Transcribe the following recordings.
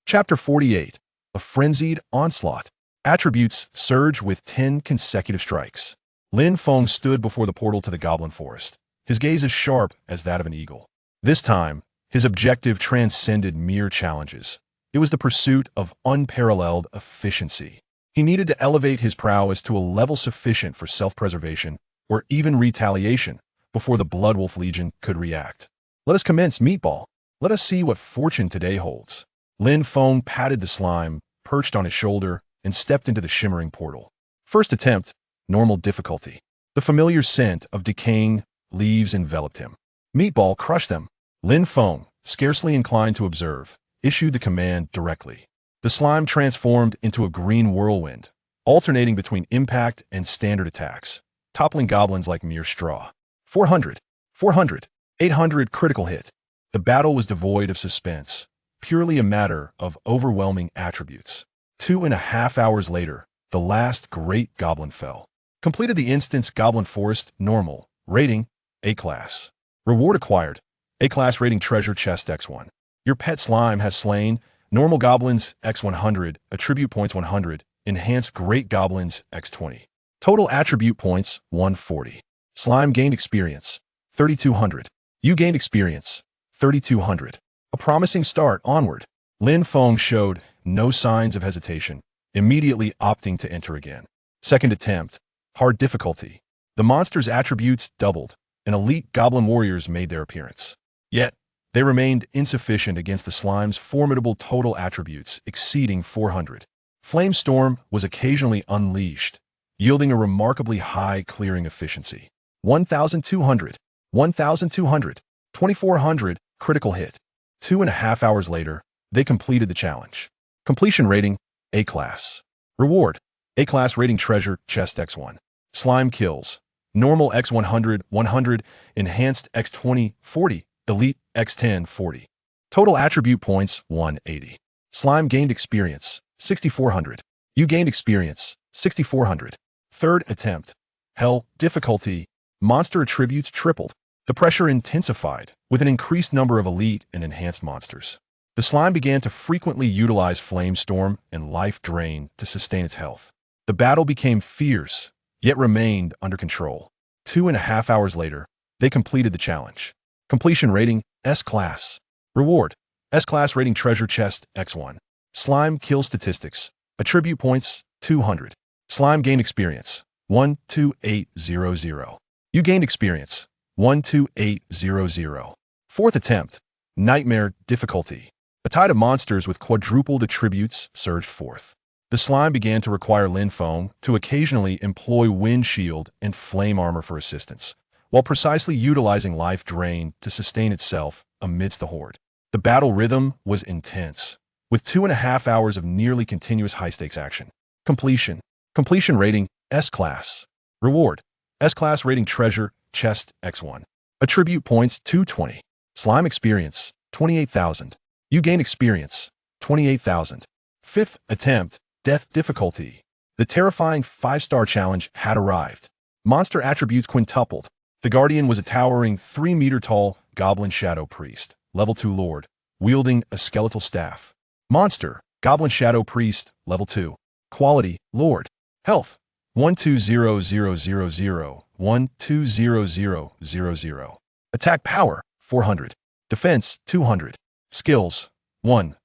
Chapter 48. A Frenzied Onslaught. Attributes surge with 10 consecutive strikes. Lin Feng stood before the portal to the Goblin Forest, his gaze as sharp as that of an eagle. This time, his objective transcended mere challenges. It was the pursuit of unparalleled efficiency. He needed to elevate his prowess to a level sufficient for self-preservation or even retaliation before the Bloodwolf Legion could react. Let us commence, Meatball. Let us see what fortune today holds. Lin Feng patted the slime, perched on his shoulder, and stepped into the shimmering portal. First attempt, normal difficulty. The familiar scent of decaying leaves enveloped him. Meatball crushed them. Lin Feng, scarcely inclined to observe, issued the command directly. The slime transformed into a green whirlwind, alternating between impact and standard attacks, toppling goblins like mere straw. 400, 400, 800 critical hit. The battle was devoid of suspense, purely a matter of overwhelming attributes. 2.5 hours later, the last great goblin fell. Completed the instance Goblin Forest, normal, rating, A-class. Reward acquired, A-class rating treasure chest X1. Your pet slime has slain normal goblins X100, attribute points 100, enhanced great goblins X20. Total attribute points 140. Slime gained experience 3200. You gained experience 3200. A promising start, onward. Lin Feng showed no signs of hesitation, immediately opting to enter again. Second attempt, hard difficulty. The monster's attributes doubled, and elite goblin warriors made their appearance. Yet, they remained insufficient against the slime's formidable total attributes exceeding 400. Flamestorm was occasionally unleashed, yielding a remarkably high clearing efficiency. 1,200, 1,200, 2,400 critical hit. 2.5 hours later, they completed the challenge. Completion rating, A-class. Reward, A-class rating treasure chest X1. Slime kills, normal X100, 100, enhanced X20, 40, elite X10, 40. Total attribute points 180. Slime gained experience 6,400. You gained experience 6,400. Third attempt, hell difficulty. Monster attributes tripled. The pressure intensified with an increased number of elite and enhanced monsters. The slime began to frequently utilize Flamestorm and Life Drain to sustain its health. The battle became fierce, yet remained under control. 2.5 hours later, they completed the challenge. Completion rating, S-class. Reward, S-class rating treasure chest X1. Slime kill statistics. Attribute points, 200. Slime gained experience, 12800. You gained experience, 12800. Fourth attempt, nightmare difficulty. A tide of monsters with quadrupled attributes surged forth. The slime began to require Lin Feng to occasionally employ wind shield and flame armor for assistance, while precisely utilizing life drain to sustain itself amidst the horde. The battle rhythm was intense, with 2.5 hours of nearly continuous high-stakes action. Completion. Completion rating, S-class. Reward, S-class rating treasure, chest X1. Attribute points 220. Slime experience, 28,000. You gain experience, 28,000. Fifth attempt, death difficulty. The terrifying 5-star challenge had arrived. Monster attributes quintupled. The Guardian was a towering 3-meter-tall Goblin Shadow Priest, level 2 Lord, wielding a skeletal staff. Monster, Goblin Shadow Priest, level 2. Quality, Lord. Health, 120,000, 120,000. Attack power, 400. Defense, 200. Skills, 1.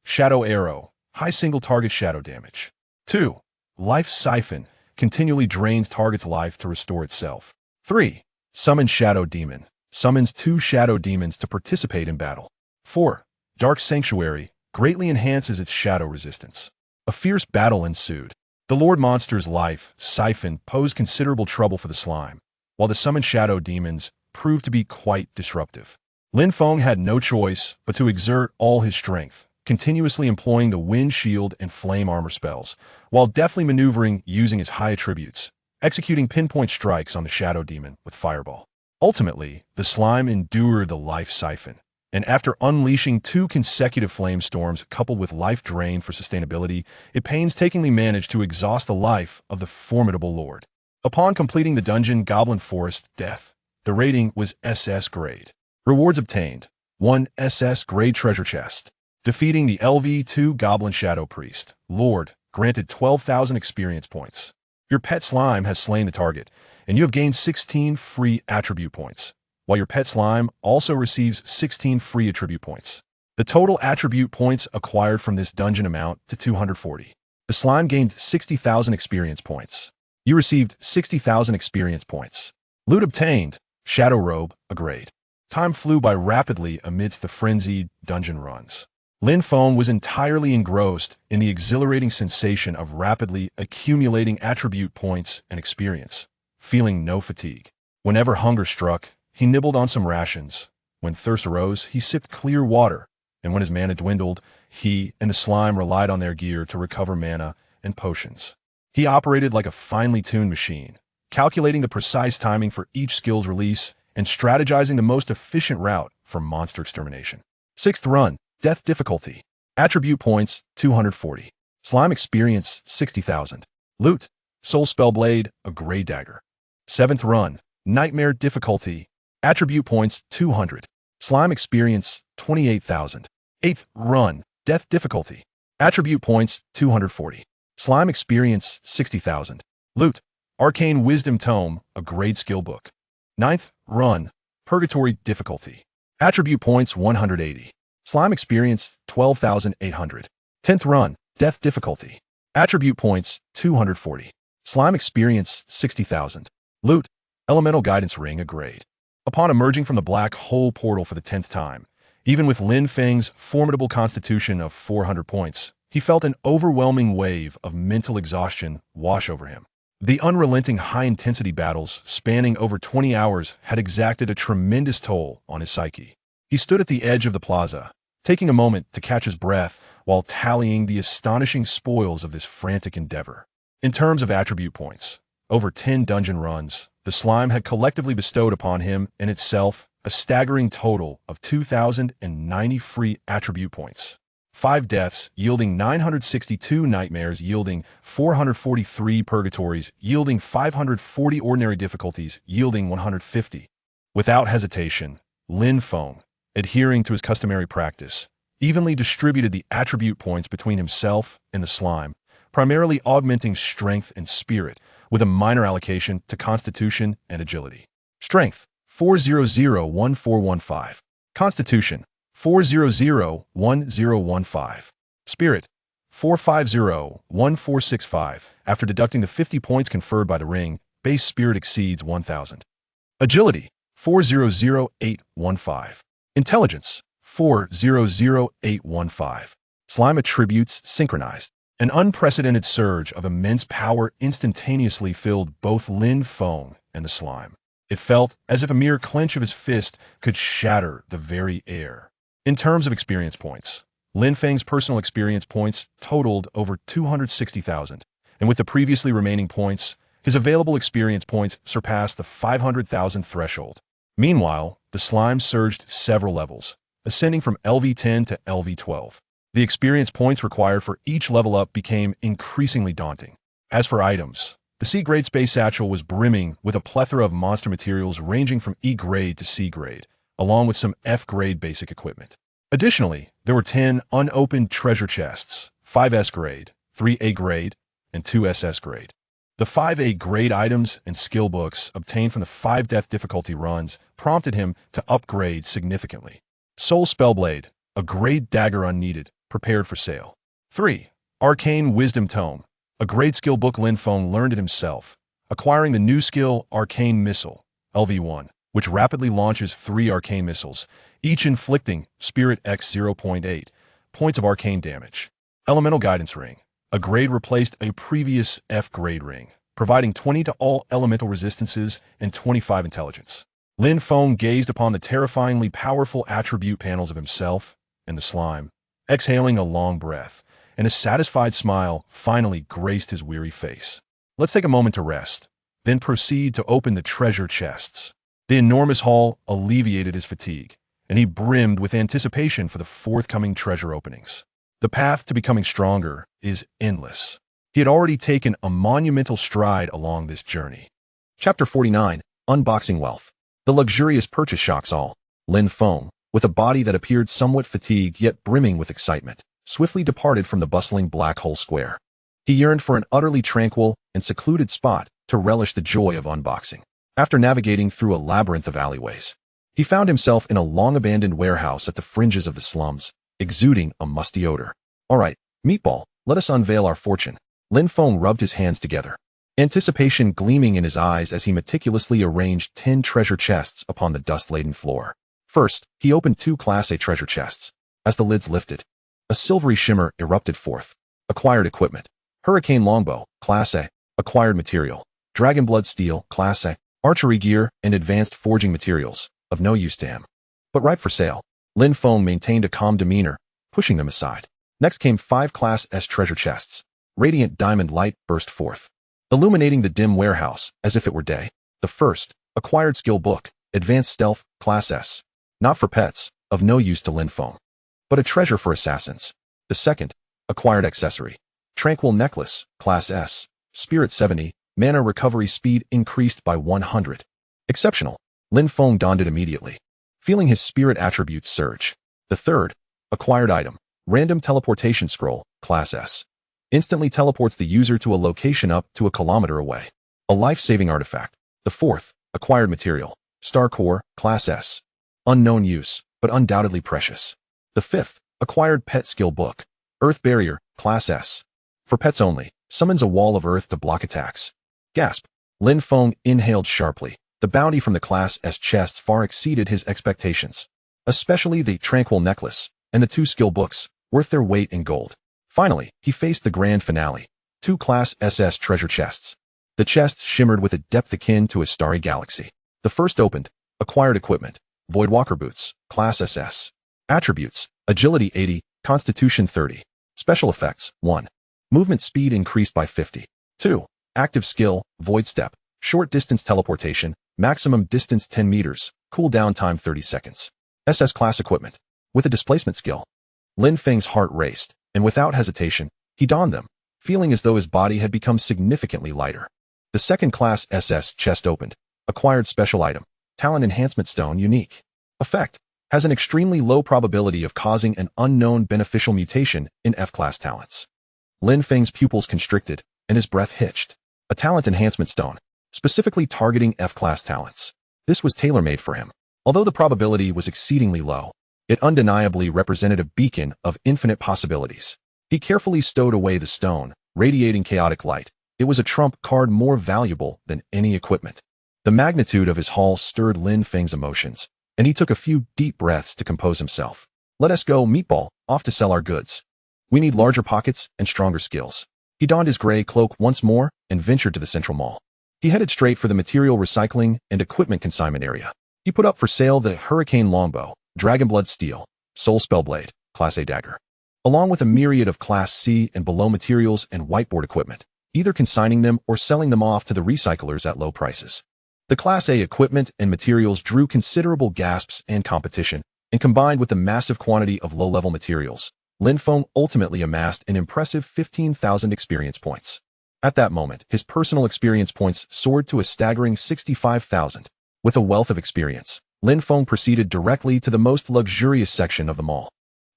Shadow Arrow, high single target shadow damage. 2. Life Siphon, continually drains target's life to restore itself. 3. Summon Shadow Demon, summons 2 shadow demons to participate in battle. 4. Dark Sanctuary, greatly enhances its shadow resistance. A fierce battle ensued. The Lord Monster's life siphon posed considerable trouble for the slime, while the summoned shadow demons proved to be quite disruptive. Lin Feng had no choice but to exert all his strength, continuously employing the wind shield and flame armor spells, while deftly maneuvering using his high attributes, executing pinpoint strikes on the shadow demon with fireball. Ultimately, the slime endured the life siphon, and after unleashing 2 consecutive flame storms coupled with life drain for sustainability, it painstakingly managed to exhaust the life of the formidable lord. Upon completing the dungeon Goblin Forest Death, the rating was SS grade. Rewards obtained, 1 SS grade treasure chest, Defeating the LV2 Goblin Shadow Priest, Lord, granted 12,000 experience points. Your pet slime has slain the target, and you have gained 16 free attribute points, while your pet slime also receives 16 free attribute points. The total attribute points acquired from this dungeon amount to 240. The slime gained 60,000 experience points. You received 60,000 experience points. Loot obtained, Shadow Robe, a grade. Time flew by rapidly amidst the frenzied dungeon runs. Lin Feng was entirely engrossed in the exhilarating sensation of rapidly accumulating attribute points and experience, feeling no fatigue. Whenever hunger struck, he nibbled on some rations. When thirst arose, he sipped clear water, and when his mana dwindled, he and the slime relied on their gear to recover mana and potions. He operated like a finely tuned machine, calculating the precise timing for each skill's release and strategizing the most efficient route for monster extermination. 6th run, Death Difficulty. Attribute points, 240. Slime experience, 60,000. Loot, Soul Spell Blade, a Grey Dagger. 7th run, Nightmare Difficulty. Attribute points, 200. Slime experience, 28,000. 8th run, Death Difficulty. Attribute points, 240. Slime experience, 60,000. Loot, Arcane Wisdom Tome, a Grade Skill Book. 9th run, Purgatory Difficulty. Attribute points, 180. Slime experience, 12,800. 10th run, Death Difficulty. Attribute points, 240. Slime experience, 60,000. Loot, Elemental Guidance Ring, a grade. Upon emerging from the black hole portal for the 10th time, even with Lin Feng's formidable constitution of 400 points, he felt an overwhelming wave of mental exhaustion wash over him. The unrelenting high-intensity battles spanning over 20 hours had exacted a tremendous toll on his psyche. He stood at the edge of the plaza, taking a moment to catch his breath while tallying the astonishing spoils of this frantic endeavor. In terms of attribute points, over 10 dungeon runs, the slime had collectively bestowed upon him and itself a staggering total of 2,090 free attribute points. 5 deaths yielding 962 nightmares, yielding 443 purgatories, yielding 540 ordinary difficulties, yielding 150. Without hesitation, Lin Feng, adhering to his customary practice, evenly distributed the attribute points between himself and the slime, primarily augmenting strength and spirit, with a minor allocation to constitution and agility. Strength, 4001415. Constitution, 4001015. Spirit, 4501465. After deducting the 50 points conferred by the ring, base spirit exceeds 1,000. Agility, 4000815. Intelligence, 4000815. Slime attributes synchronized. An unprecedented surge of immense power instantaneously filled both Lin Feng and the slime. It felt as if a mere clench of his fist could shatter the very air. In terms of experience points, Lin Feng's personal experience points totaled over 260,000, and with the previously remaining points, his available experience points surpassed the 500,000 threshold. Meanwhile, the slime surged several levels, ascending from LV10 to LV12. The experience points required for each level up became increasingly daunting. As for items, the C-grade space satchel was brimming with a plethora of monster materials ranging from E-grade to C-grade, along with some F-grade basic equipment. Additionally, there were 10 unopened treasure chests, 5 S-grade, 3 A-grade, and 2 SS-grade. The 5 A-grade items and skill books obtained from the 5 death difficulty runs prompted him to upgrade significantly. Soul Spellblade, a grade dagger unneeded, prepared for sale. 3. Arcane Wisdom Tome, a grade skill book Lin Feng learned it himself, acquiring the new skill Arcane Missile, LV1, which rapidly launches 3 arcane missiles, each inflicting Spirit X 0.8 points of arcane damage. Elemental Guidance Ring, a grade replaced a previous F-grade ring, providing 20 to all elemental resistances and 25 intelligence. Lin Feng gazed upon the terrifyingly powerful attribute panels of himself and the slime, exhaling a long breath, and a satisfied smile finally graced his weary face. Let's take a moment to rest, then proceed to open the treasure chests. The enormous haul alleviated his fatigue, and he brimmed with anticipation for the forthcoming treasure openings. The path to becoming stronger is endless. He had already taken a monumental stride along this journey. Chapter 49, Unboxing Wealth. The luxurious purchase shocks all. Lin Feng, with a body that appeared somewhat fatigued yet brimming with excitement, swiftly departed from the bustling black hole square. He yearned for an utterly tranquil and secluded spot to relish the joy of unboxing. After navigating through a labyrinth of alleyways, he found himself in a long-abandoned warehouse at the fringes of the slums, exuding a musty odor. All right, Meatball, let us unveil our fortune. Lin Feng rubbed his hands together, anticipation gleaming in his eyes as he meticulously arranged 10 treasure chests upon the dust-laden floor. First, he opened 2 Class A treasure chests. As the lids lifted, a silvery shimmer erupted forth. Acquired equipment. Hurricane Longbow, Class A. Acquired material. Dragonblood Steel, Class A. Archery gear and advanced forging materials, of no use to him, but ripe for sale. Lin Feng maintained a calm demeanor, pushing them aside. Next came 5 Class S treasure chests. Radiant diamond light burst forth, illuminating the dim warehouse as if it were day. The first, acquired skill book, Advanced Stealth, Class S. Not for pets, of no use to Lin Feng, but a treasure for assassins. The second, acquired accessory, Tranquil Necklace, Class S. Spirit 70, mana recovery speed increased by 100. Exceptional. Lin Feng donned it immediately, feeling his spirit attributes surge. The third, acquired item, Random Teleportation Scroll, Class S. Instantly teleports the user to a location up to a kilometer away. A life-saving artifact. The fourth, acquired material, Star Core, Class S. Unknown use, but undoubtedly precious. The fifth, acquired pet skill book, Earth Barrier, Class S. For pets only, summons a wall of earth to block attacks. Gasp. Lin Feng inhaled sharply. The bounty from the Class S chests far exceeded his expectations, especially the Tranquil Necklace and the 2 skill books, worth their weight in gold. Finally, he faced the grand finale, 2 Class SS treasure chests. The chests shimmered with a depth akin to a starry galaxy. The first opened, acquired equipment, Voidwalker Boots, Class SS. Attributes, Agility 80, Constitution 30. Special effects, 1. Movement speed increased by 50. 2. Active skill, Void Step, short distance teleportation, maximum distance 10 meters, cooldown time 30 seconds. SS class equipment. With a displacement skill. Lin Feng's heart raced, and without hesitation, he donned them, feeling as though his body had become significantly lighter. The second Class SS chest opened. Acquired special item, Talent Enhancement Stone Unique. Effect. Has an extremely low probability of causing an unknown beneficial mutation in F-class talents. Lin Feng's pupils constricted, and his breath hitched. A talent enhancement stone, specifically targeting F-class talents. This was tailor-made for him. Although the probability was exceedingly low, it undeniably represented a beacon of infinite possibilities. He carefully stowed away the stone, radiating chaotic light. It was a trump card more valuable than any equipment. The magnitude of his haul stirred Lin Feng's emotions, and he took a few deep breaths to compose himself. Let us go, Meatball, off to sell our goods. We need larger pockets and stronger skills. He donned his gray cloak once more and ventured to the central mall. He headed straight for the material recycling and equipment consignment area. He put up for sale the Hurricane Longbow, Dragonblood Steel, Soul Spellblade, Class A Dagger, along with a myriad of Class C and below materials and whiteboard equipment, either consigning them or selling them off to the recyclers at low prices. The Class A equipment and materials drew considerable gasps and competition, and combined with the massive quantity of low-level materials, Lin Feng ultimately amassed an impressive 15,000 experience points. At that moment, his personal experience points soared to a staggering 65,000. With a wealth of experience, Lin Feng proceeded directly to the most luxurious section of the mall.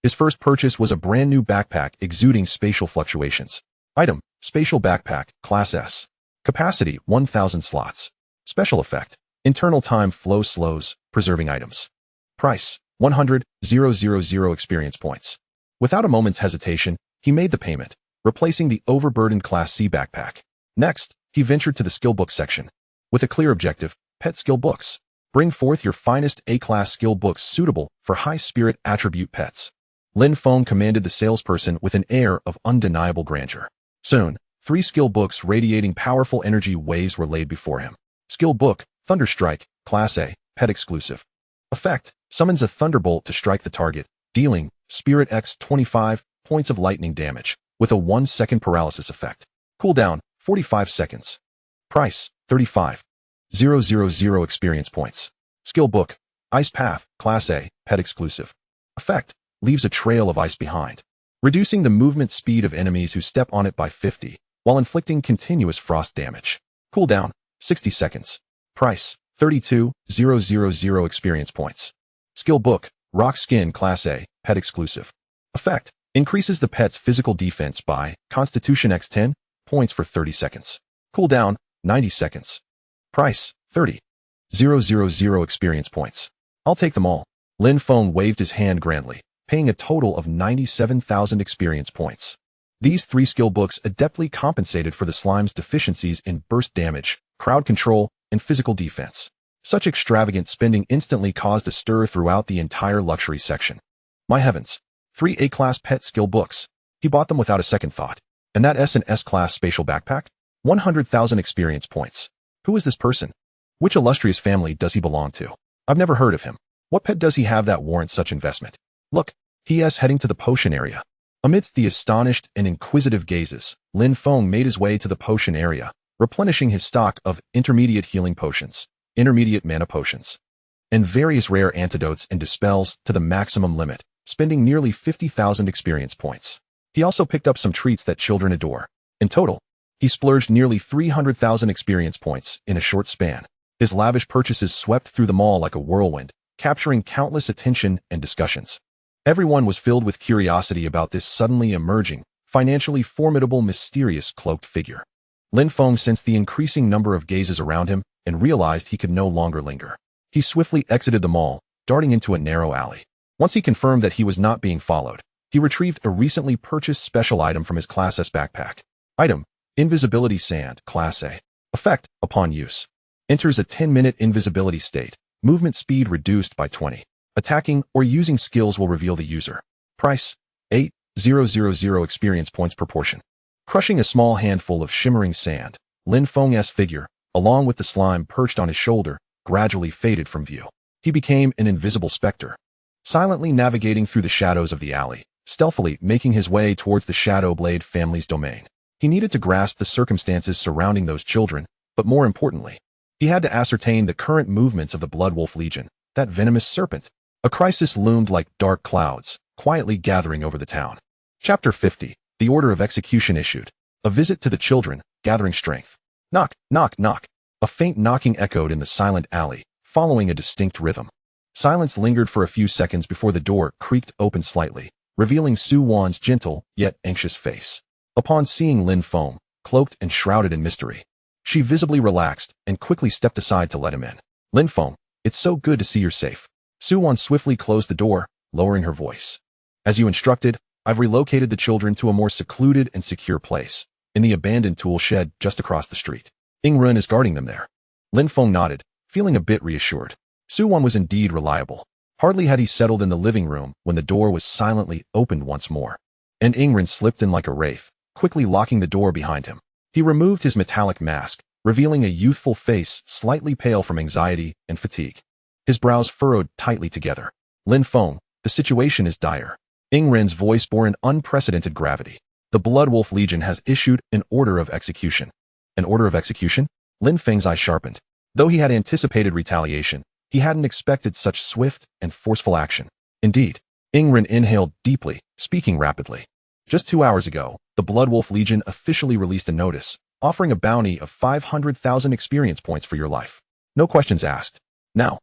His first purchase was a brand new backpack exuding spatial fluctuations. Item, Spatial Backpack, Class S. Capacity, 1,000 slots. Special effect, internal time flow slows, preserving items. Price, 100,000 experience points. Without a moment's hesitation, he made the payment, replacing the overburdened Class C backpack. Next, he ventured to the skill book section. With a clear objective, pet skill books. Bring forth your finest A-class skill books suitable for high-spirit attribute pets. Lin Feng commanded the salesperson with an air of undeniable grandeur. Soon, 3 skill books radiating powerful energy waves were laid before him. Skill book, Thunderstrike, Class A, pet exclusive. Effect, summons a thunderbolt to strike the target, dealing Spirit X 25 points of lightning damage, with a 1-second paralysis effect. Cooldown, 45 seconds. Price, 35,000 experience points. Skill book, Ice Path, Class A, pet exclusive. Effect, leaves a trail of ice behind, reducing the movement speed of enemies who step on it by 50, while inflicting continuous frost damage. Cooldown, 60 seconds. Price, 32,000 experience points. Skill book, Rock Skin Class A, pet exclusive. Effect: increases the pet's physical defense by Constitution x 10 points for 30 seconds. Cooldown, 90 seconds. Price, 30,000 experience points. I'll take them all. Lin Feng waved his hand grandly, paying a total of 97,000 experience points. These 3 skill books adeptly compensated for the slime's deficiencies in burst damage, crowd control, and physical defense. Such extravagant spending instantly caused a stir throughout the entire luxury section. My heavens, 3 A-class pet skill books. He bought them without a second thought. And that S and S-class spatial backpack? 100,000 experience points. Who is this person? Which illustrious family does he belong to? I've never heard of him. What pet does he have that warrants such investment? Look, he is heading to the potion area. Amidst the astonished and inquisitive gazes, Lin Feng made his way to the potion area, replenishing his stock of intermediate healing potions, intermediate mana potions, and various rare antidotes and dispels to the maximum limit, spending nearly 50,000 experience points. He also picked up some treats that children adore. In total, he splurged nearly 300,000 experience points in a short span. His lavish purchases swept through the mall like a whirlwind, capturing countless attention and discussions. Everyone was filled with curiosity about this suddenly emerging, financially formidable, mysterious cloaked figure. Lin Feng sensed the increasing number of gazes around him and realized he could no longer linger. He swiftly exited the mall, darting into a narrow alley. Once he confirmed that he was not being followed, he retrieved a recently purchased special item from his Class S backpack. Item: Invisibility Sand, Class A. Effect: upon use, enters a 10-minute invisibility state. Movement speed reduced by 20. Attacking or using skills will reveal the user. Price: 8,000 experience points per portion. Crushing a small handful of shimmering sand, Lin Feng's figure, along with the slime perched on his shoulder, gradually faded from view. He became an invisible specter, silently navigating through the shadows of the alley, stealthily making his way towards the Shadow Blade family's domain. He needed to grasp the circumstances surrounding those children, but more importantly, he had to ascertain the current movements of the Bloodwolf Legion, that venomous serpent. A crisis loomed like dark clouds, quietly gathering over the town. Chapter 50. The Order of Execution issued. A visit to the children, gathering strength. Knock, knock, knock. A faint knocking echoed in the silent alley, following a distinct rhythm. Silence lingered for a few seconds before the door creaked open slightly, revealing Su Wan's gentle, yet anxious face. Upon seeing Lin Feng, cloaked and shrouded in mystery, she visibly relaxed and quickly stepped aside to let him in. Lin Feng, it's so good to see you're safe. Su Wan swiftly closed the door, lowering her voice. As you instructed, I've relocated the children to a more secluded and secure place, in the abandoned tool shed just across the street. Ingren is guarding them there. Lin Feng nodded, feeling a bit reassured. Su Wan was indeed reliable. Hardly had he settled in the living room when the door was silently opened once more, and Ingren slipped in like a wraith, quickly locking the door behind him. He removed his metallic mask, revealing a youthful face slightly pale from anxiety and fatigue. His brows furrowed tightly together. Lin Feng, the situation is dire. Ingren's voice bore an unprecedented gravity. The Bloodwolf Legion has issued an order of execution. An order of execution? Lin Feng's eye sharpened. Though he had anticipated retaliation, he hadn't expected such swift and forceful action. Indeed, Ingren inhaled deeply, speaking rapidly. Just 2 hours ago, the Bloodwolf Legion officially released a notice, offering a bounty of 500,000 experience points for your life. No questions asked. Now,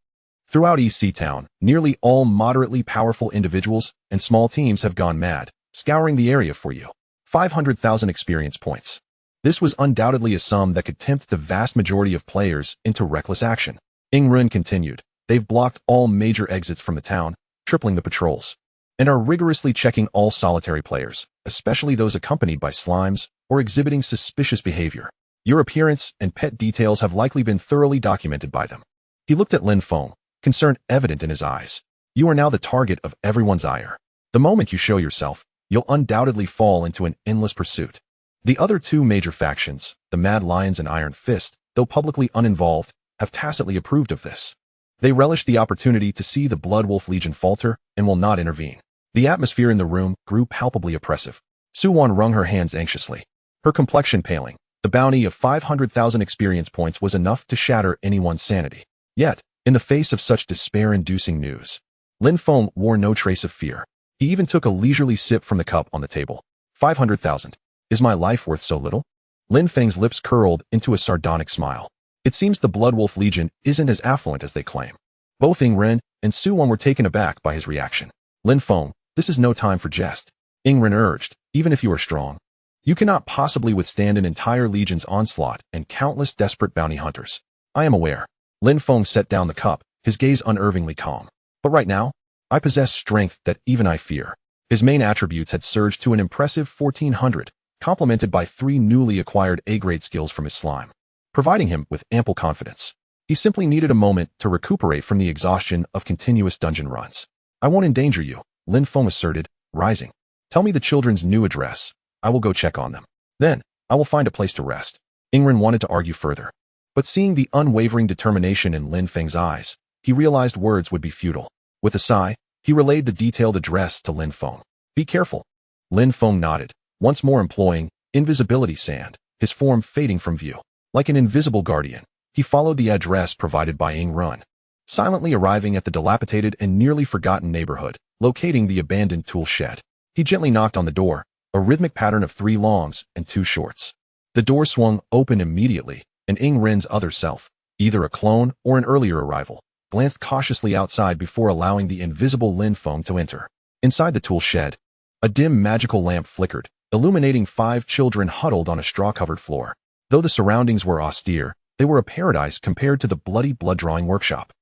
throughout EC Town, nearly all moderately powerful individuals and small teams have gone mad, scouring the area for you. 500,000 experience points. This was undoubtedly a sum that could tempt the vast majority of players into reckless action. Ingren continued. They've blocked all major exits from the town, tripling the patrols, and are rigorously checking all solitary players, especially those accompanied by slimes or exhibiting suspicious behavior. Your appearance and pet details have likely been thoroughly documented by them. He looked at Lin Feng, concern evident in his eyes. You are now the target of everyone's ire. The moment you show yourself, you'll undoubtedly fall into an endless pursuit. The other 2 major factions, the Mad Lions and Iron Fist, though publicly uninvolved, have tacitly approved of this. They relish the opportunity to see the Bloodwolf Legion falter and will not intervene. The atmosphere in the room grew palpably oppressive. Su Wan wrung her hands anxiously, her complexion paling. The bounty of 500,000 experience points was enough to shatter anyone's sanity. Yet, in the face of such despair-inducing news, Lin Feng wore no trace of fear. He even took a leisurely sip from the cup on the table. 500,000. Is my life worth so little? Lin Feng's lips curled into a sardonic smile. It seems the Bloodwolf Legion isn't as affluent as they claim. Both Ingren and Suwon were taken aback by his reaction. Lin Feng, this is no time for jest. Ingren urged, even if you are strong, you cannot possibly withstand an entire legion's onslaught and countless desperate bounty hunters. I am aware. Lin Feng set down the cup, his gaze unervingly calm. But right now, I possess strength that even I fear. His main attributes had surged to an impressive 1400, complemented by 3 newly acquired A-grade skills from his slime, providing him with ample confidence. He simply needed a moment to recuperate from the exhaustion of continuous dungeon runs. I won't endanger you, Lin Feng asserted, rising. Tell me the children's new address. I will go check on them. Then, I will find a place to rest. Ingren wanted to argue further, but seeing the unwavering determination in Lin Feng's eyes, he realized words would be futile. With a sigh, he relayed the detailed address to Lin Feng. Be careful. Lin Feng nodded, once more employing invisibility sand, his form fading from view. Like an invisible guardian, he followed the address provided by Ingren, silently arriving at the dilapidated and nearly forgotten neighborhood, locating the abandoned tool shed. He gently knocked on the door, a rhythmic pattern of 3 longs and 2 shorts. The door swung open immediately, and Ingren's other self, either a clone or an earlier arrival, glanced cautiously outside before allowing the invisible Lin Feng to enter. Inside the tool shed, a dim magical lamp flickered, illuminating 5 children huddled on a straw-covered floor. Though the surroundings were austere, they were a paradise compared to the bloody blood-drawing workshop.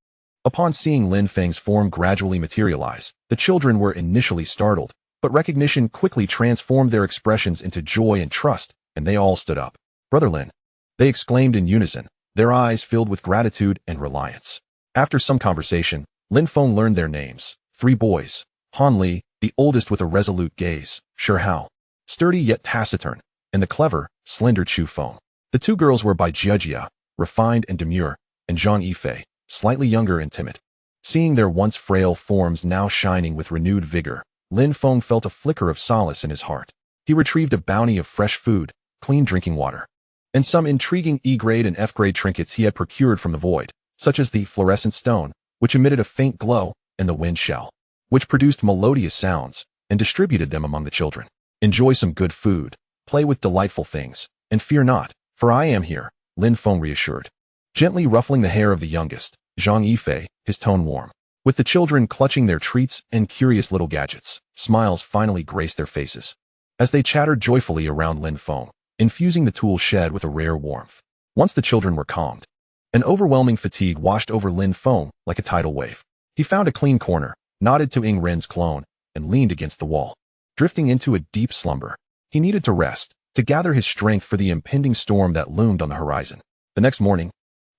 Upon seeing Lin Feng's form gradually materialize, the children were initially startled, but recognition quickly transformed their expressions into joy and trust, and they all stood up. Brother Lin, they exclaimed in unison, their eyes filled with gratitude and reliance. After some conversation, Lin Feng learned their names. 3 boys. Han Li, the oldest with a resolute gaze, Shi Hao, sturdy yet taciturn, and the clever, slender Chu Feng. The 2 girls were Bai Jiejia, refined and demure, and Zhang Yifei, slightly younger and timid. Seeing their once frail forms now shining with renewed vigor, Lin Feng felt a flicker of solace in his heart. He retrieved a bounty of fresh food, clean drinking water, and some intriguing E-grade and F-grade trinkets he had procured from the void, such as the fluorescent stone, which emitted a faint glow, and the wind shell, which produced melodious sounds, and distributed them among the children. Enjoy some good food, play with delightful things, and fear not, for I am here, Lin Feng reassured. Gently ruffling the hair of the youngest, Zhang Yifei, his tone warm. With the children clutching their treats and curious little gadgets, smiles finally graced their faces, as they chattered joyfully around Lin Feng, infusing the tool shed with a rare warmth. Once the children were calmed, an overwhelming fatigue washed over Lin Feng like a tidal wave. He found a clean corner, nodded to Ingren's clone, and leaned against the wall. Drifting into a deep slumber, he needed to rest, to gather his strength for the impending storm that loomed on the horizon. The next morning,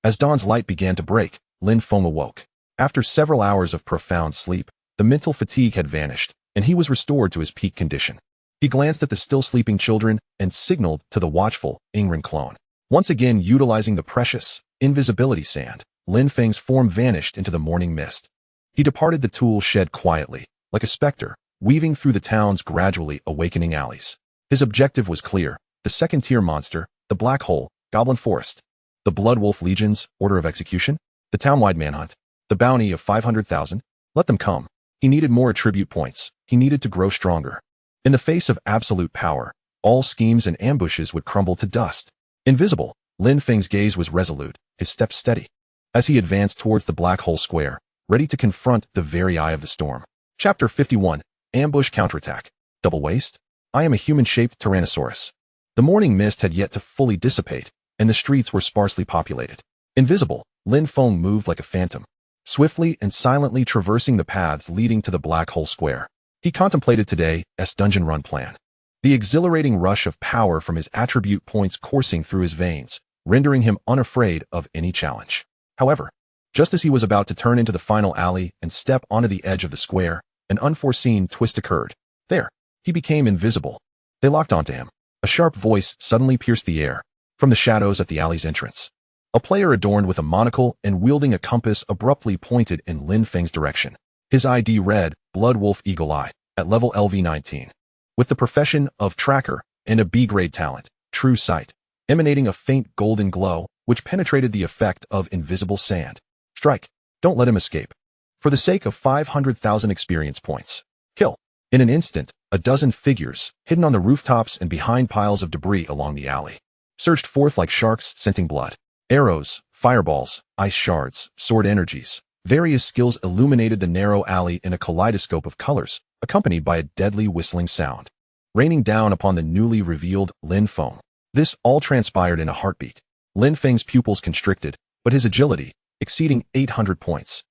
as dawn's light began to break, Lin Feng awoke. After several hours of profound sleep, the mental fatigue had vanished, and he was restored to his peak condition. He glanced at the still sleeping children and signaled to the watchful Ingren clone. Once again utilizing the precious invisibility sand, Lin Feng's form vanished into the morning mist. He departed the tool shed quietly, like a specter, weaving through the town's gradually awakening alleys. His objective was clear: the second-tier monster, the Black Hole, Goblin Forest, the Blood Wolf Legion's order of execution, the town-wide manhunt, the bounty of 500,000. Let them come. He needed more attribute points. He needed to grow stronger. In the face of absolute power, all schemes and ambushes would crumble to dust. Invisible, Lin Feng's gaze was resolute, his steps steady, as he advanced towards the Black Hole Square, ready to confront the very eye of the storm. Chapter 51, Ambush Counterattack. Double Waist? I am a human-shaped Tyrannosaurus. The morning mist had yet to fully dissipate, and the streets were sparsely populated. Invisible, Lin Feng moved like a phantom, swiftly and silently traversing the paths leading to the Black Hole Square. He contemplated today's dungeon run plan, the exhilarating rush of power from his attribute points coursing through his veins, rendering him unafraid of any challenge. However, just as he was about to turn into the final alley and step onto the edge of the square, an unforeseen twist occurred. There, he became invisible. They locked onto him. A sharp voice suddenly pierced the air, from the shadows at the alley's entrance. A player adorned with a monocle and wielding a compass abruptly pointed in Lin Feng's direction. His ID read, Blood Wolf Eagle Eye, at level LV-19. With the profession of Tracker and a B-grade talent, True Sight, emanating a faint golden glow which penetrated the effect of invisible sand. Strike. Don't let him escape. For the sake of 500,000 experience points. Kill. In an instant, a dozen figures, hidden on the rooftops and behind piles of debris along the alley, surged forth like sharks scenting blood. Arrows, fireballs, ice shards, sword energies, Various skills illuminated the narrow alley in a kaleidoscope of colors, accompanied by a deadly whistling sound, raining down upon the newly revealed Lin Feng. This all transpired in a heartbeat. Lin Feng's pupils constricted, but his agility, exceeding 800 points,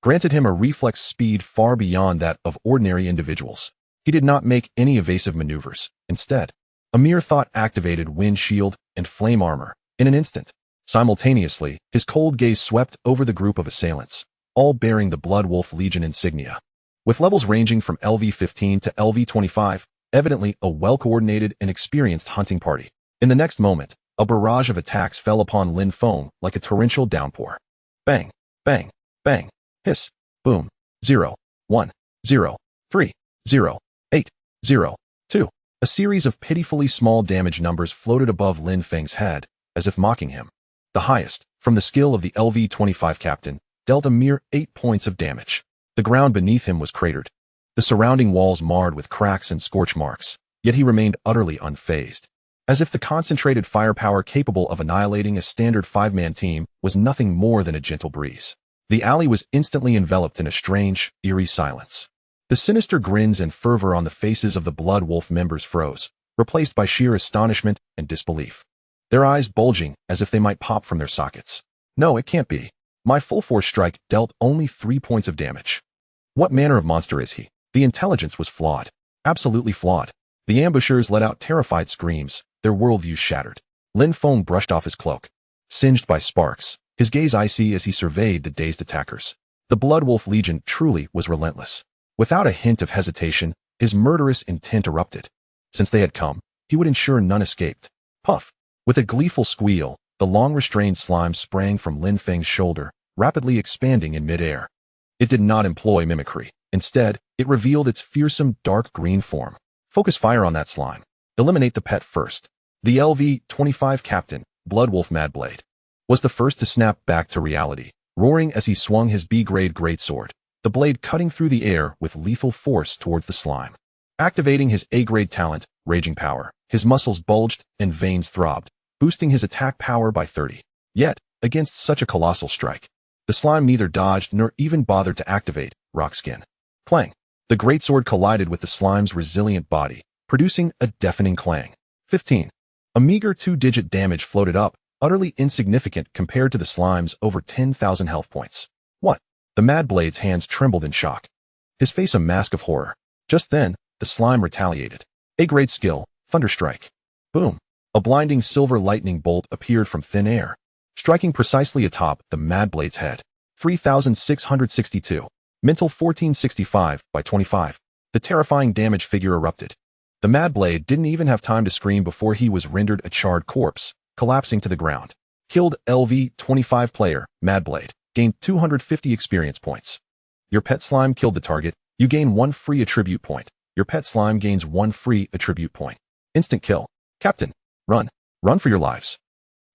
granted him a reflex speed far beyond that of ordinary individuals. He did not make any evasive maneuvers. Instead, a mere thought activated wind shield and flame armor in an instant. Simultaneously, his cold gaze swept over the group of assailants, all bearing the Blood Wolf Legion insignia. With levels ranging from LV-15 to LV-25, evidently a well-coordinated and experienced hunting party. In the next moment, a barrage of attacks fell upon Lin Feng like a torrential downpour. Bang, bang, bang, hiss, boom, 0, 1, 0, 3, 0, 8, 0, 2. A series of pitifully small damage numbers floated above Lin Feng's head, as if mocking him. The highest, from the skill of the LV-25 captain, dealt a mere 8 points of damage. The ground beneath him was cratered, the surrounding walls marred with cracks and scorch marks, yet he remained utterly unfazed, as if the concentrated firepower capable of annihilating a standard 5-man team was nothing more than a gentle breeze. The alley was instantly enveloped in a strange, eerie silence. The sinister grins and fervor on the faces of the Blood Wolf members froze, replaced by sheer astonishment and disbelief, their eyes bulging as if they might pop from their sockets. No, it can't be. My full force strike dealt only 3 points of damage. What manner of monster is he? The intelligence was flawed. Absolutely flawed. The ambushers let out terrified screams, their worldviews shattered. Lin Feng brushed off his cloak, singed by sparks, his gaze icy as he surveyed the dazed attackers. The Blood Wolf Legion truly was relentless. Without a hint of hesitation, his murderous intent erupted. Since they had come, he would ensure none escaped. Puff! With a gleeful squeal, the long-restrained slime sprang from Lin Feng's shoulder, rapidly expanding in midair. It did not employ mimicry. Instead, it revealed its fearsome dark green form. Focus fire on that slime. Eliminate the pet first. The LV-25 captain, Bloodwolf Madblade, was the first to snap back to reality, roaring as he swung his B-grade greatsword, the blade cutting through the air with lethal force towards the slime. Activating his A-grade talent, Raging Power, his muscles bulged and veins throbbed, boosting his attack power by 30. Yet, against such a colossal strike, the slime neither dodged nor even bothered to activate Rock Skin. Clang! The greatsword collided with the slime's resilient body, producing a deafening clang. 15. A meager 2-digit damage floated up, utterly insignificant compared to the slime's over 10,000 health points. What? The Madblade's hands trembled in shock, his face a mask of horror. Just then, the slime retaliated. A-grade skill, Thunderstrike. Boom! A blinding silver lightning bolt appeared from thin air, striking precisely atop the Madblade's head. 3,662. Mental 1465 by 25. The terrifying damage figure erupted. The Madblade didn't even have time to scream before he was rendered a charred corpse, collapsing to the ground. Killed LV-25 player, Madblade, gained 250 experience points. Your pet slime killed the target, you gain 1 free attribute point. Your pet slime gains 1 free attribute point. Instant kill. Captain, run. Run for your lives.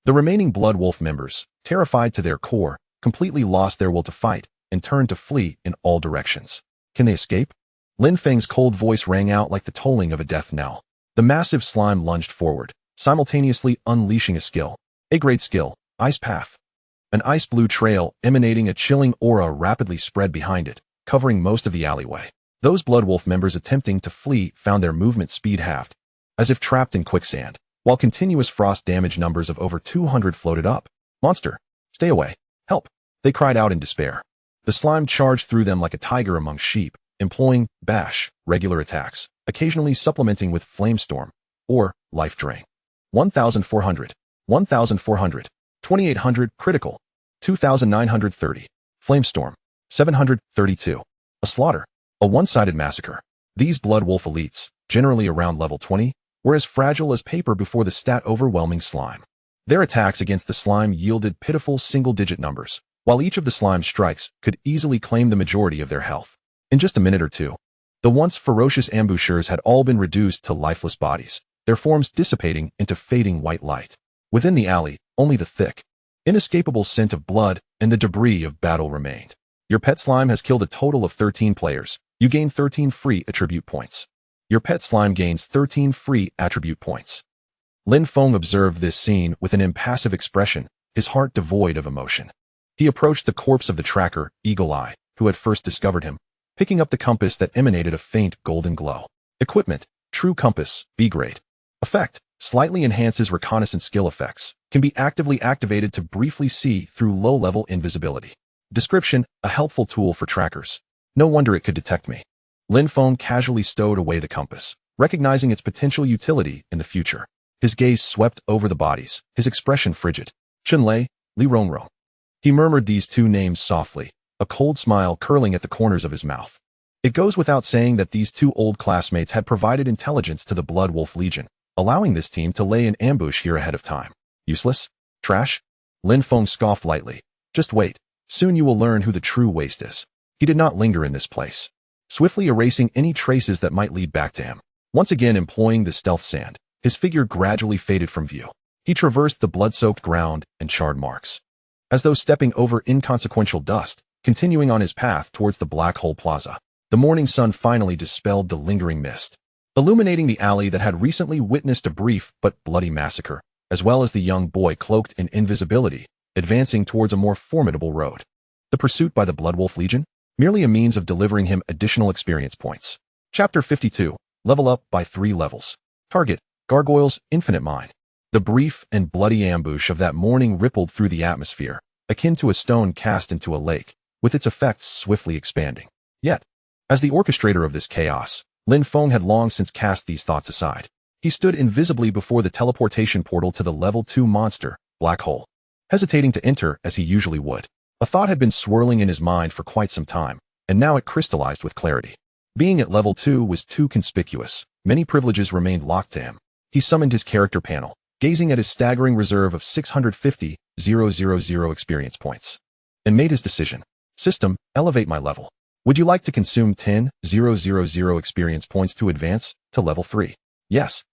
The remaining Blood Wolf members, terrified to their core, completely lost their will to fight and turned to flee in all directions. Can they escape? Lin Feng's cold voice rang out like the tolling of a death knell. The massive slime lunged forward, simultaneously unleashing a skill. A-grade skill, Ice Path. An ice blue trail emanating a chilling aura rapidly spread behind it, covering most of the alleyway. Those Blood Wolf members attempting to flee found their movement speed halved, as if trapped in quicksand, while continuous frost damage numbers of over 200 floated up. Monster, stay away. Help! They cried out in despair. The slime charged through them like a tiger among sheep, employing bash, regular attacks, occasionally supplementing with flamestorm, or life drain. 1,400, 1,400, 2,800 critical, 2,930, flamestorm, 732. A slaughter, a one-sided massacre. These Blood Wolf elites, generally around level 20, were as fragile as paper before the stat-overwhelming slime. Their attacks against the slime yielded pitiful single-digit numbers, while each of the slime's strikes could easily claim the majority of their health. In just a minute or two, the once ferocious ambushers had all been reduced to lifeless bodies, their forms dissipating into fading white light. Within the alley, only the thick, inescapable scent of blood and the debris of battle remained. Your pet slime has killed a total of 13 players. You gain 13 free attribute points. Your pet slime gains 13 free attribute points. Lin Feng observed this scene with an impassive expression, his heart devoid of emotion. He approached the corpse of the tracker, Eagle Eye, who had first discovered him, picking up the compass that emanated a faint golden glow. Equipment: True Compass, B grade. Effect: slightly enhances reconnaissance skill effects, can be actively activated to briefly see through low-level invisibility. Description: a helpful tool for trackers. No wonder it could detect me. Lin Feng casually stowed away the compass, recognizing its potential utility in the future. His gaze swept over the bodies, his expression frigid. Chunlei, Li Rongrong. He murmured these two names softly, a cold smile curling at the corners of his mouth. It goes without saying that these two old classmates had provided intelligence to the Blood Wolf Legion, allowing this team to lay an ambush here ahead of time. Useless? Trash? Lin Feng scoffed lightly. Just wait. Soon you will learn who the true waste is. He did not linger in this place, swiftly erasing any traces that might lead back to him. Once again employing the stealth sand, his figure gradually faded from view. He traversed the blood-soaked ground and charred marks, as though stepping over inconsequential dust, continuing on his path towards the Black Hole Plaza. The morning sun finally dispelled the lingering mist, illuminating the alley that had recently witnessed a brief but bloody massacre, as well as the young boy cloaked in invisibility, advancing towards a more formidable road. The pursuit by the Blood Wolf Legion? Merely a means of delivering him additional experience points. Chapter 52. Level up by 3 levels. Target: Gargoyle's Infinite Mind. The brief and bloody ambush of that morning rippled through the atmosphere, akin to a stone cast into a lake, with its effects swiftly expanding. Yet, as the orchestrator of this chaos, Lin Feng had long since cast these thoughts aside. He stood invisibly before the teleportation portal to the Level 2 monster, Black Hole, hesitating to enter as he usually would. A thought had been swirling in his mind for quite some time, and now it crystallized with clarity. Being at Level 2 was too conspicuous. Many privileges remained locked to him. He summoned his character panel, gazing at his staggering reserve of 650,000 experience points, and made his decision. System: elevate my level. Would you like to consume 10,000 experience points to advance to Level 3? Yes.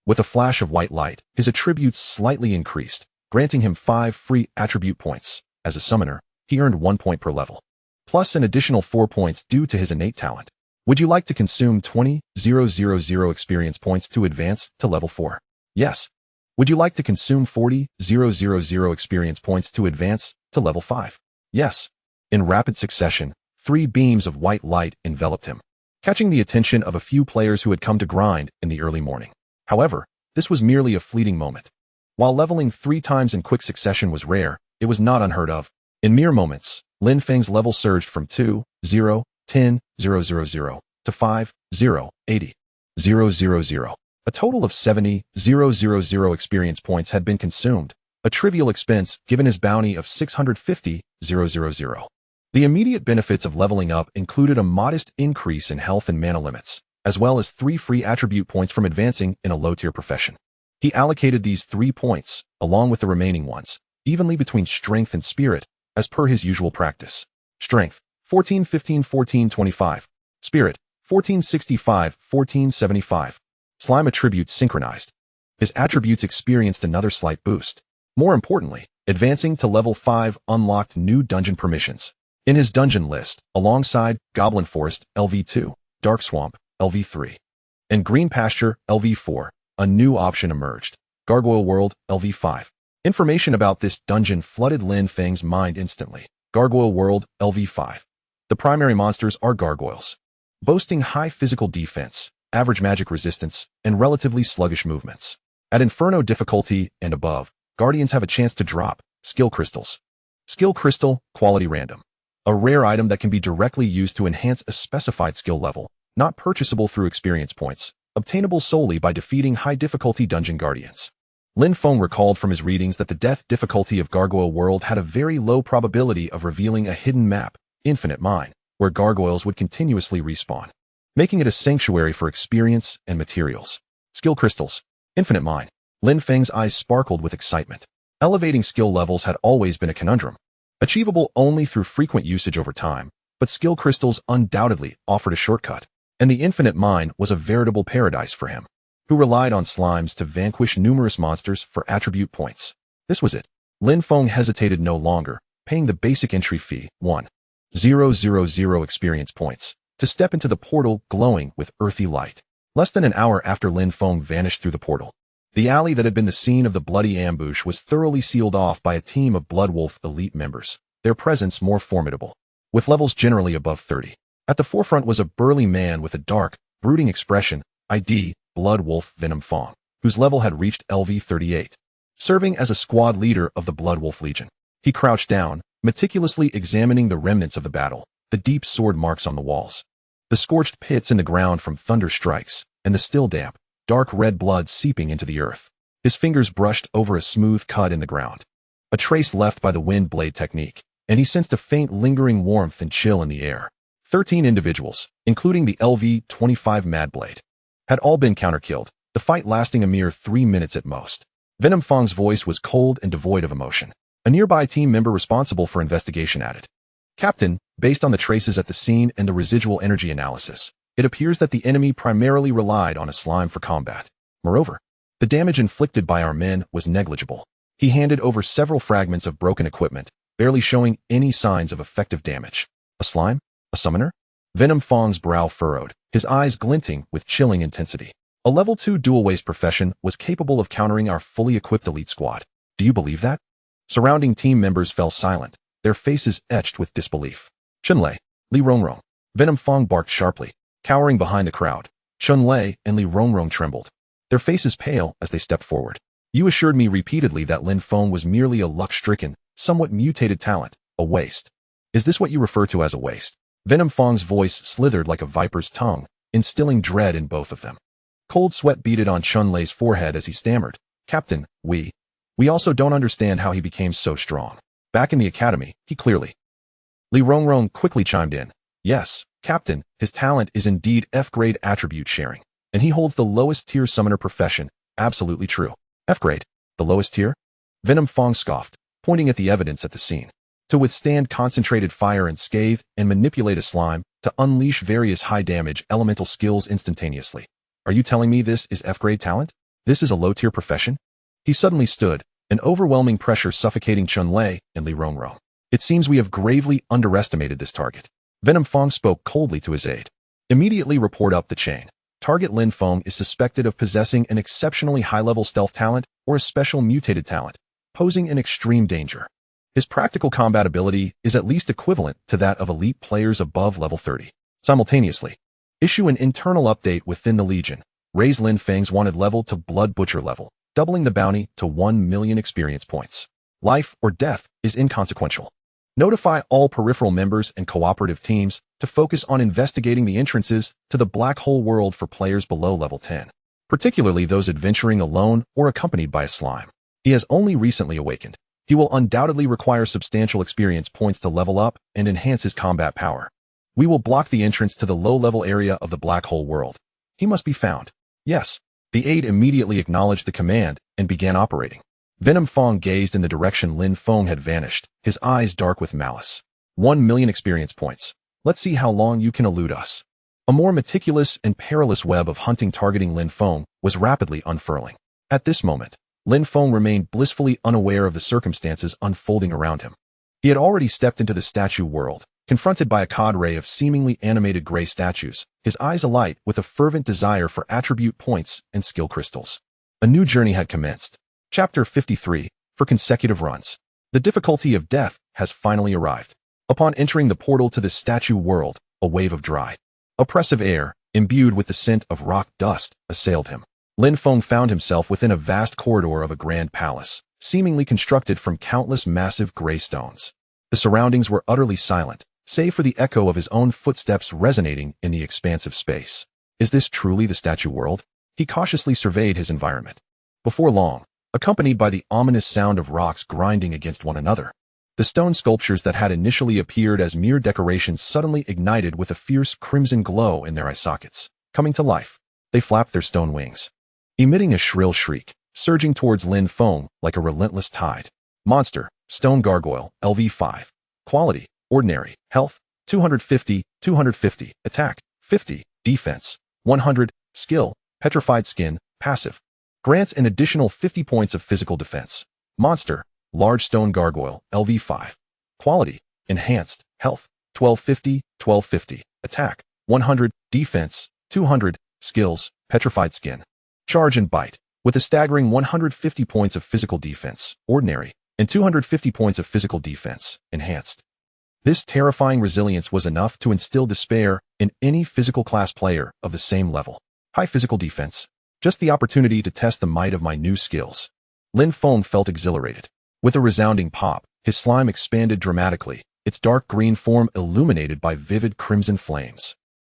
With a flash of white light, his attributes slightly increased, granting him 5 free attribute points. As a summoner, he earned 1 point per level, plus an additional 4 points due to his innate talent. Would you like to consume 20,000 experience points to advance to Level 4? Yes. Would you like to consume 40,000 experience points to advance to Level 5? Yes. In rapid succession, 3 beams of white light enveloped him, catching the attention of a few players who had come to grind in the early morning. However, this was merely a fleeting moment. While leveling 3 times in quick succession was rare, it was not unheard of. In mere moments, Lin Feng's level surged from 2, 0, 10, 000 to 5, 0, 80, 000. A total of 70,000 experience points had been consumed, a trivial expense given his bounty of 650,000. The immediate benefits of leveling up included a modest increase in health and mana limits, as well as 3 free attribute points from advancing in a low-tier profession. He allocated these 3 points, along with the remaining ones, evenly between strength and spirit, as per his usual practice. Strength: 14, 15, 14, 25. Spirit: 14, 65, 14, 75. Slime attributes synchronized. His attributes experienced another slight boost. More importantly, advancing to Level 5 unlocked new dungeon permissions. In his dungeon list, alongside Goblin Forest, LV2, Dark Swamp, LV3, and Green Pasture, LV4, a new option emerged: Gargoyle World, LV5. Information about this dungeon flooded Lin Feng's mind instantly. Gargoyle World, LV5. The primary monsters are gargoyles, boasting high physical defense, average magic resistance, and relatively sluggish movements. At Inferno difficulty and above, guardians have a chance to drop skill crystals. Skill crystal, quality random. A rare item that can be directly used to enhance a specified skill level, not purchasable through experience points, obtainable solely by defeating high difficulty dungeon guardians. Lin Feng recalled from his readings that the death difficulty of Gargoyle World had a very low probability of revealing a hidden map, Infinite Mine, where gargoyles would continuously respawn, making it a sanctuary for experience and materials. Skill crystals, Infinite Mine. Lin Feng's eyes sparkled with excitement. Elevating skill levels had always been a conundrum, achievable only through frequent usage over time, but skill crystals undoubtedly offered a shortcut, and the Infinite Mine was a veritable paradise for him, who relied on slimes to vanquish numerous monsters for attribute points. This was it. Lin Feng hesitated no longer, paying the basic entry fee, 1,000 experience points, to step into the portal glowing with earthy light. Less than an hour after Lin Feng vanished through the portal, the alley that had been the scene of the bloody ambush was thoroughly sealed off by a team of Blood Wolf elite members, their presence more formidable, with levels generally above 30. At the forefront was a burly man with a dark, brooding expression, ID, Blood Wolf Venom Feng, whose level had reached LV 38. Serving as a squad leader of the Blood Wolf Legion, he crouched down, meticulously examining the remnants of the battle, the deep sword marks on the walls, the scorched pits in the ground from thunder strikes, and the still damp, dark red blood seeping into the earth. His fingers brushed over a smooth cut in the ground, a trace left by the wind blade technique, and he sensed a faint lingering warmth and chill in the air. 13 individuals, including the LV-25 Madblade, had all been counter-killed, the fight lasting a mere 3 minutes at most. Venom Feng's voice was cold and devoid of emotion. A nearby team member responsible for investigation added, "Captain, based on the traces at the scene and the residual energy analysis, it appears that the enemy primarily relied on a slime for combat. Moreover, the damage inflicted by our men was negligible." He handed over several fragments of broken equipment, barely showing any signs of effective damage. A slime? A summoner? Venom Feng's brow furrowed, his eyes glinting with chilling intensity. A level 2 dual-waste profession was capable of countering our fully equipped elite squad. Do you believe that? Surrounding team members fell silent, their faces etched with disbelief. Chunlei, Li Rongrong. Venom Feng barked sharply, cowering behind the crowd. Chunlei and Li Rongrong trembled, their faces pale as they stepped forward. You assured me repeatedly that Lin Feng was merely a luck-stricken, somewhat mutated talent, a waste. Is this what you refer to as a waste? Venom Feng's voice slithered like a viper's tongue, instilling dread in both of them. Cold sweat beaded on Chunlei's forehead as he stammered, "Captain, we also don't understand how he became so strong. Back in the academy, he clearly..." Li Rongrong quickly chimed in, "Yes, Captain, his talent is indeed F-grade attribute sharing, and he holds the lowest tier summoner profession, absolutely true." F-grade, the lowest tier? Venom Feng scoffed, pointing at the evidence at the scene. To withstand concentrated fire and scathe and manipulate a slime, to unleash various high-damage elemental skills instantaneously. Are you telling me this is F-grade talent? This is a low-tier profession? He suddenly stood, an overwhelming pressure suffocating Chunlei and Li Rongrong. It seems we have gravely underestimated this target. Venom Feng spoke coldly to his aide. Immediately report up the chain. Target Lin Feng is suspected of possessing an exceptionally high-level stealth talent or a special mutated talent, posing an extreme danger. His practical combat ability is at least equivalent to that of elite players above level 30. Simultaneously, issue an internal update within the Legion. Raise Lin Feng's wanted level to Blood Butcher level, doubling the bounty to 1 million experience points. Life or death is inconsequential. Notify all peripheral members and cooperative teams to focus on investigating the entrances to the black hole world for players below level 10, particularly those adventuring alone or accompanied by a slime. He has only recently awakened. He will undoubtedly require substantial experience points to level up and enhance his combat power. We will block the entrance to the low-level area of the black hole world. He must be found. Yes. The aide immediately acknowledged the command and began operating. Venom Feng gazed in the direction Lin Feng had vanished, his eyes dark with malice. 1 million experience points. Let's see how long you can elude us. A more meticulous and perilous web of hunting targeting Lin Feng was rapidly unfurling. At this moment, Lin Feng remained blissfully unaware of the circumstances unfolding around him. He had already stepped into the statue world, confronted by a cadre of seemingly animated gray statues, his eyes alight with a fervent desire for attribute points and skill crystals. A new journey had commenced. Chapter 53, for consecutive runs. The difficulty of death has finally arrived. Upon entering the portal to the statue world, a wave of dry, oppressive air, imbued with the scent of rock dust, assailed him. Lin Feng found himself within a vast corridor of a grand palace, seemingly constructed from countless massive gray stones. The surroundings were utterly silent, save for the echo of his own footsteps resonating in the expansive space. Is this truly the statue world? He cautiously surveyed his environment. Before long, accompanied by the ominous sound of rocks grinding against one another, the stone sculptures that had initially appeared as mere decorations suddenly ignited with a fierce crimson glow in their eye sockets. Coming to life, they flapped their stone wings, emitting a shrill shriek, surging towards Lin Feng like a relentless tide. Monster, Stone Gargoyle, LV5. Quality, Ordinary. Health, 250, 250. Attack, 50. Defense, 100. Skill, Petrified Skin, Passive. Grants an additional 50 points of physical defense. Monster, Large Stone Gargoyle, LV5. Quality, Enhanced. Health, 1250, 1250. Attack, 100. Defense, 200. Skills, Petrified Skin. Charge and Bite. With a staggering 150 points of physical defense, Ordinary, and 250 points of physical defense, enhanced. This terrifying resilience was enough to instill despair in any physical class player of the same level. High physical defense. Just the opportunity to test the might of my new skills. Lin Feng felt exhilarated. With a resounding pop, his slime expanded dramatically, its dark green form illuminated by vivid crimson flames.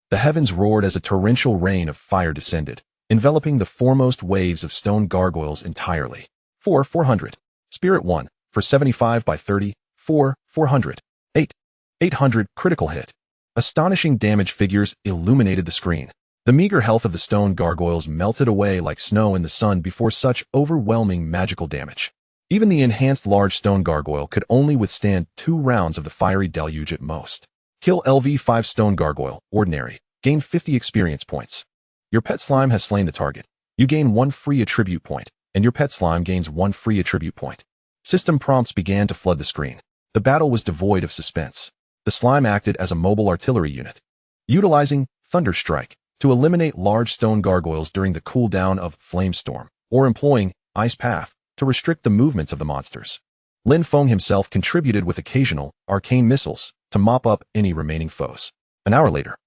The heavens roared as a torrential rain of fire descended, enveloping the foremost waves of stone gargoyles entirely. 400. Spirit 1, for 75 by 30, 400. 800, critical hit. Astonishing damage figures illuminated the screen. The meager health of the stone gargoyles melted away like snow in the sun before such overwhelming magical damage. Even the enhanced large stone gargoyle could only withstand 2 rounds of the fiery deluge at most. Kill LV5 stone gargoyle, ordinary. Gain 50 experience points. Your pet slime has slain the target. You gain 1 free attribute point, and your pet slime gains 1 free attribute point. System prompts began to flood the screen. The battle was devoid of suspense. The slime acted as a mobile artillery unit, utilizing Thunder Strike to eliminate large stone gargoyles during the cooldown of Flamestorm, or employing Ice Path to restrict the movements of the monsters. Lin Feng himself contributed with occasional arcane missiles to mop up any remaining foes. An hour later,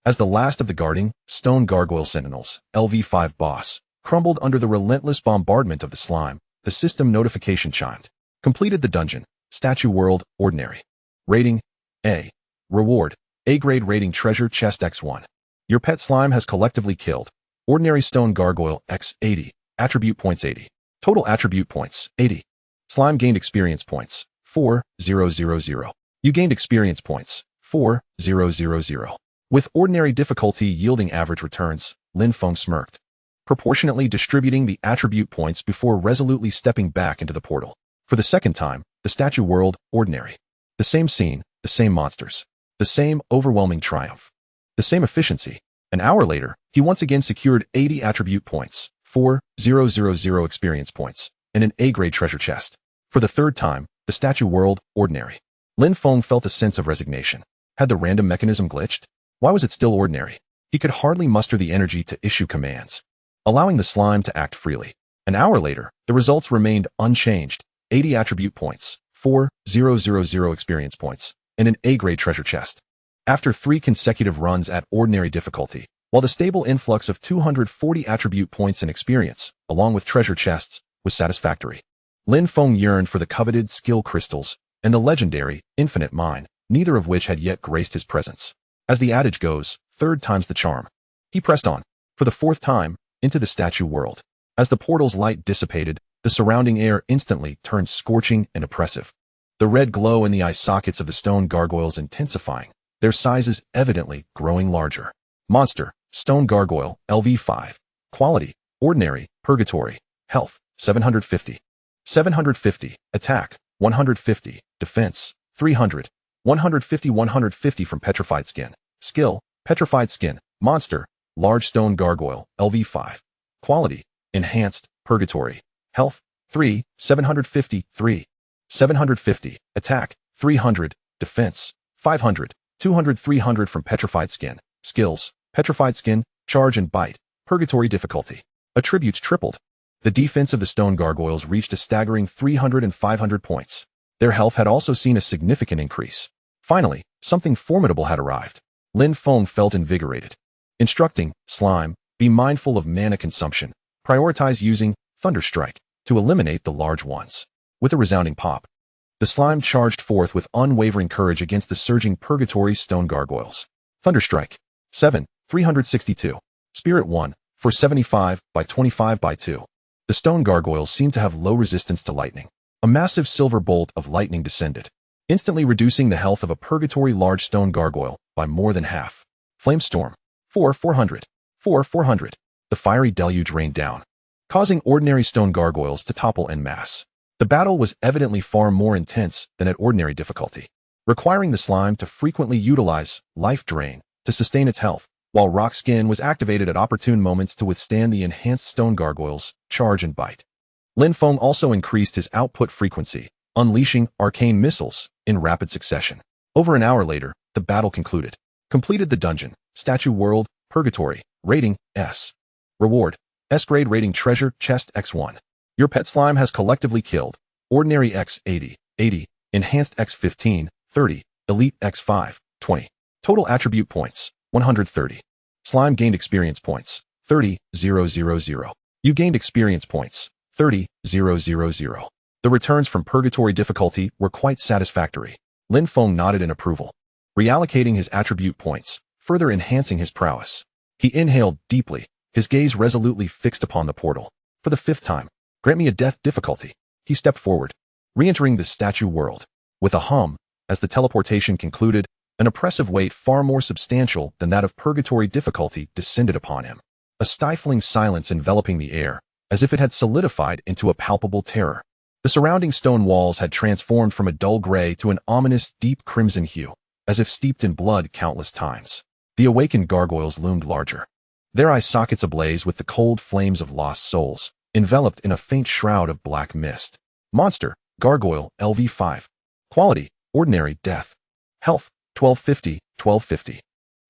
as the last of the guarding stone gargoyle sentinels, LV5 boss, crumbled under the relentless bombardment of the slime, the system notification chimed. Completed the dungeon. Statue World, ordinary. Rating, A. Reward, A-grade rating treasure chest X1. Your pet slime has collectively killed. Ordinary stone gargoyle X 80. Attribute points 80. Total attribute points 80. Slime gained experience points 4000. You gained experience points 4000. With ordinary difficulty yielding average returns, Lin Feng smirked, proportionately distributing the attribute points before resolutely stepping back into the portal. For the second time, the statue world, ordinary. The same scene, the same monsters. The same overwhelming triumph. The same efficiency. An hour later, he once again secured 80 attribute points, 4000 experience points, and an A-grade treasure chest. For the third time, the statue world, ordinary. Lin Feng felt a sense of resignation. Had the random mechanism glitched? Why was it still ordinary? He could hardly muster the energy to issue commands, allowing the slime to act freely. An hour later, the results remained unchanged. 80 attribute points, 4000 experience points, and an A-grade treasure chest. After 3 consecutive runs at ordinary difficulty, while the stable influx of 240 attribute points and experience, along with treasure chests, was satisfactory, Lin Feng yearned for the coveted skill crystals and the legendary infinite mine, neither of which had yet graced his presence. As the adage goes, third time's the charm. He pressed on, for the 4th time, into the statue world. As the portal's light dissipated, the surrounding air instantly turned scorching and oppressive. The red glow in the eye sockets of the stone gargoyles intensifying, their sizes evidently growing larger. Monster, stone gargoyle, LV5. Quality, ordinary, purgatory. Health, 750. 750. Attack, 150. Defense, 300. 150 from petrified skin. Skill, petrified skin. Monster, large stone gargoyle, LV5. Quality, enhanced, purgatory. Health, 3, 750, 3. 750. Attack, 300. Defense, 500. 200, 300 from petrified skin. Skills, petrified skin, charge and bite. Purgatory difficulty. Attributes tripled. The defense of the stone gargoyles reached a staggering 300 and 500 points. Their health had also seen a significant increase. Finally, something formidable had arrived. Lin Feng felt invigorated. Instructing, slime, be mindful of mana consumption. Prioritize using Thunder Strike to eliminate the large ones. With a resounding pop, the slime charged forth with unwavering courage against the surging purgatory stone gargoyles. Thunder Strike. 7, 362. Spirit 1, for 75 by 25 by 2. The stone gargoyles seemed to have low resistance to lightning. A massive silver bolt of lightning descended, instantly reducing the health of a purgatory large stone gargoyle by more than half. Flamestorm. 400. 400. The fiery deluge rained down, causing ordinary stone gargoyles to topple en masse. The battle was evidently far more intense than at ordinary difficulty, requiring the slime to frequently utilize Life Drain to sustain its health, while Rock Skin was activated at opportune moments to withstand the enhanced stone gargoyles' charge and bite. Lin Feng also increased his output frequency, unleashing arcane missiles in rapid succession. Over an hour later, the battle concluded. Completed the dungeon. Statue World, Purgatory. Rating, S. Reward, S-grade rating treasure chest X1. Your pet slime has collectively killed. Ordinary X 80, 80, Enhanced X 15, 30, Elite X 5, 20. Total attribute points, 130. Slime gained experience points, 30,000. You gained experience points, 30,000. The returns from Purgatory difficulty were quite satisfactory. Lin Feng nodded in approval, reallocating his attribute points, further enhancing his prowess. He inhaled deeply, his gaze resolutely fixed upon the portal. For the 5th time, grant me a death difficulty. He stepped forward, re-entering the statue world. With a hum, as the teleportation concluded, an oppressive weight far more substantial than that of Purgatory difficulty descended upon him. A stifling silence enveloping the air, as if it had solidified into a palpable terror. The surrounding stone walls had transformed from a dull gray to an ominous deep crimson hue, as if steeped in blood countless times. The awakened gargoyles loomed larger, their eye sockets ablaze with the cold flames of lost souls, enveloped in a faint shroud of black mist. Monster, Gargoyle, LV5. Quality, Ordinary, Death. Health, 1250, 1250.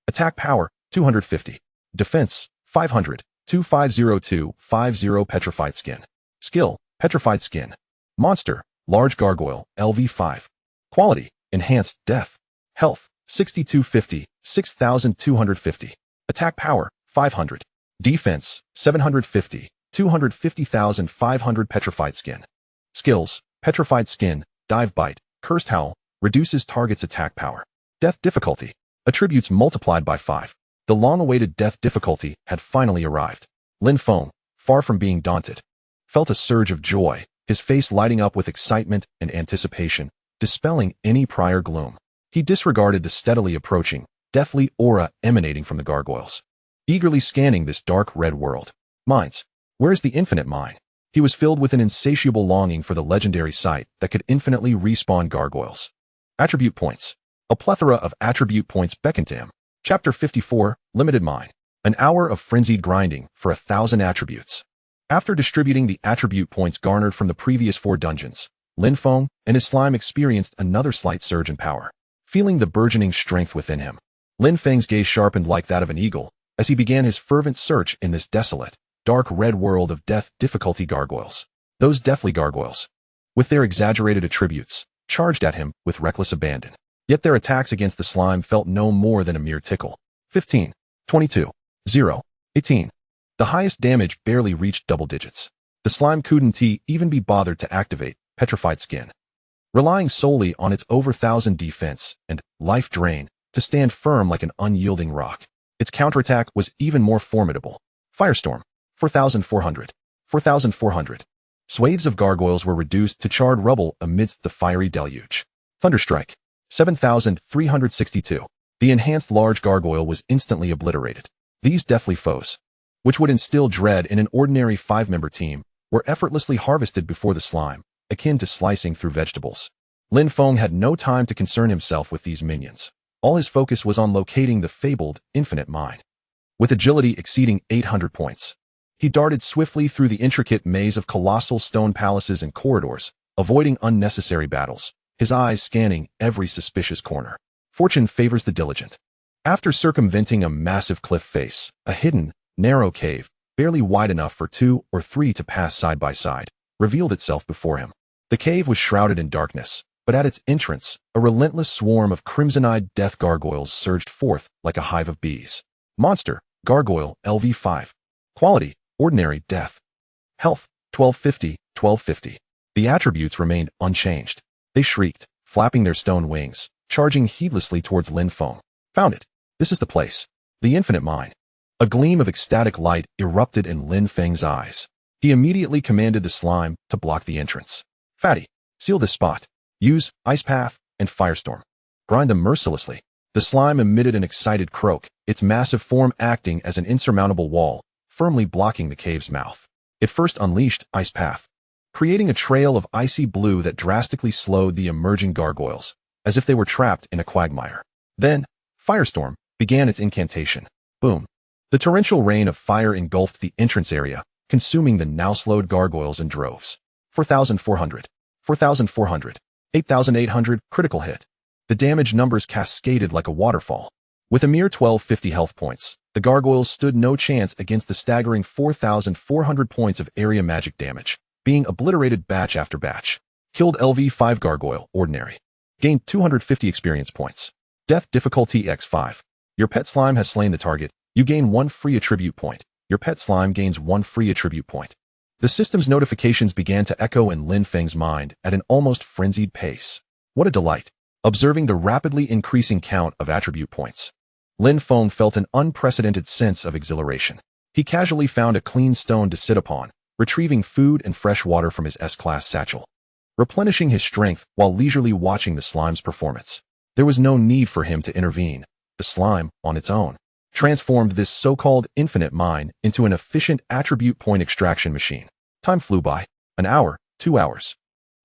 Attack power, 250. Defense, 500, 2502, 50 Petrified Skin. Skill, Petrified Skin. Monster, Large Gargoyle, LV5. Quality, Enhanced, Death. Health, 6250, 6250. Attack power, 500. Defense, 750, 250,500 Petrified Skin. Skills, Petrified Skin, Dive Bite, Cursed Howl, reduces target's attack power. Death difficulty, attributes multiplied by 5. The long-awaited death difficulty had finally arrived. Lin Feng, far from being daunted, felt a surge of joy, his face lighting up with excitement and anticipation, dispelling any prior gloom. He disregarded the steadily approaching, deathly aura emanating from the gargoyles, eagerly scanning this dark red world. Mines. Where's the infinite mine? He was filled with an insatiable longing for the legendary site that could infinitely respawn gargoyles. Attribute points. A plethora of attribute points beckoned to him. Chapter 54, Limited Mine. An hour of frenzied grinding for 1,000 attributes. After distributing the attribute points garnered from the previous 4 dungeons, Lin Feng and his slime experienced another slight surge in power. Feeling the burgeoning strength within him, Lin Feng's gaze sharpened like that of an eagle as he began his fervent search in this desolate, dark red world of death difficulty gargoyles. Those deathly gargoyles, with their exaggerated attributes, charged at him with reckless abandon. Yet their attacks against the slime felt no more than a mere tickle. 15, 22, 0, 18. The highest damage barely reached double digits. The slime couldn't even be bothered to activate Petrified Skin, relying solely on its over 1,000 defense and life drain to stand firm like an unyielding rock. Its counterattack was even more formidable. Firestorm, 4,400, 4,400. Swathes of gargoyles were reduced to charred rubble amidst the fiery deluge. Thunderstrike, 7,362. The enhanced large gargoyle was instantly obliterated. These deathly foes, which would instill dread in an ordinary 5-member team, were effortlessly harvested before the slime, akin to slicing through vegetables. Lin Feng had no time to concern himself with these minions. All his focus was on locating the fabled infinite mine. With agility exceeding 800 points, he darted swiftly through the intricate maze of colossal stone palaces and corridors, avoiding unnecessary battles, his eyes scanning every suspicious corner. Fortune favors the diligent. After circumventing a massive cliff face, a hidden, narrow cave, barely wide enough for 2 or 3 to pass side by side, revealed itself before him. The cave was shrouded in darkness, but at its entrance, a relentless swarm of crimson-eyed death gargoyles surged forth like a hive of bees. Monster, Gargoyle, LV5. Quality, Ordinary, Death. Health, 1250, 1250. The attributes remained unchanged. They shrieked, flapping their stone wings, charging heedlessly towards Lin Feng. Found it. This is the place. The infinite mine. A gleam of ecstatic light erupted in Lin Feng's eyes. He immediately commanded the slime to block the entrance. Fatty, seal this spot. Use Ice Path and Firestorm. Grind them mercilessly. The slime emitted an excited croak, its massive form acting as an insurmountable wall, firmly blocking the cave's mouth. It first unleashed Ice Path, creating a trail of icy blue that drastically slowed the emerging gargoyles, as if they were trapped in a quagmire. Then, Firestorm began its incantation. Boom. The torrential rain of fire engulfed the entrance area, consuming the now slowed gargoyles in droves. 4,400, 4,400, 8,800, critical hit. The damage numbers cascaded like a waterfall. With a mere 1,250 health points, the gargoyles stood no chance against the staggering 4,400 points of area magic damage, being obliterated batch after batch. Killed LV5 Gargoyle, Ordinary. Gained 250 experience points. Death difficulty x5. Your pet slime has slain the target. You gain 1 free attribute point. Your pet slime gains 1 free attribute point. The system's notifications began to echo in Lin Feng's mind at an almost frenzied pace. What a delight! Observing the rapidly increasing count of attribute points, Lin Feng felt an unprecedented sense of exhilaration. He casually found a clean stone to sit upon, retrieving food and fresh water from his S-class satchel, replenishing his strength while leisurely watching the slime's performance. There was no need for him to intervene. The slime, on its own, transformed this so-called infinite mine into an efficient attribute point extraction machine. Time flew by. An hour, 2 hours.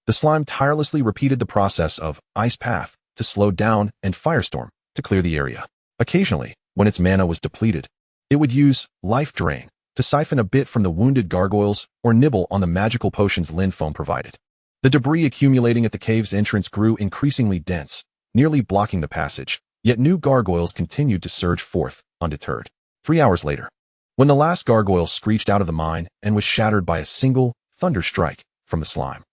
The slime tirelessly repeated the process of ice path to slow down and firestorm to clear the area. Occasionally, when its mana was depleted, it would use life drain to siphon a bit from the wounded gargoyles or nibble on the magical potions Lin Feng provided. The debris accumulating at the cave's entrance grew increasingly dense, nearly blocking the passage, yet new gargoyles continued to surge forth, undeterred. 3 hours later, when the last gargoyle screeched out of the mine and was shattered by a single thunder strike from the slime,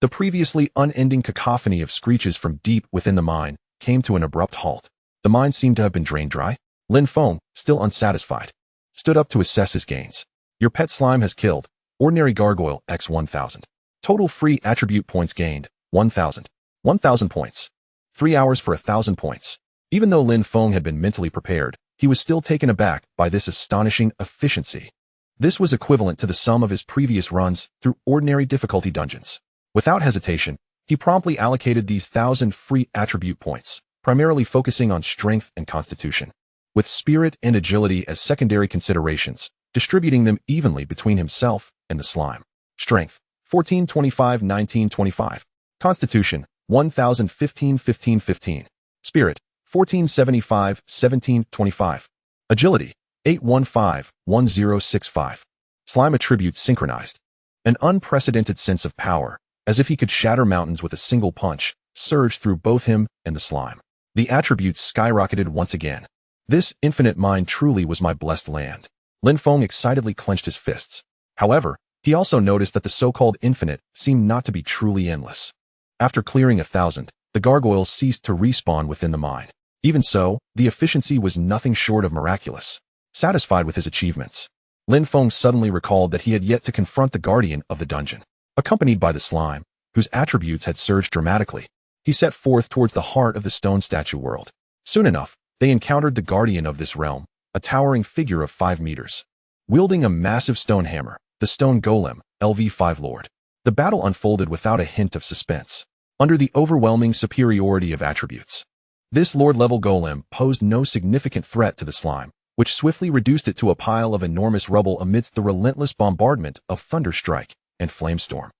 the previously unending cacophony of screeches from deep within the mine came to an abrupt halt. The mine seemed to have been drained dry. Lin Feng, still unsatisfied, stood up to assess his gains. Your pet slime has killed. Ordinary gargoyle x 1000. Total free attribute points gained 1000. 1000 points. 3 hours for 1000 points. Even though Lin Feng had been mentally prepared, he was still taken aback by this astonishing efficiency. This was equivalent to the sum of his previous runs through ordinary difficulty dungeons. Without hesitation, he promptly allocated these 1000 free attribute points, primarily focusing on strength and constitution, with spirit and agility as secondary considerations, distributing them evenly between himself and the slime. Strength, 1425 1925. Constitution, 1015 15 15. Spirit, 1475 1725. Agility, 815 1065. Slime attributes synchronized. An unprecedented sense of power, as if he could shatter mountains with a single punch, surged through both him and the slime. The attributes skyrocketed once again. This infinite mine truly was my blessed land. Lin Feng excitedly clenched his fists. However, he also noticed that the so-called infinite seemed not to be truly endless. After clearing 1000, the gargoyles ceased to respawn within the mine. Even so, the efficiency was nothing short of miraculous. Satisfied with his achievements, Lin Feng suddenly recalled that he had yet to confront the guardian of the dungeon. Accompanied by the slime, whose attributes had surged dramatically, he set forth towards the heart of the stone statue world. Soon enough, they encountered the guardian of this realm, a towering figure of 5 meters. Wielding a massive stone hammer, the stone golem, LV5 Lord. The battle unfolded without a hint of suspense, under the overwhelming superiority of attributes. This Lord-level golem posed no significant threat to the slime, which swiftly reduced it to a pile of enormous rubble amidst the relentless bombardment of Thunderstrike and Flamestorm.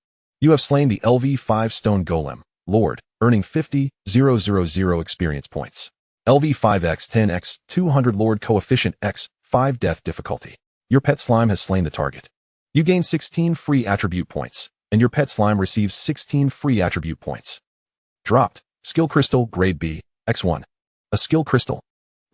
You have slain the LV5 Stone Golem, Lord, earning 50,000 experience points. LV5x 10x 200 Lord coefficient x 5 death difficulty. Your pet slime has slain the target. You gain 16 free attribute points, and your pet slime receives 16 free attribute points. Dropped. Skill Crystal, Grade B, X1. A skill crystal.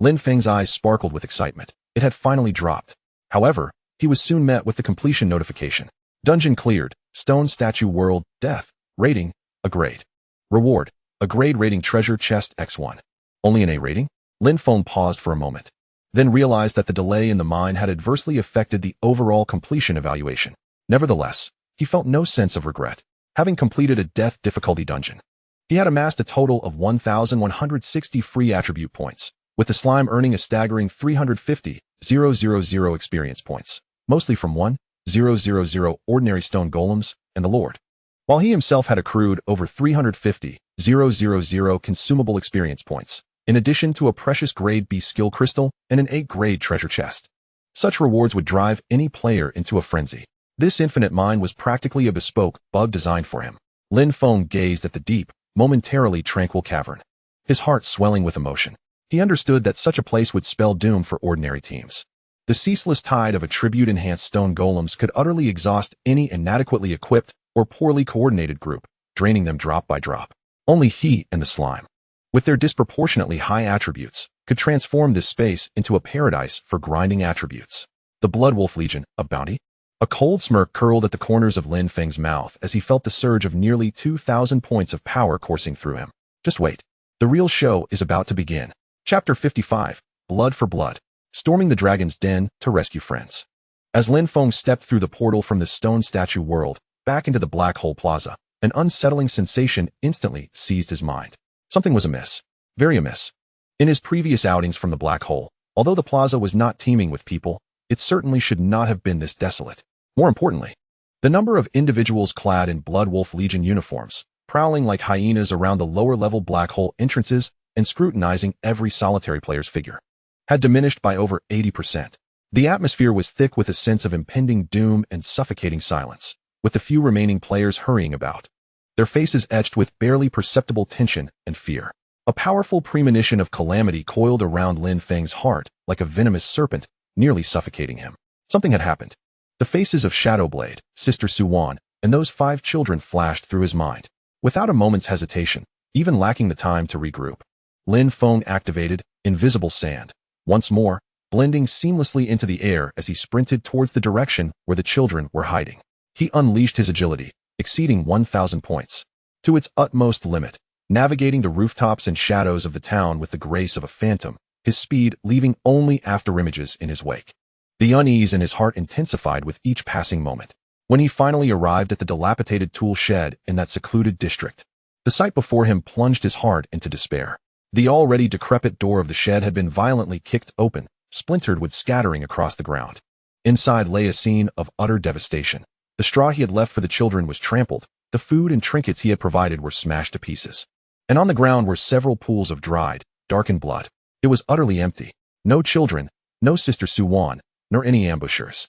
Lin Feng's eyes sparkled with excitement. It had finally dropped. However, he was soon met with the completion notification. Dungeon cleared. Stone Statue World. Death. Rating. A grade. Reward. A grade rating treasure chest X1. Only an A rating? Lin Feng paused for a moment, then realized that the delay in the mine had adversely affected the overall completion evaluation. Nevertheless, he felt no sense of regret, having completed a death difficulty dungeon. He had amassed a total of 1,160 free attribute points, with the slime earning a staggering 350,000 experience points, mostly from 1,000 ordinary stone golems and the Lord, while he himself had accrued over 350,000 consumable experience points, in addition to a precious grade B skill crystal and an 8-grade treasure chest. Such rewards would drive any player into a frenzy. This infinite mine was practically a bespoke bug designed for him. Lin Feng gazed at the deep, momentarily tranquil cavern, his heart swelling with emotion. He understood that such a place would spell doom for ordinary teams. The ceaseless tide of attribute-enhanced stone golems could utterly exhaust any inadequately equipped or poorly coordinated group, draining them drop by drop. Only he and the slime, with their disproportionately high attributes, could transform this space into a paradise for grinding attributes. The Bloodwolf Legion, a bounty? A cold smirk curled at the corners of Lin Feng's mouth as he felt the surge of nearly 2,000 points of power coursing through him. Just wait. The real show is about to begin. Chapter 55. Blood for Blood. Storming the Dragon's Den to rescue friends. As Lin Feng stepped through the portal from the stone statue world, back into the Black Hole Plaza, an unsettling sensation instantly seized his mind. Something was amiss. Very amiss. In his previous outings from the Black Hole, although the plaza was not teeming with people, it certainly should not have been this desolate. More importantly, the number of individuals clad in Blood Wolf Legion uniforms, prowling like hyenas around the lower-level black hole entrances and scrutinizing every solitary player's figure, had diminished by over 80%. The atmosphere was thick with a sense of impending doom and suffocating silence, with the few remaining players hurrying about, their faces etched with barely perceptible tension and fear. A powerful premonition of calamity coiled around Lin Feng's heart like a venomous serpent, nearly suffocating him. Something had happened. The faces of Shadowblade, Sister Suwan, and those 5 children flashed through his mind. Without a moment's hesitation, even lacking the time to regroup, Lin Feng activated Invisible Sand, once more, blending seamlessly into the air as he sprinted towards the direction where the children were hiding. He unleashed his agility, exceeding 1,000 points, to its utmost limit, navigating the rooftops and shadows of the town with the grace of a phantom, his speed leaving only afterimages in his wake. The unease in his heart intensified with each passing moment. When he finally arrived at the dilapidated tool shed in that secluded district, the sight before him plunged his heart into despair. The already decrepit door of the shed had been violently kicked open, splintered wood scattering across the ground. Inside lay a scene of utter devastation. The straw he had left for the children was trampled, the food and trinkets he had provided were smashed to pieces. And on the ground were several pools of dried, darkened blood. It was utterly empty. No children, no Sister Suwan, nor any ambushers.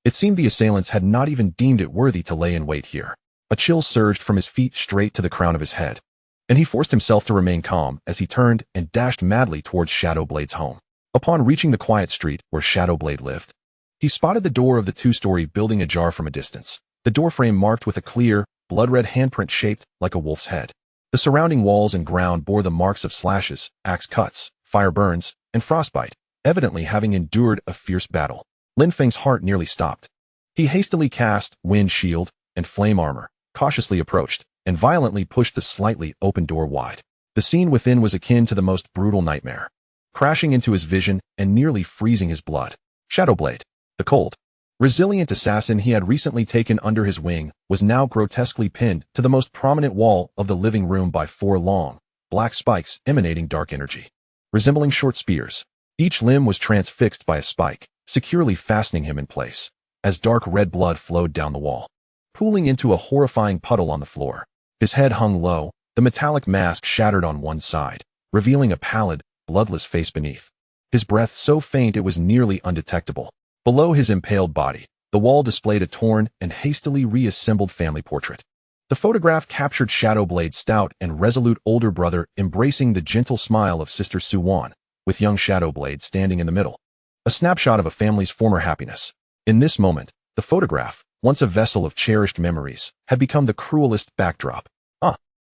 It seemed the assailants had not even deemed it worthy to lay in wait here. A chill surged from his feet straight to the crown of his head, and he forced himself to remain calm as he turned and dashed madly towards Shadowblade's home. Upon reaching the quiet street where Shadowblade lived, he spotted the door of the 2-story building ajar from a distance, the doorframe marked with a clear, blood-red handprint shaped like a wolf's head. The surrounding walls and ground bore the marks of slashes, axe cuts, fire burns, and frostbite, evidently having endured a fierce battle. Lin Feng's heart nearly stopped. He hastily cast wind shield and flame armor, cautiously approached, and violently pushed the slightly open door wide. The scene within was akin to the most brutal nightmare, crashing into his vision and nearly freezing his blood. Shadowblade, the cold, resilient assassin he had recently taken under his wing, was now grotesquely pinned to the most prominent wall of the living room by 4 long, black spikes emanating dark energy, resembling short spears. Each limb was transfixed by a spike, securely fastening him in place, as dark red blood flowed down the wall, pooling into a horrifying puddle on the floor. His head hung low, the metallic mask shattered on one side, revealing a pallid, bloodless face beneath. His breath so faint it was nearly undetectable. Below his impaled body, the wall displayed a torn and hastily reassembled family portrait. The photograph captured Shadowblade's stout and resolute older brother embracing the gentle smile of Sister Suwan, with young Shadowblade standing in the middle. A snapshot of a family's former happiness. In this moment, the photograph, once a vessel of cherished memories, had become the cruelest backdrop.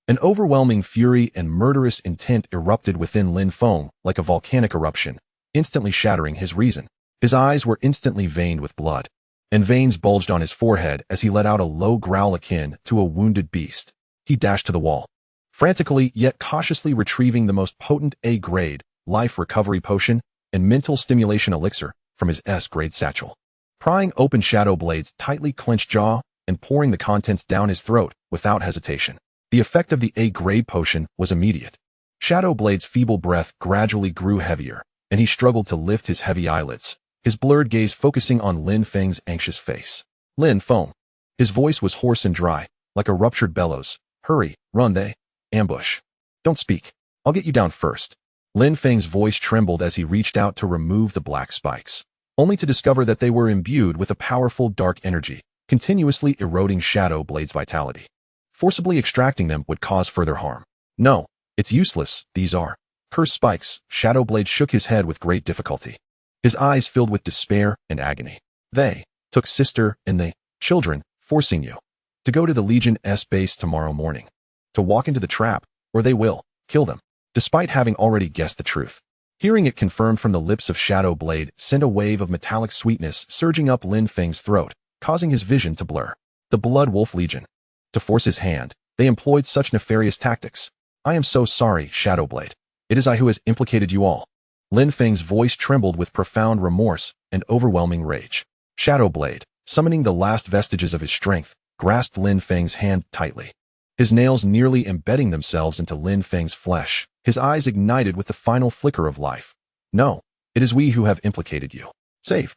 An overwhelming fury and murderous intent erupted within Lin Feng like a volcanic eruption, instantly shattering his reason. His eyes were instantly veined with blood, and veins bulged on his forehead as he let out a low growl akin to a wounded beast. He dashed to the wall, frantically yet cautiously retrieving the most potent A-grade, life recovery potion, and mental stimulation elixir from his S-grade satchel. Prying open Shadowblade's tightly clenched jaw and pouring the contents down his throat without hesitation. The effect of the A-grade potion was immediate. Shadowblade's feeble breath gradually grew heavier, and he struggled to lift his heavy eyelids, his blurred gaze focusing on Lin Feng's anxious face. Lin Feng. His voice was hoarse and dry, like a ruptured bellows. Hurry, run they. Ambush. Don't speak. I'll get you down first. Lin Feng's voice trembled as he reached out to remove the black spikes, only to discover that they were imbued with a powerful dark energy, continuously eroding Shadowblade's vitality. Forcibly extracting them would cause further harm. No, it's useless, these are cursed spikes. Shadowblade shook his head with great difficulty, his eyes filled with despair and agony. They took Sister and the children, forcing you to go to the Legion's base tomorrow morning, to walk into the trap, or they will kill them. Despite having already guessed the truth, hearing it confirmed from the lips of Shadowblade sent a wave of metallic sweetness surging up Lin Feng's throat, causing his vision to blur. The Blood Wolf Legion. To force his hand, they employed such nefarious tactics. I am so sorry, Shadowblade. It is I who has implicated you all. Lin Feng's voice trembled with profound remorse and overwhelming rage. Shadowblade, summoning the last vestiges of his strength, grasped Lin Feng's hand tightly. His nails nearly embedding themselves into Lin Feng's flesh, his eyes ignited with the final flicker of life. No, it is we who have implicated you. Save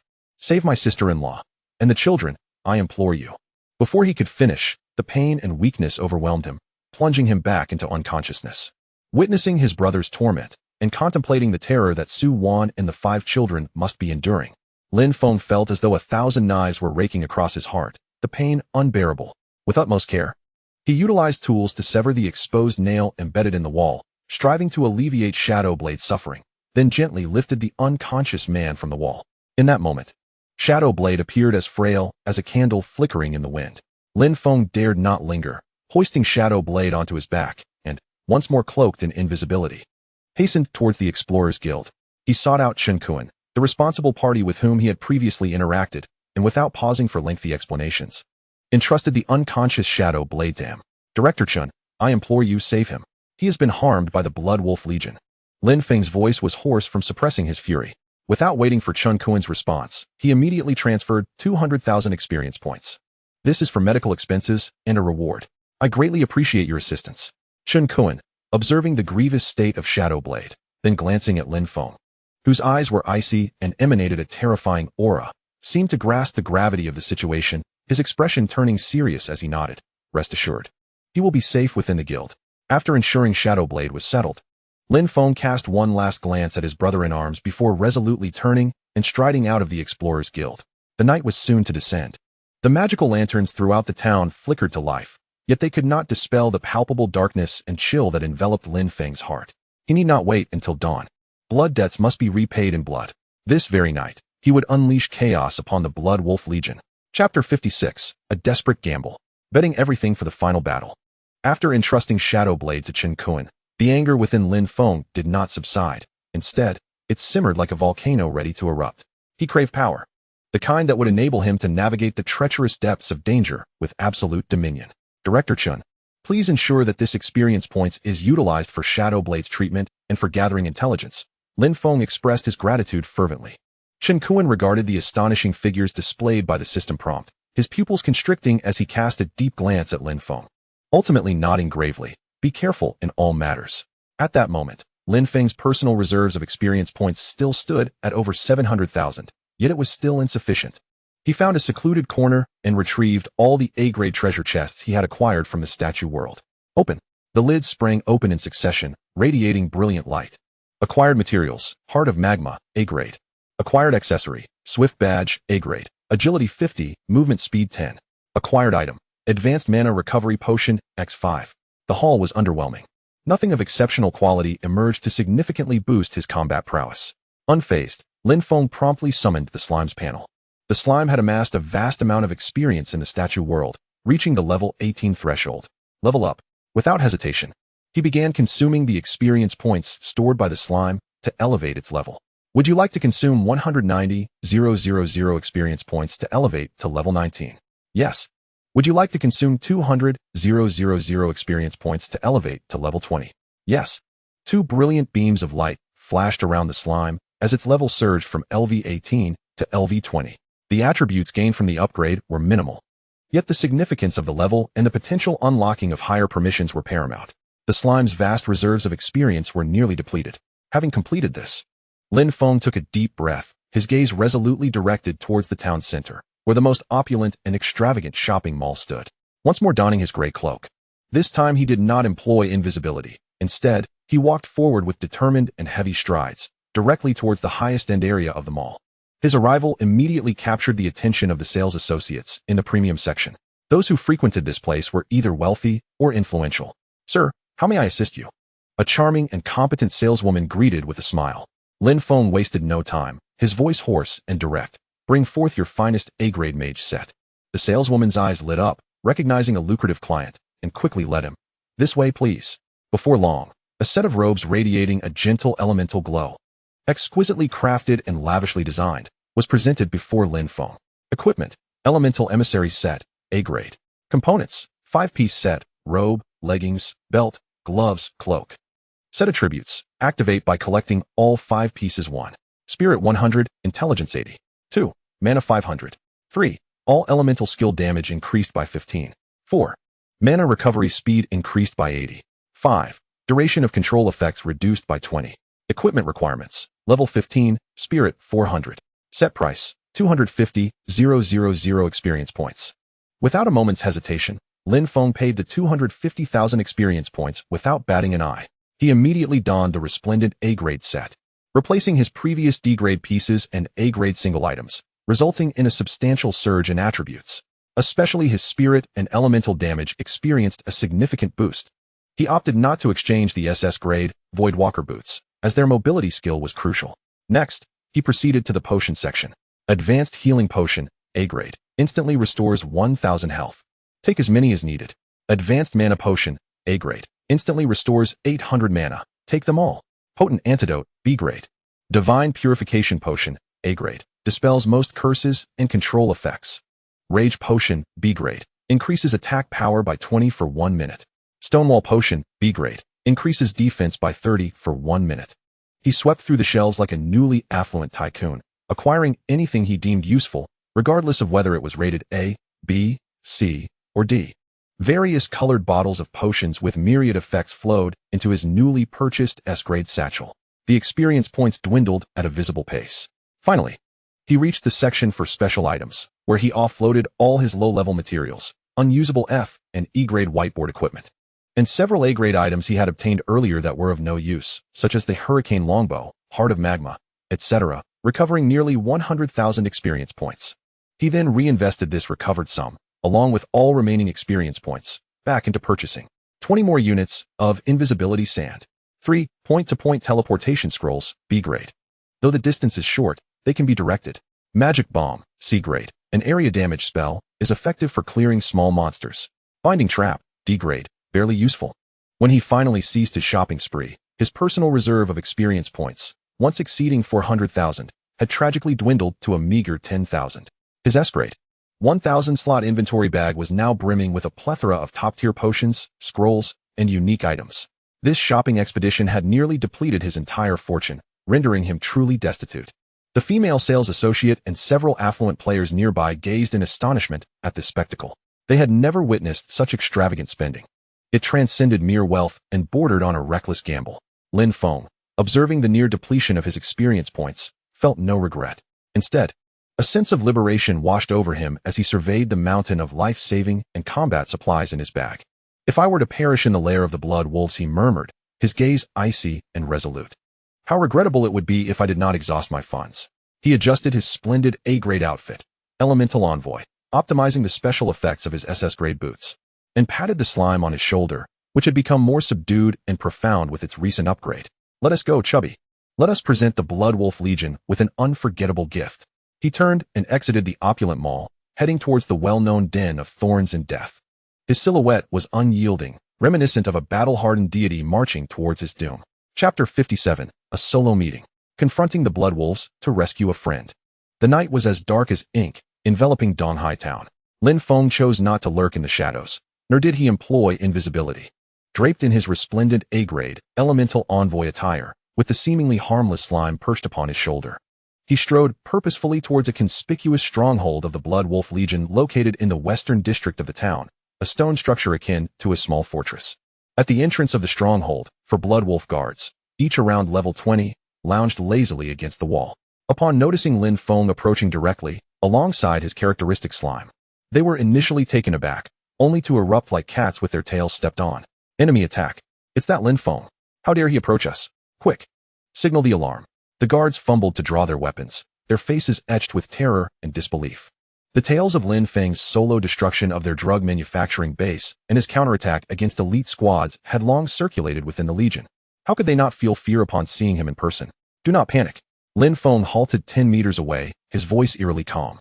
my sister-in-law. And the children, I implore you. Before he could finish, the pain and weakness overwhelmed him, plunging him back into unconsciousness. Witnessing his brother's torment, and contemplating the terror that Su Wan and the 5 children must be enduring, Lin Feng felt as though 1,000 knives were raking across his heart, the pain unbearable. With utmost care, he utilized tools to sever the exposed nail embedded in the wall, striving to alleviate Shadowblade's suffering, then gently lifted the unconscious man from the wall. In that moment, Shadowblade appeared as frail as a candle flickering in the wind. Lin Feng dared not linger, hoisting Shadowblade onto his back, and, once more cloaked in invisibility, hastened towards the Explorers Guild. He sought out Chen Kuan, the responsible party with whom he had previously interacted, and without pausing for lengthy explanations, entrusted the unconscious Shadowblade to him. Director Chen, I implore you, save him. He has been harmed by the Blood Wolf Legion. Lin Feng's voice was hoarse from suppressing his fury. Without waiting for Chen Kuan's response, he immediately transferred 200,000 experience points. This is for medical expenses and a reward. I greatly appreciate your assistance. Chen Kuan, observing the grievous state of Shadowblade, then glancing at Lin Feng, whose eyes were icy and emanated a terrifying aura, seemed to grasp the gravity of the situation, his expression turning serious as he nodded. Rest assured, he will be safe within the guild. After ensuring Shadowblade was settled, Lin Feng cast one last glance at his brother-in-arms before resolutely turning and striding out of the Explorers Guild. The night was soon to descend. The magical lanterns throughout the town flickered to life, yet they could not dispel the palpable darkness and chill that enveloped Lin Feng's heart. He need not wait until dawn. Blood debts must be repaid in blood. This very night, he would unleash chaos upon the Blood Wolf Legion. Chapter 56, A Desperate Gamble. Betting everything for the final battle. After entrusting Shadowblade to Chen Kuan, the anger within Lin Feng did not subside. Instead, it simmered like a volcano ready to erupt. He craved power, the kind that would enable him to navigate the treacherous depths of danger with absolute dominion. Director Chen, please ensure that this experience points is utilized for Shadowblade's treatment and for gathering intelligence. Lin Feng expressed his gratitude fervently. Chen Kuan regarded the astonishing figures displayed by the system prompt, his pupils constricting as he cast a deep glance at Lin Feng, ultimately nodding gravely. Be careful in all matters. At that moment, Lin Feng's personal reserves of experience points still stood at over 700,000, yet it was still insufficient. He found a secluded corner and retrieved all the A-grade treasure chests he had acquired from the statue world. Open. The lids sprang open in succession, radiating brilliant light. Acquired materials, Heart of Magma, A-grade. Acquired accessory, Swift Badge, A-grade. Agility 50, Movement Speed 10. Acquired item, Advanced Mana Recovery Potion, X5. The haul was underwhelming. Nothing of exceptional quality emerged to significantly boost his combat prowess. Unfazed, Lin Feng promptly summoned the Slime's panel. The Slime had amassed a vast amount of experience in the statue world, reaching the level 18 threshold. Level up. Without hesitation, he began consuming the experience points stored by the Slime to elevate its level. Would you like to consume 190,000 experience points to elevate to level 19? Yes. Would you like to consume 200,000 experience points to elevate to level 20? Yes. 2 brilliant beams of light flashed around the Slime as its level surged from LV18 to LV20. The attributes gained from the upgrade were minimal, yet the significance of the level and the potential unlocking of higher permissions were paramount. The Slime's vast reserves of experience were nearly depleted. Having completed this, Lin Feng took a deep breath, his gaze resolutely directed towards the town center, where the most opulent and extravagant shopping mall stood. Once more donning his gray cloak. This time he did not employ invisibility. Instead, he walked forward with determined and heavy strides, directly towards the highest-end area of the mall. His arrival immediately captured the attention of the sales associates in the premium section. Those who frequented this place were either wealthy or influential. Sir, how may I assist you? A charming and competent saleswoman greeted with a smile. Lin Feng wasted no time, his voice hoarse and direct. Bring forth your finest A-grade mage set. The saleswoman's eyes lit up, recognizing a lucrative client, and quickly led him. This way, please. Before long, a set of robes radiating a gentle elemental glow, exquisitely crafted and lavishly designed, was presented before Lin Feng. Equipment, Elemental Emissary Set, A grade. Components, 5-piece set, robe, leggings, belt, gloves, cloak. Set attributes, activate by collecting all 5 pieces. 1. Spirit 100, Intelligence 80. 2. Mana 500. 3. All elemental skill damage increased by 15. 4. Mana recovery speed increased by 80. 5. Duration of control effects reduced by 20. Equipment requirements, level 15, Spirit 400. Set price, 250,000 experience points. Without a moment's hesitation, Lin Feng paid the 250,000 experience points without batting an eye. He immediately donned the resplendent A-grade set, replacing his previous D-grade pieces and A-grade single items, resulting in a substantial surge in attributes. Especially his spirit and elemental damage experienced a significant boost. He opted not to exchange the SS-grade Voidwalker boots, as their mobility skill was crucial. Next, he proceeded to the potion section. Advanced Healing Potion, A-grade, instantly restores 1,000 health. Take as many as needed. Advanced Mana Potion, A-grade, instantly restores 800 mana. Take them all. Potent Antidote, B-grade. Divine Purification Potion, A-grade, dispels most curses and control effects. Rage Potion, B-grade, increases attack power by 20 for 1 minute. Stonewall Potion, B-grade, increases defense by 30 for 1 minute. He swept through the shelves like a newly affluent tycoon, acquiring anything he deemed useful, regardless of whether it was rated A, B, C, or D. Various colored bottles of potions with myriad effects flowed into his newly purchased S-grade satchel. The experience points dwindled at a visible pace. Finally, he reached the section for special items, where he offloaded all his low-level materials, unusable F and E-grade whiteboard equipment, and several A-grade items he had obtained earlier that were of no use, such as the Hurricane Longbow, Heart of Magma, etc., recovering nearly 100,000 experience points. He then reinvested this recovered sum, along with all remaining experience points, back into purchasing 20 more units of Invisibility Sand. 3. Point-to-point teleportation scrolls, B-grade. Though the distance is short, they can be directed. Magic Bomb, C-grade, an area damage spell, is effective for clearing small monsters. Binding Trap, D-grade, barely useful. When he finally ceased his shopping spree, his personal reserve of experience points, once exceeding 400,000, had tragically dwindled to a meager 10,000. His S-grade 1,000-slot inventory bag was now brimming with a plethora of top-tier potions, scrolls, and unique items. This shopping expedition had nearly depleted his entire fortune, rendering him truly destitute. The female sales associate and several affluent players nearby gazed in astonishment at this spectacle. They had never witnessed such extravagant spending. It transcended mere wealth and bordered on a reckless gamble. Lin Feng, observing the near depletion of his experience points, felt no regret. Instead, a sense of liberation washed over him as he surveyed the mountain of life-saving and combat supplies in his bag. If I were to perish in the lair of the blood wolves, he murmured, his gaze icy and resolute. How regrettable it would be if I did not exhaust my funds. He adjusted his splendid A-grade outfit, Elemental Envoy, optimizing the special effects of his SS-grade boots, and patted the slime on his shoulder, which had become more subdued and profound with its recent upgrade. Let us go, Chubby. Let us present the Blood Wolf Legion with an unforgettable gift. He turned and exited the opulent mall, heading towards the well-known den of thorns and death. His silhouette was unyielding, reminiscent of a battle-hardened deity marching towards his doom. Chapter 57, A Solo Meeting. Confronting the Blood Wolves to rescue a friend. The night was as dark as ink, enveloping Donghai Town. Lin Feng chose not to lurk in the shadows, nor did he employ invisibility. Draped in his resplendent A-grade, Elemental Envoy attire, with the seemingly harmless slime perched upon his shoulder, he strode purposefully towards a conspicuous stronghold of the Blood Wolf Legion located in the western district of the town, a stone structure akin to a small fortress. At the entrance of the stronghold, for Blood Wolf guards, each around level 20, lounged lazily against the wall. Upon noticing Lin Feng approaching directly, alongside his characteristic slime, they were initially taken aback, only to erupt like cats with their tails stepped on. Enemy attack. It's that Lin Feng. How dare he approach us? Quick. Signal the alarm. The guards fumbled to draw their weapons, their faces etched with terror and disbelief. The tales of Lin Feng's solo destruction of their drug manufacturing base and his counterattack against elite squads had long circulated within the Legion. How could they not feel fear upon seeing him in person? Do not panic. Lin Feng halted 10 meters away, his voice eerily calm.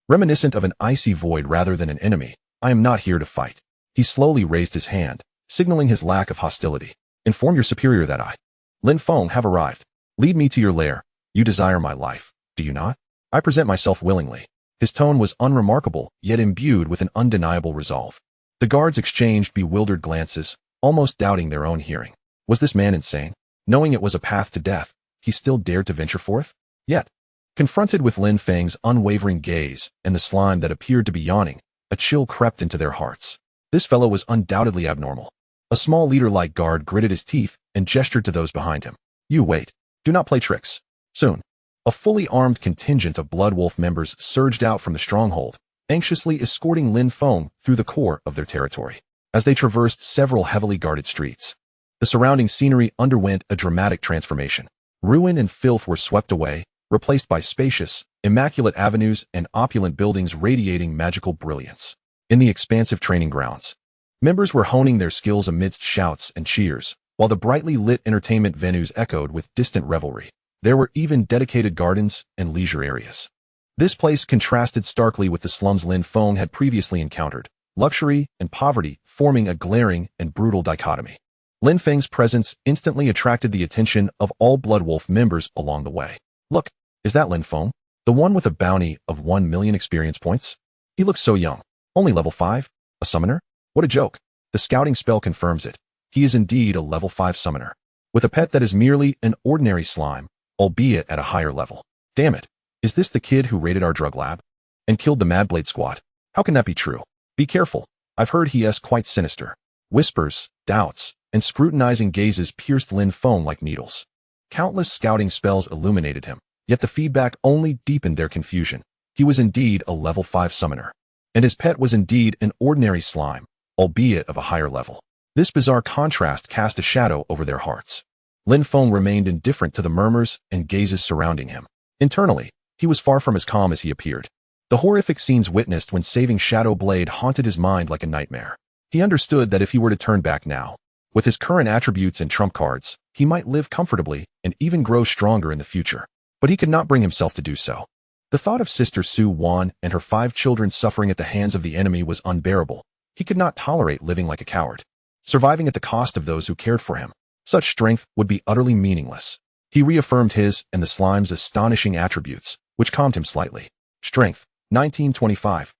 Reminiscent of an icy void rather than an enemy, I am not here to fight. He slowly raised his hand, signaling his lack of hostility. Inform your superior that I, Lin Feng, have arrived. Lead me to your lair. You desire my life, do you not? I present myself willingly. His tone was unremarkable, yet imbued with an undeniable resolve. The guards exchanged bewildered glances, almost doubting their own hearing. Was this man insane? Knowing it was a path to death, he still dared to venture forth? Yet, confronted with Lin Feng's unwavering gaze and the slime that appeared to be yawning, a chill crept into their hearts. This fellow was undoubtedly abnormal. A small leader-like guard gritted his teeth and gestured to those behind him. You wait. Do not play tricks. Soon, a fully armed contingent of Blood Wolf members surged out from the stronghold, anxiously escorting Lin Feng through the core of their territory. As they traversed several heavily guarded streets, the surrounding scenery underwent a dramatic transformation. Ruin and filth were swept away, replaced by spacious, immaculate avenues and opulent buildings radiating magical brilliance. In the expansive training grounds, members were honing their skills amidst shouts and cheers, while the brightly lit entertainment venues echoed with distant revelry. There were even dedicated gardens and leisure areas. This place contrasted starkly with the slums Lin Feng had previously encountered, luxury and poverty forming a glaring and brutal dichotomy. Lin Feng's presence instantly attracted the attention of all Blood Wolf members along the way. Look, is that Lin Feng? The one with a bounty of 1 million experience points? He looks so young. Only level 5? A summoner? What a joke. The scouting spell confirms it. He is indeed a level 5 summoner, with a pet that is merely an ordinary slime, albeit at a higher level. Damn it. Is this the kid who raided our drug lab and killed the Madblade squad? How can that be true? Be careful. I've heard he is quite sinister. Whispers, doubts, and scrutinizing gazes pierced Lin Feng like needles. Countless scouting spells illuminated him, yet the feedback only deepened their confusion. He was indeed a level 5 summoner, and his pet was indeed an ordinary slime, albeit of a higher level. This bizarre contrast cast a shadow over their hearts. Lin Feng remained indifferent to the murmurs and gazes surrounding him. Internally, he was far from as calm as he appeared. The horrific scenes witnessed when saving Shadow Blade haunted his mind like a nightmare. He understood that if he were to turn back now, with his current attributes and trump cards, he might live comfortably and even grow stronger in the future. But he could not bring himself to do so. The thought of Sister Su Wan and her 5 children suffering at the hands of the enemy was unbearable. He could not tolerate living like a coward, surviving at the cost of those who cared for him. Such strength would be utterly meaningless. He reaffirmed his and the slime's astonishing attributes, which calmed him slightly. Strength, 1925.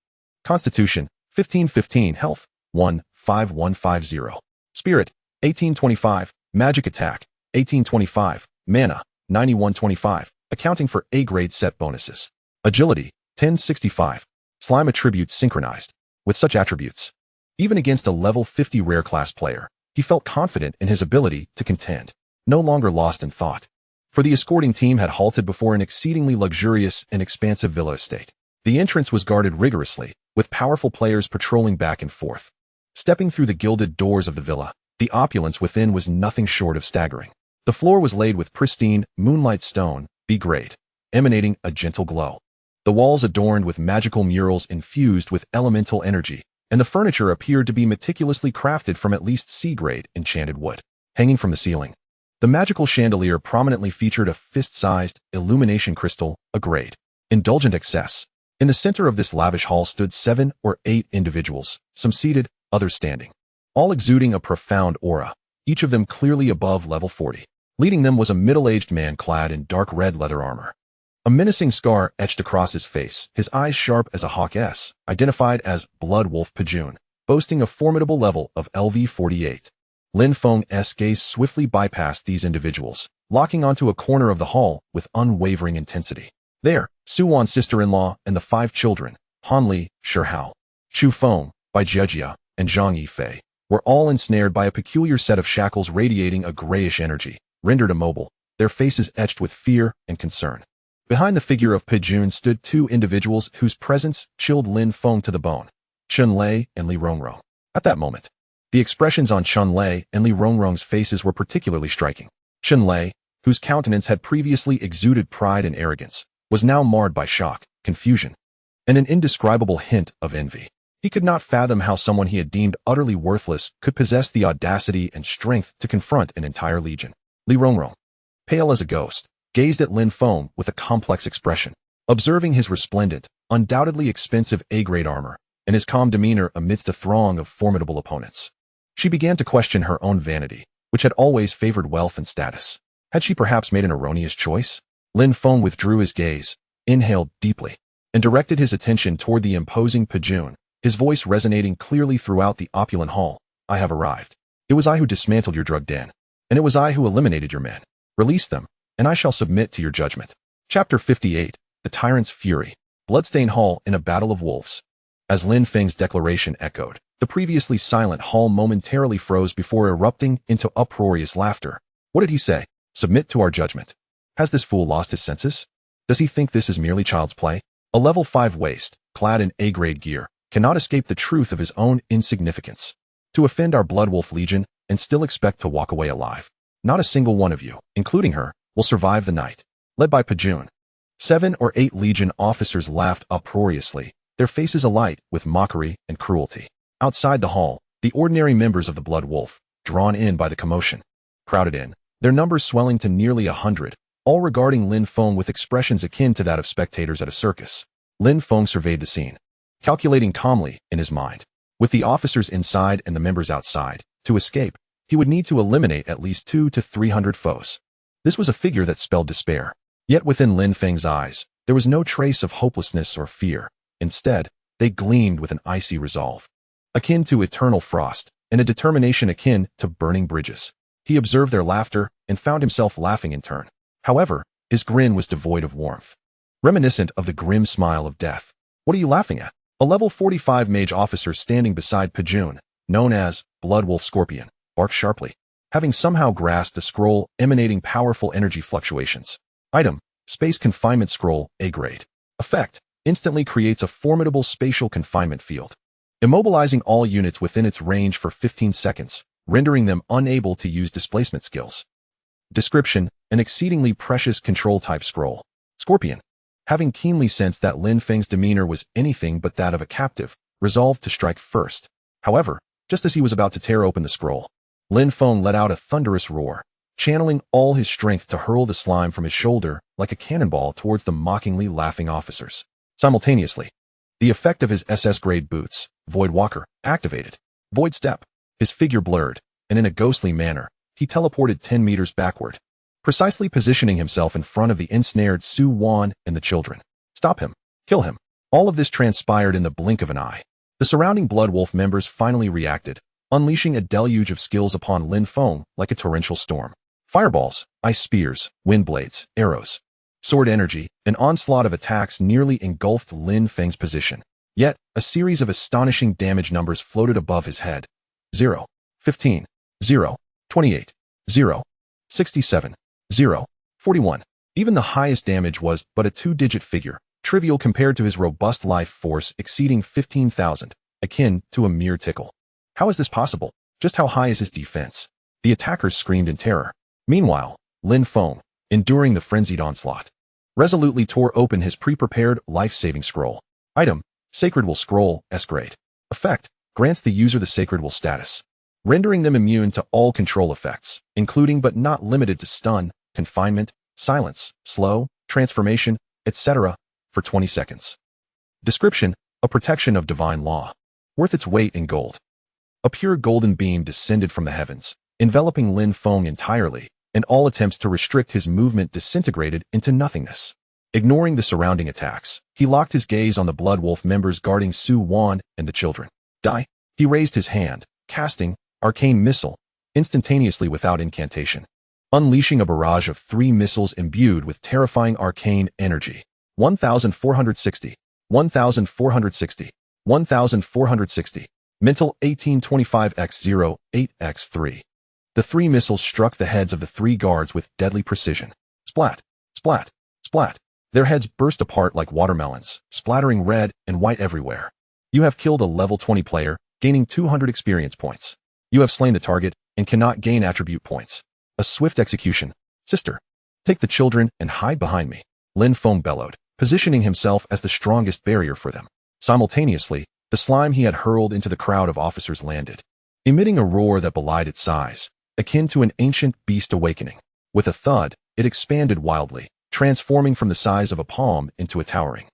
Constitution, 1515. Health, 15150. Spirit, 1825. Magic attack, 1825. Mana, 9125, accounting for A-grade set bonuses. Agility, 1065. Slime attributes synchronized. With such attributes, even against a level 50 rare class player, he felt confident in his ability to contend, no longer lost in thought. For the escorting team had halted before an exceedingly luxurious and expansive villa estate. The entrance was guarded rigorously, with powerful players patrolling back and forth. Stepping through the gilded doors of the villa, the opulence within was nothing short of staggering. The floor was laid with pristine, moonlight stone, B-grade, emanating a gentle glow. The walls adorned with magical murals infused with elemental energy, and the furniture appeared to be meticulously crafted from at least C-grade enchanted wood. Hanging from the ceiling, the magical chandelier prominently featured a fist-sized illumination crystal, a grade indulgent excess. In the center of this lavish hall stood 7 or 8 individuals, some seated, others standing, all exuding a profound aura, each of them clearly above level 40. Leading them was a middle-aged man clad in dark red leather armor. A menacing scar etched across his face, his eyes sharp as a hawk's, identified as Blood Wolf Pajun, boasting a formidable level of LV-48. Lin Feng's gaze swiftly bypassed these individuals, locking onto a corner of the hall with unwavering intensity. There, Su Wan's sister-in-law and the 5 children, Han Li, Shi Hao, Chu Feng, Bai Jiejia, and Zhang Yifei, were all ensnared by a peculiar set of shackles radiating a grayish energy, rendered immobile, their faces etched with fear and concern. Behind the figure of Pijun stood 2 individuals whose presence chilled Lin Feng to the bone, Chun Lei and Li Rongrong. At that moment, the expressions on Chun Lei and Li Rongrong's faces were particularly striking. Chun Lei, whose countenance had previously exuded pride and arrogance, was now marred by shock, confusion, and an indescribable hint of envy. He could not fathom how someone he had deemed utterly worthless could possess the audacity and strength to confront an entire legion. Li Rongrong, pale as a ghost, gazed at Lin Feng with a complex expression, observing his resplendent, undoubtedly expensive A-grade armor, and his calm demeanor amidst a throng of formidable opponents. She began to question her own vanity, which had always favored wealth and status. Had she perhaps made an erroneous choice? Lin Feng withdrew his gaze, inhaled deeply, and directed his attention toward the imposing Pajun, his voice resonating clearly throughout the opulent hall. I have arrived. It was I who dismantled your drug den, and it was I who eliminated your men. Release them, and I shall submit to your judgment. Chapter 58, The Tyrant's Fury. Bloodstained Hall in a Battle of Wolves. As Lin Feng's declaration echoed, the previously silent hall momentarily froze before erupting into uproarious laughter. What did he say? Submit to our judgment. Has this fool lost his senses? Does he think this is merely child's play? A level 5 waste, clad in A-grade gear, cannot escape the truth of his own insignificance. To offend our Bloodwolf Legion and still expect to walk away alive. Not a single one of you, including her, will survive the night. Led by Pajun. 7 or 8 Legion officers laughed uproariously, their faces alight with mockery and cruelty. Outside the hall, the ordinary members of the Blood Wolf, drawn in by the commotion, crowded in, their numbers swelling to nearly 100, all regarding Lin Feng with expressions akin to that of spectators at a circus. Lin Feng surveyed the scene, calculating calmly in his mind. With the officers inside and the members outside, to escape, he would need to eliminate at least 200 to 300 foes. This was a figure that spelled despair. Yet within Lin Feng's eyes, there was no trace of hopelessness or fear. Instead, they gleamed with an icy resolve, akin to eternal frost, and a determination akin to burning bridges. He observed their laughter and found himself laughing in turn. However, his grin was devoid of warmth, reminiscent of the grim smile of death. What are you laughing at? A level 45 mage officer standing beside Pajun, known as Bloodwolf Scorpion, barked sharply, having somehow grasped a scroll emanating powerful energy fluctuations. Item, Space Confinement Scroll, A-grade. Effect, instantly creates a formidable spatial confinement field, immobilizing all units within its range for 15 seconds, rendering them unable to use displacement skills. Description, an exceedingly precious control-type scroll. Scorpion, having keenly sensed that Lin Feng's demeanor was anything but that of a captive, resolved to strike first. However, just as he was about to tear open the scroll, Lin Feng let out a thunderous roar, channeling all his strength to hurl the slime from his shoulder like a cannonball towards the mockingly laughing officers. Simultaneously, the effect of his SS-grade boots, Void Walker, activated. Void Step. His figure blurred, and in a ghostly manner, he teleported 10 meters backward, precisely positioning himself in front of the ensnared Su Wan and the children. Stop him. Kill him. All of this transpired in the blink of an eye. The surrounding Bloodwolf members finally reacted, unleashing a deluge of skills upon Lin Feng like a torrential storm. Fireballs, ice spears, wind blades, arrows, sword energy, an onslaught of attacks nearly engulfed Lin Feng's position. Yet, a series of astonishing damage numbers floated above his head. 0, 15, 0, 28, 0, 67, 0, 41. Even the highest damage was but a 2-digit figure, trivial compared to his robust life force exceeding 15,000, akin to a mere tickle. How is this possible? Just how high is his defense? The attackers screamed in terror. Meanwhile, Lin Feng, enduring the frenzied onslaught, resolutely tore open his pre-prepared life-saving scroll. Item, Sacred Will Scroll, S-grade. Effect, grants the user the Sacred Will status, rendering them immune to all control effects, including but not limited to stun, confinement, silence, slow, transformation, etc., for 20 seconds. Description, a protection of divine law. Worth its weight in gold. A pure golden beam descended from the heavens, enveloping Lin Feng entirely, and all attempts to restrict his movement disintegrated into nothingness. Ignoring the surrounding attacks, he locked his gaze on the Bloodwolf members guarding Su Wan and the children. Die. He raised his hand, casting Arcane Missile, instantaneously without incantation, unleashing a barrage of 3 missiles imbued with terrifying arcane energy. 1460, 1460, 1460. Mental 1825x0, 8x3. The 3 missiles struck the heads of the 3 guards with deadly precision. Splat, splat, splat. Their heads burst apart like watermelons, splattering red and white everywhere. You have killed a level 20 player, gaining 200 experience points. You have slain the target and cannot gain attribute points. A swift execution. Sister, take the children and hide behind me. Lin Feng bellowed, positioning himself as the strongest barrier for them. Simultaneously, the slime he had hurled into the crowd of officers landed, emitting a roar that belied its size, akin to an ancient beast awakening. With a thud, it expanded wildly, transforming from the size of a palm into a towering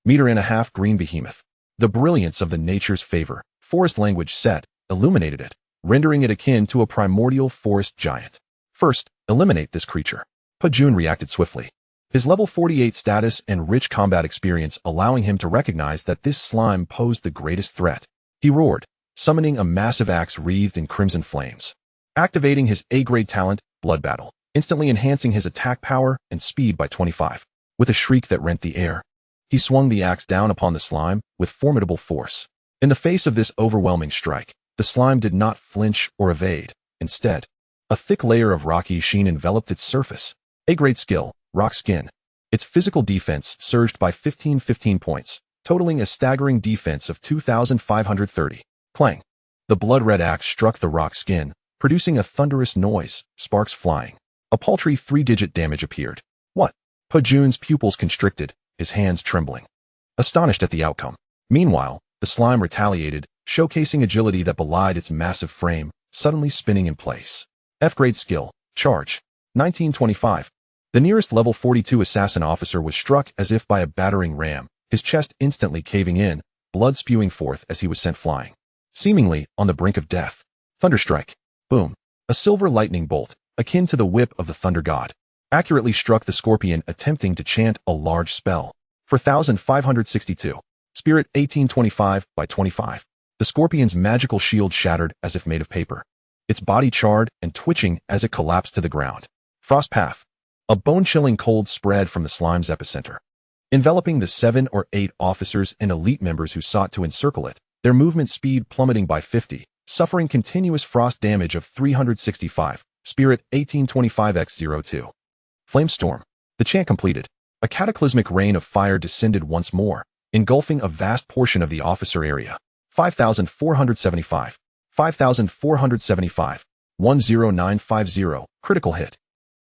1.5-meter green behemoth. The brilliance of the nature's favor, forest language set, illuminated it, rendering it akin to a primordial forest giant. First, eliminate this creature. Pajun reacted swiftly. his level 48 status and rich combat experience allowing him to recognize that this slime posed the greatest threat. He roared, summoning a massive axe wreathed in crimson flames. Activating his A-grade talent, Blood Battle, instantly enhancing his attack power and speed by 25. With a shriek that rent the air, he swung the axe down upon the slime with formidable force. In the face of this overwhelming strike, the slime did not flinch or evade. Instead, a thick layer of rocky sheen enveloped its surface. A-grade skill, Rock Skin. Its physical defense surged by 15 points, totaling a staggering defense of 2,530. Clang. The blood-red axe struck the rock skin, producing a thunderous noise, sparks flying. A paltry 3-digit damage appeared. What? Pajun's pupils constricted, his hands trembling, astonished at the outcome. Meanwhile, the slime retaliated, showcasing agility that belied its massive frame, suddenly spinning in place. F-grade skill, Charge. 1925. The nearest level 42 assassin officer was struck as if by a battering ram, his chest instantly caving in, blood spewing forth as he was sent flying. Seemingly on the brink of death. Thunderstrike. Boom. A silver lightning bolt, akin to the whip of the thunder god, accurately struck the scorpion attempting to chant a large spell. 4,562. Spirit 1825 by 25. The scorpion's magical shield shattered as if made of paper, its body charred and twitching as it collapsed to the ground. Frost Path. A bone-chilling cold spread from the slime's epicenter, enveloping the 7 or 8 officers and elite members who sought to encircle it, their movement speed plummeting by 50, suffering continuous frost damage of 365. Spirit 1825x02. Flamestorm. The chant completed. A cataclysmic rain of fire descended once more, engulfing a vast portion of the officer area. 5,475. 5,475. 10950. Critical hit.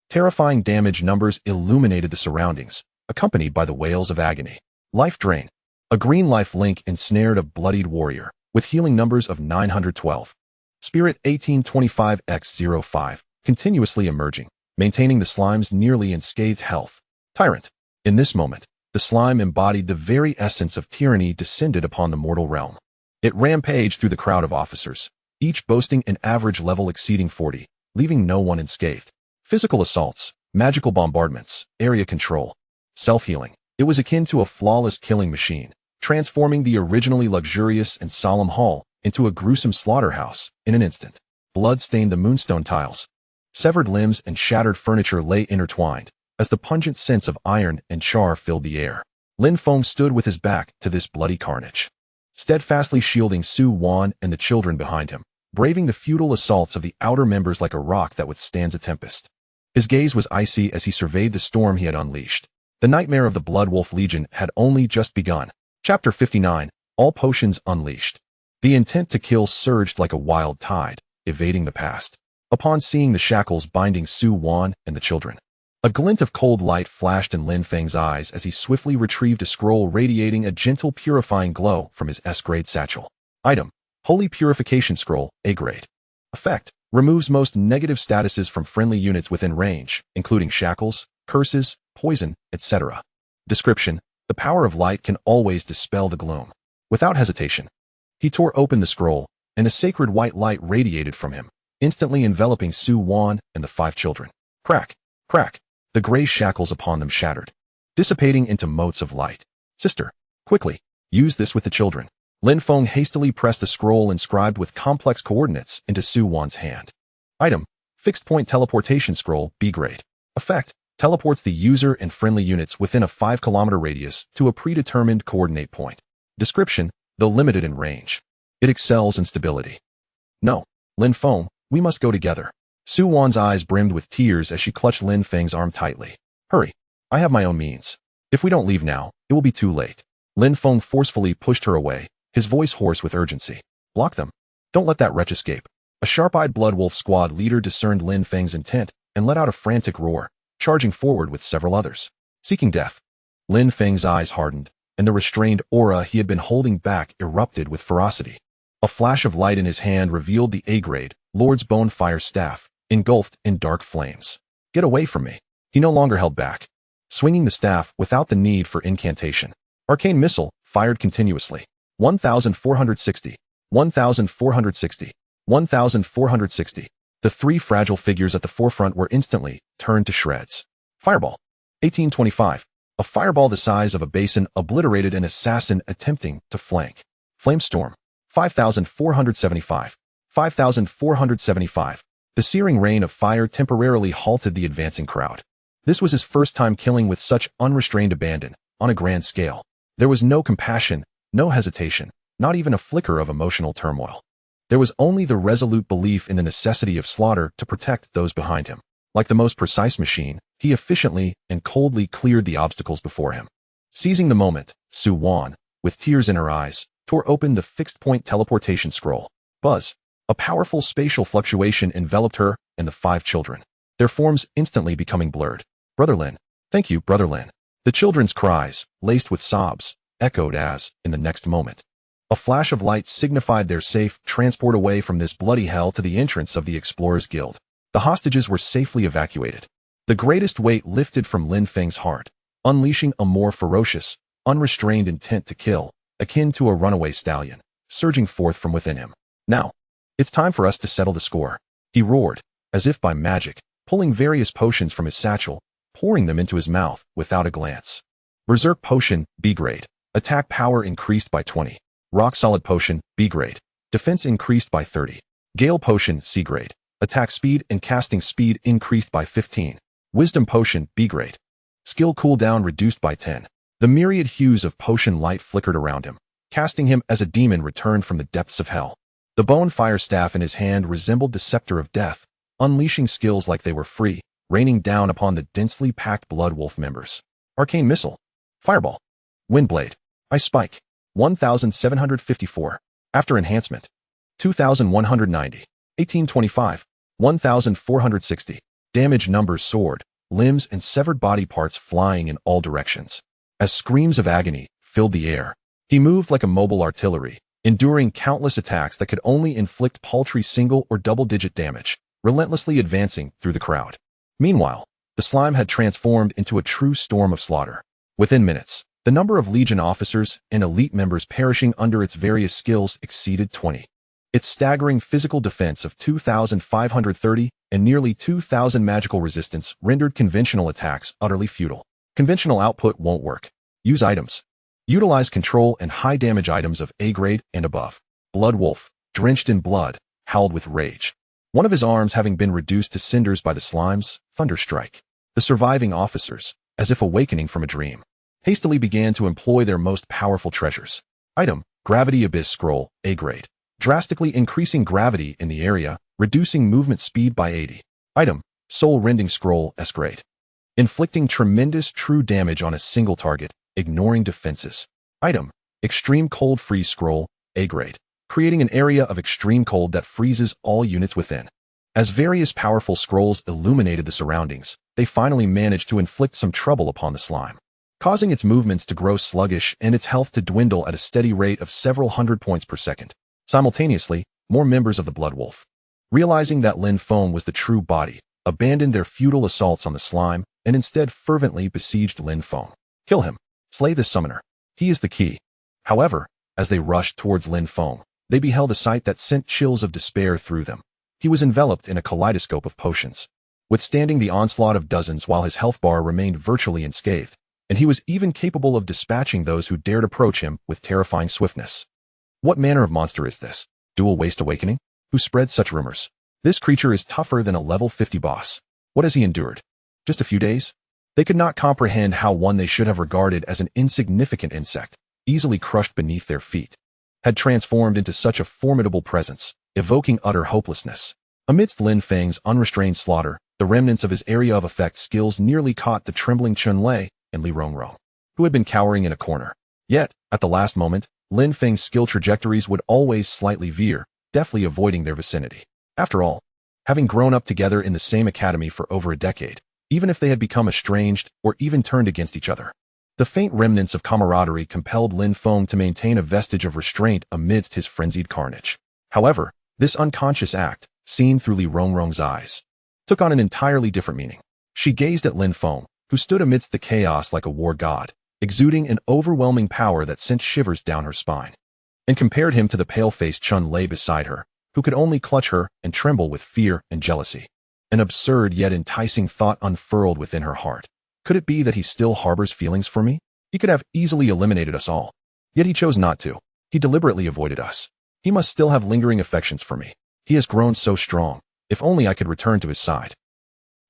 Terrifying damage numbers illuminated the surroundings, accompanied by the wails of agony. Life drain. A green life link ensnared a bloodied warrior, with healing numbers of 912. Spirit 1825x05, continuously emerging, maintaining the slime's nearly unscathed health. Tyrant. In this moment, the slime embodied the very essence of tyranny descended upon the mortal realm. It rampaged through the crowd of officers, each boasting an average level exceeding 40, leaving no one unscathed. Physical assaults, magical bombardments, area control, self-healing. It was akin to a flawless killing machine, transforming the originally luxurious and solemn hall into a gruesome slaughterhouse in an instant. Blood stained the moonstone tiles. Severed limbs and shattered furniture lay intertwined, as the pungent scents of iron and char filled the air. Lin Feng stood with his back to this bloody carnage, steadfastly shielding Su Wan and the children behind him, braving the futile assaults of the outer members like a rock that withstands a tempest. His gaze was icy as he surveyed the storm he had unleashed. The nightmare of the Blood Wolf Legion had only just begun. Chapter 59. All Potions Unleashed. The intent to kill surged like a wild tide, evading the past. Upon seeing the shackles binding Su Wan and the children, a glint of cold light flashed in Lin Feng's eyes as he swiftly retrieved a scroll radiating a gentle purifying glow from his S-grade satchel. Item. Holy Purification Scroll, A-grade. Effect. Removes most negative statuses from friendly units within range, including shackles, curses, poison, etc. Description. The power of light can always dispel the gloom. Without hesitation, he tore open the scroll, and a sacred white light radiated from him, instantly enveloping Su Wan and the 5 children. Crack, crack. The gray shackles upon them shattered, dissipating into motes of light. Sister, quickly, use this with the children. Lin Feng hastily pressed a scroll inscribed with complex coordinates into Su Wan's hand. Item. Fixed Point Teleportation Scroll, B-grade. Effect. Teleports the user and friendly units within a 5-kilometer radius to a predetermined coordinate point. Description. Though limited in range, it excels in stability. No, Lin Feng, we must go together. Su Wan's eyes brimmed with tears as she clutched Lin Feng's arm tightly. Hurry, I have my own means. If we don't leave now, it will be too late. Lin Feng forcefully pushed her away, his voice hoarse with urgency. Block them. Don't let that wretch escape. A sharp-eyed Bloodwolf squad leader discerned Lin Feng's intent and let out a frantic roar, charging forward with several others, seeking death. Lin Feng's eyes hardened, and the restrained aura he had been holding back erupted with ferocity. A flash of light in his hand revealed the A-grade, Lord's Bonefire staff, engulfed in dark flames. Get away from me. He no longer held back, swinging the staff without the need for incantation. Arcane missile, fired continuously. 1,460. 1,460. 1,460. The 3 fragile figures at the forefront were instantly turned to shreds. Fireball. 1825. A fireball the size of a basin obliterated an assassin attempting to flank. Flamestorm. 5475. 5475. The searing rain of fire temporarily halted the advancing crowd. This was his first time killing with such unrestrained abandon, on a grand scale. There was no compassion, no hesitation, not even a flicker of emotional turmoil. There was only the resolute belief in the necessity of slaughter to protect those behind him. Like the most precise machine, he efficiently and coldly cleared the obstacles before him. Seizing the moment, Su Wan, with tears in her eyes, tore open the fixed-point teleportation scroll. Buzz. A powerful spatial fluctuation enveloped her and the 5 children, their forms instantly becoming blurred. Brother Lin. Thank you, Brother Lin. The children's cries, laced with sobs, echoed as, in the next moment, a flash of light signified their safe transport away from this bloody hell to the entrance of the Explorers Guild. The hostages were safely evacuated. The greatest weight lifted from Lin Feng's heart, unleashing a more ferocious, unrestrained intent to kill, akin to a runaway stallion, surging forth from within him. Now, it's time for us to settle the score, he roared, as if by magic, pulling various potions from his satchel, pouring them into his mouth without a glance. Berserk Potion, B grade. Attack power increased by 20. Rock Solid Potion, B grade. Defense increased by 30. Gale Potion, C grade. Attack speed and casting speed increased by 15. Wisdom Potion, B grade. Skill cooldown reduced by 10. The myriad hues of potion light flickered around him, casting him as a demon returned from the depths of hell. The bone fire staff in his hand resembled the scepter of death, unleashing skills like they were free, raining down upon the densely packed Blood Wolf members. Arcane Missile. Fireball. Windblade. Ice Spike. 1754. After enhancement. 2190. 1825. 1460. Damage numbers soared, limbs and severed body parts flying in all directions. As screams of agony filled the air, he moved like a mobile artillery, enduring countless attacks that could only inflict paltry single or double-digit damage, relentlessly advancing through the crowd. Meanwhile, the slime had transformed into a true storm of slaughter. Within minutes, the number of Legion officers and elite members perishing under its various skills exceeded 20. Its staggering physical defense of 2,530 and nearly 2,000 magical resistance rendered conventional attacks utterly futile. Conventional output won't work. Use items. Utilize control and high damage items of A grade and above. Blood Wolf, drenched in blood, howled with rage. One of his arms having been reduced to cinders by the slime's thunderstrike. The surviving officers, as if awakening from a dream, hastily began to employ their most powerful treasures. Item, Gravity Abyss Scroll, A grade. Drastically increasing gravity in the area, reducing movement speed by 80. Item, Soul Rending Scroll, S grade. Inflicting tremendous true damage on a single target, ignoring defenses. Item, Extreme Cold Freeze Scroll, A grade. Creating an area of extreme cold that freezes all units within. As various powerful scrolls illuminated the surroundings, they finally managed to inflict some trouble upon the slime, causing its movements to grow sluggish and its health to dwindle at a steady rate of several hundred points per second. Simultaneously, more members of the Blood Wolf, realizing that Lin Feng was the true body, abandoned their futile assaults on the slime and instead fervently besieged Lin Feng. Kill him. Slay this summoner. He is the key. However, as they rushed towards Lin Feng, they beheld a sight that sent chills of despair through them. He was enveloped in a kaleidoscope of potions, withstanding the onslaught of dozens while his health bar remained virtually unscathed, and he was even capable of dispatching those who dared approach him with terrifying swiftness. What manner of monster is this? Dual Waste Awakening? Who spread such rumors? This creature is tougher than a level 50 boss. What has he endured? Just a few days? They could not comprehend how one they should have regarded as an insignificant insect, easily crushed beneath their feet, had transformed into such a formidable presence, evoking utter hopelessness. Amidst Lin Feng's unrestrained slaughter, the remnants of his area of effect skills nearly caught the trembling Chun Lei and Li Rongrong, who had been cowering in a corner. Yet, at the last moment, Lin Feng's skill trajectories would always slightly veer, deftly avoiding their vicinity. After all, having grown up together in the same academy for over a decade, even if they had become estranged or even turned against each other, the faint remnants of camaraderie compelled Lin Feng to maintain a vestige of restraint amidst his frenzied carnage. However, this unconscious act, seen through Li Rongrong's eyes, took on an entirely different meaning. She gazed at Lin Feng, who stood amidst the chaos like a war god, exuding an overwhelming power that sent shivers down her spine, and compared him to the pale-faced Chun Lei beside her, who could only clutch her and tremble with fear and jealousy. An absurd yet enticing thought unfurled within her heart. Could it be that he still harbors feelings for me? He could have easily eliminated us all. Yet he chose not to. He deliberately avoided us. He must still have lingering affections for me. He has grown so strong. If only I could return to his side.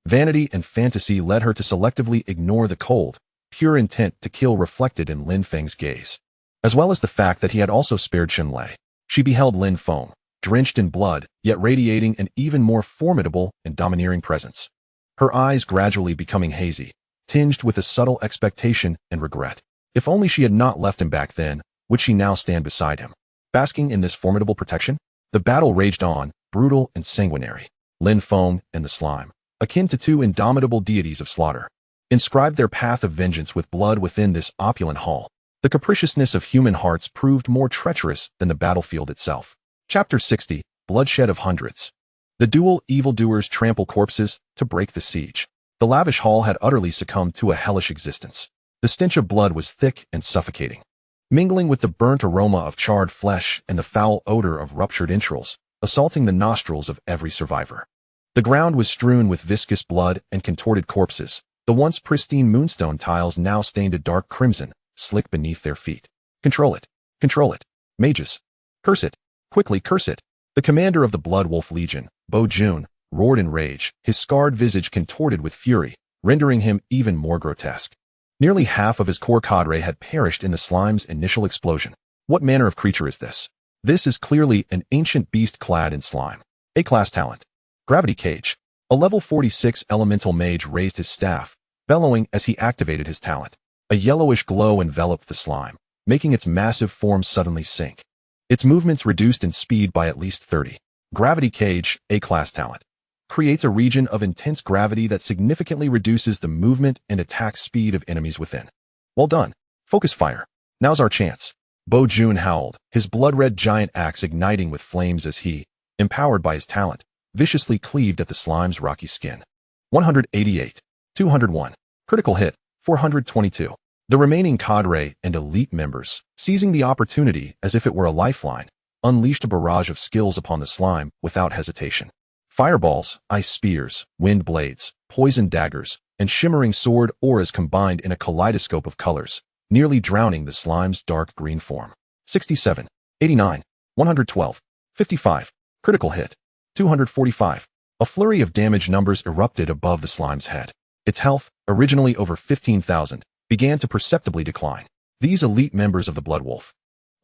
Vanity and fantasy led her to selectively ignore the cold, pure intent to kill reflected in Lin Feng's gaze, as well as the fact that he had also spared Shenlei. She beheld Lin Feng, drenched in blood, yet radiating an even more formidable and domineering presence. Her eyes gradually becoming hazy, tinged with a subtle expectation and regret. If only she had not left him back then, would she now stand beside him, basking in this formidable protection? The battle raged on, brutal and sanguinary. Lin Feng and the slime, akin to two indomitable deities of slaughter, inscribed their path of vengeance with blood within this opulent hall. The capriciousness of human hearts proved more treacherous than the battlefield itself. Chapter 60, Bloodshed of Hundreds. The dual evildoers trample corpses to break the siege. The lavish hall had utterly succumbed to a hellish existence. The stench of blood was thick and suffocating, mingling with the burnt aroma of charred flesh and the foul odor of ruptured entrails, assaulting the nostrils of every survivor. The ground was strewn with viscous blood and contorted corpses, the once pristine moonstone tiles now stained a dark crimson, slick beneath their feet. Control it. Control it. Mages. Curse it. Quickly curse it. The commander of the Blood Wolf Legion, Bo Jun, roared in rage, his scarred visage contorted with fury, rendering him even more grotesque. Nearly half of his core cadre had perished in the slime's initial explosion. What manner of creature is this? This is clearly an ancient beast clad in slime. A-class talent. Gravity Cage. A level 46 elemental mage raised his staff, bellowing as he activated his talent. A yellowish glow enveloped the slime, making its massive form suddenly sink. Its movements reduced in speed by at least 30. Gravity Cage, A-class talent, creates a region of intense gravity that significantly reduces the movement and attack speed of enemies within. Well done. Focus fire. Now's our chance. Bo Jun howled, his blood-red giant axe igniting with flames as he, empowered by his talent, viciously cleaved at the slime's rocky skin. 188. 201. Critical hit. 422. The remaining cadre and elite members, seizing the opportunity as if it were a lifeline, unleashed a barrage of skills upon the slime without hesitation. Fireballs, ice spears, wind blades, poison daggers, and shimmering sword auras combined in a kaleidoscope of colors, nearly drowning the slime's dark green form. 67. 89. 112. 55. Critical hit. 245. A flurry of damage numbers erupted above the slime's head. Its health, originally over 15,000, began to perceptibly decline. These elite members of the Blood Wolf,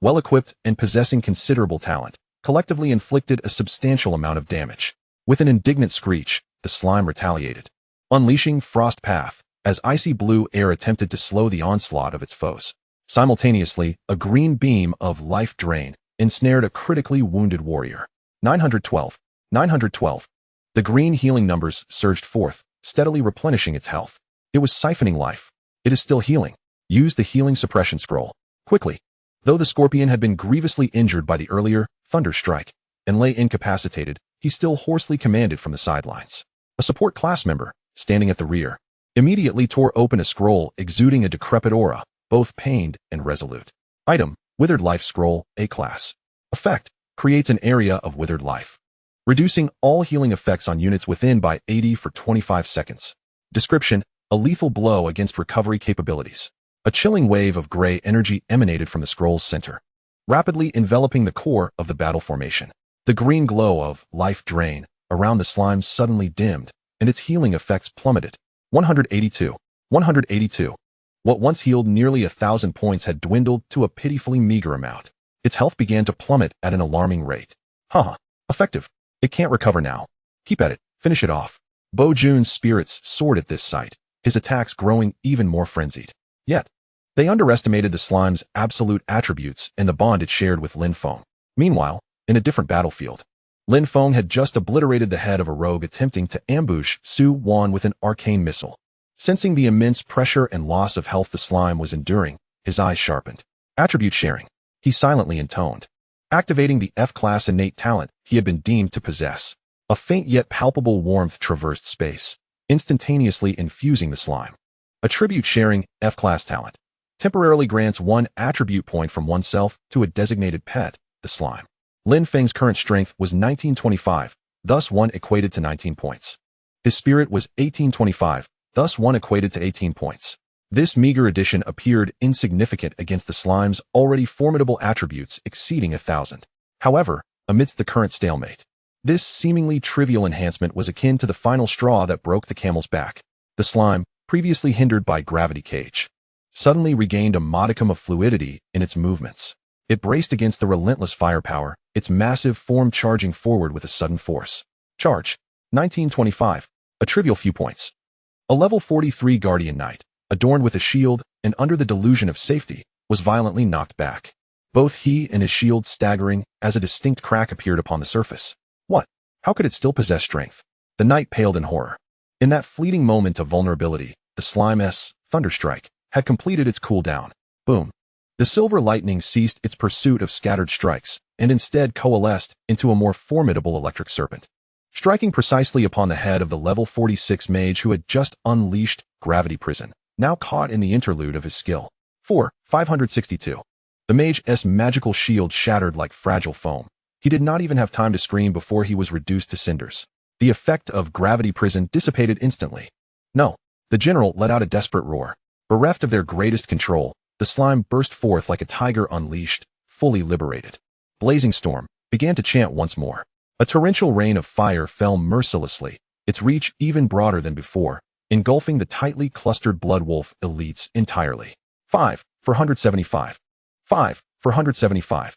well-equipped and possessing considerable talent, collectively inflicted a substantial amount of damage. With an indignant screech, the slime retaliated, unleashing Frost Path, as icy blue air attempted to slow the onslaught of its foes. Simultaneously, a green beam of life drain ensnared a critically wounded warrior. 912. 912. The green healing numbers surged forth, steadily replenishing its health. It was siphoning life. It is still healing. Use the healing suppression scroll. Quickly. Though the scorpion had been grievously injured by the earlier thunder strike and lay incapacitated, he still hoarsely commanded from the sidelines. A support class member, standing at the rear, immediately tore open a scroll exuding a decrepit aura, both pained and resolute. Item, Withered Life Scroll, A-class. Effect, creates an area of withered life, reducing all healing effects on units within by 80 for 25 seconds. Description, a lethal blow against recovery capabilities. A chilling wave of gray energy emanated from the scroll's center, rapidly enveloping the core of the battle formation. The green glow of life drain around the slime suddenly dimmed, and its healing effects plummeted. 182. 182. What once healed nearly 1,000 points had dwindled to a pitifully meager amount. Its health began to plummet at an alarming rate. Haha. Effective. It can't recover now. Keep at it. Finish it off. Bo Jun's spirits soared at this sight, his attacks growing even more frenzied. Yet, they underestimated the slime's absolute attributes and the bond it shared with Lin Feng. Meanwhile, in a different battlefield, Lin Feng had just obliterated the head of a rogue attempting to ambush Su Wan with an arcane missile. Sensing the immense pressure and loss of health the slime was enduring, his eyes sharpened. Attribute sharing, he silently intoned, activating the F-class innate talent he had been deemed to possess. A faint yet palpable warmth traversed space, instantaneously infusing the slime. Attribute sharing, F-class talent, temporarily grants one attribute point from oneself to a designated pet, the slime. Lin Feng's current strength was 1925, thus one equated to 19 points. His spirit was 1825, thus one equated to 18 points. This meager addition appeared insignificant against the slime's already formidable attributes exceeding 1,000. However, amidst the current stalemate, this seemingly trivial enhancement was akin to the final straw that broke the camel's back. The slime, previously hindered by gravity cage, suddenly regained a modicum of fluidity in its movements. It braced against the relentless firepower, its massive form charging forward with a sudden force. Charge. 1925. A trivial few points. A level 43 Guardian Knight, adorned with a shield and under the delusion of safety, was violently knocked back. Both he and his shield staggering as a distinct crack appeared upon the surface. What? How could it still possess strength? The knight paled in horror. In that fleeting moment of vulnerability, the slime's thunderstrike had completed its cooldown. Boom. The silver lightning ceased its pursuit of scattered strikes and instead coalesced into a more formidable electric serpent, striking precisely upon the head of the level 46 mage who had just unleashed gravity prison, now caught in the interlude of his skill. 562. The mage's magical shield shattered like fragile foam. He did not even have time to scream before he was reduced to cinders. The effect of gravity prison dissipated instantly. No. The general let out a desperate roar. Bereft of their greatest control, the slime burst forth like a tiger unleashed, fully liberated. Blazing Storm began to chant once more. A torrential rain of fire fell mercilessly, its reach even broader than before, engulfing the tightly clustered Blood Wolf elites entirely. 475. 475.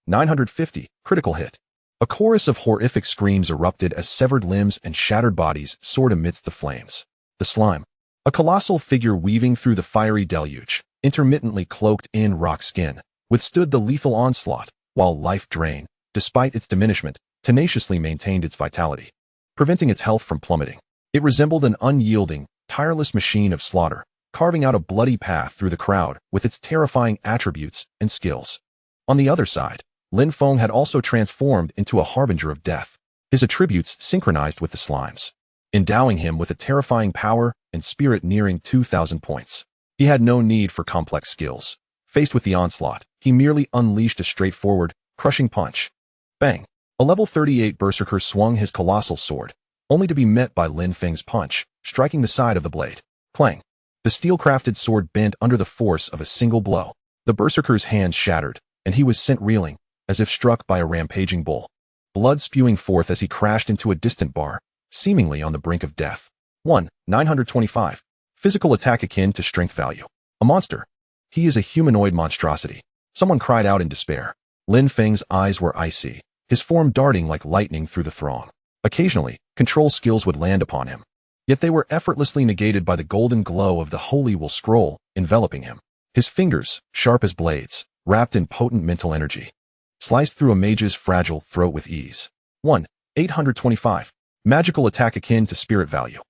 950. Critical hit. A chorus of horrific screams erupted as severed limbs and shattered bodies soared amidst the flames. The slime, a colossal figure weaving through the fiery deluge, intermittently cloaked in rock skin, withstood the lethal onslaught, while life drain, despite its diminishment, tenaciously maintained its vitality, preventing its health from plummeting. It resembled an unyielding, tireless machine of slaughter, carving out a bloody path through the crowd with its terrifying attributes and skills. On the other side, Lin Feng had also transformed into a harbinger of death, his attributes synchronized with the slime's, endowing him with a terrifying power and spirit nearing 2,000 points. He had no need for complex skills. Faced with the onslaught, he merely unleashed a straightforward, crushing punch. Bang! A level 38 berserker swung his colossal sword, only to be met by Lin Feng's punch, striking the side of the blade. Clang! The steel-crafted sword bent under the force of a single blow. The berserker's hands shattered, and he was sent reeling, as if struck by a rampaging bull, blood spewing forth as he crashed into a distant bar, seemingly on the brink of death. 925. Physical attack akin to strength value. A monster. He is a humanoid monstrosity. Someone cried out in despair. Lin Feng's eyes were icy, his form darting like lightning through the throng. Occasionally, control skills would land upon him, yet they were effortlessly negated by the golden glow of the Holy Will scroll enveloping him. His fingers, sharp as blades, wrapped in potent mental energy, sliced through a mage's fragile throat with ease. 825. Magical attack akin to spirit value.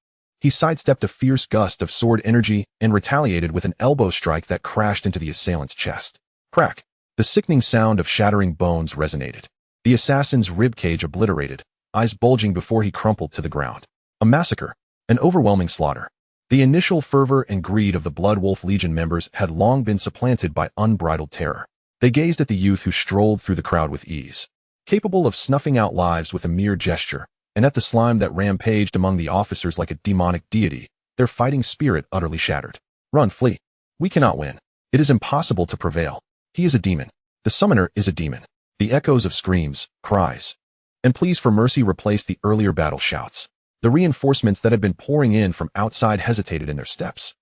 He sidestepped a fierce gust of sword energy and retaliated with an elbow strike that crashed into the assailant's chest. Crack! The sickening sound of shattering bones resonated. The assassin's ribcage obliterated, eyes bulging before he crumpled to the ground. A massacre. An overwhelming slaughter. The initial fervor and greed of the Blood Wolf Legion members had long been supplanted by unbridled terror. They gazed at the youth who strolled through the crowd with ease, capable of snuffing out lives with a mere gesture, and at the slime that rampaged among the officers like a demonic deity, their fighting spirit utterly shattered. Run, flee. We cannot win. It is impossible to prevail. He is a demon. The summoner is a demon. The echoes of screams, cries, and pleas for mercy replaced the earlier battle shouts. The reinforcements that had been pouring in from outside hesitated in their steps,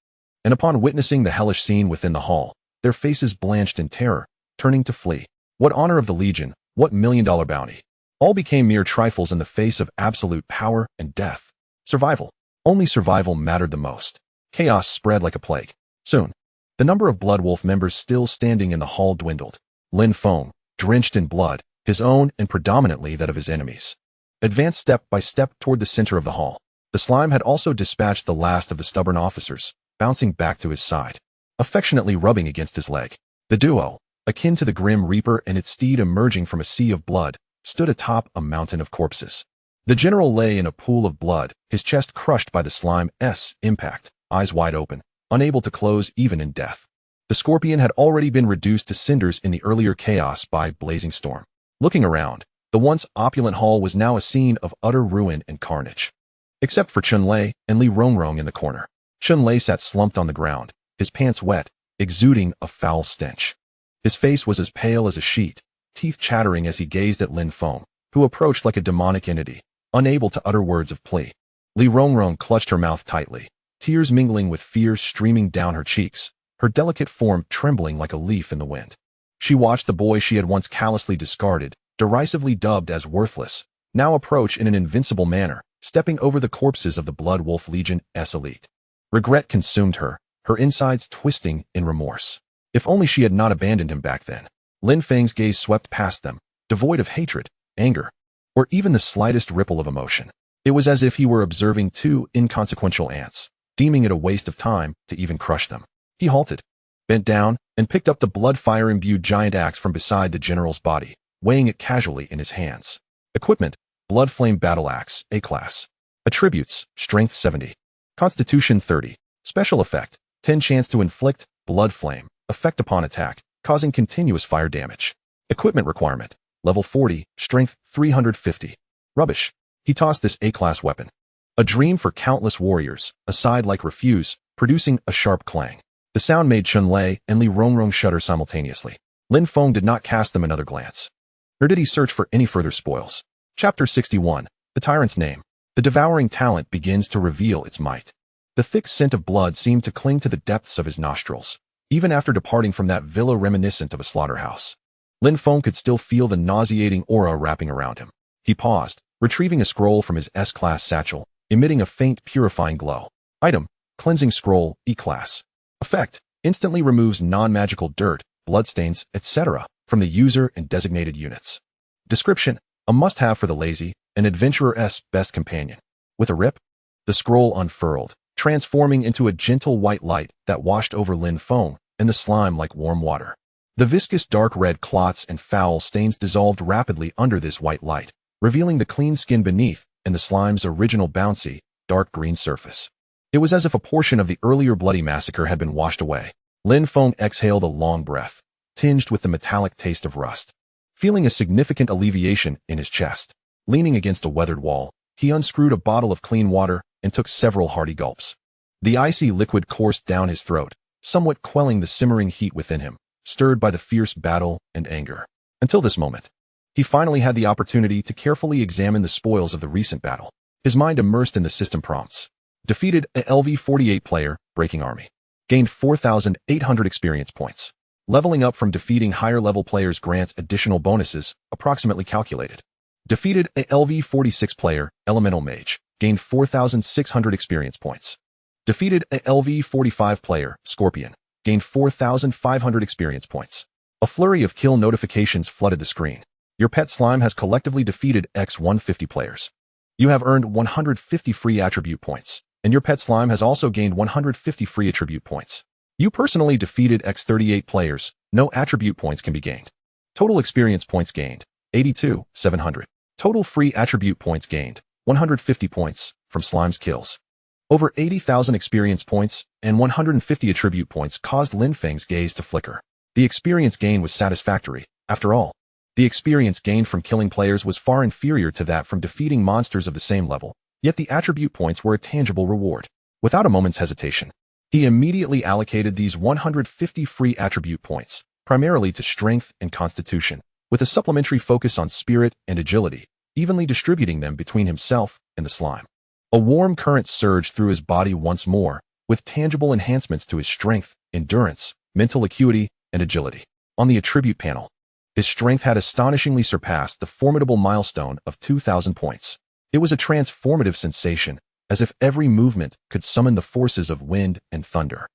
and upon witnessing the hellish scene within the hall, their faces blanched in terror, turning to flee. What honor of the Legion, what million-dollar bounty? All became mere trifles in the face of absolute power and death. Survival. Only survival mattered the most. Chaos spread like a plague. Soon, the number of Blood Wolf members still standing in the hall dwindled. Lin Feng, drenched in blood, his own and predominantly that of his enemies, advanced step by step toward the center of the hall. The slime had also dispatched the last of the stubborn officers, bouncing back to his side, affectionately rubbing against his leg. The duo, akin to the Grim Reaper and its steed emerging from a sea of blood, stood atop a mountain of corpses. The general lay in a pool of blood, his chest crushed by the slime's impact, eyes wide open, unable to close even in death. The scorpion had already been reduced to cinders in the earlier chaos by Blazing Storm. Looking around, the once opulent hall was now a scene of utter ruin and carnage. except for Chun-Lei and Li Rongrong in the corner. Chun-Lei sat slumped on the ground, his pants wet, exuding a foul stench. His face was as pale as a sheet, teeth chattering as he gazed at Lin Feng, who approached like a demonic entity, unable to utter words of plea. Li Rongrong clutched her mouth tightly, tears mingling with fear streaming down her cheeks, her delicate form trembling like a leaf in the wind. She watched the boy she had once callously discarded, derisively dubbed as worthless, now approach in an invincible manner, stepping over the corpses of the Blood Wolf Legion's elite. Regret consumed her, her insides twisting in remorse. If only she had not abandoned him back then. Lin Feng's gaze swept past them, devoid of hatred, anger, or even the slightest ripple of emotion. It was as if he were observing two inconsequential ants, deeming it a waste of time to even crush them. He halted, bent down, and picked up the blood-fire-imbued giant axe from beside the general's body, weighing it casually in his hands. Equipment: Blood Flame Battle Axe, A-Class. Attributes: Strength 70. Constitution 30. Special effect: 10 chance to inflict Blood Flame, effect upon attack, causing continuous fire damage. Equipment requirement: Level 40, Strength 350. Rubbish. He tossed this A-Class weapon. A dream for countless warriors, a side like refuse, producing a sharp clang. The sound made Chun-Lei and Li Rongrong shudder simultaneously. Lin Feng did not cast them another glance. Nor did he search for any further spoils. Chapter 61. The Tyrant's Name. The devouring talent begins to reveal its might. The thick scent of blood seemed to cling to the depths of his nostrils, even after departing from that villa reminiscent of a slaughterhouse. Lin Feng could still feel the nauseating aura wrapping around him. He paused, retrieving a scroll from his S-Class satchel, emitting a faint, purifying glow. Item: Cleansing Scroll, E-Class. Effect: instantly removes non-magical dirt, bloodstains, etc. from the user and designated units. Description: a must-have for the lazy, an adventurer's best companion. With a rip, the scroll unfurled, transforming into a gentle white light that washed over Lin Feng and the slime like warm water. The viscous dark red clots and foul stains dissolved rapidly under this white light, revealing the clean skin beneath and the slime's original bouncy, dark green surface. It was as if a portion of the earlier bloody massacre had been washed away. Lin Feng exhaled a long breath, tinged with the metallic taste of rust. Feeling a significant alleviation in his chest, leaning against a weathered wall, he unscrewed a bottle of clean water and took several hearty gulps. The icy liquid coursed down his throat, somewhat quelling the simmering heat within him, stirred by the fierce battle and anger. Until this moment, he finally had the opportunity to carefully examine the spoils of the recent battle. His mind immersed in the system prompts. Defeated a LV-48 player, breaking army. Gained 4,800 experience points. Leveling up from defeating higher-level players grants additional bonuses, approximately calculated. Defeated a LV-46 player, elemental mage. Gained 4,600 experience points. Defeated a LV-45 player, scorpion. Gained 4,500 experience points. A flurry of kill notifications flooded the screen. Your pet slime has collectively defeated X-150 players. You have earned 150 free attribute points, and your pet slime has also gained 150 free attribute points. You personally defeated X-38 players, no attribute points can be gained. Total experience points gained, 82,700. Total free attribute points gained, 150 points, from slime's kills. Over 80,000 experience points and 150 attribute points caused Lin Feng's gaze to flicker. The experience gain was satisfactory, after all. The experience gained from killing players was far inferior to that from defeating monsters of the same level, yet the attribute points were a tangible reward. Without a moment's hesitation, he immediately allocated these 150 free attribute points, primarily to strength and constitution, with a supplementary focus on spirit and agility, evenly distributing them between himself and the slime. A warm current surged through his body once more, with tangible enhancements to his strength, endurance, mental acuity, and agility. On the attribute panel, his strength had astonishingly surpassed the formidable milestone of 2,000 points. It was a transformative sensation, as if every movement could summon the forces of wind and thunder.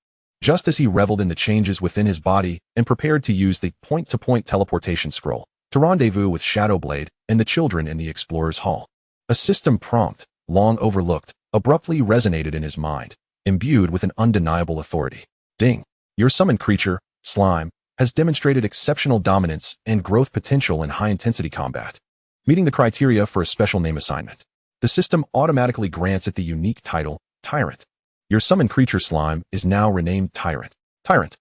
Just as he reveled in the changes within his body and prepared to use the point-to-point teleportation scroll to rendezvous with Shadowblade and the children in the Explorer's Hall, a system prompt, long overlooked, abruptly resonated in his mind, imbued with an undeniable authority. Ding! Your summoned creature, Slime, has demonstrated exceptional dominance and growth potential in high-intensity combat. Meeting the criteria for a special name assignment, the system automatically grants it the unique title, Tyrant. Your summoned creature Slime is now renamed Tyrant. Tyrant.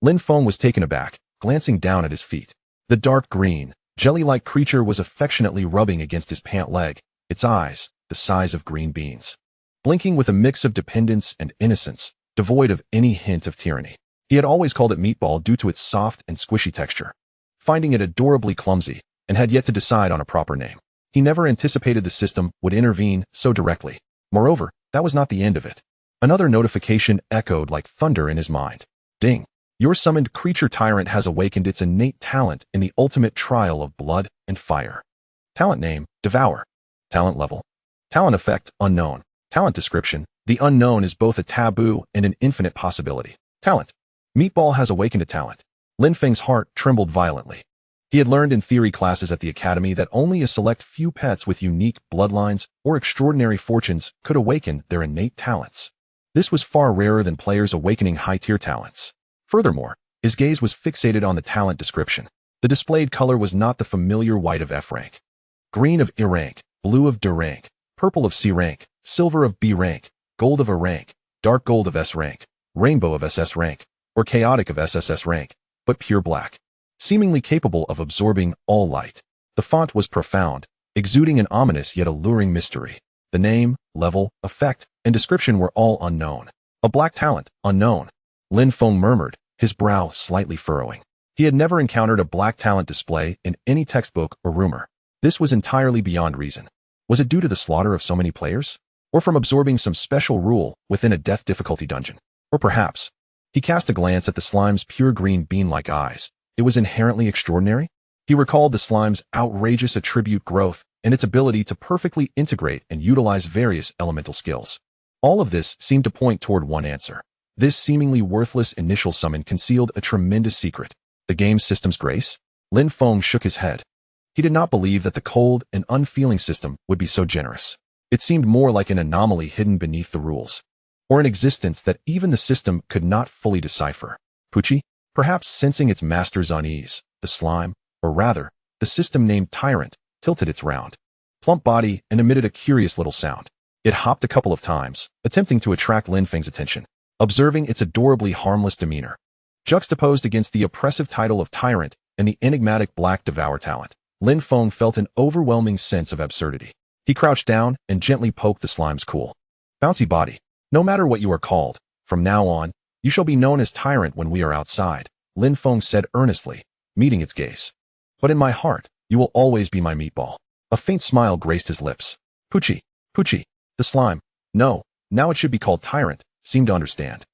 Lin Feng was taken aback, glancing down at his feet. The dark green, jelly-like creature was affectionately rubbing against his pant leg, its eyes, the size of green beans. blinking with a mix of dependence and innocence, devoid of any hint of tyranny. He had always called it meatball due to its soft and squishy texture, finding it adorably clumsy, and had yet to decide on a proper name. He never anticipated the system would intervene so directly. Moreover, that was not the end of it. Another notification echoed like thunder in his mind. Ding! Your summoned creature tyrant has awakened its innate talent in the ultimate trial of blood and fire. Talent name, Devour. Talent level. Talent effect, unknown. Talent description, the unknown is both a taboo and an infinite possibility. Talent. Meatball has awakened a talent. Lin Feng's heart trembled violently. He had learned in theory classes at the academy that only a select few pets with unique bloodlines or extraordinary fortunes could awaken their innate talents. This was far rarer than players awakening high-tier talents. Furthermore, his gaze was fixated on the talent description. The displayed color was not the familiar white of F rank. Green of I rank, blue of D rank, purple of C rank, silver of B rank, gold of A rank, dark gold of S rank, rainbow of SS rank, or chaotic of SSS rank, but pure black. Seemingly capable of absorbing all light. The font was profound, exuding an ominous yet alluring mystery. The name, level, effect, and description were all unknown. A black talent, unknown. Lin Feng murmured, his brow slightly furrowing. He had never encountered a black talent display in any textbook or rumor. This was entirely beyond reason. Was it due to the slaughter of so many players? Or from absorbing some special rule within a death difficulty dungeon? Or perhaps, he cast a glance at the slime's pure green bean-like eyes. It was inherently extraordinary? He recalled the slime's outrageous attribute growth and its ability to perfectly integrate and utilize various elemental skills. All of this seemed to point toward one answer. This seemingly worthless initial summon concealed a tremendous secret. The game's system's grace? Lin Feng shook his head. He did not believe that the cold and unfeeling system would be so generous. It seemed more like an anomaly hidden beneath the rules, or an existence that even the system could not fully decipher. Pucci? Perhaps sensing its master's unease, the slime, or rather, the system named Tyrant, tilted its round, plump body and emitted a curious little sound. It hopped a couple of times, attempting to attract Lin Feng's attention. Observing its adorably harmless demeanor, juxtaposed against the oppressive title of Tyrant and the enigmatic black Devour talent, Lin Feng felt an overwhelming sense of absurdity. He crouched down and gently poked the slime's cool, bouncy body. No matter what you are called, from now on, you shall be known as Tyrant when we are outside, Lin Feng said earnestly, meeting its gaze. But in my heart, you will always be my meatball. A faint smile graced his lips. Pucci, the slime. No, now it should be called Tyrant. Seemed to understand.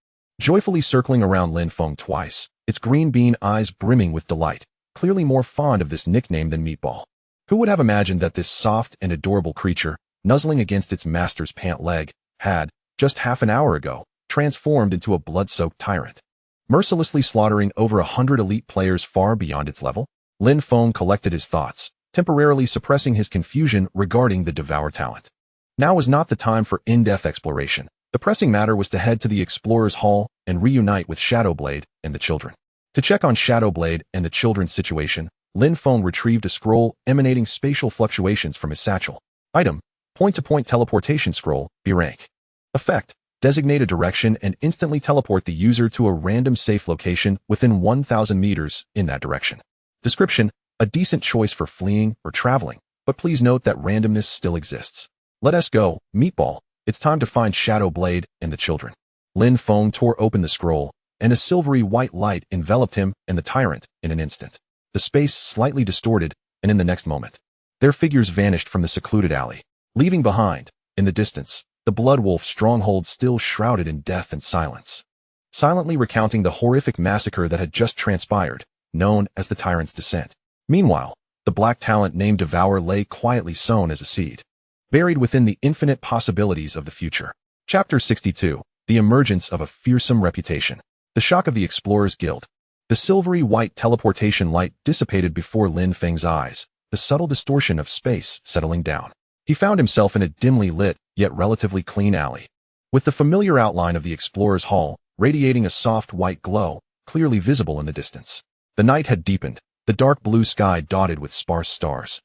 Joyfully circling around Lin Feng twice, its green bean eyes brimming with delight, clearly more fond of this nickname than Meatball. Who would have imagined that this soft and adorable creature, nuzzling against its master's pant leg, had, just half an hour ago, transformed into a blood-soaked tyrant, mercilessly slaughtering over 100 elite players far beyond its level? Lin Feng collected his thoughts, temporarily suppressing his confusion regarding the Devour talent. Now was not the time for in-depth exploration. The pressing matter was to head to the Explorer's Hall and reunite with Shadowblade and the children. To check on Shadowblade and the children's situation, Lin Feng retrieved a scroll emanating spatial fluctuations from his satchel. Item: point-to-point teleportation scroll, B rank. Effect: designate a direction and instantly teleport the user to a random safe location within 1,000 meters in that direction. Description: a decent choice for fleeing or traveling, but please note that randomness still exists. Let us go, Meatball. It's time to find Shadowblade and the children. Lin Feng tore open the scroll, and a silvery white light enveloped him and the tyrant in an instant. The space slightly distorted, and in the next moment, their figures vanished from the secluded alley, leaving behind, in the distance, the Bloodwolf stronghold still shrouded in death and silence, silently recounting the horrific massacre that had just transpired, known as the Tyrant's Descent. Meanwhile, the black talent named Devour lay quietly sown as a seed, buried within the infinite possibilities of the future. Chapter 62. The emergence of a fearsome reputation. The shock of the Explorers Guild. The silvery white teleportation light dissipated before Lin Feng's eyes, the subtle distortion of space settling down. He found himself in a dimly lit, yet relatively clean alley, with the familiar outline of the Explorer's Hall radiating a soft white glow, clearly visible in the distance. The night had deepened, the dark blue sky dotted with sparse stars,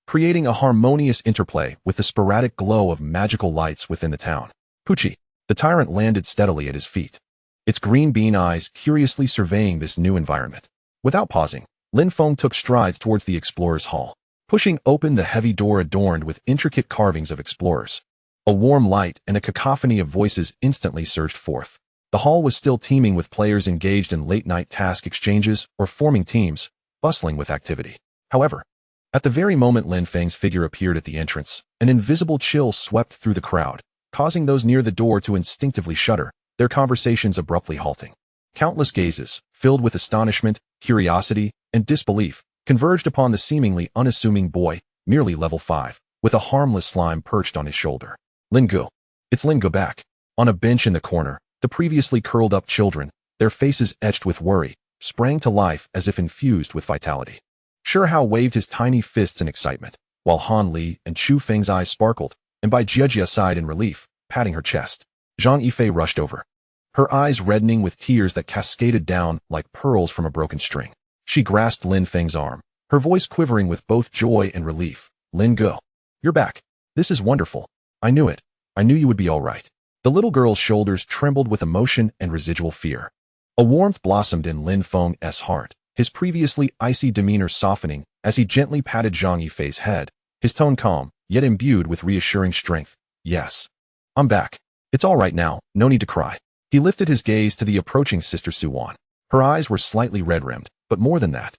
creating a harmonious interplay with the sporadic glow of magical lights within the town. Pucci, the tyrant, landed steadily at his feet, its green bean eyes curiously surveying this new environment. Without pausing, Lin Feng took strides towards the Explorer's Hall, pushing open the heavy door adorned with intricate carvings of explorers. A warm light and a cacophony of voices instantly surged forth. The hall was still teeming with players engaged in late-night task exchanges or forming teams, bustling with activity. However, at the very moment Lin Feng's figure appeared at the entrance, an invisible chill swept through the crowd, causing those near the door to instinctively shudder, their conversations abruptly halting. Countless gazes, filled with astonishment, curiosity, and disbelief, converged upon the seemingly unassuming boy, merely level 5, with a harmless slime perched on his shoulder. Lin Gu. It's Lin Gu back. On a bench in the corner, the previously curled-up children, their faces etched with worry, sprang to life as if infused with vitality. Sure Hao waved his tiny fists in excitement, while Han Li and Chu Feng's eyes sparkled, and Bai Jiejia sighed in relief, patting her chest. Zhang Yifei rushed over, her eyes reddening with tears that cascaded down like pearls from a broken string. She grasped Lin Feng's arm, her voice quivering with both joy and relief. Lin Gu, you're back. This is wonderful. I knew it. I knew you would be all right. The little girl's shoulders trembled with emotion and residual fear. A warmth blossomed in Lin Feng's heart, his previously icy demeanor softening as he gently patted Zhang Yifei's head, his tone calm, yet imbued with reassuring strength. Yes. I'm back. It's all right now, no need to cry. He lifted his gaze to the approaching Sister Suwan. Her eyes were slightly red-rimmed, but more than that,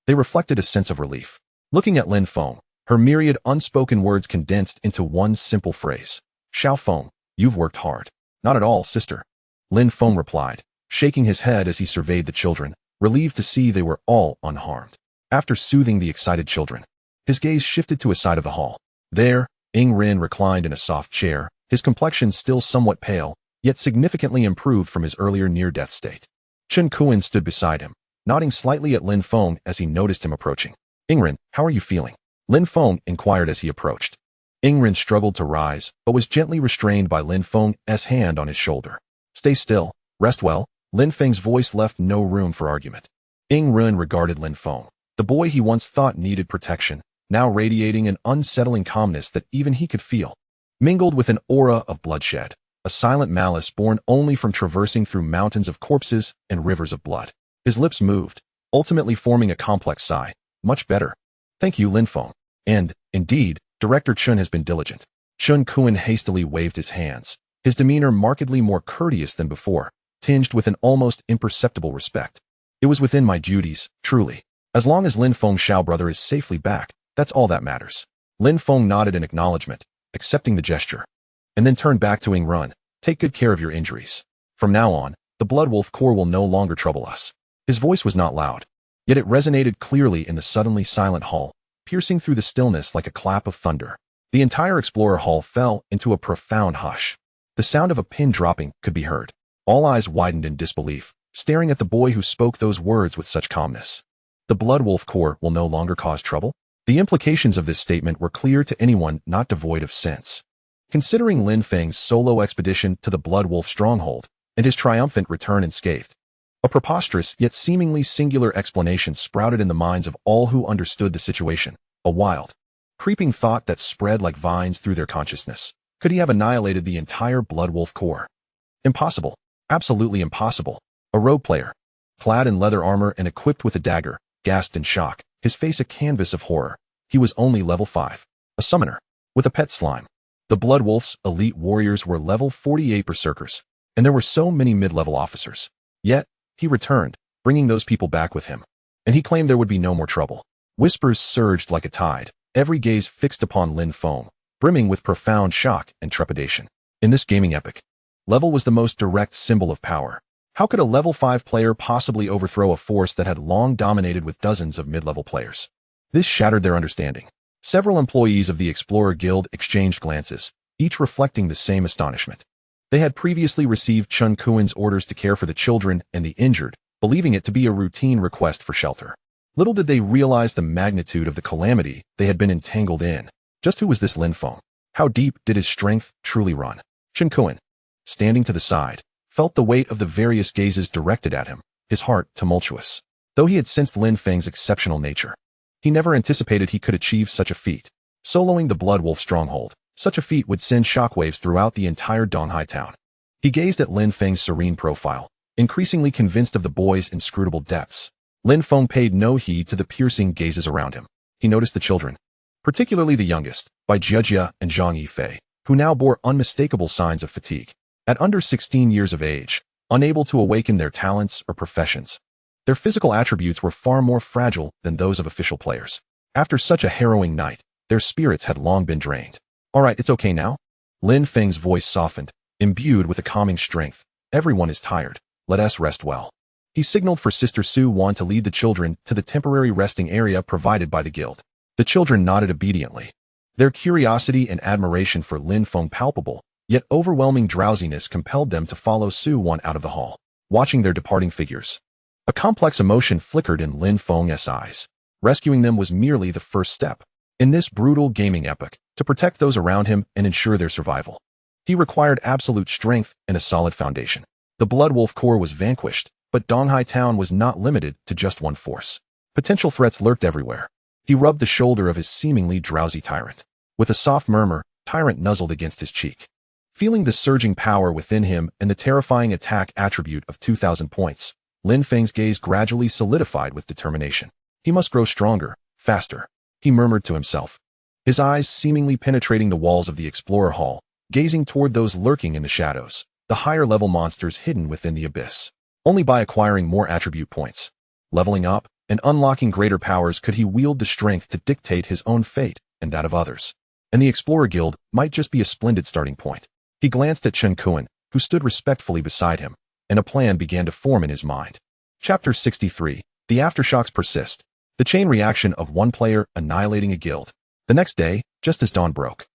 they reflected a sense of relief. Looking at Lin Feng, her myriad unspoken words condensed into one simple phrase. Xiao Feng, you've worked hard. Not at all, sister. Lin Feng replied, shaking his head as he surveyed the children, relieved to see they were all unharmed. After soothing the excited children, his gaze shifted to a side of the hall. There, Ren reclined in a soft chair, his complexion still somewhat pale, yet significantly improved from his earlier near-death state. Chen Kuan stood beside him, nodding slightly at Lin Feng as he noticed him approaching. Ren, how are you feeling? Lin Feng inquired as he approached. Ren struggled to rise, but was gently restrained by Lin Feng's hand on his shoulder. Stay still, rest well. Lin Feng's voice left no room for argument. Ren regarded Lin Feng, the boy he once thought needed protection, now radiating an unsettling calmness that even he could feel, mingled with an aura of bloodshed, a silent malice born only from traversing through mountains of corpses and rivers of blood. His lips moved, ultimately forming a complex sigh. Much better. Thank you, Lin Feng. And, indeed, Director Chun has been diligent. Chen Kuan hastily waved his hands, his demeanor markedly more courteous than before, tinged with an almost imperceptible respect. It was within my duties, truly. As long as Lin Feng's Xiao brother is safely back, that's all that matters. Lin Feng nodded in acknowledgement, accepting the gesture, and then turned back to Ren. Take good care of your injuries. From now on, the Blood Wolf Corps will no longer trouble us. His voice was not loud, yet it resonated clearly in the suddenly silent hall, piercing through the stillness like a clap of thunder. The entire Explorer Hall fell into a profound hush. The sound of a pin dropping could be heard. All eyes widened in disbelief, staring at the boy who spoke those words with such calmness. The Blood Wolf Corps will no longer cause trouble? The implications of this statement were clear to anyone not devoid of sense. Considering Lin Feng's solo expedition to the Blood Wolf stronghold and his triumphant return unscathed, a preposterous yet seemingly singular explanation sprouted in the minds of all who understood the situation, a wild, creeping thought that spread like vines through their consciousness. Could he have annihilated the entire Blood Wolf Corps? Impossible. Absolutely impossible. A rogue player, clad in leather armor and equipped with a dagger, gasped in shock, his face a canvas of horror. He was only level 5. A summoner, with a pet slime. The Blood Wolf's elite warriors were level 48 berserkers, and there were so many mid-level officers. Yet, he returned, bringing those people back with him, and he claimed there would be no more trouble. Whispers surged like a tide, every gaze fixed upon Lin Feng, brimming with profound shock and trepidation. In this gaming epic, level was the most direct symbol of power. How could a level 5 player possibly overthrow a force that had long dominated with dozens of mid-level players? This shattered their understanding. Several employees of the Explorer Guild exchanged glances, each reflecting the same astonishment. They had previously received Chen Kuan's orders to care for the children and the injured, believing it to be a routine request for shelter. Little did they realize the magnitude of the calamity they had been entangled in. Just who was this Lin Feng? How deep did his strength truly run? Chen Kuan, standing to the side, felt the weight of the various gazes directed at him, his heart tumultuous. Though he had sensed Lin Feng's exceptional nature, he never anticipated he could achieve such a feat. Soloing the Blood Wolf stronghold, such a feat would send shockwaves throughout the entire Donghai town. He gazed at Lin Feng's serene profile, increasingly convinced of the boy's inscrutable depths. Lin Feng paid no heed to the piercing gazes around him. He noticed the children, particularly the youngest, Bai Jiejia and Zhang Yifei, who now bore unmistakable signs of fatigue. At under 16 years of age, unable to awaken their talents or professions, their physical attributes were far more fragile than those of official players. After such a harrowing night, their spirits had long been drained. All right, it's okay now? Lin Feng's voice softened, imbued with a calming strength. Everyone is tired. Let us rest well. He signaled for Sister Su Wan to lead the children to the temporary resting area provided by the guild. The children nodded obediently, their curiosity and admiration for Lin Feng palpable, yet overwhelming drowsiness compelled them to follow Su Wan out of the hall, watching their departing figures. A complex emotion flickered in Lin Feng's eyes. Rescuing them was merely the first step in this brutal gaming epoch to protect those around him and ensure their survival. He required absolute strength and a solid foundation. The Blood Wolf Corps was vanquished, but Donghai Town was not limited to just one force. Potential threats lurked everywhere. He rubbed the shoulder of his seemingly drowsy tyrant. With a soft murmur, Tyrant nuzzled against his cheek. Feeling the surging power within him and the terrifying attack attribute of 2,000 points, Lin Feng's gaze gradually solidified with determination. He must grow stronger, faster, he murmured to himself, his eyes seemingly penetrating the walls of the Explorer Hall, gazing toward those lurking in the shadows, the higher-level monsters hidden within the abyss. Only by acquiring more attribute points, leveling up, and unlocking greater powers could he wield the strength to dictate his own fate and that of others. And the Explorer Guild might just be a splendid starting point. He glanced at Chen Kuan, who stood respectfully beside him, and a plan began to form in his mind. Chapter 63. The aftershocks persist. The chain reaction of one player annihilating a guild. The next day, just as dawn broke,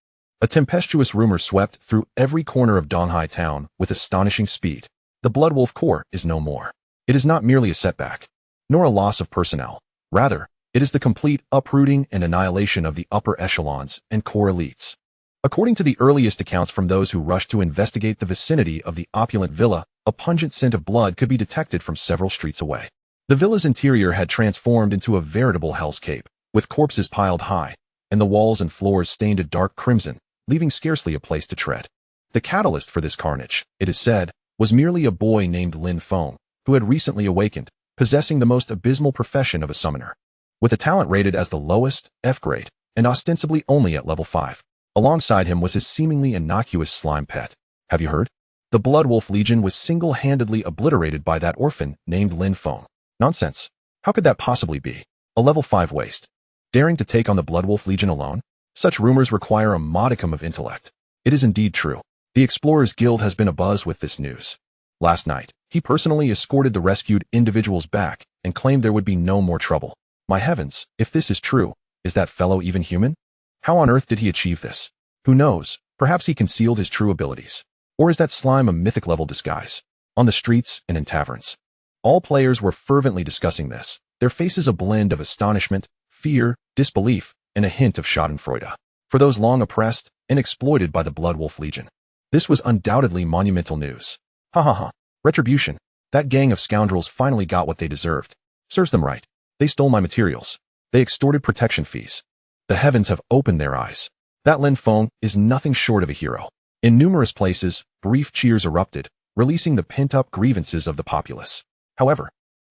a tempestuous rumor swept through every corner of Donghai Town with astonishing speed. The Blood Wolf Corps is no more. It is not merely a setback, nor a loss of personnel. Rather, it is the complete uprooting and annihilation of the upper echelons and core elites. According to the earliest accounts from those who rushed to investigate the vicinity of the opulent villa, a pungent scent of blood could be detected from several streets away. The villa's interior had transformed into a veritable hellscape, with corpses piled high, and the walls and floors stained a dark crimson, leaving scarcely a place to tread. The catalyst for this carnage, it is said, was merely a boy named Lin Feng, who had recently awakened, possessing the most abysmal profession of a summoner. With a talent rated as the lowest, F grade, and ostensibly only at level 5. Alongside him was his seemingly innocuous slime pet. Have you heard? The Blood Wolf Legion was single-handedly obliterated by that orphan named Lin Feng. Nonsense. How could that possibly be? A level 5 waste. Daring to take on the Blood Wolf Legion alone? Such rumors require a modicum of intellect. It is indeed true. The Explorers Guild has been abuzz with this news. Last night, he personally escorted the rescued individuals back and claimed there would be no more trouble. My heavens, if this is true, is that fellow even human? How on earth did he achieve this? Who knows, perhaps he concealed his true abilities. Or is that slime a mythic-level disguise? On the streets and in taverns, all players were fervently discussing this, their faces a blend of astonishment, fear, disbelief, and a hint of schadenfreude. For those long oppressed and exploited by the Blood Wolf Legion, this was undoubtedly monumental news. Ha ha ha. Retribution. That gang of scoundrels finally got what they deserved. Serves them right. They stole my materials. They extorted protection fees. The heavens have opened their eyes. That Lin Feng is nothing short of a hero. In numerous places, brief cheers erupted, releasing the pent-up grievances of the populace. However,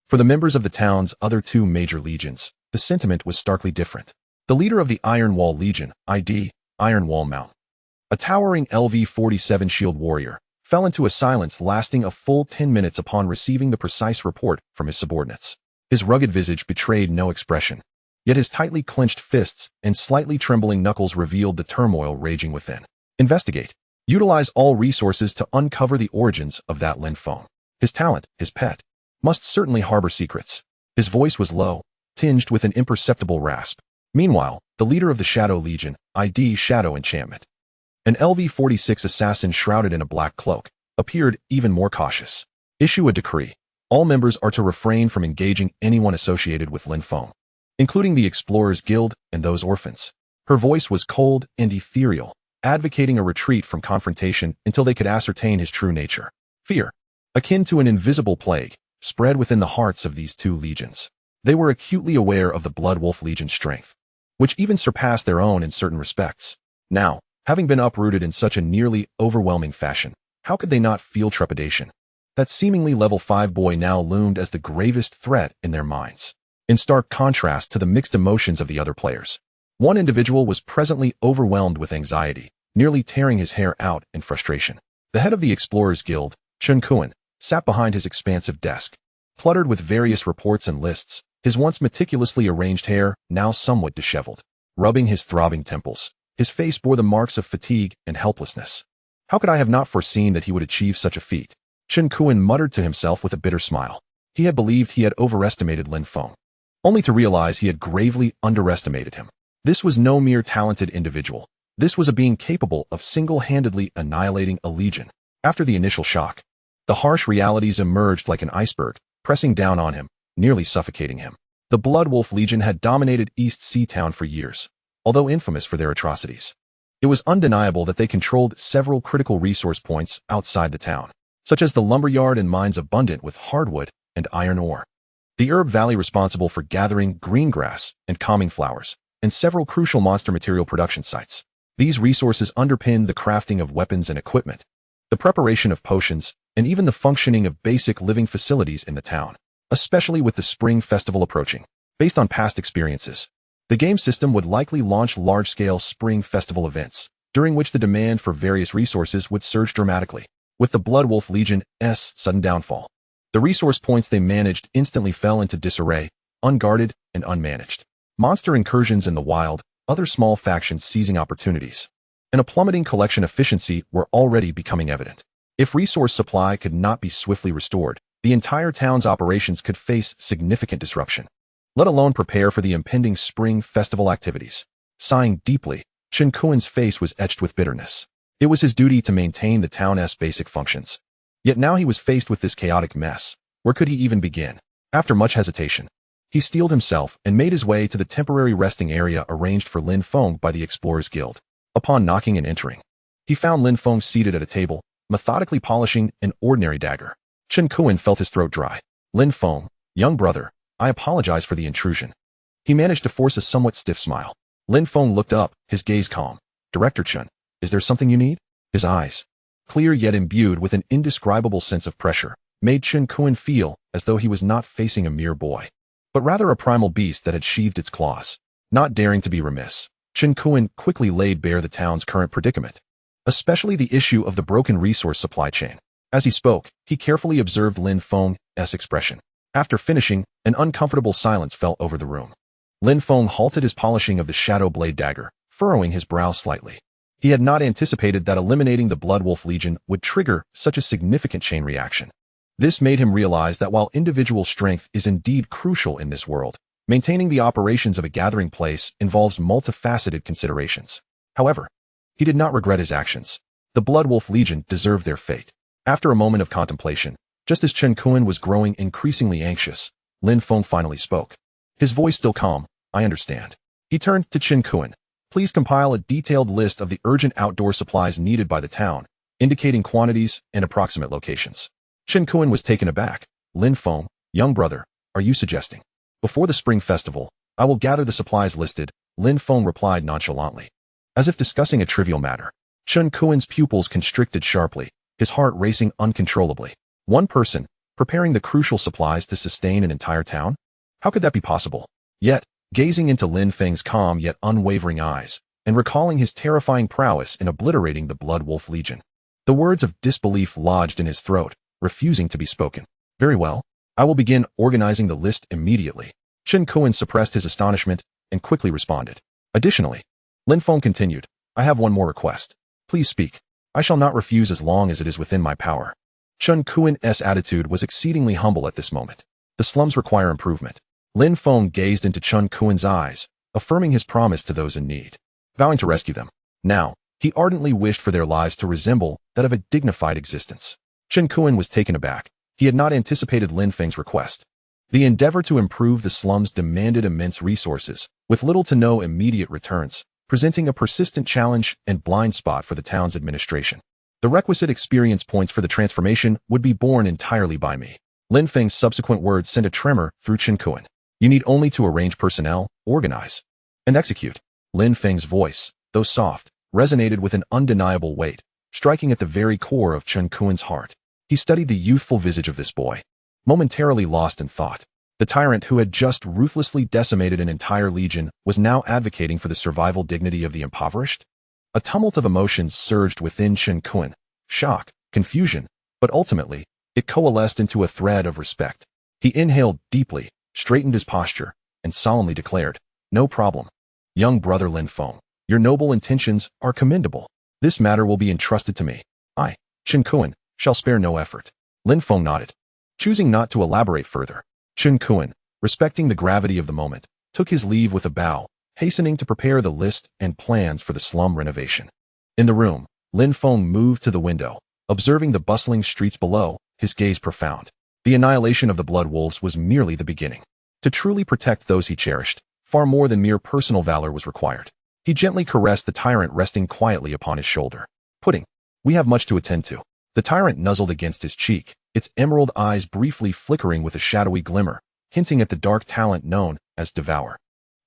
for the members of the town's other two major legions, the sentiment was starkly different. The leader of the Iron Wall Legion, ID, Iron Wall Mount, a towering LV-47 shield warrior, fell into a silence lasting a full 10 minutes upon receiving the precise report from his subordinates. His rugged visage betrayed no expression, yet his tightly clenched fists and slightly trembling knuckles revealed the turmoil raging within. Investigate. Utilize all resources to uncover the origins of that Lin Feng. His talent, his pet, must certainly harbor secrets. His voice was low, tinged with an imperceptible rasp. Meanwhile, the leader of the Shadow Legion, ID Shadow Enchantment, an LV-46 assassin shrouded in a black cloak, appeared even more cautious. Issue a decree. All members are to refrain from engaging anyone associated with Lin Feng, including the Explorers Guild and those orphans. Her voice was cold and ethereal, advocating a retreat from confrontation until they could ascertain his true nature. Fear, akin to an invisible plague, spread within the hearts of these two legions. They were acutely aware of the Blood Wolf Legion's strength, which even surpassed their own in certain respects. Now, having been uprooted in such a nearly overwhelming fashion, how could they not feel trepidation? That seemingly level 5 boy now loomed as the gravest threat in their minds, in stark contrast to the mixed emotions of the other players. One individual was presently overwhelmed with anxiety, nearly tearing his hair out in frustration. The head of the Explorers Guild, Chen Kuan, sat behind his expansive desk. Cluttered with various reports and lists, his once meticulously arranged hair now somewhat disheveled. Rubbing his throbbing temples, his face bore the marks of fatigue and helplessness. How could I have not foreseen that he would achieve such a feat? Chen Kuan muttered to himself with a bitter smile. He had believed he had overestimated Lin Feng, only to realize he had gravely underestimated him. This was no mere talented individual. This was a being capable of single-handedly annihilating a legion. After the initial shock, the harsh realities emerged like an iceberg, pressing down on him, nearly suffocating him. The Blood Wolf Legion had dominated East Sea Town for years, although infamous for their atrocities. It was undeniable that they controlled several critical resource points outside the town, such as the lumberyard and mines abundant with hardwood and iron ore, the herb valley responsible for gathering green grass and calming flowers, and several crucial monster material production sites. These resources underpinned the crafting of weapons and equipment, the preparation of potions, and even the functioning of basic living facilities in the town, especially with the Spring Festival approaching. Based on past experiences, the game system would likely launch large-scale Spring Festival events, during which the demand for various resources would surge dramatically. With the Blood Wolf Legion's sudden downfall, the resource points they managed instantly fell into disarray, unguarded and unmanaged. Monster incursions in the wild, other small factions seizing opportunities, and a plummeting collection efficiency were already becoming evident. If resource supply could not be swiftly restored, the entire town's operations could face significant disruption, let alone prepare for the impending Spring Festival activities. Sighing deeply, Chen Kuan's face was etched with bitterness. It was his duty to maintain the town's basic functions. Yet now he was faced with this chaotic mess. Where could he even begin? After much hesitation, he steeled himself and made his way to the temporary resting area arranged for Lin Feng by the Explorers Guild. Upon knocking and entering, he found Lin Feng seated at a table, methodically polishing an ordinary dagger. Chen Kuan felt his throat dry. Lin Feng, young brother, I apologize for the intrusion. He managed to force a somewhat stiff smile. Lin Feng looked up, his gaze calm. Director Chen, is there something you need? His eyes, clear yet imbued with an indescribable sense of pressure, made Chen Kuan feel as though he was not facing a mere boy, but rather a primal beast that had sheathed its claws. Not daring to be remiss, Chen Kuan quickly laid bare the town's current predicament, especially the issue of the broken resource supply chain. As he spoke, he carefully observed Lin Feng's expression. After finishing, an uncomfortable silence fell over the room. Lin Feng halted his polishing of the Shadow Blade dagger, furrowing his brow slightly. He had not anticipated that eliminating the Blood Wolf Legion would trigger such a significant chain reaction. This made him realize that while individual strength is indeed crucial in this world, maintaining the operations of a gathering place involves multifaceted considerations. However, he did not regret his actions. The Blood Wolf Legion deserved their fate. After a moment of contemplation, just as Chen Kuan was growing increasingly anxious, Lin Feng finally spoke. His voice still calm, I understand. He turned to Chen Kuan. Please compile a detailed list of the urgent outdoor supplies needed by the town, indicating quantities and approximate locations. Chen Kuan was taken aback. Lin Feng, young brother, are you suggesting? Before the Spring Festival, I will gather the supplies listed, Lin Feng replied nonchalantly, as if discussing a trivial matter. Chen Kuan's pupils constricted sharply, his heart racing uncontrollably. One person, preparing the crucial supplies to sustain an entire town? How could that be possible? Yet, gazing into Lin Feng's calm yet unwavering eyes, and recalling his terrifying prowess in obliterating the Blood Wolf Legion, the words of disbelief lodged in his throat, refusing to be spoken. Very well, I will begin organizing the list immediately. Chen Kuan suppressed his astonishment and quickly responded. Additionally, Lin Feng continued, I have one more request. Please speak. I shall not refuse as long as it is within my power. Chen Kuan's attitude was exceedingly humble at this moment. The slums require improvement. Lin Feng gazed into Chen Kuan's eyes, affirming his promise to those in need, vowing to rescue them. Now, he ardently wished for their lives to resemble that of a dignified existence. Chen Kuan was taken aback. He had not anticipated Lin Feng's request. The endeavor to improve the slums demanded immense resources, with little to no immediate returns, presenting a persistent challenge and blind spot for the town's administration. The requisite experience points for the transformation would be borne entirely by me. Lin Feng's subsequent words sent a tremor through Chen Kuan. You need only to arrange personnel, organize, and execute. Lin Feng's voice, though soft, resonated with an undeniable weight, striking at the very core of Chen Kuan's heart. He studied the youthful visage of this boy, momentarily lost in thought. The tyrant who had just ruthlessly decimated an entire legion was now advocating for the survival dignity of the impoverished? A tumult of emotions surged within Chen Kun. Shock, confusion, but ultimately, it coalesced into a thread of respect. He inhaled deeply, straightened his posture, and solemnly declared, "No problem. Young brother Lin Feng, your noble intentions are commendable. This matter will be entrusted to me. I, Chen Kun, shall spare no effort." Lin Feng nodded. Choosing not to elaborate further, Chen Kun, respecting the gravity of the moment, took his leave with a bow, hastening to prepare the list and plans for the slum renovation. In the room, Lin Feng moved to the window, observing the bustling streets below, his gaze profound. The annihilation of the blood wolves was merely the beginning. To truly protect those he cherished, far more than mere personal valor was required. He gently caressed the tyrant resting quietly upon his shoulder. "Pudding, we have much to attend to." The tyrant nuzzled against his cheek, its emerald eyes briefly flickering with a shadowy glimmer, hinting at the dark talent known as Devour,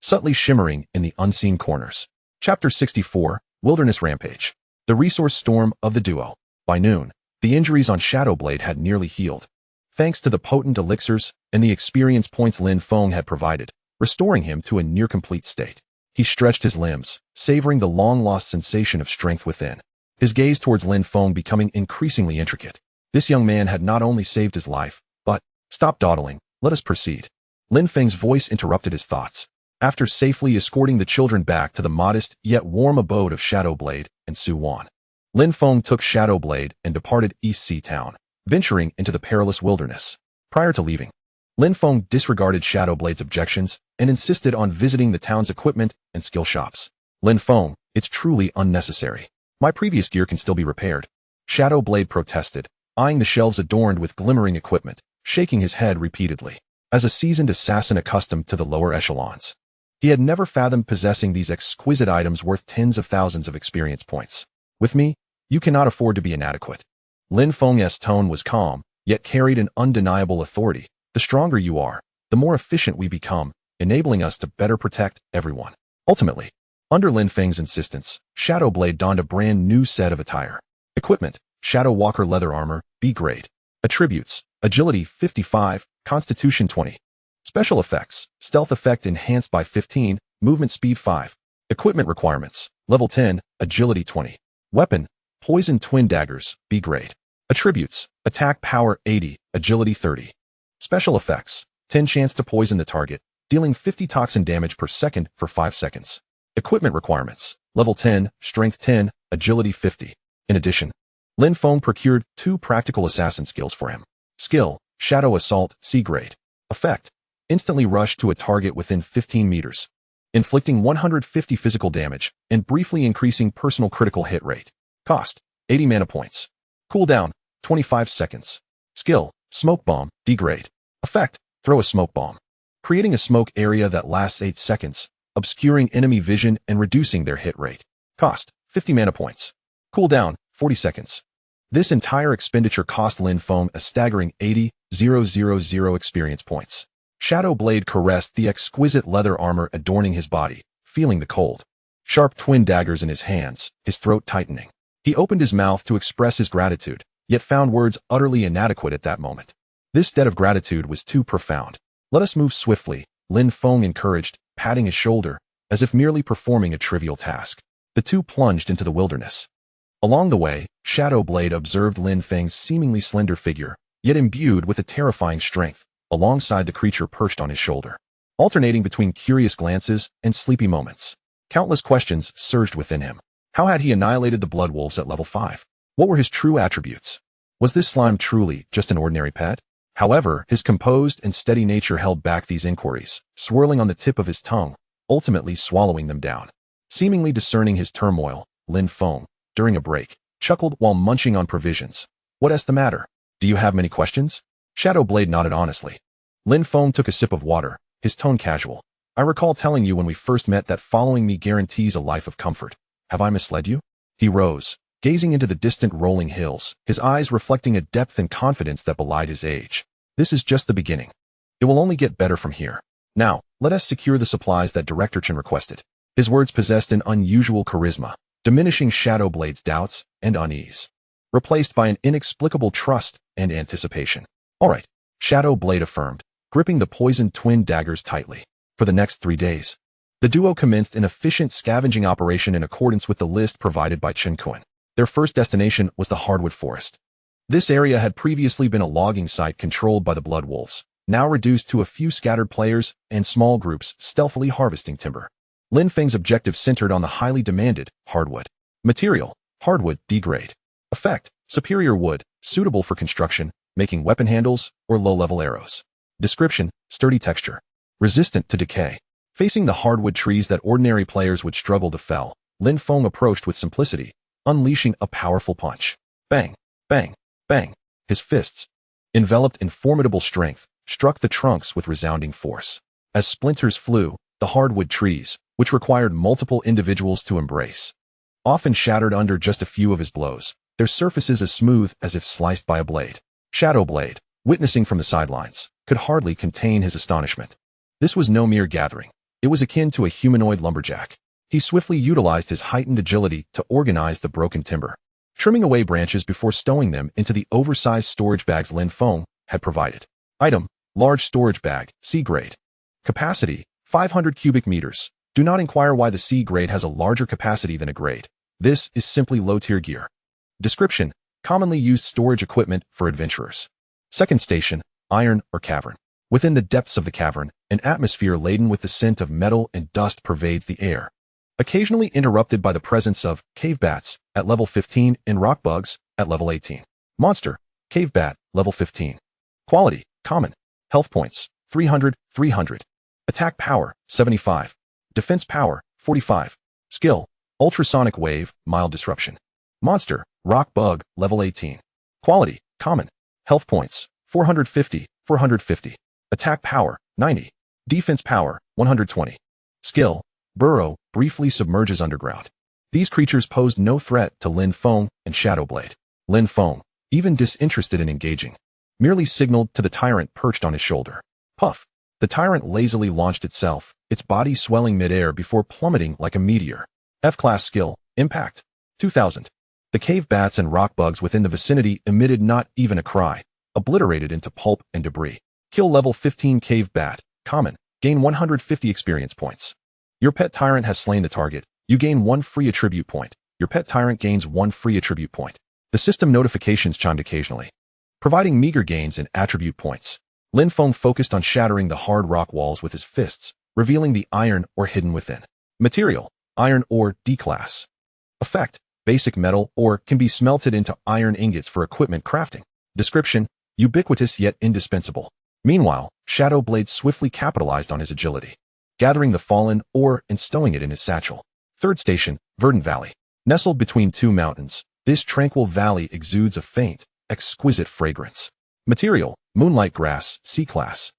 subtly shimmering in the unseen corners. Chapter 64, Wilderness Rampage. The resource storm of the duo. By noon, the injuries on Shadowblade had nearly healed, thanks to the potent elixirs and the experience points Lin Feng had provided, restoring him to a near-complete state. He stretched his limbs, savoring the long-lost sensation of strength within. His gaze towards Lin Feng becoming increasingly intricate. This young man had not only saved his life, but, "Stop dawdling, let us proceed." Lin Feng's voice interrupted his thoughts. After safely escorting the children back to the modest yet warm abode of Shadowblade and Suwon, Lin Feng took Shadowblade and departed East Sea Town, venturing into the perilous wilderness. Prior to leaving, Lin Feng disregarded Shadowblade's objections and insisted on visiting the town's equipment and skill shops. "Lin Feng, it's truly unnecessary. My previous gear can still be repaired." Shadowblade protested, eyeing the shelves adorned with glimmering equipment, shaking his head repeatedly. As a seasoned assassin accustomed to the lower echelons, he had never fathomed possessing these exquisite items worth tens of thousands of experience points. "With me, you cannot afford to be inadequate." Lin Feng's tone was calm, yet carried an undeniable authority. "The stronger you are, the more efficient we become, enabling us to better protect everyone." Ultimately, under Lin Feng's insistence, Shadowblade donned a brand new set of attire. Equipment: Shadow Walker leather armor, B grade. Attributes: Agility 55, Constitution 20. Special effects: Stealth effect enhanced by 15, Movement speed 5. Equipment requirements: Level 10, Agility 20. Weapon: Poison Twin Daggers, B grade. Attributes: Attack power 80, Agility 30. Special effects: 10 chance to poison the target, dealing 50 toxin damage per second for 5 seconds. Equipment requirements: Level 10, Strength 10, Agility 50. In addition, Lin Feng procured 2 practical assassin skills for him. Skill: Shadow Assault, C grade. Effect: Instantly rush to a target within 15 meters, inflicting 150 physical damage and briefly increasing personal critical hit rate. Cost: 80 mana points. Cooldown: 25 seconds. Skill: Smoke Bomb, D grade. Effect: Throw a smoke bomb, creating a smoke area that lasts 8 seconds, obscuring enemy vision and reducing their hit rate. Cost: 50 mana points. Cooldown: 40 seconds. This entire expenditure cost Lin Feng a staggering 80,000 experience points. Shadowblade caressed the exquisite leather armor adorning his body, feeling the cold, sharp twin daggers in his hands, his throat tightening. He opened his mouth to express his gratitude, yet found words utterly inadequate at that moment. This debt of gratitude was too profound. "Let us move swiftly," Lin Feng encouraged, patting his shoulder, as if merely performing a trivial task. The two plunged into the wilderness. Along the way, Shadowblade observed Lin Feng's seemingly slender figure, yet imbued with a terrifying strength, alongside the creature perched on his shoulder. Alternating between curious glances and sleepy moments, countless questions surged within him. How had he annihilated the blood wolves at level 5? What were his true attributes? Was this slime truly just an ordinary pet? However, his composed and steady nature held back these inquiries, swirling on the tip of his tongue, ultimately swallowing them down. Seemingly discerning his turmoil, Lin Feng, during a break, chuckled while munching on provisions. "What's the matter? Do you have many questions?" Shadowblade nodded honestly. Lin Feng took a sip of water, his tone casual. "I recall telling you when we first met that following me guarantees a life of comfort. Have I misled you?" He rose, gazing into the distant rolling hills, his eyes reflecting a depth and confidence that belied his age. "This is just the beginning. It will only get better from here. Now, let us secure the supplies that Director Chen requested." His words possessed an unusual charisma, diminishing Shadowblade's doubts and unease, replaced by an inexplicable trust and anticipation. "All right," Shadowblade affirmed, gripping the poisoned twin daggers tightly. "For the next 3 days, The duo commenced an efficient scavenging operation in accordance with the list provided by Chen Kun. Their first destination was the hardwood forest. This area had previously been a logging site controlled by the Blood Wolves, now reduced to a few scattered players and small groups stealthily harvesting timber. Lin Feng's objective centered on the highly demanded hardwood. Material: hardwood degrade. Effect: superior wood, suitable for construction, making weapon handles or low-level arrows. Description: sturdy texture. Resistant to decay. Facing the hardwood trees that ordinary players would struggle to fell, Lin Feng approached with simplicity, unleashing a powerful punch. Bang, bang, bang. His fists, enveloped in formidable strength, struck the trunks with resounding force. As splinters flew, the hardwood trees, which required multiple individuals to embrace, often shattered under just a few of his blows, their surfaces as smooth as if sliced by a blade. Shadow Blade, witnessing from the sidelines, could hardly contain his astonishment. This was no mere gathering. It was akin to a humanoid lumberjack. He swiftly utilized his heightened agility to organize the broken timber, trimming away branches before stowing them into the oversized storage bags Lin Feng had provided. Item: large storage bag, C grade. Capacity: 500 cubic meters. Do not inquire why the C grade has a larger capacity than a grade. This is simply low-tier gear. Description: commonly used storage equipment for adventurers. Second station: iron or cavern. Within the depths of the cavern, an atmosphere laden with the scent of metal and dust pervades the air, occasionally interrupted by the presence of cave bats at level 15 and rock bugs at level 18. Monster: cave bat, level 15. Quality: common. Health points: 300, 300. Attack power: 75. Defense power: 45. Skill: ultrasonic wave, mild disruption. Monster: rock bug, level 18. Quality: common. Health points: 450, 450. Attack power: 90. Defense power: 120. Skill: burrow, briefly submerges underground. These creatures posed no threat to Lin Feng and Shadow Blade. Lin Feng, even disinterested in engaging, merely signaled to the tyrant perched on his shoulder. Puff! The tyrant lazily launched itself, its body swelling midair before plummeting like a meteor. F-class skill: impact. 2000. The cave bats and rock bugs within the vicinity emitted not even a cry, obliterated into pulp and debris. Kill level 15 cave bat, common. Gain 150 experience points. Your pet tyrant has slain the target. You gain 1 free attribute point. Your pet tyrant gains 1 free attribute point. The system notifications chimed occasionally, providing meager gains in attribute points. Lin Feng focused on shattering the hard rock walls with his fists, revealing the iron ore hidden within. Material: iron ore D-class. Effect: basic metal ore can be smelted into iron ingots for equipment crafting. Description: ubiquitous yet indispensable. Meanwhile, Shadow Blade swiftly capitalized on his agility, gathering the fallen ore and stowing it in his satchel. Third station: Verdant Valley. Nestled between two mountains, this tranquil valley exudes a faint, exquisite fragrance. Material: moonlight grass, C-class.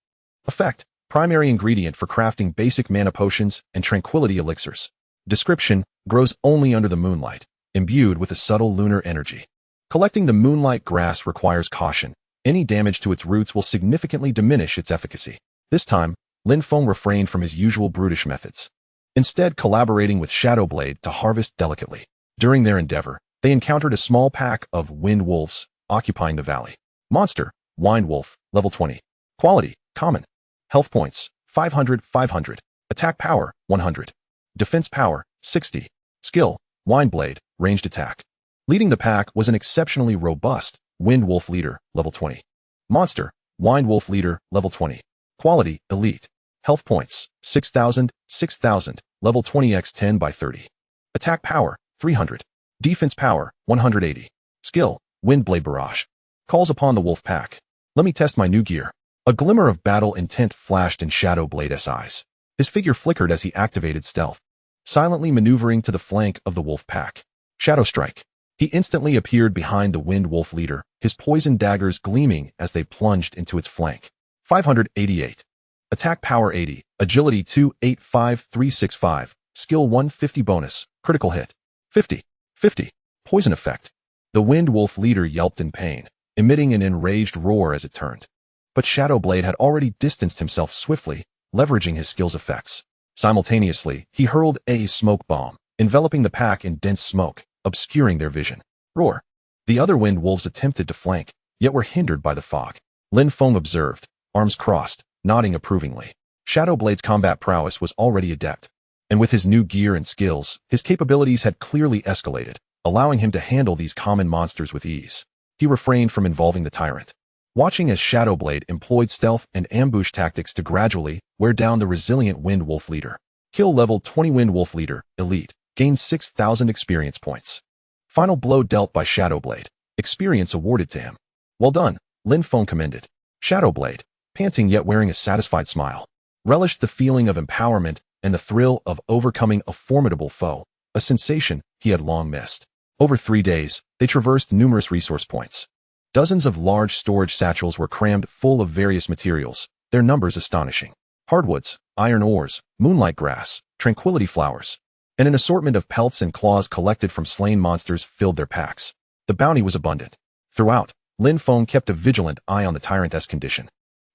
Effect: primary ingredient for crafting basic mana potions and tranquility elixirs. Description: grows only under the moonlight, imbued with a subtle lunar energy. Collecting the moonlight grass requires caution. Any damage to its roots will significantly diminish its efficacy. This time, Lin Feng refrained from his usual brutish methods, instead collaborating with Shadow Blade to harvest delicately. During their endeavor, they encountered a small pack of wind wolves occupying the valley. Monster: wind wolf, level 20. Quality: common. Health points: 500, 500. Attack power: 100. Defense power: 60. Skill: wind blade, ranged attack. Leading the pack was an exceptionally robust wind wolf leader, level 20. Monster: wind wolf leader, level 20. Quality: elite. Health points: 6,000, 6,000. Level 20 x 10 by 30. Attack power: 300. Defense power: 180. Skill: wind blade barrage. Calls upon the wolf pack. Let me test my new gear. A glimmer of battle intent flashed in Shadow Blade's eyes. His figure flickered as he activated stealth, silently maneuvering to the flank of the wolf pack. Shadow Strike. He instantly appeared behind the wind wolf leader, his poison daggers gleaming as they plunged into its flank. 588. Attack power 80, agility 2, 85, 365, skill 150 bonus, critical hit. 50. 50. Poison effect. The wind wolf leader yelped in pain, emitting an enraged roar as it turned. But Shadow Blade had already distanced himself swiftly, leveraging his skill's effects. Simultaneously, he hurled a smoke bomb, enveloping the pack in dense smoke, obscuring their vision. Roar. The other wind wolves attempted to flank, yet were hindered by the fog. Lin Feng observed, arms crossed, nodding approvingly. Shadow Blade's combat prowess was already adept. And with his new gear and skills, his capabilities had clearly escalated, allowing him to handle these common monsters with ease. He refrained from involving the tyrant, watching as Shadowblade employed stealth and ambush tactics to gradually wear down the resilient Wind Wolf leader. Kill level 20 Wind Wolf leader, elite, gained 6,000 experience points. Final blow dealt by Shadowblade, experience awarded to him. Well done, Lin Feng commended. Shadowblade, panting yet wearing a satisfied smile, relished the feeling of empowerment and the thrill of overcoming a formidable foe, a sensation he had long missed. Over 3 days, they traversed numerous resource points. Dozens of large storage satchels were crammed full of various materials, their numbers astonishing. Hardwoods, iron ores, moonlight grass, tranquility flowers, and an assortment of pelts and claws collected from slain monsters filled their packs. The bounty was abundant. Throughout, Lin Feng kept a vigilant eye on the tyrant's condition,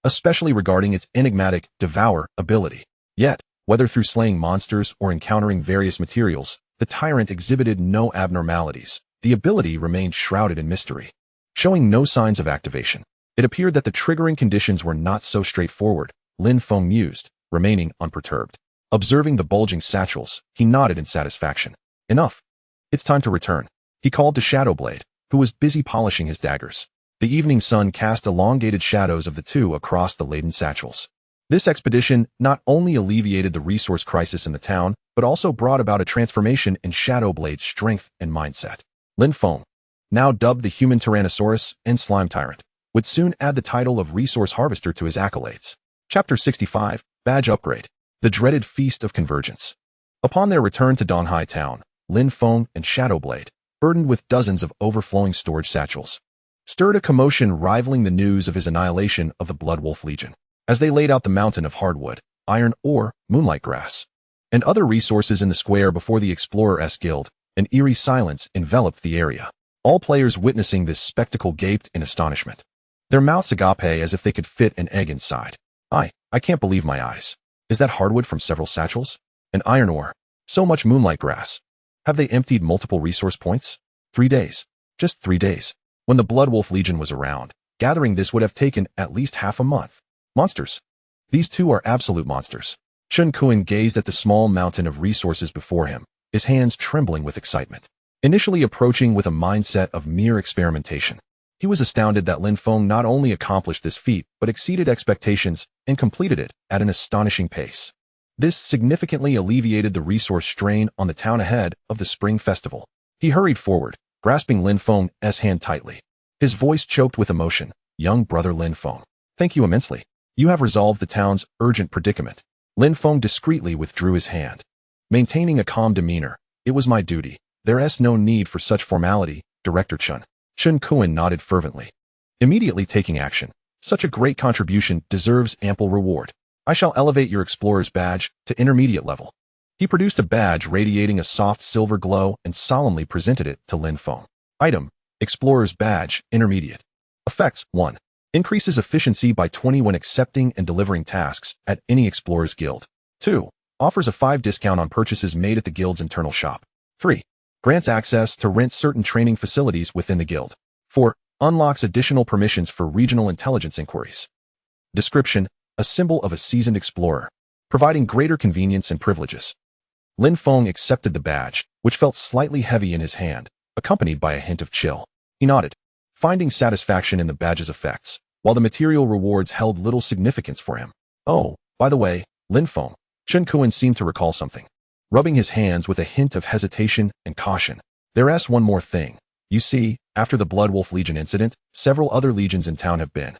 especially regarding its enigmatic devour ability. Yet, whether through slaying monsters or encountering various materials, the tyrant exhibited no abnormalities. The ability remained shrouded in mystery, showing no signs of activation. It appeared that the triggering conditions were not so straightforward, Lin Feng mused, remaining unperturbed. Observing the bulging satchels, he nodded in satisfaction. Enough. It's time to return. He called to Shadowblade, who was busy polishing his daggers. The evening sun cast elongated shadows of the two across the laden satchels. This expedition not only alleviated the resource crisis in the town, but also brought about a transformation in Shadowblade's strength and mindset. Lin Feng, now dubbed the Human Tyrannosaurus and Slime Tyrant, would soon add the title of Resource Harvester to his accolades. Chapter 65, Badge Upgrade. The Dreaded Feast of Convergence. Upon their return to Donghai Town, Lin Feng and Shadowblade, burdened with dozens of overflowing storage satchels, stirred a commotion rivaling the news of his annihilation of the Blood Wolf Legion. As they laid out the mountain of hardwood, iron ore, moonlight grass, and other resources in the square before the Explorers Guild, an eerie silence enveloped the area. All players witnessing this spectacle gaped in astonishment, their mouths agape as if they could fit an egg inside. I can't believe my eyes. Is that hardwood from several satchels? And iron ore? So much moonlight grass. Have they emptied multiple resource points? 3 days. Just 3 days. When the Blood Wolf Legion was around, gathering this would have taken at least half a month. Monsters. These two are absolute monsters. Chun Kuan gazed at the small mountain of resources before him, his hands trembling with excitement. Initially approaching with a mindset of mere experimentation, he was astounded that Lin Feng not only accomplished this feat, but exceeded expectations and completed it at an astonishing pace. This significantly alleviated the resource strain on the town ahead of the Spring Festival. He hurried forward, grasping Lin Feng's hand tightly. His voice choked with emotion. Young brother Lin Feng, thank you immensely. You have resolved the town's urgent predicament. Lin Feng discreetly withdrew his hand, maintaining a calm demeanor. It was my duty. There is no need for such formality, Director Chun. Chun Kuan nodded fervently, immediately taking action. Such a great contribution deserves ample reward. I shall elevate your explorer's badge to intermediate level. He produced a badge radiating a soft silver glow and solemnly presented it to Lin Feng. Item: Explorer's Badge, Intermediate. Effects: 1. Increases efficiency by 20 when accepting and delivering tasks at any Explorer's Guild. 2. Offers a 5 discount on purchases made at the Guild's internal shop. 3. Grants access to rent certain training facilities within the Guild. 4. Unlocks additional permissions for regional intelligence inquiries. Description: a symbol of a seasoned explorer, providing greater convenience and privileges. Lin Feng accepted the badge, which felt slightly heavy in his hand, accompanied by a hint of chill. He nodded, finding satisfaction in the badge's effects, while the material rewards held little significance for him. Oh, by the way, Lin Feng, Chun Kuan seemed to recall something, rubbing his hands with a hint of hesitation and caution. There's one more thing. You see, after the Blood Wolf Legion incident, several other legions in town have been,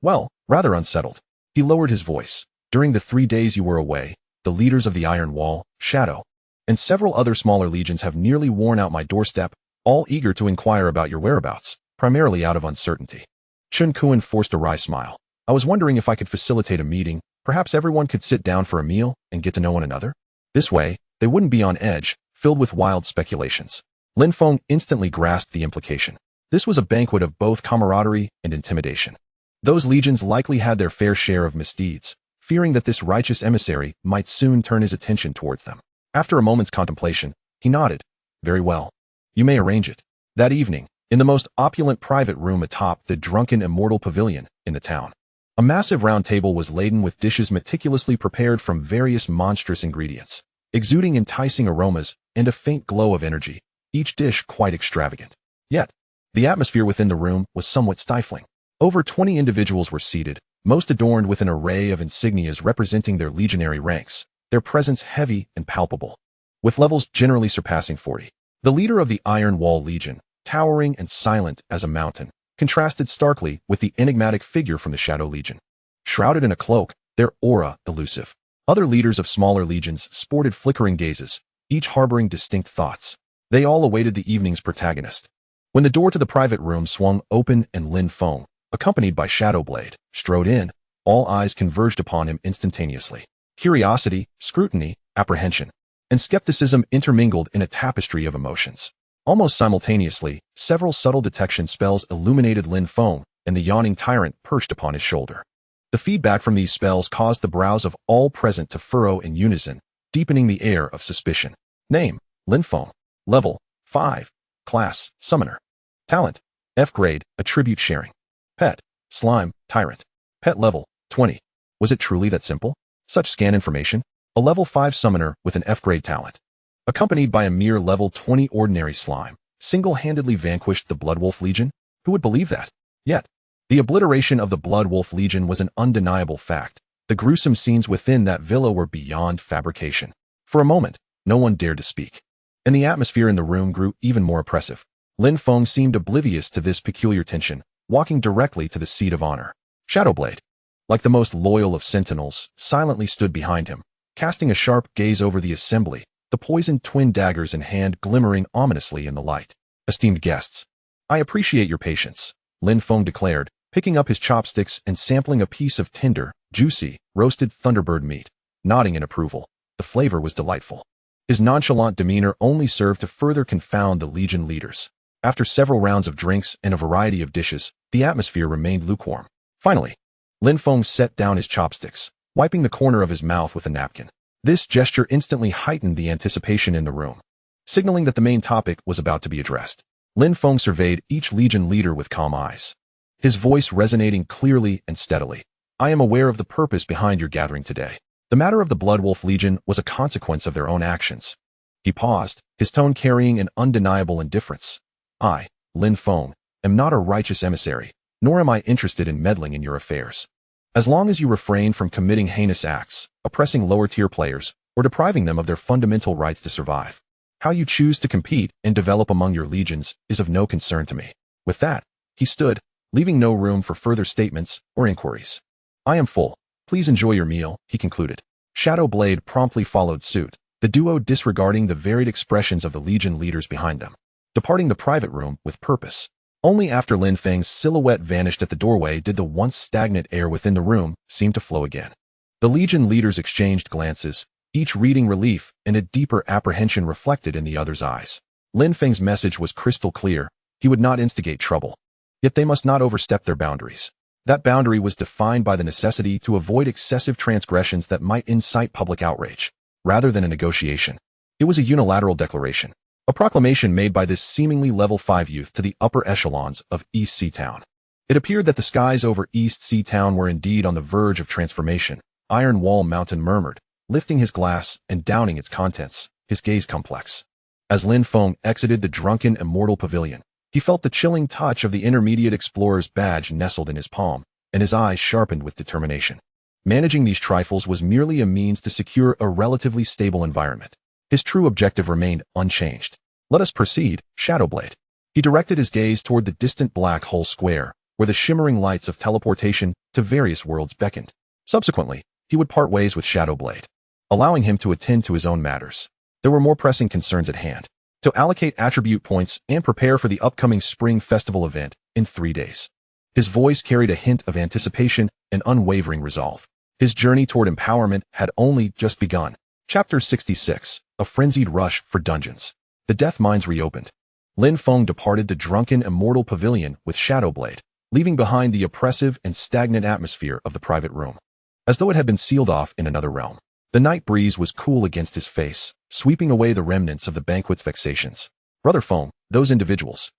well, rather unsettled. He lowered his voice. During the 3 days you were away, the leaders of the Iron Wall, Shadow, and several other smaller legions have nearly worn out my doorstep, all eager to inquire about your whereabouts, primarily out of uncertainty. Chun Kuan forced a wry smile. I was wondering if I could facilitate a meeting. Perhaps everyone could sit down for a meal and get to know one another. This way, they wouldn't be on edge, filled with wild speculations. Lin Feng instantly grasped the implication. This was a banquet of both camaraderie and intimidation. Those legions likely had their fair share of misdeeds, fearing that this righteous emissary might soon turn his attention towards them. After a moment's contemplation, he nodded. Very well. You may arrange it. That evening, in the most opulent private room atop the drunken immortal pavilion in the town, a massive round table was laden with dishes meticulously prepared from various monstrous ingredients. exuding enticing aromas and a faint glow of energy, each dish quite extravagant. Yet, the atmosphere within the room was somewhat stifling. Over 20 individuals were seated, most adorned with an array of insignias representing their legionary ranks, their presence heavy and palpable, with levels generally surpassing 40. The leader of the Iron Wall Legion, towering and silent as a mountain, contrasted starkly with the enigmatic figure from the Shadow Legion. Shrouded in a cloak, their aura elusive. Other leaders of smaller legions sported flickering gazes, each harboring distinct thoughts. They all awaited the evening's protagonist. When the door to the private room swung open and Lin Feng, accompanied by Shadowblade, strode in, all eyes converged upon him instantaneously. Curiosity, scrutiny, apprehension, and skepticism intermingled in a tapestry of emotions. Almost simultaneously, several subtle detection spells illuminated Lin Feng, and the yawning tyrant perched upon his shoulder. The feedback from these spells caused the brows of all present to furrow in unison, deepening the air of suspicion. Name: Lin Feng. Level: 5. Class: Summoner. Talent: F grade, Attribute Sharing. Pet: Slime, Tyrant. Pet level: 20. Was it truly that simple? Such scan information? A level 5 summoner with an F grade talent, accompanied by a mere level 20 ordinary slime, single-handedly vanquished the Bloodwolf Legion? Who would believe that? Yet, the obliteration of the Bloodwolf Legion was an undeniable fact. The gruesome scenes within that villa were beyond fabrication. For a moment, no one dared to speak, and the atmosphere in the room grew even more oppressive. Lin Feng seemed oblivious to this peculiar tension, walking directly to the seat of honor. Shadowblade, like the most loyal of sentinels, silently stood behind him, casting a sharp gaze over the assembly, the poisoned twin daggers in hand glimmering ominously in the light. Esteemed guests, I appreciate your patience, Lin Feng declared, picking up his chopsticks and sampling a piece of tender, juicy, roasted thunderbird meat, nodding in approval. The flavor was delightful. His nonchalant demeanor only served to further confound the Legion leaders. After several rounds of drinks and a variety of dishes, the atmosphere remained lukewarm. Finally, Lin Feng set down his chopsticks, wiping the corner of his mouth with a napkin. This gesture instantly heightened the anticipation in the room, signaling that the main topic was about to be addressed. Lin Feng surveyed each Legion leader with calm eyes, his voice resonating clearly and steadily. I am aware of the purpose behind your gathering today. The matter of the Bloodwolf Legion was a consequence of their own actions. He paused, his tone carrying an undeniable indifference. I, Lin Feng, am not a righteous emissary, nor am I interested in meddling in your affairs. As long as you refrain from committing heinous acts, oppressing lower-tier players, or depriving them of their fundamental rights to survive, how you choose to compete and develop among your legions is of no concern to me. With that, he stood, leaving no room for further statements or inquiries. I am full. Please enjoy your meal, he concluded. Shadowblade promptly followed suit, the duo disregarding the varied expressions of the Legion leaders behind them, departing the private room with purpose. Only after Lin Feng's silhouette vanished at the doorway did the once stagnant air within the room seem to flow again. The Legion leaders exchanged glances, each reading relief and a deeper apprehension reflected in the other's eyes. Lin Feng's message was crystal clear. He would not instigate trouble. Yet they must not overstep their boundaries. That boundary was defined by the necessity to avoid excessive transgressions that might incite public outrage. Rather than a negotiation, it was a unilateral declaration. A proclamation made by this seemingly level 5 youth to the upper echelons of East Sea Town. It appeared that the skies over East Sea Town were indeed on the verge of transformation. Iron Wall Mountain murmured, lifting his glass and downing its contents, his gaze complex. As Lin Feng exited the drunken immortal pavilion, he felt the chilling touch of the intermediate explorer's badge nestled in his palm, and his eyes sharpened with determination. Managing these trifles was merely a means to secure a relatively stable environment. His true objective remained unchanged. Let us proceed, Shadowblade. He directed his gaze toward the distant black hole square, where the shimmering lights of teleportation to various worlds beckoned. Subsequently, he would part ways with Shadowblade, allowing him to attend to his own matters. There were more pressing concerns at hand: to allocate attribute points and prepare for the upcoming Spring Festival event in 3 days. His voice carried a hint of anticipation and unwavering resolve. His journey toward empowerment had only just begun. Chapter 66, A Frenzied Rush for Dungeons. The Death Mines reopened. Lin Feng departed the drunken immortal pavilion with Shadowblade, leaving behind the oppressive and stagnant atmosphere of the private room, as though it had been sealed off in another realm. The night breeze was cool against his face, sweeping away the remnants of the banquet's vexations. Brother Feng, those individuals.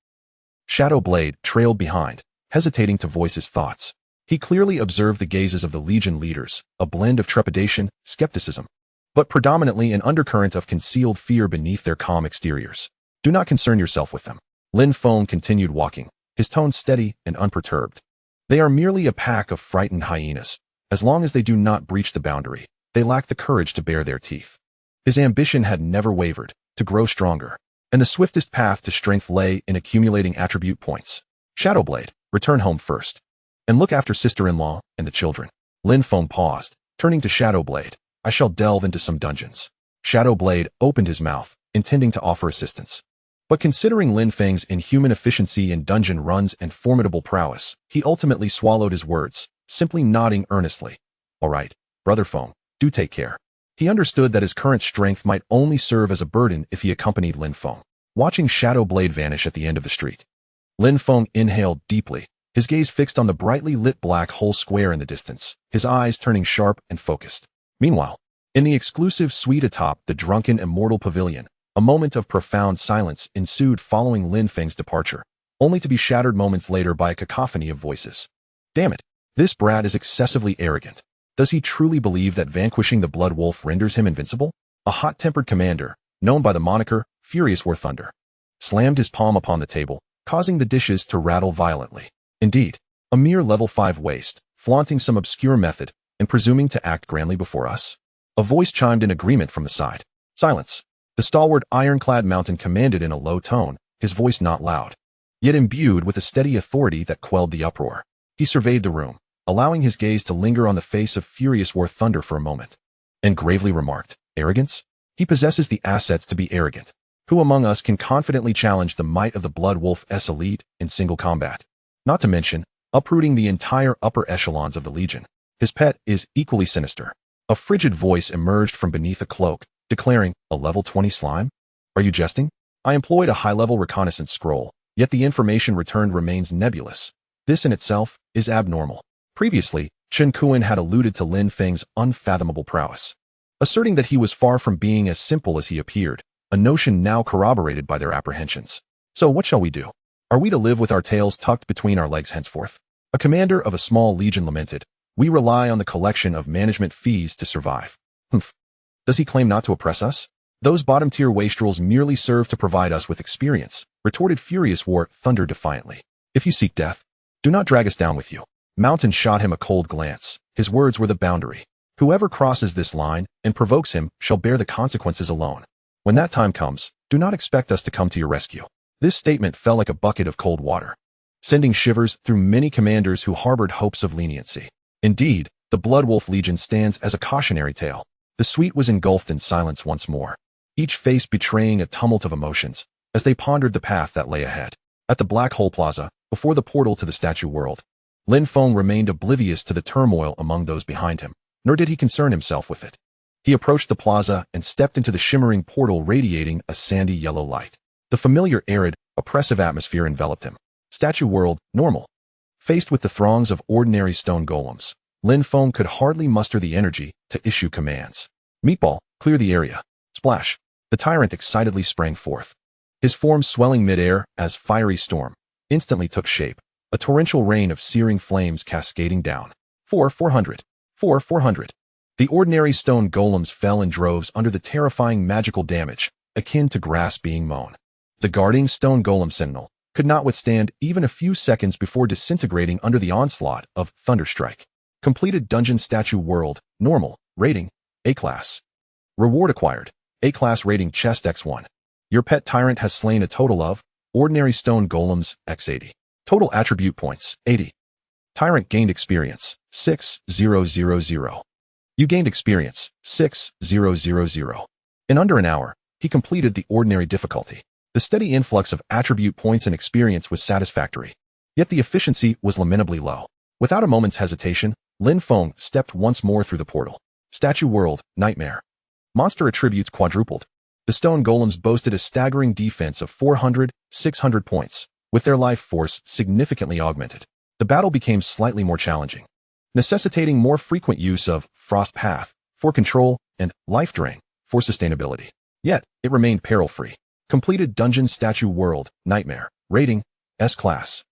Shadowblade trailed behind, hesitating to voice his thoughts. He clearly observed the gazes of the Legion leaders, a blend of trepidation, skepticism, but predominantly an undercurrent of concealed fear beneath their calm exteriors. Do not concern yourself with them. Lin Feng continued walking, his tone steady and unperturbed. They are merely a pack of frightened hyenas. As long as they do not breach the boundary, they lack the courage to bare their teeth. His ambition had never wavered, to grow stronger, and the swiftest path to strength lay in accumulating attribute points. Shadowblade, return home first, and look after sister-in-law and the children. Lin Feng paused, turning to Shadowblade. I shall delve into some dungeons. Shadowblade opened his mouth, intending to offer assistance. But considering Lin Feng's inhuman efficiency in dungeon runs and formidable prowess, he ultimately swallowed his words, simply nodding earnestly. All right, Brother Feng, do take care. He understood that his current strength might only serve as a burden if he accompanied Lin Feng, watching Shadowblade vanish at the end of the street. Lin Feng inhaled deeply, his gaze fixed on the brightly lit black hole square in the distance, his eyes turning sharp and focused. Meanwhile, in the exclusive suite atop the drunken immortal pavilion, a moment of profound silence ensued following Lin Feng's departure, only to be shattered moments later by a cacophony of voices. Damn it, this brat is excessively arrogant. Does he truly believe that vanquishing the Blood Wolf renders him invincible? A hot-tempered commander, known by the moniker Furious War Thunder, slammed his palm upon the table, causing the dishes to rattle violently. Indeed, a mere level 5 waste, flaunting some obscure method and presuming to act grandly before us? A voice chimed in agreement from the side. Silence. The stalwart ironclad mountain commanded in a low tone, his voice not loud, yet imbued with a steady authority that quelled the uproar. He surveyed the room, allowing his gaze to linger on the face of Furious War Thunder for a moment, and gravely remarked, Arrogance? He possesses the assets to be arrogant. Who among us can confidently challenge the might of the Blood Wolf's elite in single combat? Not to mention, uprooting the entire upper echelons of the Legion. His pet is equally sinister. A frigid voice emerged from beneath a cloak, declaring, a level 20 slime? Are you jesting? I employed a high-level reconnaissance scroll, yet the information returned remains nebulous. This in itself is abnormal. Previously, Chen Kuan had alluded to Lin Feng's unfathomable prowess, asserting that he was far from being as simple as he appeared, a notion now corroborated by their apprehensions. So what shall we do? Are we to live with our tails tucked between our legs henceforth? A commander of a small legion lamented, we rely on the collection of management fees to survive. Humph. Does he claim not to oppress us? Those bottom-tier wastrels merely serve to provide us with experience, retorted Furious War Thunder defiantly. If you seek death, do not drag us down with you. Mountain shot him a cold glance. His words were the boundary. Whoever crosses this line and provokes him shall bear the consequences alone. When that time comes, do not expect us to come to your rescue. This statement fell like a bucket of cold water, sending shivers through many commanders who harbored hopes of leniency. Indeed, the Blood Wolf Legion stands as a cautionary tale. The suite was engulfed in silence once more, each face betraying a tumult of emotions, as they pondered the path that lay ahead. At the Black Hole Plaza, before the portal to the statue world, Lin Feng remained oblivious to the turmoil among those behind him, nor did he concern himself with it. He approached the plaza and stepped into the shimmering portal radiating a sandy yellow light. The familiar arid, oppressive atmosphere enveloped him. Statue world, normal. Faced with the throngs of ordinary stone golems, Lin Feng could hardly muster the energy to issue commands. Meatball, clear the area. Splash. The tyrant excitedly sprang forth, his form swelling mid-air as fiery storm instantly took shape, a torrential rain of searing flames cascading down. 400. The ordinary stone golems fell in droves under the terrifying magical damage, akin to grass being mown. The guarding stone golem sentinel could not withstand even a few seconds before disintegrating under the onslaught of Thunderstrike. Completed Dungeon Statue World, Normal, Rating, A-Class. Reward acquired, A-Class Rating Chest X1. Your pet tyrant has slain a total of Ordinary Stone Golems X80. Total Attribute Points, 80. Tyrant gained experience, 6000. You gained experience, 6000. In under an hour, he completed the ordinary difficulty. The steady influx of attribute points and experience was satisfactory, yet the efficiency was lamentably low. Without a moment's hesitation, Lin Feng stepped once more through the portal. Statue World, Nightmare. Monster attributes quadrupled. The stone golems boasted a staggering defense of 600 points, with their life force significantly augmented. The battle became slightly more challenging, necessitating more frequent use of Frost Path for control and Life Drain for sustainability. Yet, it remained peril-free. Completed Dungeon Statue World, Nightmare. Rating, S-Class.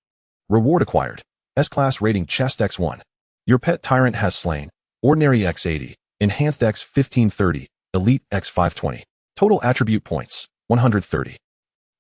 Reward acquired, S-Class Rating Chest X1. Your pet tyrant has slain, Ordinary X80, Enhanced X1530, Elite x 520. Total attribute points, 130.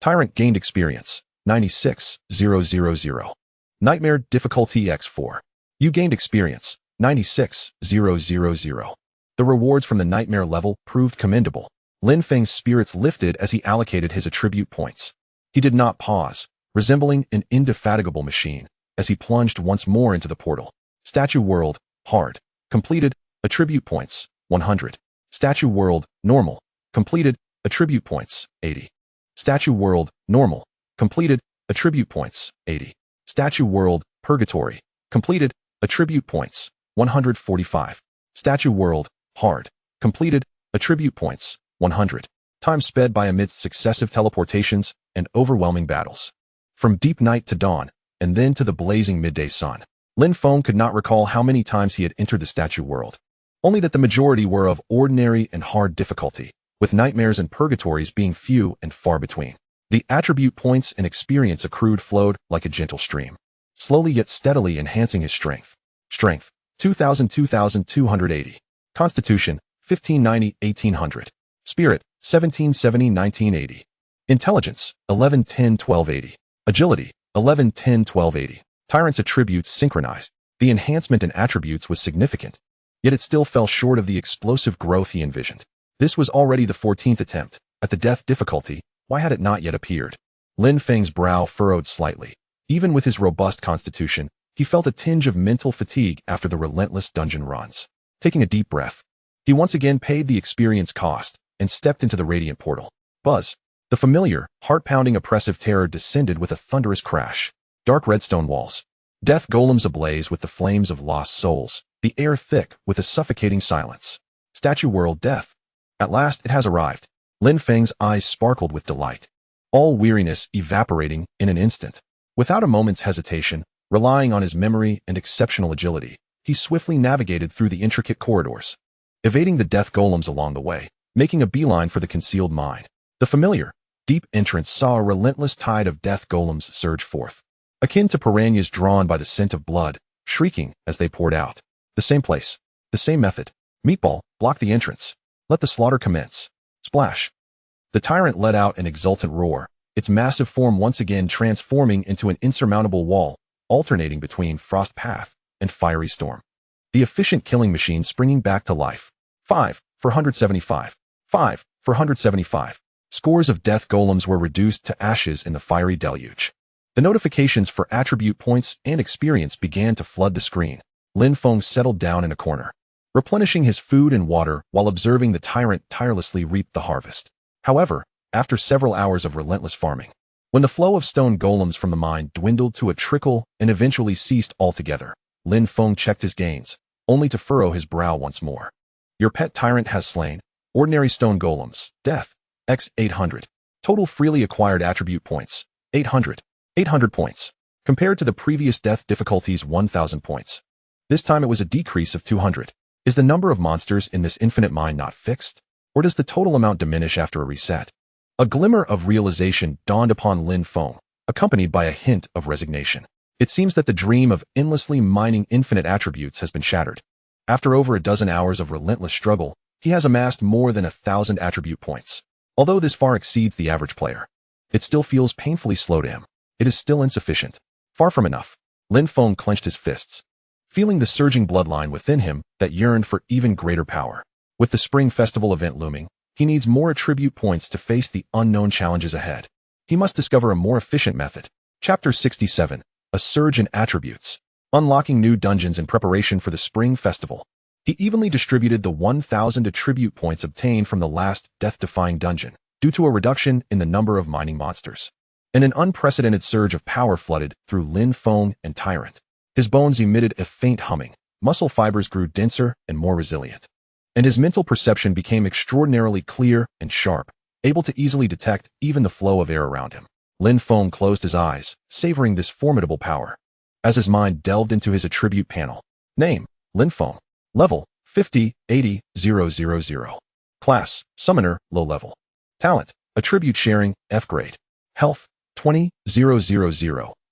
Tyrant gained experience, 96,000. Nightmare difficulty x4. You gained experience, 96,000. The rewards from the Nightmare level proved commendable. Lin Feng's spirits lifted as he allocated his attribute points. He did not pause, resembling an indefatigable machine, as he plunged once more into the portal. Statue World, hard. Completed, attribute points, 100. Statue World, normal. Completed, attribute points, 80. Statue World, normal. Completed, attribute points, 80. Statue World, purgatory. Completed, attribute points, 145. Statue World, hard. Completed, attribute points, 100. Time sped by amidst successive teleportations and overwhelming battles. From deep night to dawn, and then to the blazing midday sun, Lin Feng could not recall how many times he had entered the statue world. Only that the majority were of ordinary and hard difficulty, with nightmares and purgatories being few and far between. The attribute points and experience accrued flowed like a gentle stream, slowly yet steadily enhancing his strength. Strength, 2,280. Constitution, 1590-1800. Spirit, 1770-1980. Intelligence, 1110-1280. Agility, 1110-1280. Tyrant's attributes synchronized. The enhancement in attributes was significant, yet it still fell short of the explosive growth he envisioned. This was already the 14th attempt. At the death difficulty, why had it not yet appeared? Lin Feng's brow furrowed slightly. Even with his robust constitution, he felt a tinge of mental fatigue after the relentless dungeon runs. Taking a deep breath, he once again paid the experience cost and stepped into the radiant portal. Buzz. The familiar, heart-pounding oppressive terror descended with a thunderous crash. Dark redstone walls. Death golems ablaze with the flames of lost souls. The air thick with a suffocating silence. Statue World death. At last it has arrived. Lin Feng's eyes sparkled with delight. All weariness evaporating in an instant. Without a moment's hesitation, relying on his memory and exceptional agility, he swiftly navigated through the intricate corridors, evading the death golems along the way, making a beeline for the concealed mine. The familiar, deep entrance saw a relentless tide of death golems surge forth, akin to piranhas drawn by the scent of blood, shrieking as they poured out. The same place, the same method. Meatball, block the entrance. Let the slaughter commence. Splash. The tyrant let out an exultant roar, its massive form once again transforming into an insurmountable wall, alternating between frost path and fiery storm. The efficient killing machine springing back to life. 5 for 175. 5 for 175. Scores of death golems were reduced to ashes in the fiery deluge. The notifications for attribute points and experience began to flood the screen. Lin Feng settled down in a corner, replenishing his food and water while observing the tyrant tirelessly reap the harvest. However, after several hours of relentless farming, when the flow of stone golems from the mine dwindled to a trickle and eventually ceased altogether, Lin Feng checked his gains, only to furrow his brow once more. Your pet tyrant has slain. Ordinary stone golems. Death. X 800. Total freely acquired attribute points. 800. 800 points. Compared to the previous death difficulty's 1,000 points. This time it was a decrease of 200. Is the number of monsters in this infinite mine not fixed? Or does the total amount diminish after a reset? A glimmer of realization dawned upon Lin Feng, accompanied by a hint of resignation. It seems that the dream of endlessly mining infinite attributes has been shattered. After over a dozen hours of relentless struggle, he has amassed more than 1,000 attribute points. Although this far exceeds the average player, it still feels painfully slow to him. It is still insufficient. Far from enough. Lin Feng clenched his fists, feeling the surging bloodline within him that yearned for even greater power. With the Spring Festival event looming, he needs more attribute points to face the unknown challenges ahead. He must discover a more efficient method. Chapter 67. A surge in attributes. Unlocking new dungeons in preparation for the Spring Festival. He evenly distributed the 1,000 attribute points obtained from the last death-defying dungeon, due to a reduction in the number of mining monsters. And an unprecedented surge of power flooded through Lin Feng and Tyrant. His bones emitted a faint humming, muscle fibers grew denser and more resilient, and his mental perception became extraordinarily clear and sharp, able to easily detect even the flow of air around him. Lin Feng closed his eyes, savoring this formidable power. As his mind delved into his attribute panel. Name, Lin Feng. Level, 50, 80, 000. Class, Summoner, low level. Talent, Attribute Sharing, F grade. Health, 20, 000,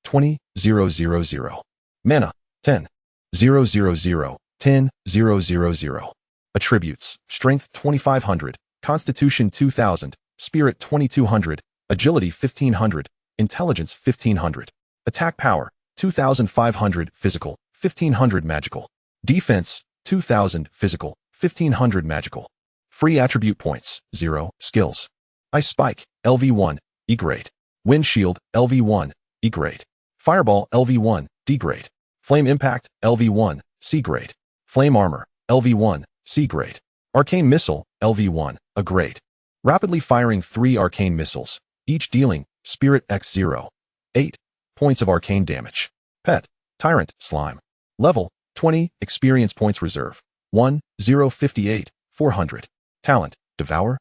20, 000. Mana, 10, 000, 10, 000. Attributes: Strength 2500, Constitution 2000, Spirit 2200, Agility 1500, Intelligence 1500. Attack Power 2500 Physical, 1500 Magical. Defense 2000 Physical, 1500 Magical. Free Attribute Points 0. Skills: Ice Spike, LV1, E grade. Wind Shield, LV1, E grade. Fireball, LV1, D grade. Flame Impact, LV1, C grade. Flame Armor, LV1, C grade. Arcane Missile, LV1, A grade. Rapidly firing 3 arcane missiles, each dealing Spirit X0, 8 points of arcane damage. Pet: Tyrant, Slime. Level: 20, Experience Points Reserve, 1, 0, 58, 400. Talent: Devour.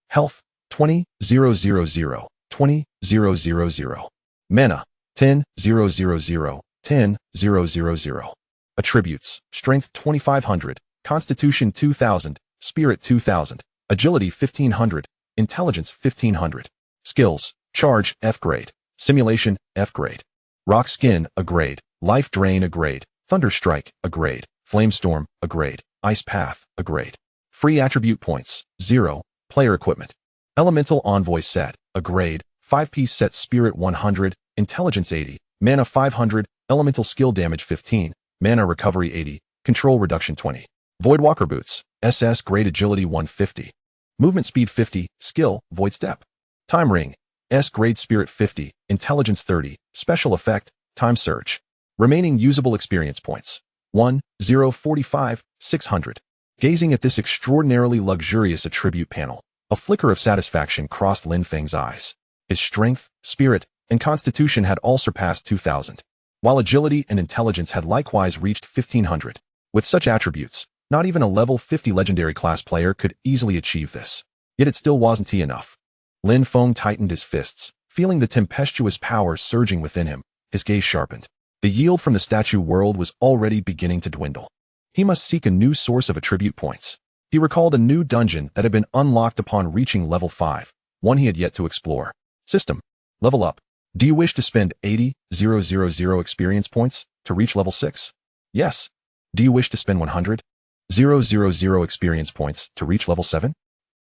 Health: 20, 0, 0, 0, 20, 0, 0, 0. Mana: 10, 0, 0, 0, 10, 0, 0, 0. Attributes: Strength 2500, Constitution 2000, Spirit 2000, Agility 1500, Intelligence 1500. Skills: Charge, F grade. Simulation, F grade. Rock Skin, A grade. Life Drain, A grade. Thunder Strike, A grade. Flamestorm, A grade. Ice Path, A grade. Free Attribute Points 0. Player Equipment: Elemental Envoy Set, A grade. 5-piece set. Spirit 100, Intelligence 80, Mana 500, Elemental Skill Damage 15, Mana Recovery 80, Control Reduction 20. Voidwalker Boots, SS grade. Agility 150. Movement Speed 50, Skill, Void Step. Time Ring, S grade. Spirit 50, Intelligence 30, Special Effect, Time Surge. Remaining usable experience points: 1, 0, 45, 600. Gazing at this extraordinarily luxurious attribute panel, a flicker of satisfaction crossed Lin Feng's eyes. His strength, spirit, and constitution had all surpassed 2,000, while agility and intelligence had likewise reached 1,500. With such attributes, not even a level 50 legendary class player could easily achieve this. Yet it still wasn't enough. Lin Feng tightened his fists, feeling the tempestuous power surging within him. His gaze sharpened. The yield from the statue world was already beginning to dwindle. He must seek a new source of attribute points. He recalled a new dungeon that had been unlocked upon reaching level 5, one he had yet to explore. System: Level Up. Do you wish to spend 80,000 experience points to reach level 6? Yes. Do you wish to spend 100,000 experience points to reach level 7?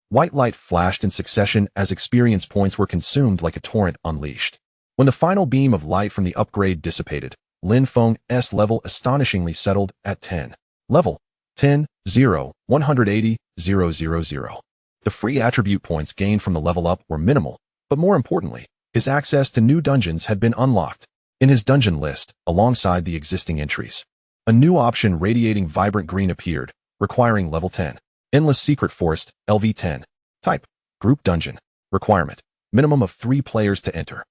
White light flashed in succession as experience points were consumed like a torrent unleashed. When the final beam of light from the upgrade dissipated, Lin Feng's level astonishingly settled at 10. Level 10, 0, 180,000. The free attribute points gained from the level up were minimal, but more importantly, his access to new dungeons had been unlocked. In his dungeon list, alongside the existing entries, a new option radiating vibrant green appeared, requiring level 10. Endless Secret Forest, LV10. Type: Group Dungeon. Requirement: minimum of 3 players to enter.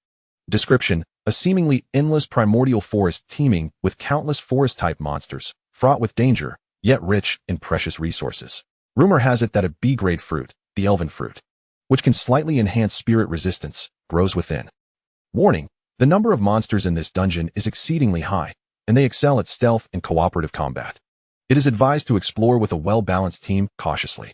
Description: a seemingly endless primordial forest teeming with countless forest-type monsters, fraught with danger, yet rich in precious resources. Rumor has it that a B-grade fruit, the elven fruit, which can slightly enhance spirit resistance, grows within. Warning: the number of monsters in this dungeon is exceedingly high, and they excel at stealth and cooperative combat. It is advised to explore with a well-balanced team cautiously.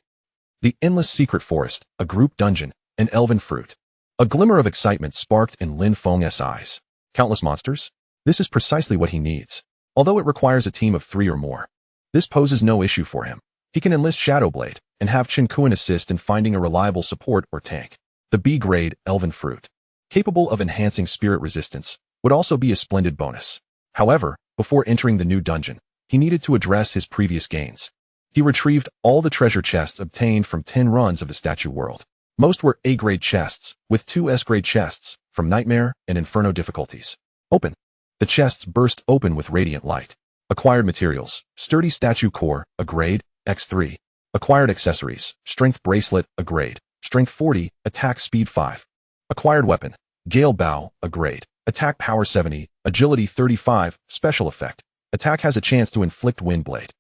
The Endless Secret Forest, a group dungeon, an elven fruit. A glimmer of excitement sparked in Lin Feng's eyes. Countless monsters? This is precisely what he needs. Although it requires a team of 3 or more, this poses no issue for him. He can enlist Shadowblade and have Chen Kuan assist in finding a reliable support or tank. The B-grade elven fruit, capable of enhancing spirit resistance, would also be a splendid bonus. However, before entering the new dungeon, he needed to address his previous gains. He retrieved all the treasure chests obtained from 10 runs of the statue world. Most were A-grade chests, with 2 S-grade chests, from Nightmare and Inferno difficulties. Open. The chests burst open with radiant light. Acquired materials: Sturdy Statue Core, a grade, X3. Acquired accessories: Strength Bracelet, a grade, Strength 40, Attack Speed 5. Acquired weapon: Gale Bow, a grade, Attack Power 70, Agility 35, Special Effect. Attack has a chance to inflict Wind Blade.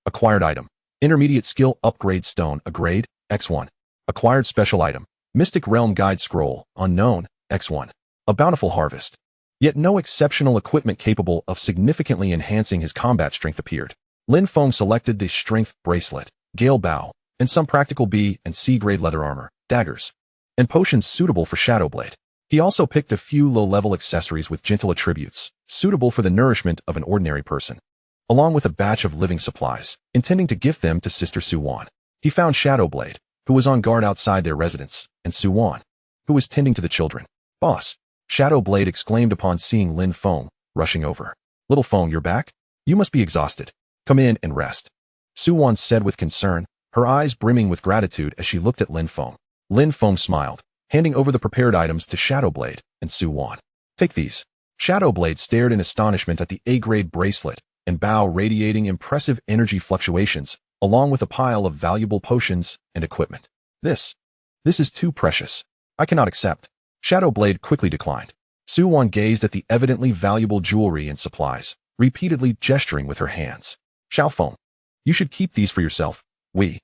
Acquired item: Intermediate Skill Upgrade Stone, a grade, X1. Acquired special item: Mystic Realm Guide Scroll, unknown, X1. A bountiful harvest. Yet no exceptional equipment capable of significantly enhancing his combat strength appeared. Lin Feng selected the Strength Bracelet, Gale Bow, and some practical B and C grade leather armor, daggers, and potions suitable for Shadowblade. He also picked a few low-level accessories with gentle attributes, suitable for the nourishment of an ordinary person. along with a batch of living supplies, intending to gift them to Sister Suwan. He found Shadowblade, who was on guard outside their residence, and Suwan, who was tending to the children. "Boss," Shadowblade exclaimed upon seeing Lin Feng rushing over. "Little Feng, you're back? You must be exhausted. Come in and rest," Suwan said with concern, her eyes brimming with gratitude as she looked at Lin Feng. Lin Feng smiled, handing over the prepared items to Shadowblade and Suwan. "Take these." Shadowblade stared in astonishment at the A-grade bracelet and bow radiating impressive energy fluctuations, along with a pile of valuable potions and equipment. This is too precious. I cannot accept." Shadowblade quickly declined. Suwan gazed at the evidently valuable jewelry and supplies, repeatedly gesturing with her hands. "Xiaofeng, you should keep these for yourself. We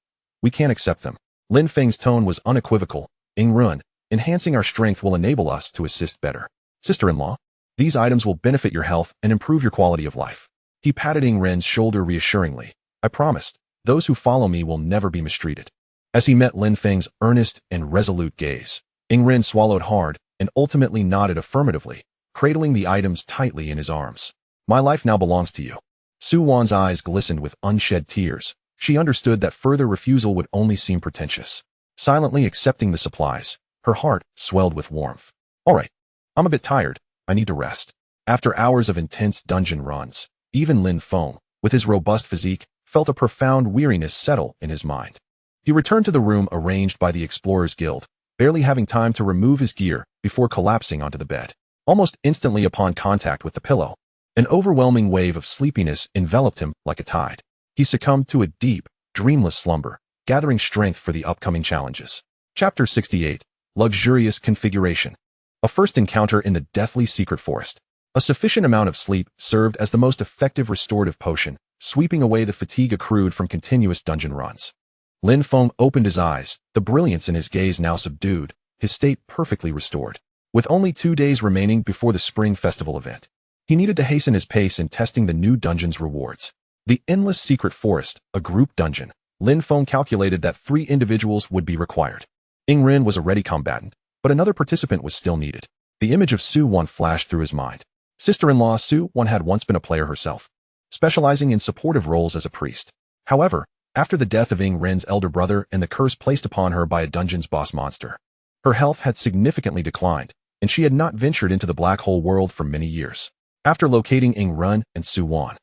can't accept them." Lin Feng's tone was unequivocal. "Ingrun, enhancing our strength will enable us to assist better. Sister-in-law, these items will benefit your health and improve your quality of life." He patted Ingren's shoulder reassuringly. "I promised, those who follow me will never be mistreated." As he met Lin Feng's earnest and resolute gaze, Ingren swallowed hard and ultimately nodded affirmatively, cradling the items tightly in his arms. "My life now belongs to you." Suwan's eyes glistened with unshed tears. She understood that further refusal would only seem pretentious. Silently accepting the supplies, her heart swelled with warmth. "All right, I'm a bit tired. I need to rest." After hours of intense dungeon runs, even Lin Feng, with his robust physique, felt a profound weariness settle in his mind. He returned to the room arranged by the Explorers Guild, barely having time to remove his gear before collapsing onto the bed. Almost instantly upon contact with the pillow, an overwhelming wave of sleepiness enveloped him like a tide. He succumbed to a deep, dreamless slumber, gathering strength for the upcoming challenges. Chapter 68. Luxurious Configuration. A first encounter in the deathly secret forest. A sufficient amount of sleep served as the most effective restorative potion, sweeping away the fatigue accrued from continuous dungeon runs. Lin Feng opened his eyes, the brilliance in his gaze now subdued, his state perfectly restored. With only 2 days remaining before the Spring Festival event, he needed to hasten his pace in testing the new dungeon's rewards. The Endless Secret Forest, a group dungeon. Lin Feng calculated that 3 individuals would be required. Ingren was a ready combatant, but another participant was still needed. The image of Suwan flashed through his mind. Sister-in-law Suwan had once been a player herself, specializing in supportive roles as a priest. However, after the death of Ingren's elder brother and the curse placed upon her by a dungeon's boss monster, her health had significantly declined, and she had not ventured into the black hole world for many years. After locating Ingren and Suwan,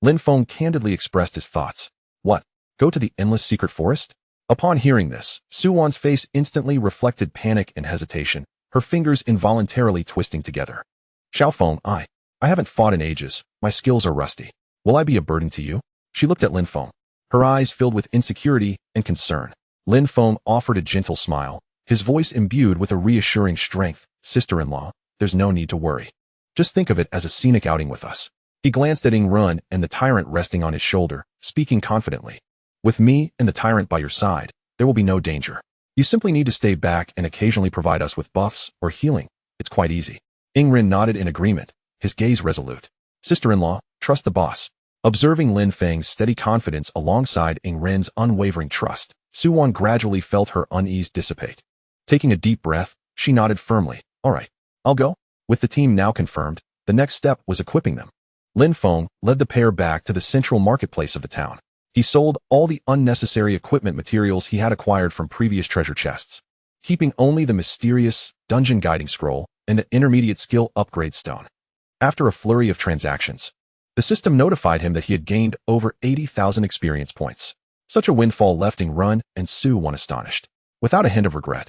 Lin Feng candidly expressed his thoughts. "What? Go to the Endless Secret Forest?" Upon hearing this, Suwan's face instantly reflected panic and hesitation, her fingers involuntarily twisting together. "Xiaofeng, I haven't fought in ages. My skills are rusty. Will I be a burden to you?" She looked at Lin Feng, her eyes filled with insecurity and concern. Lin Feng offered a gentle smile, his voice imbued with a reassuring strength. "Sister-in-law, there's no need to worry. Just think of it as a scenic outing with us." He glanced at Ingren and the tyrant resting on his shoulder, speaking confidently. "With me and the tyrant by your side, there will be no danger. You simply need to stay back and occasionally provide us with buffs or healing. It's quite easy." Ingren nodded in agreement, his gaze resolute. "Sister-in-law, trust the boss." Observing Lin Feng's steady confidence alongside Ingren's unwavering trust, Suwan gradually felt her unease dissipate. Taking a deep breath, she nodded firmly. "All right, I'll go." With the team now confirmed, the next step was equipping them. Lin Feng led the pair back to the central marketplace of the town. He sold all the unnecessary equipment materials he had acquired from previous treasure chests, keeping only the mysterious dungeon guiding scroll and the intermediate skill upgrade stone. After a flurry of transactions, the system notified him that he had gained over 80,000 experience points. Such a windfall left Ingren and Suwan astonished. Without a hint of regret,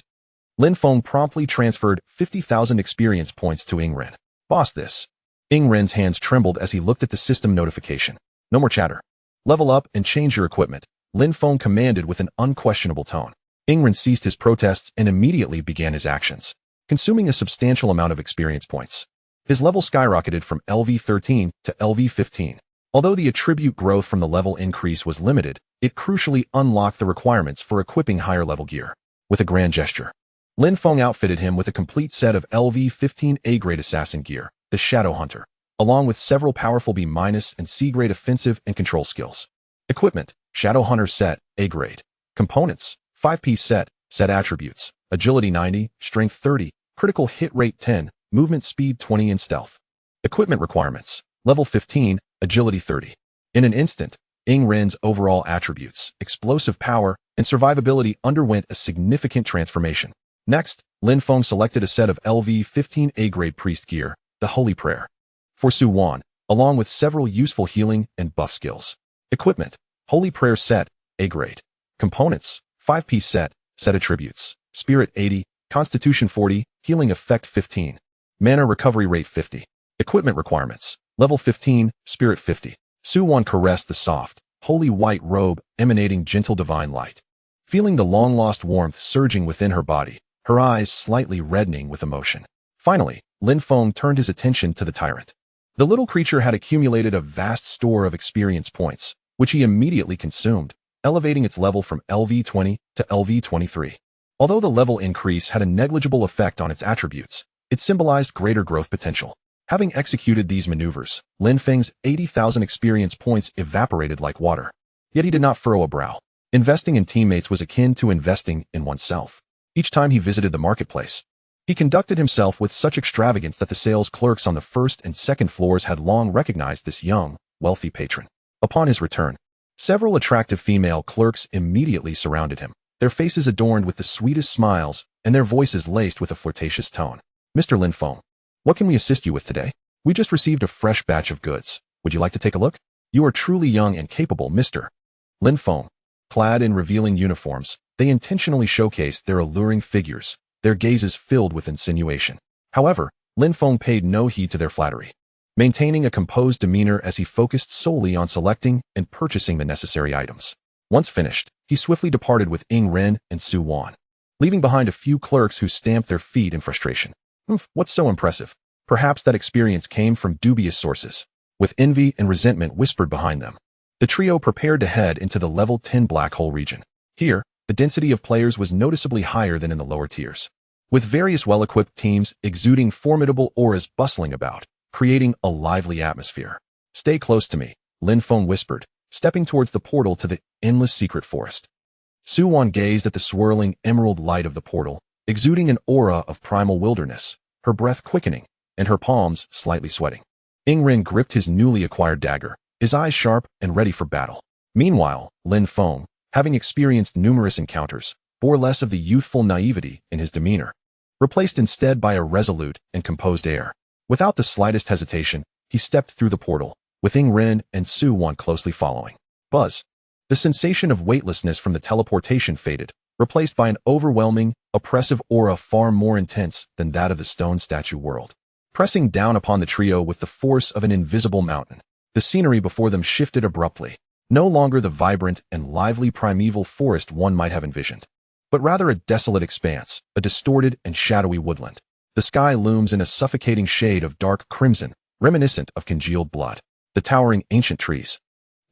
Lin Feng promptly transferred 50,000 experience points to Ingren. "Boss, this." Ingren's hands trembled as he looked at the system notification. "No more chatter. Level up and change your equipment," Lin Feng commanded with an unquestionable tone. Ingren ceased his protests and immediately began his actions, consuming a substantial amount of experience points. His level skyrocketed from LV13 to LV15. Although the attribute growth from the level increase was limited, it crucially unlocked the requirements for equipping higher level gear. With a grand gesture, Lin Feng outfitted him with a complete set of LV15 A-grade assassin gear, the Shadow Hunter, along with several powerful B- and C-grade offensive and control skills. Equipment: Shadow Hunter set, A-grade. Components: 5-piece set attributes, agility 90, strength 30, critical hit rate 10, movement speed 20 and stealth. Equipment requirements: level 15, agility 30. In an instant, Rin's overall attributes, explosive power, and survivability underwent a significant transformation. Next, Lin Feng selected a set of LV-15 A-grade priest gear, the Holy Prayer, for Su Wan, along with several useful healing and buff skills. Equipment: Holy Prayer set, A-grade. Components: 5-piece set, set attributes, Spirit 80, Constitution 40, Healing Effect 15. Mana recovery rate 50. Equipment requirements: Level 15, Spirit 50. Su Wan caressed the soft, holy white robe emanating gentle divine light. Feeling the long-lost warmth surging within her body, her eyes slightly reddening with emotion. Finally, Lin Feng turned his attention to the tyrant. The little creature had accumulated a vast store of experience points, which he immediately consumed, elevating its level from LV-20 to LV-23. Although the level increase had a negligible effect on its attributes, it symbolized greater growth potential. Having executed these maneuvers, Lin Feng's 80,000 experience points evaporated like water. Yet he did not furrow a brow. Investing in teammates was akin to investing in oneself. Each time he visited the marketplace, he conducted himself with such extravagance that the sales clerks on the first and second floors had long recognized this young, wealthy patron. Upon his return, several attractive female clerks immediately surrounded him, their faces adorned with the sweetest smiles and their voices laced with a flirtatious tone. "Mr. Lin Feng, what can we assist you with today? We just received a fresh batch of goods. Would you like to take a look? You are truly young and capable, Mr. Lin Feng." Clad in revealing uniforms, they intentionally showcased their alluring figures, their gazes filled with insinuation. However, Lin Feng paid no heed to their flattery, maintaining a composed demeanor as he focused solely on selecting and purchasing the necessary items. Once finished, he swiftly departed with Ren and Su Wan, leaving behind a few clerks who stamped their feet in frustration. What's so impressive? Perhaps that experience came from dubious sources, with envy and resentment whispered behind them. The trio prepared to head into the level 10 black hole region. Here, the density of players was noticeably higher than in the lower tiers, with various well-equipped teams exuding formidable auras bustling about, creating a lively atmosphere. "Stay close to me," Lin Feng whispered, stepping towards the portal to the endless secret forest. Su Wan gazed at the swirling emerald light of the portal, exuding an aura of primal wilderness, her breath quickening, and her palms slightly sweating. Ren gripped his newly acquired dagger, his eyes sharp and ready for battle. Meanwhile, Lin Feng, having experienced numerous encounters, bore less of the youthful naivety in his demeanor, replaced instead by a resolute and composed air. Without the slightest hesitation, he stepped through the portal, with Ren and Su Wan closely following. Buzz. The sensation of weightlessness from the teleportation faded, replaced by an overwhelming, oppressive aura far more intense than that of the stone statue world. Pressing down upon the trio with the force of an invisible mountain, the scenery before them shifted abruptly, no longer the vibrant and lively primeval forest one might have envisioned, but rather a desolate expanse, a distorted and shadowy woodland. The sky looms in a suffocating shade of dark crimson, reminiscent of congealed blood. The towering ancient trees,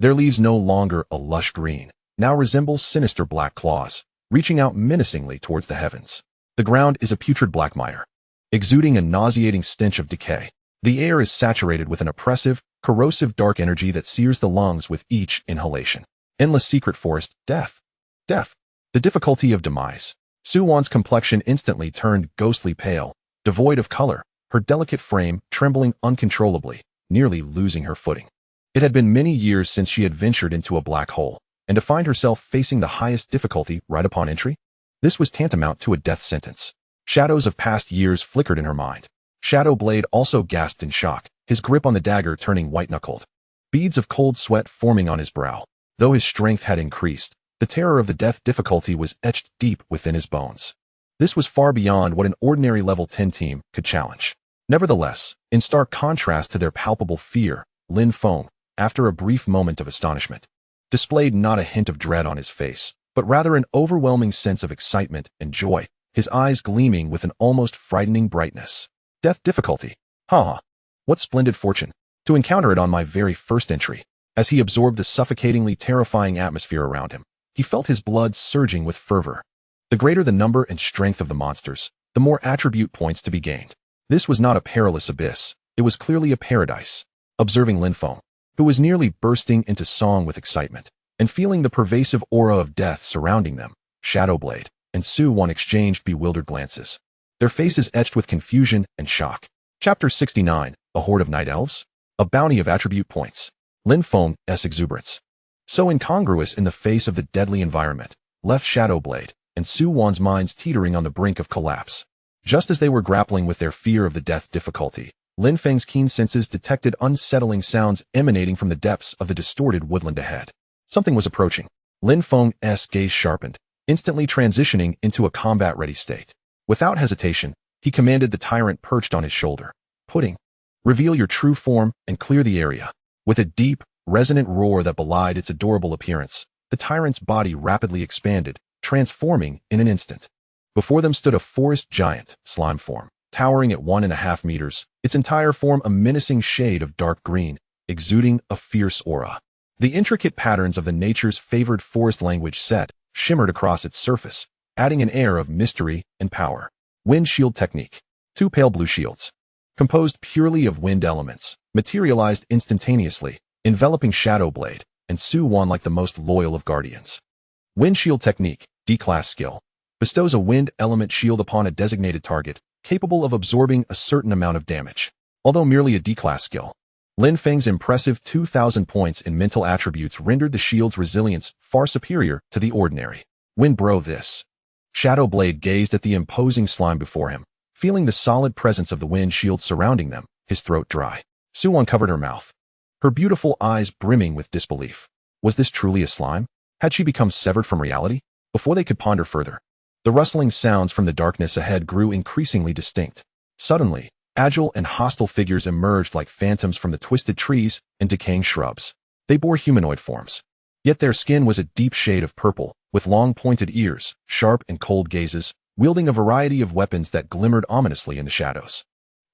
their leaves no longer a lush green, now resemble sinister black claws, reaching out menacingly towards the heavens. The ground is a putrid black mire, exuding a nauseating stench of decay. The air is saturated with an oppressive, corrosive dark energy that sears the lungs with each inhalation. Endless secret forest, death. Death. The difficulty of demise. Su Wan's complexion instantly turned ghostly pale, devoid of color, her delicate frame trembling uncontrollably, nearly losing her footing. It had been many years since she had ventured into a black hole, and to find herself facing the highest difficulty right upon entry? This was tantamount to a death sentence. Shadows of past years flickered in her mind. Shadow Blade also gasped in shock, his grip on the dagger turning white-knuckled. Beads of cold sweat forming on his brow. Though his strength had increased, the terror of the death difficulty was etched deep within his bones. This was far beyond what an ordinary level 10 team could challenge. Nevertheless, in stark contrast to their palpable fear, Lin Feng, after a brief moment of astonishment, displayed not a hint of dread on his face, but rather an overwhelming sense of excitement and joy, his eyes gleaming with an almost frightening brightness. Death difficulty. What splendid fortune, to encounter it on my very first entry. As he absorbed the suffocatingly terrifying atmosphere around him, he felt his blood surging with fervor. The greater the number and strength of the monsters, the more attribute points to be gained. This was not a perilous abyss, it was clearly a paradise. Observing Lin Feng, who was nearly bursting into song with excitement, and feeling the pervasive aura of death surrounding them, Shadowblade and Su Wan exchanged bewildered glances, their faces etched with confusion and shock. Chapter 69, A Horde of Night Elves? A Bounty of Attribute Points. Lin Feng's exuberance, so incongruous in the face of the deadly environment, left Shadow Blade and Su Wan's minds teetering on the brink of collapse. Just as they were grappling with their fear of the death difficulty, Lin Feng's keen senses detected unsettling sounds emanating from the depths of the distorted woodland ahead. Something was approaching. Lin Feng's gaze sharpened, instantly transitioning into a combat-ready state. Without hesitation, he commanded the tyrant perched on his shoulder. Reveal your true form and clear the area. With a deep, resonant roar that belied its adorable appearance, the tyrant's body rapidly expanded, transforming in an instant. Before them stood a forest giant, slime form, towering at 1.5 meters, its entire form a menacing shade of dark green, exuding a fierce aura. The intricate patterns of the nature's favored forest language set shimmered across its surface, adding an air of mystery and power. Wind shield technique. 2 pale blue shields, composed purely of wind elements, materialized instantaneously, enveloping Shadow Blade and Su Wan like the most loyal of guardians. Wind shield technique, D-class skill, bestows a wind element shield upon a designated target, capable of absorbing a certain amount of damage. Although merely a D-class skill, Lin Feng's impressive 2,000 points in mental attributes rendered the shield's resilience far superior to the ordinary. Wind bro this. Shadow Blade gazed at the imposing slime before him, feeling the solid presence of the wind shield surrounding them, his throat dry. Su Wan covered her mouth, her beautiful eyes brimming with disbelief. Was this truly a slime? Had she become severed from reality? Before they could ponder further, the rustling sounds from the darkness ahead grew increasingly distinct. Suddenly, agile and hostile figures emerged like phantoms from the twisted trees and decaying shrubs. They bore humanoid forms, yet their skin was a deep shade of purple, with long pointed ears, sharp and cold gazes, wielding a variety of weapons that glimmered ominously in the shadows.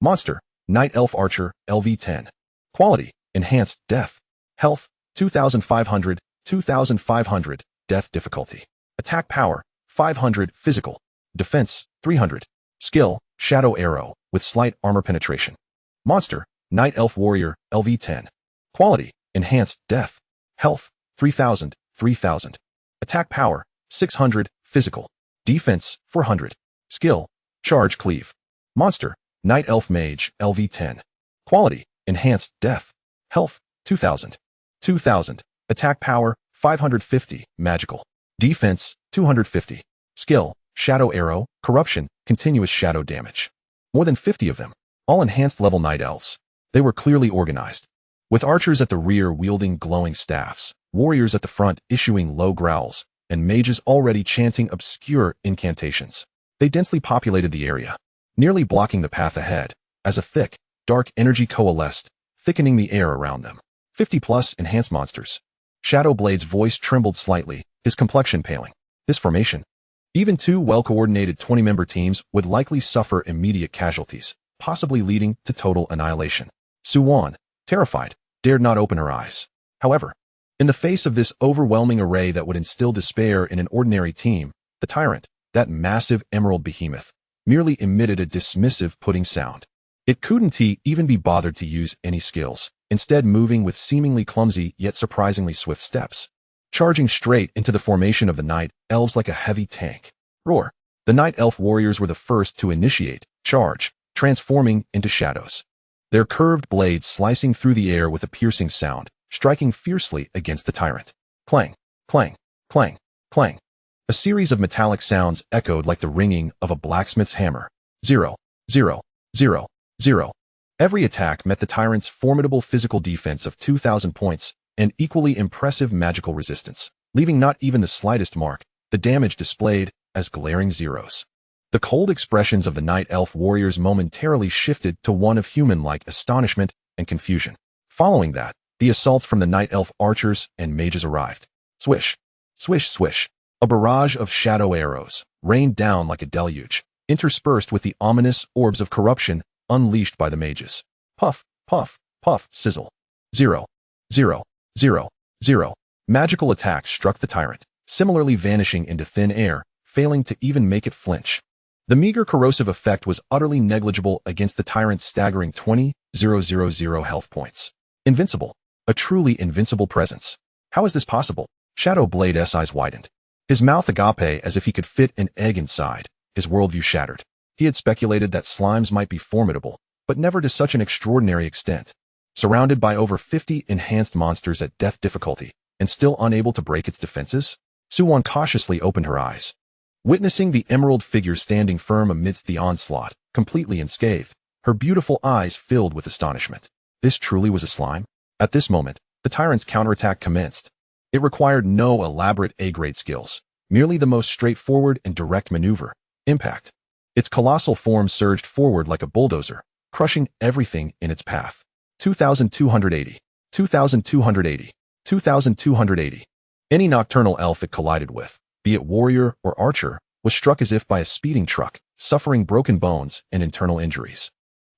Monster, Night Elf Archer, LV-10. Quality, Enhanced Death. Health, 2,500, 2,500. Death difficulty. Attack power, 500. Physical. Defense, 300. Skill, Shadow Arrow, with slight armor penetration. Monster, Night Elf Warrior, LV-10. Quality, Enhanced Death. Health, 3,000, 3,000. Attack power, 600. Physical. Defense, 400. Skill, Charge Cleave. Monster, Night Elf Mage, LV-10. Quality, Enhanced Death. Health, 2,000. 2,000. Attack power, 550. Magical. Defense, 250. Skill, Shadow Arrow, Corruption, Continuous Shadow Damage. More than 50 of them, all enhanced level Night Elves. They were clearly organized, with archers at the rear wielding glowing staffs, warriors at the front issuing low growls, and mages already chanting obscure incantations. They densely populated the area, nearly blocking the path ahead, as a thick, dark energy coalesced, thickening the air around them. 50+ enhanced monsters. Shadow Blade's voice trembled slightly, his complexion paling. This formation, even 2 well-coordinated 20-member teams would likely suffer immediate casualties, possibly leading to total annihilation. Su Wan, terrified, dared not open her eyes. However, in the face of this overwhelming array that would instill despair in an ordinary team, the tyrant, that massive emerald behemoth, merely emitted a dismissive pudding sound. It couldn't even be bothered to use any skills, instead moving with seemingly clumsy yet surprisingly swift steps, charging straight into the formation of the Night Elves like a heavy tank. Roar. The Night Elf warriors were the first to initiate charge, transforming into shadows, their curved blades slicing through the air with a piercing sound, striking fiercely against the tyrant. Clang, clang, clang, clang. A series of metallic sounds echoed like the ringing of a blacksmith's hammer. 0, 0, 0, 0. Every attack met the tyrant's formidable physical defense of 2,000 points and equally impressive magical resistance, leaving not even the slightest mark, the damage displayed as glaring zeros. The cold expressions of the Night Elf warriors momentarily shifted to one of human-like astonishment and confusion. Following that, the assaults from the Night Elf archers and mages arrived. Swish, swish, swish. A barrage of shadow arrows rained down like a deluge, interspersed with the ominous orbs of corruption unleashed by the mages. Puff, puff, puff, sizzle. 0, 0, 0, 0. Magical attacks struck the tyrant, similarly vanishing into thin air, failing to even make it flinch. The meager corrosive effect was utterly negligible against the tyrant's staggering 20,000 health points. Invincible. A truly invincible presence. How is this possible? Shadow Blade's eyes widened, his mouth agape as if he could fit an egg inside, his worldview shattered. He had speculated that slimes might be formidable, but never to such an extraordinary extent. Surrounded by over 50 enhanced monsters at death difficulty, and still unable to break its defenses, Suwon cautiously opened her eyes. Witnessing the emerald figure standing firm amidst the onslaught, completely unscathed, her beautiful eyes filled with astonishment. This truly was a slime? At this moment, the tyrant's counterattack commenced. It required no elaborate A-grade skills, merely the most straightforward and direct maneuver, impact. Its colossal form surged forward like a bulldozer, crushing everything in its path. 2,280, 2,280, 2,280. Any nocturnal elf it collided with, be it warrior or archer, was struck as if by a speeding truck, suffering broken bones and internal injuries.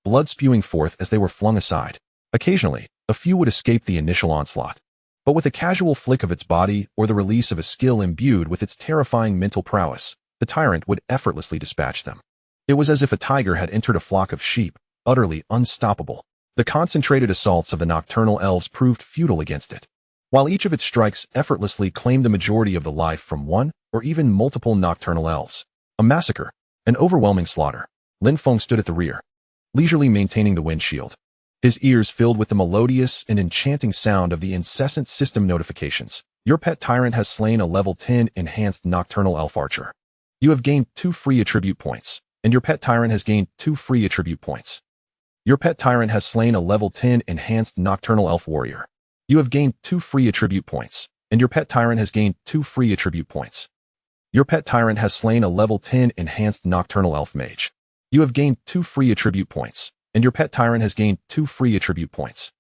Blood spewing forth as they were flung aside. Occasionally, a few would escape the initial onslaught. But with a casual flick of its body or the release of a skill imbued with its terrifying mental prowess, the tyrant would effortlessly dispatch them. It was as if a tiger had entered a flock of sheep, utterly unstoppable. The concentrated assaults of the nocturnal elves proved futile against it. While each of its strikes effortlessly claimed the majority of the life from one or even multiple nocturnal elves. A massacre, an overwhelming slaughter. Lin Feng stood at the rear, leisurely maintaining the windshield. His ears filled with the melodious and enchanting sound of the incessant system notifications. Your pet tyrant has slain a level 10 enhanced nocturnal elf archer. You have gained 2 free attribute points, and your pet tyrant has gained 2 free attribute points. Your pet tyrant has slain a level 10 enhanced nocturnal elf warrior. You have gained 2 free attribute points, and your pet tyrant has gained 2 free attribute points. Your pet tyrant has slain a level 10 enhanced nocturnal elf mage. You have gained 2 free attribute points, and your pet tyrant has gained 2 free attribute points.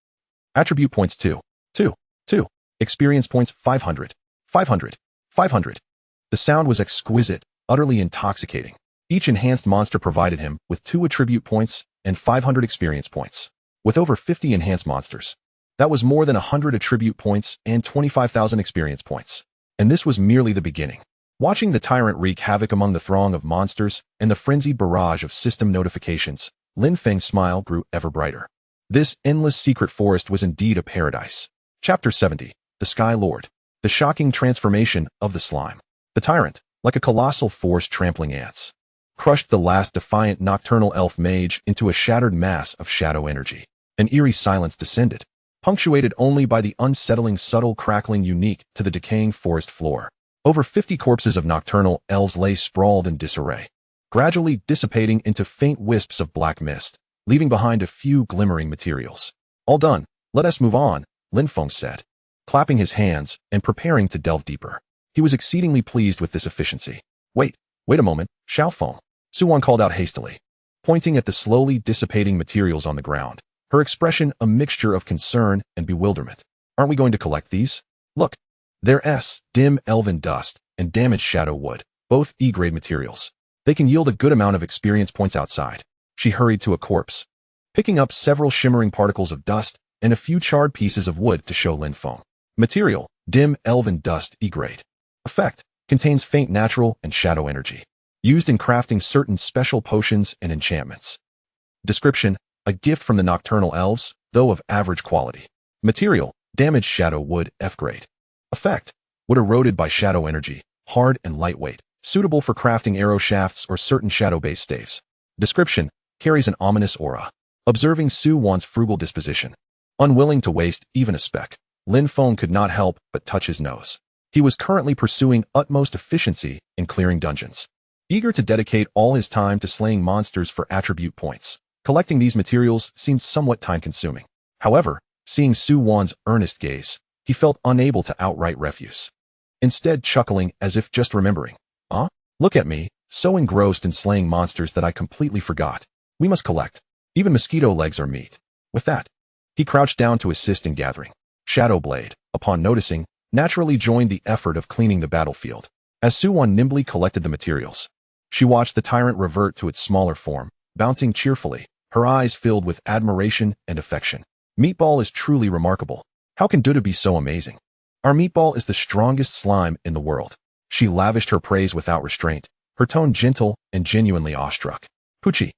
Attribute points 2. Experience points 500. 500. 500. The sound was exquisite, utterly intoxicating. Each enhanced monster provided him with 2 attribute points and 500 experience points. With over 50 enhanced monsters, that was more than 100 attribute points and 25,000 experience points. And this was merely the beginning. Watching the tyrant wreak havoc among the throng of monsters and the frenzied barrage of system notifications, Lin Feng's smile grew ever brighter. This endless secret forest was indeed a paradise. Chapter 70. The Sky Lord. The shocking transformation of the slime. The tyrant, like a colossal force trampling ants, crushed the last defiant nocturnal elf mage into a shattered mass of shadow energy. An eerie silence descended, punctuated only by the unsettling subtle crackling unique to the decaying forest floor. Over 50 corpses of nocturnal elves lay sprawled in disarray, gradually dissipating into faint wisps of black mist, leaving behind a few glimmering materials. All done, let us move on, Lin Feng said, clapping his hands and preparing to delve deeper. He was exceedingly pleased with this efficiency. Wait a moment, Xiao Feng, Suwon called out hastily, pointing at the slowly dissipating materials on the ground, her expression a mixture of concern and bewilderment. Aren't we going to collect these? Look, they're dim elven dust and damaged shadow wood, both E-grade materials. They can yield a good amount of experience points outside. She hurried to a corpse, picking up several shimmering particles of dust and a few charred pieces of wood to show Lin Feng. Material, dim elven dust E-grade. Effect, contains faint natural and shadow energy. Used in crafting certain special potions and enchantments. Description, a gift from the nocturnal elves, though of average quality. Material, damaged shadow wood F-grade. Effect, wood eroded by shadow energy, hard and lightweight, suitable for crafting arrow shafts or certain shadow-based staves. Description, carries an ominous aura. Observing Suwon's frugal disposition, unwilling to waste even a speck, Lin Feng could not help but touch his nose. He was currently pursuing utmost efficiency in clearing dungeons, eager to dedicate all his time to slaying monsters for attribute points. Collecting these materials seemed somewhat time-consuming. However, seeing Suwon's earnest gaze, he felt unable to outright refuse. Instead, chuckling as if just remembering. Look at me, so engrossed in slaying monsters that I completely forgot. We must collect. Even mosquito legs are meat. With that, he crouched down to assist in gathering. Shadowblade, upon noticing, naturally joined the effort of cleaning the battlefield. As Suwon nimbly collected the materials, she watched the tyrant revert to its smaller form, bouncing cheerfully, her eyes filled with admiration and affection. Meatball is truly remarkable. How can Duda be so amazing? Our meatball is the strongest slime in the world. She lavished her praise without restraint, her tone gentle and genuinely awestruck. Poochie.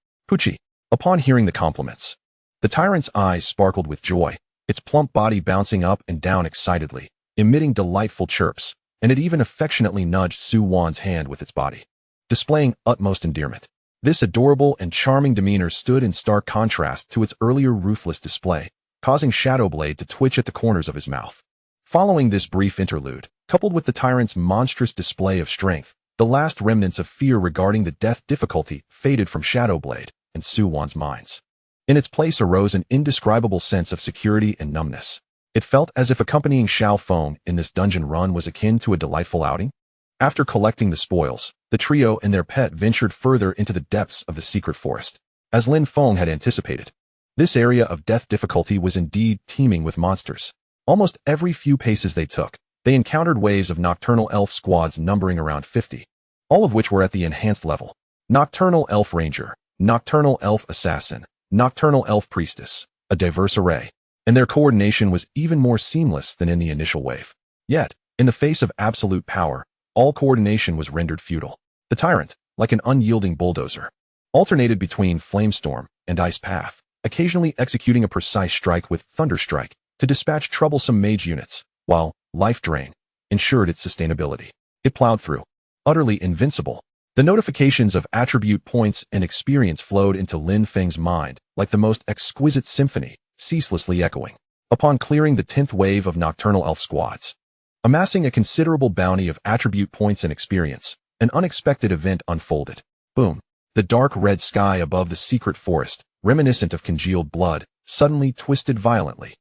Upon hearing the compliments, the tyrant's eyes sparkled with joy, its plump body bouncing up and down excitedly, emitting delightful chirps, and it even affectionately nudged Suwon's hand with its body, displaying utmost endearment. This adorable and charming demeanor stood in stark contrast to its earlier ruthless display, causing Shadowblade to twitch at the corners of his mouth. Following this brief interlude, coupled with the tyrant's monstrous display of strength, the last remnants of fear regarding the death difficulty faded from Shadowblade and Su-Wan's minds. In its place arose an indescribable sense of security and numbness. It felt as if accompanying Xiao Feng in this dungeon run was akin to a delightful outing. After collecting the spoils, the trio and their pet ventured further into the depths of the secret forest. As Lin Feng had anticipated, this area of death difficulty was indeed teeming with monsters. Almost every few paces they took, they encountered waves of nocturnal elf squads numbering around 50, all of which were at the enhanced level. Nocturnal elf ranger, nocturnal elf assassin, nocturnal elf priestess, a diverse array, and their coordination was even more seamless than in the initial wave. Yet, in the face of absolute power, all coordination was rendered futile. The tyrant, like an unyielding bulldozer, alternated between Flamestorm and Ice Path, occasionally executing a precise strike with Thunderstrike to dispatch troublesome mage units, while Life Drain ensured its sustainability. It plowed through, utterly invincible. The notifications of attribute points and experience flowed into Lin Feng's mind like the most exquisite symphony, ceaselessly echoing. Upon clearing the 10th wave of nocturnal elf squads, amassing a considerable bounty of attribute points and experience, an unexpected event unfolded. Boom. The dark red sky above the secret forest, reminiscent of congealed blood, suddenly twisted violently.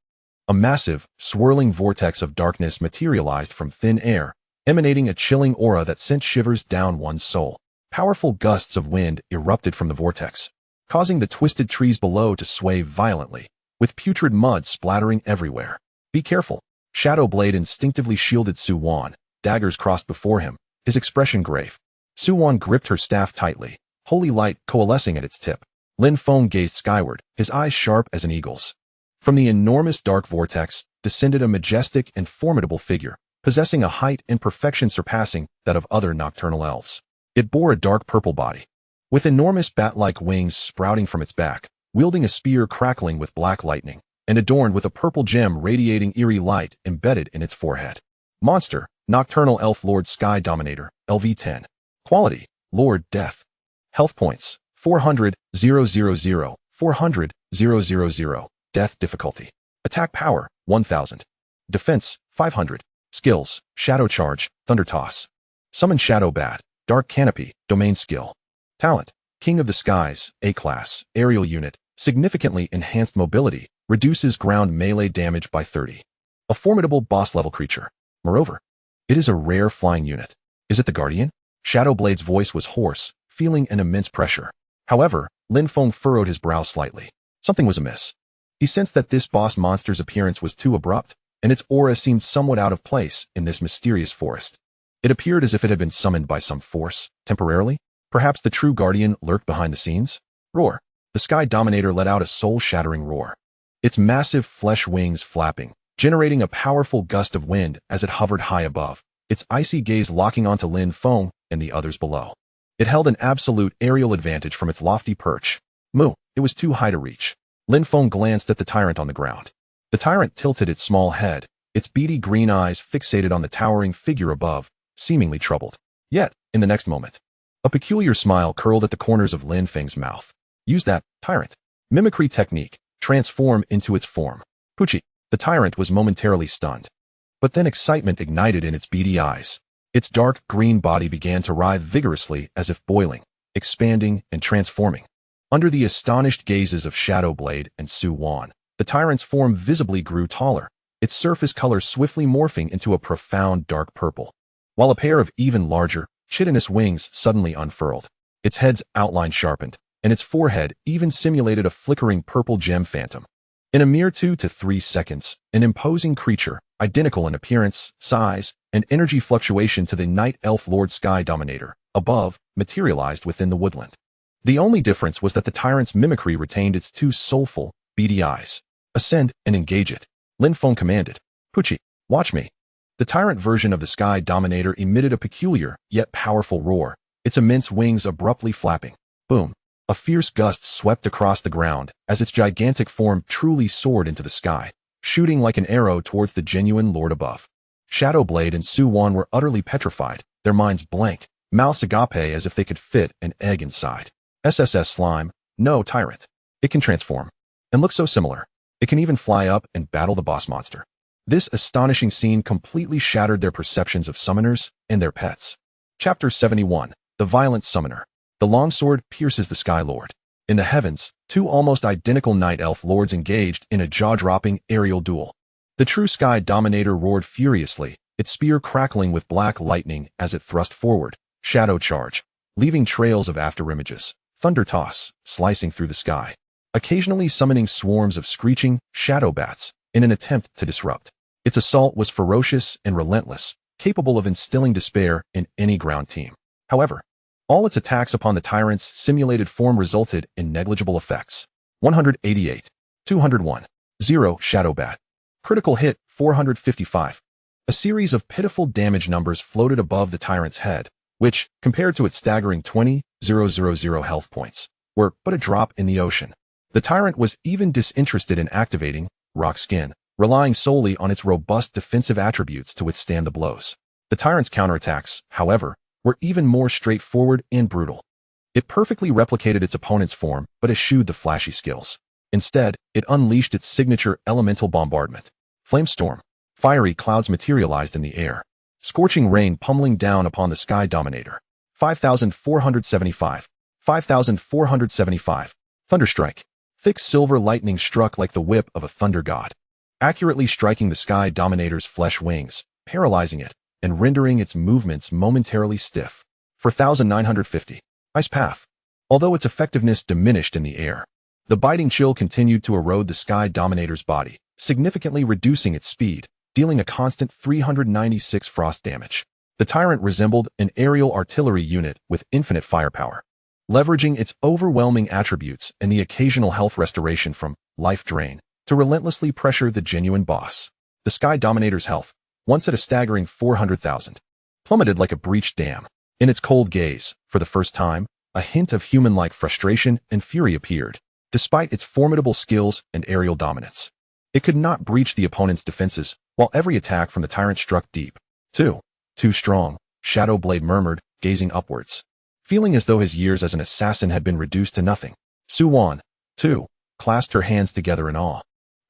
A massive, swirling vortex of darkness materialized from thin air, emanating a chilling aura that sent shivers down one's soul. Powerful gusts of wind erupted from the vortex, causing the twisted trees below to sway violently, with putrid mud splattering everywhere. Be careful. Shadowblade instinctively shielded Su-Wan, daggers crossed before him, his expression grave. Su-Wan gripped her staff tightly, holy light coalescing at its tip. Lin Feng gazed skyward, his eyes sharp as an eagle's. From the enormous dark vortex descended a majestic and formidable figure, possessing a height and perfection surpassing that of other nocturnal elves. It bore a dark purple body, with enormous bat-like wings sprouting from its back, wielding a spear crackling with black lightning, and adorned with a purple gem radiating eerie light embedded in its forehead. Monster, Nocturnal Elf Lord Sky Dominator, LV10. Quality, Lord Death. Health points, 400, 000, 400, 000. Death difficulty. Attack power, 1000. Defense, 500. Skills, Shadow Charge, Thunder Toss. Summon Shadow Bat, Dark Canopy, Domain Skill. Talent, King of the Skies, A-Class, Aerial Unit, significantly enhanced mobility, reduces ground melee damage by 30. A formidable boss-level creature. Moreover, it is a rare flying unit. Is it the Guardian? Shadowblade's voice was hoarse, feeling an immense pressure. However, Lin Feng furrowed his brow slightly. Something was amiss. He sensed that this boss monster's appearance was too abrupt, and its aura seemed somewhat out of place in this mysterious forest. It appeared as if it had been summoned by some force, temporarily. Perhaps the true Guardian lurked behind the scenes? Roar. The Sky Dominator let out a soul-shattering roar, its massive flesh wings flapping, generating a powerful gust of wind as it hovered high above, its icy gaze locking onto Lin Feng and the others below. It held an absolute aerial advantage from its lofty perch. Moo, it was too high to reach. Lin Feng glanced at the tyrant on the ground. The tyrant tilted its small head, its beady green eyes fixated on the towering figure above, seemingly troubled. Yet, in the next moment, a peculiar smile curled at the corners of Lin Feng's mouth. Use that, tyrant. Mimicry technique. Transform into its form. Poochie. The tyrant was momentarily stunned. But then excitement ignited in its beady eyes. Its dark green body began to writhe vigorously as if boiling, expanding, and transforming. Under the astonished gazes of Shadowblade and Su-Wan, the tyrant's form visibly grew taller, its surface color swiftly morphing into a profound dark purple, while a pair of even larger, chitinous wings suddenly unfurled. Its head's outline sharpened, and its forehead even simulated a flickering purple gem phantom. In a mere 2 to 3 seconds, an imposing creature, identical in appearance, size, and energy fluctuation to the Night Elf Lord Sky Dominator, above, materialized within the woodland. The only difference was that the tyrant's mimicry retained its two soulful, beady eyes. Ascend and engage it. Lin Feng commanded. Poochie, watch me. The tyrant version of the Sky Dominator emitted a peculiar, yet powerful roar, its immense wings abruptly flapping. Boom. A fierce gust swept across the ground as its gigantic form truly soared into the sky, shooting like an arrow towards the genuine lord above. Shadowblade and Su-Wan were utterly petrified, their minds blank, mouths agape as if they could fit an egg inside. SSS slime, no tyrant. It can transform. And look so similar. It can even fly up and battle the boss monster. This astonishing scene completely shattered their perceptions of summoners and their pets. Chapter 71. The Violent Summoner. The longsword pierces the Sky Lord. In the heavens, two almost identical Night Elf lords engaged in a jaw-dropping aerial duel. The true Sky Dominator roared furiously, its spear crackling with black lightning as it thrust forward, shadow charge, leaving trails of afterimages, thunder toss, slicing through the sky, occasionally summoning swarms of screeching shadow bats in an attempt to disrupt. Its assault was ferocious and relentless, capable of instilling despair in any ground team. However, all its attacks upon the tyrant's simulated form resulted in negligible effects. 188. 201. 0 Shadow Bat. Critical hit 455. A series of pitiful damage numbers floated above the tyrant's head, which, compared to its staggering 20,000 health points, were but a drop in the ocean. The tyrant was even disinterested in activating Rock Skin, relying solely on its robust defensive attributes to withstand the blows. The tyrant's counterattacks, however, were even more straightforward and brutal. It perfectly replicated its opponent's form but eschewed the flashy skills. Instead, it unleashed its signature elemental bombardment. Flamestorm. Fiery clouds materialized in the air. Scorching rain pummeling down upon the Sky Dominator. 5,475. 5,475. Thunderstrike. Thick silver lightning struck like the whip of a thunder god, accurately striking the Sky Dominator's flesh wings, paralyzing it, and rendering its movements momentarily stiff. 4,950. Ice Path. Although its effectiveness diminished in the air, the biting chill continued to erode the Sky Dominator's body, significantly reducing its speed, dealing a constant 396 frost damage. The tyrant resembled an aerial artillery unit with infinite firepower, leveraging its overwhelming attributes and the occasional health restoration from life drain to relentlessly pressure the genuine boss. The Sky Dominator's health, once at a staggering 400,000, plummeted like a breached dam. In its cold gaze, for the first time, a hint of human-like frustration and fury appeared. Despite its formidable skills and aerial dominance, it could not breach the opponent's defenses, while every attack from the tyrant struck deep. Too strong, Shadow Blade murmured, gazing upwards, feeling as though his years as an assassin had been reduced to nothing. Su-wan, too, clasped her hands together in awe.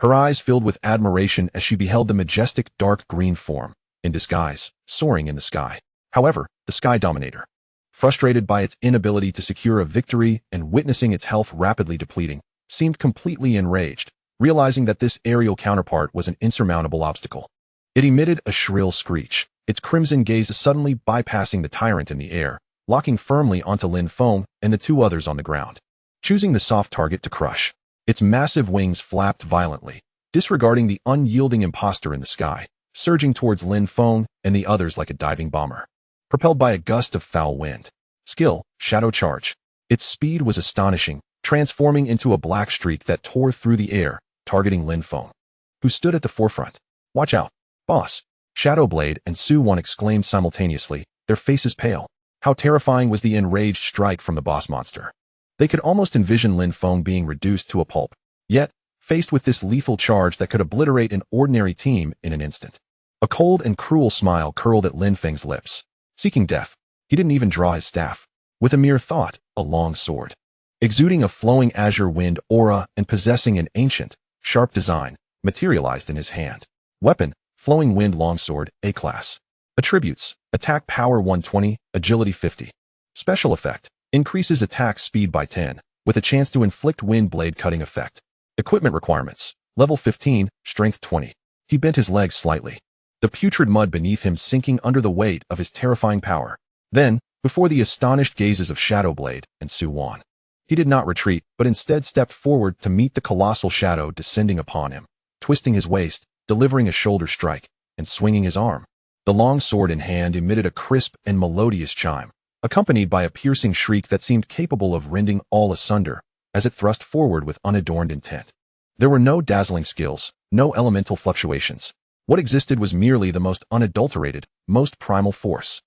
Her eyes filled with admiration as she beheld the majestic dark green form, in disguise, soaring in the sky. However, the Sky Dominator, frustrated by its inability to secure a victory and witnessing its health rapidly depleting, seemed completely enraged, realizing that this aerial counterpart was an insurmountable obstacle. It emitted a shrill screech, its crimson gaze suddenly bypassing the tyrant in the air, locking firmly onto Lin Feng and the two others on the ground. Choosing the soft target to crush, its massive wings flapped violently, disregarding the unyielding imposter in the sky, surging towards Lin Feng and the others like a diving bomber, propelled by a gust of foul wind. Skill, Shadow Charge. Its speed was astonishing, transforming into a black streak that tore through the air, targeting Lin Feng, who stood at the forefront. Watch out, boss! Shadow Blade and Su-wan exclaimed simultaneously, their faces pale. How terrifying was the enraged strike from the boss monster. They could almost envision Lin Feng being reduced to a pulp, yet, faced with this lethal charge that could obliterate an ordinary team in an instant. A cold and cruel smile curled at Lin Feng's lips. Seeking death, he didn't even draw his staff. With a mere thought, a long sword, exuding a flowing azure wind aura and possessing an ancient, sharp design, materialized in his hand. Weapon, Flowing Wind Longsword, A-Class. Attributes, Attack Power 120, Agility 50. Special Effect, increases attack speed by 10, with a chance to inflict wind blade cutting effect. Equipment requirements, Level 15, Strength 20. He bent his legs slightly, the putrid mud beneath him sinking under the weight of his terrifying power. Then, before the astonished gazes of Shadow Blade and Su-wan, he did not retreat, but instead stepped forward to meet the colossal shadow descending upon him, twisting his waist, delivering a shoulder strike, and swinging his arm. The long sword in hand emitted a crisp and melodious chime, accompanied by a piercing shriek that seemed capable of rending all asunder as it thrust forward with unadorned intent. There were no dazzling skills, no elemental fluctuations. What existed was merely the most unadulterated, most primal force.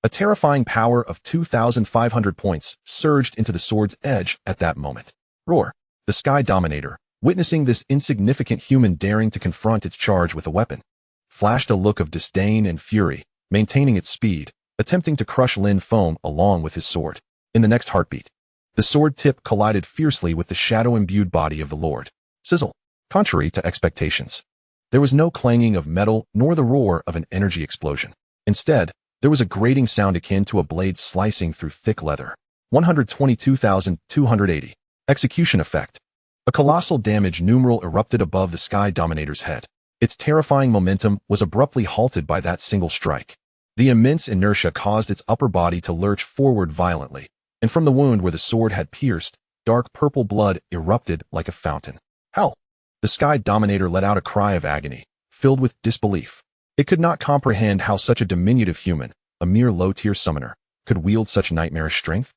A terrifying power of 2,500 points surged into the sword's edge at that moment. Roar! The Sky Dominator, witnessing this insignificant human daring to confront its charge with a weapon, flashed a look of disdain and fury, maintaining its speed, attempting to crush Lin Feng along with his sword. In the next heartbeat, the sword tip collided fiercely with the shadow-imbued body of the Lord. Sizzle! Contrary to expectations, there was no clanging of metal nor the roar of an energy explosion. Instead, there was a grating sound akin to a blade slicing through thick leather. 122,280. Execution effect. A colossal damage numeral erupted above the Sky Dominator's head. Its terrifying momentum was abruptly halted by that single strike. The immense inertia caused its upper body to lurch forward violently, and from the wound where the sword had pierced, dark purple blood erupted like a fountain. How? The Sky Dominator let out a cry of agony, filled with disbelief. It could not comprehend how such a diminutive human, a mere low-tier summoner, could wield such nightmarish strength.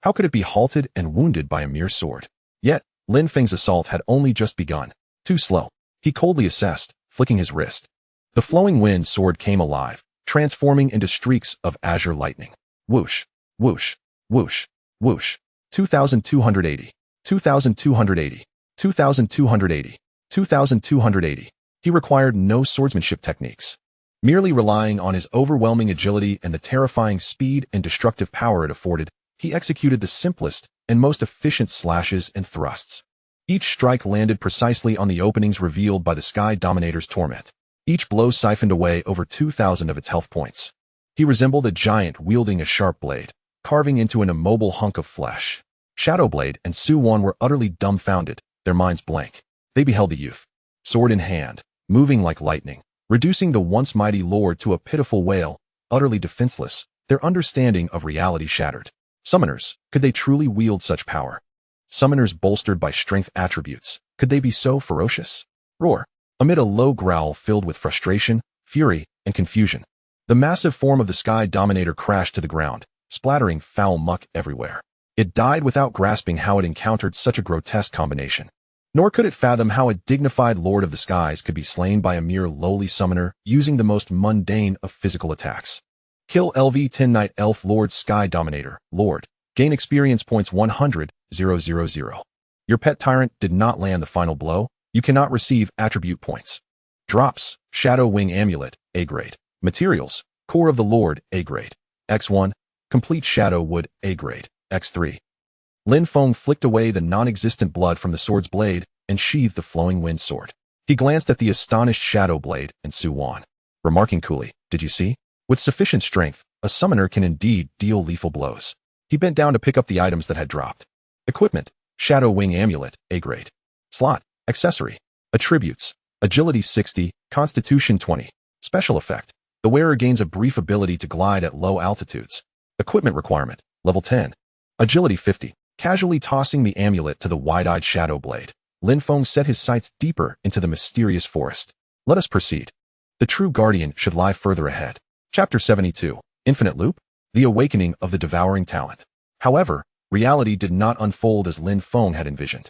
How could it be halted and wounded by a mere sword? Yet, Lin Feng's assault had only just begun. Too slow. He coldly assessed, flicking his wrist. The flowing wind sword came alive, transforming into streaks of azure lightning. Whoosh, whoosh, whoosh, whoosh. 2,280. 2,280. 2,280. 2,280. He required no swordsmanship techniques. Merely relying on his overwhelming agility and the terrifying speed and destructive power it afforded, he executed the simplest and most efficient slashes and thrusts. Each strike landed precisely on the openings revealed by the Sky Dominator's torment. Each blow siphoned away over 2,000 of its health points. He resembled a giant wielding a sharp blade, carving into an immobile hunk of flesh. Shadowblade and Suwon were utterly dumbfounded, their minds blank. They beheld the youth, sword in hand, moving like lightning, reducing the once mighty lord to a pitiful wail, utterly defenseless, their understanding of reality shattered. Summoners, could they truly wield such power? Summoners bolstered by strength attributes, could they be so ferocious? Roar. Amid a low growl filled with frustration, fury, and confusion, the massive form of the Sky Dominator crashed to the ground, splattering foul muck everywhere. It died without grasping how it encountered such a grotesque combination. Nor could it fathom how a dignified Lord of the Skies could be slain by a mere lowly summoner using the most mundane of physical attacks. Kill LV-10 Night Elf Lord Sky Dominator, Lord. Gain experience points 100,000. Your pet tyrant did not land the final blow. You cannot receive attribute points. Drops, Shadow Wing Amulet, A grade. Materials, Core of the Lord, A grade. X1, Complete Shadow Wood, A grade. X3. Lin Feng flicked away the non-existent blood from the sword's blade and sheathed the flowing wind sword. He glanced at the astonished Shadow Blade and Suwon, remarking coolly, "Did you see? With sufficient strength, a summoner can indeed deal lethal blows." He bent down to pick up the items that had dropped. Equipment, Shadow Wing Amulet, A grade. Slot, Accessory. Attributes, Agility 60, Constitution 20. Special effect, the wearer gains a brief ability to glide at low altitudes. Equipment requirement, Level 10. Agility 50. Casually tossing the amulet to the wide-eyed Shadow Blade, Lin Feng set his sights deeper into the mysterious forest. Let us proceed. The true guardian should lie further ahead. Chapter 72. Infinite Loop? The Awakening of the Devouring Talent. However, reality did not unfold as Lin Feng had envisioned.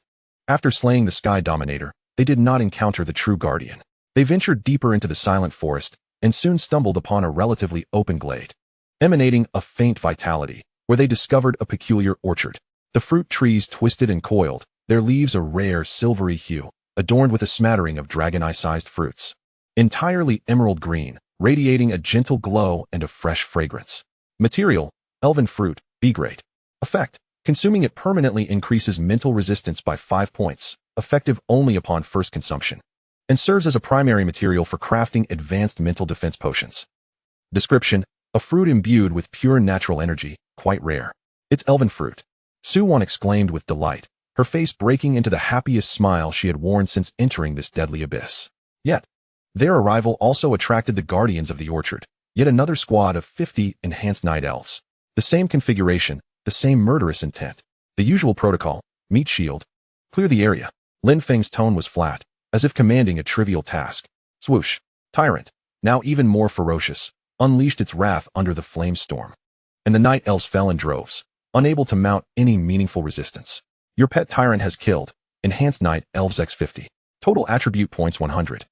After slaying the Sky Dominator, they did not encounter the true guardian. They ventured deeper into the silent forest and soon stumbled upon a relatively open glade, emanating a faint vitality, where they discovered a peculiar orchard. The fruit trees twisted and coiled, their leaves a rare silvery hue, adorned with a smattering of dragon-eye-sized fruits. Entirely emerald green, radiating a gentle glow and a fresh fragrance. Material, elven fruit, B grade. Effect, consuming it permanently increases mental resistance by 5 points, effective only upon first consumption, and serves as a primary material for crafting advanced mental defense potions. Description, a fruit imbued with pure natural energy, quite rare. It's elven fruit. Suwon exclaimed with delight, her face breaking into the happiest smile she had worn since entering this deadly abyss. Yet, their arrival also attracted the guardians of the orchard, yet another squad of 50 enhanced night elves. The same configuration, the same murderous intent. The usual protocol, meet shield, clear the area. Lin Feng's tone was flat, as if commanding a trivial task. Swoosh. Tyrant, now even more ferocious, unleashed its wrath under the flame storm. And the night elves fell in droves, unable to mount any meaningful resistance. Your pet tyrant has killed. Enhanced Night Elves X50. Total attribute points 100.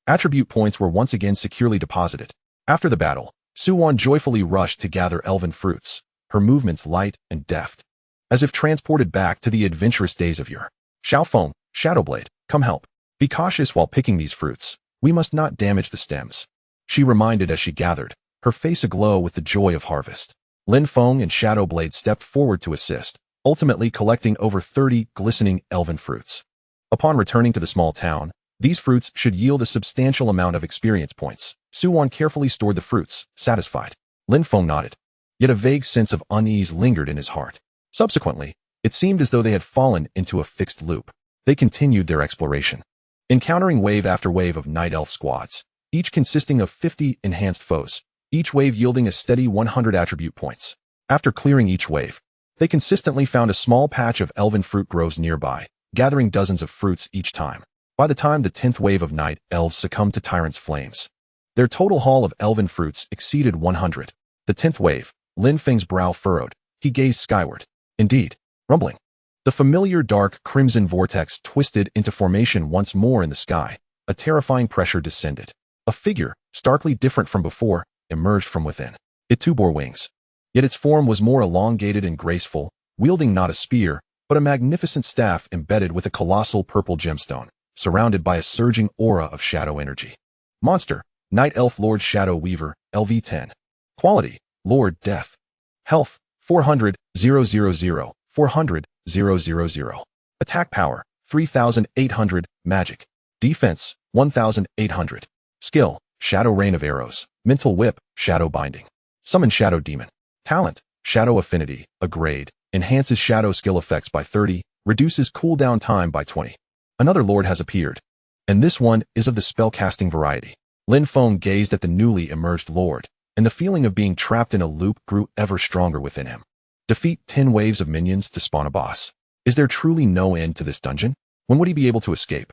Attribute points were once again securely deposited. After the battle, Suwon joyfully rushed to gather elven fruits, her movements light and deft, as if transported back to the adventurous days of yore. Xiaofeng, Shadowblade, come help. Be cautious while picking these fruits. We must not damage the stems, she reminded as she gathered, her face aglow with the joy of harvest. Lin Feng and Shadowblade stepped forward to assist, ultimately collecting over 30 glistening elven fruits. Upon returning to the small town, these fruits should yield a substantial amount of experience points. Suwon carefully stored the fruits, satisfied. Lin Feng nodded. Yet a vague sense of unease lingered in his heart. Subsequently, it seemed as though they had fallen into a fixed loop. They continued their exploration, encountering wave after wave of night elf squads, each consisting of 50 enhanced foes, each wave yielding a steady 100 attribute points. After clearing each wave, they consistently found a small patch of elven fruit groves nearby, gathering dozens of fruits each time. By the time the 10th wave of night elves succumbed to Tyrant's flames, their total haul of elven fruits exceeded 100. The 10th wave, Lin Feng's brow furrowed. He gazed skyward. Indeed, rumbling. The familiar dark crimson vortex twisted into formation once more in the sky. A terrifying pressure descended. A figure, starkly different from before, emerged from within. It too bore wings. Yet its form was more elongated and graceful, wielding not a spear, but a magnificent staff embedded with a colossal purple gemstone, surrounded by a surging aura of shadow energy. Monster, Night Elf Lord Shadow Weaver, LV10. Quality, Lord Death. Health, 400, 000, 400, 000. Attack power, 3,800, magic. Defense, 1,800. Skill, Shadow Rain of Arrows. Mental Whip, Shadow Binding. Summon Shadow Demon. Talent, Shadow Affinity, a grade. Enhances shadow skill effects by 30, reduces cooldown time by 20. Another lord has appeared, and this one is of the spellcasting variety. Lin Feng gazed at the newly emerged lord, and the feeling of being trapped in a loop grew ever stronger within him. Defeat 10 waves of minions to spawn a boss. Is there truly no end to this dungeon? When would he be able to escape?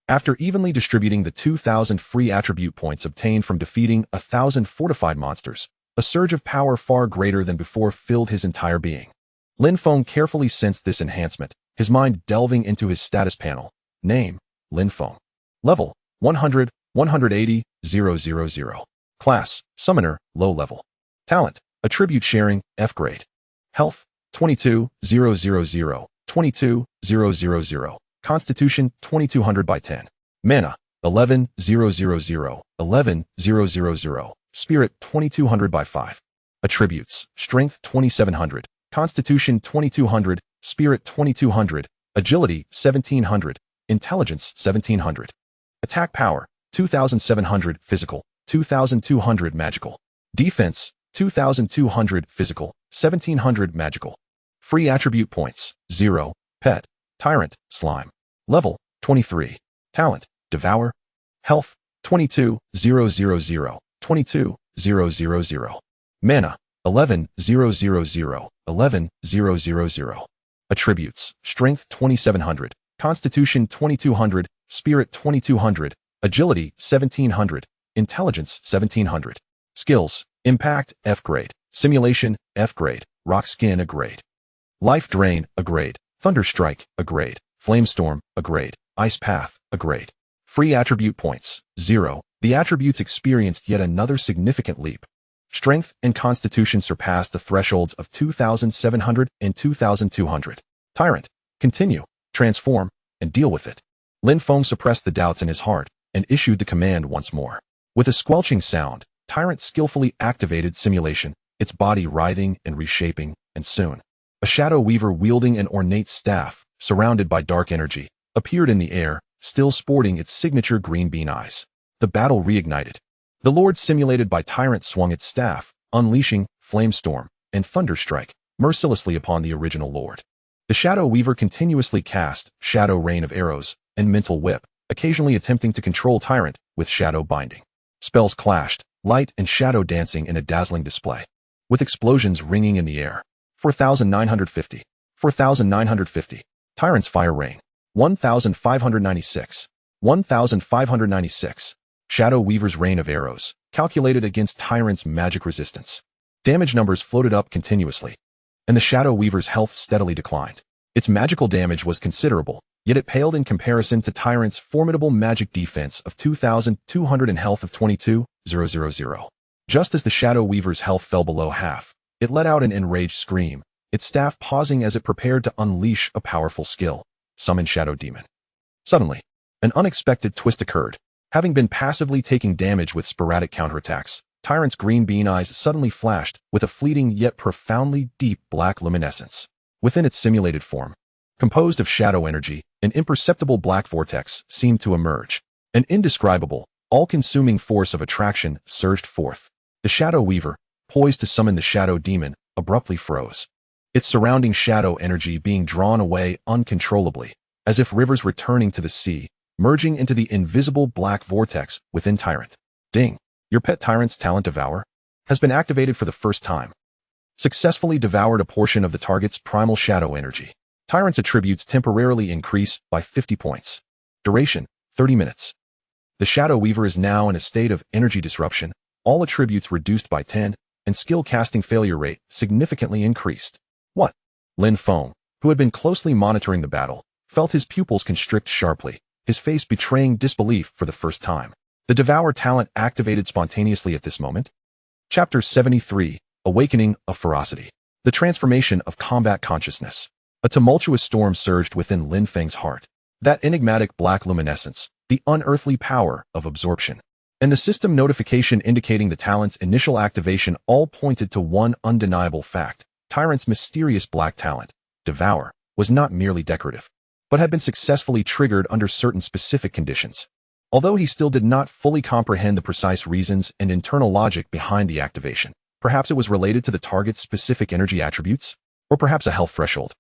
After evenly distributing the 2,000 free attribute points obtained from defeating 1,000 fortified monsters, a surge of power far greater than before filled his entire being. Lin Feng carefully sensed this enhancement, his mind delving into his status panel. Name, Lin Feng. Level, 100, 180, 000. Class, Summoner, low level. Talent, Attribute Sharing, F grade. Health, 22, 000, 22, 000. Constitution, 2200 by 10. Mana, 11, 000, 11, 000. Spirit, 2200 by 5. Attributes, Strength, 2700. Constitution, 2200. Spirit, 2200. Agility, 1700. Intelligence, 1700. Attack power, 2700 physical, 2200 magical. Defense, 2200 physical, 1700 magical. Free attribute points, 0. Pet, Tyrant, Slime. Level, 23. Talent, Devour. Health, 22, 000, 22, 000. Mana, 11, 000, 11, 000. Attributes, Strength, 2700. Constitution, 2200. Spirit, 2200. Agility, 1700. Intelligence, 1700. Skills, Impact, F grade. Simulation, F grade. Rock Skin, a grade. Life Drain, a grade. Thunder Strike, a grade. Flamestorm, a grade. Ice Path, a grade. Free attribute points, 0. The attributes experienced yet another significant leap. Strength and Constitution surpassed the thresholds of 2,700 and 2,200. Tyrant, continue, transform, and deal with it. Lin Feng suppressed the doubts in his heart and issued the command once more. With a squelching sound, Tyrant skillfully activated simulation, its body writhing and reshaping, and soon, a shadow weaver wielding an ornate staff, surrounded by dark energy, appeared in the air, still sporting its signature green bean eyes. The battle reignited. The lord simulated by Tyrant swung its staff, unleashing Flamestorm and Thunderstrike mercilessly upon the original lord. The Shadow Weaver continuously cast Shadow Rain of Arrows and Mental Whip, occasionally attempting to control Tyrant with Shadow Binding. Spells clashed, light and shadow dancing in a dazzling display, with explosions ringing in the air. 4,950. 4,950. Tyrant's Fire Rain. 1,596. 1,596. Shadow Weaver's Rain of Arrows, calculated against Tyrant's magic resistance. Damage numbers floated up continuously, and the Shadow Weaver's health steadily declined. Its magical damage was considerable, yet it paled in comparison to Tyrant's formidable magic defense of 2,200 and health of 22,000. Just as the Shadow Weaver's health fell below half, it let out an enraged scream, its staff pausing as it prepared to unleash a powerful skill, Summon Shadow Demon. Suddenly, an unexpected twist occurred. Having been passively taking damage with sporadic counterattacks, Tyrant's green bean eyes suddenly flashed with a fleeting yet profoundly deep black luminescence. Within its simulated form, Composed of shadow energy, an imperceptible black vortex seemed to emerge. An indescribable, all-consuming force of attraction surged forth. The Shadow Weaver, poised to summon the Shadow Demon, abruptly froze. Its surrounding shadow energy being drawn away uncontrollably, as if rivers returning to the sea, merging into the invisible black vortex within Tyrant. Ding! Your pet Tyrant's talent Devour has been activated for the first time. Successfully devoured a portion of the target's primal shadow energy. Tyrant's attributes temporarily increase by 50 points. Duration, 30 minutes. The Shadow Weaver is now in a state of energy disruption, all attributes reduced by 10, and skill casting failure rate significantly increased. What? Lin Feng, who had been closely monitoring the battle, felt his pupils constrict sharply, his face betraying disbelief for the first time. The Devour talent activated spontaneously at this moment. Chapter 73, Awakening of Ferocity. The Transformation of Combat Consciousness. A tumultuous storm surged within Lin Feng's heart. That enigmatic black luminescence, the unearthly power of absorption, and the system notification indicating the talent's initial activation all pointed to one undeniable fact. Tyrant's mysterious black talent, Devour, was not merely decorative, but had been successfully triggered under certain specific conditions. Although he still did not fully comprehend the precise reasons and internal logic behind the activation, perhaps it was related to the target's specific energy attributes, or perhaps a health threshold,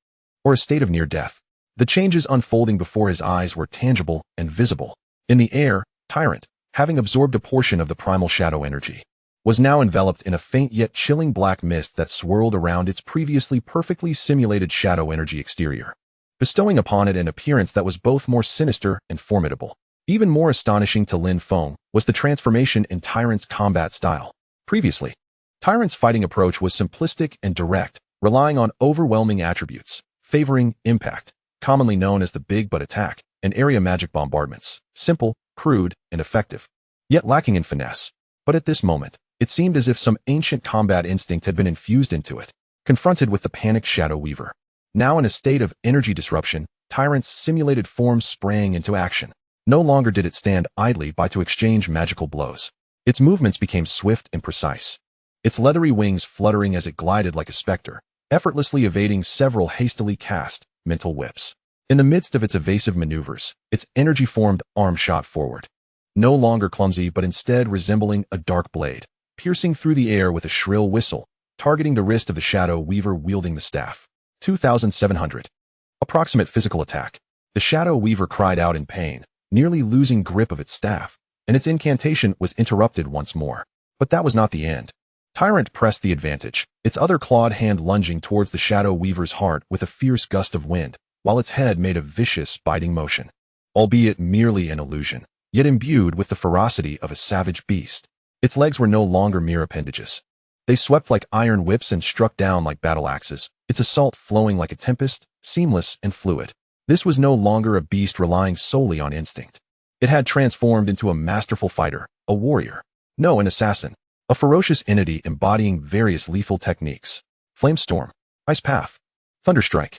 or a state of near death. The changes unfolding before his eyes were tangible and visible. In the air, Tyrant, having absorbed a portion of the primal shadow energy, was now enveloped in a faint yet chilling black mist that swirled around its previously perfectly simulated shadow energy exterior, bestowing upon it an appearance that was both more sinister and formidable. Even more astonishing to Lin Feng was the transformation in Tyrant's combat style. Previously, Tyrant's fighting approach was simplistic and direct, relying on overwhelming attributes, favoring impact, commonly known as the Big Butt Attack, and area magic bombardments, simple, crude, and effective, yet lacking in finesse. But at this moment, it seemed as if some ancient combat instinct had been infused into it. Confronted with the panicked Shadow Weaver, now in a state of energy disruption, Tyrant's simulated form sprang into action. No longer did it stand idly by to exchange magical blows. Its movements became swift and precise, its leathery wings fluttering as it glided like a specter, effortlessly evading several hastily cast mental whips. In the midst of its evasive maneuvers, its energy-formed arm shot forward, no longer clumsy but instead resembling a dark blade, piercing through the air with a shrill whistle, targeting the wrist of the Shadow Weaver wielding the staff. 2,700. Approximate physical attack. The Shadow Weaver cried out in pain, nearly losing grip of its staff, and its incantation was interrupted once more. But that was not the end. Tyrant pressed the advantage, its other clawed hand lunging towards the Shadow Weaver's heart with a fierce gust of wind, while its head made a vicious, biting motion. Albeit merely an illusion, yet imbued with the ferocity of a savage beast. Its legs were no longer mere appendages. They swept like iron whips and struck down like battle axes, its assault flowing like a tempest, seamless and fluid. This was no longer a beast relying solely on instinct. It had transformed into a masterful fighter, a warrior. No, an assassin. A ferocious entity embodying various lethal techniques. Flamestorm, Ice Path, Thunderstrike.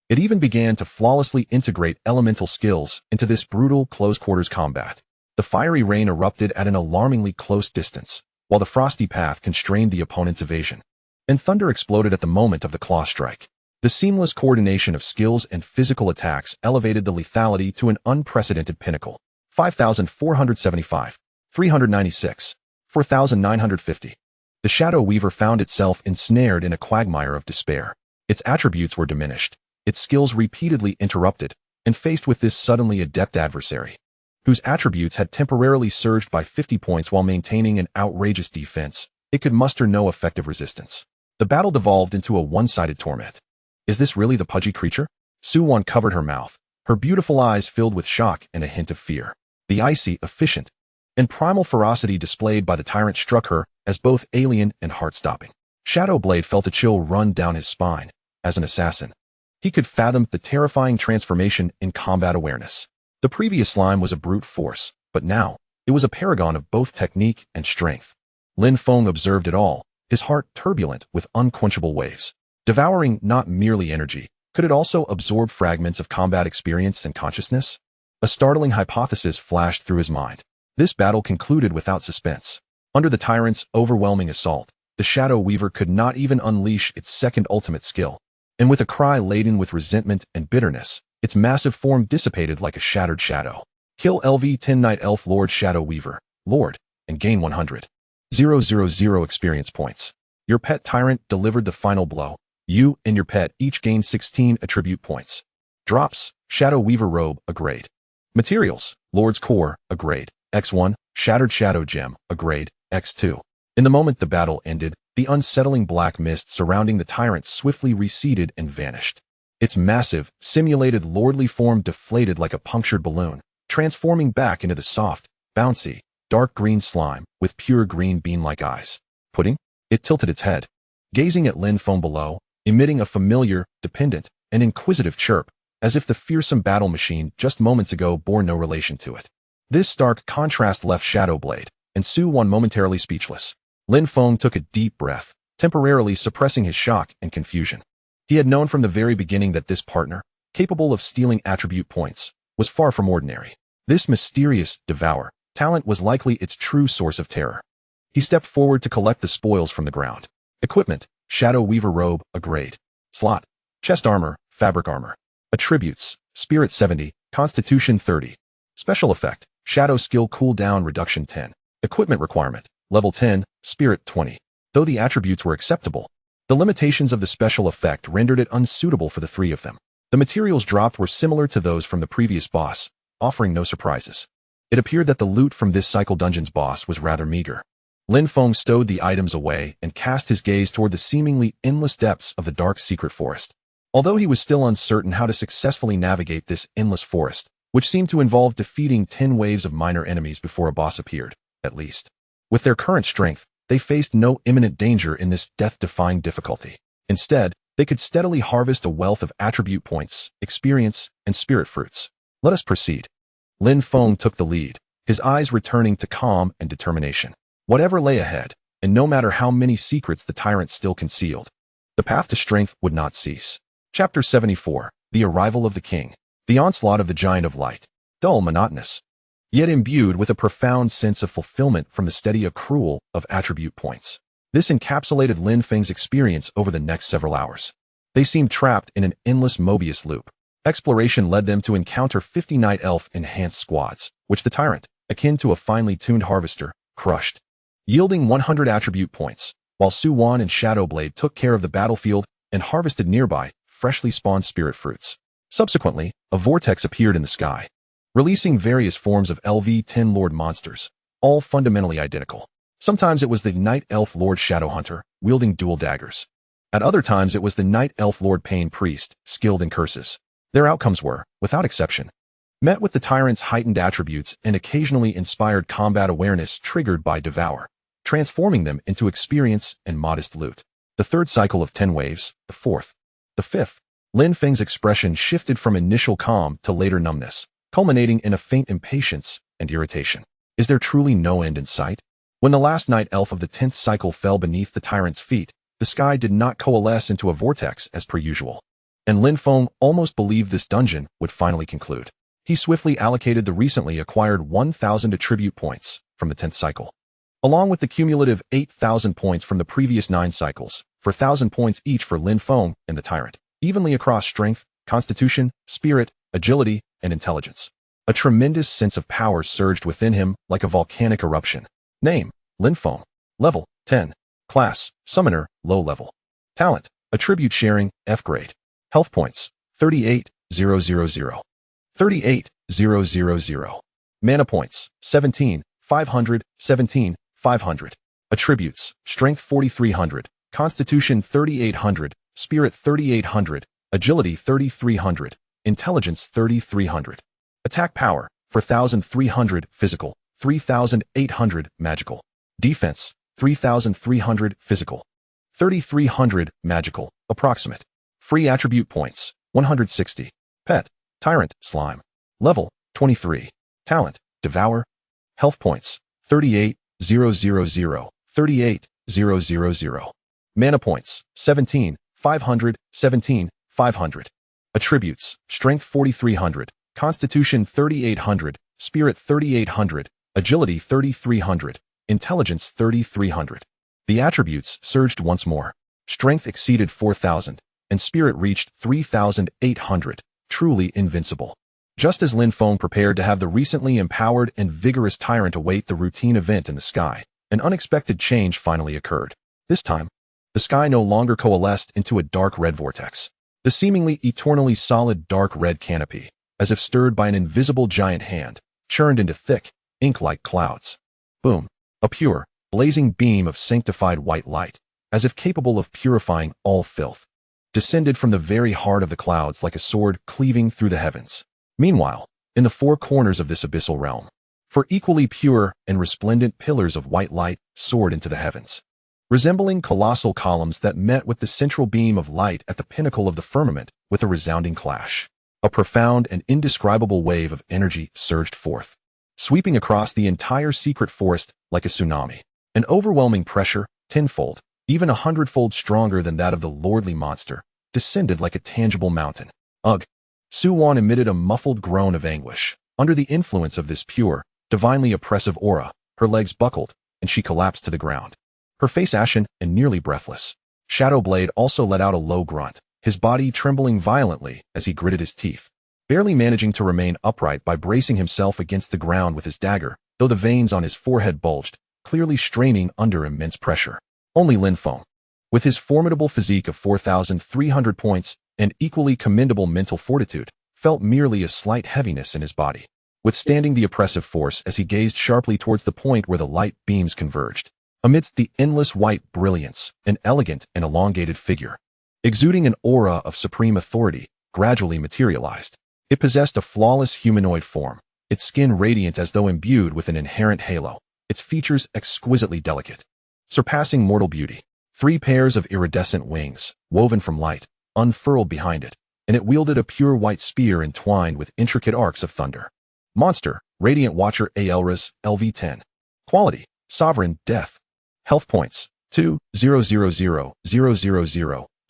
It even began to flawlessly integrate elemental skills into this brutal close-quarters combat. The fiery rain erupted at an alarmingly close distance, while the frosty path constrained the opponent's evasion. And thunder exploded at the moment of the claw strike. The seamless coordination of skills and physical attacks elevated the lethality to an unprecedented pinnacle. 5,475, 396, 4,950. The Shadow Weaver found itself ensnared in a quagmire of despair. Its attributes were diminished, its skills repeatedly interrupted, and faced with this suddenly adept adversary, whose attributes had temporarily surged by 50 points while maintaining an outrageous defense, it could muster no effective resistance. The battle devolved into a one-sided torment. Is this really the pudgy creature? Suwon covered her mouth, her beautiful eyes filled with shock and a hint of fear. The icy, efficient, and primal ferocity displayed by the tyrant struck her as both alien and heart-stopping. Shadowblade felt a chill run down his spine. As an assassin, he could fathom the terrifying transformation in combat awareness. The previous slime was a brute force, but now, it was a paragon of both technique and strength. Lin Feng observed it all, his heart turbulent with unquenchable waves. Devouring not merely energy, could it also absorb fragments of combat experience and consciousness? A startling hypothesis flashed through his mind. This battle concluded without suspense. Under the tyrant's overwhelming assault, the Shadow Weaver could not even unleash its second ultimate skill. And with a cry laden with resentment and bitterness, its massive form dissipated like a shattered shadow. Kill LV-10 Night Elf Lord Shadow Weaver, Lord, and gain 100,000 experience points. Your pet tyrant delivered the final blow. You and your pet each gain 16 attribute points. Drops: Shadow Weaver Robe, a grade. Materials: Lord's Core, a grade, X1, Shattered Shadow Gem, a grade, X2. In the moment the battle ended, the unsettling black mist surrounding the tyrant swiftly receded and vanished. Its massive, simulated lordly form deflated like a punctured balloon, transforming back into the soft, bouncy, dark green slime with pure green bean-like eyes. Pudding? It tilted its head, gazing at Lin Feng below, emitting a familiar, dependent, and inquisitive chirp, as if the fearsome battle machine just moments ago bore no relation to it. This stark contrast left Shadowblade and Su-Wan momentarily speechless. Lin Feng took a deep breath, temporarily suppressing his shock and confusion. He had known from the very beginning that this partner, capable of stealing attribute points, was far from ordinary. This mysterious Devour talent was likely its true source of terror. He stepped forward to collect the spoils from the ground. Equipment: Shadow Weaver Robe, a grade. Slot: Chest Armor, Fabric Armor. Attributes: Spirit 70, Constitution 30. Special Effect: Shadow Skill Cooldown Reduction 10. Equipment Requirement: Level 10, Spirit 20. Though the attributes were acceptable, the limitations of the special effect rendered it unsuitable for the three of them. The materials dropped were similar to those from the previous boss, offering no surprises. It appeared that the loot from this cycle dungeon's boss was rather meager. Lin Feng stowed the items away and cast his gaze toward the seemingly endless depths of the dark secret forest. Although he was still uncertain how to successfully navigate this endless forest, which seemed to involve defeating 10 waves of minor enemies before a boss appeared, at least. With their current strength, they faced no imminent danger in this death-defying difficulty. Instead, they could steadily harvest a wealth of attribute points, experience, and spirit fruits. Let us proceed. Lin Feng took the lead, his eyes returning to calm and determination. Whatever lay ahead, and no matter how many secrets the tyrant still concealed, the path to strength would not cease. Chapter 74, The Arrival of the King. The onslaught of the Giant of Light. Dull, monotonous, yet imbued with a profound sense of fulfillment from the steady accrual of attribute points. This encapsulated Lin Feng's experience over the next several hours. They seemed trapped in an endless Mobius loop. Exploration led them to encounter 50 Night Elf enhanced squads, which the tyrant, akin to a finely tuned harvester, crushed, yielding 100 attribute points, while Su-Wan and Shadowblade took care of the battlefield and harvested nearby, freshly spawned spirit fruits. Subsequently, a vortex appeared in the sky, releasing various forms of LV-10 Lord monsters, all fundamentally identical. Sometimes it was the Night Elf Lord Shadowhunter, wielding dual daggers. At other times it was the Night Elf Lord Pain Priest, skilled in curses. Their outcomes were, without exception, met with the tyrant's heightened attributes and occasionally inspired combat awareness triggered by Devour, transforming them into experience and modest loot. The third cycle of 10 waves, the fourth, the fifth. Lin Feng's expression shifted from initial calm to later numbness, culminating in a faint impatience and irritation. Is there truly no end in sight? When the last Night Elf of the 10th cycle fell beneath the tyrant's feet, the sky did not coalesce into a vortex as per usual, and Lin Feng almost believed this dungeon would finally conclude. He swiftly allocated the recently acquired 1,000 attribute points from the 10th cycle, along with the cumulative 8,000 points from the previous 9 cycles, for 1,000 points each for Lin Feng and the tyrant, evenly across strength, constitution, spirit, agility, and intelligence. A tremendous sense of power surged within him like a volcanic eruption. Name: Lin Feng. Level: 10. Class: Summoner, low level. Talent: Attribute Sharing, F grade. Health points: 38,000. 38,000. Mana points: 17, 500, 17, 500. Attributes: Strength 4,300, Constitution 3,800, Spirit 3,800, Agility 3,300, Intelligence 3,300. Attack Power: 4,300 Physical, 3,800 Magical. Defense: 3,300 Physical, 3,300 Magical. Approximate. Free Attribute Points: 160. Pet: Tyrant, Slime. Level: 23. Talent: Devour. Health points: 38,000, 38,000. Mana points: 17, 500, 17, 500. Attributes: Strength 4,300, Constitution 3,800, Spirit 3,800, Agility 3,300, Intelligence 3,300. The attributes surged once more. Strength exceeded 4,000, and spirit reached 3,800, truly invincible. Just as Lin Feng prepared to have the recently empowered and vigorous tyrant await the routine event in the sky, an unexpected change finally occurred. This time, the sky no longer coalesced into a dark red vortex. The seemingly eternally solid dark red canopy, as if stirred by an invisible giant hand, churned into thick, ink-like clouds. Boom! A pure, blazing beam of sanctified white light, as if capable of purifying all filth, descended from the very heart of the clouds like a sword cleaving through the heavens. Meanwhile, in the four corners of this abyssal realm, four equally pure and resplendent pillars of white light soared into the heavens, resembling colossal columns that met with the central beam of light at the pinnacle of the firmament with a resounding clash. A profound and indescribable wave of energy surged forth, sweeping across the entire secret forest like a tsunami. An overwhelming pressure, tenfold, even 100-fold stronger than that of the lordly monster, descended like a tangible mountain. Ugh! Su-wan emitted a muffled groan of anguish. Under the influence of this pure, divinely oppressive aura, her legs buckled, and she collapsed to the ground. Her face ashen and nearly breathless. Shadowblade also let out a low grunt, his body trembling violently as he gritted his teeth, barely managing to remain upright by bracing himself against the ground with his dagger, though the veins on his forehead bulged, clearly straining under immense pressure. Only Lin Feng, with his formidable physique of 4,300 points and equally commendable mental fortitude, felt merely a slight heaviness in his body, withstanding the oppressive force as he gazed sharply towards the point where the light beams converged. Amidst the endless white brilliance, an elegant and elongated figure, exuding an aura of supreme authority, gradually materialized. It possessed a flawless humanoid form, its skin radiant as though imbued with an inherent halo, its features exquisitely delicate, surpassing mortal beauty. 3 pairs of iridescent wings, woven from light, unfurled behind it, and it wielded a pure white spear entwined with intricate arcs of thunder. Monster, Radiant Watcher Aelra's LV10. Quality, Sovereign, Death. Health points, 2,000,000,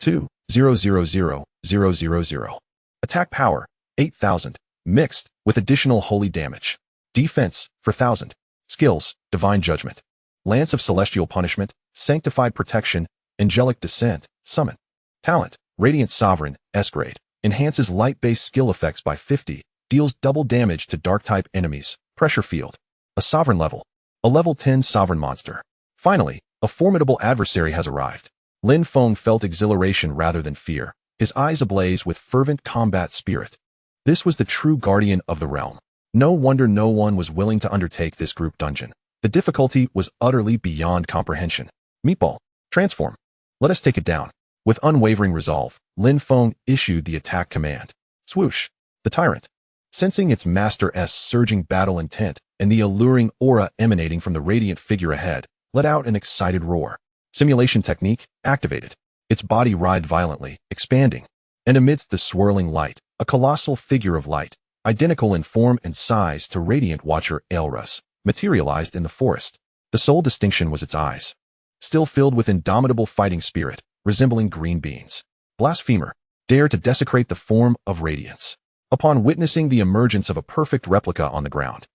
2,000,000. Attack power, 8,000, mixed with additional holy damage. Defense, 4,000. Skills, Divine Judgment. Lance of Celestial Punishment, Sanctified Protection, Angelic Descent, Summon. Talent, Radiant Sovereign, S-Grade. Enhances light-based skill effects by 50, deals double damage to Dark-type enemies, Pressure Field. A Sovereign level. A level 10 Sovereign monster. Finally, a formidable adversary has arrived. Lin Feng felt exhilaration rather than fear, his eyes ablaze with fervent combat spirit. This was the true guardian of the realm. No wonder no one was willing to undertake this group dungeon. The difficulty was utterly beyond comprehension. Meatball, transform. Let us take it down. With unwavering resolve, Lin Feng issued the attack command. Swoosh! The tyrant, sensing its master's surging battle intent and the alluring aura emanating from the radiant figure ahead, let out an excited roar. Simulation technique activated. Its body writhed violently, expanding, and amidst the swirling light, a colossal figure of light, identical in form and size to Radiant Watcher Aelra's, materialized in the forest. The sole distinction was its eyes, still filled with indomitable fighting spirit, resembling green beans. Blasphemer, dare to desecrate the form of radiance. Upon witnessing the emergence of a perfect replica on the ground,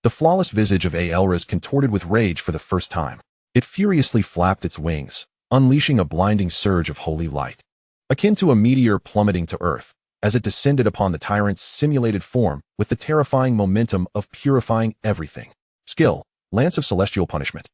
the flawless visage of Aelra's contorted with rage for the first time. It furiously flapped its wings, unleashing a blinding surge of holy light, akin to a meteor plummeting to earth, as it descended upon the tyrant's simulated form with the terrifying momentum of purifying everything. Skill, Lance of Celestial Punishment.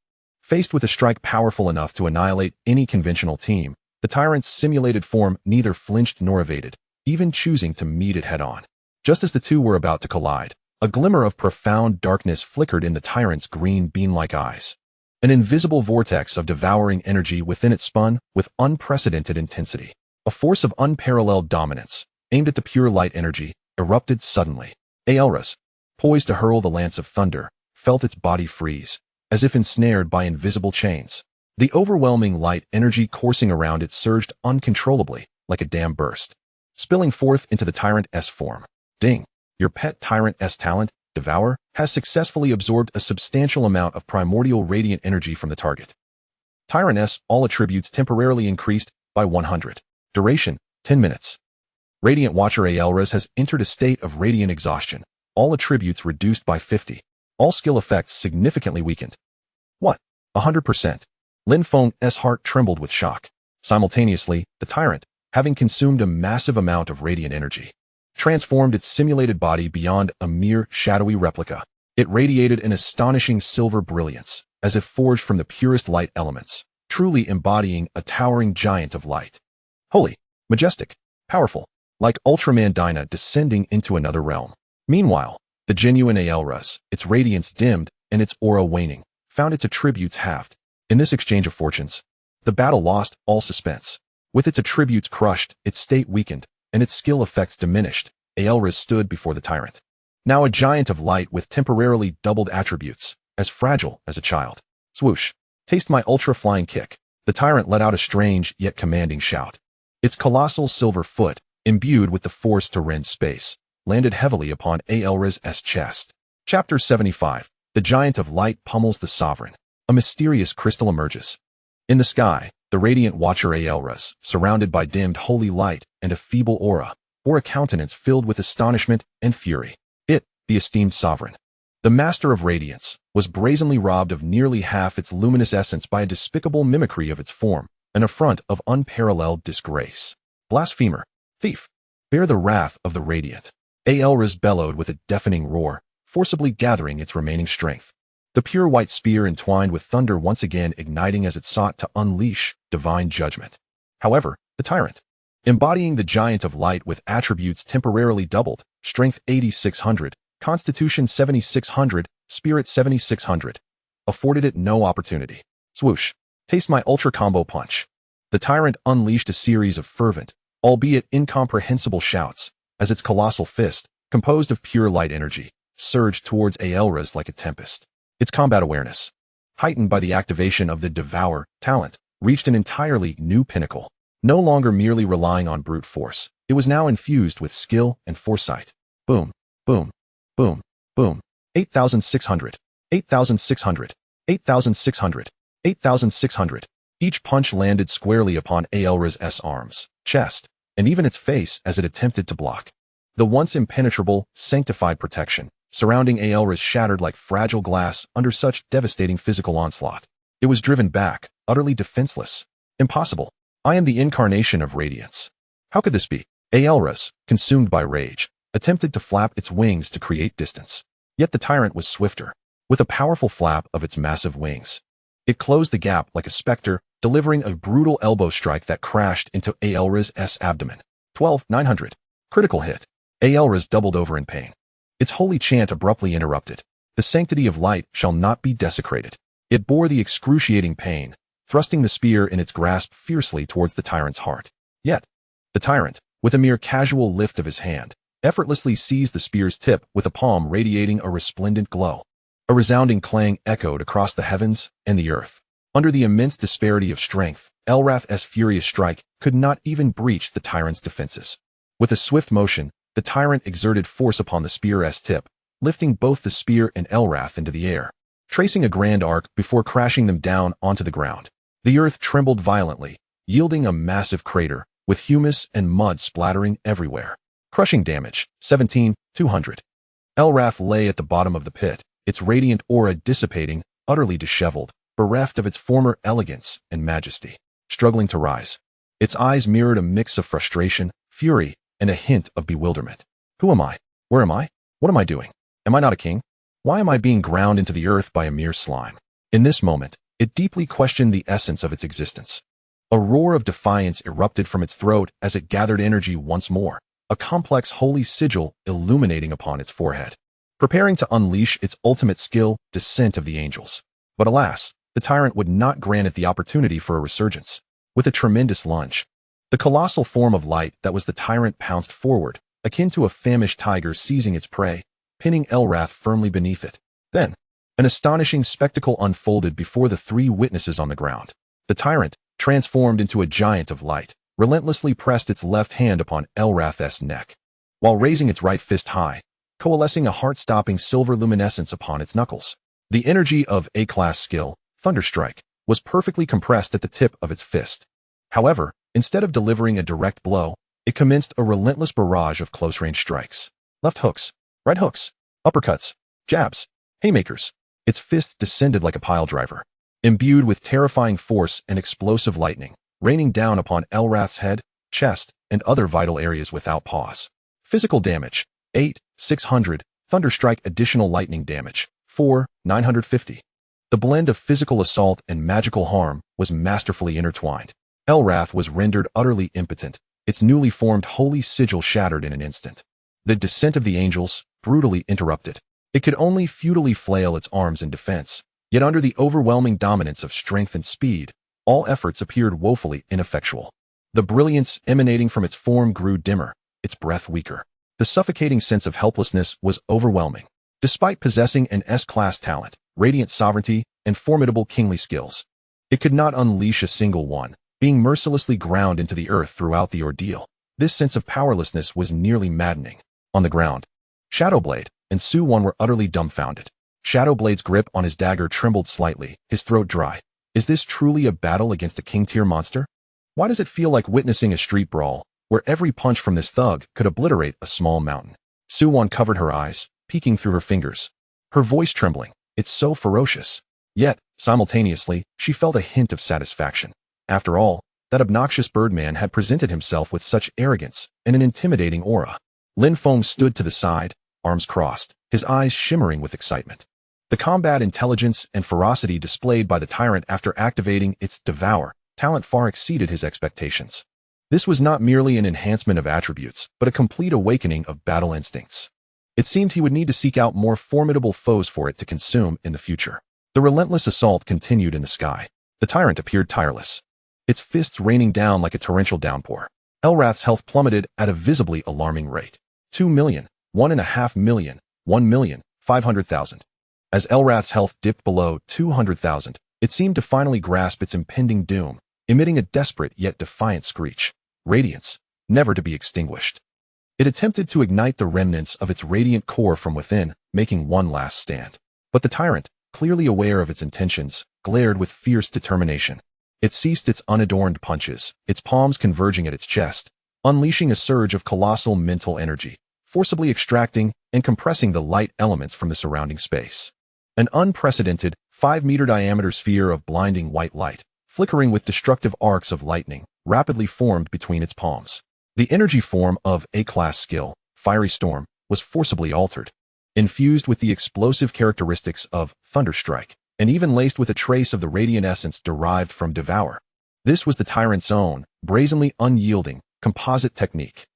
Faced with a strike powerful enough to annihilate any conventional team, the tyrant's simulated form neither flinched nor evaded, even choosing to meet it head-on. Just as the two were about to collide, a glimmer of profound darkness flickered in the tyrant's green bean-like eyes. An invisible vortex of devouring energy within it spun with unprecedented intensity. A force of unparalleled dominance, aimed at the pure light energy, erupted suddenly. Aelra's, poised to hurl the lance of thunder, felt its body freeze, as if ensnared by invisible chains. The overwhelming light energy coursing around it surged uncontrollably, like a dam burst, spilling forth into the Tyrant-S form. Ding! Your pet Tyrant-S talent, Devour, has successfully absorbed a substantial amount of primordial radiant energy from the target. Tyrant-S, all attributes temporarily increased by 100. Duration, 10 minutes. Radiant Watcher Aelra's has entered a state of radiant exhaustion, all attributes reduced by 50. All skill effects significantly weakened. What? 100%. Lin Feng's heart trembled with shock. Simultaneously, the tyrant, having consumed a massive amount of radiant energy, transformed its simulated body beyond a mere shadowy replica. It radiated an astonishing silver brilliance, as if forged from the purest light elements, truly embodying a towering giant of light. Holy, majestic, powerful, like Ultraman Dyna descending into another realm. Meanwhile, the genuine Aelra's, its radiance dimmed and its aura waning, found its attributes halved. In this exchange of fortunes, the battle lost all suspense. With its attributes crushed, its state weakened, and its skill effects diminished, Aelra's stood before the tyrant. Now a giant of light with temporarily doubled attributes, as fragile as a child. Swoosh. Taste my ultra-flying kick. The tyrant let out a strange yet commanding shout. Its colossal silver foot, imbued with the force to rend space, landed heavily upon Aelra's chest. Chapter 75. The giant of light pummels the sovereign. A mysterious crystal emerges. In the sky, the radiant watcher Aelra's, surrounded by dimmed holy light and a feeble aura, bore a countenance filled with astonishment and fury. It, the esteemed sovereign, the master of radiance, was brazenly robbed of nearly half its luminous essence by a despicable mimicry of its form, an affront of unparalleled disgrace. Blasphemer, thief, bear the wrath of the radiant. Aelra's bellowed with a deafening roar, forcibly gathering its remaining strength. The pure white spear entwined with thunder once again igniting as it sought to unleash divine judgment. However, the tyrant, embodying the giant of light with attributes temporarily doubled, strength 8600, constitution 7600, spirit 7600, afforded it no opportunity. Swoosh. Taste my ultra combo punch. The tyrant unleashed a series of fervent, albeit incomprehensible shouts, as its colossal fist, composed of pure light energy, surged towards Aelra's like a tempest. Its combat awareness, heightened by the activation of the Devour talent, reached an entirely new pinnacle. No longer merely relying on brute force, it was now infused with skill and foresight. Boom, boom, boom, boom. 8,600, 8,600, 8,600, 8,600. Each punch landed squarely upon Aelra's arms, chest, and even its face as it attempted to block. The once impenetrable, sanctified protection surrounding Aelra's shattered like fragile glass under such devastating physical onslaught. It was driven back, utterly defenseless. Impossible. I am the incarnation of radiance. How could this be? Aelra's, consumed by rage, attempted to flap its wings to create distance. Yet the tyrant was swifter. With a powerful flap of its massive wings, it closed the gap like a specter, delivering a brutal elbow strike that crashed into Aelra's abdomen. 12,900. Critical hit. Aelra's doubled over in pain. Its holy chant abruptly interrupted. The sanctity of light shall not be desecrated. It bore the excruciating pain, thrusting the spear in its grasp fiercely towards the tyrant's heart. Yet, the tyrant, with a mere casual lift of his hand, effortlessly seized the spear's tip with a palm radiating a resplendent glow. A resounding clang echoed across the heavens and the earth. Under the immense disparity of strength, Aelra's furious strike could not even breach the tyrant's defenses. With a swift motion, the tyrant exerted force upon the spear's tip, lifting both the spear and Aelra into the air, tracing a grand arc before crashing them down onto the ground. The earth trembled violently, yielding a massive crater, with humus and mud splattering everywhere. Crushing damage, 17,200. Aelra lay at the bottom of the pit, its radiant aura dissipating, utterly disheveled, bereft of its former elegance and majesty. Struggling to rise, its eyes mirrored a mix of frustration, fury, and a hint of bewilderment. Who am I? Where am I? What am I doing? Am I not a king? Why am I being ground into the earth by a mere slime? In this moment, it deeply questioned the essence of its existence. A roar of defiance erupted from its throat as it gathered energy once more, a complex holy sigil illuminating upon its forehead, preparing to unleash its ultimate skill, Descent of the Angels. But alas, the tyrant would not grant it the opportunity for a resurgence. With a tremendous lunge, the colossal form of light that was the tyrant pounced forward, akin to a famished tiger seizing its prey, pinning Aelra firmly beneath it. Then, an astonishing spectacle unfolded before the three witnesses on the ground. The tyrant, transformed into a giant of light, relentlessly pressed its left hand upon Aelra's neck, while raising its right fist high, coalescing a heart-stopping silver luminescence upon its knuckles. The energy of A-class skill, Thunderstrike, was perfectly compressed at the tip of its fist. However, instead of delivering a direct blow, it commenced a relentless barrage of close-range strikes. Left hooks, right hooks, uppercuts, jabs, haymakers. Its fist descended like a piledriver, imbued with terrifying force and explosive lightning, raining down upon Aelra's head, chest, and other vital areas without pause. Physical damage, 8, 600, Thunderstrike additional lightning damage, 4, 950. The blend of physical assault and magical harm was masterfully intertwined. Elrath was rendered utterly impotent, its newly formed holy sigil shattered in an instant. The descent of the angels, brutally interrupted. It could only futilely flail its arms in defense, yet under the overwhelming dominance of strength and speed, all efforts appeared woefully ineffectual. The brilliance emanating from its form grew dimmer, its breath weaker. The suffocating sense of helplessness was overwhelming. Despite possessing an S-class talent, radiant sovereignty, and formidable kingly skills, it could not unleash a single one, being mercilessly ground into the earth throughout the ordeal. This sense of powerlessness was nearly maddening. On the ground, Shadowblade and Su-Won were utterly dumbfounded. Shadowblade's grip on his dagger trembled slightly, his throat dry. Is this truly a battle against a king-tier monster? Why does it feel like witnessing a street brawl, where every punch from this thug could obliterate a small mountain? Su-Won covered her eyes, peeking through her fingers, her voice trembling. It's so ferocious. Yet, simultaneously, she felt a hint of satisfaction. After all, that obnoxious birdman had presented himself with such arrogance and an intimidating aura. Lin Feng stood to the side, arms crossed, his eyes shimmering with excitement. The combat intelligence and ferocity displayed by the tyrant after activating its Devour talent far exceeded his expectations. This was not merely an enhancement of attributes, but a complete awakening of battle instincts. It seemed he would need to seek out more formidable foes for it to consume in the future. The relentless assault continued in the sky. The tyrant appeared tireless, its fists raining down like a torrential downpour. Elrath's health plummeted at a visibly alarming rate. 2 million, 1.5 million, 1,500,000. As Elrath's health dipped below 200,000, it seemed to finally grasp its impending doom, emitting a desperate yet defiant screech. Radiance, never to be extinguished. It attempted to ignite the remnants of its radiant core from within, making one last stand. But the tyrant, clearly aware of its intentions, glared with fierce determination. It ceased its unadorned punches, its palms converging at its chest, unleashing a surge of colossal mental energy, forcibly extracting and compressing the light elements from the surrounding space. An unprecedented, 5-meter diameter sphere of blinding white light, flickering with destructive arcs of lightning, rapidly formed between its palms. The energy form of A-class skill, Fiery Storm, was forcibly altered, infused with the explosive characteristics of Thunderstrike, and even laced with a trace of the radiant essence derived from Devour. This was the tyrant's own, brazenly unyielding, composite technique.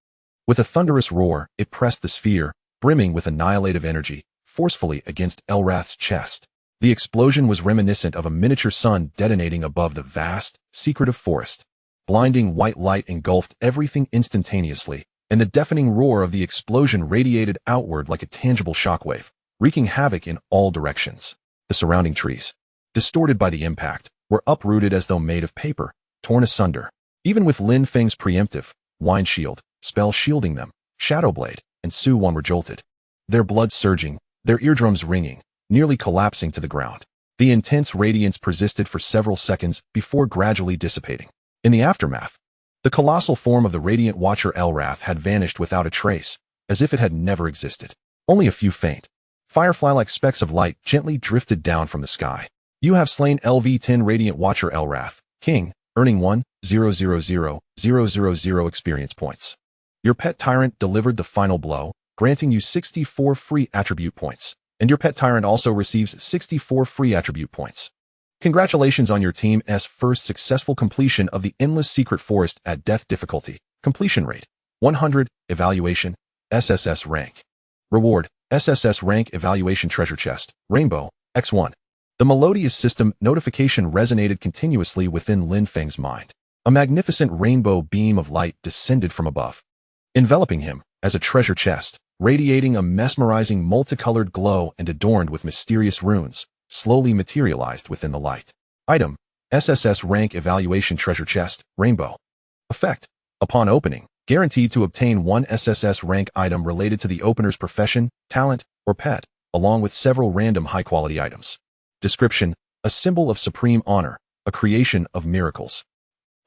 With a thunderous roar, it pressed the sphere, brimming with annihilative energy, forcefully against Elrath's chest. The explosion was reminiscent of a miniature sun detonating above the vast, secretive forest. Blinding white light engulfed everything instantaneously, and the deafening roar of the explosion radiated outward like a tangible shockwave, wreaking havoc in all directions. The surrounding trees, distorted by the impact, were uprooted as though made of paper, torn asunder. Even with Lin Feng's preemptive Wind Shield spell shielding them, Shadowblade and Su-Won were jolted, their blood surging, their eardrums ringing, nearly collapsing to the ground. The intense radiance persisted for several seconds before gradually dissipating. In the aftermath, the colossal form of the radiant Watcher Elrath had vanished without a trace, as if it had never existed. Only a few faint, firefly-like specks of light gently drifted down from the sky. You have slain LV-10 Radiant Watcher Elrath, King, earning 1,000,000 experience points. Your pet tyrant delivered the final blow, granting you 64 free attribute points, and your pet tyrant also receives 64 free attribute points. Congratulations on your team's first successful completion of the Endless Secret Forest at Death difficulty. Completion rate, 100, evaluation, SSS rank. Reward, SSS rank evaluation treasure chest, Rainbow, X1. The melodious system notification resonated continuously within Lin Feng's mind. A magnificent rainbow beam of light descended from above, enveloping him as a treasure chest, radiating a mesmerizing multicolored glow and adorned with mysterious runes, slowly materialized within the light. Item, SSS rank evaluation treasure chest, Rainbow. Effect, upon opening, guaranteed to obtain one SSS rank item related to the opener's profession, talent, or pet, along with several random high-quality items. Description, a symbol of supreme honor, a creation of miracles.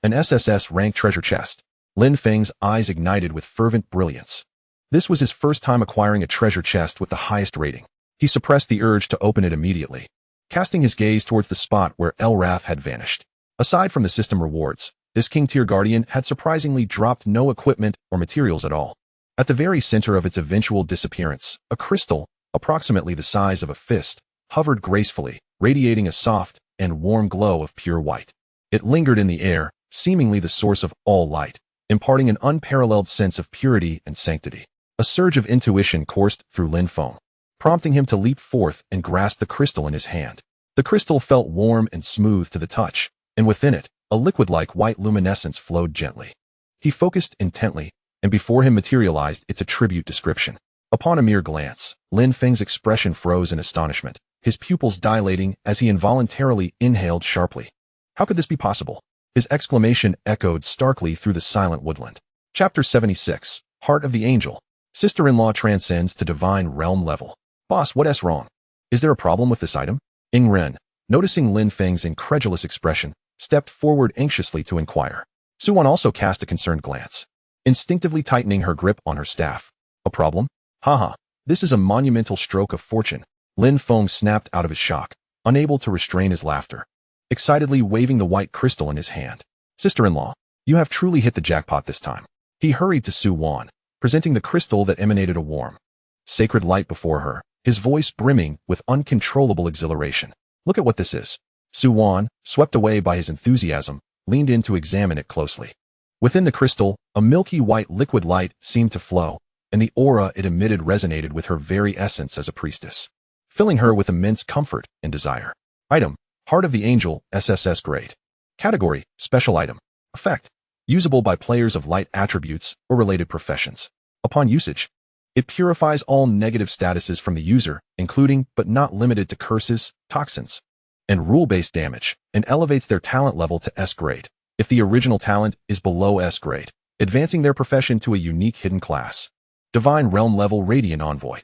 An SSS rank treasure chest. Lin Feng's eyes ignited with fervent brilliance. This was his first time acquiring a treasure chest with the highest rating. He suppressed the urge to open it immediately, casting his gaze towards the spot where Elrath had vanished. Aside from the system rewards, This King-tier guardian had surprisingly dropped no equipment or materials at all. At the very center of its eventual disappearance, a crystal, approximately the size of a fist, hovered gracefully, radiating a soft and warm glow of pure white. It lingered in the air, seemingly the source of all light, imparting an unparalleled sense of purity and sanctity. A surge of intuition coursed through Lin Feng, prompting him to leap forth and grasp the crystal in his hand. The crystal felt warm and smooth to the touch, and within it, a liquid-like white luminescence flowed gently. He focused intently, and before him materialized its attribute description. Upon a mere glance, Lin Feng's expression froze in astonishment, his pupils dilating as he involuntarily inhaled sharply. How could this be possible? His exclamation echoed starkly through the silent woodland. Chapter 76, Heart of the Angel. Sister-in-law transcends to divine realm level. Boss, what's wrong? Is there a problem with this item? Ren, noticing Lin Feng's incredulous expression, stepped forward anxiously to inquire. Suwon also cast a concerned glance, instinctively tightening her grip on her staff. A problem? Haha, this is a monumental stroke of fortune. Lin Feng snapped out of his shock, unable to restrain his laughter, excitedly waving the white crystal in his hand. Sister-in-law, you have truly hit the jackpot this time. He hurried to Suwon, presenting the crystal that emanated a warm, sacred light before her, his voice brimming with uncontrollable exhilaration. Look at what this is. Suwon, swept away by his enthusiasm, leaned in to examine it closely. Within the crystal, a milky white liquid light seemed to flow, and the aura it emitted resonated with her very essence as a priestess, filling her with immense comfort and desire. Item: Heart of the Angel, SSS grade. Category: Special item. Effect: Usable by players of light attributes or related professions. Upon usage, it purifies all negative statuses from the user, including but not limited to curses, toxins, and rule-based damage, and elevates their talent level to S grade, if the original talent is below S grade, advancing their profession to a unique hidden class. Divine Realm Level Radiant Envoy.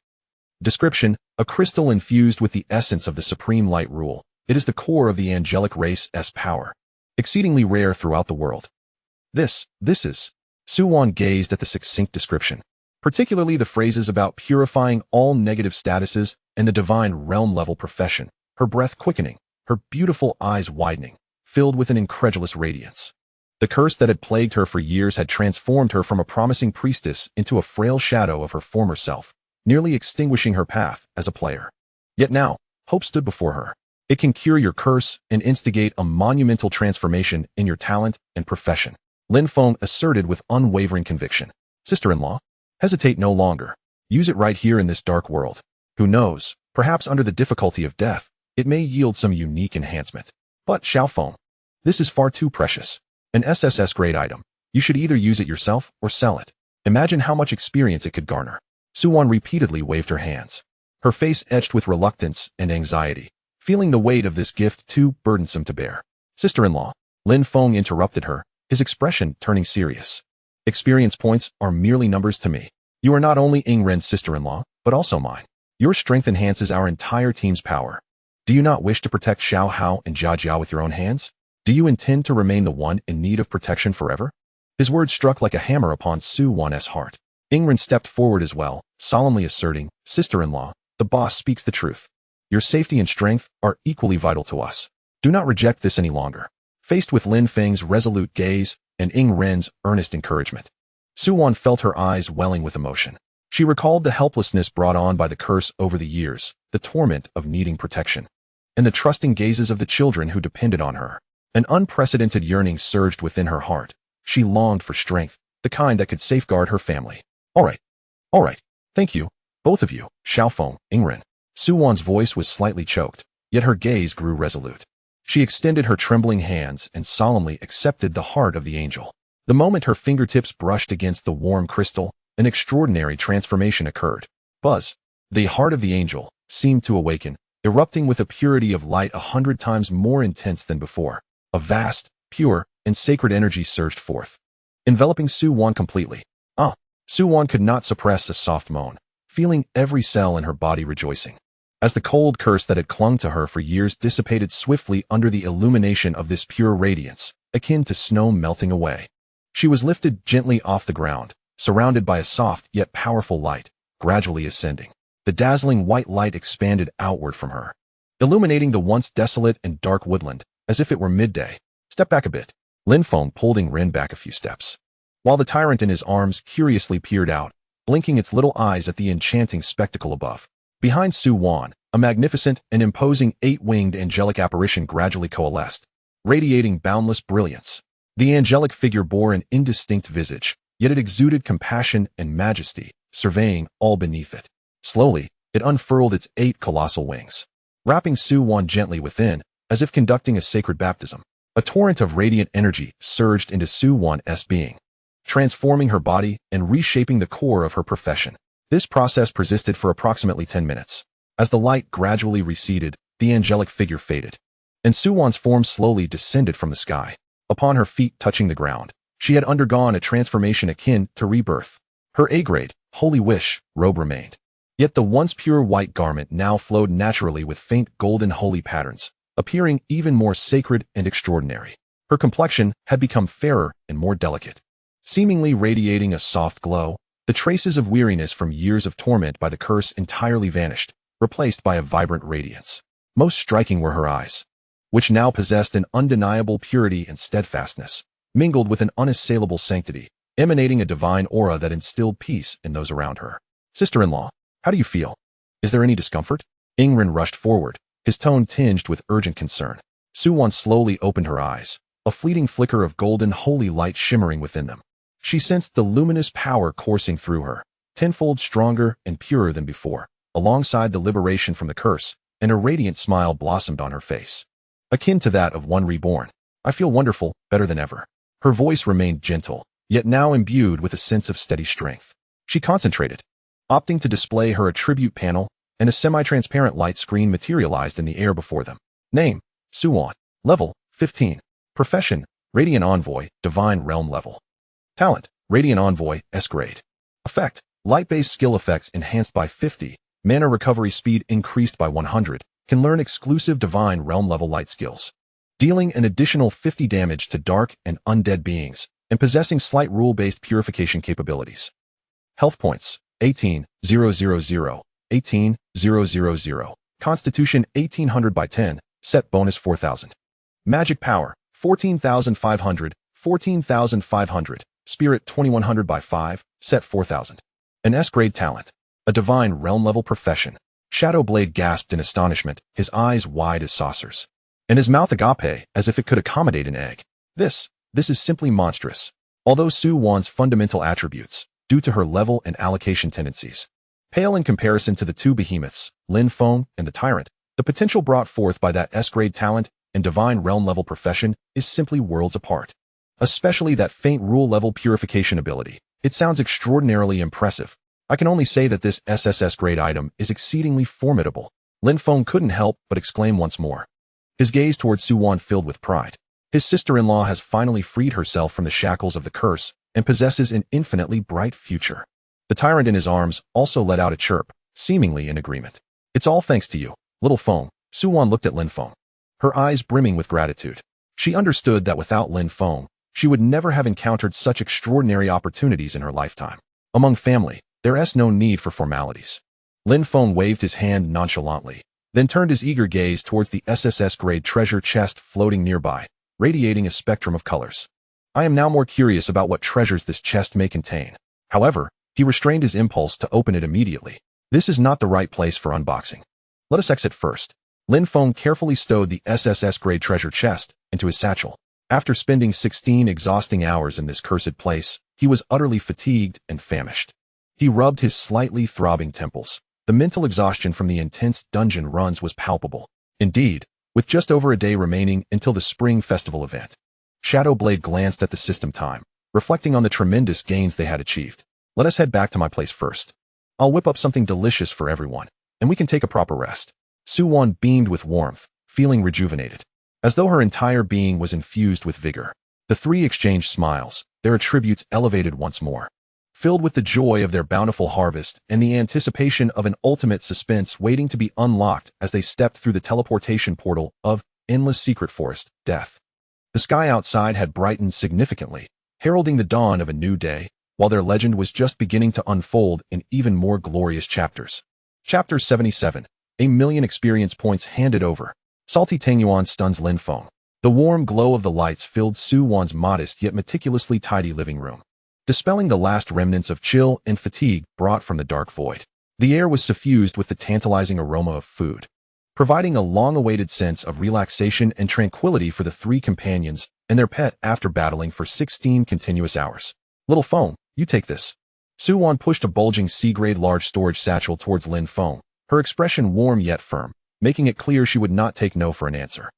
Description: A crystal infused with the essence of the Supreme Light Rule. It is the core of the angelic race's power, exceedingly rare throughout the world. This is... Suwon gazed at the succinct description, particularly the phrases about purifying all negative statuses and the divine realm level profession, her breath quickening, her beautiful eyes widening, filled with an incredulous radiance. The curse that had plagued her for years had transformed her from a promising priestess into a frail shadow of her former self, nearly extinguishing her path as a player. Yet now, hope stood before her. It can cure your curse and instigate a monumental transformation in your talent and profession, Lin Feng asserted with unwavering conviction. Sister-in-law, hesitate no longer. Use it right here in this dark world. Who knows, perhaps under the difficulty of death, it may yield some unique enhancement. But Xiaofeng, this is far too precious. An SSS grade item. You should either use it yourself or sell it. Imagine how much experience it could garner. Suwon repeatedly waved her hands, her face etched with reluctance and anxiety, feeling the weight of this gift too burdensome to bear. Sister-in-law, Lin Feng interrupted her, his expression turning serious. Experience points are merely numbers to me. You are not only Ren's sister-in-law, but also mine. Your strength enhances our entire team's power. Do you not wish to protect Xiao Hao and Jia Jia with your own hands? Do you intend to remain the one in need of protection forever? His words struck like a hammer upon Suwon's heart. Ren stepped forward as well, solemnly asserting, Sister-in-law, the boss speaks the truth. Your safety and strength are equally vital to us. Do not reject this any longer. Faced with Lin Feng's resolute gaze and Ren's earnest encouragement, Suwon felt her eyes welling with emotion. She recalled the helplessness brought on by the curse over the years, the torment of needing protection, and the trusting gazes of the children who depended on her. An unprecedented yearning surged within her heart. She longed for strength, the kind that could safeguard her family. All right. Thank you, both of you, Xiaofeng, Ren. Suwon's voice was slightly choked, yet her gaze grew resolute. She extended her trembling hands and solemnly accepted the heart of the angel. The moment her fingertips brushed against the warm crystal, an extraordinary transformation occurred. Buzz, the heart of the angel, seemed to awaken, erupting with a purity of light 100 times more intense than before. A vast, pure, and sacred energy surged forth, enveloping Suwon completely. Suwon could not suppress a soft moan, feeling every cell in her body rejoicing, as the cold curse that had clung to her for years dissipated swiftly under the illumination of this pure radiance, akin to snow melting away. She was lifted gently off the ground, surrounded by a soft yet powerful light, gradually ascending. The dazzling white light expanded outward from her, illuminating the once desolate and dark woodland, as if it were midday. Step back a bit. Lin Feng pulled Rin back a few steps, while the tyrant in his arms curiously peered out, blinking its little eyes at the enchanting spectacle above. Behind Su Wan, a magnificent and imposing 8-winged angelic apparition gradually coalesced, radiating boundless brilliance. The angelic figure bore an indistinct visage, yet it exuded compassion and majesty, surveying all beneath it. Slowly, it unfurled its 8 colossal wings, wrapping Su Wan gently within, as if conducting a sacred baptism. A torrent of radiant energy surged into Su Wan's being, transforming her body and reshaping the core of her profession. This process persisted for approximately 10 minutes. As the light gradually receded, the angelic figure faded, and Su Wan's form slowly descended from the sky. Upon her feet touching the ground, she had undergone a transformation akin to rebirth. Her A-grade, holy wish, robe remained. Yet the once pure white garment now flowed naturally with faint golden holy patterns, appearing even more sacred and extraordinary. Her complexion had become fairer and more delicate, seemingly radiating a soft glow. The traces of weariness from years of torment by the curse entirely vanished, replaced by a vibrant radiance. Most striking were her eyes, which now possessed an undeniable purity and steadfastness, mingled with an unassailable sanctity, emanating a divine aura that instilled peace in those around her. Sister-in-law, how do you feel? Is there any discomfort? Rin rushed forward, his tone tinged with urgent concern. Su Wan slowly opened her eyes, a fleeting flicker of golden holy light shimmering within them. She sensed the luminous power coursing through her, tenfold stronger and purer than before. Alongside the liberation from the curse, and a radiant smile blossomed on her face, akin to that of one reborn. I feel wonderful, better than ever. Her voice remained gentle, yet now imbued with a sense of steady strength. She concentrated, opting to display her attribute panel, and a semi-transparent light screen materialized in the air before them. Name, Su Wan. Level, 15. Profession, Radiant Envoy, Divine Realm Level. Talent, Radiant Envoy, S-Grade. Effect, light-based skill effects enhanced by 50, mana recovery speed increased by 100, can learn exclusive Divine Realm Level light skills, dealing an additional 50 damage to dark and undead beings, and possessing slight rule-based purification capabilities. Health points, 18,000, 18,000. Constitution 1800 by 10, set bonus 4000. Magic power, 14,500, 14,500. Spirit 2100 by 5, set 4000. An S-grade talent, a divine realm level profession. Shadowblade gasped in astonishment, his eyes wide as saucers, and his mouth agape as if it could accommodate an egg. This is simply monstrous. Although Su Wan's fundamental attributes, due to her level and allocation tendencies, pale in comparison to the two behemoths, Lin Feng and the Tyrant, the potential brought forth by that S-grade talent and divine realm level profession is simply worlds apart. Especially that faint rule level purification ability. It sounds extraordinarily impressive. I can only say that this SSS grade item is exceedingly formidable. Lin Feng couldn't help but exclaim once more, his gaze towards Su Wan filled with pride. His sister-in-law has finally freed herself from the shackles of the curse and possesses an infinitely bright future. The tyrant in his arms also let out a chirp, seemingly in agreement. It's all thanks to you, little Feng. Su Wan looked at Lin Feng, her eyes brimming with gratitude. She understood that without Lin Feng, she would never have encountered such extraordinary opportunities in her lifetime. Among family, there is no need for formalities. Lin Feng waved his hand nonchalantly, then turned his eager gaze towards the SSS-grade treasure chest floating nearby, radiating a spectrum of colors. I am now more curious about what treasures this chest may contain. However, he restrained his impulse to open it immediately. This is not the right place for unboxing. Let us exit first. Lin Feng carefully stowed the SSS-grade treasure chest into his satchel. After spending 16 exhausting hours in this cursed place, he was utterly fatigued and famished. He rubbed his slightly throbbing temples. The mental exhaustion from the intense dungeon runs was palpable. Indeed, with just over a day remaining until the spring festival event, Shadowblade glanced at the system time, reflecting on the tremendous gains they had achieved. Let us head back to my place first. I'll whip up something delicious for everyone, and we can take a proper rest. Su Wan beamed with warmth, feeling rejuvenated, as though her entire being was infused with vigor. The three exchanged smiles, their attributes elevated once more, filled with the joy of their bountiful harvest and the anticipation of an ultimate suspense waiting to be unlocked as they stepped through the teleportation portal of Endless Secret Forest, Death. The sky outside had brightened significantly, heralding the dawn of a new day, while their legend was just beginning to unfold in even more glorious chapters. Chapter 77. 1,000,000 experience points handed over. Salty Tangyuan stuns Lin Feng. The warm glow of the lights filled Su Wan's modest yet meticulously tidy living room, dispelling the last remnants of chill and fatigue brought from the dark void. The air was suffused with the tantalizing aroma of food, providing a long-awaited sense of relaxation and tranquility for the three companions and their pet after battling for 16 continuous hours. Little Feng, you take this. Su Wan pushed a bulging C-grade large storage satchel towards Lin Feng, her expression warm yet firm, making it clear she would not take no for an answer.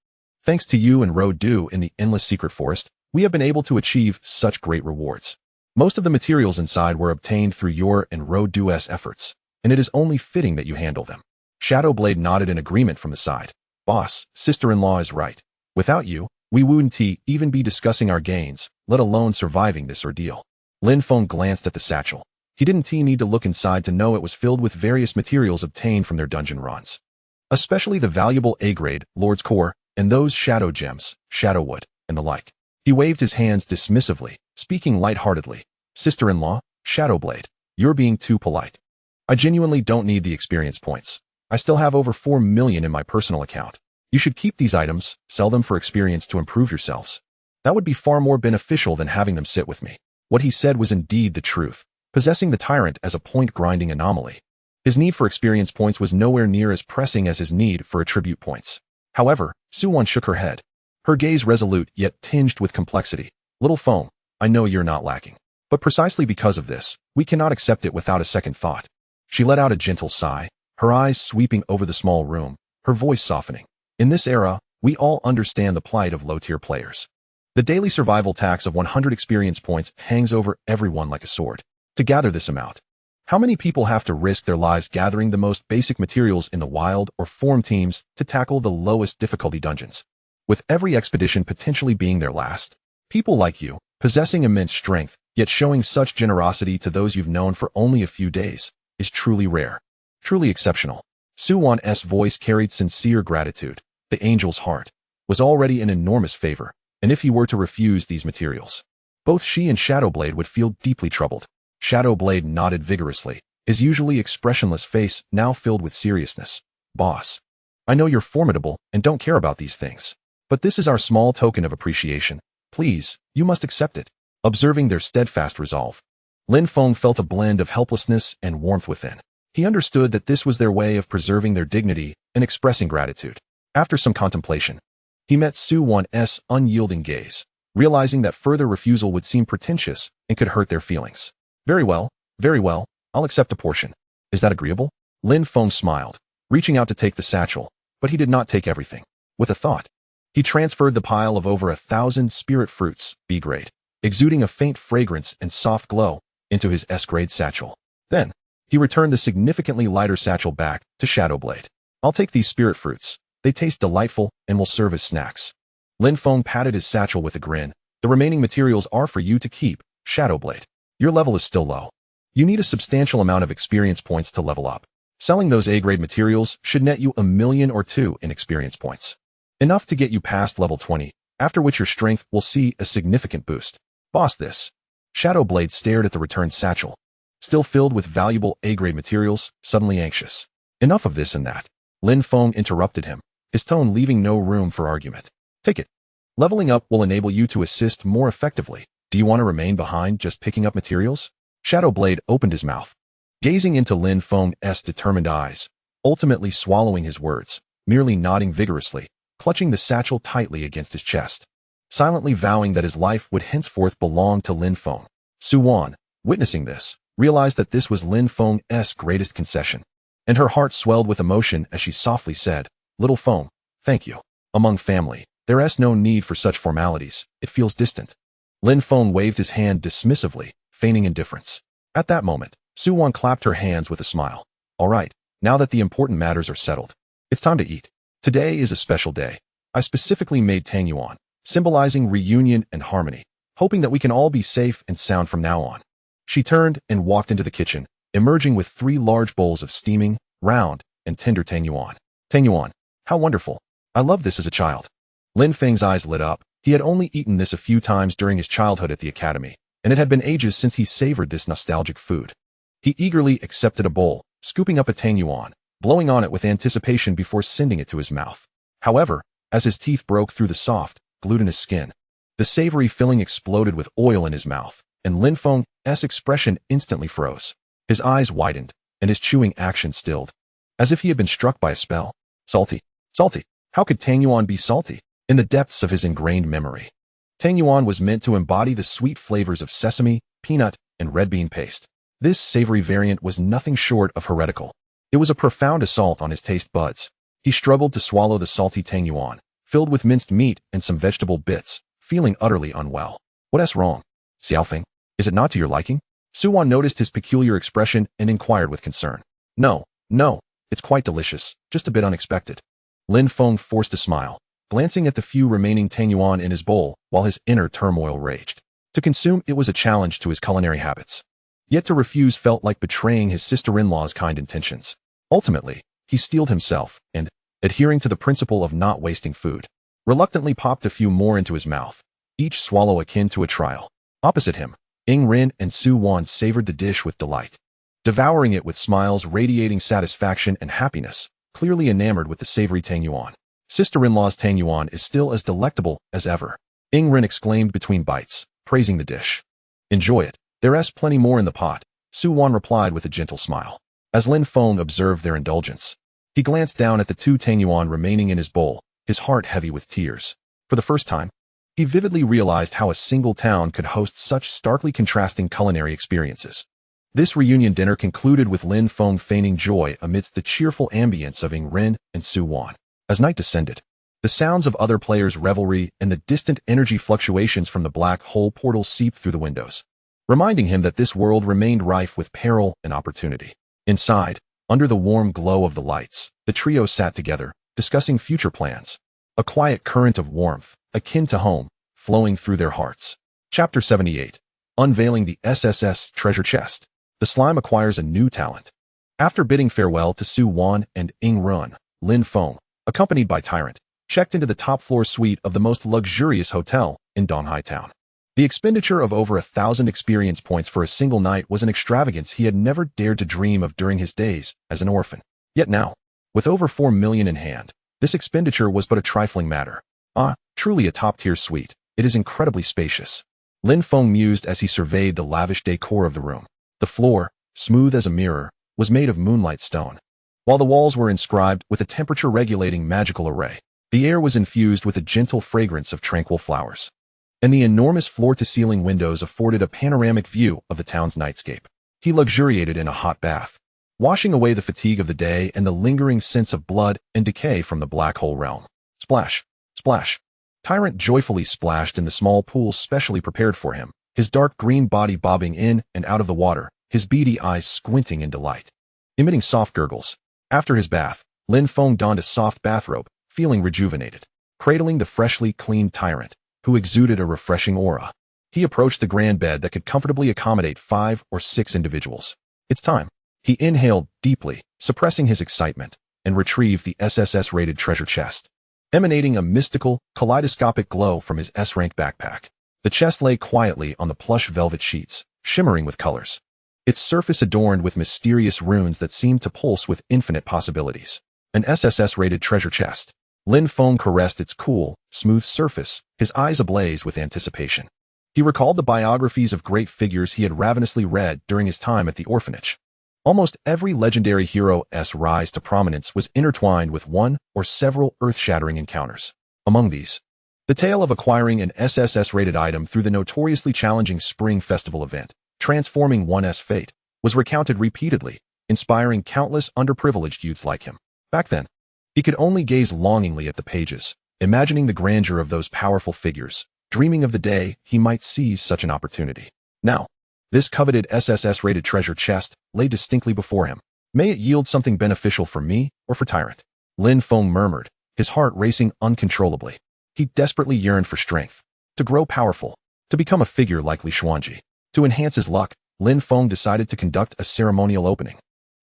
Thanks to you and Ro Du in the endless secret forest, we have been able to achieve such great rewards. Most of the materials inside were obtained through your and Ro Du's efforts, and it is only fitting that you handle them. Shadowblade nodded in agreement from the side. Boss, sister-in-law is right. Without you, we wouldn't even be discussing our gains, let alone surviving this ordeal. Lin Feng glanced at the satchel. He didn't need to look inside to know it was filled with various materials obtained from their dungeon runs, especially the valuable A-grade, Lord's Core, and those shadow gems, Shadowwood, and the like. He waved his hands dismissively, speaking lightheartedly. Sister-in-law, Shadowblade, you're being too polite. I genuinely don't need the experience points. I still have over 4 million in my personal account. You should keep these items, sell them for experience to improve yourselves. That would be far more beneficial than having them sit with me. What he said was indeed the truth, possessing the tyrant as a point-grinding anomaly. His need for experience points was nowhere near as pressing as his need for attribute points. However, Su Wan shook her head, her gaze resolute yet tinged with complexity. Little Feng, I know you're not lacking. But precisely because of this, we cannot accept it without a second thought. She let out a gentle sigh, her eyes sweeping over the small room, her voice softening. In this era, we all understand the plight of low-tier players. The daily survival tax of 100 experience points hangs over everyone like a sword. To gather this amount, how many people have to risk their lives gathering the most basic materials in the wild or form teams to tackle the lowest difficulty dungeons? With every expedition potentially being their last, people like you, possessing immense strength, yet showing such generosity to those you've known for only a few days, is truly rare. Truly exceptional. Su Wan's voice carried sincere gratitude. The angel's heart was already in enormous favor, and if he were to refuse these materials, both she and Shadowblade would feel deeply troubled. Shadowblade nodded vigorously, his usually expressionless face now filled with seriousness. Boss, I know you're formidable and don't care about these things, but this is our small token of appreciation. Please, you must accept it. Observing their steadfast resolve, Lin Feng felt a blend of helplessness and warmth within. He understood that this was their way of preserving their dignity and expressing gratitude. After some contemplation, he met Su Wan's unyielding gaze, realizing that further refusal would seem pretentious and could hurt their feelings. Very well, I'll accept a portion. Is that agreeable? Lin Feng smiled, reaching out to take the satchel, but he did not take everything. With a thought, he transferred the pile of over 1,000 spirit fruits, B-grade, exuding a faint fragrance and soft glow, into his S-grade satchel. Then, he returned the significantly lighter satchel back to Shadowblade. I'll take these spirit fruits. They taste delightful and will serve as snacks. Lin Feng patted his satchel with a grin. The remaining materials are for you to keep, Shadowblade. Your level is still low. You need a substantial amount of experience points to level up. Selling those A-grade materials should net you 1 million or 2 in experience points. Enough to get you past level 20, after which your strength will see a significant boost. Boss, this. Shadowblade stared at the returned satchel, still filled with valuable A-grade materials, suddenly anxious. Enough of this and that. Lin Feng interrupted him, his tone leaving no room for argument. Take it. Leveling up will enable you to assist more effectively. Do you want to remain behind just picking up materials? Shadowblade opened his mouth, gazing into Lin Feng's determined eyes, ultimately swallowing his words, merely nodding vigorously, clutching the satchel tightly against his chest, silently vowing that his life would henceforth belong to Lin Feng. Su Wan, witnessing this, realized that this was Lin Feng's greatest concession, and her heart swelled with emotion as she softly said, Little Feng, thank you. Among family, there is no need for such formalities. It feels distant. Lin Feng waved his hand dismissively, feigning indifference. At that moment, Su Wan clapped her hands with a smile. All right, now that the important matters are settled, it's time to eat. Today is a special day. I specifically made Tang Yuan, symbolizing reunion and harmony, hoping that we can all be safe and sound from now on. She turned and walked into the kitchen, emerging with 3 large bowls of steaming, round, and tender Tang Yuan. Tang Yuan, how wonderful. I loved this as a child. Lin Feng's eyes lit up. He had only eaten this a few times during his childhood at the academy, and it had been ages since he savored this nostalgic food. He eagerly accepted a bowl, scooping up a Tang Yuan, blowing on it with anticipation before sending it to his mouth. However, as his teeth broke through the soft, glutinous skin. The savory filling exploded with oil in his mouth, and Lin Feng's expression instantly froze. His eyes widened, and his chewing action stilled, as if he had been struck by a spell. Salty. Salty. How could Tang Yuan be salty? In the depths of his ingrained memory, Tang Yuan was meant to embody the sweet flavors of sesame, peanut, and red bean paste. This savory variant was nothing short of heretical. It was a profound assault on his taste buds. He struggled to swallow the salty Tang Yuan, filled with minced meat and some vegetable bits, feeling utterly unwell. What's wrong? Xiaofeng, is it not to your liking? Su Wan noticed his peculiar expression and inquired with concern. No, it's quite delicious, just a bit unexpected. Lin Feng forced a smile, glancing at the few remaining Tang Yuan in his bowl while his inner turmoil raged. To consume it was a challenge to his culinary habits. Yet to refuse felt like betraying his sister-in-law's kind intentions. Ultimately, he steeled himself and, adhering to the principle of not wasting food, reluctantly popped a few more into his mouth, each swallow akin to a trial. Opposite him, Ying Rin and Su Wan savored the dish with delight, devouring it with smiles radiating satisfaction and happiness, clearly enamored with the savory Tang Yuan. Sister-in-law's Tang Yuan is still as delectable as ever, Ying Rin exclaimed between bites, praising the dish. Enjoy it. There's plenty more in the pot, Su Wan replied with a gentle smile. As Lin Feng observed their indulgence, he glanced down at the 2 Tang Yuan remaining in his bowl, his heart heavy with tears. For the first time, he vividly realized how a single town could host such starkly contrasting culinary experiences. This reunion dinner concluded with Lin Feng feigning joy amidst the cheerful ambience of Ying Rin and Su Wan. As night descended, the sounds of other players' revelry and the distant energy fluctuations from the black hole portal seeped through the windows, reminding him that this world remained rife with peril and opportunity. Inside, under the warm glow of the lights, the trio sat together, discussing future plans. A quiet current of warmth, akin to home, flowing through their hearts. Chapter 78. Unveiling the SSS treasure chest. The slime acquires a new talent. After bidding farewell to Su Wan and Ying Rin, Lin Feng, accompanied by Tyrant, checked into the top-floor suite of the most luxurious hotel in Donghai Town. The expenditure of over 1,000 experience points for a single night was an extravagance he had never dared to dream of during his days as an orphan. Yet now, with over 4 million in hand, this expenditure was but a trifling matter. Truly a top-tier suite. It is incredibly spacious. Lin Feng mused as he surveyed the lavish decor of the room. The floor, smooth as a mirror, was made of moonlight stone, while the walls were inscribed with a temperature-regulating magical array. The air was infused with a gentle fragrance of tranquil flowers, and the enormous floor-to-ceiling windows afforded a panoramic view of the town's nightscape. He luxuriated in a hot bath, washing away the fatigue of the day and the lingering sense of blood and decay from the black hole realm. Splash, splash. Tyrant joyfully splashed in the small pool specially prepared for him, his dark green body bobbing in and out of the water, his beady eyes squinting in delight, emitting soft gurgles. After his bath, Lin Feng donned a soft bathrobe, feeling rejuvenated, cradling the freshly cleaned Tyrant, who exuded a refreshing aura. He approached the grand bed that could comfortably accommodate 5 or 6 individuals. It's time. He inhaled deeply, suppressing his excitement, and retrieved the SSS-rated treasure chest, emanating a mystical, kaleidoscopic glow from his S-rank backpack. The chest lay quietly on the plush velvet sheets, shimmering with colors, its surface adorned with mysterious runes that seemed to pulse with infinite possibilities. An SSS-rated treasure chest. Lin Feng caressed its cool, smooth surface, his eyes ablaze with anticipation. He recalled the biographies of great figures he had ravenously read during his time at the orphanage. Almost every legendary hero's rise to prominence was intertwined with one or several earth-shattering encounters. Among these, the tale of acquiring an SSS-rated item through the notoriously challenging Spring Festival event, transforming one's fate, was recounted repeatedly, inspiring countless underprivileged youths like him. Back then, he could only gaze longingly at the pages, imagining the grandeur of those powerful figures, dreaming of the day he might seize such an opportunity. Now, this coveted SSS-rated treasure chest lay distinctly before him. May it yield something beneficial for me or for Tyrant, Lin Feng murmured, his heart racing uncontrollably. He desperately yearned for strength, to grow powerful, to become a figure like Li Xuanji. To enhance his luck, Lin Feng decided to conduct a ceremonial opening.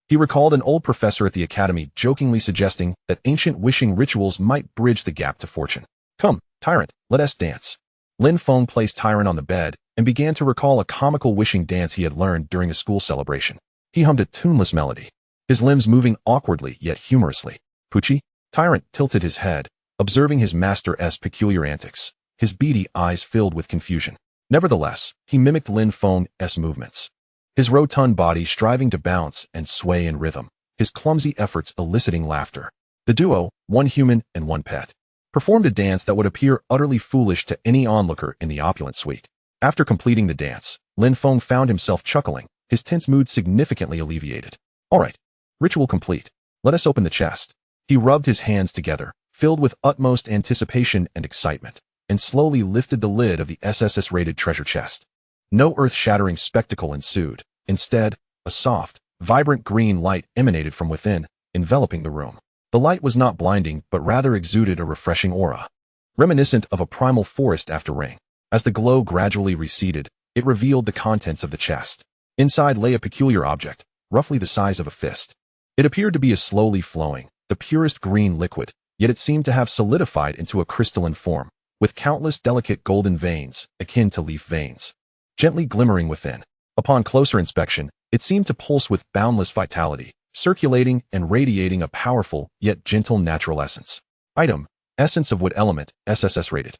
He recalled an old professor at the academy jokingly suggesting that ancient wishing rituals might bridge the gap to fortune. Come, Tyrant, let us dance. Lin Feng placed Tyrant on the bed and began to recall a comical wishing dance he had learned during a school celebration. He hummed a tuneless melody, his limbs moving awkwardly yet humorously. Poochie? Tyrant tilted his head, observing his master's peculiar antics. his beady eyes filled with confusion. Nevertheless, he mimicked Lin Feng's movements, his rotund body striving to bounce and sway in rhythm, his clumsy efforts eliciting laughter. The duo, one human and one pet, performed a dance that would appear utterly foolish to any onlooker in the opulent suite. After completing the dance, Lin Feng found himself chuckling, his tense mood significantly alleviated. All right, ritual complete. Let us open the chest. He rubbed his hands together, filled with utmost anticipation and excitement, and slowly lifted the lid of the SSS-rated treasure chest. No earth-shattering spectacle ensued. Instead, a soft, vibrant green light emanated from within, enveloping the room. The light was not blinding, but rather exuded a refreshing aura, reminiscent of a primal forest after rain. As the glow gradually receded, it revealed the contents of the chest. Inside lay a peculiar object, roughly the size of a fist. It appeared to be a slowly flowing, the purest green liquid, yet it seemed to have solidified into a crystalline form, with countless delicate golden veins, akin to leaf veins, gently glimmering within. Upon closer inspection, it seemed to pulse with boundless vitality, circulating and radiating a powerful yet gentle natural essence. Item: Essence of Wood Element, SSS rated.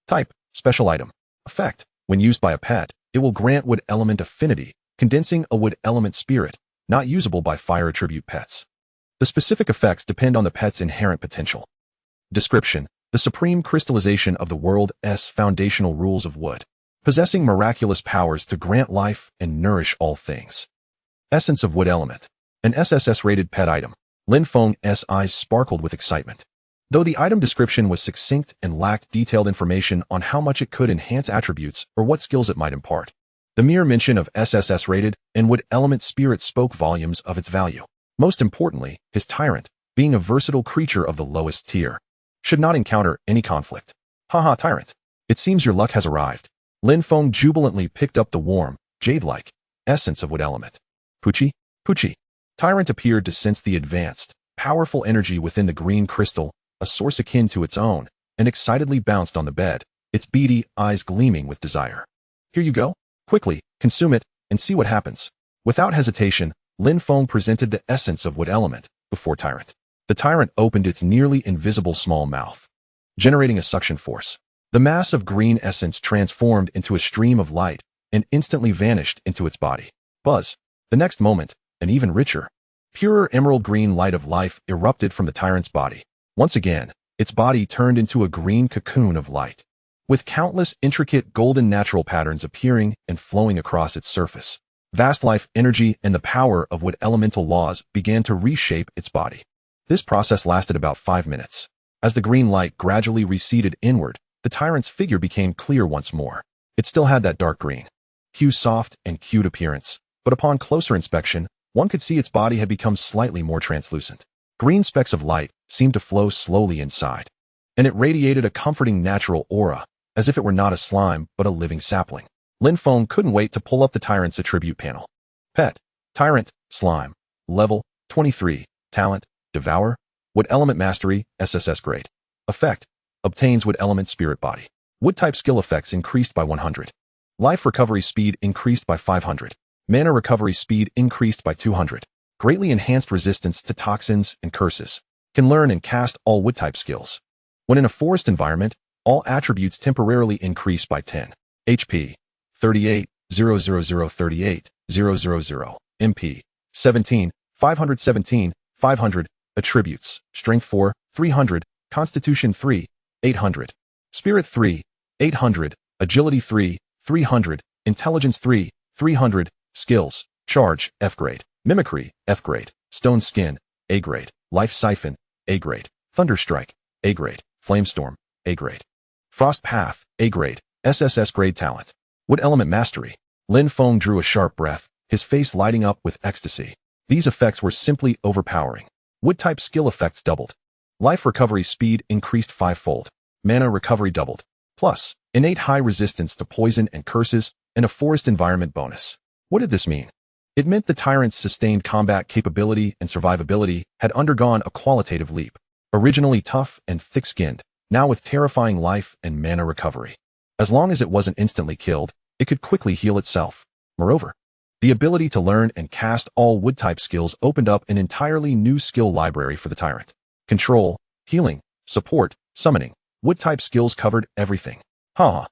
Type: Special Item. Effect: When used by a pet, it will grant wood element affinity, condensing a wood element spirit, not usable by fire attribute pets. The specific effects depend on the pet's inherent potential. Description: The supreme crystallization of the world's foundational rules of wood, possessing miraculous powers to grant life and nourish all things. Essence of Wood Element. An SSS-rated pet item. Lin Feng's eyes sparkled with excitement. Though the item description was succinct and lacked detailed information on how much it could enhance attributes or what skills it might impart, the mere mention of SSS-rated and wood element spirit spoke volumes of its value. Most importantly, his tyrant, being a versatile creature of the lowest tier, should not encounter any conflict. Haha, tyrant. It seems your luck has arrived. Lin Feng jubilantly picked up the warm, jade-like essence of wood element. Poochie? Poochie. Tyrant appeared to sense the advanced, powerful energy within the green crystal, a source akin to its own, and excitedly bounced on the bed, its beady eyes gleaming with desire. Here you go. Quickly, consume it, and see what happens. Without hesitation, Lin Feng presented the essence of wood element before Tyrant. The Tyrant opened its nearly invisible small mouth, generating a suction force. The mass of green essence transformed into a stream of light and instantly vanished into its body. Buzz. The next moment, an even richer, purer emerald green light of life erupted from the Tyrant's body. Once again, its body turned into a green cocoon of light, with countless intricate golden natural patterns appearing and flowing across its surface. Vast life energy and the power of wood elemental laws began to reshape its body. This process lasted about 5 minutes. As the green light gradually receded inward, the Tyrant's figure became clear once more. It still had that dark green hue, soft and cute appearance, but upon closer inspection, one could see its body had become slightly more translucent. Green specks of light seemed to flow slowly inside, and it radiated a comforting natural aura, as if it were not a slime but a living sapling. Lin Feng couldn't wait to pull up the Tyrant's attribute panel. Pet, Tyrant, Slime, Level, 23, Talent, Devour, Wood Element Mastery, SSS Grade. Effect, obtains Wood Element Spirit Body. Wood Type Skill Effects increased by 100. Life Recovery Speed increased by 500. Mana Recovery Speed increased by 200. Greatly enhanced resistance to toxins and curses. Can learn and cast all Wood Type skills. When in a forest environment, all attributes temporarily increase by 10. HP, 38, 00038, 000. MP, 17, 517, 500. Attributes, Strength 4, 300, Constitution 3, 800. Spirit 3, 800, Agility 3, 300, Intelligence 3, 300, Skills, Charge, F grade, Mimicry, F grade, Stone Skin, A grade, Life Siphon, A grade, Thunderstrike, A grade, Flamestorm, A grade, Frost Path, A grade, SSS grade talent. Wood Element Mastery. Lin Feng drew a sharp breath, his face lighting up with ecstasy. These effects were simply overpowering. Wood type skill effects doubled. Life recovery speed increased 5-fold. Mana recovery doubled. Plus, innate high resistance to poison and curses, and a forest environment bonus. What did this mean? It meant the Tyrant's sustained combat capability and survivability had undergone a qualitative leap. Originally tough and thick-skinned, now with terrifying life and mana recovery. As long as it wasn't instantly killed, it could quickly heal itself. Moreover, the ability to learn and cast all wood-type skills opened up an entirely new skill library for the Tyrant. Control, healing, support, summoning. Wood-type skills covered everything. Haha.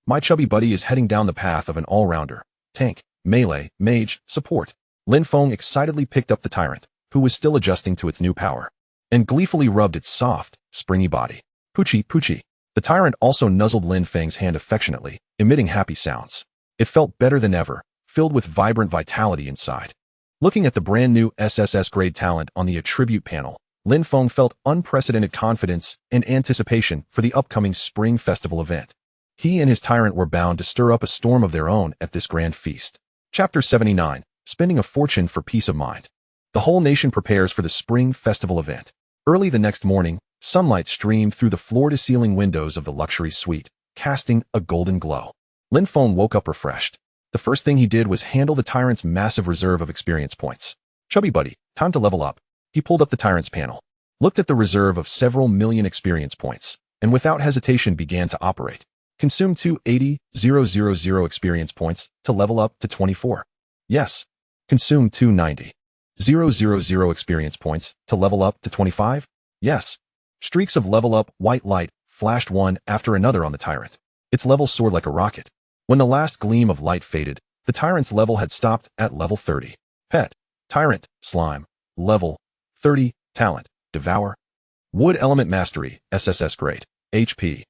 My chubby buddy is heading down the path of an all-rounder. Tank, melee, mage, support. Lin Feng excitedly picked up the tyrant, who was still adjusting to its new power, and gleefully rubbed its soft, springy body. Poochie, poochie. The tyrant also nuzzled Lin Feng's hand affectionately, emitting happy sounds. It felt better than ever, filled with vibrant vitality inside. Looking at the brand new SSS grade talent on the attribute panel, Lin Feng felt unprecedented confidence and anticipation for the upcoming Spring Festival event. He and his tyrant were bound to stir up a storm of their own at this grand feast. Chapter 79, Spending a Fortune for Peace of Mind. The whole nation prepares for the Spring Festival event. Early the next morning, sunlight streamed through the floor-to-ceiling windows of the luxury suite, casting a golden glow. Lin Feng woke up refreshed. The first thing he did was handle the tyrant's massive reserve of experience points. Chubby buddy, time to level up. He pulled up the tyrant's panel, looked at the reserve of several million experience points, and without hesitation began to operate. Consume 280,000 experience points to level up to 24. Yes. Consume 290,000 experience points to level up to 25. Yes. Streaks of level up white light flashed one after another on the tyrant. Its level soared like a rocket. When the last gleam of light faded, the tyrant's level had stopped at level 30. Pet. Tyrant. Slime. Level 30. Talent. Devour. Wood Element Mastery. SSS grade. HP.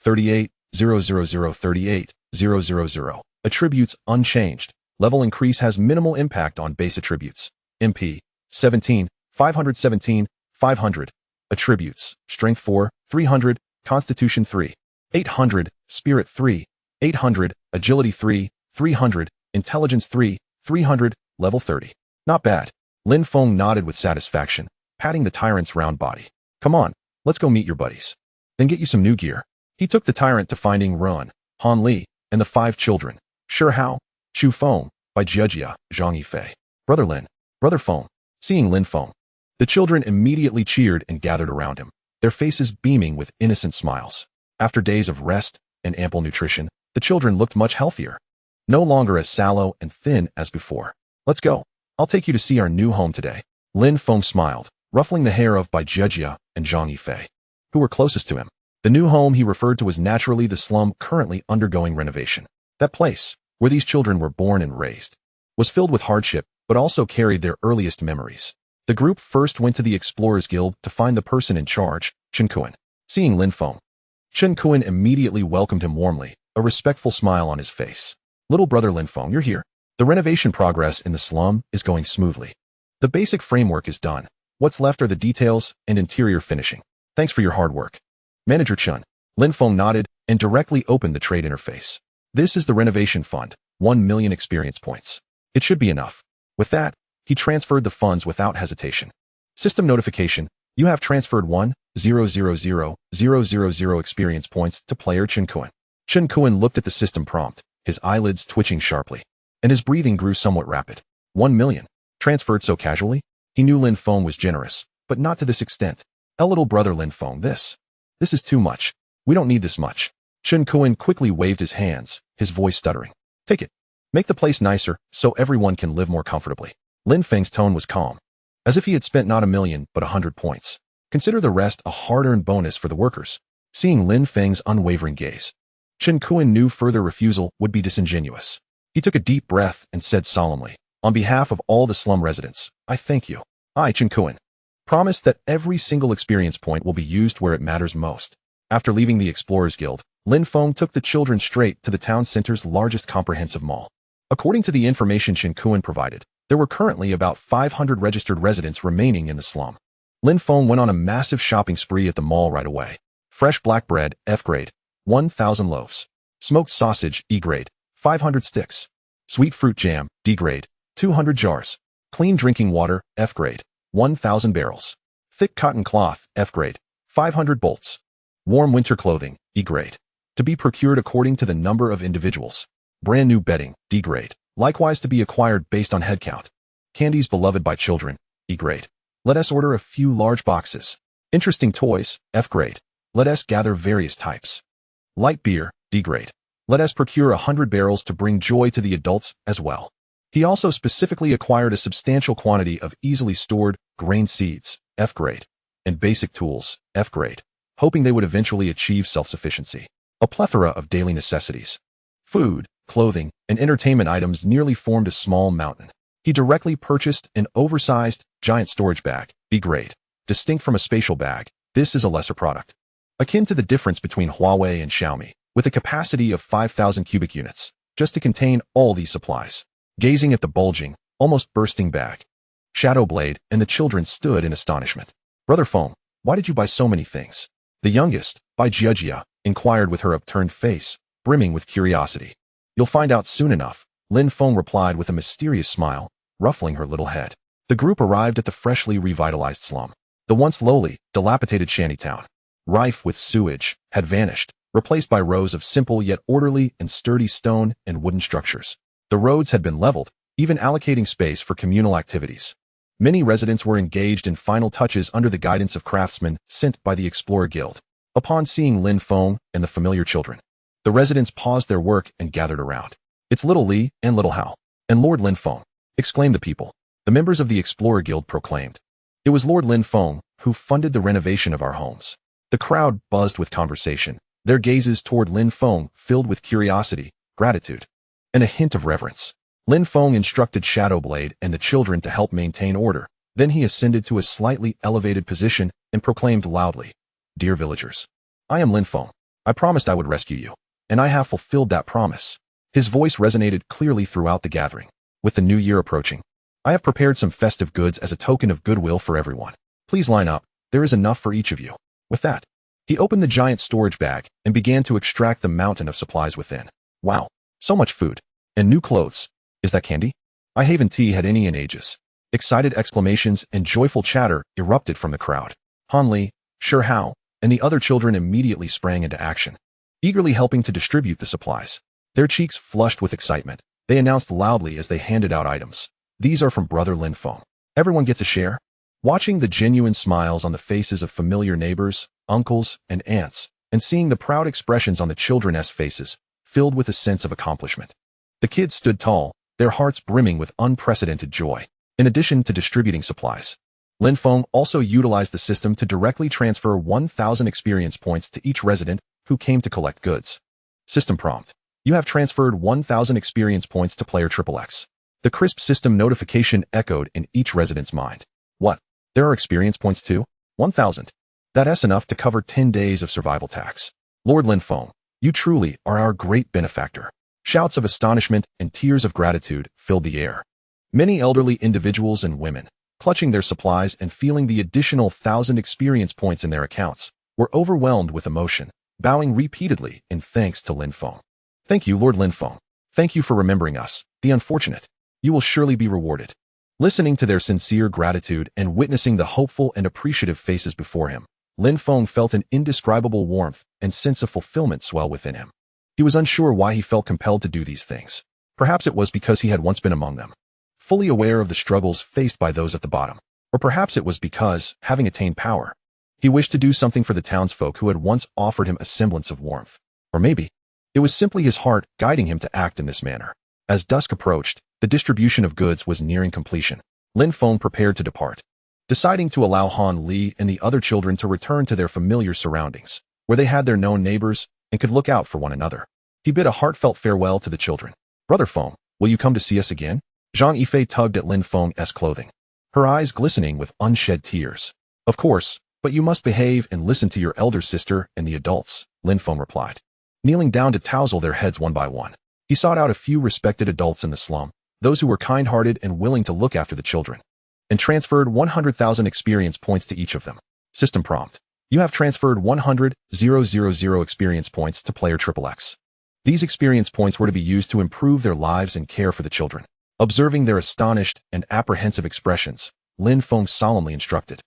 38,000,000. Attributes unchanged. Level increase has minimal impact on base attributes. MP. 17. 517. 500. Attributes. Strength 4. 300. Constitution 3. 800. Spirit 3. 800. Agility 3. 300. Intelligence 3. 300. Level 30. Not bad. Lin Feng nodded with satisfaction, patting the tyrant's round body. Come on, let's go meet your buddies. Then get you some new gear. He took the tyrant to finding Ruan, Han Li, and the 5 children. Sure how? Chu Feng, by Jiejia, Zhang Yifei. Brother Lin. Brother Feng. Seeing Lin Feng, the children immediately cheered and gathered around him, their faces beaming with innocent smiles. After days of rest and ample nutrition, the children looked much healthier, no longer as sallow and thin as before. Let's go. I'll take you to see our new home today. Lin Feng smiled, ruffling the hair of Bai Jiejia and Zhang Yifei, who were closest to him. The new home he referred to as naturally the slum currently undergoing renovation. That place, where these children were born and raised, was filled with hardship, but also carried their earliest memories. The group first went to the Explorers Guild to find the person in charge, Chen Kuan. Seeing Lin Feng, Chen Kuan immediately welcomed him warmly, a respectful smile on his face. Little brother Lin Feng, you're here. The renovation progress in the slum is going smoothly. The basic framework is done. What's left are the details and interior finishing. Thanks for your hard work. Manager Chen. Lin Feng nodded and directly opened the trade interface. This is the renovation fund, 1 million experience points. It should be enough. With that, he transferred the funds without hesitation. System notification. You have transferred 1,000,000 experience points to player Chen Kuan. Chen Kuan looked at the system prompt, his eyelids twitching sharply, and his breathing grew somewhat rapid. 1 million. Transferred so casually? He knew Lin Feng was generous, but not to this extent. Little brother Lin Feng, this is too much. We don't need this much. Chen Kuan quickly waved his hands, his voice stuttering. Take it. Make the place nicer so everyone can live more comfortably. Lin Feng's tone was calm, as if he had spent not 1,000,000 but 100 points. Consider the rest a hard-earned bonus for the workers. Seeing Lin Feng's unwavering gaze, Chen Kuan knew further refusal would be disingenuous. He took a deep breath and said solemnly, on behalf of all the slum residents, I thank you. I, Chen Kuan, promise that every single experience point will be used where it matters most. After leaving the Explorers Guild, Lin Feng took the children straight to the town center's largest comprehensive mall. According to the information Chen Kuan provided, there were currently about 500 registered residents remaining in the slum. Lin Feng went on a massive shopping spree at the mall right away. Fresh black bread, F grade, 1,000 loaves. Smoked sausage, E grade, 500 sticks. Sweet fruit jam, D grade, 200 jars. Clean drinking water, F grade, 1,000 barrels. Thick cotton cloth, F grade, 500 bolts. Warm winter clothing, E grade, to be procured according to the number of individuals. Brand new bedding, D grade, likewise to be acquired based on headcount. Candies beloved by children, E grade. Let us order a few large boxes. Interesting toys, F grade. Let us gather various types. Light beer, D grade. Let us procure 100 barrels to bring joy to the adults as well. He also specifically acquired a substantial quantity of easily stored grain seeds, F grade, and basic tools, F grade, hoping they would eventually achieve self-sufficiency. A plethora of daily necessities. Food, clothing, and entertainment items nearly formed a small mountain. He directly purchased an oversized, giant storage bag, B-grade. Distinct from a spatial bag, this is a lesser product. Akin to the difference between Huawei and Xiaomi, with a capacity of 5,000 cubic units, just to contain all these supplies. Gazing at the bulging, almost bursting bag, Shadowblade and the children stood in astonishment. Brother Feng, why did you buy so many things? The youngest, Bai Jiajia, inquired with her upturned face, brimming with curiosity. You'll find out soon enough, Lin Feng replied with a mysterious smile, ruffling her little head. The group arrived at the freshly revitalized slum. The once lowly, dilapidated shantytown, rife with sewage, had vanished, replaced by rows of simple yet orderly and sturdy stone and wooden structures. The roads had been leveled, even allocating space for communal activities. Many residents were engaged in final touches under the guidance of craftsmen sent by the Explorer Guild. Upon seeing Lin Feng and the familiar children, the residents paused their work and gathered around. It's little Li and little Hao, and Lord Lin Feng, exclaimed the people. The members of the Explorer Guild proclaimed. It was Lord Lin Feng who funded the renovation of our homes. The crowd buzzed with conversation, their gazes toward Lin Feng filled with curiosity, gratitude, and a hint of reverence. Lin Feng instructed Shadowblade and the children to help maintain order. Then he ascended to a slightly elevated position and proclaimed loudly, Dear villagers, I am Lin Feng. I promised I would rescue you, and I have fulfilled that promise. His voice resonated clearly throughout the gathering. With the new year approaching, I have prepared some festive goods as a token of goodwill for everyone. Please line up, there is enough for each of you. With that, he opened the giant storage bag and began to extract the mountain of supplies within. Wow, so much food. And new clothes. Is that candy? I haven't had any in ages. Excited exclamations and joyful chatter erupted from the crowd. Han Li, Shi Hao, and the other children immediately sprang into action, eagerly helping to distribute the supplies. Their cheeks flushed with excitement. They announced loudly as they handed out items. These are from Brother Lin Feng. Everyone gets a share? Watching the genuine smiles on the faces of familiar neighbors, uncles, and aunts, and seeing the proud expressions on the children's faces, filled with a sense of accomplishment. The kids stood tall, their hearts brimming with unprecedented joy. In addition to distributing supplies, Lin Feng also utilized the system to directly transfer 1,000 experience points to each resident who came to collect goods. System prompt. You have transferred 1,000 experience points to player XXX. The crisp system notification echoed in each resident's mind. What? There are experience points too? 1,000. That's enough to cover 10 days of survival tax. Lord Lin Feng, you truly are our great benefactor. Shouts of astonishment and tears of gratitude filled the air. Many elderly individuals and women, clutching their supplies and feeling the additional 1,000 experience points in their accounts, were overwhelmed with emotion, bowing repeatedly in thanks to Lin Feng. Thank you, Lord Lin Feng. Thank you for remembering us, the unfortunate. You will surely be rewarded. Listening to their sincere gratitude and witnessing the hopeful and appreciative faces before him, Lin Feng felt an indescribable warmth and sense of fulfillment swell within him. He was unsure why he felt compelled to do these things. Perhaps it was because he had once been among them, fully aware of the struggles faced by those at the bottom. Or perhaps it was because, having attained power, he wished to do something for the townsfolk who had once offered him a semblance of warmth. Or maybe, it was simply his heart guiding him to act in this manner. As dusk approached, the distribution of goods was nearing completion. Lin Feng prepared to depart, deciding to allow Han Li and the other children to return to their familiar surroundings, where they had their known neighbors and could look out for one another. He bid a heartfelt farewell to the children. Brother Feng, will you come to see us again? Zhang Yifei tugged at Lin Feng's clothing, her eyes glistening with unshed tears. Of course, but you must behave and listen to your elder sister and the adults, Lin Feng replied. Kneeling down to tousle their heads one by one, he sought out a few respected adults in the slum, those who were kind-hearted and willing to look after the children, and transferred 100,000 experience points to each of them. System prompt. You have transferred 100,000 experience points to player XXX. These experience points were to be used to improve their lives and care for the children. Observing their astonished and apprehensive expressions, Lin Feng solemnly instructed.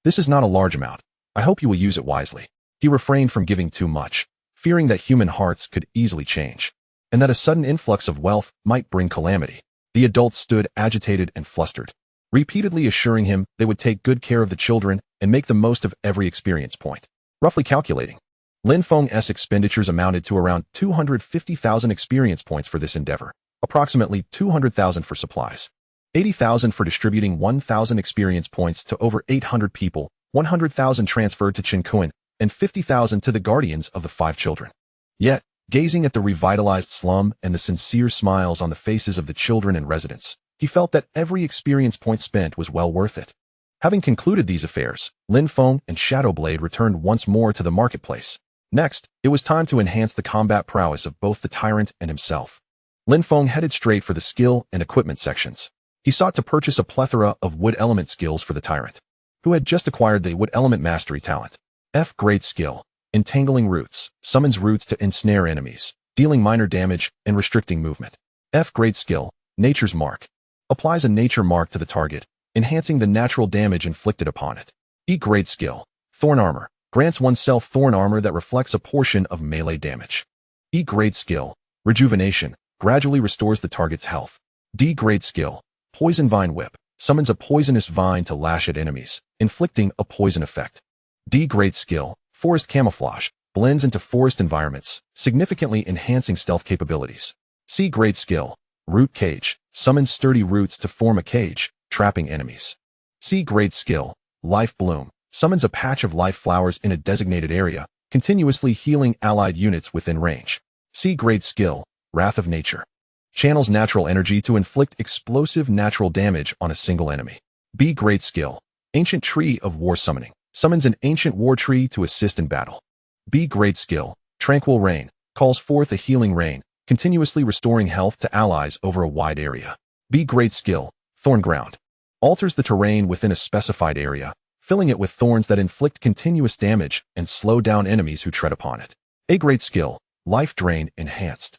This is not a large amount. I hope you will use it wisely. He refrained from giving too much, fearing that human hearts could easily change, and that a sudden influx of wealth might bring calamity. The adults stood agitated and flustered, repeatedly assuring him they would take good care of the children and make the most of every experience point. Roughly calculating, Lin Feng's expenditures amounted to around 250,000 experience points for this endeavor, approximately 200,000 for supplies, 80,000 for distributing 1,000 experience points to over 800 people, 100,000 transferred to Qin Kuan, and 50,000 to the guardians of the 5 children. Yet, gazing at the revitalized slum and the sincere smiles on the faces of the children and residents, he felt that every experience point spent was well worth it. Having concluded these affairs, Lin Feng and Shadowblade returned once more to the marketplace. Next, it was time to enhance the combat prowess of both the tyrant and himself. Lin Feng headed straight for the skill and equipment sections. He sought to purchase a plethora of wood element skills for the tyrant, who had just acquired the wood element mastery talent. F-grade skill, entangling roots, summons roots to ensnare enemies, dealing minor damage and restricting movement. F-grade skill, nature's mark, applies a nature mark to the target, enhancing the natural damage inflicted upon it. E-grade skill, thorn armor, grants oneself thorn armor that reflects a portion of melee damage. E-grade skill, rejuvenation, gradually restores the target's health. D-grade skill, poison vine whip, summons a poisonous vine to lash at enemies, inflicting a poison effect. D-grade skill, forest camouflage, blends into forest environments, significantly enhancing stealth capabilities. C-grade skill, root cage, summons sturdy roots to form a cage, trapping enemies. C-grade skill, life bloom, summons a patch of life flowers in a designated area, continuously healing allied units within range. C-grade skill, wrath of nature, channels natural energy to inflict explosive natural damage on a single enemy. B-grade skill, ancient tree of war summoning, summons an ancient war tree to assist in battle. B-grade skill, tranquil rain, calls forth a healing rain, continuously restoring health to allies over a wide area. B-grade skill, thorn ground, alters the terrain within a specified area, filling it with thorns that inflict continuous damage and slow down enemies who tread upon it. A-grade skill, life drain enhanced.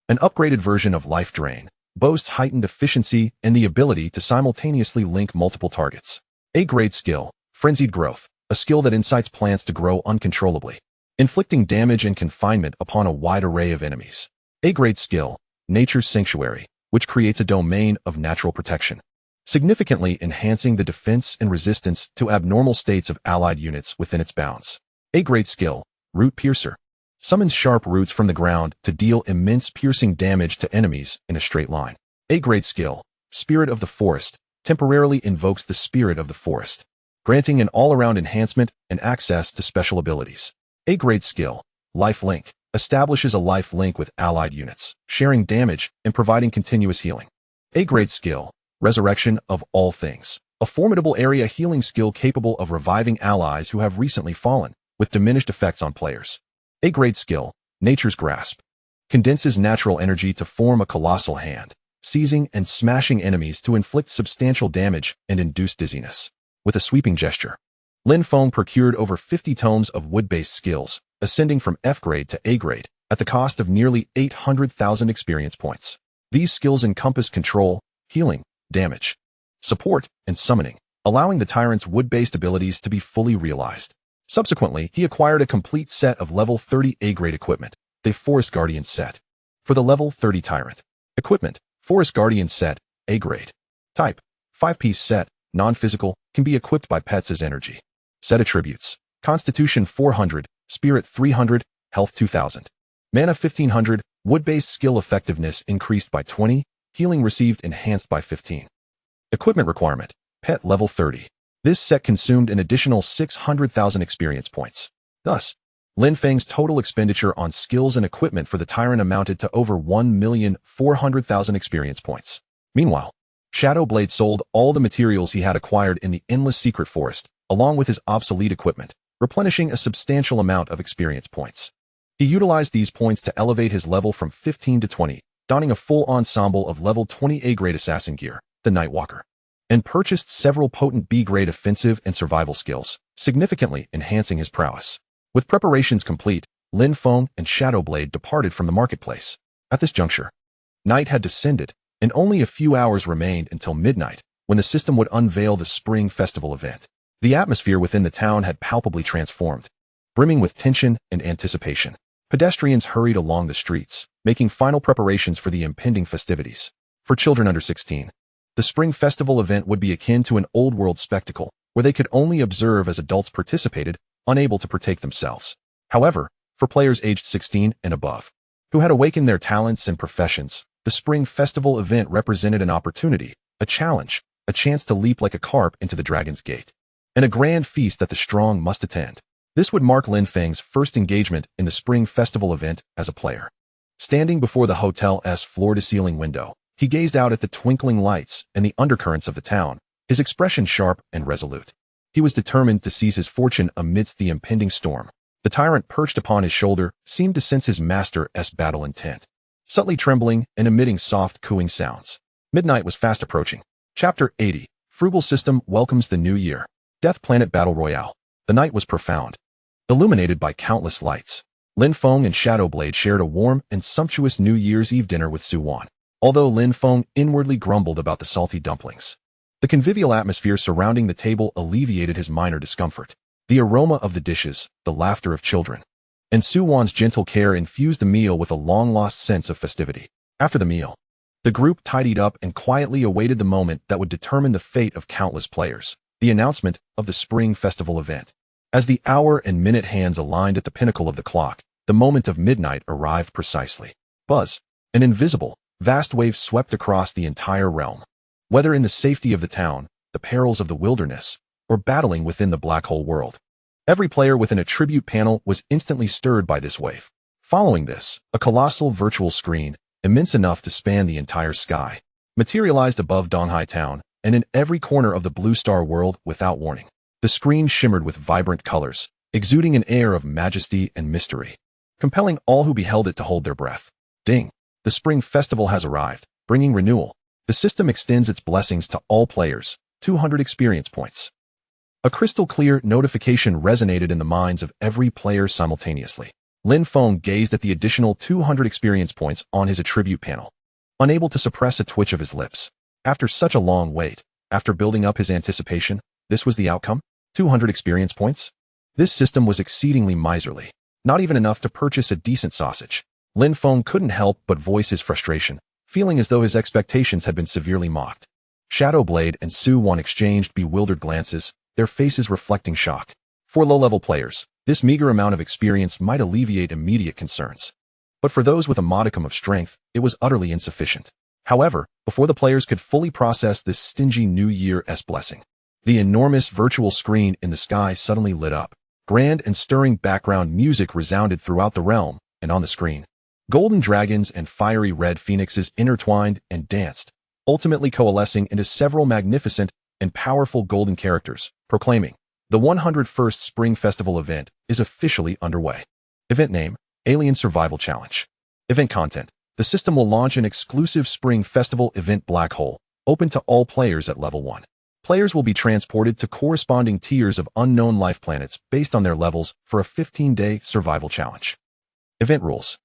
An upgraded version of life drain boasts heightened efficiency and the ability to simultaneously link multiple targets. A-grade skill, frenzied growth, a skill that incites plants to grow uncontrollably, inflicting damage and confinement upon a wide array of enemies. A-grade skill, nature's sanctuary, which creates a domain of natural protection, significantly enhancing the defense and resistance to abnormal states of allied units within its bounds. A-grade skill, root piercer, summons sharp roots from the ground to deal immense piercing damage to enemies in a straight line. A-grade skill, spirit of the forest, temporarily invokes the spirit of the forest, granting an all-around enhancement and access to special abilities. A-grade skill, life link, establishes a life link with allied units, sharing damage and providing continuous healing. A-grade skill, resurrection of all things, a formidable area healing skill capable of reviving allies who have recently fallen, with diminished effects on players. A-grade skill, nature's grasp, condenses natural energy to form a colossal hand, seizing and smashing enemies to inflict substantial damage and induce dizziness. With a sweeping gesture, Lin Feng procured over 50 tomes of wood-based skills, ascending from F-grade to A-grade, at the cost of nearly 800,000 experience points. These skills encompass control, healing, damage, support, and summoning, allowing the tyrant's wood-based abilities to be fully realized. Subsequently, he acquired a complete set of level 30 A-grade equipment, the Forest Guardian set. For the level 30 Tyrant. Equipment, Forest Guardian set, A-grade. Type, 5-piece set, non-physical, can be equipped by pets as energy. Set attributes, Constitution 400, Spirit 300, Health 2000. Mana 1500, wood-based skill effectiveness increased by 20, healing received enhanced by 15. Equipment requirement, Pet level 30. This set consumed an additional 600,000 experience points. Thus, Lin Feng's total expenditure on skills and equipment for the Tyrant amounted to over 1,400,000 experience points. Meanwhile, Shadowblade sold all the materials he had acquired in the Endless Secret Forest, along with his obsolete equipment, replenishing a substantial amount of experience points. He utilized these points to elevate his level from 15 to 20, donning a full ensemble of level 20 A-grade assassin gear, the Nightwalker, and purchased several potent B-grade offensive and survival skills, significantly enhancing his prowess. With preparations complete, Lin Feng and Shadowblade departed from the marketplace. At this juncture, night had descended, and only a few hours remained until midnight, when the system would unveil the Spring Festival event. The atmosphere within the town had palpably transformed, brimming with tension and anticipation. Pedestrians hurried along the streets, making final preparations for the impending festivities. For children under 16, the Spring Festival event would be akin to an old-world spectacle, where they could only observe as adults participated, unable to partake themselves. However, for players aged 16 and above, who had awakened their talents and professions, the Spring Festival event represented an opportunity, a challenge, a chance to leap like a carp into the Dragon's Gate, and a grand feast that the strong must attend. This would mark Lin Feng's first engagement in the Spring Festival event as a player. Standing before the hotel's floor-to-ceiling window, he gazed out at the twinkling lights and the undercurrents of the town, his expression sharp and resolute. He was determined to seize his fortune amidst the impending storm. The tyrant perched upon his shoulder seemed to sense his master's battle intent, subtly trembling and emitting soft cooing sounds. Midnight was fast approaching. Chapter 80. Frugal System welcomes the new year. Death Planet Battle Royale. The night was profound, illuminated by countless lights. Lin Feng and Shadowblade shared a warm and sumptuous New Year's Eve dinner with Su Wan, although Lin Feng inwardly grumbled about the salty dumplings. The convivial atmosphere surrounding the table alleviated his minor discomfort. The aroma of the dishes, the laughter of children, and Su Wan's gentle care infused the meal with a long-lost sense of festivity. After the meal, the group tidied up and quietly awaited the moment that would determine the fate of countless players, the announcement of the Spring Festival event. As the hour and minute hands aligned at the pinnacle of the clock, the moment of midnight arrived precisely. Buzz, an invisible, vast wave swept across the entire realm. Whether in the safety of the town, the perils of the wilderness, or battling within the black hole world, every player within a tribute panel was instantly stirred by this wave. Following this, a colossal virtual screen, immense enough to span the entire sky, materialized above Donghai Town and in every corner of the Blue Star world without warning. The screen shimmered with vibrant colors, exuding an air of majesty and mystery, compelling all who beheld it to hold their breath. Ding! The Spring Festival has arrived, bringing renewal. The system extends its blessings to all players. 200 experience points. A crystal-clear notification resonated in the minds of every player simultaneously. Lin Feng gazed at the additional 200 experience points on his attribute panel, unable to suppress a twitch of his lips. After such a long wait, after building up his anticipation, this was the outcome? 200 experience points? This system was exceedingly miserly, not even enough to purchase a decent sausage. Lin Feng couldn't help but voice his frustration, feeling as though his expectations had been severely mocked. Shadowblade and Su Wan exchanged bewildered glances, their faces reflecting shock. For low-level players, this meager amount of experience might alleviate immediate concerns. But for those with a modicum of strength, it was utterly insufficient. However, before the players could fully process this stingy New Year's blessing, the enormous virtual screen in the sky suddenly lit up. Grand and stirring background music resounded throughout the realm, and on the screen, golden dragons and fiery red phoenixes intertwined and danced, ultimately coalescing into several magnificent and powerful golden characters, proclaiming, the 101st Spring Festival event is officially underway. Event name, Alien Survival Challenge. Event content, the system will launch an exclusive Spring Festival event Black Hole, open to all players at level 1. Players will be transported to corresponding tiers of unknown life planets based on their levels for a 15-day survival challenge. Event rules.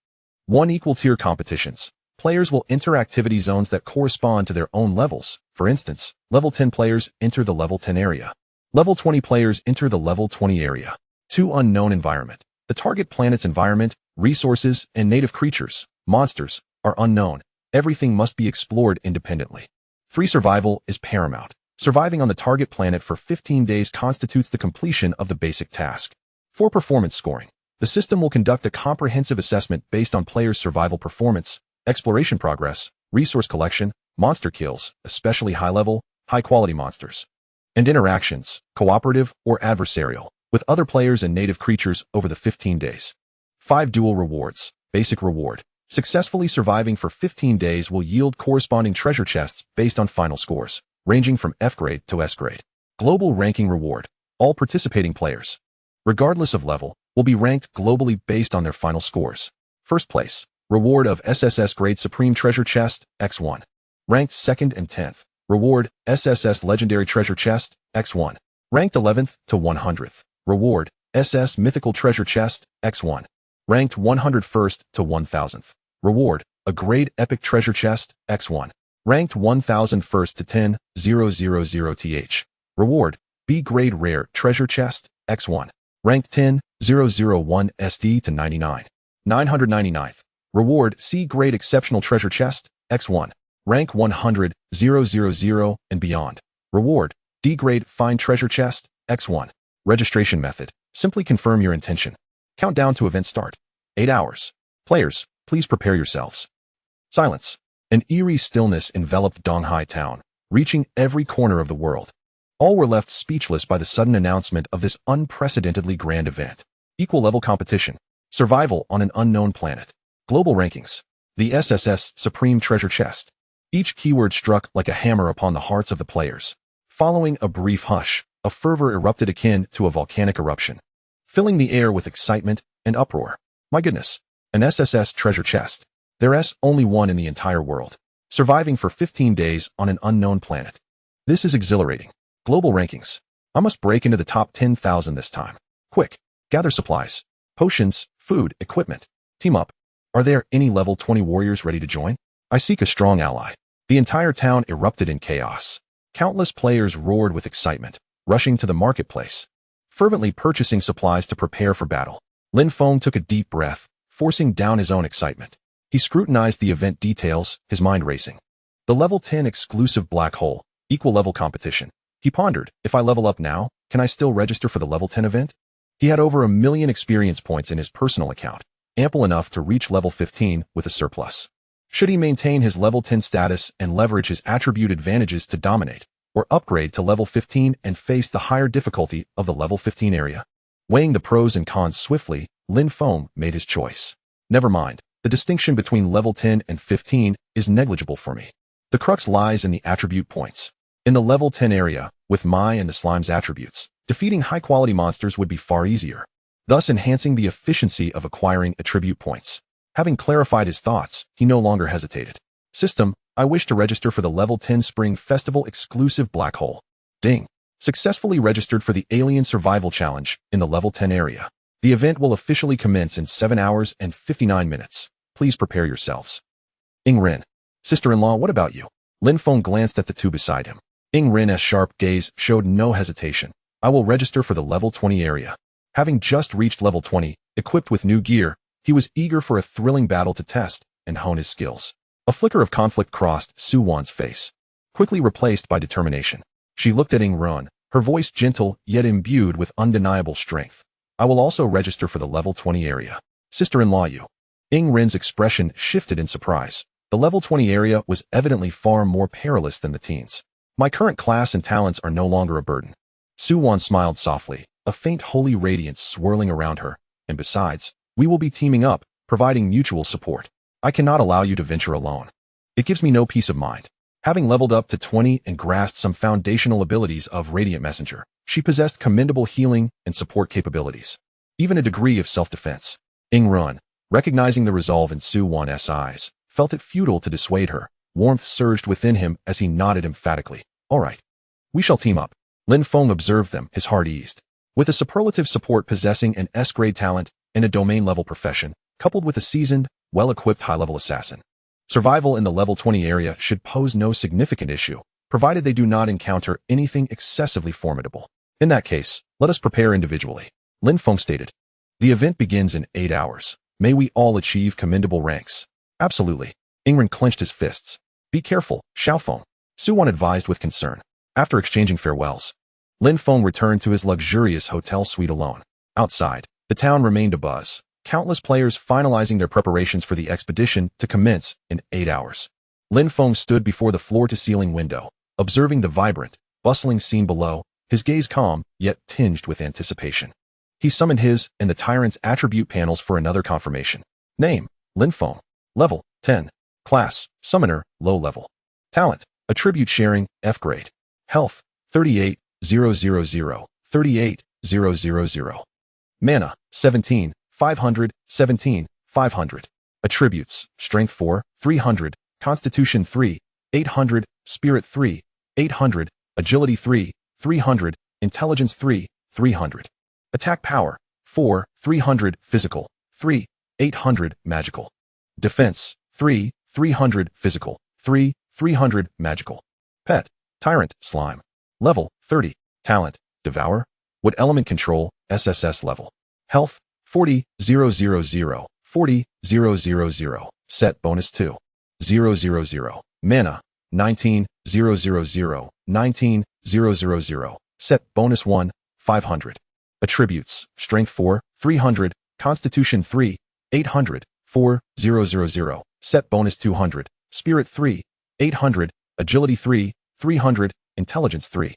1. Equal tier competitions. Players will enter activity zones that correspond to their own levels. For instance, level 10 players enter the level 10 area. Level 20 players enter the level 20 area. 2. Unknown environment. The target planet's environment, resources, and native creatures, monsters, are unknown. Everything must be explored independently. 3. Survival is paramount. Surviving on the target planet for 15 days constitutes the completion of the basic task. 4. Performance scoring. The system will conduct a comprehensive assessment based on players' survival performance, exploration progress, resource collection, monster kills, especially high-level, high-quality monsters, and interactions, cooperative or adversarial, with other players and native creatures over the 15 days. 5. Dual rewards. Basic reward. Successfully surviving for 15 days will yield corresponding treasure chests based on final scores, ranging from F grade to S grade. Global ranking reward. All participating players, regardless of level, will be ranked globally based on their final scores. First place. Reward of SSS Grade Supreme Treasure Chest, X1. Ranked 2nd and 10th. Reward, SSS Legendary Treasure Chest, X1. Ranked 11th to 100th. Reward, SS Mythical Treasure Chest, X1. Ranked 101st to 1000th. Reward, a Grade Epic Treasure Chest, X1. Ranked 1001st to 10,000th. Reward, B Grade Rare Treasure Chest, X1. Ranked 10,001 SD to 99. 999th. Reward, C Grade Exceptional Treasure Chest, X1. Rank 100,000 and beyond. Reward, D Grade Fine Treasure Chest, X1. Registration method. Simply confirm your intention. Countdown to event start. 8 hours. Players, please prepare yourselves. Silence. An eerie stillness enveloped Donghai Town, reaching every corner of the world. All were left speechless by the sudden announcement of this unprecedentedly grand event. Equal level competition. Survival on an unknown planet. Global rankings. The SSS Supreme Treasure Chest. Each keyword struck like a hammer upon the hearts of the players. Following a brief hush, a fervor erupted akin to a volcanic eruption, filling the air with excitement and uproar. My goodness, an SSS treasure chest. There's only one in the entire world, surviving for 15 days on an unknown planet. This is exhilarating. Global rankings. I must break into the top 10,000 this time. Quick, gather supplies, potions, food, equipment. Team up. Are there any level 20 warriors ready to join? I seek a strong ally. The entire town erupted in chaos. Countless players roared with excitement, rushing to the marketplace, fervently purchasing supplies to prepare for battle. Lin Feng took a deep breath, forcing down his own excitement. He scrutinized the event details, his mind racing. The level 10 exclusive black hole, equal level competition. He pondered, if I level up now, can I still register for the level 10 event? He had over 1 million experience points in his personal account, ample enough to reach level 15 with a surplus. Should he maintain his level 10 status and leverage his attribute advantages to dominate, or upgrade to level 15 and face the higher difficulty of the level 15 area? Weighing the pros and cons swiftly, Lin Feng made his choice. Never mind, the distinction between level 10 and 15 is negligible for me. The crux lies in the attribute points. In the level 10 area, with Mai and the Slime's attributes, defeating high-quality monsters would be far easier, thus enhancing the efficiency of acquiring attribute points. Having clarified his thoughts, he no longer hesitated. System, I wish to register for the level 10 Spring Festival exclusive black hole. Ding. Successfully registered for the Alien Survival Challenge in the level 10 area. The event will officially commence in 7 hours and 59 minutes. Please prepare yourselves. Ingren. Sister-in-law, what about you? Lin Feng glanced at the two beside him. Ingren's sharp gaze showed no hesitation. I will register for the level 20 area. Having just reached level 20, equipped with new gear, he was eager for a thrilling battle to test and hone his skills. A flicker of conflict crossed Su Wan's face, quickly replaced by determination. She looked at Ingren, her voice gentle yet imbued with undeniable strength. I will also register for the level 20 area. Sister-in-law you. Ingren's expression shifted in surprise. The level 20 area was evidently far more perilous than the teens. My current class and talents are no longer a burden. Su Wan smiled softly, a faint holy radiance swirling around her, and besides, we will be teaming up, providing mutual support. I cannot allow you to venture alone. It gives me no peace of mind. Having leveled up to 20 and grasped some foundational abilities of Radiant Messenger, she possessed commendable healing and support capabilities, even a degree of self-defense. Ingren, recognizing the resolve in Su Wan's eyes, felt it futile to dissuade her. Warmth surged within him as he nodded emphatically. All right. We shall team up. Lin Feng observed them, his heart eased. With a superlative support possessing an S-grade talent and a domain-level profession, coupled with a seasoned, well-equipped high-level assassin, survival in the level 20 area should pose no significant issue, provided they do not encounter anything excessively formidable. In that case, let us prepare individually. Lin Feng stated. The event begins in 8 hours. May we all achieve commendable ranks. Absolutely. Ingren clenched his fists. Be careful, Xiaofeng. Su Wan advised with concern. After exchanging farewells, Lin Feng returned to his luxurious hotel suite alone. Outside, the town remained abuzz, countless players finalizing their preparations for the expedition to commence in 8 hours. Lin Feng stood before the floor-to-ceiling window, observing the vibrant, bustling scene below, his gaze calm, yet tinged with anticipation. He summoned his and the tyrant's attribute panels for another confirmation. Name, Lin Feng. Level, 10. Class, Summoner, low level. Talent, Attribute Sharing, F grade. Health, 38,000, 38,000. Mana, 17, 500, 17, 500. Attributes, Strength 4, 300, Constitution 3, 800, Spirit 3, 800, Agility 3, 300, Intelligence 3, 300. Attack Power, 4, 300, Physical, 3, 800, Magical. Defense, 3, 300, Physical, 3, 300, Magical. Pet, Tyrant, Slime. Level, 30. Talent, Devour. What element control, SSS level. Health, 40,000, 40,000. Set bonus 2. 000. Mana, 19,000, 19,000. Set bonus 1, 500. Attributes, Strength 4, 300, Constitution 3, 800, 4,000. Set bonus 200. Spirit 3, 800, Agility 3, 300, Intelligence 3,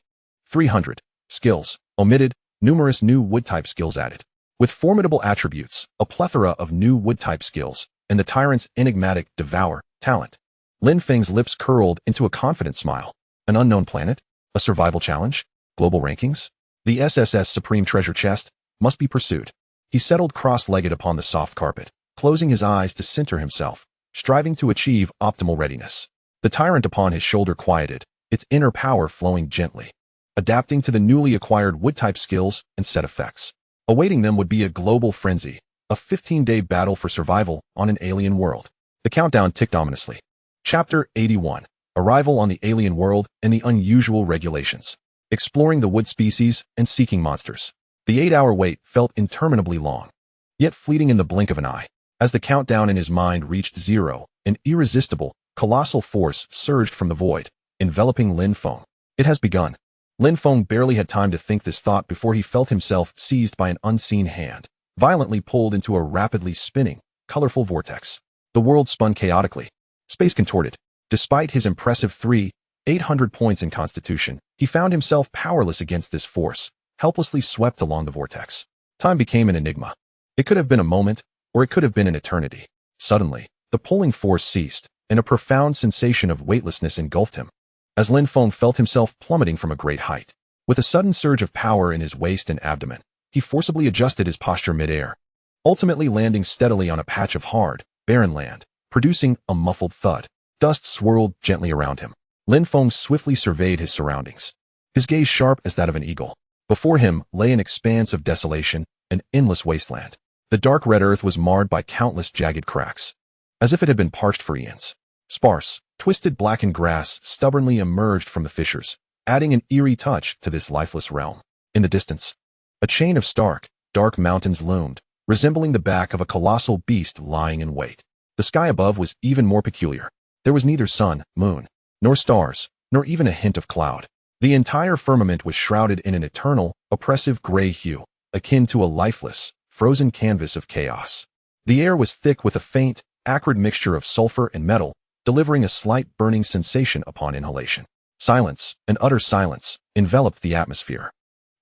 300. Skills. Omitted. Numerous new wood-type skills added. With formidable attributes, a plethora of new wood-type skills, and the tyrant's enigmatic devour talent. Lin Feng's lips curled into a confident smile. An unknown planet? A survival challenge? Global rankings? The SSS Supreme Treasure Chest must be pursued. He settled cross-legged upon the soft carpet, closing his eyes to center himself, striving to achieve optimal readiness. The tyrant upon his shoulder quieted, its inner power flowing gently, adapting to the newly acquired wood-type skills and set effects. Awaiting them would be a global frenzy, a 15-day battle for survival on an alien world. The countdown ticked ominously. Chapter 81. Arrival on the alien world and the unusual regulations. Exploring the wood species and seeking monsters. The 8-hour wait felt interminably long, yet fleeting in the blink of an eye. As the countdown in his mind reached zero, an irresistible, colossal force surged from the void, enveloping Lin Feng. It has begun. Lin Feng barely had time to think this thought before he felt himself seized by an unseen hand, violently pulled into a rapidly spinning, colorful vortex. The world spun chaotically. Space contorted. Despite his impressive 800 points in constitution, he found himself powerless against this force, helplessly swept along the vortex. Time became an enigma. It could have been a moment, or it could have been an eternity. Suddenly, the pulling force ceased, and a profound sensation of weightlessness engulfed him. As Lin Feng felt himself plummeting from a great height, with a sudden surge of power in his waist and abdomen, he forcibly adjusted his posture mid-air, ultimately landing steadily on a patch of hard, barren land, producing a muffled thud. Dust swirled gently around him. Lin Feng swiftly surveyed his surroundings, his gaze sharp as that of an eagle. Before him lay an expanse of desolation, an endless wasteland. The dark red earth was marred by countless jagged cracks, as if it had been parched for eons. Sparse, twisted blackened grass stubbornly emerged from the fissures, adding an eerie touch to this lifeless realm. In the distance, a chain of stark, dark mountains loomed, resembling the back of a colossal beast lying in wait. The sky above was even more peculiar. There was neither sun, moon, nor stars, nor even a hint of cloud. The entire firmament was shrouded in an eternal, oppressive gray hue, akin to a lifeless, frozen canvas of chaos. The air was thick with a faint, acrid mixture of sulfur and metal, delivering a slight burning sensation upon inhalation. Silence, an utter silence, enveloped the atmosphere.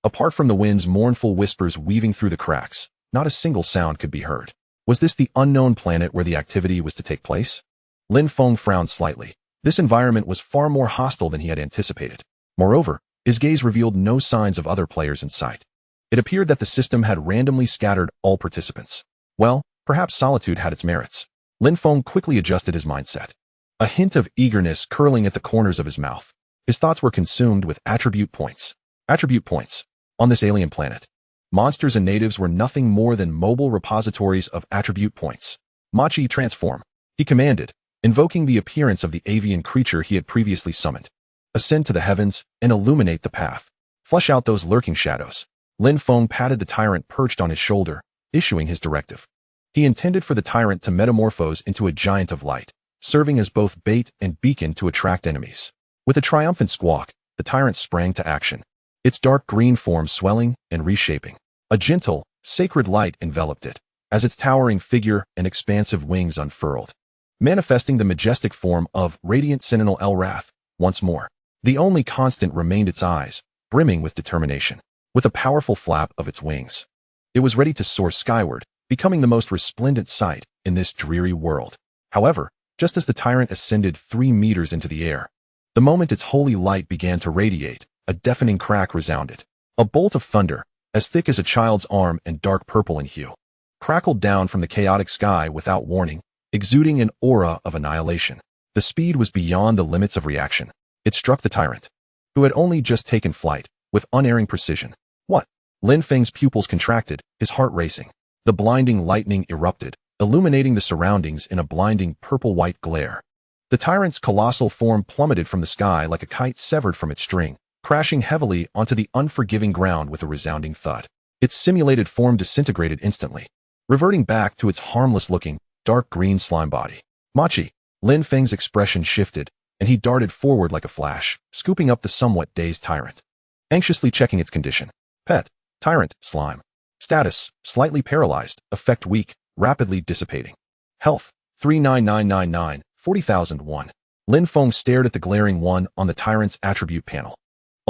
Apart from the wind's mournful whispers weaving through the cracks, not a single sound could be heard. Was this the unknown planet where the activity was to take place? Lin Feng frowned slightly. This environment was far more hostile than he had anticipated. Moreover, his gaze revealed no signs of other players in sight. It appeared that the system had randomly scattered all participants. Well, perhaps solitude had its merits. Lin Feng quickly adjusted his mindset, a hint of eagerness curling at the corners of his mouth. His thoughts were consumed with attribute points. Attribute points. On this alien planet, monsters and natives were nothing more than mobile repositories of attribute points. Machi, transform, he commanded, invoking the appearance of the avian creature he had previously summoned. Ascend to the heavens and illuminate the path. Flush out those lurking shadows. Lin Feng patted the tyrant perched on his shoulder, issuing his directive. He intended for the tyrant to metamorphose into a giant of light, serving as both bait and beacon to attract enemies. With a triumphant squawk, the tyrant sprang to action, its dark green form swelling and reshaping. A gentle, sacred light enveloped it, as its towering figure and expansive wings unfurled, manifesting the majestic form of radiant Sentinel El Wrath. Once more, the only constant remained its eyes, brimming with determination. With a powerful flap of its wings, it was ready to soar skyward, becoming the most resplendent sight in this dreary world. However, just as the tyrant ascended 3 meters into the air, the moment its holy light began to radiate, a deafening crack resounded. A bolt of thunder, as thick as a child's arm and dark purple in hue, crackled down from the chaotic sky without warning, exuding an aura of annihilation. The speed was beyond the limits of reaction. It struck the tyrant, who had only just taken flight, with unerring precision. What? Lin Feng's pupils contracted, his heart racing. The blinding lightning erupted, illuminating the surroundings in a blinding purple-white glare. The tyrant's colossal form plummeted from the sky like a kite severed from its string, crashing heavily onto the unforgiving ground with a resounding thud. Its simulated form disintegrated instantly, reverting back to its harmless-looking, dark green slime body. Machi. Lin Feng's expression shifted, and he darted forward like a flash, scooping up the somewhat dazed tyrant, anxiously checking its condition. Pet. Tyrant. Slime. Status. Slightly paralyzed. Effect weak. Rapidly dissipating. Health. 39999, 40,001. Lin Feng stared at the glaring one on the tyrant's attribute panel.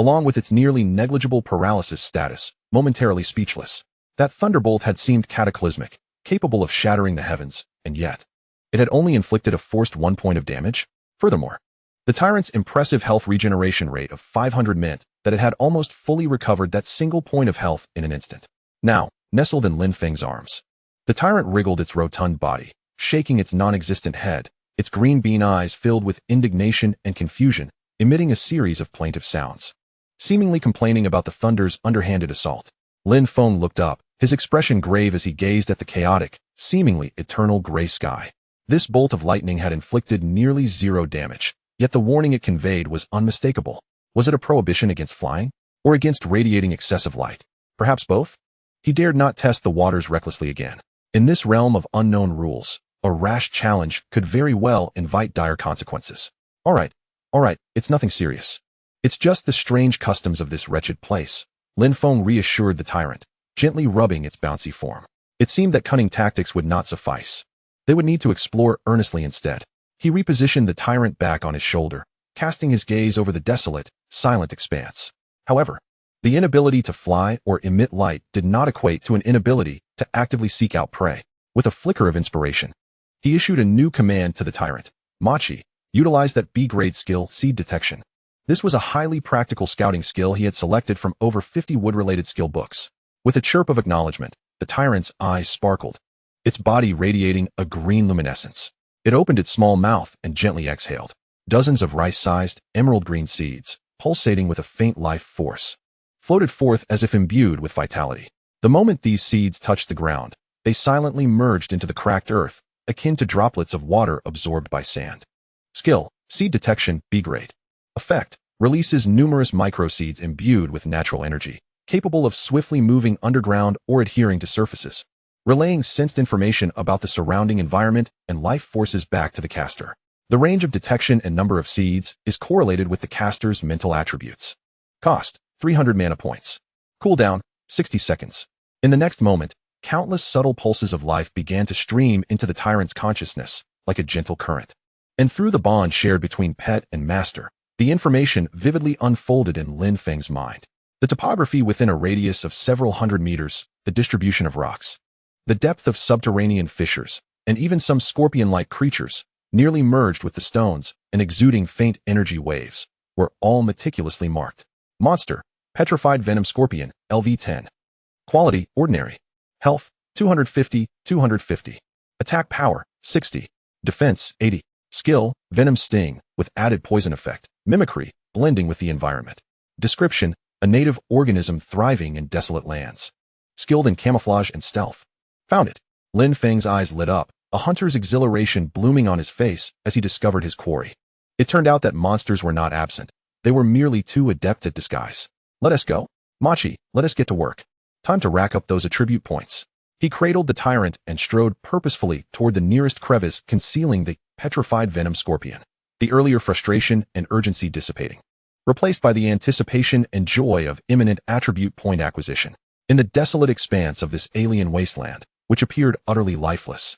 along with its nearly negligible paralysis status, momentarily speechless. That thunderbolt had seemed cataclysmic, capable of shattering the heavens, and yet, it had only inflicted a forced 1 point of damage. Furthermore, the tyrant's impressive health regeneration rate of 500 meant that it had almost fully recovered that single point of health in an instant. Now, nestled in Lin Feng's arms, the tyrant wriggled its rotund body, shaking its non-existent head, its green bean eyes filled with indignation and confusion, emitting a series of plaintive sounds. Seemingly complaining about the thunder's underhanded assault, Lin Feng looked up, his expression grave as he gazed at the chaotic, seemingly eternal gray sky. This bolt of lightning had inflicted nearly 0 damage, yet the warning it conveyed was unmistakable. Was it a prohibition against flying, or against radiating excessive light? Perhaps both? He dared not test the waters recklessly again. In this realm of unknown rules, a rash challenge could very well invite dire consequences. All right, it's nothing serious. It's just the strange customs of this wretched place, Lin Feng reassured the tyrant, gently rubbing its bouncy form. It seemed that cunning tactics would not suffice. They would need to explore earnestly instead. He repositioned the tyrant back on his shoulder, casting his gaze over the desolate, silent expanse. However, the inability to fly or emit light did not equate to an inability to actively seek out prey. With a flicker of inspiration, he issued a new command to the tyrant. Machi, utilize that B-grade skill, seed detection. This was a highly practical scouting skill he had selected from over 50 wood-related skill books. With a chirp of acknowledgement, the tyrant's eyes sparkled, its body radiating a green luminescence. It opened its small mouth and gently exhaled. Dozens of rice-sized, emerald-green seeds, pulsating with a faint life force, floated forth as if imbued with vitality. The moment these seeds touched the ground, they silently merged into the cracked earth, akin to droplets of water absorbed by sand. Skill, seed detection, B-grade. Effect, releases numerous microseeds imbued with natural energy, capable of swiftly moving underground or adhering to surfaces, relaying sensed information about the surrounding environment and life forces back to the caster. The range of detection and number of seeds is correlated with the caster's mental attributes. Cost, 300 mana points. Cooldown, 60 seconds. In the next moment, countless subtle pulses of life began to stream into the tyrant's consciousness, like a gentle current. And through the bond shared between pet and master, the information vividly unfolded in Lin Feng's mind. The topography within a radius of several hundred meters, the distribution of rocks, the depth of subterranean fissures, and even some scorpion-like creatures, nearly merged with the stones and exuding faint energy waves, were all meticulously marked. Monster, Petrified Venom Scorpion, LV10. Quality, Ordinary. Health, 250, 250. Attack Power, 60. Defense, 80. Skill, Venom Sting, with added poison effect. Mimicry, blending with the environment. Description, a native organism thriving in desolate lands. Skilled in camouflage and stealth. Found it. Lin Feng's eyes lit up, a hunter's exhilaration blooming on his face as he discovered his quarry. It turned out that monsters were not absent. They were merely too adept at disguise. Let us go. Machi, let us get to work. Time to rack up those attribute points. He cradled the tyrant and strode purposefully toward the nearest crevice concealing the petrified venom scorpion, the earlier frustration and urgency dissipating, replaced by the anticipation and joy of imminent attribute point acquisition. In the desolate expanse of this alien wasteland, which appeared utterly lifeless,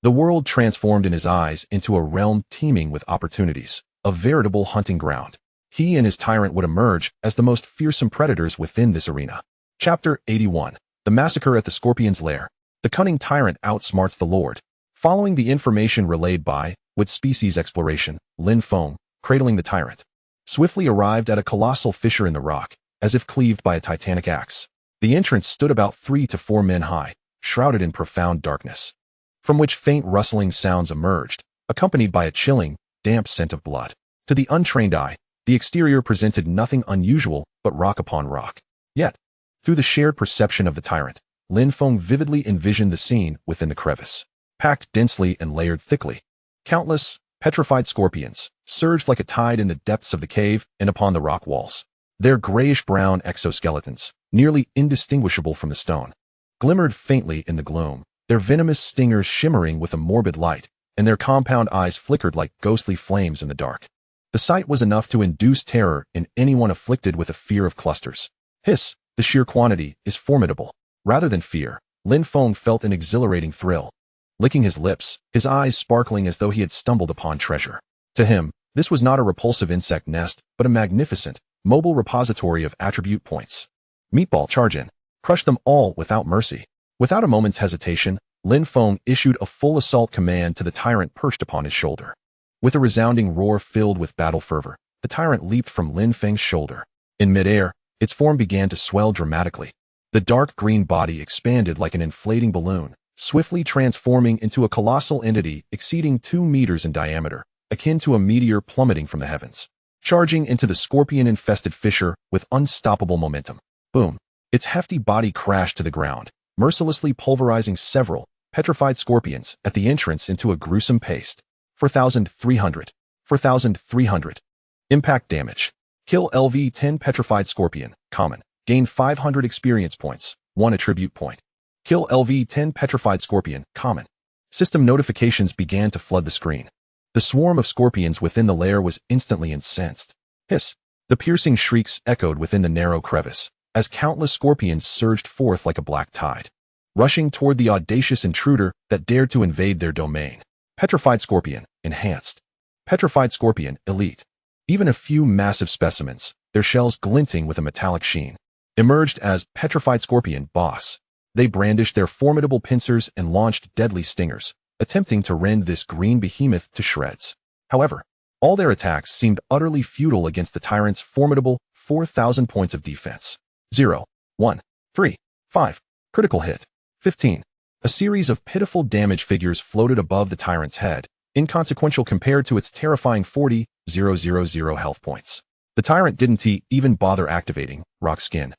the world transformed in his eyes into a realm teeming with opportunities, a veritable hunting ground. He and his tyrant would emerge as the most fearsome predators within this arena. Chapter 81. The Massacre at the Scorpion's Lair. The cunning tyrant outsmarts the Lord. Following the information relayed by, with species exploration, Lin Feng, cradling the tyrant, swiftly arrived at a colossal fissure in the rock, as if cleaved by a titanic axe. The entrance stood about 3 to 4 men high, shrouded in profound darkness, from which faint rustling sounds emerged, accompanied by a chilling, damp scent of blood. To the untrained eye, the exterior presented nothing unusual but rock upon rock. Yet, through the shared perception of the tyrant, Lin Feng vividly envisioned the scene within the crevice. Packed densely and layered thickly, countless, petrified scorpions surged like a tide in the depths of the cave and upon the rock walls. Their grayish-brown exoskeletons, nearly indistinguishable from the stone, glimmered faintly in the gloom, their venomous stingers shimmering with a morbid light, and their compound eyes flickered like ghostly flames in the dark. The sight was enough to induce terror in anyone afflicted with a fear of clusters. Hiss, the sheer quantity, is formidable. Rather than fear, Lin Feng felt an exhilarating thrill. Licking his lips, his eyes sparkling as though he had stumbled upon treasure. To him, this was not a repulsive insect nest, but a magnificent, mobile repository of attribute points. Meatball charge in. Crush them all without mercy. Without a moment's hesitation, Lin Feng issued a full assault command to the tyrant perched upon his shoulder. With a resounding roar filled with battle fervor, the tyrant leaped from Lin Feng's shoulder. In midair, its form began to swell dramatically. The dark green body expanded like an inflating balloon, swiftly transforming into a colossal entity exceeding 2 meters in diameter, akin to a meteor plummeting from the heavens. Charging into the scorpion-infested fissure with unstoppable momentum. Boom! Its hefty body crashed to the ground, mercilessly pulverizing several petrified scorpions at the entrance into a gruesome paste. 4,300. 4,300. Impact damage. Kill LV-10 petrified scorpion, common. Gain 500 experience points, 1 attribute point. Kill LV-10 petrified scorpion, common. System notifications began to flood the screen. The swarm of scorpions within the lair was instantly incensed. Hiss! The piercing shrieks echoed within the narrow crevice, as countless scorpions surged forth like a black tide, rushing toward the audacious intruder that dared to invade their domain. Petrified scorpion, enhanced. Petrified scorpion, elite. Even a few massive specimens, their shells glinting with a metallic sheen, emerged as petrified scorpion, boss. They brandished their formidable pincers and launched deadly stingers, attempting to rend this green behemoth to shreds. However, all their attacks seemed utterly futile against the tyrant's formidable 4,000 points of defense. 0, 1, 3, 5. Critical hit. 15. A series of pitiful damage figures floated above the tyrant's head, inconsequential compared to its terrifying 40,000 health points. The tyrant didn't even bother activating Rock Skin,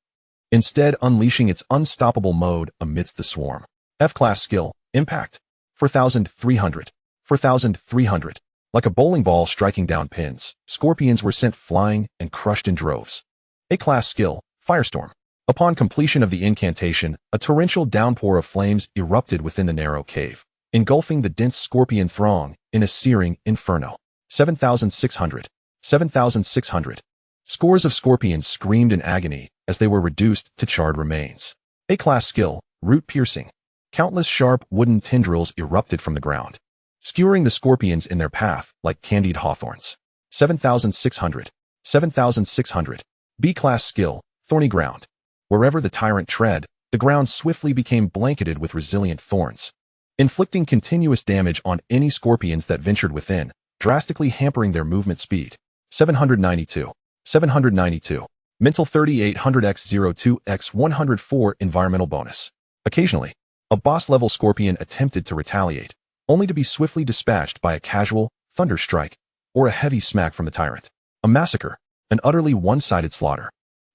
instead unleashing its unstoppable mode amidst the swarm. F-class skill, Impact. 4,300. 4,300. Like a bowling ball striking down pins, scorpions were sent flying and crushed in droves. A-class skill, Firestorm. Upon completion of the incantation, a torrential downpour of flames erupted within the narrow cave, engulfing the dense scorpion throng in a searing inferno. 7,600. 7,600. Scores of scorpions screamed in agony as they were reduced to charred remains. A-class skill, Root Piercing. Countless sharp wooden tendrils erupted from the ground, skewering the scorpions in their path like candied hawthorns. 7,600. 7,600. B-class skill, Thorny Ground. Wherever the tyrant tread, the ground swiftly became blanketed with resilient thorns, inflicting continuous damage on any scorpions that ventured within, drastically hampering their movement speed. 792. 792. Mental 3800x02x104 environmental bonus. Occasionally, a boss-level scorpion attempted to retaliate, only to be swiftly dispatched by a casual thunder strike or a heavy smack from the tyrant. A massacre, an utterly one-sided slaughter.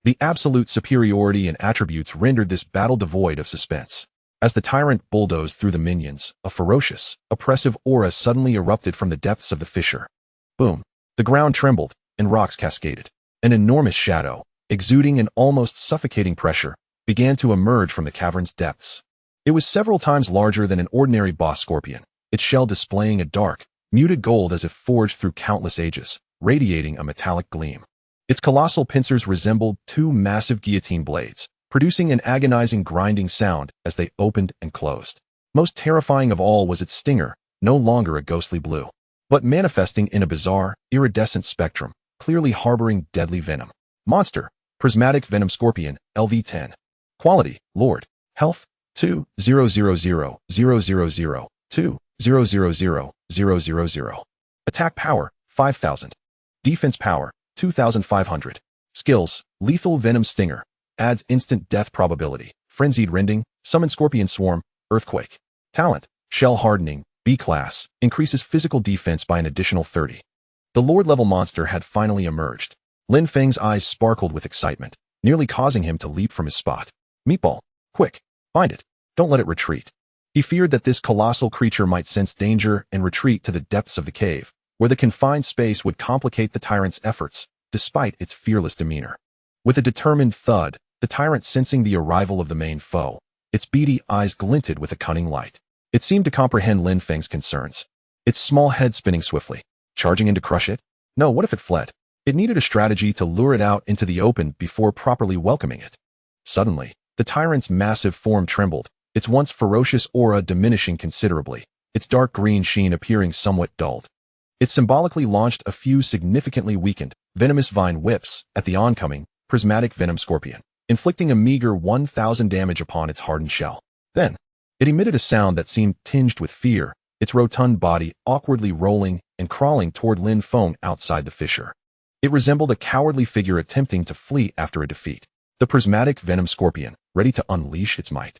The absolute superiority in attributes rendered this battle devoid of suspense. As the tyrant bulldozed through the minions, a ferocious, oppressive aura suddenly erupted from the depths of the fissure. Boom! The ground trembled, and rocks cascaded. An enormous shadow, exuding an almost suffocating pressure, began to emerge from the cavern's depths. It was several times larger than an ordinary boss scorpion, its shell displaying a dark, muted gold as if forged through countless ages, radiating a metallic gleam. Its colossal pincers resembled 2 massive guillotine blades, producing an agonizing grinding sound as they opened and closed. Most terrifying of all was its stinger, no longer a ghostly blue, but manifesting in a bizarre, iridescent spectrum, clearly harboring deadly venom. Monster, Prismatic Venom Scorpion, LV-10. Quality, Lord. Health, 2,000,000, 2,000,000. Attack power, 5,000. Defense power, 2,500. Skills, Lethal Venom Stinger. Adds instant death probability. Frenzied Rending. Summon Scorpion Swarm. Earthquake. Talent, Shell Hardening. B-class. Increases physical defense by an additional 30. The Lord-level monster had finally emerged. Lin Feng's eyes sparkled with excitement, nearly causing him to leap from his spot. Meatball. Quick. Find it. Don't let it retreat. He feared that this colossal creature might sense danger and retreat to the depths of the cave, where the confined space would complicate the tyrant's efforts, despite its fearless demeanor. With a determined thud, the tyrant sensing the arrival of the main foe, its beady eyes glinted with a cunning light. It seemed to comprehend Lin Feng's concerns, its small head spinning swiftly. Charging in to crush it? No, what if it fled? It needed a strategy to lure it out into the open before properly welcoming it. Suddenly, the tyrant's massive form trembled, its once ferocious aura diminishing considerably, its dark green sheen appearing somewhat dulled. It symbolically launched a few significantly weakened, venomous vine whips at the oncoming, prismatic venom scorpion, inflicting a meager 1,000 damage upon its hardened shell. Then, it emitted a sound that seemed tinged with fear, its rotund body awkwardly rolling and crawling toward Lin Feng outside the fissure. It resembled a cowardly figure attempting to flee after a defeat. The prismatic venom scorpion, ready to unleash its might.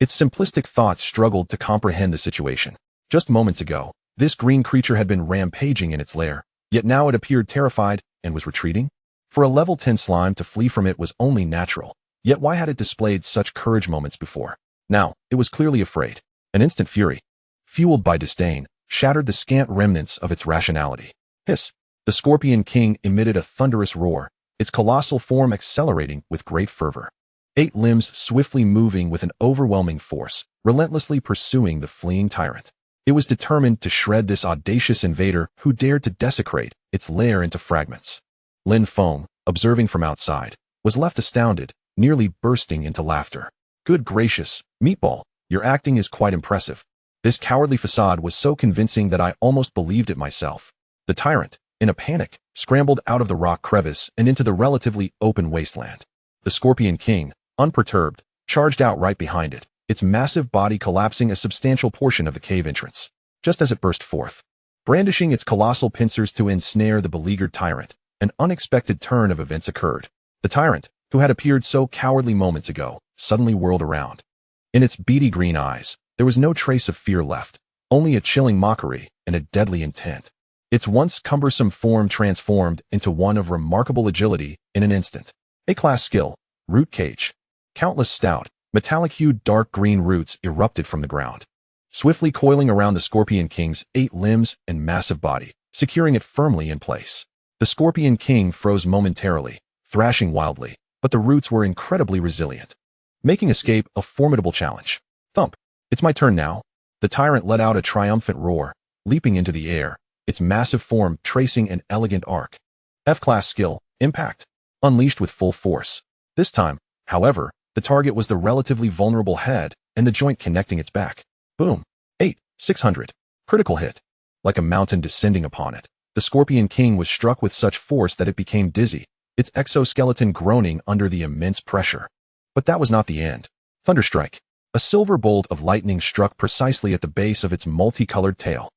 Its simplistic thoughts struggled to comprehend the situation. Just moments ago, this green creature had been rampaging in its lair, yet now it appeared terrified and was retreating? For a level 10 slime to flee from it was only natural, yet why had it displayed such courage moments before? Now, it was clearly afraid. An instant fury, fueled by disdain, shattered the scant remnants of its rationality. Hiss! The Scorpion King emitted a thunderous roar, its colossal form accelerating with great fervor. 8 limbs swiftly moving with an overwhelming force, relentlessly pursuing the fleeing tyrant. It was determined to shred this audacious invader who dared to desecrate its lair into fragments. Lin Feng, observing from outside, was left astounded, nearly bursting into laughter. Good gracious, Meatball, your acting is quite impressive. This cowardly facade was so convincing that I almost believed it myself. The tyrant, in a panic, scrambled out of the rock crevice and into the relatively open wasteland. The Scorpion King, unperturbed, charged out right behind it, its massive body collapsing a substantial portion of the cave entrance. Just as it burst forth, brandishing its colossal pincers to ensnare the beleaguered tyrant, an unexpected turn of events occurred. The tyrant, who had appeared so cowardly moments ago, suddenly whirled around. In its beady green eyes, there was no trace of fear left, only a chilling mockery and a deadly intent. Its once cumbersome form transformed into one of remarkable agility in an instant. A-class skill, Root Cage. Countless stout, metallic-hued dark green roots erupted from the ground, swiftly coiling around the Scorpion King's 8 limbs and massive body, securing it firmly in place. The Scorpion King froze momentarily, thrashing wildly, but the roots were incredibly resilient, making escape a formidable challenge. Thump! It's my turn now. The tyrant let out a triumphant roar, leaping into the air, its massive form tracing an elegant arc. F-class skill, Impact. Unleashed with full force. This time, however, the target was the relatively vulnerable head and the joint connecting its back. Boom. 600. Critical hit. Like a mountain descending upon it, the Scorpion King was struck with such force that it became dizzy, its exoskeleton groaning under the immense pressure. But that was not the end. Thunderstrike. A silver bolt of lightning struck precisely at the base of its multicolored tail.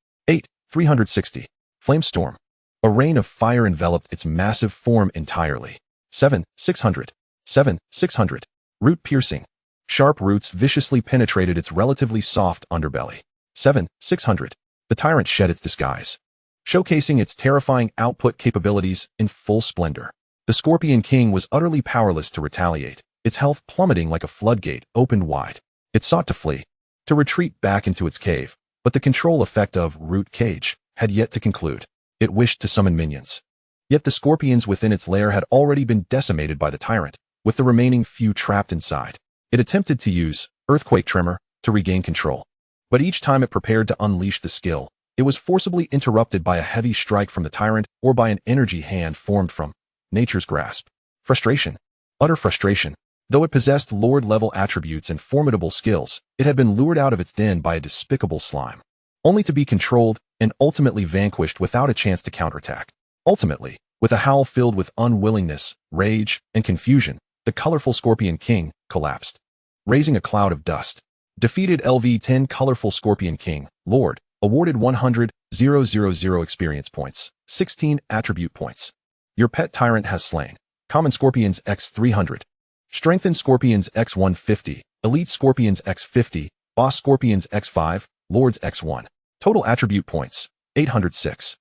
360. Flamestorm. A rain of fire enveloped its massive form entirely. 600. 600. Root piercing. Sharp roots viciously penetrated its relatively soft underbelly. 600. The tyrant shed its disguise, showcasing its terrifying output capabilities in full splendor. The Scorpion King was utterly powerless to retaliate, its health plummeting like a floodgate opened wide. It sought to flee, to retreat back into its cave, but the control effect of Root Cage had yet to conclude. It wished to summon minions. Yet the scorpions within its lair had already been decimated by the tyrant, with the remaining few trapped inside. It attempted to use Earthquake Tremor to regain control. But each time it prepared to unleash the skill, it was forcibly interrupted by a heavy strike from the tyrant or by an energy hand formed from nature's grasp. Frustration. Utter frustration. Though it possessed Lord-level attributes and formidable skills, it had been lured out of its den by a despicable slime, only to be controlled and ultimately vanquished without a chance to counterattack. Ultimately, with a howl filled with unwillingness, rage, and confusion, the colorful Scorpion King collapsed, raising a cloud of dust. Defeated LV-10 Colorful Scorpion King, Lord, awarded 100,000 experience points, 16 attribute points. Your pet tyrant has slain. Common Scorpions X300. Strengthened Scorpions X150, Elite Scorpions X50, Boss Scorpions X5, Lords X1. Total attribute points, 806.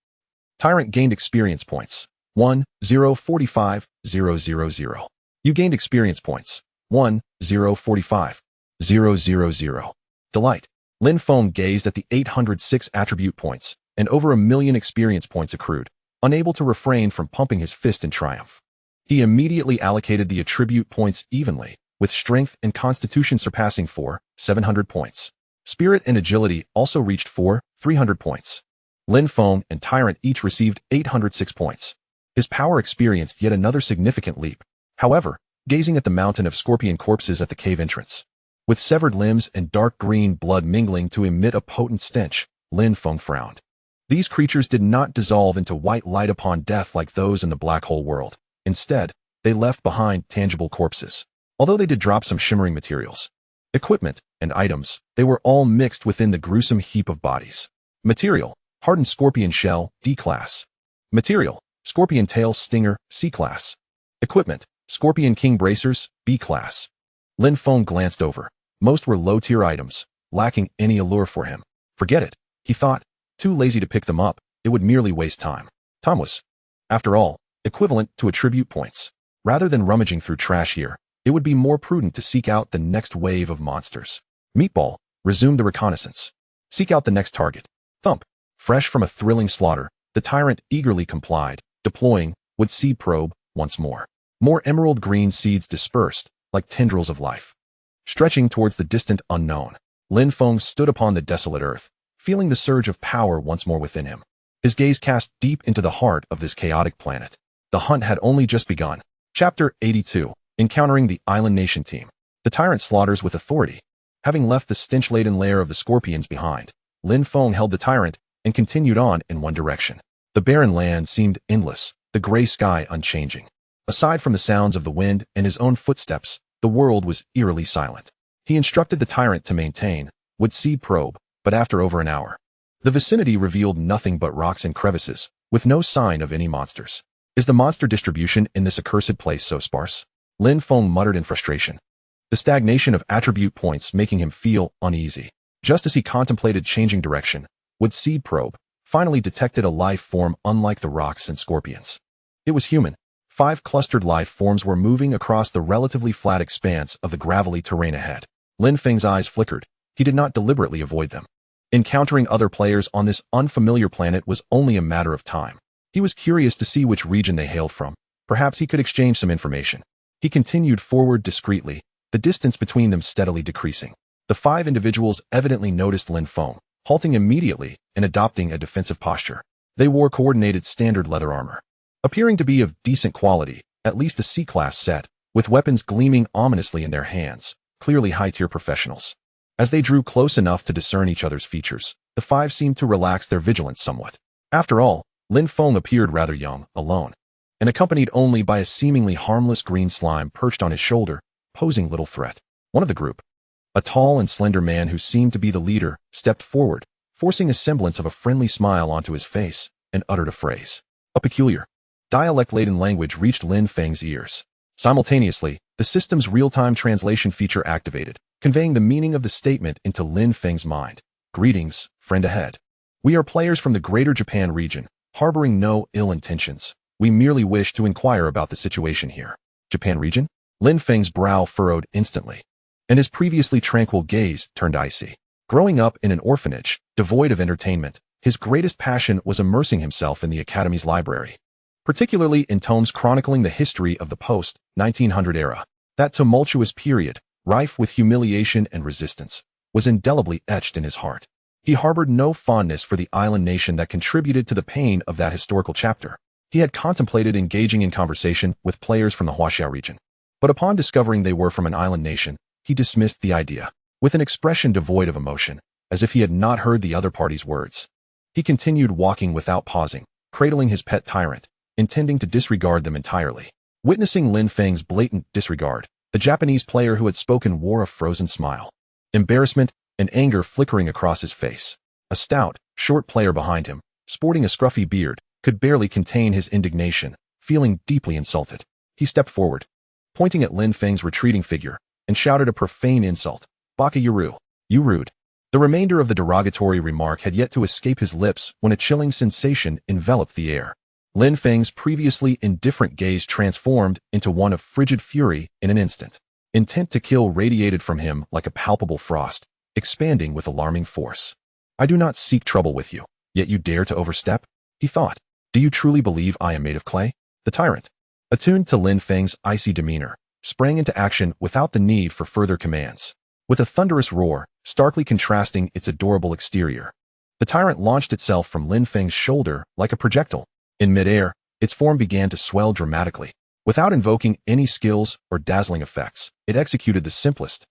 Tyrant gained experience points, 1,045,000. You gained experience points, 1,045,000. Delight. Lin Feng gazed at the 806 attribute points, and over 1,000,000 experience points accrued, unable to refrain from pumping his fist in triumph. He immediately allocated the attribute points evenly, with strength and constitution surpassing 700 points. Spirit and agility also reached 300 points. Lin Feng and Tyrant each received 806 points. His power experienced yet another significant leap. However, gazing at the mountain of scorpion corpses at the cave entrance, with severed limbs and dark green blood mingling to emit a potent stench, Lin Feng frowned. These creatures did not dissolve into white light upon death like those in the black hole world. Instead, they left behind tangible corpses. Although they did drop some shimmering materials, equipment, and items, they were all mixed within the gruesome heap of bodies. Material: hardened scorpion shell, D-class. Material: scorpion tail stinger, C-class. Equipment: scorpion king bracers, B-class. Lin Feng glanced over. Most were low-tier items, lacking any allure for him. Forget it, he thought. Too lazy to pick them up, it would merely waste time. Time was, after all, equivalent to attribute points. Rather than rummaging through trash here, it would be more prudent to seek out the next wave of monsters. Meatball resumed the reconnaissance. Seek out the next target. Thump. Fresh from a thrilling slaughter, the tyrant eagerly complied, deploying wood seed probe once more. More emerald green seeds dispersed, like tendrils of life. Stretching towards the distant unknown, Lin Feng stood upon the desolate earth, feeling the surge of power once more within him. His gaze cast deep into the heart of this chaotic planet. The hunt had only just begun. Chapter 82. Encountering the Island Nation Team. The tyrant slaughters with authority. Having left the stench-laden lair of the scorpions behind, Lin Feng held the tyrant and continued on in one direction. The barren land seemed endless, the gray sky unchanging. Aside from the sounds of the wind and his own footsteps, the world was eerily silent. He instructed the tyrant to maintain would seed probe, but after over an hour, the vicinity revealed nothing but rocks and crevices, with no sign of any monsters. Is the monster distribution in this accursed place so sparse? Lin Feng muttered in frustration, the stagnation of attribute points making him feel uneasy. Just as he contemplated changing direction, would seed probe finally detected a life form unlike the rocks and scorpions. It was human. 5 clustered life forms were moving across the relatively flat expanse of the gravelly terrain ahead. Lin Feng's eyes flickered. He did not deliberately avoid them. Encountering other players on this unfamiliar planet was only a matter of time. He was curious to see which region they hailed from. Perhaps he could exchange some information. He continued forward discreetly, the distance between them steadily decreasing. The 5 individuals evidently noticed Lin Feng, halting immediately and adopting a defensive posture. They wore coordinated standard leather armor, appearing to be of decent quality, at least a C-class set, with weapons gleaming ominously in their hands, clearly high-tier professionals. As they drew close enough to discern each other's features, the 5 seemed to relax their vigilance somewhat. After all, Lin Feng appeared rather young, alone, and accompanied only by a seemingly harmless green slime perched on his shoulder, posing little threat. One of the group, a tall and slender man who seemed to be the leader, stepped forward, forcing a semblance of a friendly smile onto his face, and uttered a phrase. A peculiar, dialect-laden language reached Lin Feng's ears. Simultaneously, the system's real-time translation feature activated, conveying the meaning of the statement into Lin Feng's mind. Greetings, friend ahead. We are players from the Greater Japan region, harboring no ill intentions. We merely wish to inquire about the situation here. Japan region? Lin Feng's brow furrowed instantly, and his previously tranquil gaze turned icy. Growing up in an orphanage, devoid of entertainment, his greatest passion was immersing himself in the Academy's library, particularly in tomes chronicling the history of the post-1900 era. That tumultuous period, rife with humiliation and resistance, was indelibly etched in his heart. He harbored no fondness for the island nation that contributed to the pain of that historical chapter. He had contemplated engaging in conversation with players from the Huaxia region, but upon discovering they were from an island nation, he dismissed the idea, with an expression devoid of emotion, as if he had not heard the other party's words. He continued walking without pausing, cradling his pet tyrant, intending to disregard them entirely. Witnessing Lin Feng's blatant disregard, the Japanese player who had spoken wore a frozen smile, embarrassment and anger flickering across his face. A stout, short player behind him, sporting a scruffy beard, could barely contain his indignation, feeling deeply insulted. He stepped forward, pointing at Lin Feng's retreating figure, and shouted a profane insult. Baka Yuru, you rude. The remainder of the derogatory remark had yet to escape his lips when a chilling sensation enveloped the air. Lin Feng's previously indifferent gaze transformed into one of frigid fury in an instant. Intent to kill radiated from him like a palpable frost, expanding with alarming force. I do not seek trouble with you, yet you dare to overstep? He thought. Do you truly believe I am made of clay? The tyrant, attuned to Lin Feng's icy demeanor, sprang into action without the need for further commands. With a thunderous roar, starkly contrasting its adorable exterior, the tyrant launched itself from Lin Feng's shoulder like a projectile. In midair, its form began to swell dramatically. Without invoking any skills or dazzling effects, it executed the simplest,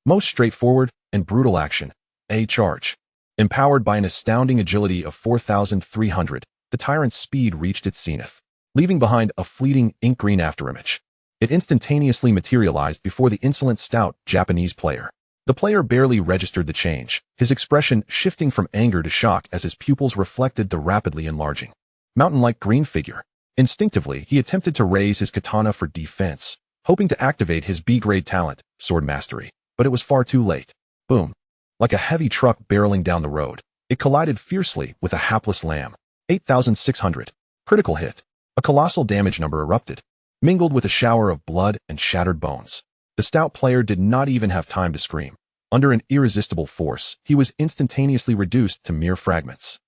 most straightforward and brutal action, a charge. Empowered by an astounding agility of 4,300, the tyrant's speed reached its zenith, leaving behind a fleeting ink-green afterimage. It instantaneously materialized before the insolent stout Japanese player. The player barely registered the change, his expression shifting from anger to shock as his pupils reflected the rapidly enlarging, mountain-like green figure. Instinctively, he attempted to raise his katana for defense, hoping to activate his B-grade talent, sword mastery, but it was far too late. Boom. Like a heavy truck barreling down the road, it collided fiercely with a hapless lamb. 8,600. Critical hit. A colossal damage number erupted, mingled with a shower of blood and shattered bones. The stout player did not even have time to scream. Under an irresistible force, he was instantaneously reduced to mere fragments.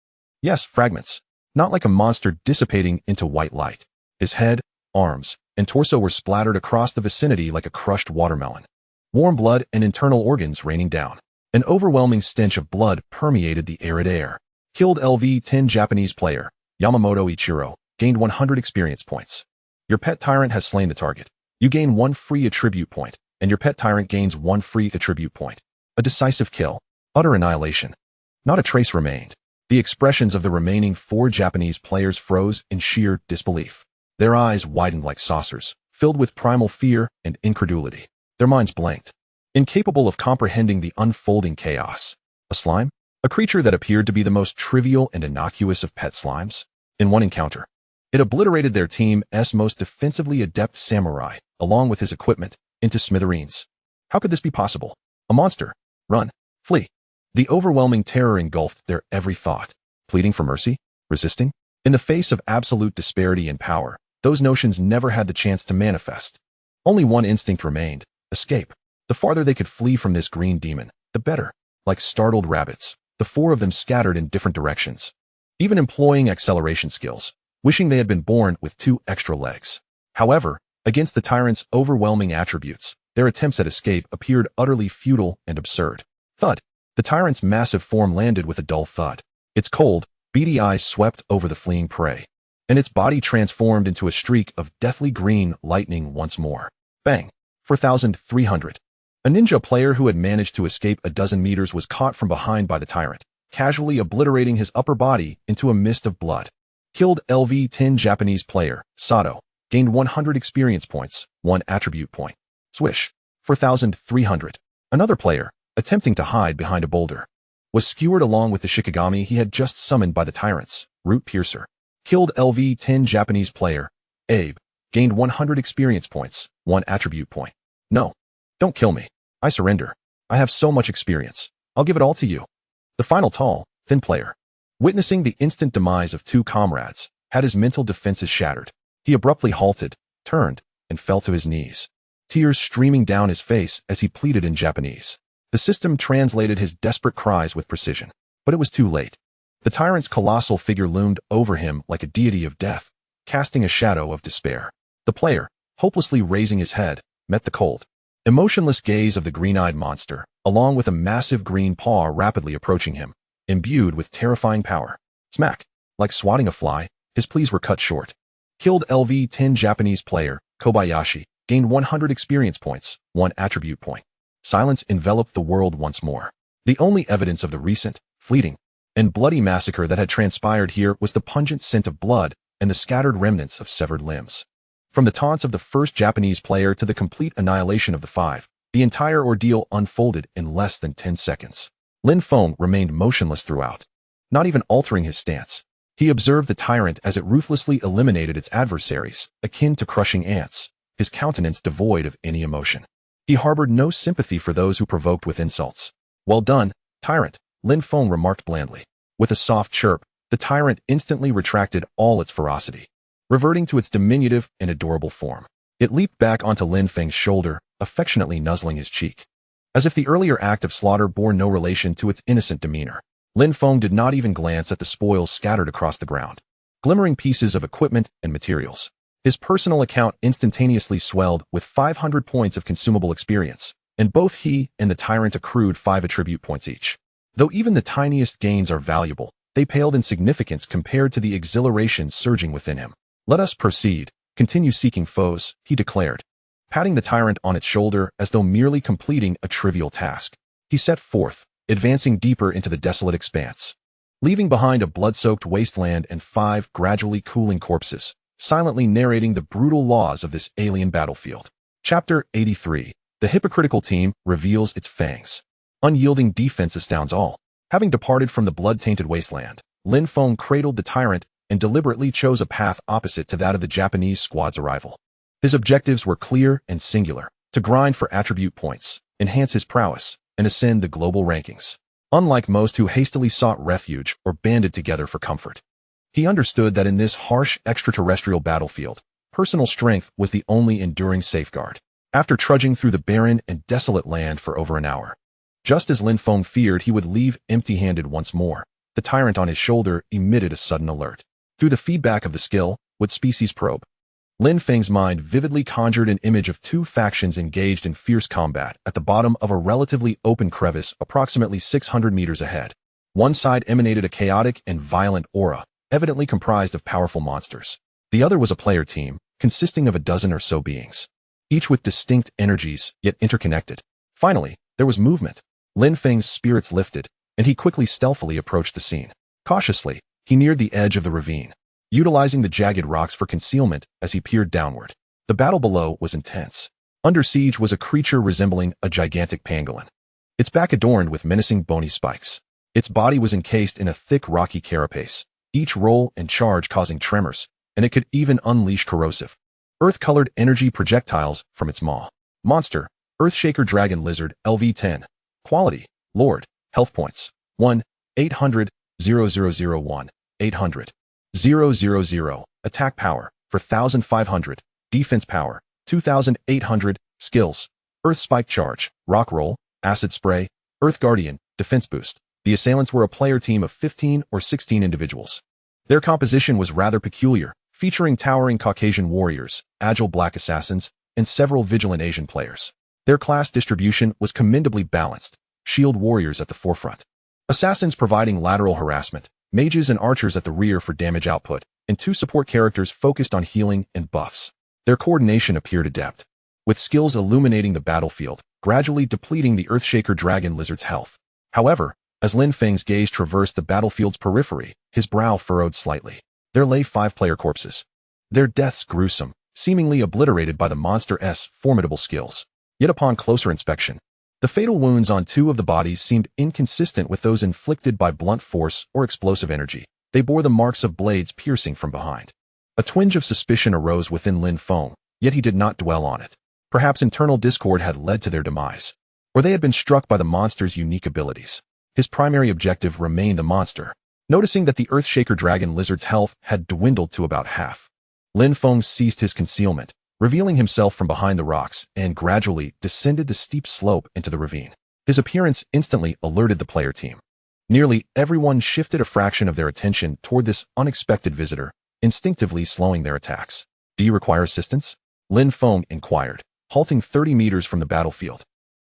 Yes, fragments. Not like a monster dissipating into white light. His head, arms, and torso were splattered across the vicinity like a crushed watermelon. Warm blood and internal organs raining down. An overwhelming stench of blood permeated the arid air. Killed LV-10 Japanese player, Yamamoto Ichiro, gained 100 experience points. Your pet tyrant has slain the target. You gain 1 free attribute point, and your pet tyrant gains 1 free attribute point. A decisive kill. Utter annihilation. Not a trace remained. The expressions of the remaining 4 Japanese players froze in sheer disbelief. Their eyes widened like saucers, filled with primal fear and incredulity. Their minds blanked, incapable of comprehending the unfolding chaos. A slime? A creature that appeared to be the most trivial and innocuous of pet slimes? In one encounter, it obliterated their team's most defensively adept samurai, along with his equipment, into smithereens. How could this be possible? A monster. Run. Flee. The overwhelming terror engulfed their every thought. Pleading for mercy? Resisting? In the face of absolute disparity in power, those notions never had the chance to manifest. Only one instinct remained: escape. The farther they could flee from this green demon, the better. Like startled rabbits, the 4 of them scattered in different directions, even employing acceleration skills, wishing they had been born with 2 extra legs. However, against the tyrant's overwhelming attributes, their attempts at escape appeared utterly futile and absurd. Thud. The tyrant's massive form landed with a dull thud. Its cold, beady eyes swept over the fleeing prey, and its body transformed into a streak of deathly green lightning once more. Bang. 4,300. A ninja player who had managed to escape a dozen meters was caught from behind by the tyrant, casually obliterating his upper body into a mist of blood. Killed LV-10 Japanese player, Sato, gained 100 experience points, 1 attribute point. Swish. 4,300. Another player, attempting to hide behind a boulder, was skewered along with the Shikigami he had just summoned by the tyrants, Root Piercer. Killed LV-10 Japanese player, Abe, gained 100 experience points, 1 attribute point. No. Don't kill me. I surrender. I have so much experience. I'll give it all to you. The final tall, thin player, witnessing the instant demise of 2 comrades, had his mental defenses shattered. He abruptly halted, turned, and fell to his knees, tears streaming down his face as he pleaded in Japanese. The system translated his desperate cries with precision, but it was too late. The tyrant's colossal figure loomed over him like a deity of death, casting a shadow of despair. The player, hopelessly raising his head, met the cold, emotionless gaze of the green-eyed monster, along with a massive green paw rapidly approaching him, imbued with terrifying power. Smack. Like swatting a fly, his pleas were cut short. Killed LV-10 Japanese player, Kobayashi, gained 100 experience points, 1 attribute point. Silence enveloped the world once more. The only evidence of the recent, fleeting, and bloody massacre that had transpired here was the pungent scent of blood and the scattered remnants of severed limbs. From the taunts of the first Japanese player to the complete annihilation of the 5, the entire ordeal unfolded in less than 10 seconds. Lin Feng remained motionless throughout, not even altering his stance. He observed the tyrant as it ruthlessly eliminated its adversaries, akin to crushing ants, his countenance devoid of any emotion. He harbored no sympathy for those who provoked with insults. Well done, tyrant, Lin Feng remarked blandly. With a soft chirp, the tyrant instantly retracted all its ferocity, reverting to its diminutive and adorable form. It leaped back onto Lin Feng's shoulder, affectionately nuzzling his cheek, as if the earlier act of slaughter bore no relation to its innocent demeanor. Lin Feng did not even glance at the spoils scattered across the ground, glimmering pieces of equipment and materials. His personal account instantaneously swelled with 500 points of consumable experience, and both he and the tyrant accrued 5 attribute points each. Though even the tiniest gains are valuable, they paled in significance compared to the exhilaration surging within him. Let us proceed, continue seeking foes, he declared, patting the tyrant on its shoulder as though merely completing a trivial task. He set forth, advancing deeper into the desolate expanse. Leaving behind a blood-soaked wasteland and 5 gradually cooling corpses, silently narrating the brutal laws of this alien battlefield. Chapter 83. The hypocritical team reveals its fangs. Unyielding defense astounds all. Having departed from the blood-tainted wasteland, Lin Feng cradled the tyrant and deliberately chose a path opposite to that of the Japanese squad's arrival. His objectives were clear and singular: to grind for attribute points, enhance his prowess, and ascend the global rankings. Unlike most who hastily sought refuge or banded together for comfort, he understood that in this harsh extraterrestrial battlefield, personal strength was the only enduring safeguard. After trudging through the barren and desolate land for over an hour, just as Lin Feng feared he would leave empty-handed once more, the tyrant on his shoulder emitted a sudden alert. Through the feedback of the skill, what species probe? Lin Feng's mind vividly conjured an image of 2 factions engaged in fierce combat at the bottom of a relatively open crevice approximately 600 meters ahead. One side emanated a chaotic and violent aura, evidently comprised of powerful monsters. The other was a player team, consisting of a dozen or so beings, each with distinct energies, yet interconnected. Finally, there was movement. Lin Feng's spirits lifted, and he quickly stealthily approached the scene. Cautiously, he neared the edge of the ravine, utilizing the jagged rocks for concealment as he peered downward. The battle below was intense. Under siege was a creature resembling a gigantic pangolin, its back adorned with menacing bony spikes. Its body was encased in a thick rocky carapace, each roll and charge causing tremors, and it could even unleash corrosive, earth-colored energy projectiles from its maw. Monster: Earthshaker Dragon Lizard LV-10. Quality: Lord. Health points: 1, 800, 0001, 800. 000. Attack power: 4,500. Defense power: 2,800. Skills: Earth Spike Charge, Rock Roll, Acid Spray, Earth Guardian, Defense Boost. The assailants were a player team of 15 or 16 individuals. Their composition was rather peculiar, featuring towering Caucasian warriors, agile black assassins, and several vigilant Asian players. Their class distribution was commendably balanced: shield warriors at the forefront, assassins providing lateral harassment, mages and archers at the rear for damage output, and 2 support characters focused on healing and buffs. Their coordination appeared adept, with skills illuminating the battlefield, gradually depleting the Earthshaker Dragon Lizard's health. However, as Lin Feng's gaze traversed the battlefield's periphery, his brow furrowed slightly. There lay 5 player corpses, their deaths gruesome, seemingly obliterated by the monster's formidable skills. Yet upon closer inspection, the fatal wounds on 2 of the bodies seemed inconsistent with those inflicted by blunt force or explosive energy. They bore the marks of blades piercing from behind. A twinge of suspicion arose within Lin Feng, yet he did not dwell on it. Perhaps internal discord had led to their demise, or they had been struck by the monster's unique abilities. His primary objective remained the monster. Noticing that the Earthshaker Dragon Lizard's health had dwindled to about half, Lin Feng ceased his concealment, revealing himself from behind the rocks, and gradually descended the steep slope into the ravine. His appearance instantly alerted the player team. Nearly everyone shifted a fraction of their attention toward this unexpected visitor, instinctively slowing their attacks. "Do you require assistance?" Lin Feng inquired, halting 30 meters from the battlefield.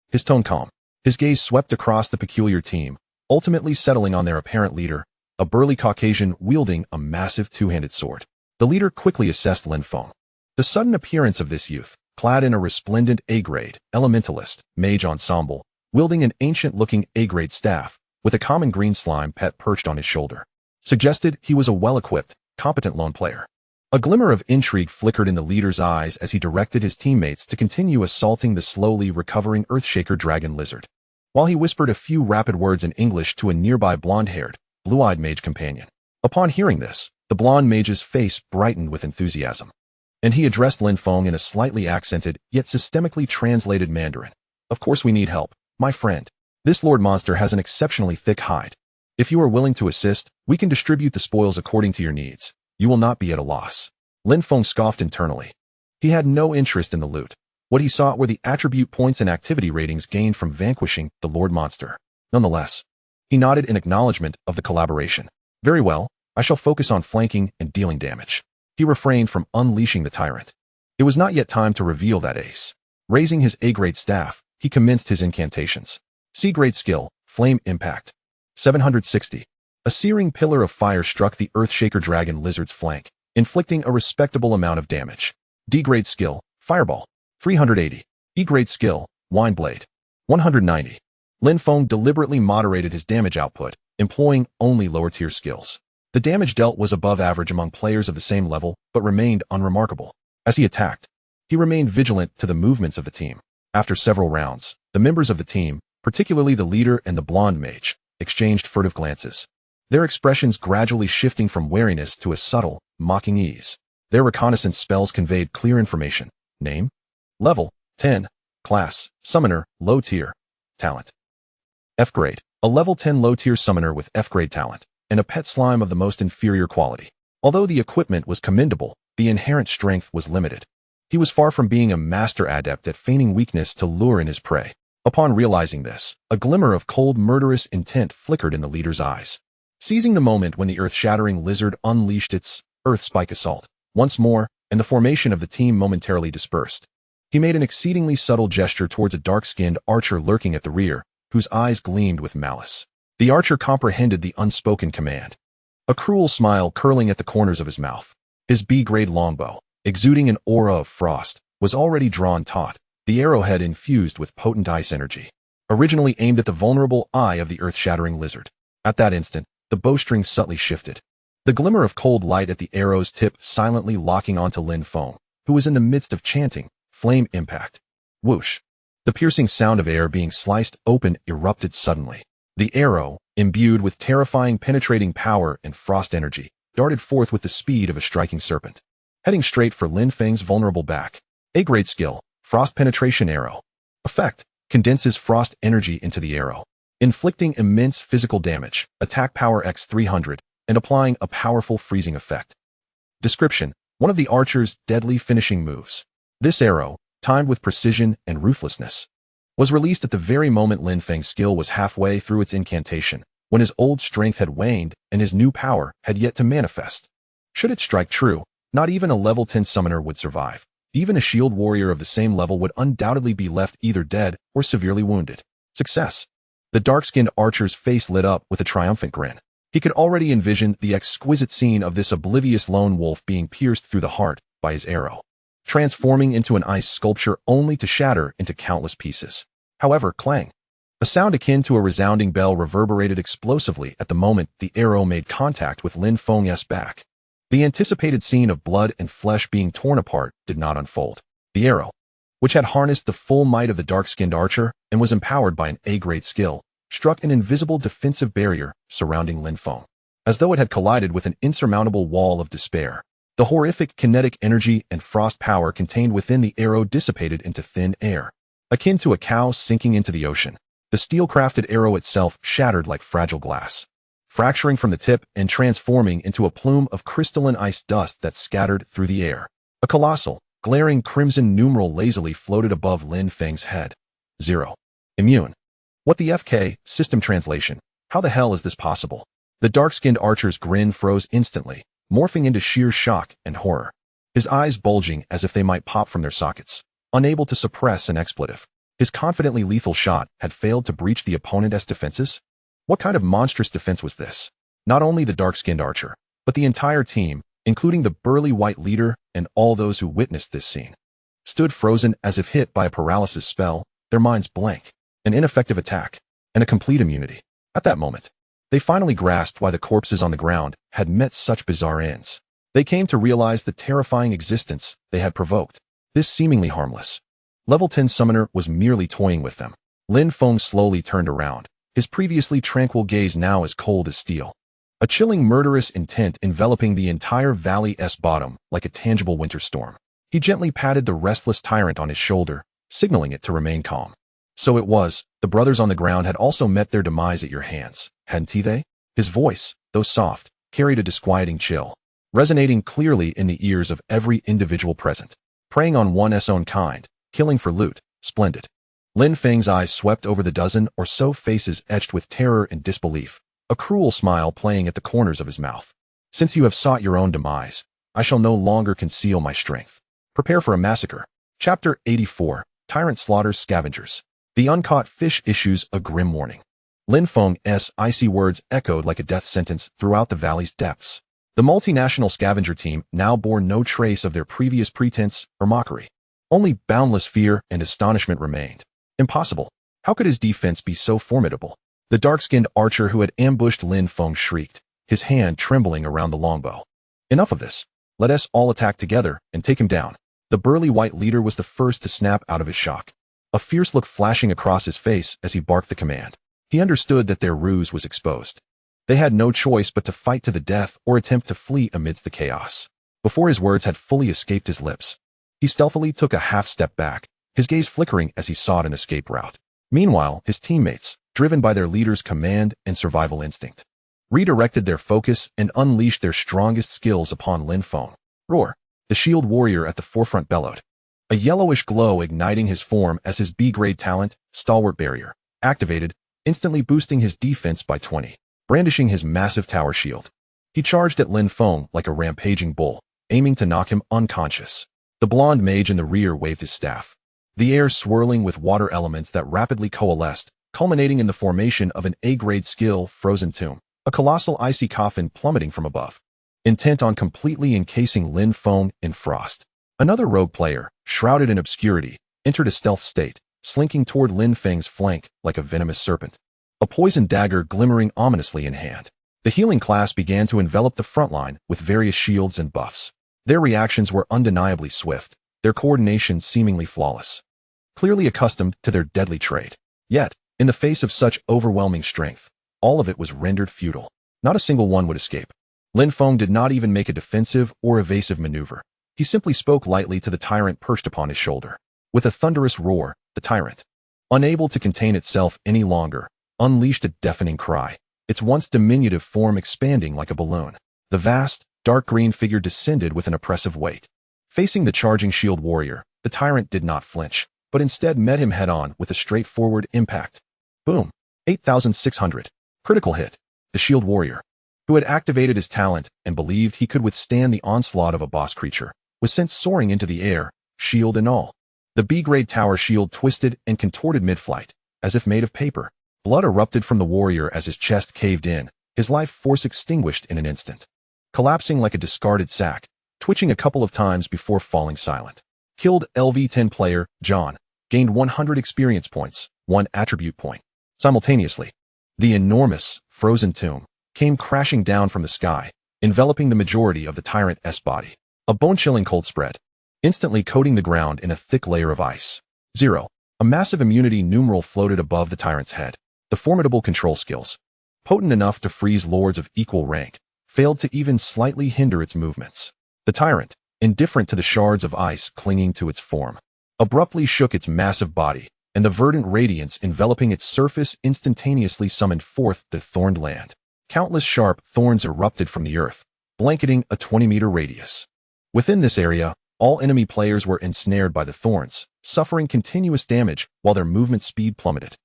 His tone calm. His gaze swept across the peculiar team, ultimately settling on their apparent leader, a burly Caucasian wielding a massive 2-handed sword. The leader quickly assessed Lin Feng. The sudden appearance of this youth, clad in a resplendent A-grade, elementalist, mage ensemble, wielding an ancient-looking A-grade staff, with a common green slime pet perched on his shoulder, suggested he was a well-equipped, competent lone player. A glimmer of intrigue flickered in the leader's eyes as he directed his teammates to continue assaulting the slowly recovering Earthshaker Dragon Lizard, while he whispered a few rapid words in English to a nearby blonde-haired, blue-eyed mage companion. Upon hearing this, the blonde mage's face brightened with enthusiasm, and he addressed Lin Feng in a slightly accented, yet systemically translated Mandarin. "Of course we need help, my friend. This Lord Monster has an exceptionally thick hide. If you are willing to assist, we can distribute the spoils according to your needs. You will not be at a loss." Lin Feng scoffed internally. He had no interest in the loot. What he sought were the attribute points and activity ratings gained from vanquishing the Lord Monster. Nonetheless, he nodded in acknowledgement of the collaboration. "Very well, I shall focus on flanking and dealing damage." He refrained from unleashing the tyrant. It was not yet time to reveal that ace. Raising his A-grade staff, he commenced his incantations. C-grade skill, Flame Impact. 760. A searing pillar of fire struck the Earthshaker Dragon Lizard's flank, inflicting a respectable amount of damage. D-grade skill, Fireball. 380. E-grade skill, Wine Blade. 190. Lin Feng deliberately moderated his damage output, employing only lower-tier skills. The damage dealt was above average among players of the same level, but remained unremarkable. As he attacked, he remained vigilant to the movements of the team. After several rounds, the members of the team, particularly the leader and the blonde mage, exchanged furtive glances, their expressions gradually shifting from wariness to a subtle, mocking ease. Their reconnaissance spells conveyed clear information. Name, level, 10, class, summoner, low tier, talent. F grade, a level 10 low-tier summoner with F grade talent, and a pet slime of the most inferior quality. Although the equipment was commendable, the inherent strength was limited. He was far from being a master adept at feigning weakness to lure in his prey. Upon realizing this, a glimmer of cold, murderous intent flickered in the leader's eyes. Seizing the moment when the earth-shattering lizard unleashed its earth spike assault, once more, and the formation of the team momentarily dispersed, he made an exceedingly subtle gesture towards a dark-skinned archer lurking at the rear, whose eyes gleamed with malice. The archer comprehended the unspoken command. A cruel smile curling at the corners of his mouth. His B-grade longbow, exuding an aura of frost, was already drawn taut, the arrowhead infused with potent ice energy, originally aimed at the vulnerable eye of the earth-shattering lizard. At that instant, the bowstring subtly shifted. The glimmer of cold light at the arrow's tip silently locking onto Lin Feng, who was in the midst of chanting, flame impact. Whoosh. The piercing sound of air being sliced open erupted suddenly. The arrow, imbued with terrifying penetrating power and frost energy, darted forth with the speed of a striking serpent, heading straight for Lin Feng's vulnerable back. A-grade skill, Frost Penetration Arrow. Effect, condenses frost energy into the arrow, inflicting immense physical damage, attack power x 300, and applying a powerful freezing effect. Description, one of the archer's deadly finishing moves. This arrow, timed with precision and ruthlessness, was released at the very moment Lin Feng's skill was halfway through its incantation, when his old strength had waned and his new power had yet to manifest. Should it strike true, not even a level 10 summoner would survive. Even a shield warrior of the same level would undoubtedly be left either dead or severely wounded. Success. The dark-skinned archer's face lit up with a triumphant grin. He could already envision the exquisite scene of this oblivious lone wolf being pierced through the heart by his arrow, transforming into an ice sculpture only to shatter into countless pieces. However, clang. A sound akin to a resounding bell reverberated explosively at the moment the arrow made contact with Lin Feng's back. The anticipated scene of blood and flesh being torn apart did not unfold. The arrow, which had harnessed the full might of the dark-skinned archer and was empowered by an A-grade skill, struck an invisible defensive barrier surrounding Lin Feng, as though it had collided with an insurmountable wall of despair. The horrific kinetic energy and frost power contained within the arrow dissipated into thin air, akin to a cow sinking into the ocean. The steel-crafted arrow itself shattered like fragile glass, fracturing from the tip and transforming into a plume of crystalline ice dust that scattered through the air. A colossal, glaring crimson numeral lazily floated above Lin Feng's head. 0. Immune. What the FK? System translation. How the hell is this possible? The dark-skinned archer's grin froze instantly, morphing into sheer shock and horror, his eyes bulging as if they might pop from their sockets. Unable to suppress an expletive, his confidently lethal shot had failed to breach the opponent's defenses. What kind of monstrous defense was this? Not only the dark-skinned archer, but the entire team, including the burly white leader and all those who witnessed this scene, stood frozen as if hit by a paralysis spell, their minds blank. An ineffective attack, and a complete immunity. At that moment, they finally grasped why the corpses on the ground had met such bizarre ends. They came to realize the terrifying existence they had provoked. This seemingly harmless level 10 summoner was merely toying with them. Lin Feng slowly turned around, his previously tranquil gaze now as cold as steel. A chilling murderous intent enveloping the entire valley's bottom like a tangible winter storm. He gently patted the restless tyrant on his shoulder, signaling it to remain calm. So it was, the brothers on the ground had also met their demise at your hands, hadn't they? His voice, though soft, carried a disquieting chill, resonating clearly in the ears of every individual present. Preying on one's own kind, killing for loot, splendid. Lin Feng's eyes swept over the dozen or so faces etched with terror and disbelief, a cruel smile playing at the corners of his mouth. Since you have sought your own demise, I shall no longer conceal my strength. Prepare for a massacre. Chapter 84, Tyrant Slaughters Scavengers. The uncaught fish issues a grim warning. Lin Feng's icy words echoed like a death sentence throughout the valley's depths. The multinational scavenger team now bore no trace of their previous pretense or mockery. Only boundless fear and astonishment remained. Impossible. How could his defense be so formidable? The dark-skinned archer who had ambushed Lin Feng shrieked, his hand trembling around the longbow. Enough of this. Let us all attack together and take him down. The burly white leader was the first to snap out of his shock, a fierce look flashing across his face as he barked the command. He understood that their ruse was exposed. They had no choice but to fight to the death or attempt to flee amidst the chaos. Before his words had fully escaped his lips, he stealthily took a half-step back, his gaze flickering as he sought an escape route. Meanwhile, his teammates, driven by their leader's command and survival instinct, redirected their focus and unleashed their strongest skills upon Lin Feng. Roar! The shield warrior at the forefront bellowed, a yellowish glow igniting his form as his B-grade talent, Stalwart Barrier, activated, instantly boosting his defense by 20. Brandishing his massive tower shield, he charged at Lin Feng like a rampaging bull, aiming to knock him unconscious. The blonde mage in the rear waved his staff, the air swirling with water elements that rapidly coalesced, culminating in the formation of an A-grade skill, Frozen Tomb, a colossal icy coffin plummeting from above, intent on completely encasing Lin Feng in frost. Another rogue player, shrouded in obscurity, entered a stealth state, slinking toward Lin Feng's flank like a venomous serpent, a poisoned dagger glimmering ominously in hand. The healing class began to envelop the front line with various shields and buffs. Their reactions were undeniably swift, their coordination seemingly flawless. Clearly accustomed to their deadly trade. Yet, in the face of such overwhelming strength, all of it was rendered futile. Not a single one would escape. Lin Feng did not even make a defensive or evasive maneuver. He simply spoke lightly to the tyrant perched upon his shoulder. With a thunderous roar, the tyrant, unable to contain itself any longer, unleashed a deafening cry, its once diminutive form expanding like a balloon. The vast, dark green figure descended with an oppressive weight. Facing the charging shield warrior, the tyrant did not flinch, but instead met him head-on with a straightforward impact. Boom! 8,600. Critical hit. The shield warrior, who had activated his talent and believed he could withstand the onslaught of a boss creature, was sent soaring into the air, shield and all. The B-grade tower shield twisted and contorted mid-flight, as if made of paper. Blood erupted from the warrior as his chest caved in, his life force extinguished in an instant. Collapsing like a discarded sack, twitching a couple of times before falling silent. Killed LV-10 player, John, gained 100 experience points, 1 attribute point. Simultaneously, the enormous, frozen tomb came crashing down from the sky, enveloping the majority of the tyrant's body. A bone-chilling cold spread, instantly coating the ground in a thick layer of ice. 0. A massive immunity numeral floated above the tyrant's head. The formidable control skills, potent enough to freeze lords of equal rank, failed to even slightly hinder its movements. The tyrant, indifferent to the shards of ice clinging to its form, abruptly shook its massive body, and the verdant radiance enveloping its surface instantaneously summoned forth the thorned land. Countless sharp thorns erupted from the earth, blanketing a 20-meter radius. Within this area, all enemy players were ensnared by the thorns, suffering continuous damage while their movement speed plummeted.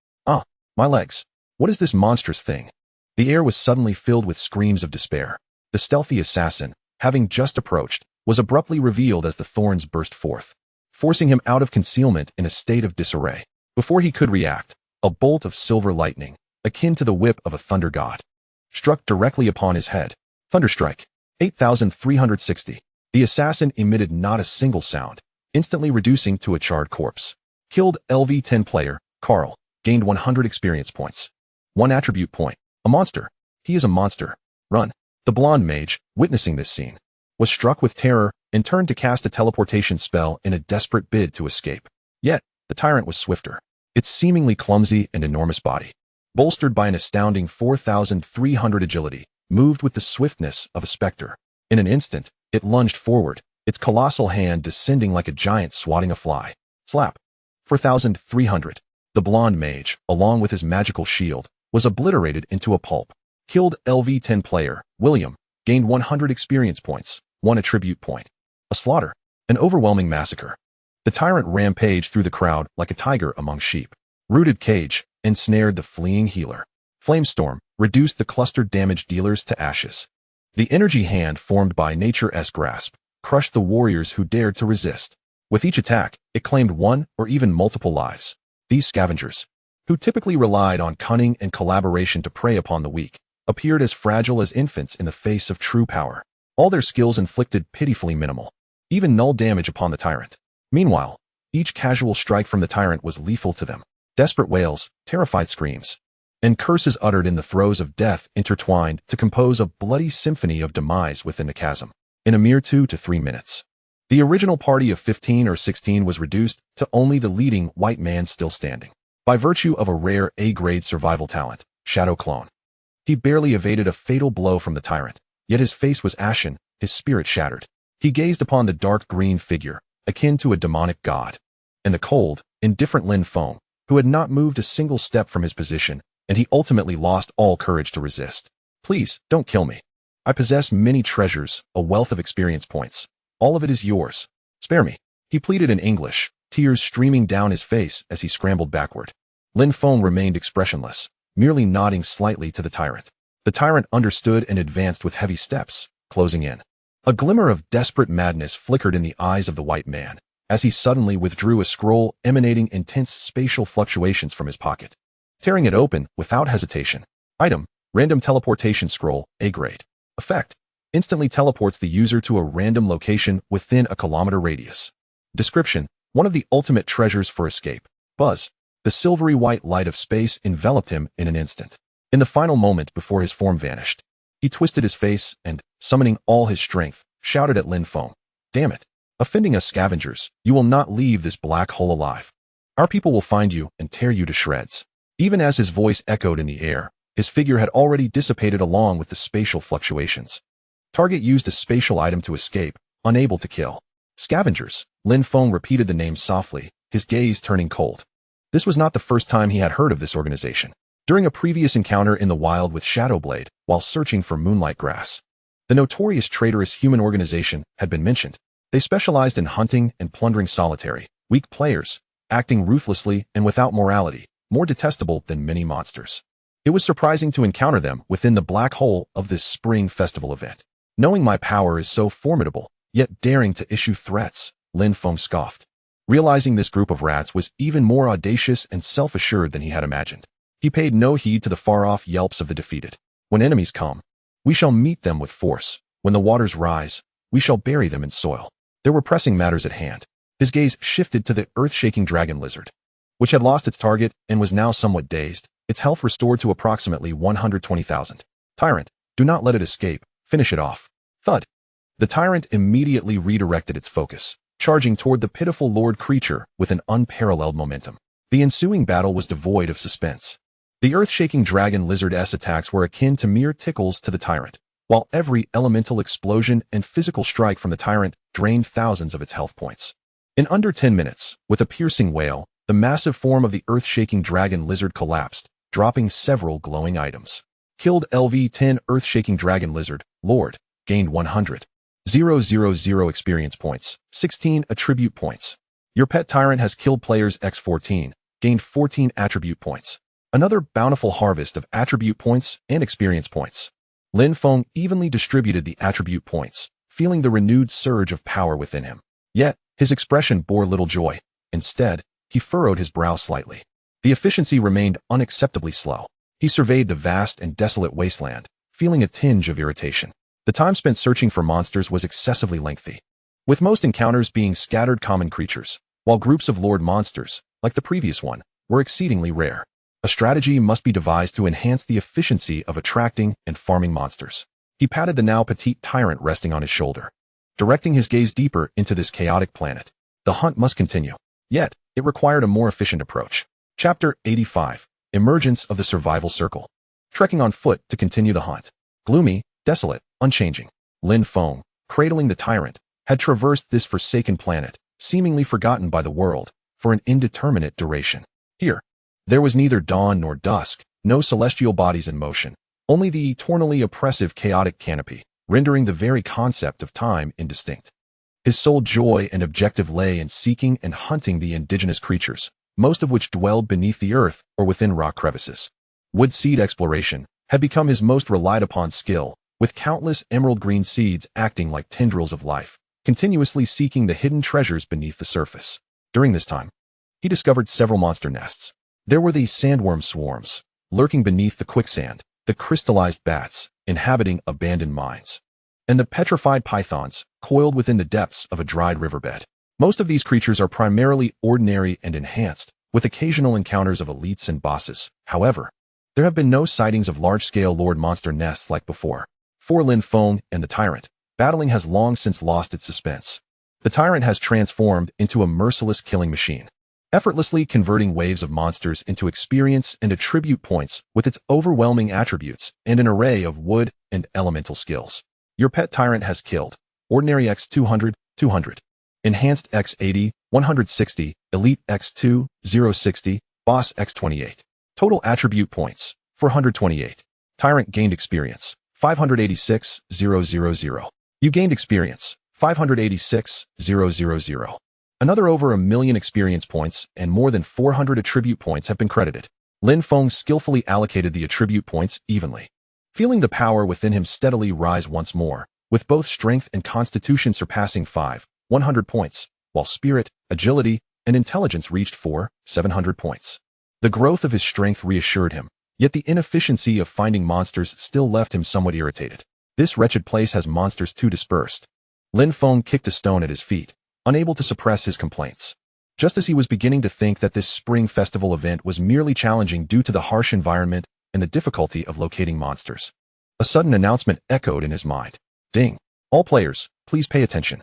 My legs. What is this monstrous thing? The air was suddenly filled with screams of despair. The stealthy assassin, having just approached, was abruptly revealed as the thorns burst forth, forcing him out of concealment in a state of disarray. Before he could react, a bolt of silver lightning, akin to the whip of a thunder god, struck directly upon his head. Thunderstrike. 8,360. The assassin emitted not a single sound, instantly reducing to a charred corpse. Killed LV-10 player, Carl, gained 100 experience points. 1 attribute point. A monster. He is a monster. Run. The blonde mage, witnessing this scene, was struck with terror and turned to cast a teleportation spell in a desperate bid to escape. Yet, the tyrant was swifter. Its seemingly clumsy and enormous body, bolstered by an astounding 4,300 agility, moved with the swiftness of a specter. In an instant, it lunged forward, its colossal hand descending like a giant swatting a fly. Slap. 4,300. The blonde mage, along with his magical shield, was obliterated into a pulp. Killed LV-10 player, William, gained 100 experience points, 1 attribute point. A slaughter. An overwhelming massacre. The tyrant rampaged through the crowd like a tiger among sheep. Rooted cage, ensnared the fleeing healer. Flamestorm, reduced the clustered damage dealers to ashes. The energy hand formed by nature's grasp, crushed the warriors who dared to resist. With each attack, it claimed 1 or even multiple lives. These scavengers, who typically relied on cunning and collaboration to prey upon the weak, appeared as fragile as infants in the face of true power. All their skills inflicted pitifully minimal, even null damage upon the tyrant. Meanwhile, each casual strike from the tyrant was lethal to them. Desperate wails, terrified screams, and curses uttered in the throes of death intertwined to compose a bloody symphony of demise within the chasm. In a mere 2 to 3 minutes, the original party of 15 or 16 was reduced to only the leading white man still standing. By virtue of a rare A-grade survival talent, Shadow Clone, he barely evaded a fatal blow from the tyrant, yet his face was ashen, his spirit shattered. He gazed upon the dark green figure, akin to a demonic god, and the cold, indifferent Lin Feng, who had not moved a single step from his position, and he ultimately lost all courage to resist. Please, don't kill me. I possess many treasures, a wealth of experience points. All of it is yours. Spare me. He pleaded in English, tears streaming down his face as he scrambled backward. Lin Feng remained expressionless, merely nodding slightly to the tyrant. The tyrant understood and advanced with heavy steps, closing in. A glimmer of desperate madness flickered in the eyes of the white man, as he suddenly withdrew a scroll emanating intense spatial fluctuations from his pocket. Tearing it open, without hesitation. Item: Random Teleportation Scroll, A-grade. Effect: instantly teleports the user to a random location within a kilometer radius. Description: one of the ultimate treasures for escape. Buzz. The silvery white light of space enveloped him in an instant. In the final moment before his form vanished, he twisted his face and, summoning all his strength, shouted at Lin Feng. Damn it. Offending us scavengers, you will not leave this black hole alive. Our people will find you and tear you to shreds. Even as his voice echoed in the air, his figure had already dissipated along with the spatial fluctuations. Target used a spatial item to escape, unable to kill. Scavengers. Lin Feng repeated the name softly, his gaze turning cold. This was not the first time he had heard of this organization. During a previous encounter in the wild with Shadowblade, while searching for moonlight grass, the notorious traitorous human organization had been mentioned. They specialized in hunting and plundering solitary, weak players, acting ruthlessly and without morality, more detestable than many monsters. It was surprising to encounter them within the black hole of this spring festival event. Knowing my power is so formidable, yet daring to issue threats, Lin Feng scoffed. Realizing this group of rats was even more audacious and self-assured than he had imagined, he paid no heed to the far-off yelps of the defeated. When enemies come, we shall meet them with force. When the waters rise, we shall bury them in soil. There were pressing matters at hand. His gaze shifted to the earth-shaking dragon lizard, which had lost its target and was now somewhat dazed, its health restored to approximately 120,000. Tyrant, do not let it escape. Finish it off. Thud. The tyrant immediately redirected its focus, charging toward the pitiful lord creature with an unparalleled momentum. The ensuing battle was devoid of suspense. The earth-shaking dragon lizard's attacks were akin to mere tickles to the tyrant, while every elemental explosion and physical strike from the tyrant drained thousands of its health points. In under 10 minutes, with a piercing wail, the massive form of the earth-shaking dragon lizard collapsed, dropping several glowing items. Killed LV-10 earth-shaking dragon lizard, Lord, gained 100,000 experience points, 16 attribute points. Your pet tyrant has killed players X14, gained 14 attribute points. Another bountiful harvest of attribute points and experience points. Lin Feng evenly distributed the attribute points, feeling the renewed surge of power within him. Yet, his expression bore little joy. Instead, he furrowed his brow slightly. The efficiency remained unacceptably slow. He surveyed the vast and desolate wasteland, feeling a tinge of irritation. The time spent searching for monsters was excessively lengthy, with most encounters being scattered common creatures, while groups of lord monsters, like the previous one, were exceedingly rare. A strategy must be devised to enhance the efficiency of attracting and farming monsters. He patted the now petite tyrant resting on his shoulder, directing his gaze deeper into this chaotic planet. The hunt must continue. Yet, it required a more efficient approach. Chapter 85. Emergence of the Survival Circle. Trekking on foot to continue the hunt. Gloomy, desolate, unchanging. Lin Feng, cradling the tyrant, had traversed this forsaken planet, seemingly forgotten by the world, for an indeterminate duration. Here, there was neither dawn nor dusk, no celestial bodies in motion, only the eternally oppressive chaotic canopy, rendering the very concept of time indistinct. His sole joy and objective lay in seeking and hunting the indigenous creatures, most of which dwelled beneath the earth or within rock crevices. Wood seed exploration had become his most relied upon skill, with countless emerald green seeds acting like tendrils of life, continuously seeking the hidden treasures beneath the surface. During this time, he discovered several monster nests. There were the sandworm swarms, lurking beneath the quicksand, the crystallized bats, inhabiting abandoned mines, and the petrified pythons, coiled within the depths of a dried riverbed. Most of these creatures are primarily ordinary and enhanced, with occasional encounters of elites and bosses. However, there have been no sightings of large-scale Lord Monster nests like before. For Lin Feng and the Tyrant, battling has long since lost its suspense. The Tyrant has transformed into a merciless killing machine, effortlessly converting waves of monsters into experience and attribute points with its overwhelming attributes and an array of wood and elemental skills. Your pet Tyrant has killed Ordinary X 200, 200. Enhanced X 80, 160, Elite X 2, 060, Boss X 28. Total attribute points, 428. Tyrant gained experience, 586, 000. You gained experience, 586, 000. Another over 1,000,000 experience points and more than 400 attribute points have been credited. Lin Feng skillfully allocated the attribute points evenly, feeling the power within him steadily rise once more, with both strength and constitution surpassing 100 points, while spirit, agility, and intelligence reached 700 points. The growth of his strength reassured him, yet the inefficiency of finding monsters still left him somewhat irritated. This wretched place has monsters too dispersed. Lin Feng kicked a stone at his feet, unable to suppress his complaints. Just as he was beginning to think that this spring festival event was merely challenging due to the harsh environment and the difficulty of locating monsters, a sudden announcement echoed in his mind. Ding! All players, please pay attention.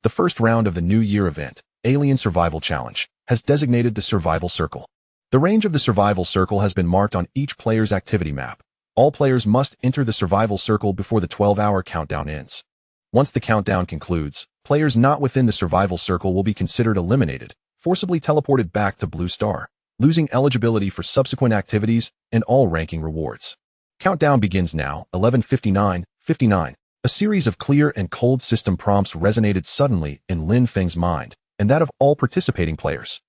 The first round of the New Year event, Alien Survival Challenge, has designated the Survival Circle. The range of the Survival Circle has been marked on each player's activity map. All players must enter the Survival Circle before the 12-hour countdown ends. Once the countdown concludes, players not within the Survival Circle will be considered eliminated, forcibly teleported back to Blue Star, losing eligibility for subsequent activities and all ranking rewards. Countdown begins now, 11:59, 59. A series of clear and cold system prompts resonated suddenly in Lin Feng's mind, and that of all participating players.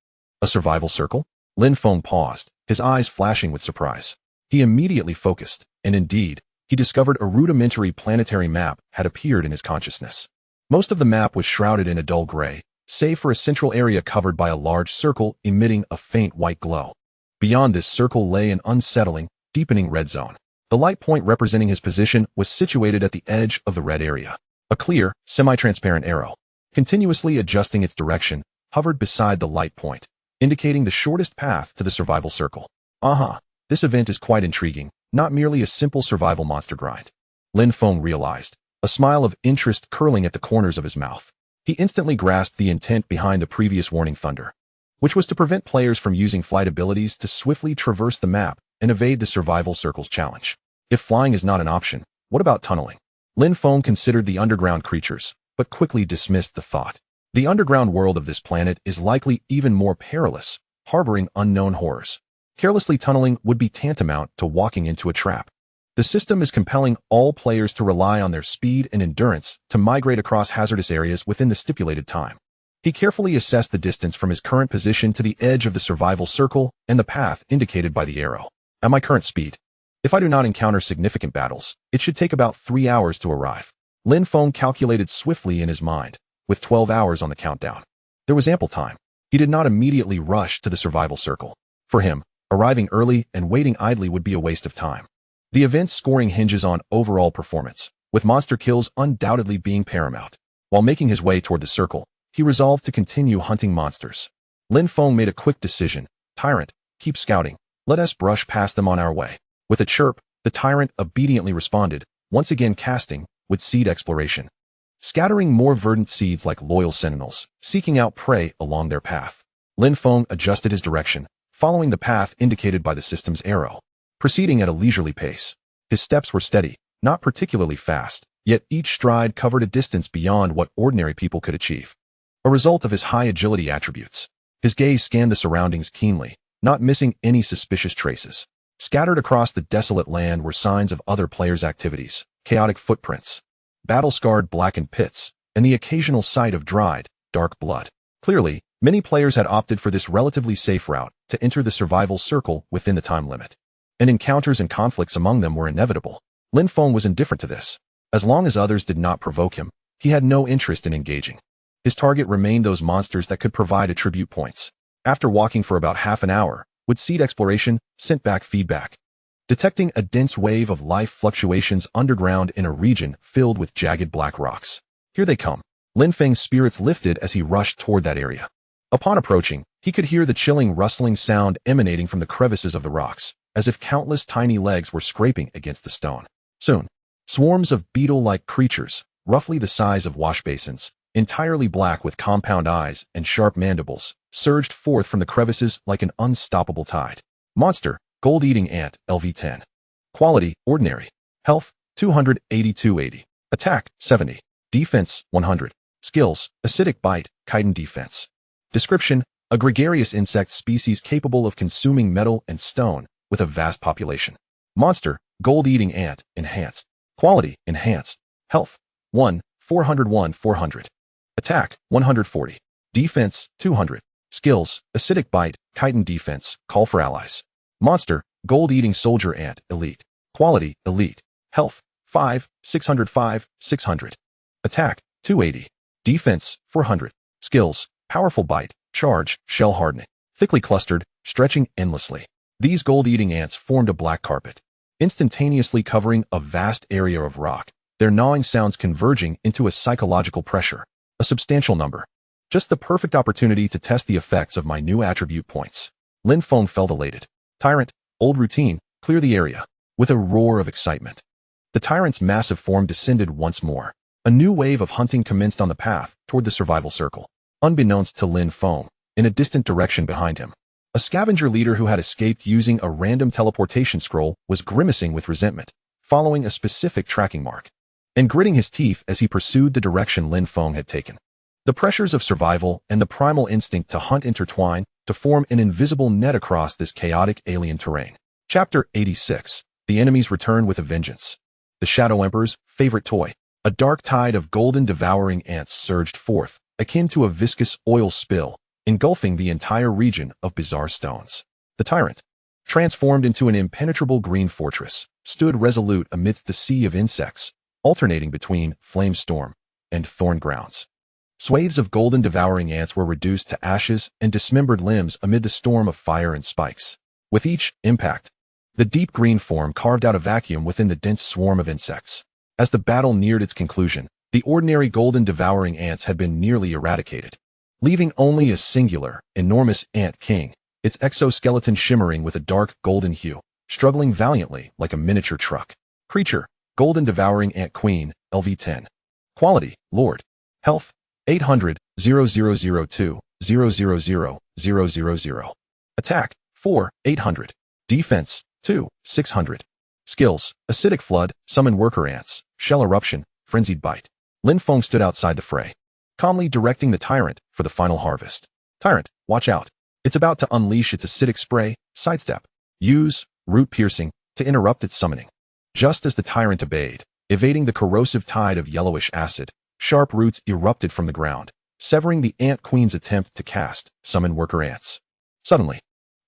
A survival circle? Lin Feng paused, his eyes flashing with surprise. He immediately focused, and indeed, he discovered a rudimentary planetary map had appeared in his consciousness. Most of the map was shrouded in a dull gray, save for a central area covered by a large circle emitting a faint white glow. Beyond this circle lay an unsettling, deepening red zone. The light point representing his position was situated at the edge of the red area. A clear, semi-transparent arrow, continuously adjusting its direction, hovered beside the light point, indicating the shortest path to the survival circle. Aha! This event is quite intriguing, not merely a simple survival monster grind. Lin Feng realized, a smile of interest curling at the corners of his mouth. He instantly grasped the intent behind the previous warning thunder, which was to prevent players from using flight abilities to swiftly traverse the map and evade the survival circle's challenge. If flying is not an option, what about tunneling? Lin Feng considered the underground creatures, but quickly dismissed the thought. The underground world of this planet is likely even more perilous, harboring unknown horrors. Carelessly tunneling would be tantamount to walking into a trap. The system is compelling all players to rely on their speed and endurance to migrate across hazardous areas within the stipulated time. He carefully assessed the distance from his current position to the edge of the survival circle and the path indicated by the arrow. At my current speed, if I do not encounter significant battles, it should take about 3 hours to arrive. Lin Feng calculated swiftly in his mind, with 12 hours on the countdown. There was ample time. He did not immediately rush to the survival circle. For him, arriving early and waiting idly would be a waste of time. The event's scoring hinges on overall performance, with monster kills undoubtedly being paramount. While making his way toward the circle, he resolved to continue hunting monsters. Lin Feng made a quick decision. Tyrant, keep scouting. Let us brush past them on our way. With a chirp, the Tyrant obediently responded, once again casting, with seed exploration, scattering more verdant seeds like loyal sentinels, seeking out prey along their path. Lin Feng adjusted his direction, following the path indicated by the system's arrow, proceeding at a leisurely pace. His steps were steady, not particularly fast, yet each stride covered a distance beyond what ordinary people could achieve. A result of his high agility attributes. His gaze scanned the surroundings keenly, not missing any suspicious traces. Scattered across the desolate land were signs of other players' activities, chaotic footprints, battle-scarred blackened pits, and the occasional sight of dried, dark blood. Clearly, many players had opted for this relatively safe route to enter the survival circle within the time limit. And encounters and conflicts among them were inevitable. Lin Feng was indifferent to this. As long as others did not provoke him, he had no interest in engaging. His target remained those monsters that could provide attribute points. After walking for about half an hour, with seed exploration, sent back feedback, detecting a dense wave of life fluctuations underground in a region filled with jagged black rocks. Here they come. Lin Feng's spirits lifted as he rushed toward that area. Upon approaching, He could hear the chilling rustling sound emanating from the crevices of the rocks, as if countless tiny legs were scraping against the stone. Soon, swarms of beetle-like creatures, roughly the size of wash basins, entirely black with compound eyes and sharp mandibles, surged forth from the crevices like an unstoppable tide. Monster, gold-eating ant, LV10. Quality, ordinary. Health, 282-80. Attack, 70. Defense, 100. Skills, acidic bite, chitin defense. Description, a gregarious insect species capable of consuming metal and stone with a vast population. Monster, gold-eating ant, enhanced. Quality, enhanced. Health, 1, 401, 400. Attack, 140. Defense, 200. Skills, acidic bite, chitin defense, call for allies. Monster, gold-eating soldier ant, elite. Quality, elite. Health, 5, 605, 600. Attack, 280. Defense, 400. Skills, powerful bite, charge, shell hardening. Thickly clustered, stretching endlessly. These gold-eating ants formed a black carpet, instantaneously covering a vast area of rock, their gnawing sounds converging into a psychological pressure. A substantial number. Just the perfect opportunity to test the effects of my new attribute points. Lin Feng felt elated. Tyrant, old routine, clear the area. With a roar of excitement, the tyrant's massive form descended once more. A new wave of hunting commenced on the path toward the survival circle. Unbeknownst to Lin Feng, in a distant direction behind him, a scavenger leader who had escaped using a random teleportation scroll was grimacing with resentment, following a specific tracking mark, and gritting his teeth as he pursued the direction Lin Feng had taken. The pressures of survival and the primal instinct to hunt intertwine to form an invisible net across this chaotic alien terrain. Chapter 86. The enemies return with a vengeance. The Shadow Emperor's favorite toy. A dark tide of golden devouring ants surged forth, akin to a viscous oil spill, engulfing the entire region of bizarre stones. The tyrant, transformed into an impenetrable green fortress, stood resolute amidst the sea of insects, alternating between flame storm and thorn grounds. Swathes of golden devouring ants were reduced to ashes and dismembered limbs amid the storm of fire and spikes. With each impact, the deep green form carved out a vacuum within the dense swarm of insects. As the battle neared its conclusion, the ordinary golden devouring ants had been nearly eradicated, leaving only a singular, enormous ant king, its exoskeleton shimmering with a dark golden hue, struggling valiantly like a miniature truck. Creature, golden devouring ant queen, LV10. Quality, lord. Health, 800, 0002, 000, 000. Attack, 4, 800. Defense, 2, 600. Skills, acidic flood, summon worker ants, shell eruption, frenzied bite. Lin Feng stood outside the fray, calmly directing the tyrant for the final harvest. Tyrant, watch out. It's about to unleash its acidic spray. Sidestep. Use root piercing to interrupt its summoning. Just as the tyrant obeyed, evading the corrosive tide of yellowish acid, sharp roots erupted from the ground, severing the ant queen's attempt to cast summon worker ants. Suddenly,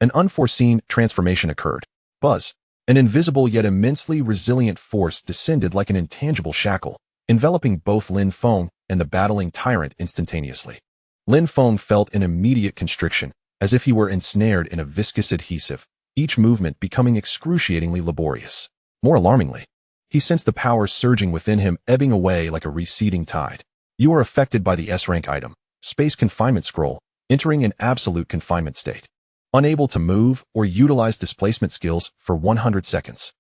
an unforeseen transformation occurred. Buzz. An invisible yet immensely resilient force descended like an intangible shackle, enveloping both Lin Feng and the battling tyrant instantaneously. Lin Feng felt an immediate constriction, as if he were ensnared in a viscous adhesive, each movement becoming excruciatingly laborious. More alarmingly, he sensed the power surging within him ebbing away like a receding tide. You are affected by the S-rank item, Space Confinement Scroll, entering an absolute confinement state. Unable to move or utilize displacement skills for 100 seconds.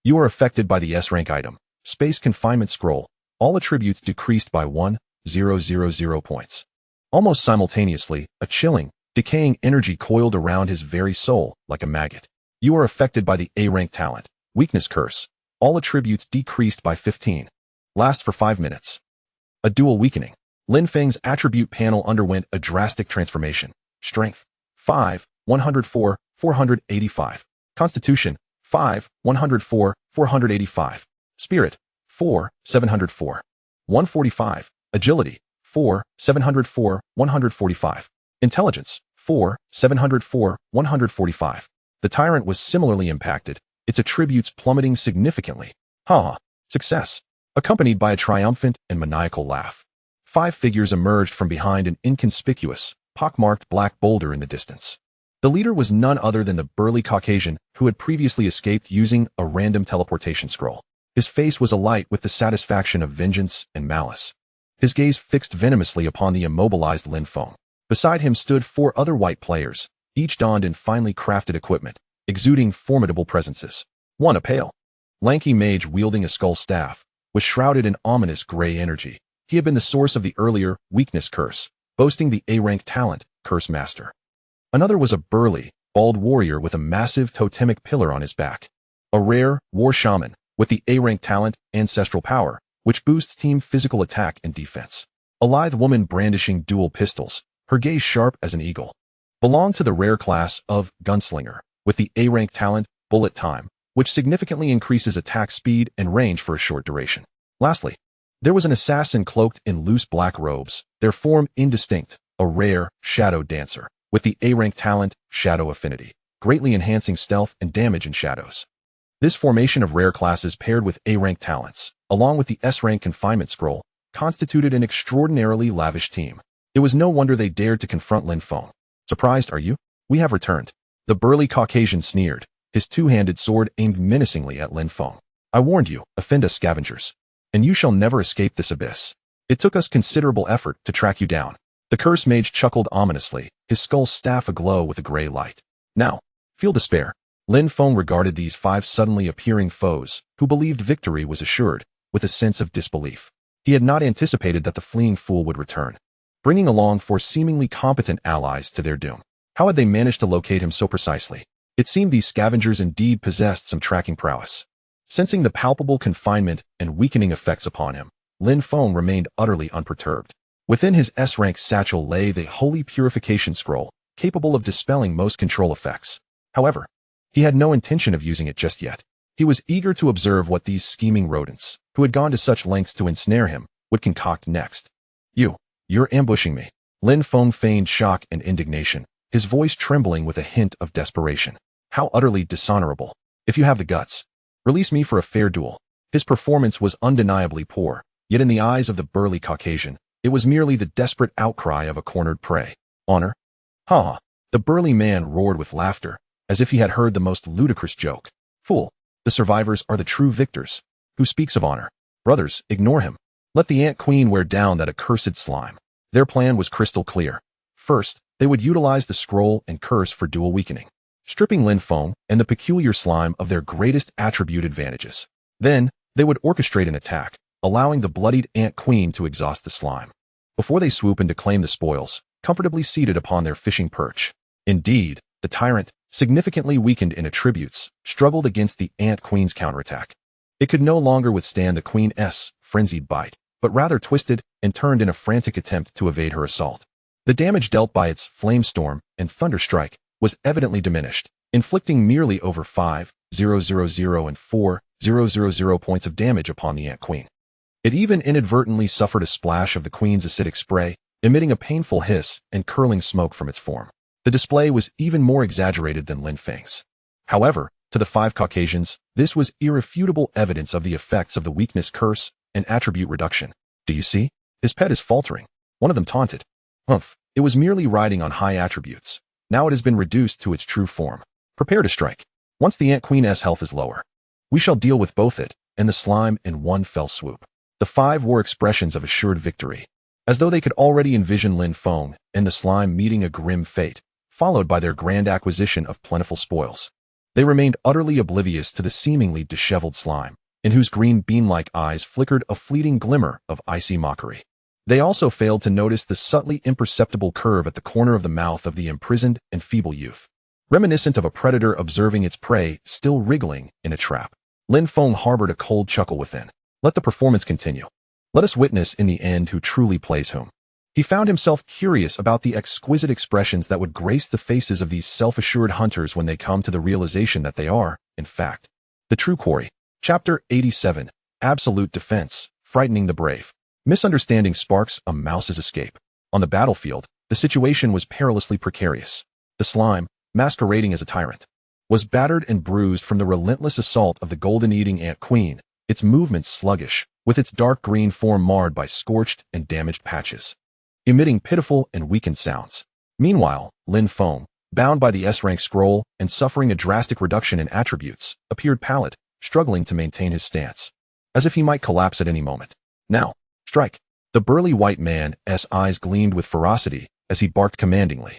You are affected by the S-rank item, Space Confinement Scroll, all attributes decreased by 1,000 points. Almost simultaneously, a chilling, decaying energy coiled around his very soul like a maggot. You are affected by the A-rank talent, Weakness Curse, all attributes decreased by 15. Last for 5 minutes. A dual weakening. Lin Feng's attribute panel underwent a drastic transformation. Strength, 5, 104, 485. Constitution, 5, 104, 485. Spirit, 4, 704. 145. Agility, 4, 704, 145. Intelligence, 4, 704, 145. The tyrant was similarly impacted, its attributes plummeting significantly. Ha! Success! Accompanied by a triumphant and maniacal laugh. 5 figures emerged from behind an inconspicuous, pockmarked black boulder in the distance. The leader was none other than the burly Caucasian who had previously escaped using a random teleportation scroll. His face was alight with the satisfaction of vengeance and malice. His gaze fixed venomously upon the immobilized Lin Feng. Beside him stood 4 other white players, each donned in finely crafted equipment, exuding formidable presences. One, a pale, lanky mage wielding a skull staff, was shrouded in ominous gray energy. He had been the source of the earlier weakness curse, boasting the A-rank talent, Curse Master. Another was a burly, bald warrior with a massive totemic pillar on his back. A rare war shaman, with the A-rank talent, Ancestral Power, which boosts team physical attack and defense. A lithe woman brandishing dual pistols, her gaze sharp as an eagle, belonged to the rare class of Gunslinger, with the A-rank talent, Bullet Time, which significantly increases attack speed and range for a short duration. Lastly, there was an assassin cloaked in loose black robes, their form indistinct, a rare Shadow Dancer, with the A-rank talent, Shadow Affinity, greatly enhancing stealth and damage in shadows. This formation of rare classes paired with A-rank talents, along with the S-rank confinement scroll, constituted an extraordinarily lavish team. It was no wonder they dared to confront Lin Feng. Surprised, are you? We have returned. The burly Caucasian sneered, his two-handed sword aimed menacingly at Lin Feng. I warned you, offend us scavengers, and you shall never escape this abyss. It took us considerable effort to track you down. The curse mage chuckled ominously, his skull staff aglow with a gray light. Now, feel despair. Lin Feng regarded these 5 suddenly appearing foes, who believed victory was assured, with a sense of disbelief. He had not anticipated that the fleeing fool would return, bringing along 4 seemingly competent allies to their doom. How had they managed to locate him so precisely? It seemed these scavengers indeed possessed some tracking prowess. Sensing the palpable confinement and weakening effects upon him, Lin Feng remained utterly unperturbed. Within his S-rank satchel lay the Holy Purification Scroll, capable of dispelling most control effects. However, he had no intention of using it just yet. He was eager to observe what these scheming rodents, who had gone to such lengths to ensnare him, would concoct next. You're ambushing me. Lin Feng feigned shock and indignation, his voice trembling with a hint of desperation. How utterly dishonorable. If you have the guts, release me for a fair duel. His performance was undeniably poor, yet in the eyes of the burly Caucasian, it was merely the desperate outcry of a cornered prey. Honor? Ha ha. The burly man roared with laughter, as if he had heard the most ludicrous joke. Fool, the survivors are the true victors. Who speaks of honor? Brothers, ignore him. Let the Ant Queen wear down that accursed slime. Their plan was crystal clear. First, they would utilize the scroll and curse for dual weakening, stripping Lin Feng and the peculiar slime of their greatest attribute advantages. Then, they would orchestrate an attack, allowing the bloodied Ant Queen to exhaust the slime, before they swoop in to claim the spoils, comfortably seated upon their fishing perch. Indeed, the tyrant, significantly weakened in attributes, struggled against the Ant Queen's counterattack. It could no longer withstand the Queen's frenzied bite, but rather twisted and turned in a frantic attempt to evade her assault. The damage dealt by its flame storm and thunder strike was evidently diminished, inflicting merely over 5,000 and 4,000 points of damage upon the Ant Queen. It even inadvertently suffered a splash of the Queen's acidic spray, emitting a painful hiss and curling smoke from its form. The display was even more exaggerated than Lin Feng's. However, to the 5 Caucasians, this was irrefutable evidence of the effects of the weakness curse and attribute reduction. Do you see? His pet is faltering. One of them taunted. Humph, it was merely riding on high attributes. Now it has been reduced to its true form. Prepare to strike. Once the Ant Queen's health is lower, we shall deal with both it and the slime in one fell swoop. The 5 wore expressions of assured victory, as though they could already envision Lin Feng and the slime meeting a grim fate, followed by their grand acquisition of plentiful spoils. They remained utterly oblivious to the seemingly disheveled slime, in whose green bean-like eyes flickered a fleeting glimmer of icy mockery. They also failed to notice the subtly imperceptible curve at the corner of the mouth of the imprisoned and feeble youth, reminiscent of a predator observing its prey still wriggling in a trap. Lin Feng harbored a cold chuckle within. Let the performance continue. Let us witness in the end who truly plays whom. He found himself curious about the exquisite expressions that would grace the faces of these self-assured hunters when they come to the realization that they are, in fact, the true quarry. Chapter 87. Absolute Defense, Frightening the Brave. Misunderstanding sparks a mouse's escape. On the battlefield, the situation was perilously precarious. The slime, masquerading as a tyrant, was battered and bruised from the relentless assault of the golden-eating Ant Queen, its movements sluggish, with its dark green form marred by scorched and damaged patches, emitting pitiful and weakened sounds. Meanwhile, Lin Feng, bound by the S-rank scroll and suffering a drastic reduction in attributes, appeared pallid, struggling to maintain his stance, as if he might collapse at any moment. Now, strike. The burly white man's eyes gleamed with ferocity, as he barked commandingly.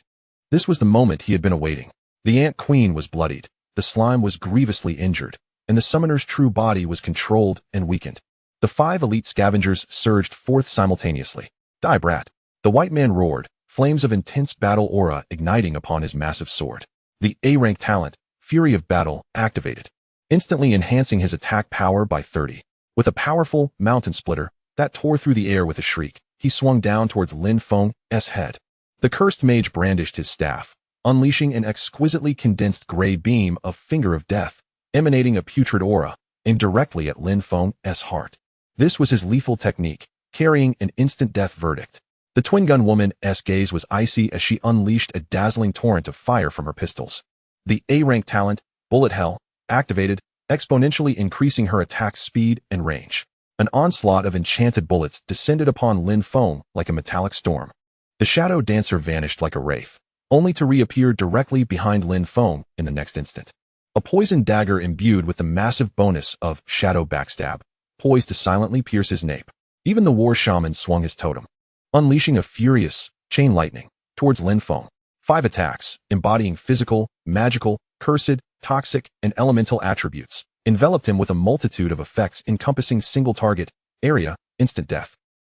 This was the moment he had been awaiting. The Ant Queen was bloodied, the slime was grievously injured, and the summoner's true body was controlled and weakened. The 5 elite scavengers surged forth simultaneously. Die, brat! The white man roared, flames of intense battle aura igniting upon his massive sword. The A-rank talent, Fury of Battle, activated, instantly enhancing his attack power by 30. With a powerful mountain splitter that tore through the air with a shriek, he swung down towards Lin Feng's head. The cursed mage brandished his staff, unleashing an exquisitely condensed gray beam of Finger of Death, emanating a putrid aura, aimed directly at Lin Feng's heart. This was his lethal technique, carrying an instant death verdict. The twin gun woman's gaze was icy as she unleashed a dazzling torrent of fire from her pistols. The A-rank talent, Bullet Hell, activated, exponentially increasing her attack speed and range. An onslaught of enchanted bullets descended upon Lin Feng like a metallic storm. The shadow dancer vanished like a wraith, only to reappear directly behind Lin Feng in the next instant. A poison dagger imbued with the massive bonus of Shadow Backstab, poised to silently pierce his nape. Even the war shaman swung his totem, unleashing a furious chain lightning towards Lin Feng. 5 attacks, embodying physical, magical, cursed, toxic, and elemental attributes, enveloped him with a multitude of effects encompassing single target, area, instant death,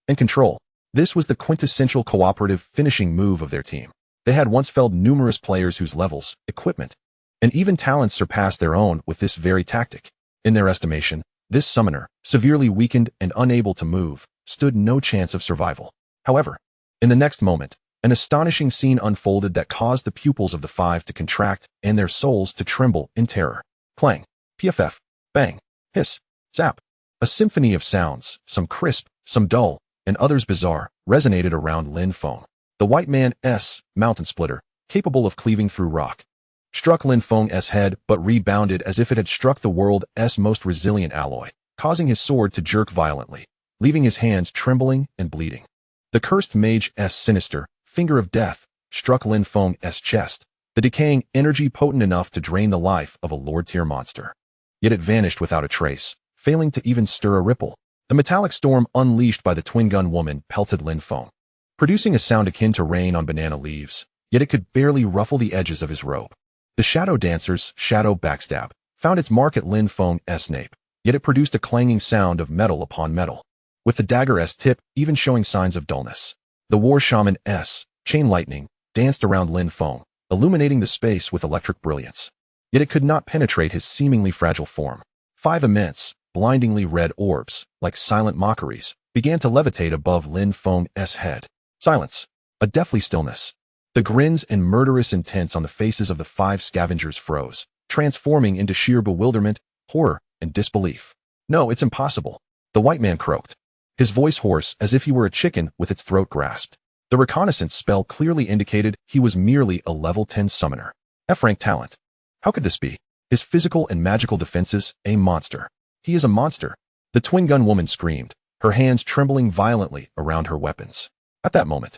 and control. This was the quintessential cooperative finishing move of their team. They had once felled numerous players whose levels, equipment, and even talents surpassed their own with this very tactic. In their estimation, this summoner, severely weakened and unable to move, stood no chance of survival. However, in the next moment, an astonishing scene unfolded that caused the pupils of the 5 to contract and their souls to tremble in terror. Clang, PFF, bang, hiss, zap. A symphony of sounds, some crisp, some dull, and others bizarre, resonated around Lin Feng. The white man's mountain splitter, capable of cleaving through rock, struck Lin Feng's head but rebounded as if it had struck the world's most resilient alloy, causing his sword to jerk violently, leaving his hands trembling and bleeding. The cursed mage's sinister Finger of Death struck Lin Feng's chest, the decaying energy potent enough to drain the life of a Lord-tier monster. Yet it vanished without a trace, failing to even stir a ripple. The metallic storm unleashed by the twin gun woman pelted Lin Feng, producing a sound akin to rain on banana leaves, yet it could barely ruffle the edges of his robe. The shadow dancer's Shadow Backstab found its mark at Lin Feng's nape, yet it produced a clanging sound of metal upon metal, with the dagger's tip even showing signs of dullness. The war shaman's chain lightning danced around Lin Feng, illuminating the space with electric brilliance. Yet it could not penetrate his seemingly fragile form. 5 immense, blindingly red orbs, like silent mockeries, began to levitate above Lin Feng's head. Silence. A deathly stillness. The grins and murderous intents on the faces of the 5 scavengers froze, transforming into sheer bewilderment, horror, and disbelief. No, it's impossible. The white man croaked, his voice hoarse as if he were a chicken with its throat grasped. The reconnaissance spell clearly indicated he was merely a level 10 summoner. F-rank talent. How could this be? His physical and magical defenses, a monster. He is a monster. The twin gun woman screamed, her hands trembling violently around her weapons. At that moment,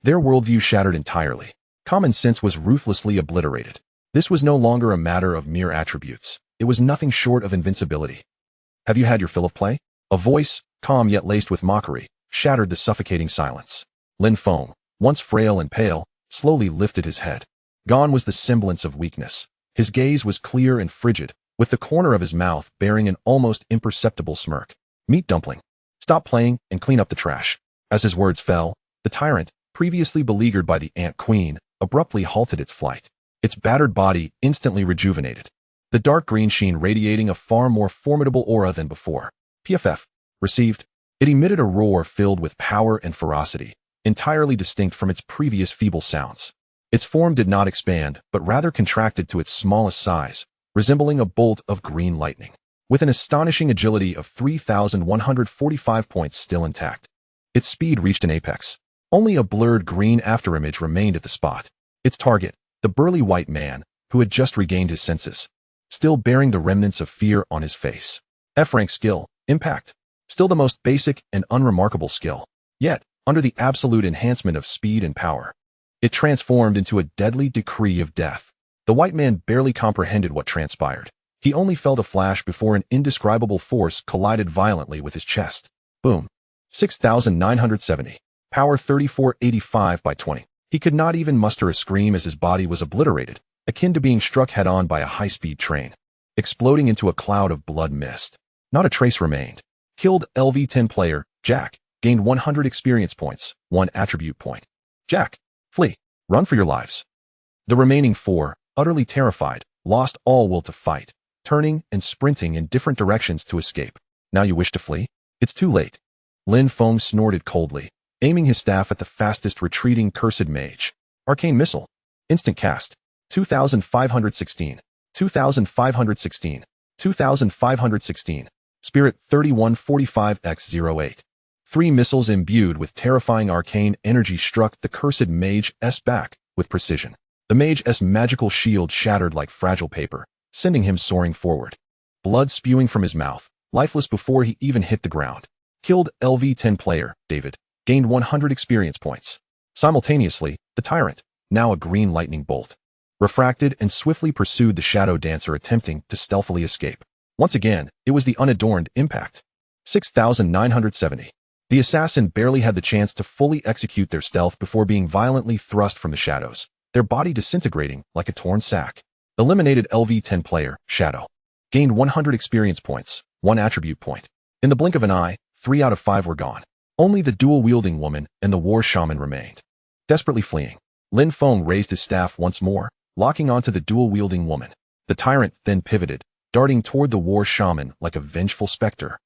their worldview shattered entirely. Common sense was ruthlessly obliterated. This was no longer a matter of mere attributes. It was nothing short of invincibility. Have you had your fill of play? A voice, calm yet laced with mockery, shattered the suffocating silence. Lin Feng, once frail and pale, slowly lifted his head. Gone was the semblance of weakness. His gaze was clear and frigid, with the corner of his mouth bearing an almost imperceptible smirk. Meat dumpling. Stop playing and clean up the trash. As his words fell, the tyrant, previously beleaguered by the Ant Queen, abruptly halted its flight. Its battered body instantly rejuvenated, the dark green sheen radiating a far more formidable aura than before. PFF. Received. It emitted a roar filled with power and ferocity, entirely distinct from its previous feeble sounds. Its form did not expand, but rather contracted to its smallest size, resembling a bolt of green lightning. With an astonishing agility of 3,145 points still intact, its speed reached an apex. Only a blurred green afterimage remained at the spot. Its target, the burly white man, who had just regained his senses, still bearing the remnants of fear on his face. F-rank skill, impact. Still the most basic and unremarkable skill. Yet, under the absolute enhancement of speed and power, it transformed into a deadly decree of death. The white man barely comprehended what transpired. He only felt a flash before an indescribable force collided violently with his chest. Boom. 6,970. Power 3485 by 20. He could not even muster a scream as his body was obliterated, akin to being struck head-on by a high-speed train, exploding into a cloud of blood mist. Not a trace remained. Killed LV-10 player, Jack, gained 100 experience points, 1 attribute point. Jack, flee, run for your lives. The remaining 4, utterly terrified, lost all will to fight, turning and sprinting in different directions to escape. Now you wish to flee? It's too late. Lin Feng snorted coldly, aiming his staff at the fastest retreating cursed mage. Arcane missile. Instant cast. 2516. 2516. 2516. Spirit 3145x08. 3 missiles imbued with terrifying arcane energy struck the cursed mage's back with precision. The mage's magical shield shattered like fragile paper, sending him soaring forward. Blood spewing from his mouth, lifeless before he even hit the ground. Killed LV-10 player, David, gained 100 experience points. Simultaneously, the tyrant, now a green lightning bolt, refracted and swiftly pursued the shadow dancer attempting to stealthily escape. Once again, it was the unadorned impact. 6,970. The assassin barely had the chance to fully execute their stealth before being violently thrust from the shadows, their body disintegrating like a torn sack. Eliminated LV-10 player, Shadow. Gained 100 experience points, 1 attribute point. In the blink of an eye, 3 out of 5 were gone. Only the dual-wielding woman and the war shaman remained. Desperately fleeing, Lin Feng raised his staff once more, locking onto the dual-wielding woman. The tyrant then pivoted, darting toward the war shaman like a vengeful specter.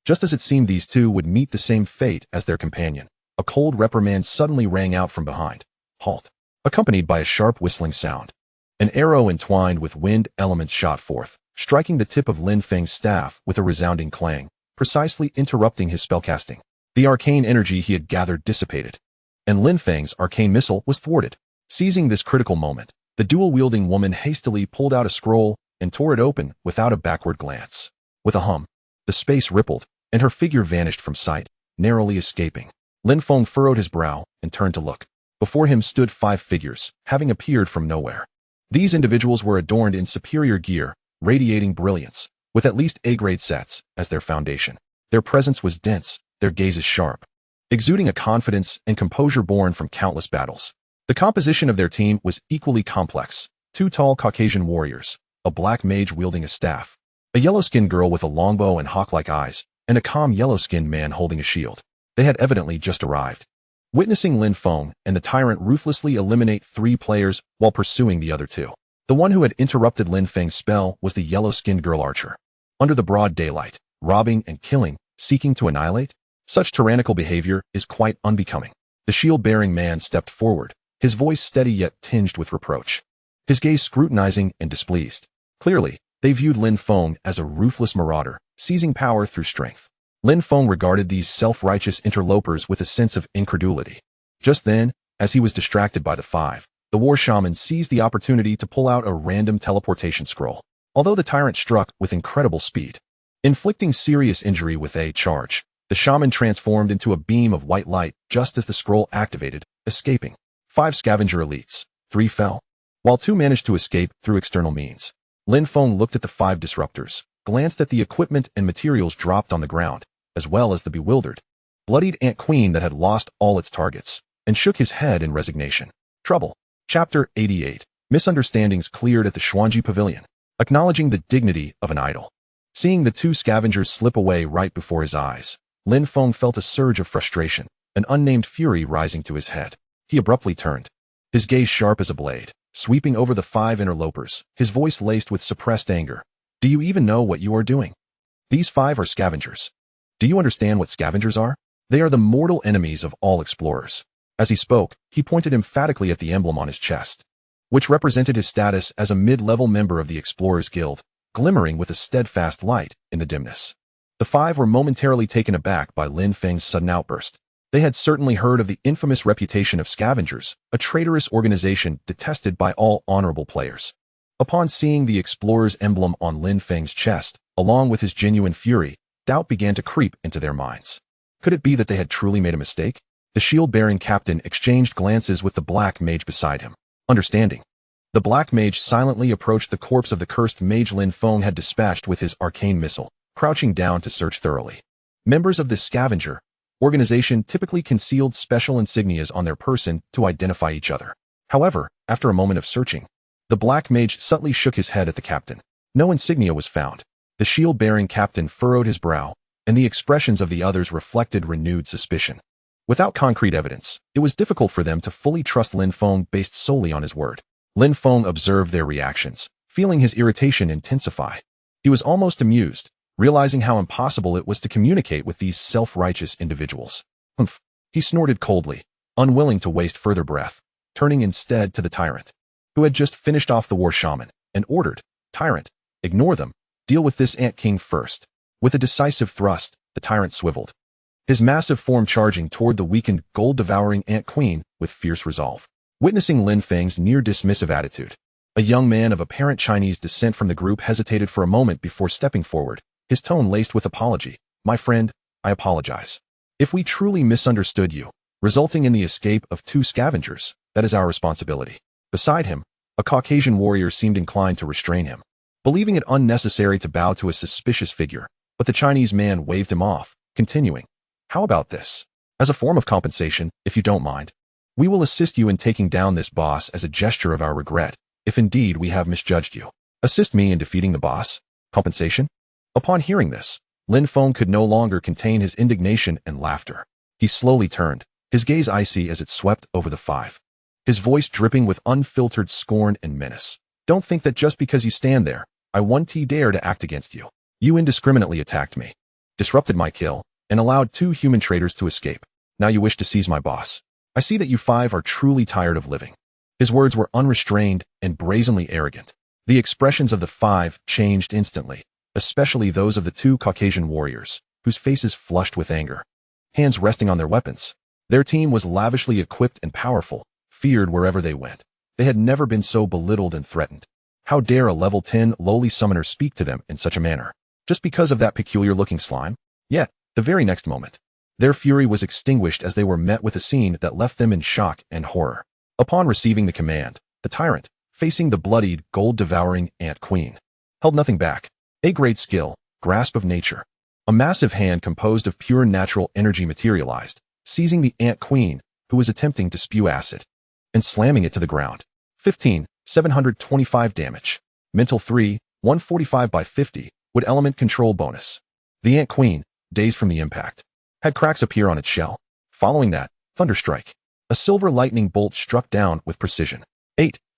Just as it seemed these two would meet the same fate as their companion, a cold reprimand suddenly rang out from behind. Halt. Accompanied by a sharp whistling sound. An arrow entwined with wind elements shot forth, striking the tip of Lin Feng's staff with a resounding clang, precisely interrupting his spellcasting. The arcane energy he had gathered dissipated, and Lin Feng's arcane missile was thwarted. Seizing this critical moment, the dual-wielding woman hastily pulled out a scroll and tore it open without a backward glance. With a hum, the space rippled, and her figure vanished from sight, narrowly escaping. Lin Feng furrowed his brow and turned to look. Before him stood 5 figures, having appeared from nowhere. These individuals were adorned in superior gear, radiating brilliance, with at least A-grade sets as their foundation. Their presence was dense, their gazes sharp, exuding a confidence and composure born from countless battles. The composition of their team was equally complex. 2 tall Caucasian warriors, a black mage wielding a staff, a yellow-skinned girl with a longbow and hawk-like eyes, and a calm yellow-skinned man holding a shield. They had evidently just arrived. Witnessing Lin Feng and the tyrant ruthlessly eliminate 3 players while pursuing the other 2. The one who had interrupted Lin Feng's spell was the yellow-skinned girl archer. Under the broad daylight, robbing and killing, seeking to annihilate, such tyrannical behavior is quite unbecoming. The shield-bearing man stepped forward, his voice steady yet tinged with reproach, his gaze scrutinizing and displeased. Clearly, they viewed Lin Feng as a ruthless marauder, seizing power through strength. Lin Feng regarded these self-righteous interlopers with a sense of incredulity. Just then, as he was distracted by the 5, the war shaman seized the opportunity to pull out a random teleportation scroll. Although the tyrant struck with incredible speed, inflicting serious injury with a charge, the shaman transformed into a beam of white light just as the scroll activated, escaping. 5 scavenger elites, 3 fell, while 2 managed to escape through external means. Lin Feng looked at the 5 disruptors, glanced at the equipment and materials dropped on the ground, as well as the bewildered, bloodied Ant Queen that had lost all its targets, and shook his head in resignation. Trouble. Chapter 88. Misunderstandings cleared at the Xuanji Pavilion. Acknowledging the dignity of an idol. Seeing the 2 scavengers slip away right before his eyes, Lin Feng felt a surge of frustration, an unnamed fury rising to his head. He abruptly turned, his gaze sharp as a blade, sweeping over the 5 interlopers, his voice laced with suppressed anger. Do you even know what you are doing? These 5 are scavengers. Do you understand what scavengers are? They are the mortal enemies of all explorers. As he spoke, he pointed emphatically at the emblem on his chest, which represented his status as a mid-level member of the Explorers Guild, glimmering with a steadfast light in the dimness. The 5 were momentarily taken aback by Lin Feng's sudden outburst. They had certainly heard of the infamous reputation of scavengers, a traitorous organization detested by all honorable players. Upon seeing the explorer's emblem on Lin Feng's chest, along with his genuine fury, doubt began to creep into their minds. Could it be that they had truly made a mistake? The shield-bearing captain exchanged glances with the black mage beside him. Understanding. The black mage silently approached the corpse of the cursed mage Lin Feng had dispatched with his arcane missile, crouching down to search thoroughly. Members of this scavenger, organization typically concealed special insignias on their person to identify each other. However, after a moment of searching, the black mage subtly shook his head at the captain. No insignia was found. The shield-bearing captain furrowed his brow, and the expressions of the others reflected renewed suspicion. Without concrete evidence, it was difficult for them to fully trust Lin Feng based solely on his word. Lin Feng observed their reactions, feeling his irritation intensify. He was almost amused, realizing how impossible it was to communicate with these self-righteous individuals. Humph! He snorted coldly, unwilling to waste further breath, turning instead to the tyrant, who had just finished off the war shaman, and ordered, "Tyrant, ignore them. Deal with this Ant King first." With a decisive thrust, the tyrant swiveled, his massive form charging toward the weakened, gold-devouring Ant Queen with fierce resolve. Witnessing Lin Feng's near-dismissive attitude, a young man of apparent Chinese descent from the group hesitated for a moment before stepping forward, his tone laced with apology. "My friend, I apologize. If we truly misunderstood you, resulting in the escape of 2 scavengers, that is our responsibility." Beside him, a Caucasian warrior seemed inclined to restrain him, believing it unnecessary to bow to a suspicious figure, but the Chinese man waved him off, continuing, "How about this? As a form of compensation, if you don't mind, we will assist you in taking down this boss as a gesture of our regret, if indeed we have misjudged you." "Assist me in defeating the boss? Compensation?" Upon hearing this, Lin Feng could no longer contain his indignation and laughter. He slowly turned, his gaze icy as it swept over the 5. His voice dripping with unfiltered scorn and menace. "Don't think that just because you stand there, I won't dare to act against you. You indiscriminately attacked me, disrupted my kill, and allowed 2 human traitors to escape. Now you wish to seize my boss. I see that you 5 are truly tired of living." His words were unrestrained and brazenly arrogant. The expressions of the 5 changed instantly, especially those of the 2 Caucasian warriors, whose faces flushed with anger, hands resting on their weapons. Their team was lavishly equipped and powerful, feared wherever they went. They had never been so belittled and threatened. How dare a level 10 lowly summoner speak to them in such a manner, just because of that peculiar-looking slime? Yet, the very next moment, their fury was extinguished as they were met with a scene that left them in shock and horror. Upon receiving the command, the tyrant, facing the bloodied, gold-devouring Ant Queen, held nothing back. A great skill, grasp of nature. A massive hand composed of pure natural energy materialized, seizing the Ant Queen, who was attempting to spew acid, and slamming it to the ground. 725 damage. Mental 3, 145 by 50, with element control bonus. The Ant Queen, dazed from the impact, had cracks appear on its shell. Following that, Thunderstrike. A silver lightning bolt struck down with precision.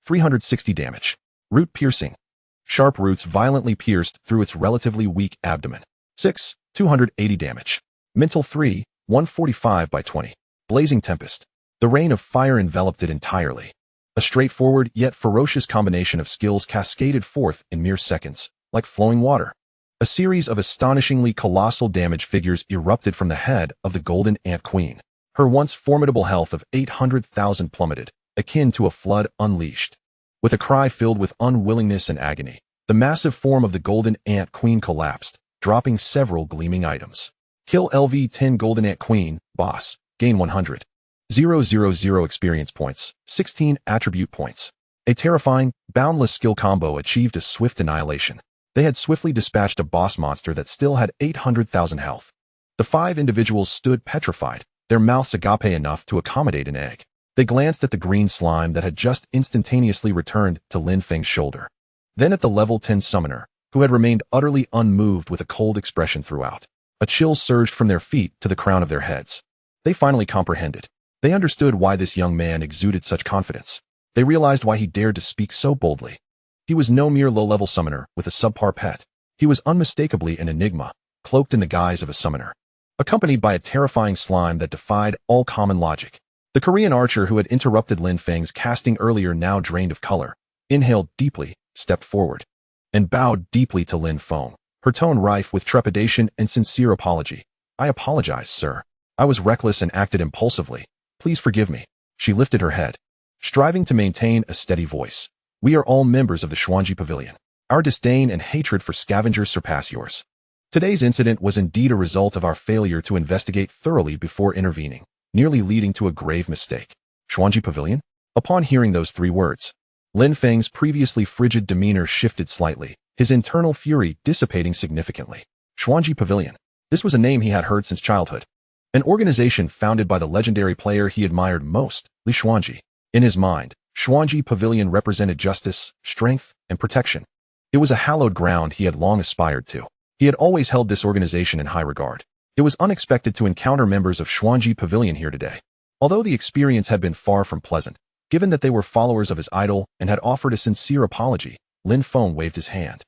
360 damage. Root piercing. Sharp roots violently pierced through its relatively weak abdomen. 280 damage. Mental 3, 145 by 20. Blazing Tempest. The rain of fire enveloped it entirely. A straightforward yet ferocious combination of skills cascaded forth in mere seconds, like flowing water. A series of astonishingly colossal damage figures erupted from the head of the Golden Ant Queen. Her once formidable health of 800,000 plummeted, akin to a flood unleashed. With a cry filled with unwillingness and agony, the massive form of the Golden Ant Queen collapsed, dropping several gleaming items. Kill LV-10 Golden Ant Queen, boss. Gain 100. 000 experience points, 16 attribute points. A terrifying, boundless skill combo achieved a swift annihilation. They had swiftly dispatched a boss monster that still had 800,000 health. The 5 individuals stood petrified, their mouths agape enough to accommodate an egg. They glanced at the green slime that had just instantaneously returned to Lin Feng's shoulder. Then at the level 10 summoner, who had remained utterly unmoved with a cold expression throughout. A chill surged from their feet to the crown of their heads. They finally comprehended. They understood why this young man exuded such confidence. They realized why he dared to speak so boldly. He was no mere low-level summoner with a subpar pet. He was unmistakably an enigma, cloaked in the guise of a summoner, accompanied by a terrifying slime that defied all common logic. The Korean archer who had interrupted Lin Feng's casting earlier, now drained of color, inhaled deeply, stepped forward, and bowed deeply to Lin Feng, her tone rife with trepidation and sincere apology. "I apologize, sir. I was reckless and acted impulsively. Please forgive me." She lifted her head, striving to maintain a steady voice. "We are all members of the Xuanji Pavilion. Our disdain and hatred for scavengers surpass yours. Today's incident was indeed a result of our failure to investigate thoroughly before intervening, nearly leading to a grave mistake." Xuanji Pavilion? Upon hearing those 3 words, Lin Feng's previously frigid demeanor shifted slightly, his internal fury dissipating significantly. Xuanji Pavilion. This was a name he had heard since childhood. an organization founded by the legendary player he admired most, Li Xuanji. In his mind, Xuanji Pavilion represented justice, strength, and protection. It was a hallowed ground he had long aspired to. He had always held this organization in high regard. It was unexpected to encounter members of Xuanji Pavilion here today. Although the experience had been far from pleasant, given that they were followers of his idol and had offered a sincere apology, Lin Feng waved his hand,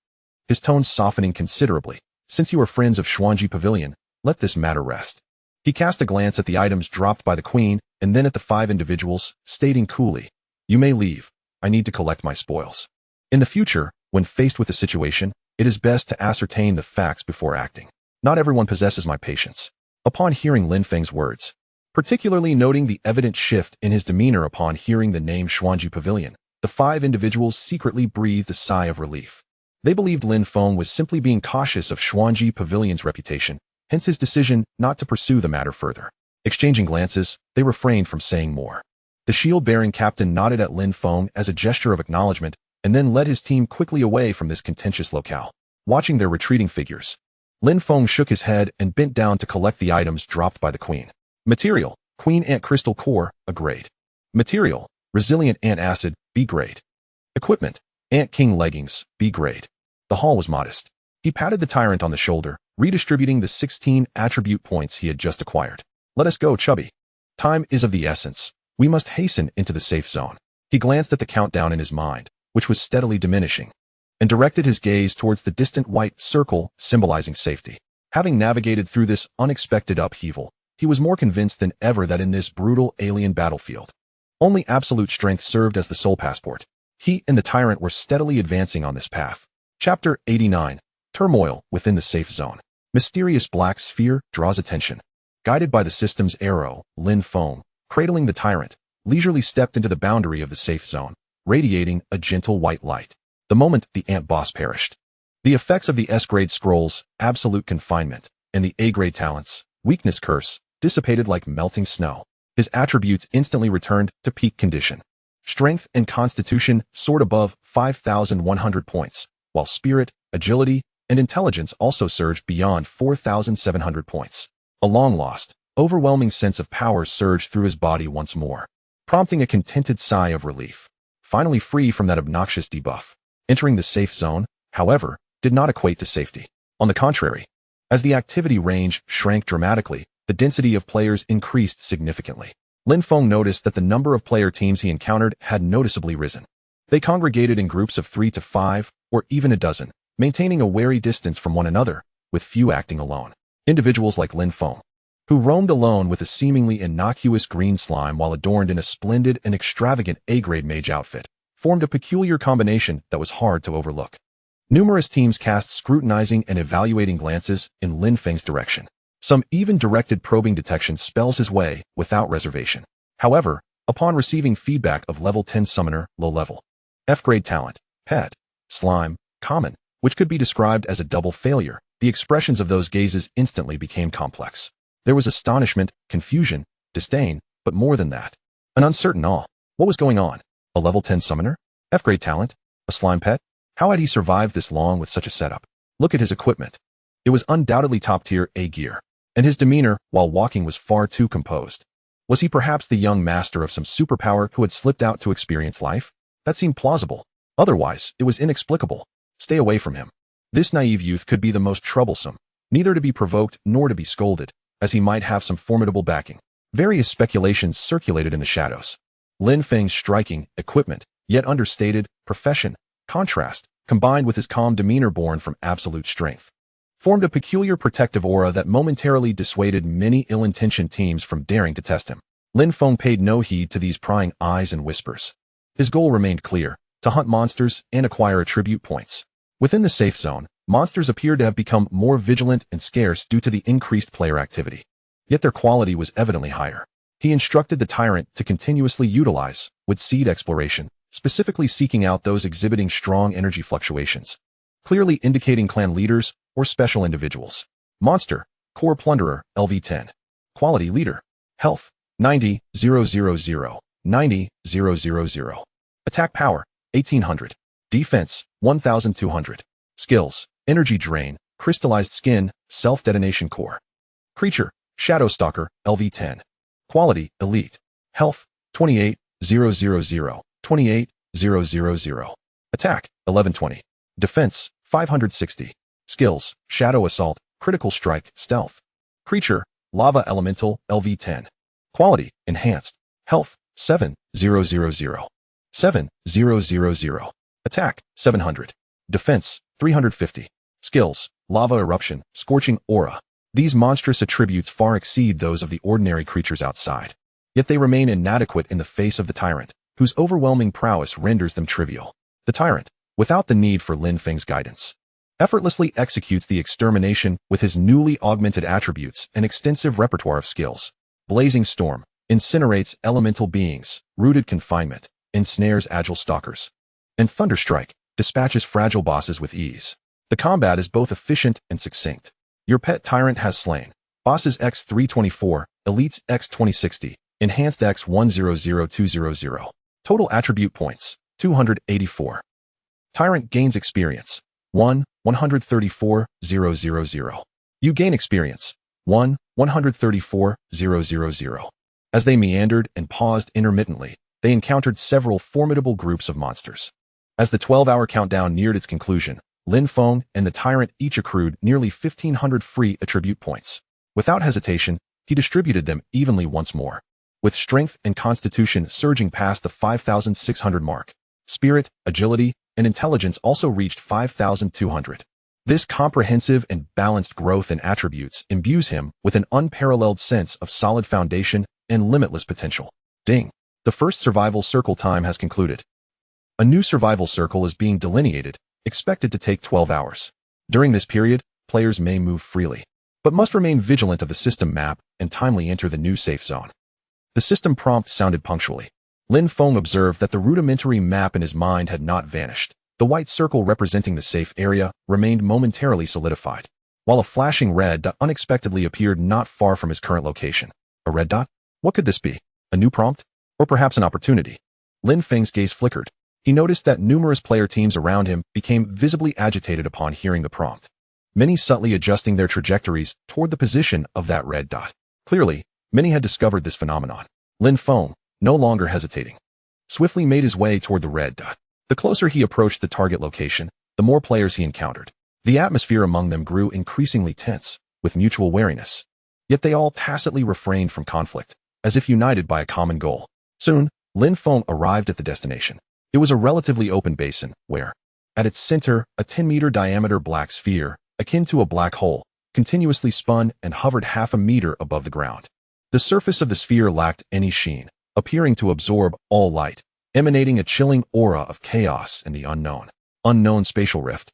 his tone softening considerably. Since you are friends of Xuanji Pavilion, let this matter rest. He cast a glance at the items dropped by the queen and then at the 5 individuals, stating coolly, "You may leave. I need to collect my spoils." In the future, when faced with a situation, it is best to ascertain the facts before acting. Not everyone possesses my patience. Upon hearing Lin Feng's words, particularly noting the evident shift in his demeanor upon hearing the name Xuanji Pavilion, the 5 individuals secretly breathed a sigh of relief. They believed Lin Feng was simply being cautious of Xuanji Pavilion's reputation, hence his decision not to pursue the matter further. Exchanging glances, they refrained from saying more. The shield-bearing captain nodded at Lin Feng as a gesture of acknowledgement and then led his team quickly away from this contentious locale. Watching their retreating figures, Lin Feng shook his head and bent down to collect the items dropped by the queen. Material: Queen Ant Crystal Core, A grade. Material: Resilient Ant Acid, B grade. Equipment: Ant King Leggings, B grade. The haul was modest. He patted the tyrant on the shoulder, redistributing the 16 attribute points he had just acquired. "Let us go, Chubby. Time is of the essence. We must hasten into the safe zone." He glanced at the countdown in his mind, which was steadily diminishing, and directed his gaze towards the distant white circle symbolizing safety. Having navigated through this unexpected upheaval, he was more convinced than ever that in this brutal alien battlefield, only absolute strength served as the sole passport. He and the tyrant were steadily advancing on this path. Chapter 89. Turmoil within the safe zone. Mysterious black sphere draws attention. Guided by the system's arrow, Lin Feng, cradling the tyrant, leisurely stepped into the boundary of the safe zone, radiating a gentle white light. The moment the ant boss perished, the effects of the S-grade scrolls, absolute confinement, and the A-grade talents, weakness curse, dissipated like melting snow. His attributes instantly returned to peak condition. Strength and constitution soared above 5,100 points, while spirit, agility, and intelligence also surged beyond 4,700 points. A long-lost, overwhelming sense of power surged through his body once more, prompting a contented sigh of relief. Finally free from that obnoxious debuff. Entering the safe zone, however, did not equate to safety. On the contrary, as the activity range shrank dramatically, the density of players increased significantly. Lin Feng noticed that the number of player teams he encountered had noticeably risen. They congregated in groups of 3 to 5, or even a dozen, maintaining a wary distance from one another, with few acting alone. Individuals like Lin Feng, who roamed alone with a seemingly innocuous green slime while adorned in a splendid and extravagant A-grade mage outfit, formed a peculiar combination that was hard to overlook. Numerous teams cast scrutinizing and evaluating glances in Lin Feng's direction. Some even directed probing detection spells his way without reservation. However, upon receiving feedback of level 10 summoner, low level, F-grade talent, pet, slime, common, which could be described as a double failure, the expressions of those gazes instantly became complex. There was astonishment, confusion, disdain, but more than that, an uncertain awe. What was going on? A level 10 summoner? F-grade talent? A slime pet? How had he survived this long with such a setup? Look at his equipment. It was undoubtedly top-tier A gear, and his demeanor while walking was far too composed. Was he perhaps the young master of some superpower who had slipped out to experience life? That seemed plausible. Otherwise, it was inexplicable. Stay away from him. This naive youth could be the most troublesome, neither to be provoked nor to be scolded, as he might have some formidable backing. Various speculations circulated in the shadows. Lin Feng's striking, equipment, yet understated, profession, contrast, combined with his calm demeanor born from absolute strength, formed a peculiar protective aura that momentarily dissuaded many ill-intentioned teams from daring to test him. Lin Feng paid no heed to these prying eyes and whispers. His goal remained clear: to hunt monsters and acquire attribute points. Within the safe zone, monsters appeared to have become more vigilant and scarce due to the increased player activity. Yet their quality was evidently higher. He instructed the tyrant to continuously utilize, with seed exploration, specifically seeking out those exhibiting strong energy fluctuations, clearly indicating clan leaders or special individuals. Monster, Core Plunderer, LV10. Quality Leader. Health, 90,000, 90,000. Attack Power, 1800. Defense, 1200. Skills, Energy Drain, Crystallized Skin, Self-Detonation Core. Creature, Shadow Stalker, LV10. Quality, Elite. Health, 28,000, 28,000. Attack, 1120. Defense, 560. Skills, Shadow Assault, Critical Strike, Stealth. Creature, Lava Elemental, LV10. Quality, Enhanced. Health, 7,000, 7,000. Attack, 700. Defense, 350. Skills, Lava Eruption, Scorching Aura. These monstrous attributes far exceed those of the ordinary creatures outside. Yet they remain inadequate in the face of the tyrant, whose overwhelming prowess renders them trivial. The tyrant, without the need for Lin Feng's guidance, effortlessly executes the extermination with his newly augmented attributes and extensive repertoire of skills. Blazing Storm incinerates elemental beings, Rooted Confinement ensnares agile stalkers, and Thunderstrike dispatches fragile bosses with ease. The combat is both efficient and succinct. Your pet tyrant has slain. Bosses X324, Elites X2060, Enhanced X100200. Total attribute points, 284. Tyrant gains experience, 134,000. You gain experience, 134,000. As they meandered and paused intermittently, they encountered several formidable groups of monsters. As the 12-hour countdown neared its conclusion, Lin Feng and the tyrant each accrued nearly 1,500 free attribute points. Without hesitation, he distributed them evenly once more, with strength and constitution surging past the 5,600 mark. Spirit, agility, and intelligence also reached 5,200. This comprehensive and balanced growth in attributes imbues him with an unparalleled sense of solid foundation and limitless potential. Ding! The first survival circle time has concluded. A new survival circle is being delineated, expected to take 12 hours. During this period, players may move freely, but must remain vigilant of the system map and timely enter the new safe zone. The system prompt sounded punctually. Lin Feng observed that the rudimentary map in his mind had not vanished. The white circle representing the safe area remained momentarily solidified, while a flashing red dot unexpectedly appeared not far from his current location. A red dot? What could this be? A new prompt? Or perhaps an opportunity? Lin Feng's gaze flickered. He noticed that numerous player teams around him became visibly agitated upon hearing the prompt, many subtly adjusting their trajectories toward the position of that red dot. Clearly, many had discovered this phenomenon. Lin Feng, no longer hesitating, swiftly made his way toward the red dot. The closer he approached the target location, the more players he encountered. The atmosphere among them grew increasingly tense, with mutual wariness. Yet they all tacitly refrained from conflict, as if united by a common goal. Soon, Lin Feng arrived at the destination. It was a relatively open basin, where, at its center, a 10-meter diameter black sphere, akin to a black hole, continuously spun and hovered half a meter above the ground. The surface of the sphere lacked any sheen, appearing to absorb all light, emanating a chilling aura of chaos and the unknown. Unknown spatial rift.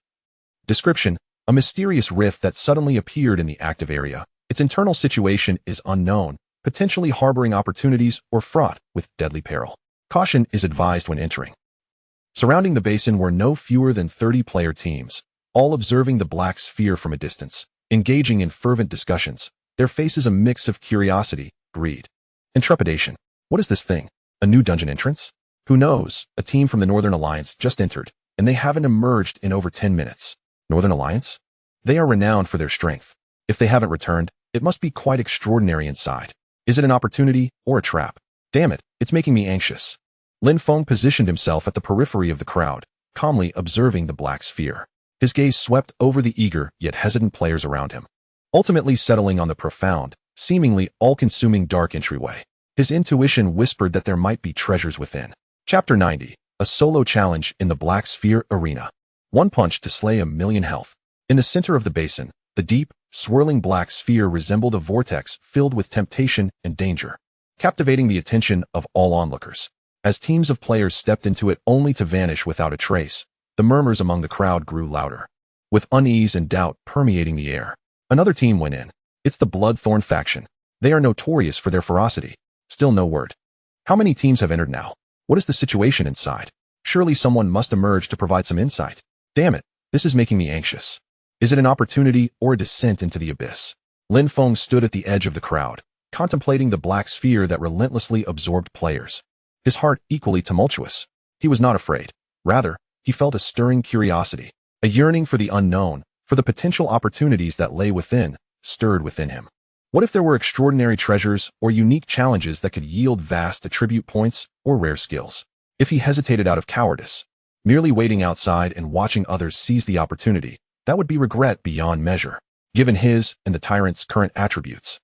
Description: a mysterious rift that suddenly appeared in the active area. Its internal situation is unknown, potentially harboring opportunities or fraught with deadly peril. Caution is advised when entering. Surrounding the basin were no fewer than 30 player teams, all observing the black sphere from a distance, engaging in fervent discussions, their faces a mix of curiosity, greed, and trepidation. What is this thing? A new dungeon entrance? Who knows? A team from the Northern Alliance just entered, and they haven't emerged in over 10 minutes. Northern Alliance? They are renowned for their strength. If they haven't returned, it must be quite extraordinary inside. Is it an opportunity or a trap? Damn it, it's making me anxious. Lin Feng positioned himself at the periphery of the crowd, calmly observing the black sphere. His gaze swept over the eager yet hesitant players around him, ultimately settling on the profound, seemingly all-consuming dark entryway. His intuition whispered that there might be treasures within. Chapter 90. A solo challenge in the Black Sphere Arena. One punch to slay 1,000,000 health. In the center of the basin, the deep, swirling black sphere resembled a vortex filled with temptation and danger, captivating the attention of all onlookers. As teams of players stepped into it only to vanish without a trace, the murmurs among the crowd grew louder, with unease and doubt permeating the air. Another team went in. It's the Bloodthorn faction. They are notorious for their ferocity. Still no word. How many teams have entered now? What is the situation inside? Surely someone must emerge to provide some insight. Damn it, this is making me anxious. Is it an opportunity or a descent into the abyss? Lin Feng stood at the edge of the crowd, contemplating the black sphere that relentlessly absorbed players. His heart equally tumultuous. He was not afraid. Rather, he felt a stirring curiosity, a yearning for the unknown, for the potential opportunities that lay within, stirred within him. What if there were extraordinary treasures or unique challenges that could yield vast attribute points or rare skills? If he hesitated out of cowardice, merely waiting outside and watching others seize the opportunity, that would be regret beyond measure, given his and the tyrant's current attributes.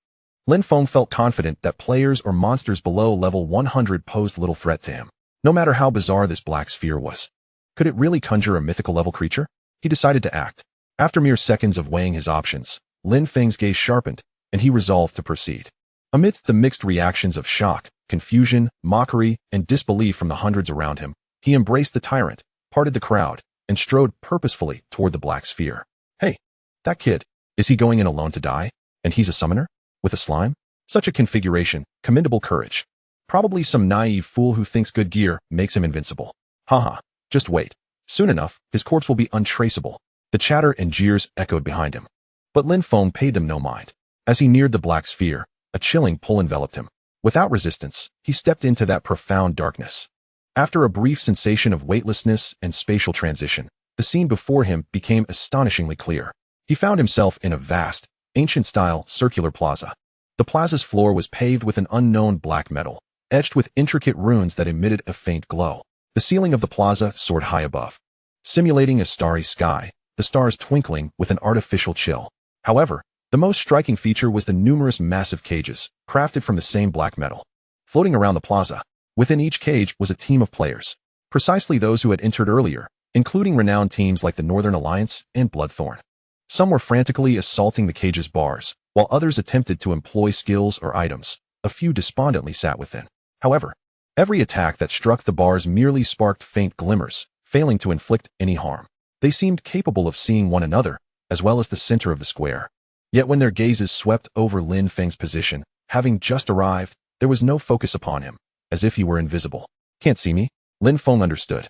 Lin Feng felt confident that players or monsters below level 100 posed little threat to him, no matter how bizarre this black sphere was. Could it really conjure a mythical level creature? He decided to act. After mere seconds of weighing his options, Lin Feng's gaze sharpened, and he resolved to proceed. Amidst the mixed reactions of shock, confusion, mockery, and disbelief from the hundreds around him, he embraced the tyrant, parted the crowd, and strode purposefully toward the black sphere. Hey, that kid, is he going in alone to die? And he's a summoner? With a slime? Such a configuration, commendable courage. Probably some naive fool who thinks good gear makes him invincible. Haha, just wait. Soon enough, his corpse will be untraceable. The chatter and jeers echoed behind him. But Lin Feng paid them no mind. As he neared the black sphere, a chilling pull enveloped him. Without resistance, he stepped into that profound darkness. After a brief sensation of weightlessness and spatial transition, the scene before him became astonishingly clear. He found himself in a vast, ancient-style circular plaza. The plaza's floor was paved with an unknown black metal, etched with intricate runes that emitted a faint glow. The ceiling of the plaza soared high above, simulating a starry sky, the stars twinkling with an artificial chill. However, the most striking feature was the numerous massive cages, crafted from the same black metal. Floating around the plaza, within each cage was a team of players, precisely those who had entered earlier, including renowned teams like the Northern Alliance and Bloodthorn. Some were frantically assaulting the cage's bars, while others attempted to employ skills or items. A few despondently sat within. However, every attack that struck the bars merely sparked faint glimmers, failing to inflict any harm. They seemed capable of seeing one another, as well as the center of the square. Yet when their gazes swept over Lin Feng's position, having just arrived, there was no focus upon him, as if he were invisible. Can't see me? Lin Feng understood.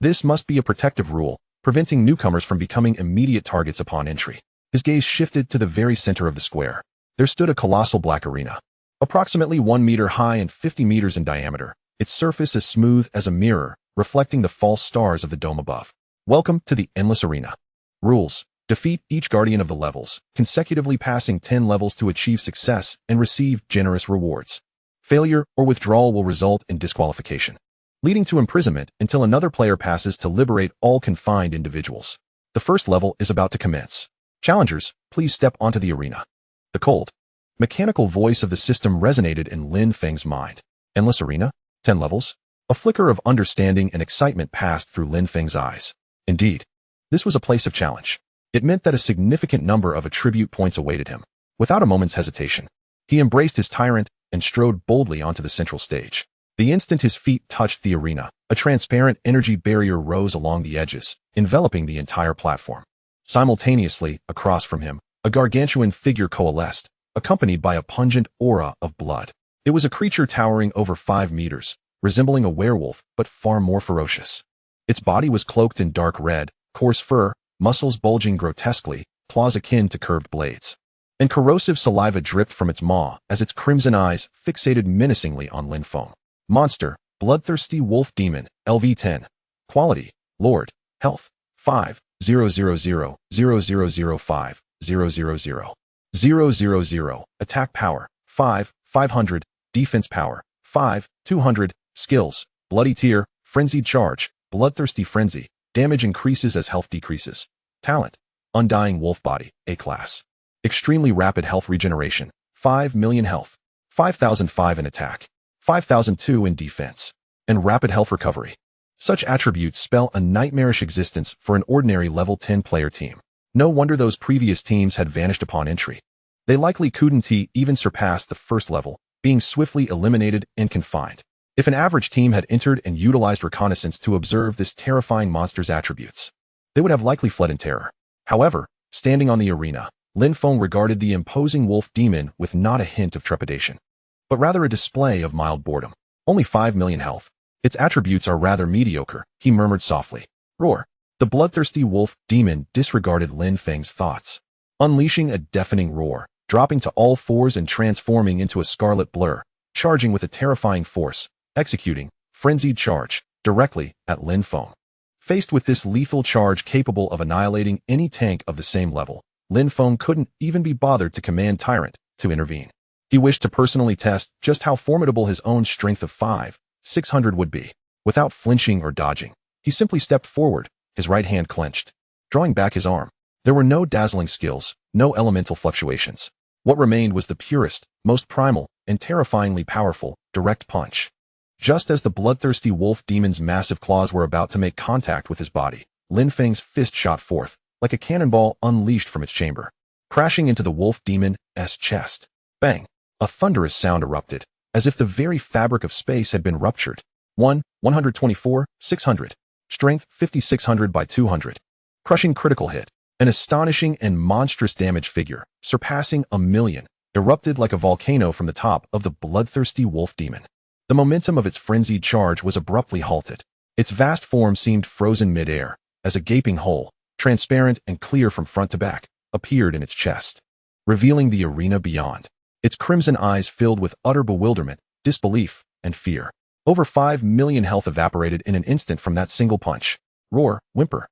This must be a protective rule, preventing newcomers from becoming immediate targets upon entry. His gaze shifted to the very center of the square. There stood a colossal black arena, approximately 1 meter high and 50 meters in diameter, its surface as smooth as a mirror, reflecting the false stars of the dome above. Welcome to the Endless Arena. Rules. Defeat each guardian of the levels, consecutively passing 10 levels to achieve success and receive generous rewards. Failure or withdrawal will result in disqualification, leading to imprisonment until another player passes to liberate all confined individuals. The first level is about to commence. Challengers, please step onto the arena. The cold, mechanical voice of the system resonated in Lin Feng's mind. Endless Arena? 10 levels? A flicker of understanding and excitement passed through Lin Feng's eyes. Indeed, this was a place of challenge. It meant that a significant number of attribute points awaited him. Without a moment's hesitation, he embraced his tyrant and strode boldly onto the central stage. The instant his feet touched the arena, a transparent energy barrier rose along the edges, enveloping the entire platform. Simultaneously, across from him, a gargantuan figure coalesced, accompanied by a pungent aura of blood. It was a creature towering over 5 meters, resembling a werewolf, but far more ferocious. Its body was cloaked in dark red, coarse fur, muscles bulging grotesquely, claws akin to curved blades. And corrosive saliva dripped from its maw as its crimson eyes fixated menacingly on Lin Feng. Monster, Bloodthirsty Wolf Demon, LV10. Quality, Lord, Health, 5, 000, 0005, 000. Attack Power, 5, 500, Defense Power, 5, 200, Skills, Bloody Tear, Frenzied Charge, Bloodthirsty Frenzy, damage increases as health decreases. Talent, Undying Wolf Body, A-Class. Extremely Rapid Health Regeneration, 5 million health, 5005 in attack, 5002 in defense, and Rapid Health Recovery. Such attributes spell a nightmarish existence for an ordinary level 10 player team. No wonder those previous teams had vanished upon entry. They likely couldn't even surpass the first level, being swiftly eliminated and confined. If an average team had entered and utilized reconnaissance to observe this terrifying monster's attributes, they would have likely fled in terror. However, standing on the arena, Lin Feng regarded the imposing wolf demon with not a hint of trepidation, but rather a display of mild boredom. Only 5 million health. Its attributes are rather mediocre, he murmured softly. Roar. The bloodthirsty wolf demon disregarded Lin Feng's thoughts, unleashing a deafening roar, dropping to all fours and transforming into a scarlet blur, charging with a terrifying force, executing Frenzied Charge directly at Lin Feng. Faced with this lethal charge capable of annihilating any tank of the same level, Lin Feng couldn't even be bothered to command Tyrant, to intervene. He wished to personally test just how formidable his own strength of 600 would be. Without flinching or dodging, he simply stepped forward, his right hand clenched, drawing back his arm. There were no dazzling skills, no elemental fluctuations. What remained was the purest, most primal, and terrifyingly powerful, direct punch. Just as the bloodthirsty wolf demon's massive claws were about to make contact with his body, Lin Feng's fist shot forth, like a cannonball unleashed from its chamber, crashing into the wolf demon's chest. Bang! A thunderous sound erupted, as if the very fabric of space had been ruptured. 124, 600. Strength 5600 by 200. Crushing critical hit. An astonishing and monstrous damage figure, surpassing 1,000,000, erupted like a volcano from the top of the bloodthirsty wolf demon. The momentum of its frenzied charge was abruptly halted. Its vast form seemed frozen mid-air, as a gaping hole, transparent and clear from front to back, appeared in its chest, revealing the arena beyond. Its crimson eyes filled with utter bewilderment, disbelief, and fear. Over 5,000,000 health evaporated in an instant from that single punch. Roar, whimper.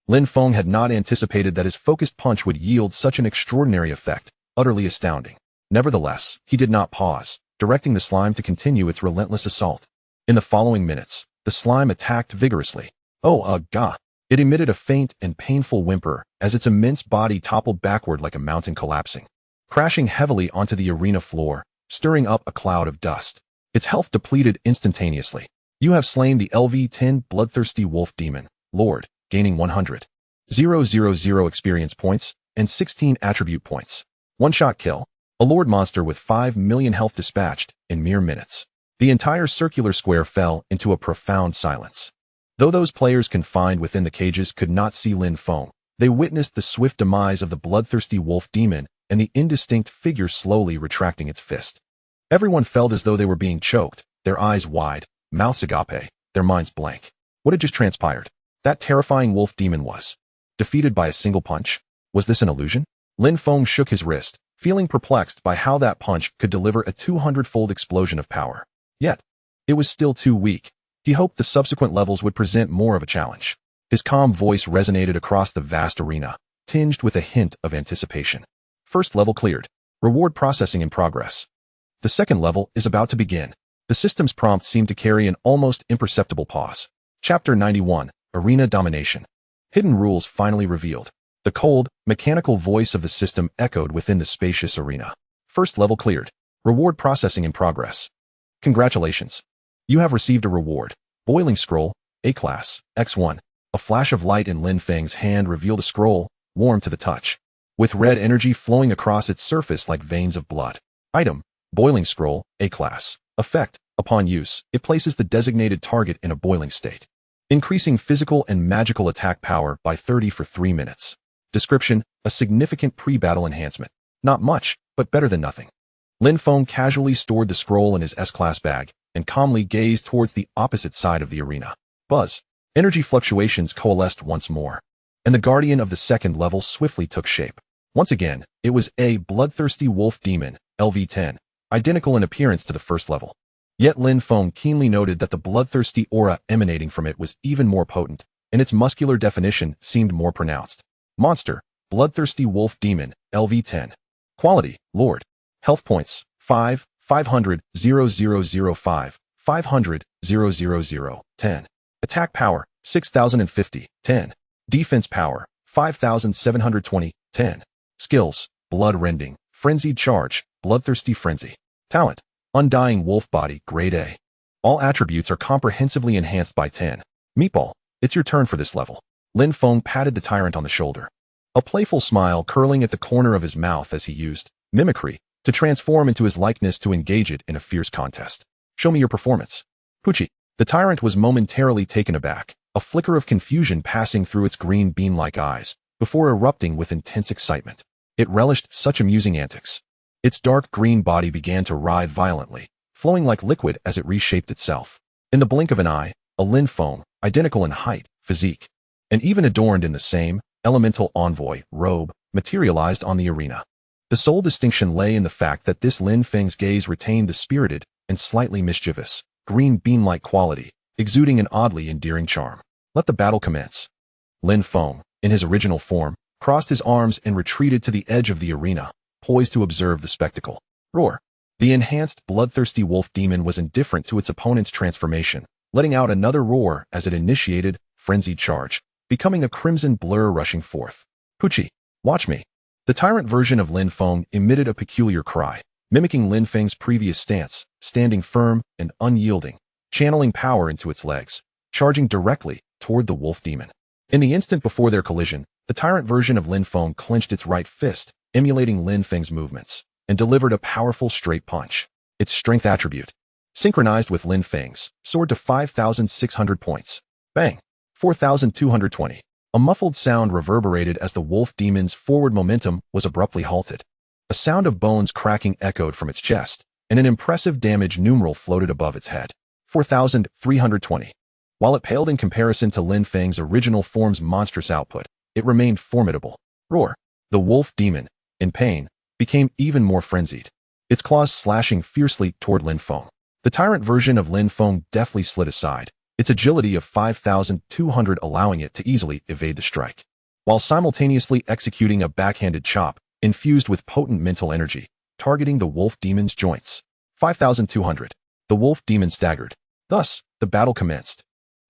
Lin Feng had not anticipated that his focused punch would yield such an extraordinary effect, utterly astounding. Nevertheless, he did not pause, directing the slime to continue its relentless assault. In the following minutes, the slime attacked vigorously. Gah! It emitted a faint and painful whimper as its immense body toppled backward like a mountain collapsing, crashing heavily onto the arena floor, stirring up a cloud of dust. Its health depleted instantaneously. You have slain the LV-10 bloodthirsty wolf demon, Lord, gaining 100,000 experience points and 16 attribute points. One-shot kill. A Lord monster with 5,000,000 health dispatched in mere minutes. The entire circular square fell into a profound silence. Though those players confined within the cages could not see Lin Feng, they witnessed the swift demise of the bloodthirsty wolf demon and the indistinct figure slowly retracting its fist. Everyone felt as though they were being choked, their eyes wide, mouths agape, their minds blank. What had just transpired? That terrifying wolf demon was defeated by a single punch? Was this an illusion? Lin Feng shook his wrist, feeling perplexed by how that punch could deliver a 200-fold explosion of power. Yet, it was still too weak. He hoped the subsequent levels would present more of a challenge. His calm voice resonated across the vast arena, tinged with a hint of anticipation. First level cleared. Reward processing in progress. The second level is about to begin. The system's prompt seemed to carry an almost imperceptible pause. Chapter 91, Arena Domination. Hidden rules finally revealed. The cold, mechanical voice of the system echoed within the spacious arena. First level cleared. Reward processing in progress. Congratulations. You have received a reward. Boiling Scroll, A-Class, X1. A flash of light in Lin Feng's hand revealed a scroll, warm to the touch, with red energy flowing across its surface like veins of blood. Item, Boiling Scroll, A-Class. Effect, upon use, it places the designated target in a boiling state, increasing physical and magical attack power by 30 for 3 minutes. Description, a significant pre-battle enhancement. Not much, but better than nothing. Lin Feng casually stored the scroll in his S-Class bag and calmly gazed towards the opposite side of the arena. Buzz. Energy fluctuations coalesced once more, and the guardian of the second level swiftly took shape. Once again, it was a bloodthirsty wolf demon, LV-10, identical in appearance to the first level. Yet Lin Feng keenly noted that the bloodthirsty aura emanating from it was even more potent, and its muscular definition seemed more pronounced. Monster, bloodthirsty wolf demon, LV-10. Quality, Lord. Health points, 5, 500, 0005, 500, 000, 10. Attack power, 6,050, 10. Defense power, 5,720, 10. Skills, blood rending, frenzied charge, bloodthirsty frenzy. Talent, undying wolf body, grade A. All attributes are comprehensively enhanced by 10. Meatball, it's your turn for this level. Lin Feng patted the tyrant on the shoulder, a playful smile curling at the corner of his mouth as he used mimicry to transform into his likeness to engage it in a fierce contest. Show me your performance. Poochie. The tyrant was momentarily taken aback, a flicker of confusion passing through its green bean-like eyes, before erupting with intense excitement. It relished such amusing antics. Its dark green body began to writhe violently, flowing like liquid as it reshaped itself. In the blink of an eye, a Lin Feng, identical in height, physique, and even adorned in the same elemental envoy robe, materialized on the arena. The sole distinction lay in the fact that this Lin Feng's gaze retained the spirited and slightly mischievous, green bean-like quality, exuding an oddly endearing charm. Let the battle commence. Lin Feng, in his original form, crossed his arms and retreated to the edge of the arena, poised to observe the spectacle. Roar. The enhanced bloodthirsty wolf demon was indifferent to its opponent's transformation, letting out another roar as it initiated frenzied charge, becoming a crimson blur rushing forth. Pucci, watch me. The tyrant version of Lin Feng emitted a peculiar cry, mimicking Lin Feng's previous stance, standing firm and unyielding, channeling power into its legs, charging directly toward the wolf demon. In the instant before their collision, the tyrant version of Lin Feng clenched its right fist, emulating Lin Feng's movements, and delivered a powerful straight punch. Its strength attribute, synchronized with Lin Feng's, soared to 5,600 points. Bang! 4,220. A muffled sound reverberated as the wolf demon's forward momentum was abruptly halted. A sound of bones cracking echoed from its chest, and an impressive damage numeral floated above its head. 4,320. While it paled in comparison to Lin Feng's original form's monstrous output, it remained formidable. Roar. The wolf demon, in pain, became even more frenzied, its claws slashing fiercely toward Lin Feng. The tyrant version of Lin Feng deftly slid aside, its agility of 5,200 allowing it to easily evade the strike, while simultaneously executing a backhanded chop infused with potent mental energy, targeting the wolf demon's joints. 5,200. The wolf demon staggered. Thus, the battle commenced.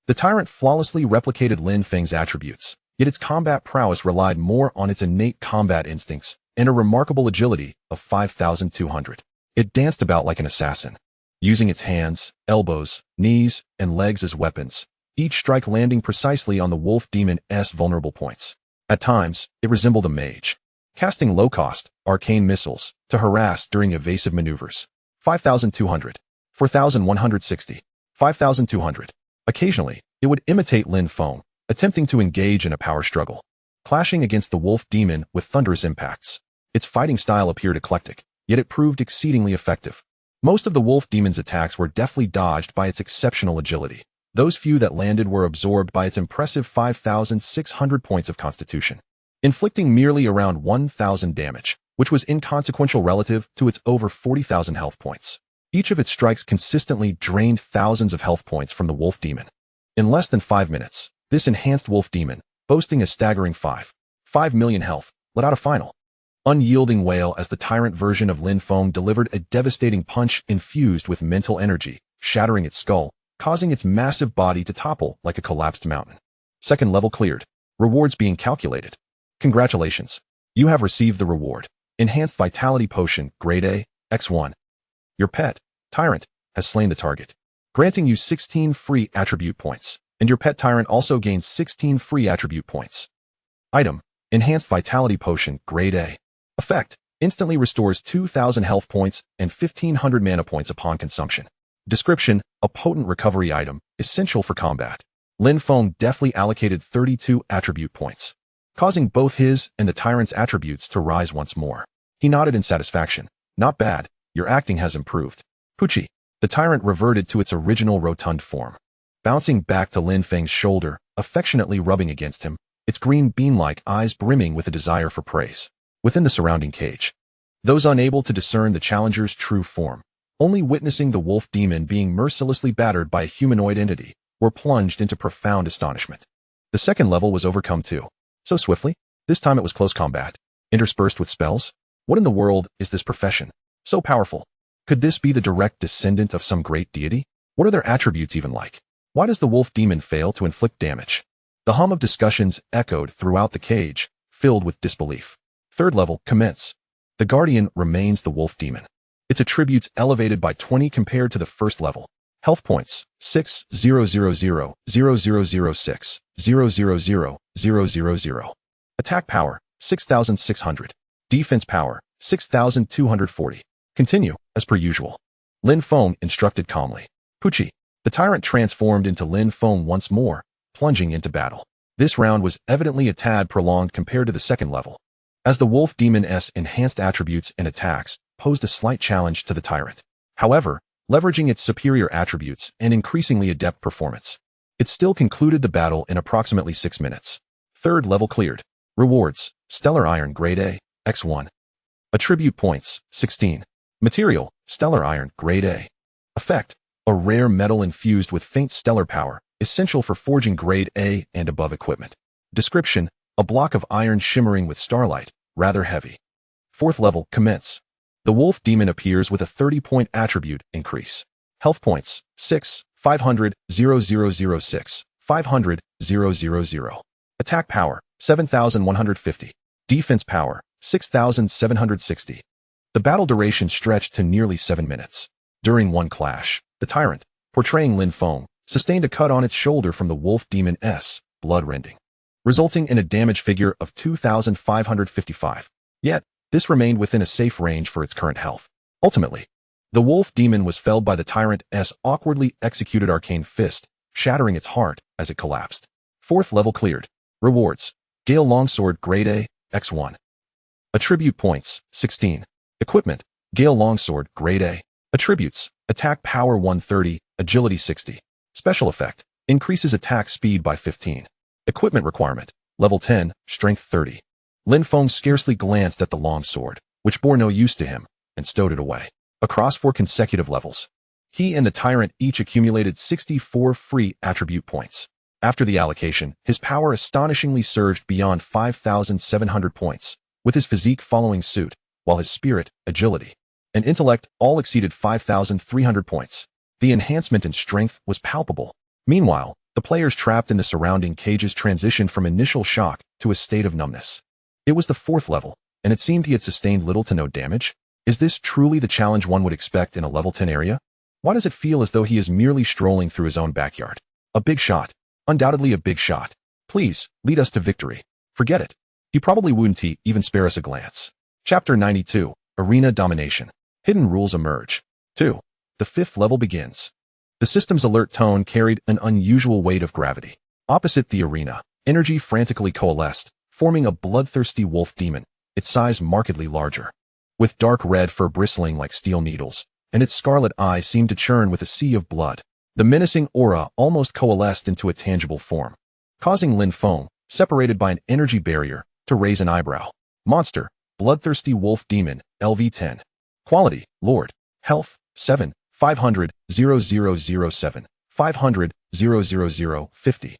The tyrant flawlessly replicated Lin Feng's attributes, yet its combat prowess relied more on its innate combat instincts and a remarkable agility of 5,200. It danced about like an assassin, using its hands, elbows, knees, and legs as weapons, each strike landing precisely on the wolf demon's vulnerable points. At times, it resembled a mage, casting low-cost, arcane missiles to harass during evasive maneuvers. 5,200. 4,160. 5,200. Occasionally, it would imitate Lin Feng, attempting to engage in a power struggle, clashing against the wolf demon with thunderous impacts. Its fighting style appeared eclectic, yet it proved exceedingly effective. Most of the wolf demon's attacks were deftly dodged by its exceptional agility. Those few that landed were absorbed by its impressive 5,600 points of constitution, inflicting merely around 1,000 damage, which was inconsequential relative to its over 40,000 health points. Each of its strikes consistently drained thousands of health points from the wolf demon. In less than 5 minutes, this enhanced wolf demon, boasting a staggering 5 million health, let out a final unyielding wail as the tyrant version of Lin Feng delivered a devastating punch infused with mental energy, shattering its skull, causing its massive body to topple like a collapsed mountain. Second level cleared. Rewards being calculated. Congratulations. You have received the reward. Enhanced Vitality Potion, Grade A, X1. Your pet, Tyrant, has slain the target, granting you 16 free attribute points, and your pet Tyrant also gains 16 free attribute points. Item, Enhanced Vitality Potion, Grade A. Effect, instantly restores 2,000 health points and 1,500 mana points upon consumption. Description, a potent recovery item, essential for combat. Lin Feng deftly allocated 32 attribute points, causing both his and the Tyrant's attributes to rise once more. He nodded in satisfaction. Not bad, your acting has improved. Pucci. The Tyrant reverted to its original rotund form, bouncing back to Lin Feng's shoulder, affectionately rubbing against him, its green bean-like eyes brimming with a desire for praise. Within the surrounding cage, those unable to discern the challenger's true form, only witnessing the wolf demon being mercilessly battered by a humanoid entity, were plunged into profound astonishment. The second level was overcome too. So swiftly, this time it was close combat, interspersed with spells. What in the world is this profession? So powerful. Could this be the direct descendant of some great deity? What are their attributes even like? Why does the wolf demon fail to inflict damage? The hum of discussions echoed throughout the cage, filled with disbelief. Third level, commence. The Guardian remains the wolf demon. Its attributes elevated by 20 compared to the first level. Health points, 6,000,000,006, 0,000,000. Attack power, 6,600. Defense power, 6,240. Continue, as per usual. Lin Feng instructed calmly. Pucci. The Tyrant transformed into Lin Feng once more, plunging into battle. This round was evidently a tad prolonged compared to the second level, as the wolf demon's enhanced attributes and attacks posed a slight challenge to the Tyrant. However, leveraging its superior attributes and increasingly adept performance, it still concluded the battle in approximately 6 minutes. Third level cleared. Rewards, Stellar Iron Grade A, X1. Attribute points, 16. Material, Stellar Iron Grade A. Effect, a rare metal infused with faint stellar power, essential for forging Grade A and above equipment. Description, a block of iron shimmering with starlight, rather heavy. Fourth level, commence. The wolf demon appears with a 30-point attribute increase. Health points, 6, 500, 0006, 500, 000. Attack power, 7,150. Defense power, 6,760. The battle duration stretched to nearly 7 minutes. During one clash, the tyrant, portraying Lin Feng, sustained a cut on its shoulder from the wolf demon's blood-rending, resulting in a damage figure of 2,555. Yet, this remained within a safe range for its current health. Ultimately, the wolf demon was felled by the tyrant's awkwardly executed arcane fist, shattering its heart as it collapsed. Fourth level cleared. Rewards. Gale Longsword Grade A, X1. Attribute points, 16. Equipment. Gale Longsword Grade A. Attributes. Attack power 130, agility 60. Special effect. Increases attack speed by 15. Equipment requirement. Level 10, strength 30. Lin Feng scarcely glanced at the longsword, which bore no use to him, and stowed it away. Across 4 consecutive levels, he and the tyrant each accumulated 64 free attribute points. After the allocation, his power astonishingly surged beyond 5,700 points, with his physique following suit, while his spirit, agility, and intellect all exceeded 5,300 points. The enhancement in strength was palpable. Meanwhile, the players trapped in the surrounding cages transitioned from initial shock to a state of numbness. It was the 4th level, and it seemed he had sustained little to no damage. Is this truly the challenge one would expect in a level 10 area? Why does it feel as though he is merely strolling through his own backyard? A big shot. Undoubtedly a big shot. Please, lead us to victory. Forget it. He probably wouldn't even spare us a glance. Chapter 92, Arena Domination. Hidden rules emerge. 2. The 5th level begins. The system's alert tone carried an unusual weight of gravity. Opposite the arena, energy frantically coalesced, forming a bloodthirsty wolf demon, its size markedly larger. With dark red fur bristling like steel needles, and its scarlet eyes seemed to churn with a sea of blood, the menacing aura almost coalesced into a tangible form, causing Lin Feng, separated by an energy barrier, to raise an eyebrow. Monster, bloodthirsty wolf demon, LV10. Quality, Lord. Health, 7, 500, 0007, 500, 000, 50.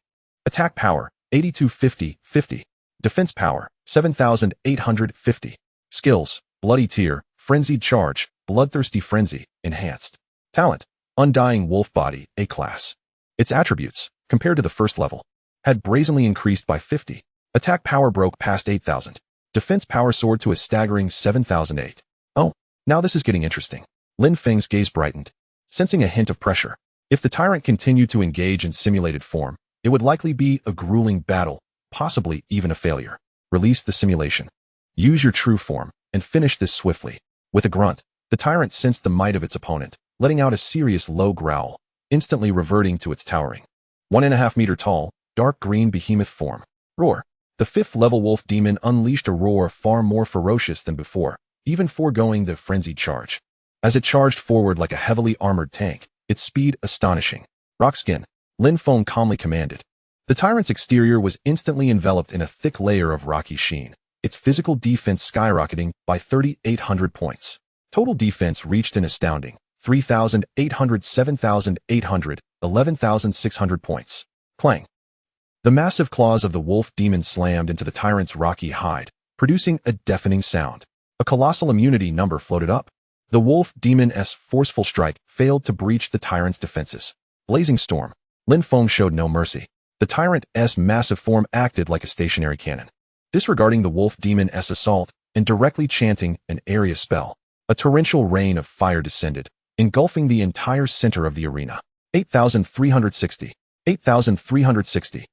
Attack power, 8250, 50. Defense power, 7,850. Skills, Bloody Tear, Frenzied Charge, Bloodthirsty Frenzy, Enhanced. Talent, Undying Wolf Body, A class. Its attributes, compared to the 1st level, had brazenly increased by 50. Attack power broke past 8,000. Defense power soared to a staggering 7,008. Oh, now this is getting interesting. Lin Feng's gaze brightened, sensing a hint of pressure. If the tyrant continued to engage in simulated form, it would likely be a grueling battle, possibly even a failure. Release the simulation. Use your true form, and finish this swiftly. With a grunt, the tyrant sensed the might of its opponent, letting out a serious low growl, instantly reverting to its towering 1.5 meter tall, dark green behemoth form. Roar. The 5th level wolf demon unleashed a roar far more ferocious than before, even foregoing the frenzied charge. As it charged forward like a heavily armored tank, its speed astonishing. Rock skin. Lin Feng calmly commanded. The tyrant's exterior was instantly enveloped in a thick layer of rocky sheen, its physical defense skyrocketing by 3,800 points. Total defense reached an astounding 3,800, 7,800, 11,600 points. Clang. The massive claws of the wolf demon slammed into the tyrant's rocky hide, producing a deafening sound. A colossal immunity number floated up. The wolf demon's forceful strike failed to breach the tyrant's defenses. Blazing storm. Lin Feng showed no mercy. The tyrant's massive form acted like a stationary cannon, disregarding the wolf demon's assault and directly chanting an area spell. A torrential rain of fire descended, engulfing the entire center of the arena. 8,360. 8,360.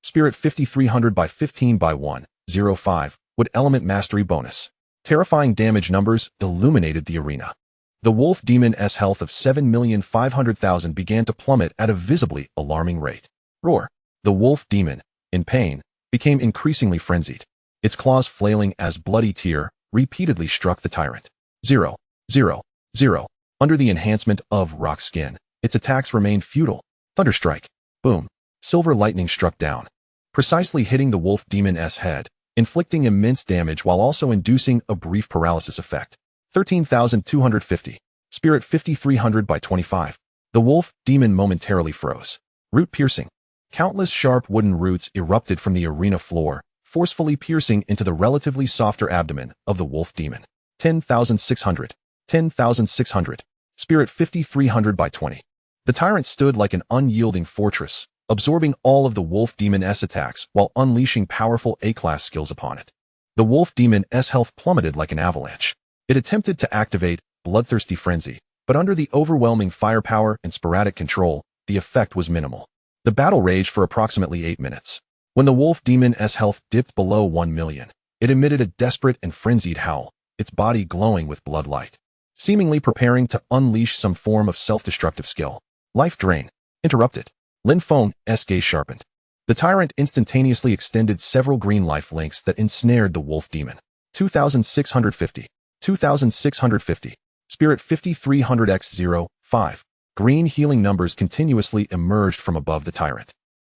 Spirit 5,300 by 15 by 105. Wood element mastery bonus. Terrifying damage numbers illuminated the arena. The wolf demon's health of 7,500,000 began to plummet at a visibly alarming rate. Roar. The wolf demon, in pain, became increasingly frenzied. Its claws flailing as Bloody Tear repeatedly struck the tyrant. 0, 0, 0. Under the enhancement of rock skin, its attacks remained futile. Thunderstrike. Boom. Silver lightning struck down, precisely hitting the wolf demon's head, inflicting immense damage while also inducing a brief paralysis effect. 13,250. Spirit 5,300 by 25. The wolf demon momentarily froze. Root piercing. Countless sharp wooden roots erupted from the arena floor, forcefully piercing into the relatively softer abdomen of the wolf demon. 10,600. 10,600. Spirit 5,300 by 20. The tyrant stood like an unyielding fortress, absorbing all of the Wolf Demon's attacks while unleashing powerful A-class skills upon it. The Wolf Demon's health plummeted like an avalanche. It attempted to activate Bloodthirsty Frenzy, but under the overwhelming firepower and sporadic control, the effect was minimal. The battle raged for approximately 8 minutes. When the Wolf Demon's health dipped below 1 million, it emitted a desperate and frenzied howl, its body glowing with blood light, seemingly preparing to unleash some form of self-destructive skill. Life drain. Interrupted. Lin Feng's gaze sharpened. The tyrant instantaneously extended several green life links that ensnared the wolf demon. 2,650. 2,650. Spirit 5,300x05. Green healing numbers continuously emerged from above the tyrant,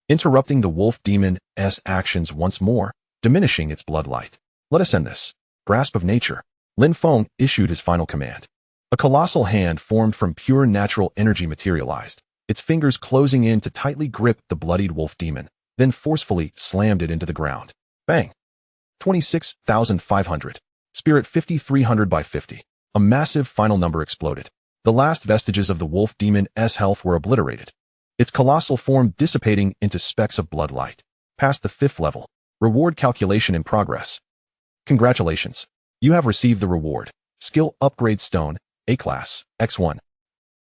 interrupting the wolf demon's actions once more, diminishing its blood light. Let us end this. Grasp of nature. Lin Feng issued his final command. A colossal hand formed from pure natural energy materialized, its fingers closing in to tightly grip the bloodied wolf demon, then forcefully slammed it into the ground. Bang! 26,500. Spirit 5,300 by 50. A massive final number exploded. The last vestiges of the wolf demon's health were obliterated, its colossal form dissipating into specks of blood light. Past the 5th level. Reward calculation in progress. Congratulations. You have received the reward. Skill Upgrade Stone, A-Class, X1.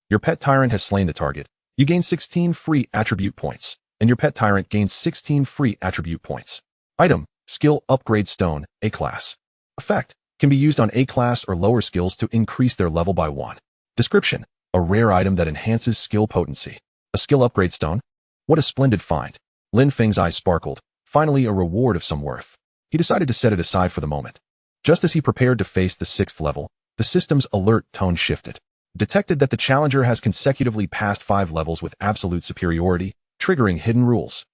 Your pet tyrant has slain the target. You gain 16 free attribute points, and your pet tyrant gains 16 free attribute points. Item, Skill Upgrade Stone, A-Class. Effect, can be used on A-Class or lower skills to increase their level by 1. Description, a rare item that enhances skill potency. A skill upgrade stone? What a splendid find. Lin Feng's eyes sparkled. Finally, a reward of some worth. He decided to set it aside for the moment. Just as he prepared to face the 6th level, the system's alert tone shifted. Detected that the challenger has consecutively passed 5 levels with absolute superiority, triggering hidden rules.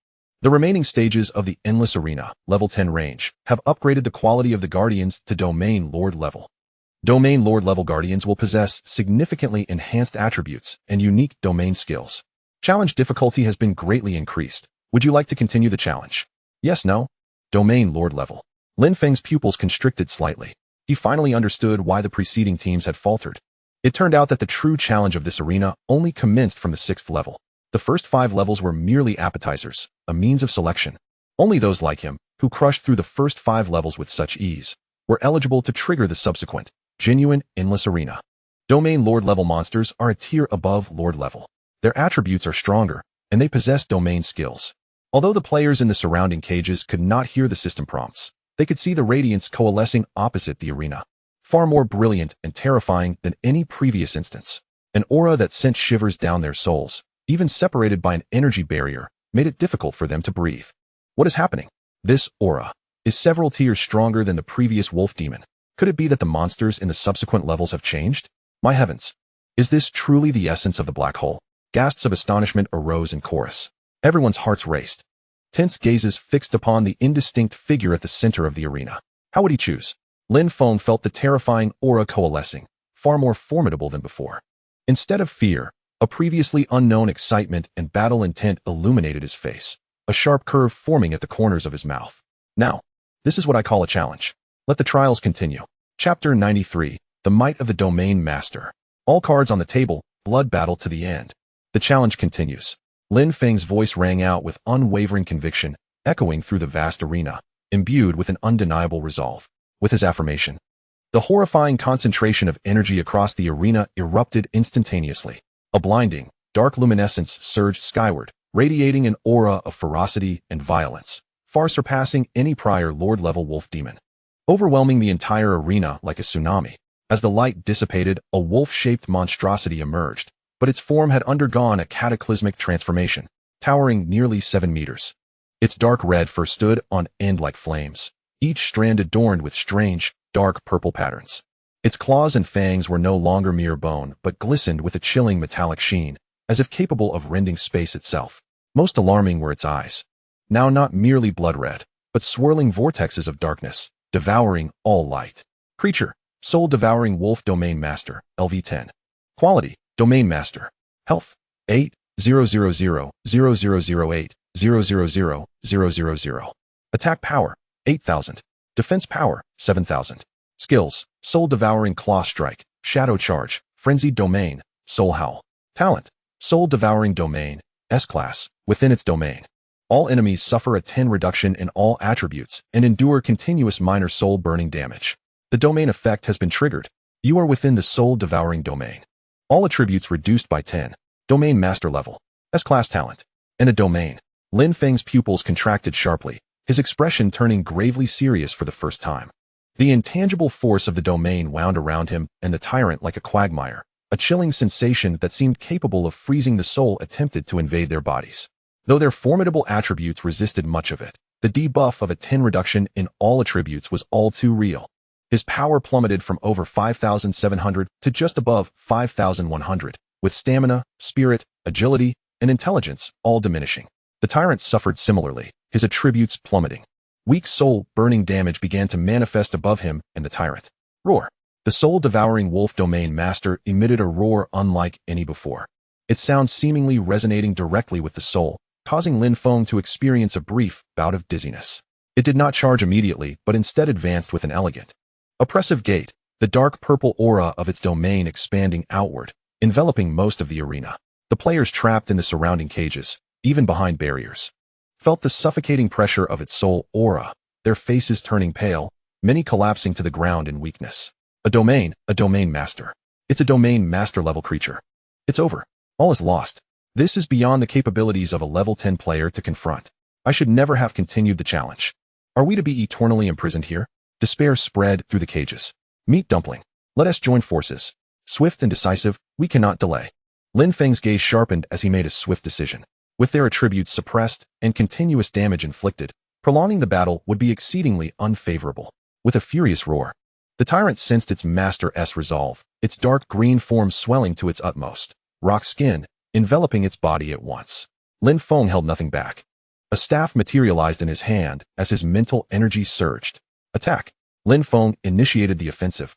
The remaining stages of the Endless Arena, level 10 range, have upgraded the quality of the Guardians to Domain Lord level. Domain Lord level Guardians will possess significantly enhanced attributes and unique domain skills. Challenge difficulty has been greatly increased. Would you like to continue the challenge? Yes, no? Domain Lord level. Lin Feng's pupils constricted slightly. He finally understood why the preceding teams had faltered. It turned out that the true challenge of this arena only commenced from the 6th level. The first 5 levels were merely appetizers, a means of selection. Only those like him, who crushed through the first 5 levels with such ease, were eligible to trigger the subsequent, genuine Endless Arena. Domain Lord level monsters are a tier above Lord level. Their attributes are stronger, and they possess domain skills. Although the players in the surrounding cages could not hear the system prompts, they could see the radiance coalescing opposite the arena. Far more brilliant and terrifying than any previous instance. An aura that sent shivers down their souls, even separated by an energy barrier, made it difficult for them to breathe. What is happening? This aura is several tiers stronger than the previous wolf demon. Could it be that the monsters in the subsequent levels have changed? My heavens! Is this truly the essence of the black hole? Gasps of astonishment arose in chorus. Everyone's hearts raced. Tense gazes fixed upon the indistinct figure at the center of the arena. How would he choose? Lin Feng felt the terrifying aura coalescing, far more formidable than before. Instead of fear, a previously unknown excitement and battle intent illuminated his face, a sharp curve forming at the corners of his mouth. Now, this is what I call a challenge. Let the trials continue. Chapter 93, The Might of the Domain Master. All cards on the table, blood battle to the end. The challenge continues. Lin Feng's voice rang out with unwavering conviction, echoing through the vast arena, imbued with an undeniable resolve. With his affirmation, the horrifying concentration of energy across the arena erupted instantaneously. A blinding, dark luminescence surged skyward, radiating an aura of ferocity and violence, far surpassing any prior Lord-level wolf demon. Overwhelming the entire arena like a tsunami. As the light dissipated, a wolf-shaped monstrosity emerged, but its form had undergone a cataclysmic transformation, towering nearly 7 meters. Its dark red fur stood on end like flames, each strand adorned with strange, dark purple patterns. Its claws and fangs were no longer mere bone, but glistened with a chilling metallic sheen, as if capable of rending space itself. Most alarming were its eyes. Now not merely blood red, but swirling vortexes of darkness, devouring all light. Creature, soul-devouring wolf domain master, LV10. Quality, domain master. Health, 8, 000, 0008, 000, 000. Attack power, 8,000. Defense power, 7,000. Skills: Soul-Devouring Claw Strike, Shadow Charge, Frenzied Domain, Soul Howl. Talent: Soul-Devouring Domain, S-Class, within its domain. All enemies suffer a 10 reduction in all attributes and endure continuous minor soul-burning damage. The domain effect has been triggered. You are within the Soul-Devouring Domain. All attributes reduced by 10. Domain Master Level. S-Class Talent. In a domain. Lin Feng's pupils contracted sharply, his expression turning gravely serious for the first time. The intangible force of the domain wound around him and the tyrant like a quagmire, a chilling sensation that seemed capable of freezing the soul attempted to invade their bodies. Though their formidable attributes resisted much of it, the debuff of a 10 reduction in all attributes was all too real. His power plummeted from over 5,700 to just above 5,100, with stamina, spirit, agility, and intelligence all diminishing. The tyrant suffered similarly, his attributes plummeting. Weak soul-burning damage began to manifest above him and the tyrant. Roar. The soul-devouring wolf domain master emitted a roar unlike any before. Its sound seemingly resonating directly with the soul, causing Lin Feng to experience a brief bout of dizziness. It did not charge immediately, but instead advanced with an elegant, oppressive gait, the dark purple aura of its domain expanding outward, enveloping most of the arena. The players trapped in the surrounding cages, even behind barriers, felt the suffocating pressure of its soul aura, their faces turning pale, many collapsing to the ground in weakness. A domain master. It's a domain master level creature. It's over. All is lost. This is beyond the capabilities of a level 10 player to confront. I should never have continued the challenge. Are we to be eternally imprisoned here? Despair spread through the cages. Meat Dumpling. Let us join forces. Swift and decisive, we cannot delay. Lin Feng's gaze sharpened as he made a swift decision. With their attributes suppressed and continuous damage inflicted, prolonging the battle would be exceedingly unfavorable. With a furious roar, the tyrant sensed its master's resolve, its dark green form swelling to its utmost, rock skin, enveloping its body at once. Lin Feng held nothing back. A staff materialized in his hand as his mental energy surged. Attack. Lin Feng initiated the offensive,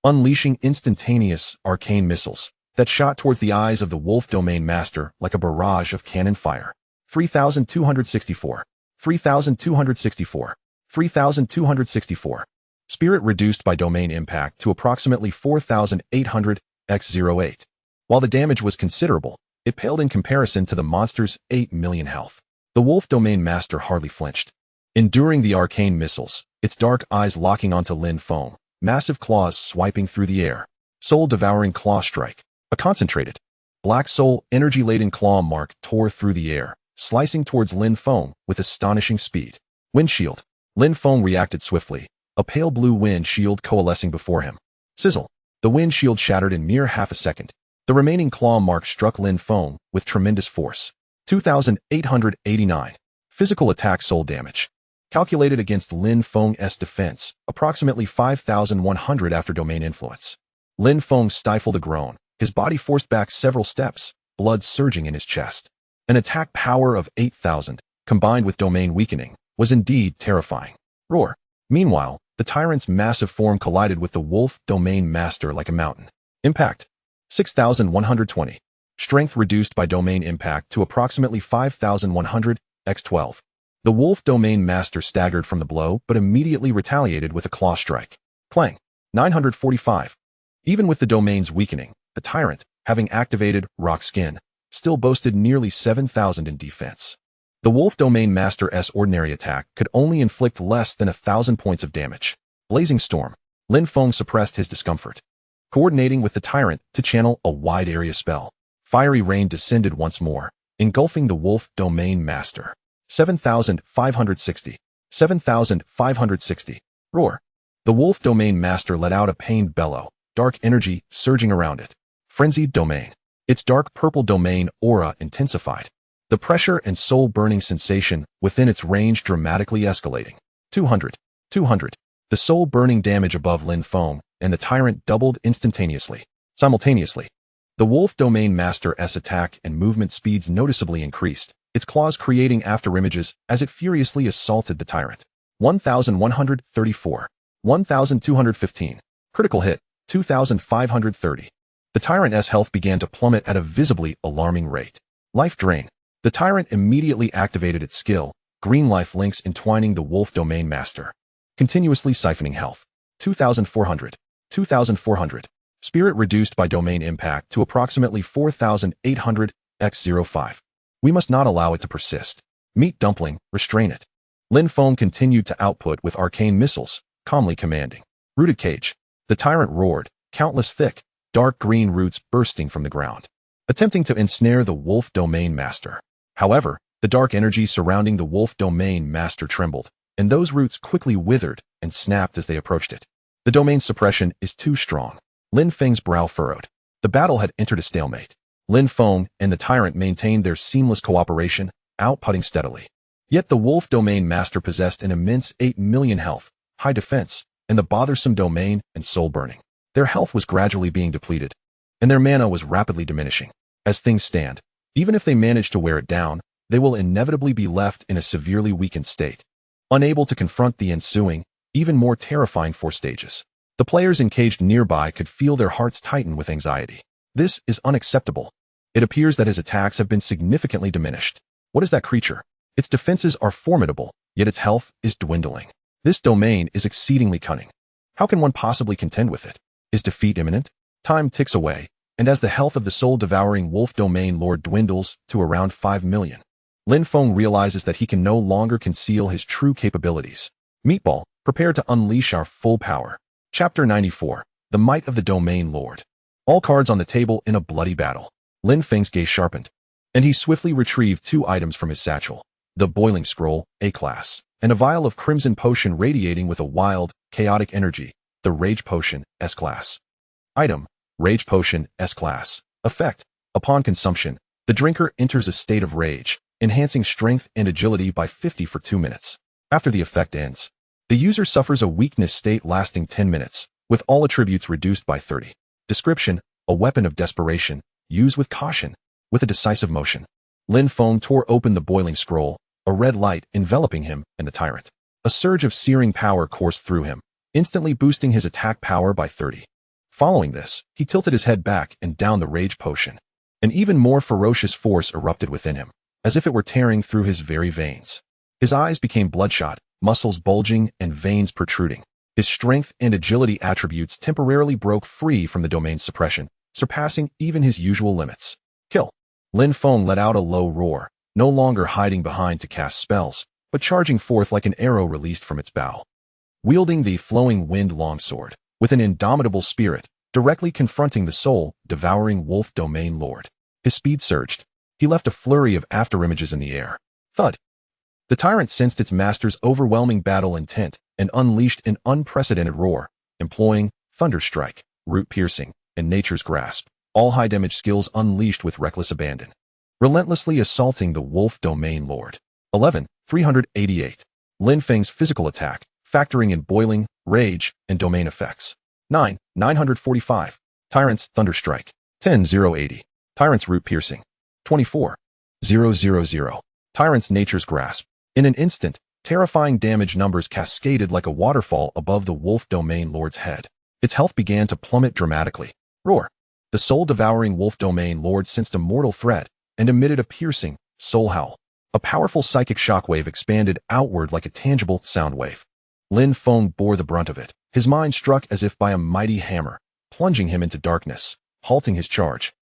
unleashing instantaneous arcane missiles that shot towards the eyes of the wolf domain master like a barrage of cannon fire. 3,264. 3,264. 3,264. Spirit reduced by domain impact to approximately 4,800 x08. While the damage was considerable, it paled in comparison to the monster's 8 million health. The wolf domain master hardly flinched, enduring the arcane missiles, its dark eyes locking onto Lin Feng, massive claws swiping through the air. Soul-Devouring Claw Strike. A concentrated, black soul energy-laden claw mark tore through the air, slicing towards Lin Feng with astonishing speed. Wind Shield. Lin Feng reacted swiftly, a pale blue wind shield coalescing before him. Sizzle. The wind shield shattered in mere half a second. The remaining claw mark struck Lin Feng with tremendous force. 2,889. Physical attack soul damage. Calculated against Lin Feng's defense, approximately 5,100 after domain influence. Lin Feng stifled a groan, his body forced back several steps, blood surging in his chest. An attack power of 8,000, combined with domain weakening, was indeed terrifying. Roar. Meanwhile, the tyrant's massive form collided with the wolf domain master like a mountain. Impact. 6,120. Strength reduced by domain impact to approximately 5,100 x12. The wolf domain master staggered from the blow but immediately retaliated with a claw strike. Clang. 945. Even with the domain's weakening, the tyrant, having activated rock skin, still boasted nearly 7,000 in defense. The wolf domain master's ordinary attack could only inflict less than 1,000 points of damage. Blazing Storm. Lin Feng suppressed his discomfort, coordinating with the tyrant to channel a wide area spell. Fiery rain descended once more, engulfing the wolf domain master. 7,560. 7,560. Roar. The wolf domain master let out a pained bellow, dark energy surging around it. Frenzied Domain. Its dark purple domain aura intensified, the pressure and soul-burning sensation within its range dramatically escalating. 200. 200. The soul-burning damage above Lin Feng and the tyrant doubled instantaneously. Simultaneously, the wolf domain master's attack and movement speeds noticeably increased, its claws creating afterimages as it furiously assaulted the tyrant. 1,134. 1,215. Critical hit. 2,530. The tyrant's health began to plummet at a visibly alarming rate. Life Drain. The tyrant immediately activated its skill, green life links entwining the wolf domain master, continuously siphoning health. 2400. 2400. Spirit reduced by domain impact to approximately 4800 x 05. We must not allow it to persist. Meat Dumpling, restrain it. Lin Feng continued to output with arcane missiles, calmly commanding. Rooted Cage. The tyrant roared, countless thick, dark green roots bursting from the ground, attempting to ensnare the Wolf Domain Master. However, the dark energy surrounding the Wolf Domain Master trembled, and those roots quickly withered and snapped as they approached it. The domain's suppression is too strong. Lin Feng's brow furrowed. The battle had entered a stalemate. Lin Feng and the tyrant maintained their seamless cooperation, outputting steadily. Yet the Wolf Domain Master possessed an immense 8 million health, high defense, and the bothersome domain and soul burning. Their health was gradually being depleted, and their mana was rapidly diminishing. As things stand, even if they manage to wear it down, they will inevitably be left in a severely weakened state, unable to confront the ensuing, even more terrifying 4 stages. The players encaged nearby could feel their hearts tighten with anxiety. This is unacceptable. It appears that his attacks have been significantly diminished. What is that creature? Its defenses are formidable, yet its health is dwindling. This domain is exceedingly cunning. How can one possibly contend with it? Is defeat imminent? Time ticks away, and as the health of the soul-devouring Wolf Domain Lord dwindles to around 5 million, Lin Feng realizes that he can no longer conceal his true capabilities. Meatball, prepare to unleash our full power. Chapter 94. The Might of the Domain Lord. All cards on the table in a bloody battle. Lin Feng's gaze sharpened, and he swiftly retrieved 2 items from his satchel. The Boiling Scroll, A-Class, and a vial of Crimson Potion radiating with a wild, chaotic energy, the Rage Potion, S-Class. Item, Rage Potion, S-Class. Effect, upon consumption, the drinker enters a state of rage, enhancing strength and agility by 50 for 2 minutes. After the effect ends, the user suffers a weakness state lasting 10 minutes, with all attributes reduced by 30. Description, a weapon of desperation, used with caution, with a decisive motion. Lin Feng tore open the Boiling Scroll, a red light enveloping him and the tyrant. A surge of searing power coursed through him, instantly boosting his attack power by 30. Following this, he tilted his head back and downed the Rage Potion. An even more ferocious force erupted within him, as if it were tearing through his very veins. His eyes became bloodshot, muscles bulging and veins protruding. His strength and agility attributes temporarily broke free from the domain's suppression, surpassing even his usual limits. Kill. Lin Feng let out a low roar, no longer hiding behind to cast spells, but charging forth like an arrow released from its bow. Wielding the flowing wind longsword, with an indomitable spirit, directly confronting the soul-devouring Wolf Domain Lord. His speed surged. He left a flurry of afterimages in the air. Thud. The tyrant sensed its master's overwhelming battle intent and unleashed an unprecedented roar, employing Thunderstrike, Root Piercing, and Nature's Grasp, all high-damage skills unleashed with reckless abandon, relentlessly assaulting the Wolf Domain Lord. 11. 388. Lin Feng's physical attack, factoring in boiling, rage, and domain effects. 9. 945. Tyrant's Thunderstrike. 10. 080. Tyrant's Root Piercing. 24. 000. Tyrant's Nature's Grasp. In an instant, terrifying damage numbers cascaded like a waterfall above the Wolf Domain Lord's head. Its health began to plummet dramatically. Roar. The soul-devouring Wolf Domain Lord sensed a mortal threat and emitted a piercing, soul howl. A powerful psychic shockwave expanded outward like a tangible sound wave. Lin Feng bore the brunt of it, his mind struck as if by a mighty hammer, plunging him into darkness, halting his charge,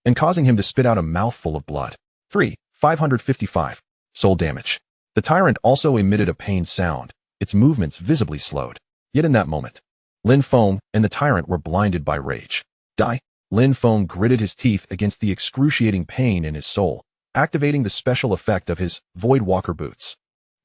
and causing him to spit out a mouthful of blood. 3. 555. Soul damage. The tyrant also emitted a pained sound, its movements visibly slowed. Yet in that moment, Lin Feng and the tyrant were blinded by rage. Die. Lin Feng gritted his teeth against the excruciating pain in his soul, activating the special effect of his Void Walker boots.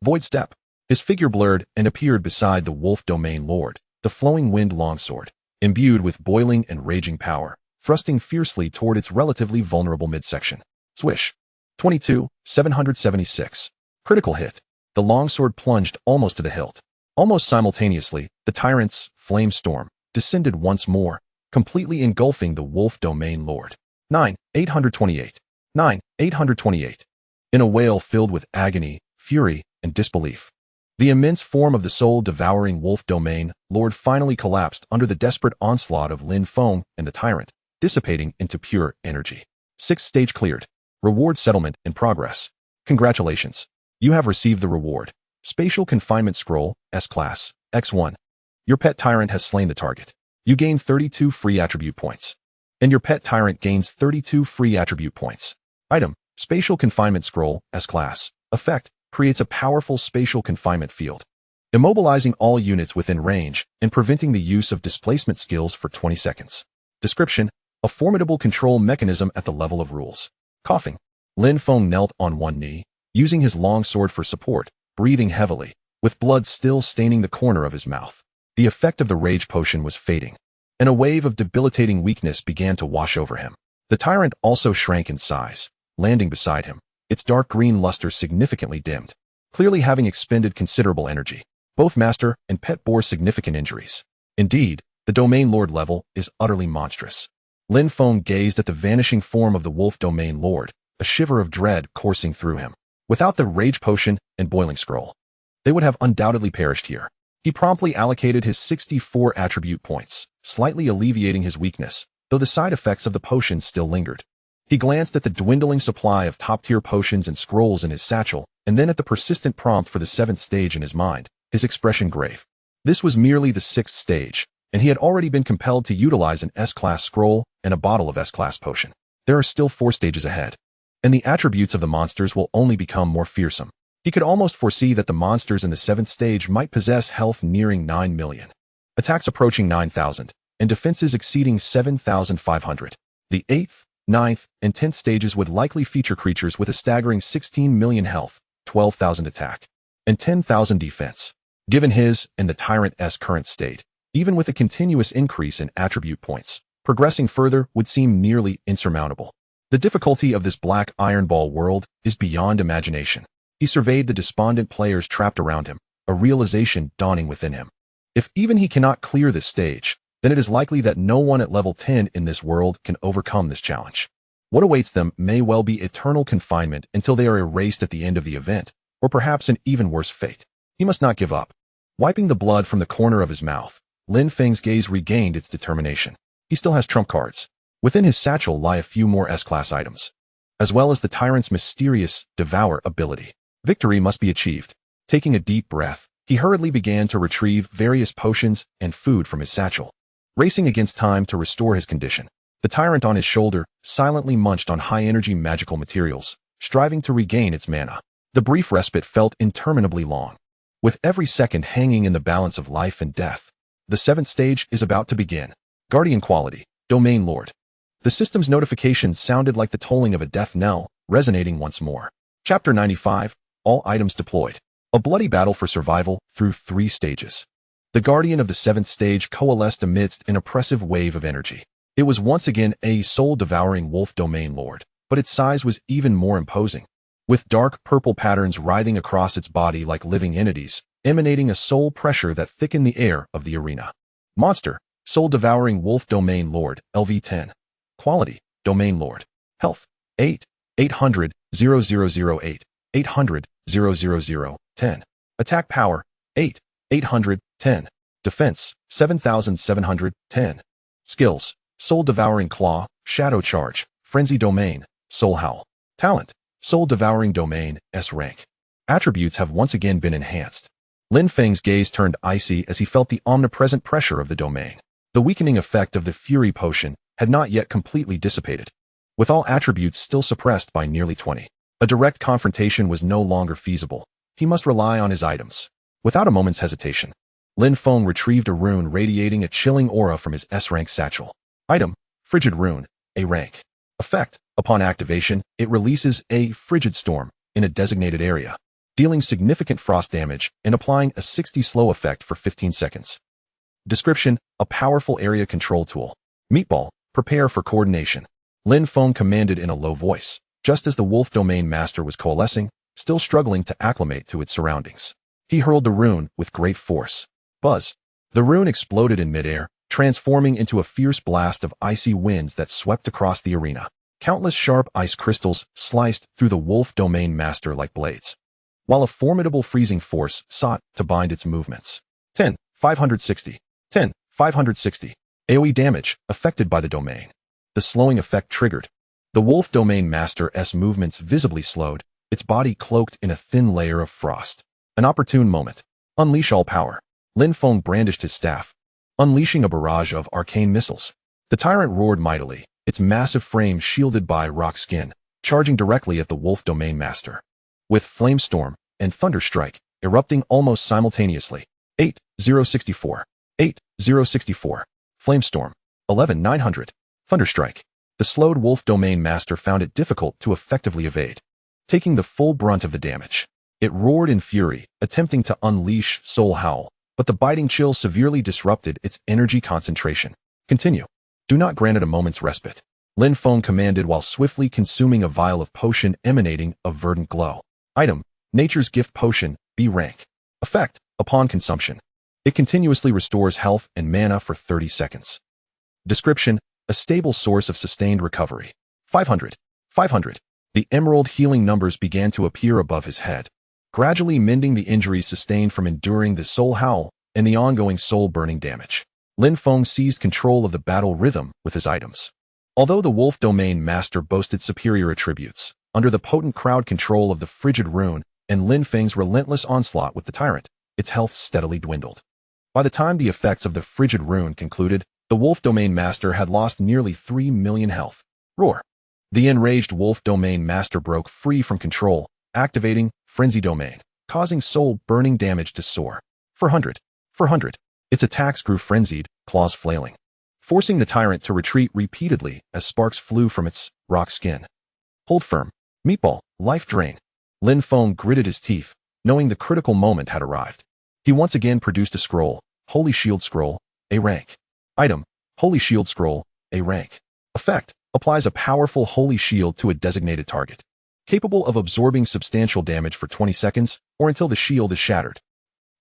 Void Step. His figure blurred and appeared beside the Wolf Domain Lord, the flowing wind longsword, imbued with boiling and raging power, thrusting fiercely toward its relatively vulnerable midsection. Swish. 22. 776. Critical hit. The longsword plunged almost to the hilt. Almost simultaneously, the tyrant's flame storm descended once more, completely engulfing the Wolf Domain Lord. 9. 828. 9. 828. In a wail filled with agony, fury, and disbelief, the immense form of the soul-devouring Wolf Domain Lord finally collapsed under the desperate onslaught of Lin Feng and the tyrant, dissipating into pure energy. 6th stage cleared. Reward settlement in progress. Congratulations. You have received the reward. Spatial Confinement Scroll, S-Class, X1. Your pet tyrant has slain the target. You gain 32 free attribute points. And your pet tyrant gains 32 free attribute points. Item: Spatial Confinement Scroll, S-Class. Effect: creates a powerful spatial confinement field, immobilizing all units within range and preventing the use of displacement skills for 20 seconds. Description: a formidable control mechanism at the level of rules. Coughing. Lin Feng knelt on one knee, using his long sword for support, breathing heavily, with blood still staining the corner of his mouth. The effect of the rage potion was fading, and a wave of debilitating weakness began to wash over him. The tyrant also shrank in size, landing beside him, its dark green luster significantly dimmed, clearly having expended considerable energy. Both master and pet bore significant injuries. Indeed, the Domain Lord level is utterly monstrous. Lin Feng gazed at the vanishing form of the Wolf Domain Lord, a shiver of dread coursing through him. Without the Rage Potion and Boiling Scroll, they would have undoubtedly perished here. He promptly allocated his 64 attribute points, slightly alleviating his weakness, though the side effects of the potions still lingered. He glanced at the dwindling supply of top-tier potions and scrolls in his satchel, and then at the persistent prompt for the 7th stage in his mind, his expression grave. This was merely the 6th stage, and he had already been compelled to utilize an S-Class scroll and a bottle of S-Class potion. There are still 4 stages ahead, and the attributes of the monsters will only become more fearsome. He could almost foresee that the monsters in the 7th stage might possess health nearing 9 million, attacks approaching 9,000, and defenses exceeding 7,500. The 8th, 9th, and 10th stages would likely feature creatures with a staggering 16 million health, 12,000 attack, and 10,000 defense. Given his and the Tyrant's current state, even with a continuous increase in attribute points, progressing further would seem nearly insurmountable. The difficulty of this black iron ball world is beyond imagination. He surveyed the despondent players trapped around him, a realization dawning within him. If even he cannot clear this stage, then it is likely that no one at level 10 in this world can overcome this challenge. What awaits them may well be eternal confinement until they are erased at the end of the event, or perhaps an even worse fate. He must not give up. Wiping the blood from the corner of his mouth, Lin Feng's gaze regained its determination. He still has trump cards. Within his satchel lie a few more S-Class items, as well as the Tyrant's mysterious Devour ability. Victory must be achieved. Taking a deep breath, he hurriedly began to retrieve various potions and food from his satchel. Racing against time to restore his condition, the Tyrant on his shoulder silently munched on high-energy magical materials, striving to regain its mana. The brief respite felt interminably long, with every second hanging in the balance of life and death. The 7th stage is about to begin. Guardian Quality, Domain Lord. The system's notification sounded like the tolling of a death knell, resonating once more. Chapter 95, All Items Deployed. A bloody battle for survival through 3 stages. The Guardian of the 7th stage coalesced amidst an oppressive wave of energy. It was once again a soul-devouring wolf domain lord, but its size was even more imposing, with dark purple patterns writhing across its body like living entities, emanating a soul pressure that thickened the air of the arena. Monster, soul-devouring wolf domain lord, LV10. Quality, Domain Lord. Health, 8, 800, 0008, 800, 000, 10. Attack power, 8, 800, 10. Defense, 7,710. Skills, Soul Devouring Claw, Shadow Charge, Frenzy Domain, Soul Howl. Talent, Soul Devouring Domain, S rank. Attributes have once again been enhanced. Lin Feng's gaze turned icy as he felt the omnipresent pressure of the domain. The weakening effect of the Fury Potion had not yet completely dissipated, with all attributes still suppressed by nearly 20. A direct confrontation was no longer feasible. He must rely on his items. Without a moment's hesitation, Lin Feng retrieved a rune radiating a chilling aura from his S-rank satchel. Item, Frigid Rune, A rank. Effect, upon activation, it releases a frigid storm in a designated area, dealing significant frost damage and applying a 60 slow effect for 15 seconds. Description, a powerful area control tool. Meatball, prepare for coordination. Lin Feng commanded in a low voice, just as the Wolf Domain Master was coalescing, still struggling to acclimate to its surroundings. He hurled the rune with great force. Buzz. The rune exploded in midair, transforming into a fierce blast of icy winds that swept across the arena. Countless sharp ice crystals sliced through the Wolf Domain Master like blades, while a formidable freezing force sought to bind its movements. 10, 560. 10, 560. AoE damage affected by the domain. The slowing effect triggered. The Wolf Domain Master's movements visibly slowed, its body cloaked in a thin layer of frost. An opportune moment. Unleash all power. Lin Feng brandished his staff, unleashing a barrage of arcane missiles. The tyrant roared mightily, its massive frame shielded by rock skin, charging directly at the Wolf Domain Master. With Flamestorm and Thunderstrike erupting almost simultaneously. 8-0-64. 8-0-64. Flamestorm. 11-900. Thunderstrike. The slowed Wolf Domain Master found it difficult to effectively evade, taking the full brunt of the damage. It roared in fury, attempting to unleash Soul Howl, but the biting chill severely disrupted its energy concentration. Continue. Do not grant it a moment's respite. Lin Feng commanded while swiftly consuming a vial of potion emanating a verdant glow. Item: Nature's Gift Potion, B rank. Effect: upon consumption, it continuously restores health and mana for 30 seconds. Description: a stable source of sustained recovery. 500. 500. The emerald healing numbers began to appear above his head, gradually mending the injuries sustained from enduring the Soul Howl and the ongoing soul-burning damage. Lin Feng seized control of the battle rhythm with his items. Although the Wolf Domain Master boasted superior attributes, under the potent crowd control of the Frigid Rune and Lin Feng's relentless onslaught with the tyrant, its health steadily dwindled. By the time the effects of the Frigid Rune concluded, the Wolf Domain Master had lost nearly 3 million health. Roar! The enraged Wolf Domain Master broke free from control, activating Frenzy Domain, causing soul-burning damage to soar. 400. 400. Its attacks grew frenzied, claws flailing, forcing the tyrant to retreat repeatedly as sparks flew from its rock skin. Hold firm. Meatball, life drain. Lin Feng gritted his teeth, knowing the critical moment had arrived. He once again produced a scroll, Holy Shield Scroll, A rank. Item: Holy Shield Scroll, A rank. Effect: applies a powerful holy shield to a designated target, capable of absorbing substantial damage for 20 seconds or until the shield is shattered.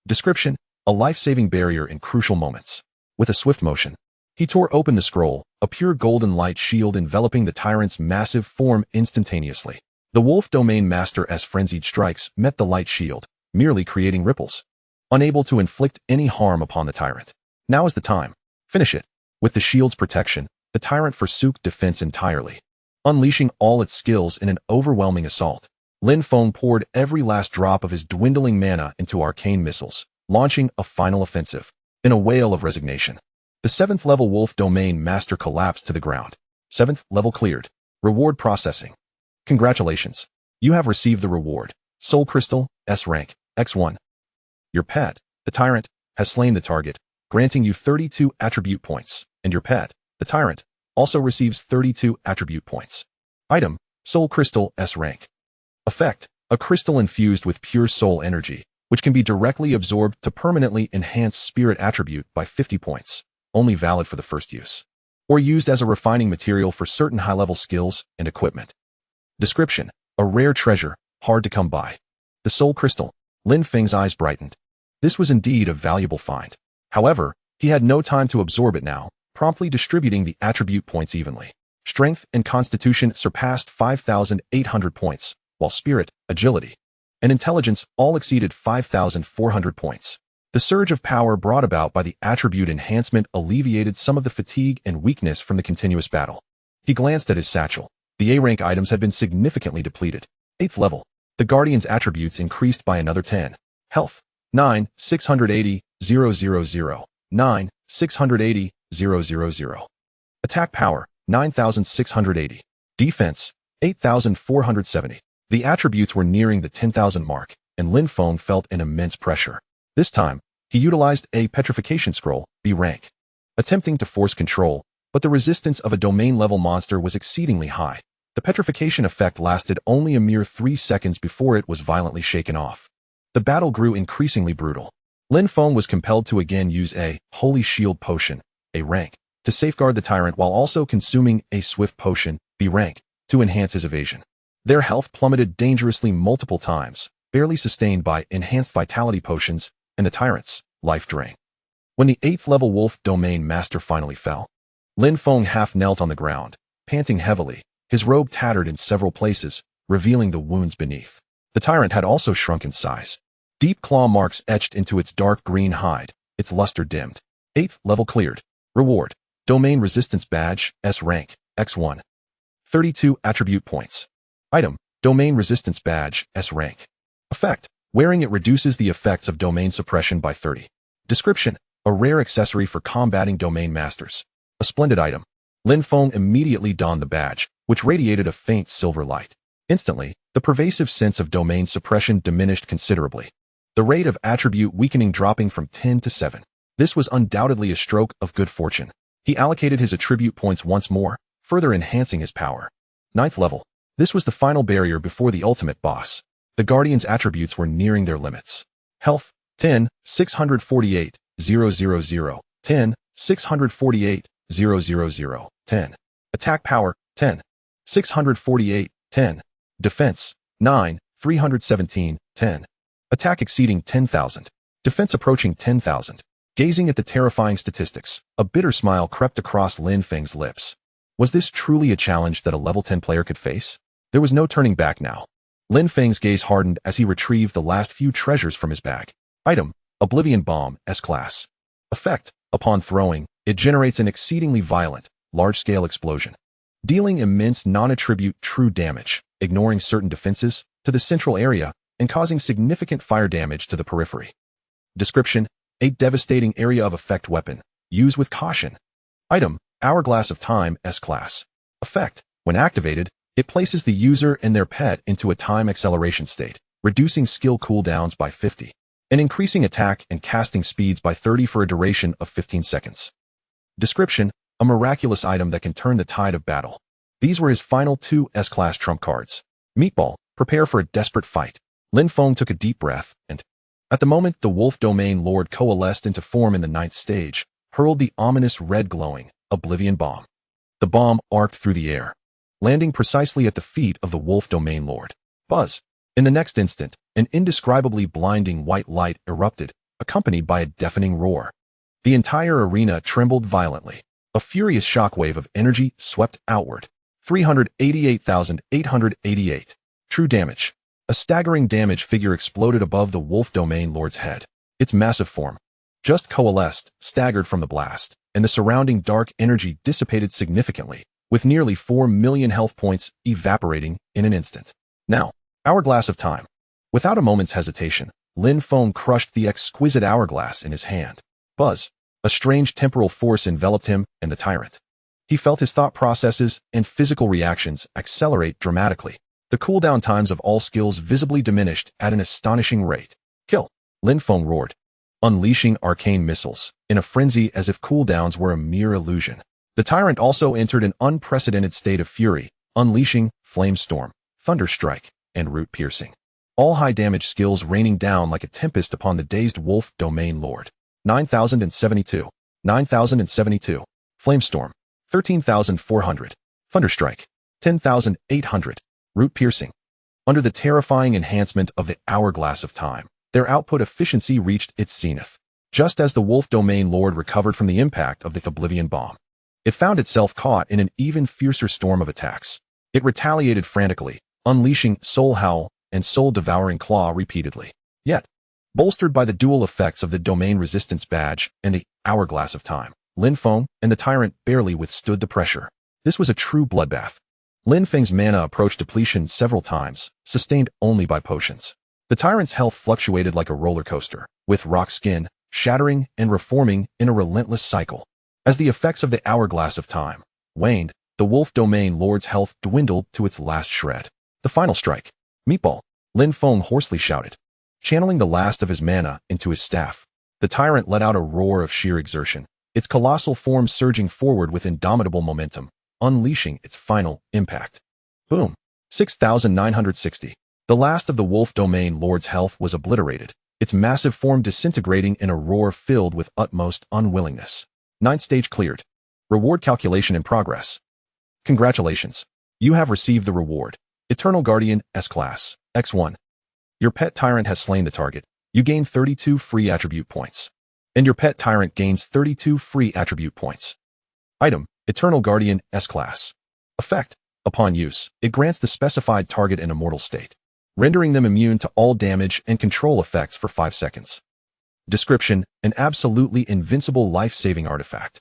Description: a life-saving barrier in crucial moments. With a swift motion, he tore open the scroll, a pure golden light shield enveloping the tyrant's massive form instantaneously. The Wolf Domain Master's frenzied strikes met the light shield, merely creating ripples, unable to inflict any harm upon the tyrant. Now is the time. Finish it. With the shield's protection, the tyrant forsook defense entirely, unleashing all its skills in an overwhelming assault. Lin Feng poured every last drop of his dwindling mana into arcane missiles, launching a final offensive. In a wail of resignation, the 7th level Wolf Domain Master collapsed to the ground. 7th level cleared. Reward processing. Congratulations. You have received the reward. Soul Crystal, S rank, X1. Your pet, the tyrant, has slain the target, granting you 32 attribute points, and your pet, the tyrant, also receives 32 attribute points. Item: Soul Crystal, S rank. Effect: a crystal infused with pure soul energy, which can be directly absorbed to permanently enhance spirit attribute by 50 points, only valid for the first use, or used as a refining material for certain high-level skills and equipment. Description: a rare treasure, hard to come by. The Soul Crystal. Lin Feng's eyes brightened. This was indeed a valuable find. However, he had no time to absorb it now, promptly distributing the attribute points evenly. Strength and Constitution surpassed 5,800 points, while Spirit, Agility, and Intelligence all exceeded 5,400 points. The surge of power brought about by the attribute enhancement alleviated some of the fatigue and weakness from the continuous battle. He glanced at his satchel. The A-rank items had been significantly depleted. 8th level. The Guardian's attributes increased by another 10. Health: 9, 680, 000. 9, 680, 000. Attack power: 9,680. Defense: 8,470. The attributes were nearing the 10,000 mark, and Lin Feng felt an immense pressure. This time, he utilized a Petrification Scroll, B rank, attempting to force control, but the resistance of a domain-level monster was exceedingly high. The petrification effect lasted only a mere 3 seconds before it was violently shaken off. The battle grew increasingly brutal. Lin Feng was compelled to again use a Holy Shield Potion, A rank, to safeguard the tyrant while also consuming a Swift Potion, B rank, to enhance his evasion. Their health plummeted dangerously multiple times, barely sustained by enhanced vitality potions and the tyrant's life drain. When the 8th level Wolf Domain Master finally fell, Lin Feng half knelt on the ground, panting heavily, his robe tattered in several places, revealing the wounds beneath. The tyrant had also shrunk in size. Deep claw marks etched into its dark green hide, its luster dimmed. 8th level cleared. Reward: Domain Resistance Badge, S rank, X1. 32 attribute points. Item: Domain Resistance Badge, S rank. Effect: wearing it reduces the effects of domain suppression by 30. Description: a rare accessory for combating domain masters. A splendid item. Lin Feng immediately donned the badge, which radiated a faint silver light. Instantly, the pervasive sense of domain suppression diminished considerably, the rate of attribute weakening dropping from 10 to 7. This was undoubtedly a stroke of good fortune. He allocated his attribute points once more, further enhancing his power. 9th level. This was the final barrier before the ultimate boss. The Guardian's attributes were nearing their limits. Health: 10, 648, 000, 10, 648, 000, 10. Attack power: 10, 648, 10. Defense: 9, 317, 10. Attack exceeding 10,000. Defense approaching 10,000. Gazing at the terrifying statistics, a bitter smile crept across Lin Feng's lips. Was this truly a challenge that a level 10 player could face? There was no turning back now. Lin Feng's gaze hardened as he retrieved the last few treasures from his bag. Item: Oblivion Bomb, S-Class. Effect: upon throwing, it generates an exceedingly violent, large-scale explosion, dealing immense non-attribute true damage, ignoring certain defenses, to the central area, and causing significant fire damage to the periphery. Description: a devastating area of effect weapon. Use with caution. Item: Hourglass of Time, S-Class. Effect: when activated, it places the user and their pet into a time acceleration state, reducing skill cooldowns by 50, and increasing attack and casting speeds by 30 for a duration of 15 seconds. Description: a miraculous item that can turn the tide of battle. These were his final 2 S-Class trump cards. Meatball: prepare for a desperate fight. Lin Feng took a deep breath, and, at the moment the Wolf Domain Lord coalesced into form in the 9th stage, hurled the ominous red glowing Oblivion Bomb. The bomb arced through the air, landing precisely at the feet of the Wolf Domain Lord. Buzz! In the next instant, an indescribably blinding white light erupted, accompanied by a deafening roar. The entire arena trembled violently. A furious shockwave of energy swept outward. 388,888. True damage. A staggering damage figure exploded above the Wolf Domain Lord's head. Its massive form just coalesced, staggered from the blast, and the surrounding dark energy dissipated significantly, with nearly 4 million health points evaporating in an instant. Now, Hourglass of Time. Without a moment's hesitation, Lin Feng crushed the exquisite hourglass in his hand. Buzz! A strange temporal force enveloped him and the tyrant. He felt his thought processes and physical reactions accelerate dramatically. The cooldown times of all skills visibly diminished at an astonishing rate. Kill! Lin Feng roared, unleashing arcane missiles, in a frenzy as if cooldowns were a mere illusion. The tyrant also entered an unprecedented state of fury, unleashing Flame Storm, Thunder Strike, and Root Piercing. All high-damage skills raining down like a tempest upon the dazed Wolf Domain Lord. 9,072. 9,072. Flame Storm. 13,400. Thunder Strike. 10,800. Root Piercing. Under the terrifying enhancement of the Hourglass of Time, their output efficiency reached its zenith. Just as the Wolf Domain Lord recovered from the impact of the Oblivion Bomb, it found itself caught in an even fiercer storm of attacks. It retaliated frantically, unleashing Soul Howl and Soul Devouring Claw repeatedly. Yet, bolstered by the dual effects of the Domain Resistance Badge and the Hourglass of Time, Lin Feng and the tyrant barely withstood the pressure. This was a true bloodbath. Lin Feng's mana approached depletion several times, sustained only by potions. The tyrant's health fluctuated like a roller coaster, with rock skin shattering and reforming in a relentless cycle. As the effects of the Hourglass of Time waned, the Wolf Domain Lord's health dwindled to its last shred. The final strike. Meatball! Lin Feng hoarsely shouted, channeling the last of his mana into his staff. The tyrant let out a roar of sheer exertion, its colossal form surging forward with indomitable momentum, unleashing its final impact. Boom! 6,960. The last of the Wolf Domain Lord's health was obliterated, its massive form disintegrating in a roar filled with utmost unwillingness. 9th stage cleared. Reward calculation in progress. Congratulations. You have received the reward. Eternal Guardian, S-Class, X1. Your pet tyrant has slain the target. You gain 32 free attribute points. And your pet tyrant gains 32 free attribute points. Item: Eternal Guardian, S-Class. Effect: upon use, it grants the specified target an immortal state, rendering them immune to all damage and control effects for 5 seconds. Description: an absolutely invincible life-saving artifact.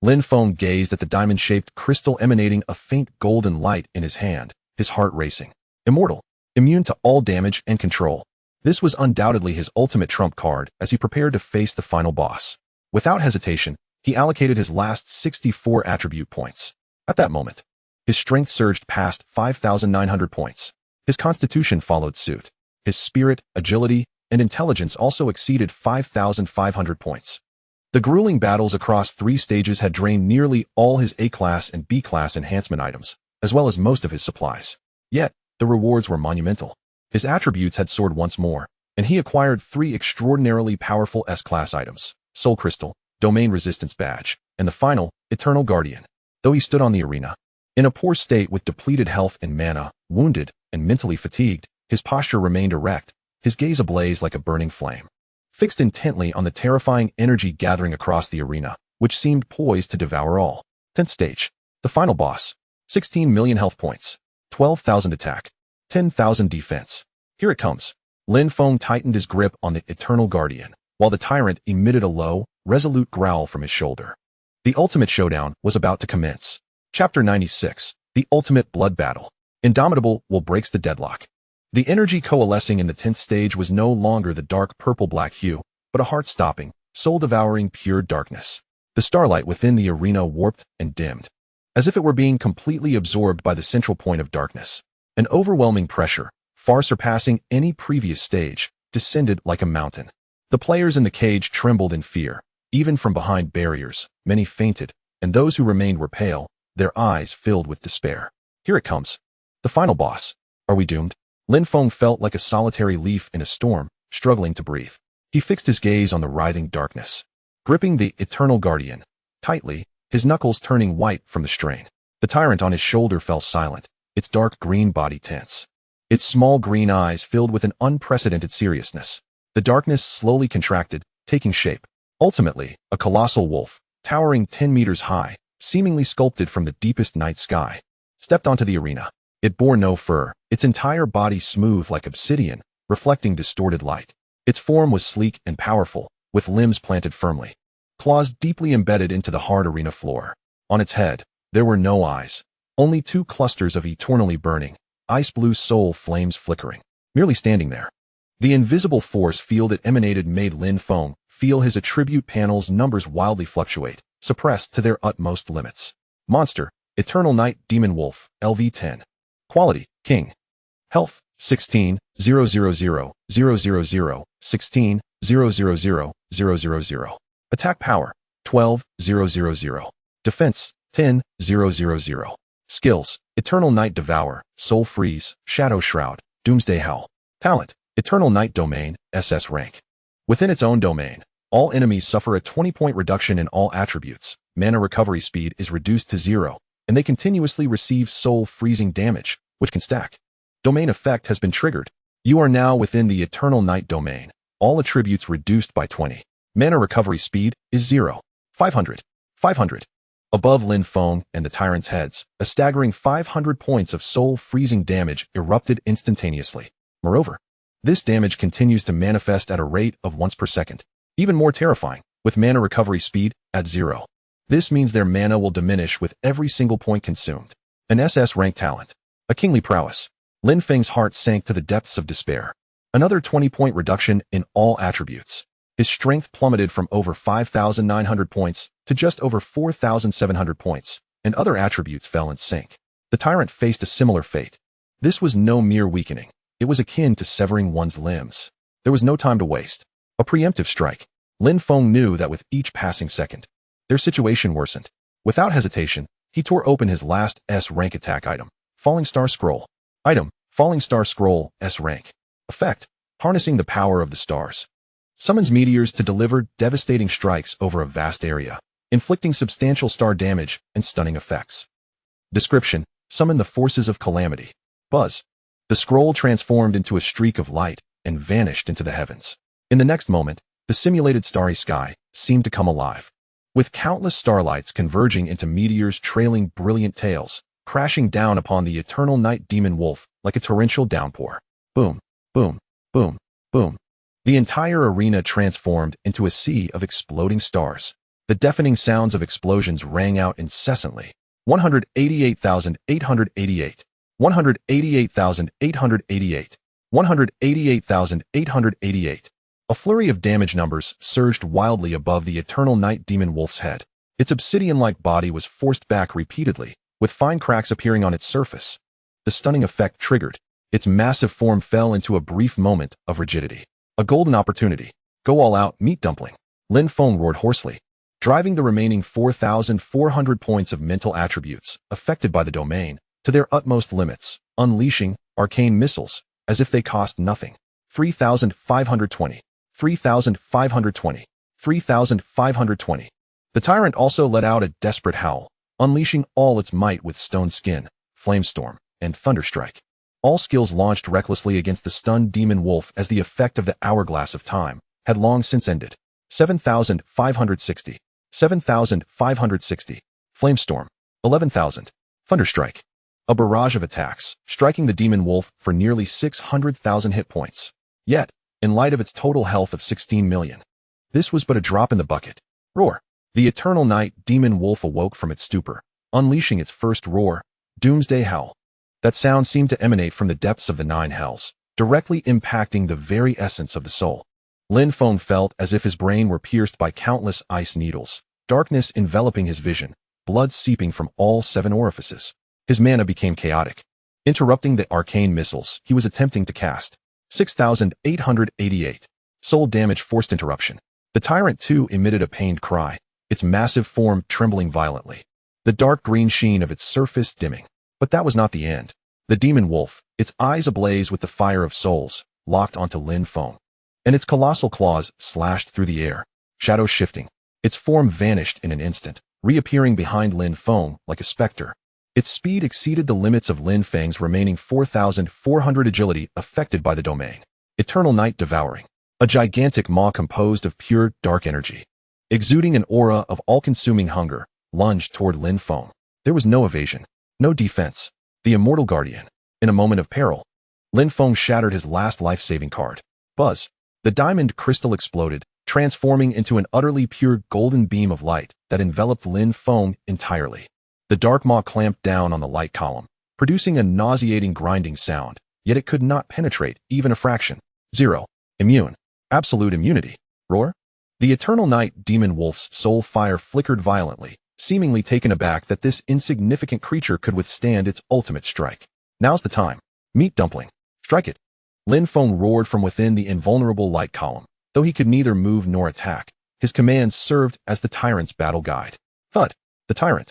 Lin Feng gazed at the diamond-shaped crystal emanating a faint golden light in his hand, his heart racing. Immortal. Immune to all damage and control. This was undoubtedly his ultimate trump card as he prepared to face the final boss. Without hesitation, he allocated his last 64 attribute points. At that moment, his strength surged past 5,900 points. His constitution followed suit. His spirit, agility, and intelligence also exceeded 5,500 points. The grueling battles across 3 stages had drained nearly all his A-class and B-class enhancement items, as well as most of his supplies. Yet, the rewards were monumental. His attributes had soared once more, and he acquired 3 extraordinarily powerful S-class items: Soul Crystal, Domain Resistance Badge, and the final, Eternal Guardian. Though he stood on the arena, in a poor state with depleted health and mana, wounded, and mentally fatigued, his posture remained erect, his gaze ablaze like a burning flame, fixed intently on the terrifying energy gathering across the arena, which seemed poised to devour all. 10th stage. The final boss. 16 million health points. 12,000 attack. 10,000 defense. Here it comes. Lin Feng tightened his grip on the Eternal Guardian, while the tyrant emitted a low, resolute growl from his shoulder. The ultimate showdown was about to commence. Chapter 96. The Ultimate Blood Battle. Indomitable will breaks the deadlock. The energy coalescing in the 10th stage was no longer the dark purple-black hue, but a heart-stopping, soul-devouring pure darkness. The starlight within the arena warped and dimmed, as if it were being completely absorbed by the central point of darkness. An overwhelming pressure, far surpassing any previous stage, descended like a mountain. The players in the cage trembled in fear. Even from behind barriers, many fainted, and those who remained were pale, their eyes filled with despair. Here it comes. The final boss. Are we doomed? Lin Feng felt like a solitary leaf in a storm, struggling to breathe. He fixed his gaze on the writhing darkness, gripping the Eternal Guardian tightly, his knuckles turning white from the strain. The tyrant on his shoulder fell silent, its dark green body tense, its small green eyes filled with an unprecedented seriousness. The darkness slowly contracted, taking shape. Ultimately, a colossal wolf, towering 10 meters high, seemingly sculpted from the deepest night sky, stepped onto the arena. It bore no fur, its entire body smooth like obsidian, reflecting distorted light. Its form was sleek and powerful, with limbs planted firmly, claws deeply embedded into the hard arena floor. On its head, there were no eyes, only 2 clusters of eternally burning, ice-blue soul flames flickering, merely standing there. The invisible force field it emanated made Lin Feng feel his attribute panel's numbers wildly fluctuate, suppressed to their utmost limits. Monster, Eternal Night Demon Wolf, LV10. Quality, King. Health, 16, 000, 000, 16, 000, 000. Attack power, 12, 000. Defense, 10, 000. Skills, Eternal Night Devour, Soul Freeze, Shadow Shroud, Doomsday Howl. Talent, Eternal Night Domain, SS rank. Within its own domain, all enemies suffer a 20-point reduction in all attributes. Mana recovery speed is reduced to 0, and they continuously receive soul freezing damage, which can stack. Domain effect has been triggered. You are now within the Eternal Night domain. All attributes reduced by 20. Mana recovery speed is 0. 500. 500. Above Lin Feng and the tyrant's heads, a staggering 500 points of soul freezing damage erupted instantaneously. Moreover, this damage continues to manifest at a rate of once per second. Even more terrifying, with mana recovery speed at 0. This means their mana will diminish with every single point consumed. An SS rank talent. A kingly prowess. Lin Feng's heart sank to the depths of despair. Another 20-point reduction in all attributes. His strength plummeted from over 5,900 points to just over 4,700 points, and other attributes fell in sync. The tyrant faced a similar fate. This was no mere weakening. It was akin to severing one's limbs. There was no time to waste. A preemptive strike. Lin Feng knew that with each passing second, their situation worsened. Without hesitation, he tore open his last S-rank attack item, Falling Star Scroll. Item, Falling Star Scroll, S-rank. Effect, harnessing the power of the stars. Summons meteors to deliver devastating strikes over a vast area, inflicting substantial star damage and stunning effects. Description, summon the forces of calamity. Buzz. The scroll transformed into a streak of light and vanished into the heavens. In the next moment, the simulated starry sky seemed to come alive, with countless starlights converging into meteors trailing brilliant tails, crashing down upon the Eternal Night Demon Wolf like a torrential downpour. Boom, boom, boom, boom. The entire arena transformed into a sea of exploding stars. The deafening sounds of explosions rang out incessantly. 188,888. 188,888. 188,888. A flurry of damage numbers surged wildly above the Eternal Night Demon Wolf's head. Its obsidian-like body was forced back repeatedly, with fine cracks appearing on its surface. The stunning effect triggered. Its massive form fell into a brief moment of rigidity. A golden opportunity. Go all out, meat dumpling. Lin Feng roared hoarsely, driving the remaining 4,400 points of mental attributes affected by the domain to their utmost limits, unleashing arcane missiles as if they cost nothing. 3,520. 3,520. 3,520. The tyrant also let out a desperate howl, unleashing all its might with Stone Skin, Flamestorm, and Thunderstrike. All skills launched recklessly against the stunned demon wolf as the effect of the hourglass of time had long since ended. 7,560. 7,560. Flamestorm. 11,000. Thunderstrike. A barrage of attacks, striking the demon wolf for nearly 600,000 hit points. Yet, in light of its total health of 16 million, this was but a drop in the bucket. Roar. The Eternal Night Demon Wolf awoke from its stupor, unleashing its first roar, Doomsday Howl. That sound seemed to emanate from the depths of the nine hells, directly impacting the very essence of the soul. Lin Feng felt as if his brain were pierced by countless ice needles, darkness enveloping his vision, blood seeping from all 7 orifices. His mana became chaotic, interrupting the arcane missiles he was attempting to cast. 6,888. Soul damage forced interruption. The tyrant too emitted a pained cry, its massive form trembling violently, the dark green sheen of its surface dimming. But that was not the end. The demon wolf, its eyes ablaze with the fire of souls, locked onto Lin Feng, and its colossal claws slashed through the air, shadows shifting. Its form vanished in an instant, reappearing behind Lin Feng like a specter. Its speed exceeded the limits of Lin Feng's remaining 4,400 agility affected by the domain. Eternal Night Devouring. A gigantic maw composed of pure, dark energy, exuding an aura of all-consuming hunger, lunged toward Lin Feng. There was no evasion, no defense. The Immortal Guardian. In a moment of peril, Lin Feng shattered his last life-saving card. Buzz. The diamond crystal exploded, transforming into an utterly pure golden beam of light that enveloped Lin Feng entirely. The dark maw clamped down on the light column, producing a nauseating grinding sound, yet it could not penetrate even a fraction. 0. Immune. Absolute immunity. Roar. The Eternal Night Demon Wolf's soul fire flickered violently, seemingly taken aback that this insignificant creature could withstand its ultimate strike. Now's the time. Meat dumpling. Strike it. Lin Feng roared from within the invulnerable light column. Though he could neither move nor attack, his commands served as the tyrant's battle guide. Thud. The tyrant,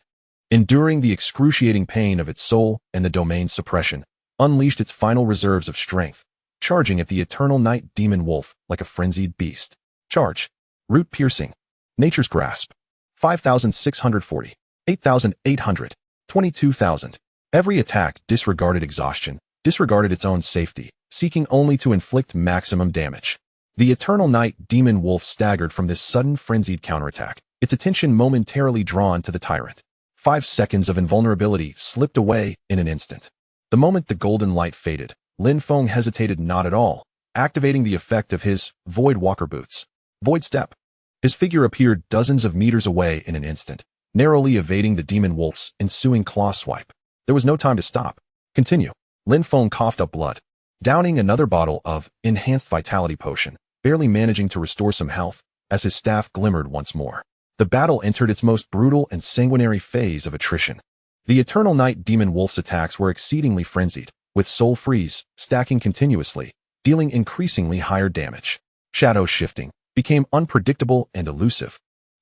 enduring the excruciating pain of its soul and the domain's suppression, unleashed its final reserves of strength, charging at the Eternal Night Demon Wolf like a frenzied beast. Charge. Root piercing. Nature's grasp. 5,640. 8,800. 22,000. Every attack disregarded exhaustion, disregarded its own safety, seeking only to inflict maximum damage. The Eternal Night Demon Wolf staggered from this sudden frenzied counterattack, its attention momentarily drawn to the tyrant. 5 seconds of invulnerability slipped away in an instant. The moment the golden light faded, Lin Feng hesitated not at all, activating the effect of his Void Walker boots. Void Step. His figure appeared dozens of meters away in an instant, narrowly evading the demon wolf's ensuing claw swipe. There was no time to stop. Continue. Lin Feng coughed up blood, downing another bottle of enhanced vitality potion, barely managing to restore some health as his staff glimmered once more. The battle entered its most brutal and sanguinary phase of attrition. The Eternal Night Demon Wolf's attacks were exceedingly frenzied, with soul freeze stacking continuously, dealing increasingly higher damage. Shadows shifting became unpredictable and elusive.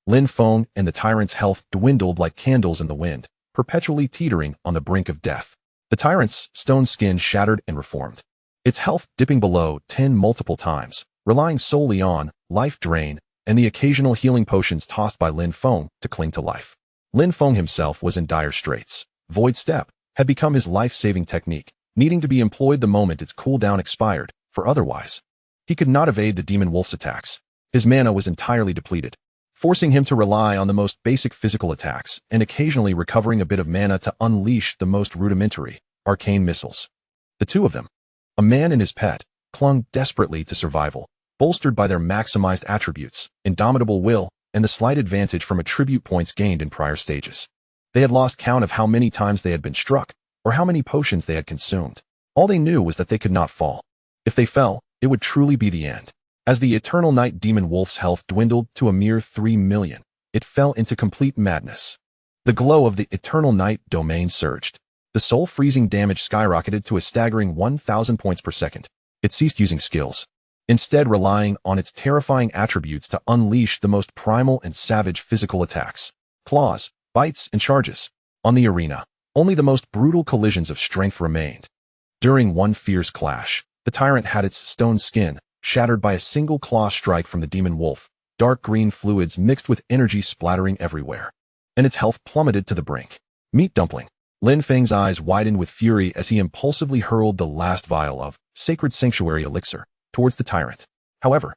Lin Feng and the tyrant's health dwindled like candles in the wind, perpetually teetering on the brink of death. The tyrant's stone skin shattered and reformed, its health dipping below 10 multiple times, relying solely on life drain and the occasional healing potions tossed by Lin Feng to cling to life. Lin Feng himself was in dire straits. Void Step had become his life-saving technique, needing to be employed the moment its cooldown expired, for otherwise, he could not evade the demon wolf's attacks. His mana was entirely depleted, forcing him to rely on the most basic physical attacks and occasionally recovering a bit of mana to unleash the most rudimentary, arcane missiles. The two of them, a man and his pet, clung desperately to survival, bolstered by their maximized attributes, indomitable will, and the slight advantage from attribute points gained in prior stages. They had lost count of how many times they had been struck, or how many potions they had consumed. All they knew was that they could not fall. If they fell, it would truly be the end. As the Eternal Night Demon Wolf's health dwindled to a mere 3 million, it fell into complete madness. The glow of the Eternal Night domain surged. The soul-freezing damage skyrocketed to a staggering 1,000 points per second. It ceased using skills, instead relying on its terrifying attributes to unleash the most primal and savage physical attacks. Claws, bites, and charges. On the arena, only the most brutal collisions of strength remained. During one fierce clash, the tyrant had its stone skin shattered by a single claw strike from the demon wolf, dark green fluids mixed with energy splattering everywhere, and its health plummeted to the brink. Meat dumpling. Lin Feng's eyes widened with fury as he impulsively hurled the last vial of sacred sanctuary elixir towards the tyrant. However,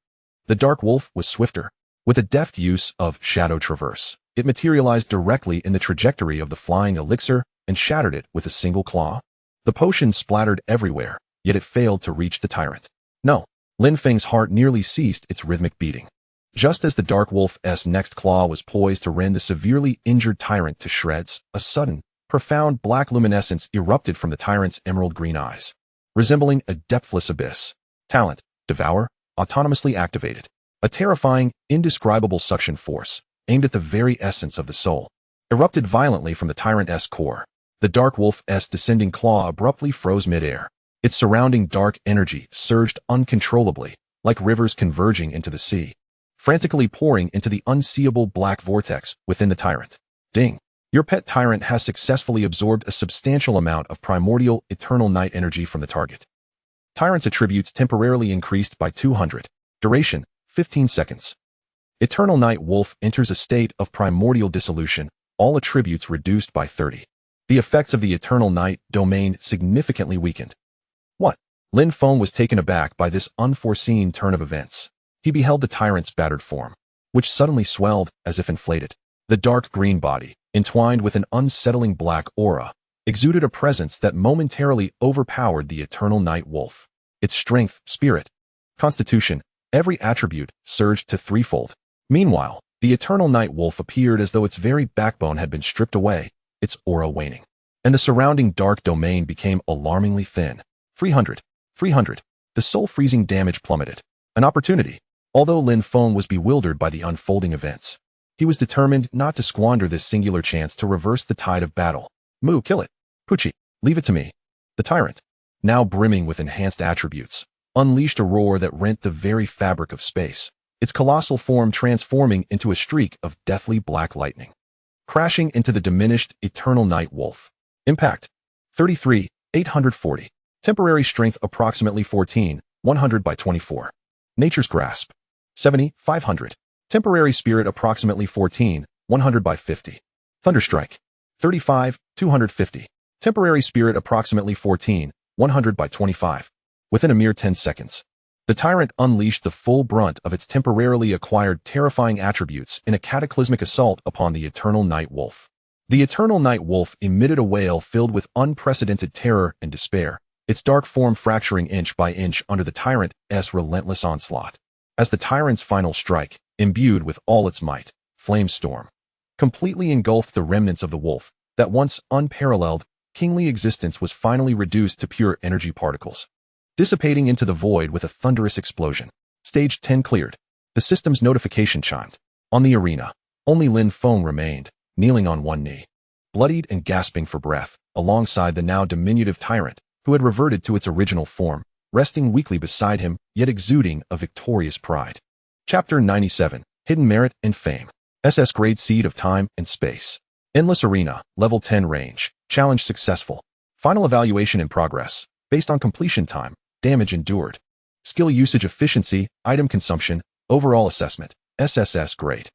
the dark wolf was swifter. With a deft use of shadow traverse, it materialized directly in the trajectory of the flying elixir and shattered it with a single claw. The potion splattered everywhere, yet it failed to reach the tyrant. No, Lin Feng's heart nearly ceased its rhythmic beating. Just as the dark wolf's next claw was poised to rend the severely injured tyrant to shreds, a sudden, profound black luminescence erupted from the tyrant's emerald green eyes, resembling a depthless abyss. Talent, Devour, autonomously activated. A terrifying, indescribable suction force, aimed at the very essence of the soul, erupted violently from the tyrant's core. The dark wolf's descending claw abruptly froze midair. Its surrounding dark energy surged uncontrollably, like rivers converging into the sea, frantically pouring into the unseeable black vortex within the tyrant. Ding! Your pet tyrant has successfully absorbed a substantial amount of primordial eternal night energy from the target. Tyrant's attributes temporarily increased by 200. Duration, 15 seconds. Eternal Night Wolf enters a state of primordial dissolution, all attributes reduced by 30. The effects of the Eternal Night domain significantly weakened. What? Lin Feng was taken aback by this unforeseen turn of events. He beheld the tyrant's battered form, which suddenly swelled as if inflated. The dark green body, entwined with an unsettling black aura, exuded a presence that momentarily overpowered the Eternal Night Wolf. Its strength, spirit, constitution, every attribute surged to threefold. Meanwhile, the Eternal Night Wolf appeared as though its very backbone had been stripped away, its aura waning, and the surrounding dark domain became alarmingly thin. 300. The soul-freezing damage plummeted. An opportunity. Although Lin Feng was bewildered by the unfolding events, he was determined not to squander this singular chance to reverse the tide of battle. Moo, kill it. Pucci, leave it to me. The tyrant, now brimming with enhanced attributes, unleashed a roar that rent the very fabric of space, its colossal form transforming into a streak of deathly black lightning, crashing into the diminished Eternal Night Wolf. Impact. 33, 840. Temporary strength approximately 14, 100 by 24. Nature's Grasp. 70, 500. Temporary spirit approximately 14, 100 by 50. Thunderstrike. 35, 250. Temporary spirit approximately 14, 100 by 25. Within a mere 10 seconds, the tyrant unleashed the full brunt of its temporarily acquired terrifying attributes in a cataclysmic assault upon the Eternal Night Wolf. The Eternal Night Wolf emitted a wail filled with unprecedented terror and despair, its dark form fracturing inch by inch under the tyrant's relentless onslaught. As the tyrant's final strike, imbued with all its might, flame storm, completely engulfed the remnants of the wolf, that once unparalleled, kingly existence was finally reduced to pure energy particles, dissipating into the void with a thunderous explosion. Stage 10 cleared. The system's notification chimed. On the arena, only Lin Feng remained, kneeling on one knee, bloodied and gasping for breath, alongside the now diminutive tyrant, who had reverted to its original form, resting weakly beside him, yet exuding a victorious pride. Chapter 97, Hidden Merit and Fame. SS Grade Seed of Time and Space. Endless Arena, Level 10 Range. Challenge successful. Final evaluation in progress, based on completion time, damage endured, skill usage efficiency, item consumption, overall assessment, SSS grade.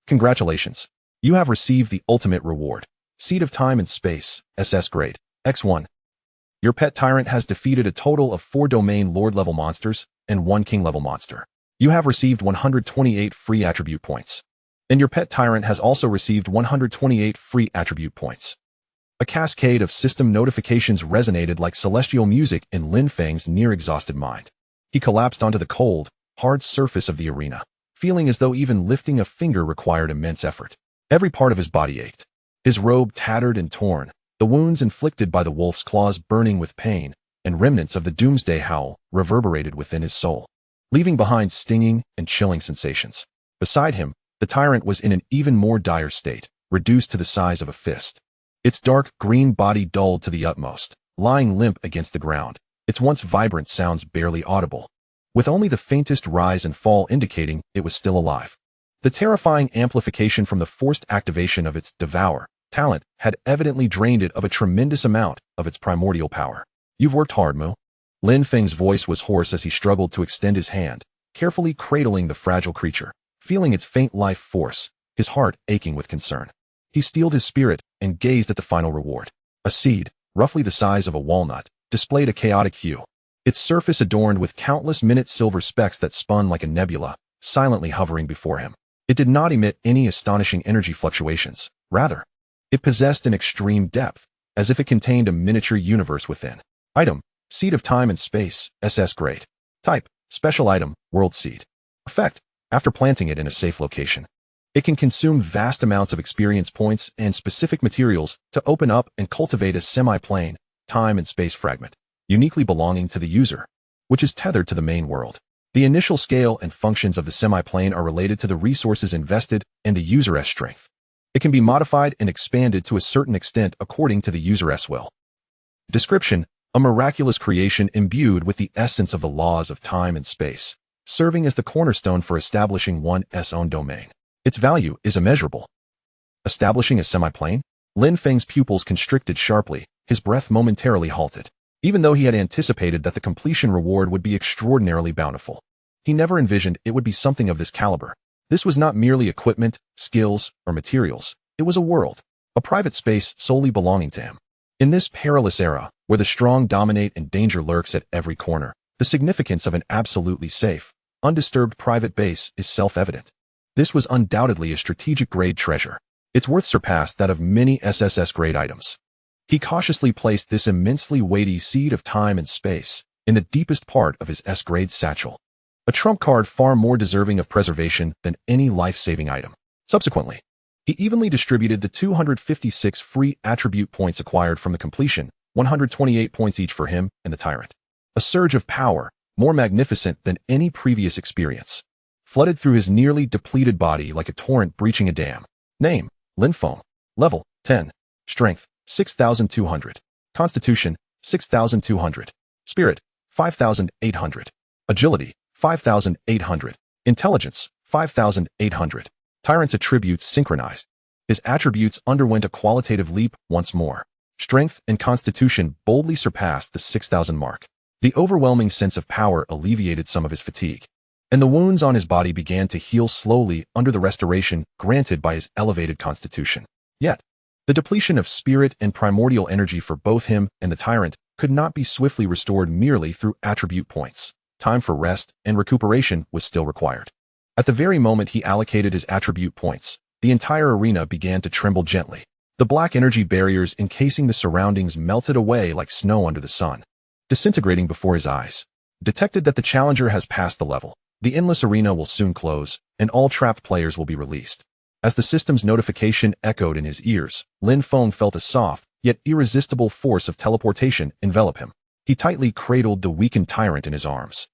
Congratulations. You have received the ultimate reward. Seed of Time and Space, SS grade, X1. Your pet tyrant has defeated a total of 4 domain lord level monsters and 1 king level monster. You have received 128 free attribute points. And your pet tyrant has also received 128 free attribute points. A cascade of system notifications resonated like celestial music in Lin Feng's near-exhausted mind. He collapsed onto the cold, hard surface of the arena, feeling as though even lifting a finger required immense effort. Every part of his body ached. His robe tattered and torn, the wounds inflicted by the wolf's claws burning with pain, and remnants of the doomsday howl reverberated within his soul, leaving behind stinging and chilling sensations. Beside him, the tyrant was in an even more dire state, reduced to the size of a fist. Its dark green body dulled to the utmost, lying limp against the ground, its once vibrant sounds barely audible, with only the faintest rise and fall indicating it was still alive. The terrifying amplification from the forced activation of its devour talent had evidently drained it of a tremendous amount of its primordial power. "You've worked hard, Mo." Lin Feng's voice was hoarse as he struggled to extend his hand, carefully cradling the fragile creature, feeling its faint life force, his heart aching with concern. He steeled his spirit and gazed at the final reward. A seed, roughly the size of a walnut, displayed a chaotic hue, its surface adorned with countless minute silver specks that spun like a nebula, silently hovering before him. It did not emit any astonishing energy fluctuations. Rather, it possessed an extreme depth, as if it contained a miniature universe within. Item: Seed of Time and Space, SS grade. Type: Special Item, World Seed. Effect: After planting it in a safe location, it can consume vast amounts of experience points and specific materials to open up and cultivate a semi-plane, time and space fragment, uniquely belonging to the user, which is tethered to the main world. The initial scale and functions of the semi-plane are related to the resources invested and the user's strength. It can be modified and expanded to a certain extent according to the user's will. Description: A miraculous creation imbued with the essence of the laws of time and space, serving as the cornerstone for establishing one's own domain. Its value is immeasurable. Establishing a semi-plane? Lin Feng's pupils constricted sharply, his breath momentarily halted. Even though he had anticipated that the completion reward would be extraordinarily bountiful, he never envisioned it would be something of this caliber. This was not merely equipment, skills, or materials. It was a world, a private space solely belonging to him. In this perilous era, where the strong dominate and danger lurks at every corner, the significance of an absolutely safe, undisturbed private base is self-evident. This was undoubtedly a strategic-grade treasure. Its worth surpassed that of many SSS-grade items. He cautiously placed this immensely weighty seed of time and space in the deepest part of his S-grade satchel, a trump card far more deserving of preservation than any life-saving item. Subsequently, he evenly distributed the 256 free attribute points acquired from the completion, 128 points each for him and the tyrant. A surge of power, more magnificent than any previous experience, flooded through his nearly depleted body like a torrent breaching a dam. Name: Lin Feng. Level: 10. Strength: 6,200. Constitution: 6,200. Spirit: 5,800. Agility: 5,800. Intelligence: 5,800. Tyrant's attributes synchronized. His attributes underwent a qualitative leap once more. Strength and constitution boldly surpassed the 6,000 mark. The overwhelming sense of power alleviated some of his fatigue, and the wounds on his body began to heal slowly under the restoration granted by his elevated constitution. Yet, the depletion of spirit and primordial energy for both him and the tyrant could not be swiftly restored merely through attribute points. Time for rest and recuperation was still required. At the very moment he allocated his attribute points, the entire arena began to tremble gently. The black energy barriers encasing the surroundings melted away like snow under the sun, disintegrating before his eyes. Detected that the challenger has passed the level. The endless arena will soon close, and all trapped players will be released. As the system's notification echoed in his ears, Lin Feng felt a soft, yet irresistible force of teleportation envelop him. He tightly cradled the weakened tyrant in his arms,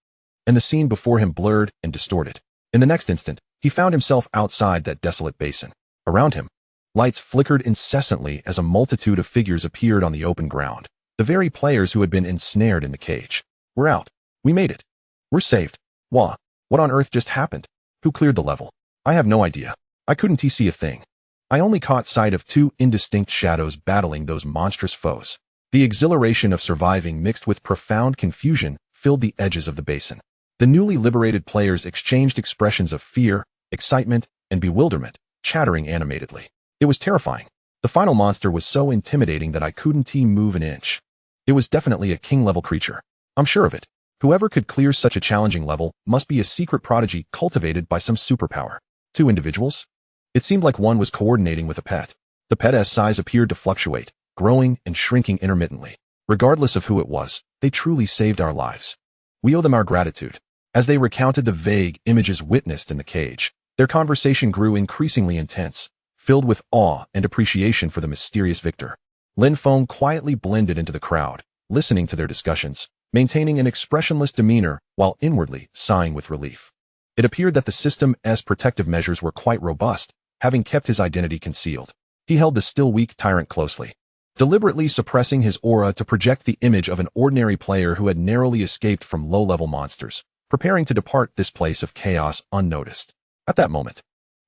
and the scene before him blurred and distorted. In the next instant, he found himself outside that desolate basin. Around him, lights flickered incessantly as a multitude of figures appeared on the open ground. The very players who had been ensnared in the cage. "We're out. We made it. We're saved. What on earth just happened? Who cleared the level? I have no idea. I couldn't see a thing. I only caught sight of two indistinct shadows battling those monstrous foes." The exhilaration of surviving mixed with profound confusion filled the edges of the basin. The newly liberated players exchanged expressions of fear, excitement, and bewilderment, chattering animatedly. It was terrifying. The final monster was so intimidating that I couldn't move an inch. It was definitely a king-level creature. I'm sure of it. Whoever could clear such a challenging level must be a secret prodigy cultivated by some superpower. Two individuals? It seemed like one was coordinating with a pet. The pet's size appeared to fluctuate, growing and shrinking intermittently. Regardless of who it was, they truly saved our lives. We owe them our gratitude. As they recounted the vague images witnessed in the cage, their conversation grew increasingly intense, filled with awe and appreciation for the mysterious victor. Lin Feng quietly blended into the crowd, listening to their discussions, maintaining an expressionless demeanor while inwardly sighing with relief. It appeared that the system's protective measures were quite robust, having kept his identity concealed. He held the still weak tyrant closely, deliberately suppressing his aura to project the image of an ordinary player who had narrowly escaped from low-level monsters, preparing to depart this place of chaos unnoticed. At that moment,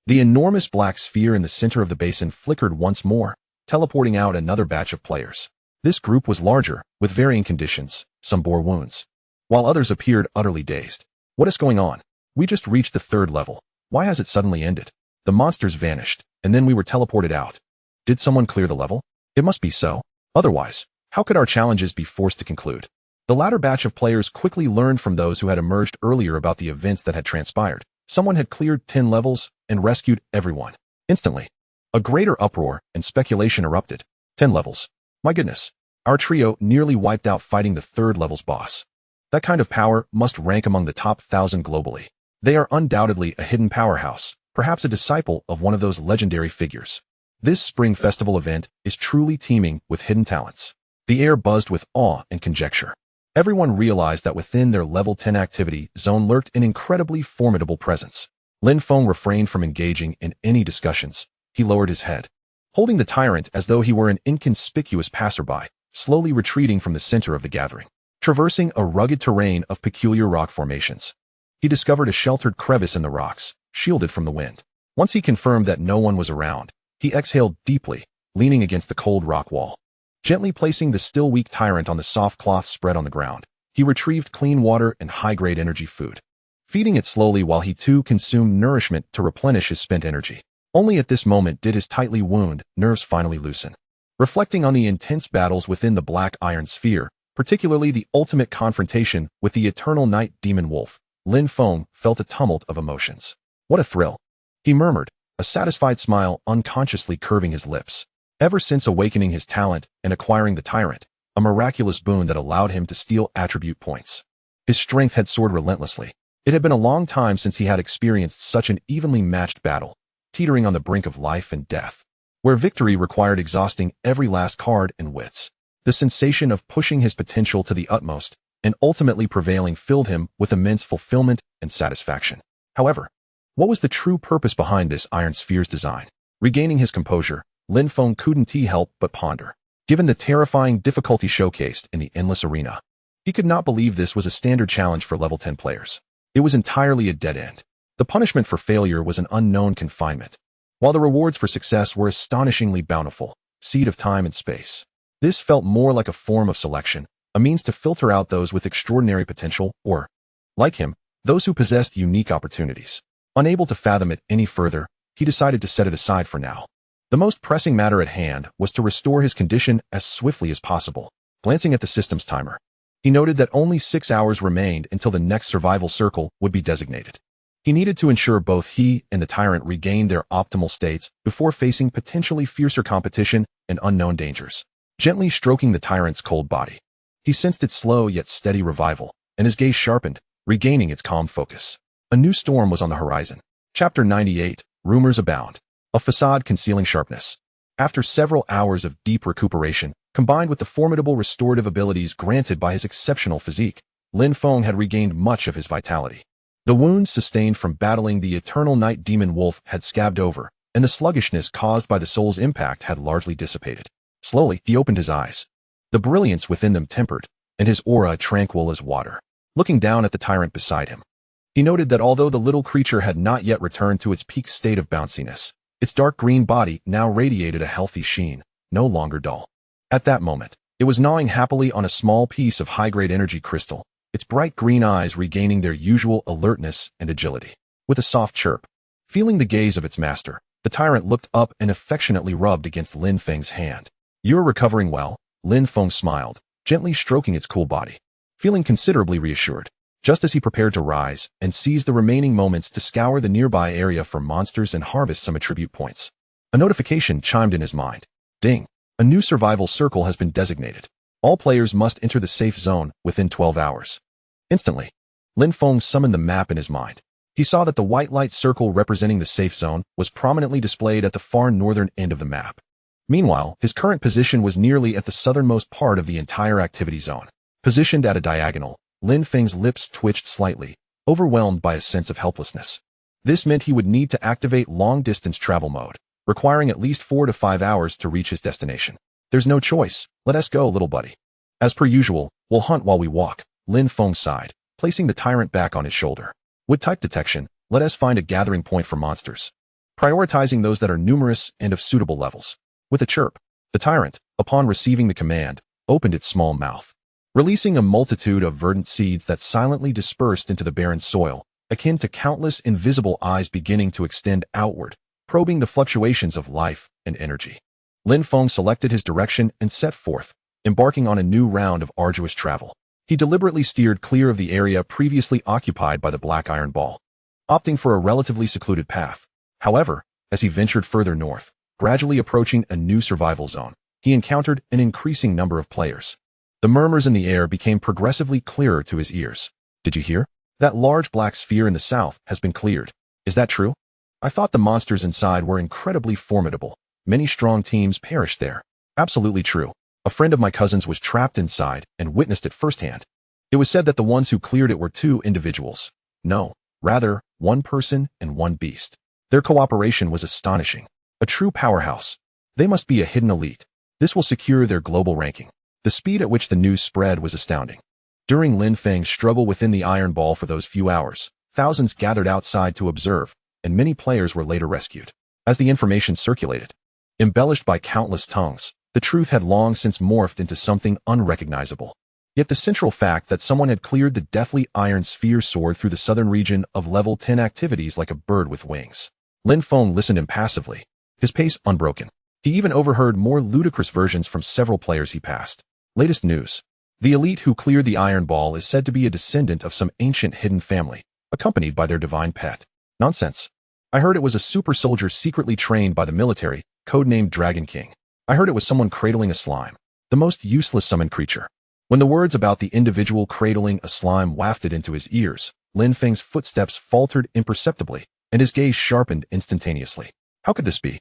the enormous black sphere in the center of the basin flickered once more, teleporting out another batch of players. This group was larger, with varying conditions. Some bore wounds, while others appeared utterly dazed. What is going on? We just reached the 3rd level. Why has it suddenly ended? The monsters vanished, and then we were teleported out. Did someone clear the level? It must be so. Otherwise, how could our challenges be forced to conclude? The latter batch of players quickly learned from those who had emerged earlier about the events that had transpired. Someone had cleared 10 levels and rescued everyone. Instantly, a greater uproar and speculation erupted. 10 levels. My goodness. Our trio nearly wiped out fighting the 3rd level's boss. That kind of power must rank among the top 1,000 globally. They are undoubtedly a hidden powerhouse, perhaps a disciple of one of those legendary figures. This spring festival event is truly teeming with hidden talents. The air buzzed with awe and conjecture. Everyone realized that within their level 10 activity zone lurked an incredibly formidable presence. Lin Feng refrained from engaging in any discussions. He lowered his head, holding the tyrant as though he were an inconspicuous passerby, slowly retreating from the center of the gathering. Traversing a rugged terrain of peculiar rock formations, he discovered a sheltered crevice in the rocks, shielded from the wind. Once he confirmed that no one was around, he exhaled deeply, leaning against the cold rock wall. Gently placing the still weak tyrant on the soft cloth spread on the ground, he retrieved clean water and high-grade energy food, feeding it slowly while he too consumed nourishment to replenish his spent energy. Only at this moment did his tightly wounded nerves finally loosen. Reflecting on the intense battles within the black iron sphere, particularly the ultimate confrontation with the eternal night demon wolf, Lin Feng felt a tumult of emotions. What a thrill! He murmured, a satisfied smile unconsciously curving his lips. Ever since awakening his talent and acquiring the tyrant, a miraculous boon that allowed him to steal attribute points, his strength had soared relentlessly. It had been a long time since he had experienced such an evenly matched battle, teetering on the brink of life and death, where victory required exhausting every last card and wits. The sensation of pushing his potential to the utmost and ultimately prevailing filled him with immense fulfillment and satisfaction. However, what was the true purpose behind this iron sphere's design? Regaining his composure, Lin Feng couldn't help but ponder. Given the terrifying difficulty showcased in the endless arena, he could not believe this was a standard challenge for level 10 players. It was entirely a dead end. The punishment for failure was an unknown confinement, while the rewards for success were astonishingly bountiful, seed of time and space. This felt more like a form of selection, a means to filter out those with extraordinary potential or, like him, those who possessed unique opportunities. Unable to fathom it any further, he decided to set it aside for now. The most pressing matter at hand was to restore his condition as swiftly as possible. Glancing at the system's timer, he noted that only 6 hours remained until the next survival circle would be designated. He needed to ensure both he and the tyrant regained their optimal states before facing potentially fiercer competition and unknown dangers. Gently stroking the tyrant's cold body, he sensed its slow yet steady revival, and his gaze sharpened, regaining its calm focus. A new storm was on the horizon. Chapter 98, Rumors Abound. A facade concealing sharpness. After several hours of deep recuperation, combined with the formidable restorative abilities granted by his exceptional physique, Lin Feng had regained much of his vitality. The wounds sustained from battling the eternal night demon wolf had scabbed over, and the sluggishness caused by the soul's impact had largely dissipated. Slowly, he opened his eyes. The brilliance within them tempered, and his aura tranquil as water. Looking down at the tyrant beside him, he noted that although the little creature had not yet returned to its peak state of bounciness, its dark green body now radiated a healthy sheen, no longer dull. At that moment, it was gnawing happily on a small piece of high-grade energy crystal, its bright green eyes regaining their usual alertness and agility. With a soft chirp, feeling the gaze of its master, the tyrant looked up and affectionately rubbed against Lin Feng's hand. "You're recovering well," Lin Feng smiled, gently stroking its cool body. Feeling considerably reassured, just as he prepared to rise and seize the remaining moments to scour the nearby area for monsters and harvest some attribute points, a notification chimed in his mind. Ding! A new survival circle has been designated. All players must enter the safe zone within 12 hours. Instantly, Lin Feng summoned the map in his mind. He saw that the white light circle representing the safe zone was prominently displayed at the far northern end of the map. Meanwhile, his current position was nearly at the southernmost part of the entire activity zone. Positioned at a diagonal, Lin Feng's lips twitched slightly, overwhelmed by a sense of helplessness. This meant he would need to activate long-distance travel mode, requiring at least 4 to 5 hours to reach his destination. There's no choice. Let us go, little buddy. As per usual, we'll hunt while we walk, Lin Feng sighed, placing the tyrant back on his shoulder. With type detection, let us find a gathering point for monsters, prioritizing those that are numerous and of suitable levels. With a chirp, the tyrant, upon receiving the command, opened its small mouth, releasing a multitude of verdant seeds that silently dispersed into the barren soil, akin to countless invisible eyes beginning to extend outward, probing the fluctuations of life and energy. Lin Feng selected his direction and set forth, embarking on a new round of arduous travel. He deliberately steered clear of the area previously occupied by the black iron ball, opting for a relatively secluded path. However, as he ventured further north, gradually approaching a new survival zone, he encountered an increasing number of players. The murmurs in the air became progressively clearer to his ears. Did you hear? That large black sphere in the south has been cleared. Is that true? I thought the monsters inside were incredibly formidable. Many strong teams perished there. Absolutely true. A friend of my cousin's was trapped inside and witnessed it firsthand. It was said that the ones who cleared it were 2 individuals. No, rather, 1 person and 1 beast. Their cooperation was astonishing. A true powerhouse. They must be a hidden elite. This will secure their global ranking. The speed at which the news spread was astounding. During Lin Feng's struggle within the iron ball for those few hours, thousands gathered outside to observe, and many players were later rescued. As the information circulated, embellished by countless tongues, the truth had long since morphed into something unrecognizable. Yet the central fact that someone had cleared the deathly iron sphere soared through the southern region of level 10 activities like a bird with wings. Lin Feng listened impassively, his pace unbroken. He even overheard more ludicrous versions from several players he passed. Latest news. The elite who cleared the iron ball is said to be a descendant of some ancient hidden family, accompanied by their divine pet. Nonsense. I heard it was a super soldier secretly trained by the military, codenamed Dragon King. I heard it was someone cradling a slime, the most useless summoned creature. When the words about the individual cradling a slime wafted into his ears, Lin Feng's footsteps faltered imperceptibly, and his gaze sharpened instantaneously. How could this be?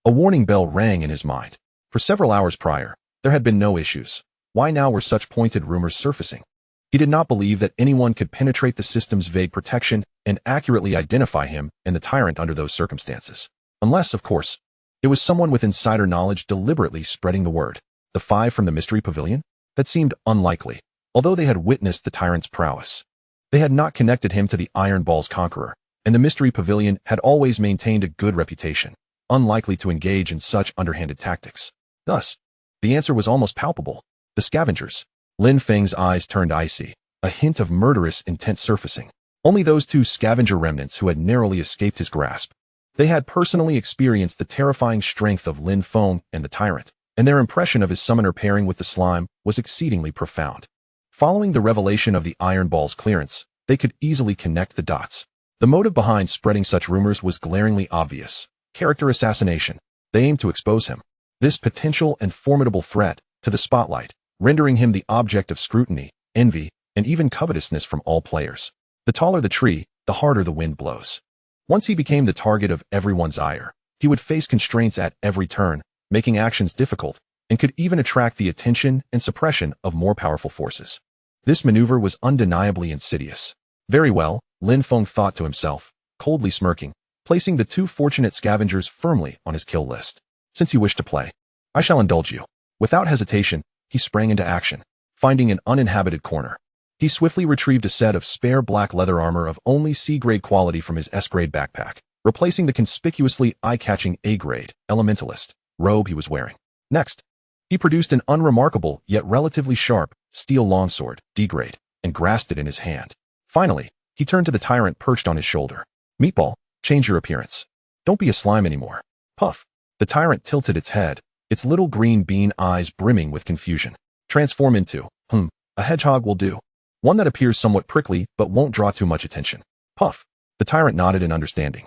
A warning bell rang in his mind. For several hours prior, there had been no issues. Why now were such pointed rumors surfacing? He did not believe that anyone could penetrate the system's vague protection and accurately identify him and the tyrant under those circumstances. Unless, of course, it was someone with insider knowledge deliberately spreading the word. The 5 from the Mystery Pavilion? That seemed unlikely, although they had witnessed the tyrant's prowess. They had not connected him to the Iron Ball's conqueror, and the Mystery Pavilion had always maintained a good reputation, unlikely to engage in such underhanded tactics. Thus, the answer was almost palpable. The scavengers. Lin Feng's eyes turned icy, a hint of murderous intent surfacing. Only those 2 scavenger remnants who had narrowly escaped his grasp. They had personally experienced the terrifying strength of Lin Feng and the tyrant, and their impression of his summoner pairing with the slime was exceedingly profound. Following the revelation of the Iron Ball's clearance, they could easily connect the dots. The motive behind spreading such rumors was glaringly obvious. Character assassination. They aimed to expose him, this potential and formidable threat, to the spotlight, rendering him the object of scrutiny, envy, and even covetousness from all players. The taller the tree, the harder the wind blows. Once he became the target of everyone's ire, he would face constraints at every turn, making actions difficult, and could even attract the attention and suppression of more powerful forces. This maneuver was undeniably insidious. Very well, Lin Feng thought to himself, coldly smirking, placing the 2 fortunate scavengers firmly on his kill list. Since you wish to play, I shall indulge you. Without hesitation, he sprang into action, finding an uninhabited corner. He swiftly retrieved a set of spare black leather armor of only C-grade quality from his S-grade backpack, replacing the conspicuously eye-catching A-grade, elementalist, robe he was wearing. Next, he produced an unremarkable yet relatively sharp steel longsword, D-grade, and grasped it in his hand. Finally, he turned to the tyrant perched on his shoulder. Meatball, change your appearance. Don't be a slime anymore. Puff. The tyrant tilted its head, its little green bean eyes brimming with confusion. Transform into, a hedgehog will do. One that appears somewhat prickly but won't draw too much attention. Puff. The tyrant nodded in understanding,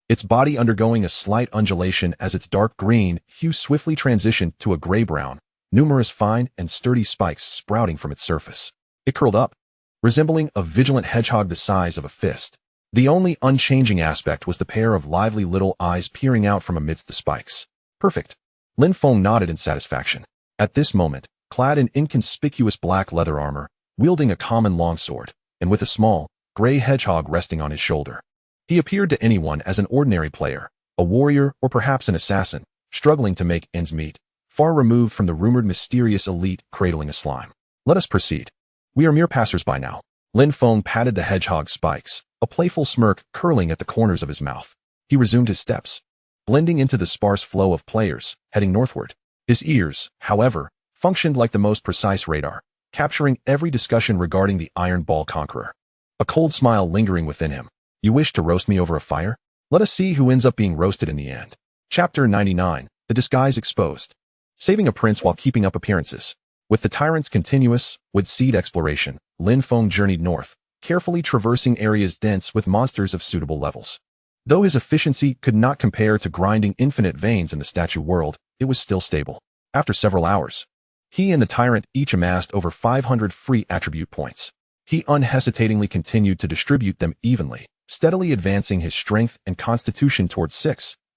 its body undergoing a slight undulation as its dark green hue swiftly transitioned to a gray-brown, numerous fine and sturdy spikes sprouting from its surface. It curled up, resembling a vigilant hedgehog the size of a fist. The only unchanging aspect was the pair of lively little eyes peering out from amidst the spikes. Perfect. Lin Feng nodded in satisfaction. At this moment, clad in inconspicuous black leather armor, wielding a common longsword, and with a small, gray hedgehog resting on his shoulder, he appeared to anyone as an ordinary player, a warrior or perhaps an assassin, struggling to make ends meet, far removed from the rumored mysterious elite cradling a slime. Let us proceed. We are mere passers-by now. Lin Feng patted the hedgehog's spikes, a playful smirk curling at the corners of his mouth. He resumed his steps, blending into the sparse flow of players, heading northward. His ears, however, functioned like the most precise radar, capturing every discussion regarding the Iron Ball Conqueror. A cold smile lingering within him. You wish to roast me over a fire? Let us see who ends up being roasted in the end. Chapter 99. The Disguise Exposed. Saving a prince while keeping up appearances. With the tyrant's continuous, wood-seed exploration, Lin Feng journeyed north, carefully traversing areas dense with monsters of suitable levels. Though his efficiency could not compare to grinding infinite veins in the statue world, it was still stable. After several hours, he and the tyrant each amassed over 500 free attribute points. He unhesitatingly continued to distribute them evenly, steadily advancing his strength and constitution towards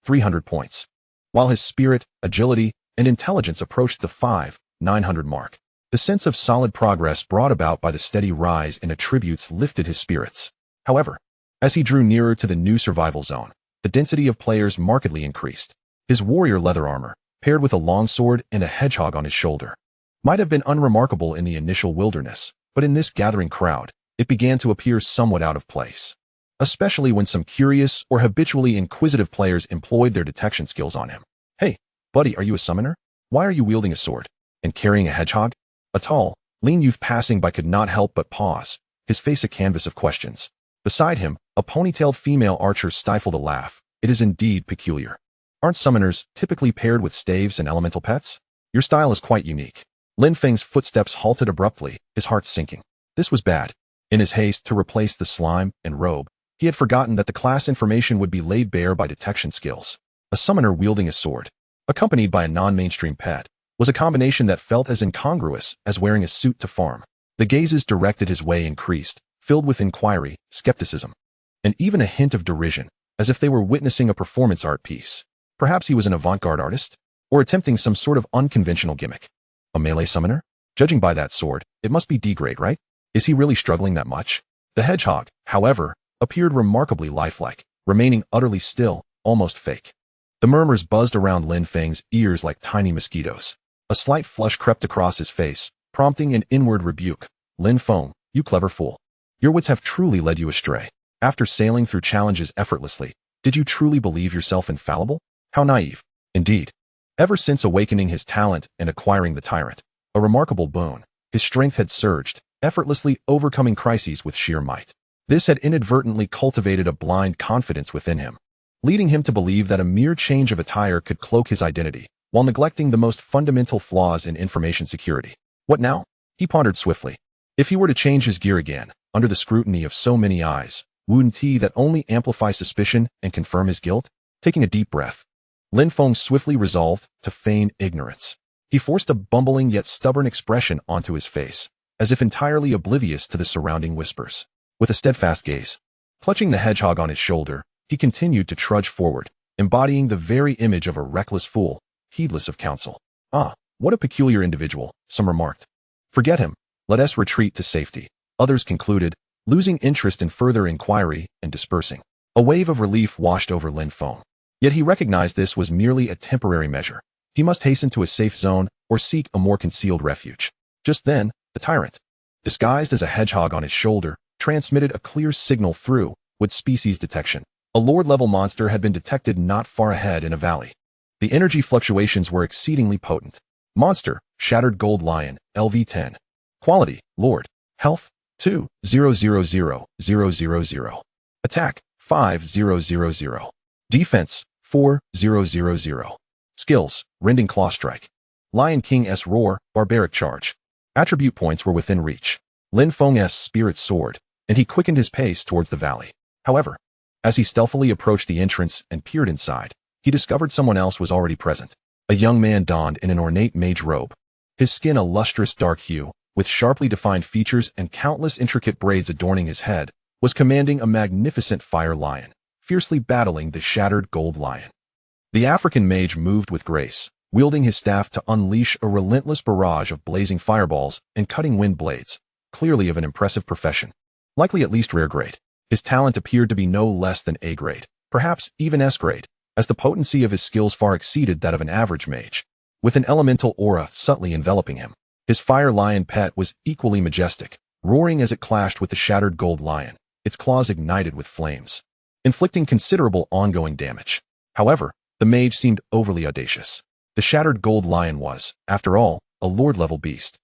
300 points, while his spirit, agility, and intelligence approached the 900 mark. The sense of solid progress brought about by the steady rise in attributes lifted his spirits. However, as he drew nearer to the new survival zone, the density of players markedly increased. His warrior leather armor, paired with a longsword and a hedgehog on his shoulder, might have been unremarkable in the initial wilderness, but in this gathering crowd, it began to appear somewhat out of place, especially when some curious or habitually inquisitive players employed their detection skills on him. Hey, buddy, are you a summoner? Why are you wielding a sword and carrying a hedgehog? A tall, lean youth passing by could not help but pause, his face a canvas of questions. Beside him, a ponytailed female archer stifled a laugh. It is indeed peculiar. Aren't summoners typically paired with staves and elemental pets? Your style is quite unique. Lin Feng's footsteps halted abruptly, his heart sinking. This was bad. In his haste to replace the slime and robe, he had forgotten that the class information would be laid bare by detection skills. A summoner wielding a sword, accompanied by a non-mainstream pet, was a combination that felt as incongruous as wearing a suit to farm. The gazes directed his way increased, filled with inquiry, skepticism, and even a hint of derision, as if they were witnessing a performance art piece. Perhaps he was an avant-garde artist, or attempting some sort of unconventional gimmick. A melee summoner? Judging by that sword, it must be D-grade, right? Is he really struggling that much? The hedgehog, however, appeared remarkably lifelike, remaining utterly still, almost fake. The murmurs buzzed around Lin Feng's ears like tiny mosquitoes. A slight flush crept across his face, prompting an inward rebuke. Lin Feng, you clever fool. Your wits have truly led you astray. After sailing through challenges effortlessly, did you truly believe yourself infallible? How naive. Indeed. Ever since awakening his talent and acquiring the tyrant, a remarkable boon, his strength had surged, effortlessly overcoming crises with sheer might. This had inadvertently cultivated a blind confidence within him, leading him to believe that a mere change of attire could cloak his identity, while neglecting the most fundamental flaws in information security. What now? He pondered swiftly. If he were to change his gear again, under the scrutiny of so many eyes, wouldn't he that only amplify suspicion and confirm his guilt? Taking a deep breath, Lin Feng swiftly resolved to feign ignorance. He forced a bumbling yet stubborn expression onto his face, as if entirely oblivious to the surrounding whispers. With a steadfast gaze, clutching the hedgehog on his shoulder, he continued to trudge forward, embodying the very image of a reckless fool, heedless of counsel. Ah, what a peculiar individual, some remarked. Forget him. Let us retreat to safety. Others concluded, losing interest in further inquiry and dispersing. A wave of relief washed over Lin Feng. Yet he recognized this was merely a temporary measure. He must hasten to a safe zone or seek a more concealed refuge. Just then, the tyrant, disguised as a hedgehog on his shoulder, transmitted a clear signal through with species detection. A Lord-level monster had been detected not far ahead in a valley. The energy fluctuations were exceedingly potent. Monster, Shattered Gold Lion, LV10. Quality, Lord. Health, 2,000,000. Attack, 5,000. Defense, 4,000. Skills, Rending Claw Strike. Lion King's Roar, Barbaric Charge. Attribute points were within reach. Lin Feng's Spirit Sword, and he quickened his pace towards the valley. However, as he stealthily approached the entrance and peered inside, he discovered someone else was already present. A young man donned in an ornate mage robe, his skin a lustrous dark hue, with sharply defined features and countless intricate braids adorning his head, was commanding a magnificent fire lion, fiercely battling the Shattered Gold Lion. The African mage moved with grace, wielding his staff to unleash a relentless barrage of blazing fireballs and cutting wind blades, clearly of an impressive profession. Likely at least rare grade. His talent appeared to be no less than A grade, perhaps even S grade, as the potency of his skills far exceeded that of an average mage. With an elemental aura subtly enveloping him, his fire lion pet was equally majestic, roaring as it clashed with the shattered gold lion, its claws ignited with flames, inflicting considerable ongoing damage. However, the mage seemed overly audacious. The shattered gold lion was, after all, a lord-level beast.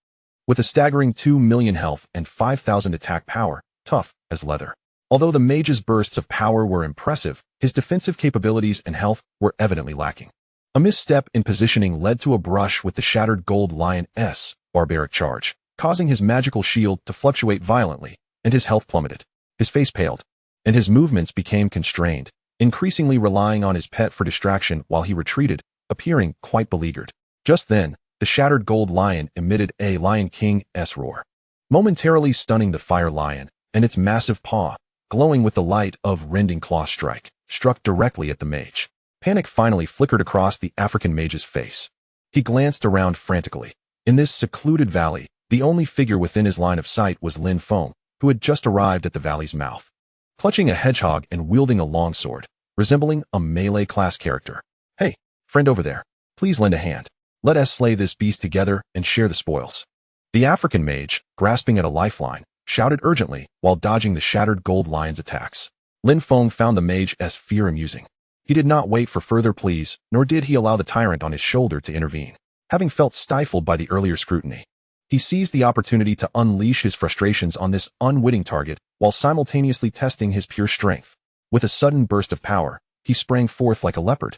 With a staggering 2 million health and 5,000 attack power, tough as leather. Although the mage's bursts of power were impressive, his defensive capabilities and health were evidently lacking. A misstep in positioning led to a brush with the shattered gold lion's barbaric charge, causing his magical shield to fluctuate violently, and his health plummeted. His face paled, and his movements became constrained, increasingly relying on his pet for distraction while he retreated, appearing quite beleaguered. Just then, the shattered gold lion emitted a Lion King's roar, momentarily stunning the fire lion, and its massive paw, glowing with the light of rending claw strike, struck directly at the mage. Panic finally flickered across the African mage's face. He glanced around frantically. In this secluded valley, the only figure within his line of sight was Lin Feng, who had just arrived at the valley's mouth, clutching a hedgehog and wielding a longsword, resembling a melee-class character. "Hey, friend over there, please lend a hand. Let us slay this beast together and share the spoils." The African mage, grasping at a lifeline, shouted urgently while dodging the shattered gold lion's attacks. Lin Feng found the mage's fear amusing. He did not wait for further pleas, nor did he allow the tyrant on his shoulder to intervene. Having felt stifled by the earlier scrutiny, he seized the opportunity to unleash his frustrations on this unwitting target while simultaneously testing his pure strength. With a sudden burst of power, he sprang forth like a leopard.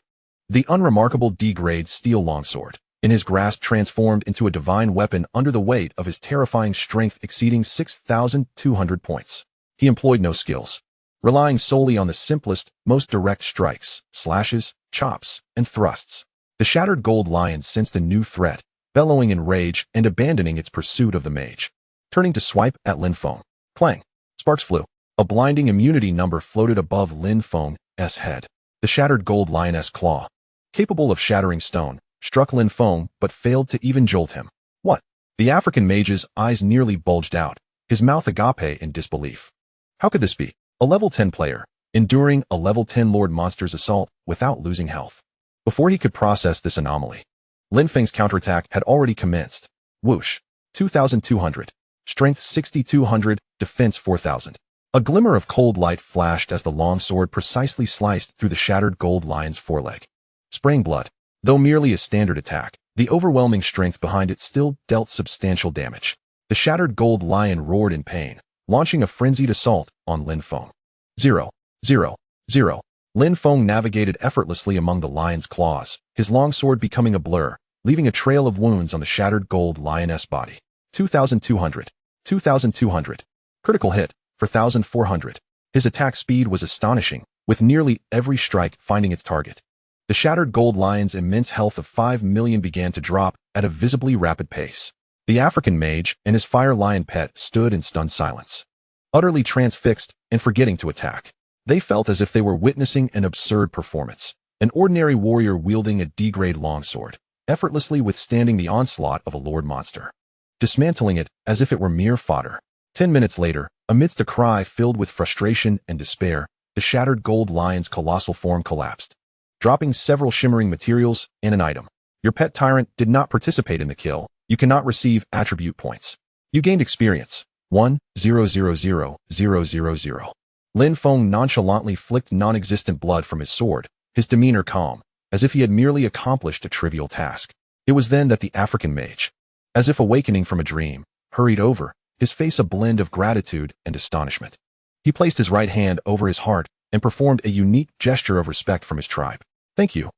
The unremarkable D-grade steel longsword, in his grasp, transformed into a divine weapon under the weight of his terrifying strength exceeding 6,200 points. He employed no skills, relying solely on the simplest, most direct strikes, slashes, chops, and thrusts. The shattered gold lion sensed a new threat, bellowing in rage and abandoning its pursuit of the mage. Turning to swipe at Lin Feng. Clang. Sparks flew. A blinding immunity number floated above Lin Feng's head. The shattered gold lion's claw, capable of shattering stone, struck Lin Feng but failed to even jolt him. What? The African mage's eyes nearly bulged out, his mouth agape in disbelief. How could this be? A level 10 player, enduring a level 10 Lord Monster's assault without losing health. Before he could process this anomaly, Lin Feng's counterattack had already commenced. Whoosh. 2,200. Strength 6,200, defense 4,000. A glimmer of cold light flashed as the longsword precisely sliced through the shattered gold lion's foreleg, spraying blood. Though merely a standard attack, the overwhelming strength behind it still dealt substantial damage. The shattered gold lion roared in pain, launching a frenzied assault on Lin Feng. 0, 0, 0. Lin Feng navigated effortlessly among the lion's claws, his longsword becoming a blur, leaving a trail of wounds on the shattered gold lion's body. 2,200. 2,200. Critical hit for 1,400. His attack speed was astonishing, with nearly every strike finding its target. The shattered gold lion's immense health of 5 million began to drop at a visibly rapid pace. The African mage and his fire lion pet stood in stunned silence, utterly transfixed and forgetting to attack. They felt as if they were witnessing an absurd performance. An ordinary warrior wielding a D-grade longsword, effortlessly withstanding the onslaught of a lord monster, dismantling it as if it were mere fodder. 10 minutes later, amidst a cry filled with frustration and despair, the shattered gold lion's colossal form collapsed, dropping several shimmering materials and an item. Your pet tyrant did not participate in the kill. You cannot receive attribute points. You gained experience. 1,000,000. Lin Feng nonchalantly flicked non-existent blood from his sword, his demeanor calm, as if he had merely accomplished a trivial task. It was then that the African mage, as if awakening from a dream, hurried over, his face a blend of gratitude and astonishment. He placed his right hand over his heart and performed a unique gesture of respect from his tribe. Thank you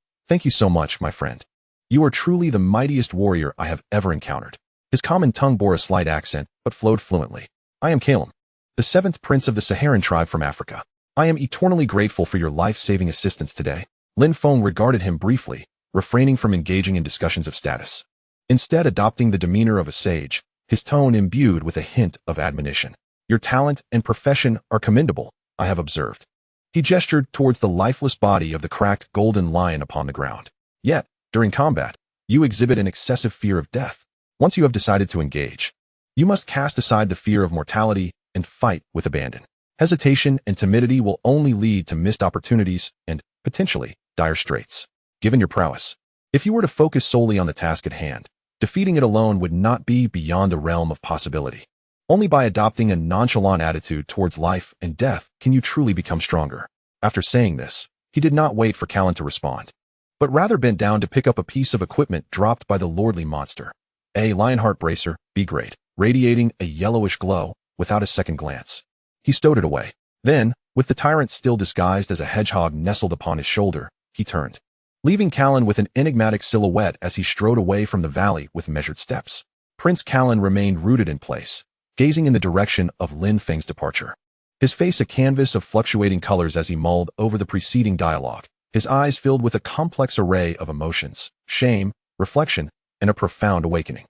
so much, my friend. You are truly the mightiest warrior I have ever encountered. His common tongue bore a slight accent, but flowed fluently. I am Calum, the 7th prince of the Saharan tribe from Africa. I am eternally grateful for your life-saving assistance today. Lin Feng regarded him briefly, refraining from engaging in discussions of status. Instead, adopting the demeanor of a sage, his tone imbued with a hint of admonition. Your talent and profession are commendable, I have observed. He gestured towards the lifeless body of the cracked golden lion upon the ground. Yet, during combat, You exhibit an excessive fear of death. Once you have decided to engage, you must cast aside the fear of mortality and fight with abandon. Hesitation and timidity will only lead to missed opportunities and, potentially, dire straits. Given your prowess, if you were to focus solely on the task at hand, defeating it alone would not be beyond the realm of possibility. Only by adopting a nonchalant attitude towards life and death can you truly become stronger. After saying this, he did not wait for Callan to respond, but rather bent down to pick up a piece of equipment dropped by the lordly monster. A Lionheart bracer, B-grade, radiating a yellowish glow, without a second glance. He stowed it away. Then, with the tyrant still disguised as a hedgehog nestled upon his shoulder, he turned, leaving Callan with an enigmatic silhouette as he strode away from the valley with measured steps. Prince Callan remained rooted in place, gazing in the direction of Lin Feng's departure. His face a canvas of fluctuating colors as he mulled over the preceding dialogue, his eyes filled with a complex array of emotions, shame, reflection, and a profound awakening.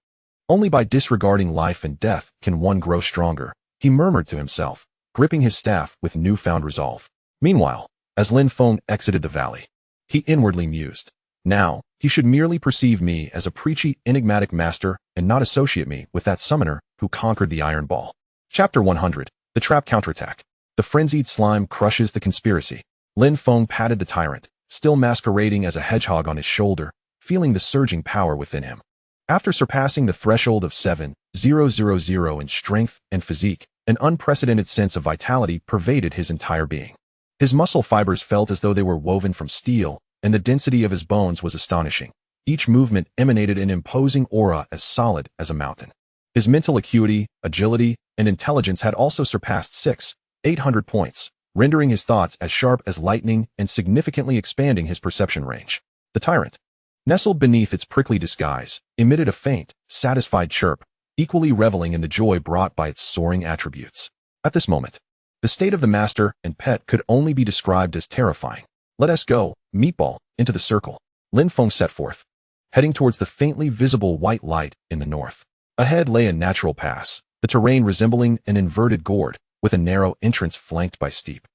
Only by disregarding life and death can one grow stronger, he murmured to himself, gripping his staff with newfound resolve. Meanwhile, as Lin Feng exited the valley, he inwardly mused. Now, he should merely perceive me as a preachy, enigmatic master and not associate me with that summoner who conquered the Iron Ball. Chapter 100. The Trap Counterattack. The frenzied slime crushes the conspiracy. Lin Feng patted the tyrant, still masquerading as a hedgehog on his shoulder, feeling the surging power within him. After surpassing the threshold of 7,000 in strength and physique, an unprecedented sense of vitality pervaded his entire being. His muscle fibers felt as though they were woven from steel, and the density of his bones was astonishing. Each movement emanated an imposing aura as solid as a mountain. His mental acuity, agility, and intelligence had also surpassed 600 points, rendering his thoughts as sharp as lightning and significantly expanding his perception range. The tyrant, nestled beneath its prickly disguise, emitted a faint, satisfied chirp, equally reveling in the joy brought by its soaring attributes. At this moment, the state of the master and pet could only be described as terrifying. Let us go, Meatball, into the circle. Lin Feng set forth, heading towards the faintly visible white light in the north. Ahead lay a natural pass, the terrain resembling an inverted gourd, with a narrow entrance flanked by steep,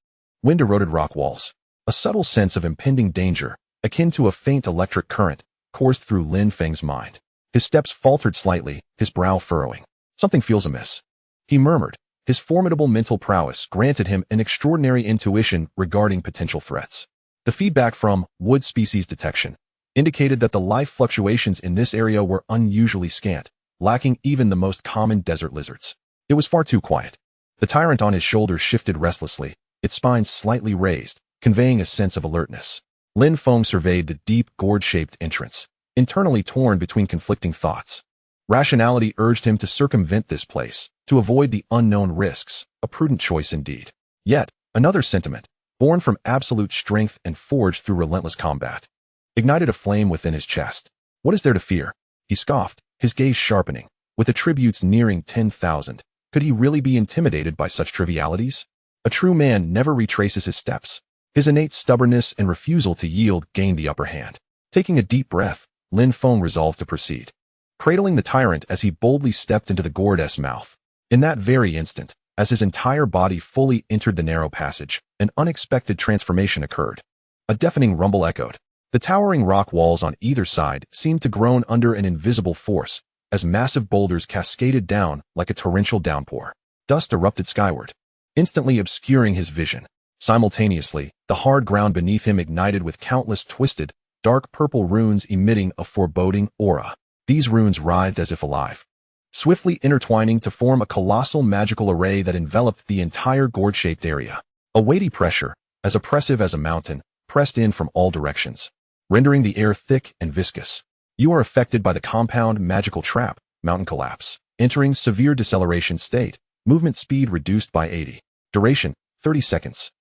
wind-eroded rock walls. A subtle sense of impending danger, akin to a faint electric current, coursed through Lin Feng's mind. His steps faltered slightly, his brow furrowing. Something feels amiss, he murmured. His formidable mental prowess granted him an extraordinary intuition regarding potential threats. The feedback from wood species detection indicated that the life fluctuations in this area were unusually scant, lacking even the most common desert lizards. It was far too quiet. The tyrant on his shoulders shifted restlessly, its spine slightly raised, conveying a sense of alertness. Lin Feng surveyed the deep, gourd-shaped entrance, internally torn between conflicting thoughts. Rationality urged him to circumvent this place, to avoid the unknown risks, a prudent choice indeed. Yet, another sentiment, born from absolute strength and forged through relentless combat, ignited a flame within his chest. What is there to fear? He scoffed, his gaze sharpening. With attributes nearing 10,000, could he really be intimidated by such trivialities? A true man never retraces his steps. His innate stubbornness and refusal to yield gained the upper hand. Taking a deep breath, Lin Feng resolved to proceed, cradling the tyrant as he boldly stepped into the gourd's mouth. In that very instant, as his entire body fully entered the narrow passage, an unexpected transformation occurred. A deafening rumble echoed. The towering rock walls on either side seemed to groan under an invisible force, as massive boulders cascaded down like a torrential downpour. Dust erupted skyward, instantly obscuring his vision. Simultaneously, the hard ground beneath him ignited with countless twisted, dark purple runes emitting a foreboding aura. These runes writhed as if alive, swiftly intertwining to form a colossal magical array that enveloped the entire gourd-shaped area. A weighty pressure, as oppressive as a mountain, pressed in from all directions, rendering the air thick and viscous. You are affected by the compound magical trap, mountain collapse. Entering severe deceleration state, movement speed reduced by 80. Duration, 30 seconds.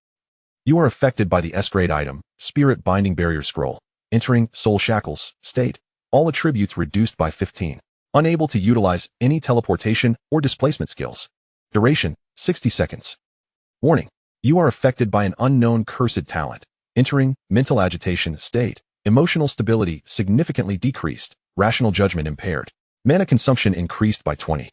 You are affected by the S-grade item, spirit binding barrier scroll. Entering soul shackles state, all attributes reduced by 15. Unable to utilize any teleportation or displacement skills. Duration, 60 seconds. Warning, you are affected by an unknown cursed talent. Entering mental agitation state, emotional stability significantly decreased, rational judgment impaired. Mana consumption increased by 20.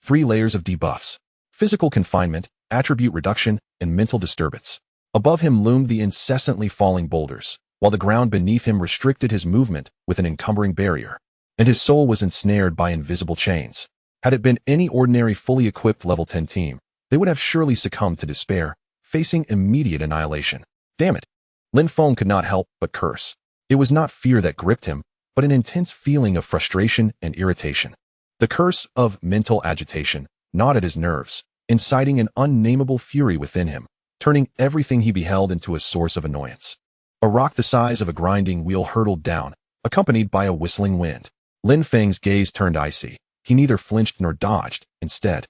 3 layers of debuffs. Physical confinement, attribute reduction, and mental disturbance. Above him loomed the incessantly falling boulders, while the ground beneath him restricted his movement with an encumbering barrier, and his soul was ensnared by invisible chains. Had it been any ordinary fully equipped level 10 team, they would have surely succumbed to despair, facing immediate annihilation. Damn it! Lin Feng could not help but curse. It was not fear that gripped him, but an intense feeling of frustration and irritation. The curse of mental agitation gnawed at his nerves, inciting an unnameable fury within him, turning everything he beheld into a source of annoyance. A rock the size of a grinding wheel hurtled down, accompanied by a whistling wind. Lin Feng's gaze turned icy. He neither flinched nor dodged. Instead,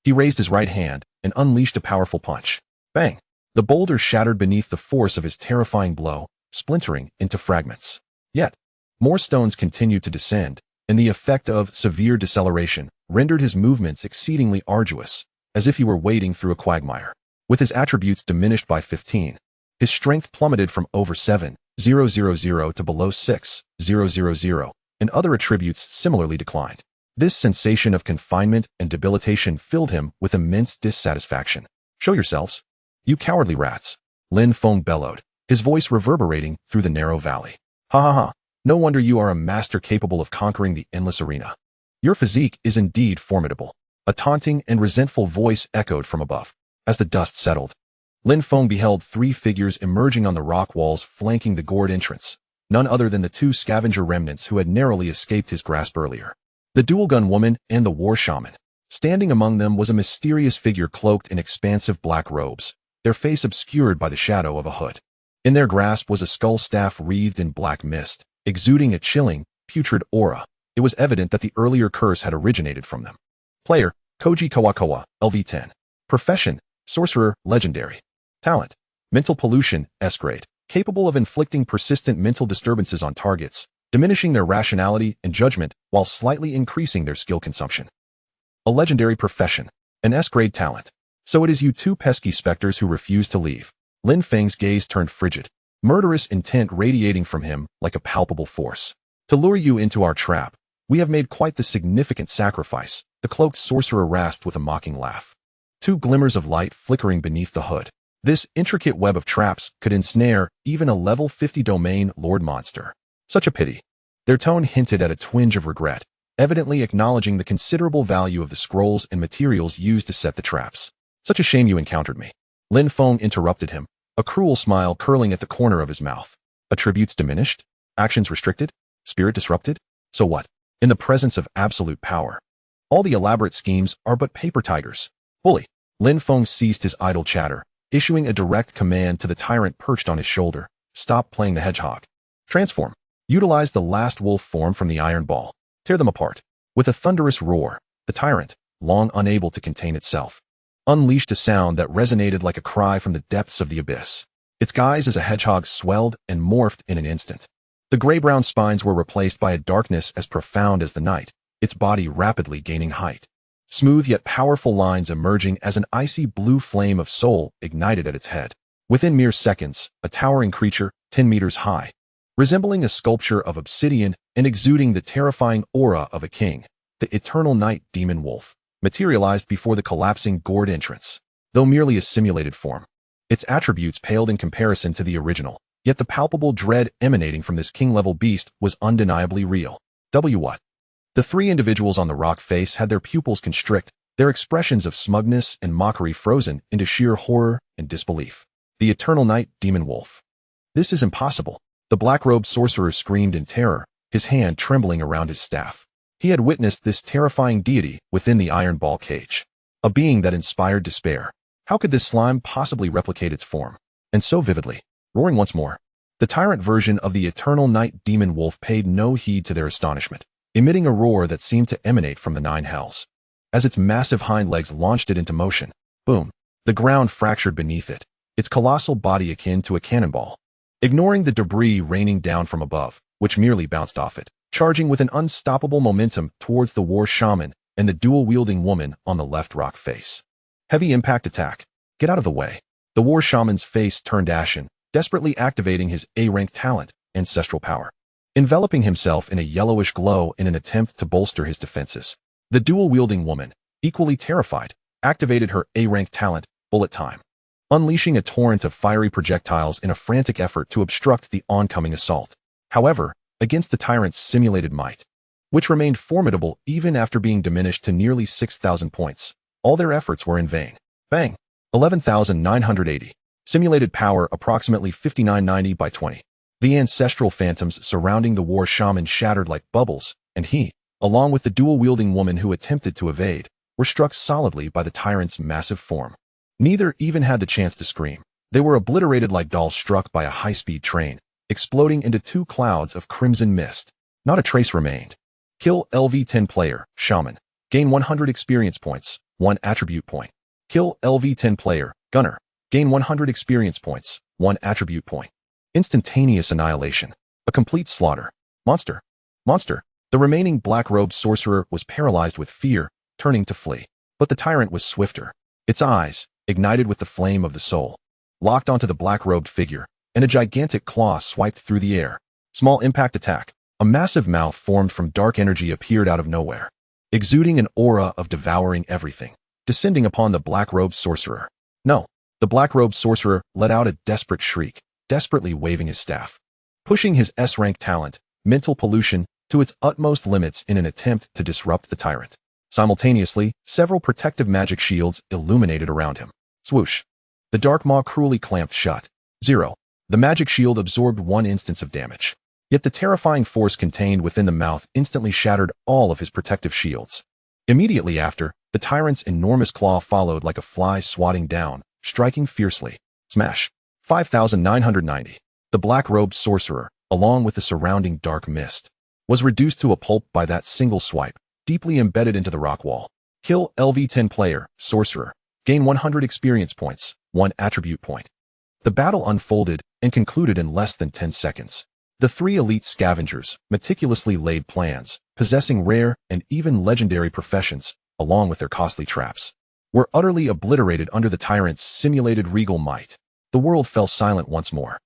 he raised his right hand and unleashed a powerful punch. Bang! The boulder shattered beneath the force of his terrifying blow, splintering into fragments. Yet, more stones continued to descend, and the effect of severe deceleration rendered his movements exceedingly arduous, as if he were wading through a quagmire. With his attributes diminished by 15, his strength plummeted from over 7,000 to below 6,000, and other attributes similarly declined. This sensation of confinement and debilitation filled him with immense dissatisfaction. Show yourselves, you cowardly rats, Lin Feng bellowed, his voice reverberating through the narrow valley. Ha ha ha, no wonder you are a master capable of conquering the endless arena. Your physique is indeed formidable. A taunting and resentful voice echoed from above. As the dust settled, Lin Feng beheld 3 figures emerging on the rock walls flanking the gourd entrance, none other than the 2 scavenger remnants who had narrowly escaped his grasp earlier. The dual-gun woman and the war shaman. Standing among them was a mysterious figure cloaked in expansive black robes, their face obscured by the shadow of a hood. In their grasp was a skull staff wreathed in black mist, exuding a chilling, putrid aura. It was evident that the earlier curse had originated from them. Player, Koji Kawakawa, LV10. Profession, Sorcerer, Legendary. Talent, Mental Pollution, S-Grade. Capable of inflicting persistent mental disturbances on targets, diminishing their rationality and judgment while slightly increasing their skill consumption. A legendary profession, an S-grade talent. So it is you 2 pesky specters who refuse to leave. Lin Feng's gaze turned frigid, murderous intent radiating from him like a palpable force. To lure you into our trap, we have made quite the significant sacrifice, the cloaked sorcerer rasped with a mocking laugh. 2 glimmers of light flickering beneath the hood. This intricate web of traps could ensnare even a level 50 domain lord monster. Such a pity. Their tone hinted at a twinge of regret, evidently acknowledging the considerable value of the scrolls and materials used to set the traps. Such a shame you encountered me. Lin Feng interrupted him, a cruel smile curling at the corner of his mouth. Attributes diminished? Actions restricted? Spirit disrupted? So what? In the presence of absolute power, all the elaborate schemes are but paper tigers. Bully. Lin Feng ceased his idle chatter, issuing a direct command to the tyrant perched on his shoulder. Stop playing the hedgehog. Transform. Utilize the last wolf form from the iron ball. Tear them apart. With a thunderous roar, the tyrant, long unable to contain itself, unleashed a sound that resonated like a cry from the depths of the abyss. Its guise as a hedgehog swelled and morphed in an instant. The gray-brown spines were replaced by a darkness as profound as the night, its body rapidly gaining height. Smooth yet powerful lines emerging as an icy blue flame of soul ignited at its head. Within mere seconds, a towering creature, 10 meters high, resembling a sculpture of obsidian and exuding the terrifying aura of a king, the eternal night demon wolf, materialized before the collapsing gourd entrance. Though merely a simulated form, its attributes paled in comparison to the original, yet the palpable dread emanating from this king-level beast was undeniably real. What? The 3 individuals on the rock face had their pupils constrict, their expressions of smugness and mockery frozen into sheer horror and disbelief. The eternal night demon wolf. This is impossible. The black-robed sorcerer screamed in terror, his hand trembling around his staff. He had witnessed this terrifying deity within the iron ball cage. A being that inspired despair. How could this slime possibly replicate its form? And so vividly. Roaring once more, the tyrant version of the eternal night demon wolf paid no heed to their astonishment, emitting a roar that seemed to emanate from the 9 hells. As its massive hind legs launched it into motion, boom, the ground fractured beneath it, its colossal body akin to a cannonball. Ignoring the debris raining down from above, which merely bounced off it, charging with an unstoppable momentum towards the war shaman and the dual-wielding woman on the left rock face. Heavy impact attack. Get out of the way. The war shaman's face turned ashen, desperately activating his A-rank talent, ancestral power, enveloping himself in a yellowish glow in an attempt to bolster his defenses. The dual-wielding woman, equally terrified, activated her A-rank talent, bullet time. unleashing a torrent of fiery projectiles in a frantic effort to obstruct the oncoming assault. However, against the tyrant's simulated might, which remained formidable even after being diminished to nearly 6,000 points, all their efforts were in vain. Bang! 11,980. Simulated power approximately 5990 by 20. The ancestral phantoms surrounding the war shaman shattered like bubbles, and he, along with the dual-wielding woman who attempted to evade, were struck solidly by the tyrant's massive form. Neither even had the chance to scream. They were obliterated like dolls struck by a high-speed train, exploding into two clouds of crimson mist. Not a trace remained. Kill LV-10 player, shaman. Gain 100 experience points, 1 attribute point. Kill LV-10 player, gunner. Gain 100 experience points, 1 attribute point. Instantaneous annihilation. A complete slaughter. Monster. Monster. The remaining black-robed sorcerer was paralyzed with fear, turning to flee. But the tyrant was swifter. Its eyes, ignited with the flame of the soul, locked onto the black-robed figure, and a gigantic claw swiped through the air. Small impact attack. A massive mouth formed from dark energy appeared out of nowhere, exuding an aura of devouring everything, descending upon the black-robed sorcerer. No. The black-robed sorcerer let out a desperate shriek, desperately waving his staff, pushing his S-rank talent, mental pollution, to its utmost limits in an attempt to disrupt the tyrant. Simultaneously, several protective magic shields illuminated around him. Swoosh. The dark maw cruelly clamped shut. 0. The magic shield absorbed 1 instance of damage. Yet the terrifying force contained within the mouth instantly shattered all of his protective shields. Immediately after, the tyrant's enormous claw followed like a fly swatting down, striking fiercely. Smash. 5,990. The black-robed sorcerer, along with the surrounding dark mist, was reduced to a pulp by that single swipe, deeply embedded into the rock wall. Kill LV-10 player, sorcerer. Gain 100 experience points, 1 attribute point. The battle unfolded and concluded in less than 10 seconds. The 3 elite scavengers, meticulously laid plans, possessing rare and even legendary professions, along with their costly traps, were utterly obliterated under the tyrant's simulated regal might. The world fell silent once more.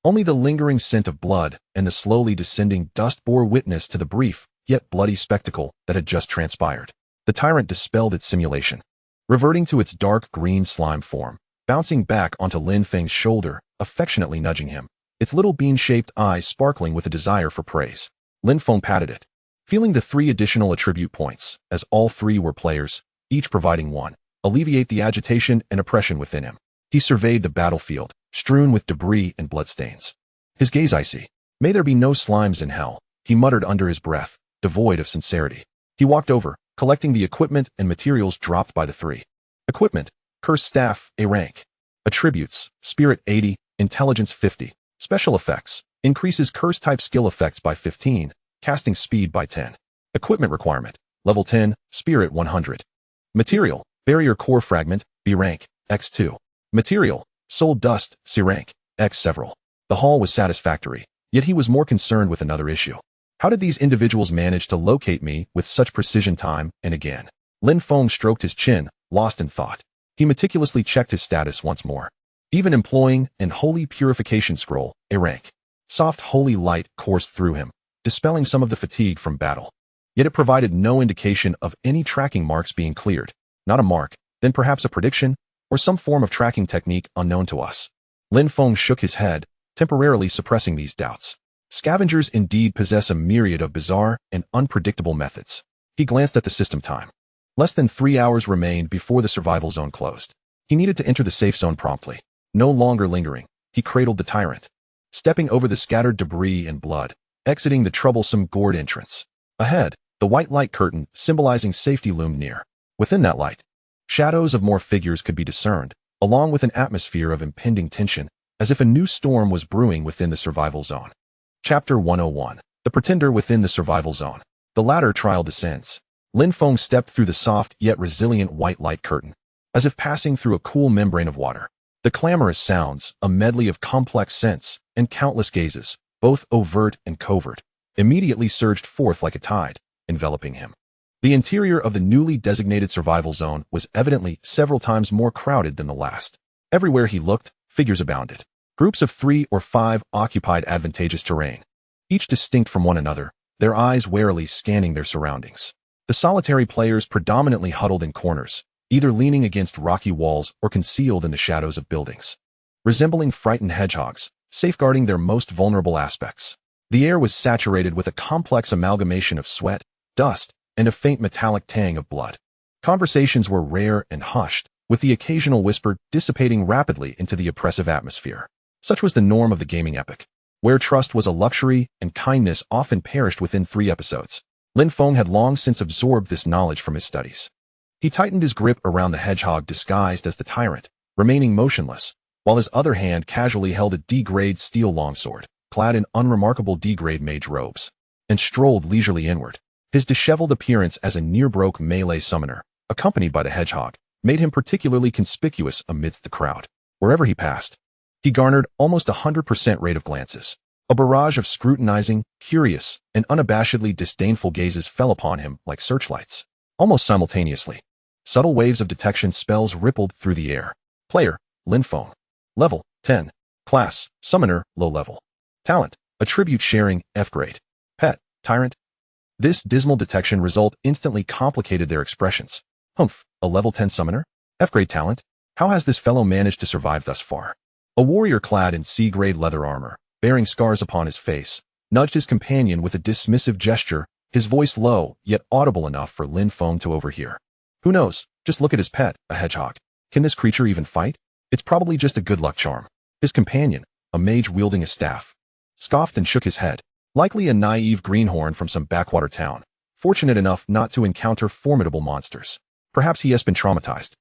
Only the lingering scent of blood and the slowly descending dust bore witness to the brief, yet bloody spectacle that had just transpired. The tyrant dispelled its simulation, reverting to its dark green slime form, bouncing back onto Lin Feng's shoulder, affectionately nudging him, its little bean-shaped eyes sparkling with a desire for praise. Lin Feng patted it, feeling the 3 additional attribute points, as all 3 were players, each providing 1, alleviate the agitation and oppression within him. He surveyed the battlefield, strewn with debris and bloodstains. His gaze icy. May there be no slimes in hell, he muttered under his breath, devoid of sincerity. He walked over, collecting the equipment and materials dropped by the 3. Equipment: Curse Staff, A rank. Attributes: Spirit 80, Intelligence 50. Special effects: increases curse-type skill effects by 15, casting speed by 10. Equipment requirement: Level 10, Spirit 100. Material: Barrier Core Fragment, B rank, X2. Material: Soul Dust, C rank, X several. The haul was satisfactory, yet he was more concerned with another issue. How did these individuals manage to locate me with such precision time and again? Lin Feng stroked his chin, lost in thought. He meticulously checked his status once more. Even employing an holy purification scroll, A rank. Soft holy light coursed through him, dispelling some of the fatigue from battle. Yet it provided no indication of any tracking marks being cleared. Not a mark, then perhaps a prediction, or some form of tracking technique unknown to us. Lin Feng shook his head, temporarily suppressing these doubts. Scavengers indeed possess a myriad of bizarre and unpredictable methods. He glanced at the system time. Less than 3 hours remained before the survival zone closed. He needed to enter the safe zone promptly. No longer lingering, he cradled the tyrant, stepping over the scattered debris and blood, exiting the troublesome gourd entrance. Ahead, the white light curtain symbolizing safety loomed near. Within that light, shadows of more figures could be discerned, along with an atmosphere of impending tension, as if a new storm was brewing within the survival zone. Chapter 101. The Pretender within the survival zone. The latter trial descends. Lin Feng stepped through the soft yet resilient white light curtain, as if passing through a cool membrane of water. The clamorous sounds, a medley of complex scents, and countless gazes, both overt and covert, immediately surged forth like a tide, enveloping him. The interior of the newly designated survival zone was evidently several times more crowded than the last. Everywhere he looked, figures abounded. Groups of 3 or 5 occupied advantageous terrain, each distinct from one another, their eyes warily scanning their surroundings. The solitary players predominantly huddled in corners, either leaning against rocky walls or concealed in the shadows of buildings, resembling frightened hedgehogs, safeguarding their most vulnerable aspects. The air was saturated with a complex amalgamation of sweat, dust, and a faint metallic tang of blood. Conversations were rare and hushed, with the occasional whisper dissipating rapidly into the oppressive atmosphere. Such was the norm of the gaming epoch, where trust was a luxury and kindness often perished within 3 episodes. Lin Feng had long since absorbed this knowledge from his studies. He tightened his grip around the hedgehog disguised as the tyrant, remaining motionless, while his other hand casually held a D-grade steel longsword, clad in unremarkable D-grade mage robes, and strolled leisurely inward. His disheveled appearance as a near-broke melee summoner, accompanied by the hedgehog, made him particularly conspicuous amidst the crowd. Wherever he passed, he garnered almost 100% rate of glances. A barrage of scrutinizing, curious, and unabashedly disdainful gazes fell upon him like searchlights. Almost simultaneously, subtle waves of detection spells rippled through the air. Player, Lin Feng. Level, 10. Class, Summoner, low level. Talent, Attribute Sharing, F grade. Pet, Tyrant. This dismal detection result instantly complicated their expressions. Humph, a level 10 summoner? F-grade talent? How has this fellow managed to survive thus far? A warrior clad in C-grade leather armor, bearing scars upon his face, nudged his companion with a dismissive gesture, his voice low, yet audible enough for Lin Feng to overhear. Who knows? Just look at his pet, a hedgehog. Can this creature even fight? It's probably just a good luck charm. His companion, a mage wielding a staff, scoffed and shook his head. Likely a naive greenhorn from some backwater town, fortunate enough not to encounter formidable monsters. Perhaps he has been traumatized,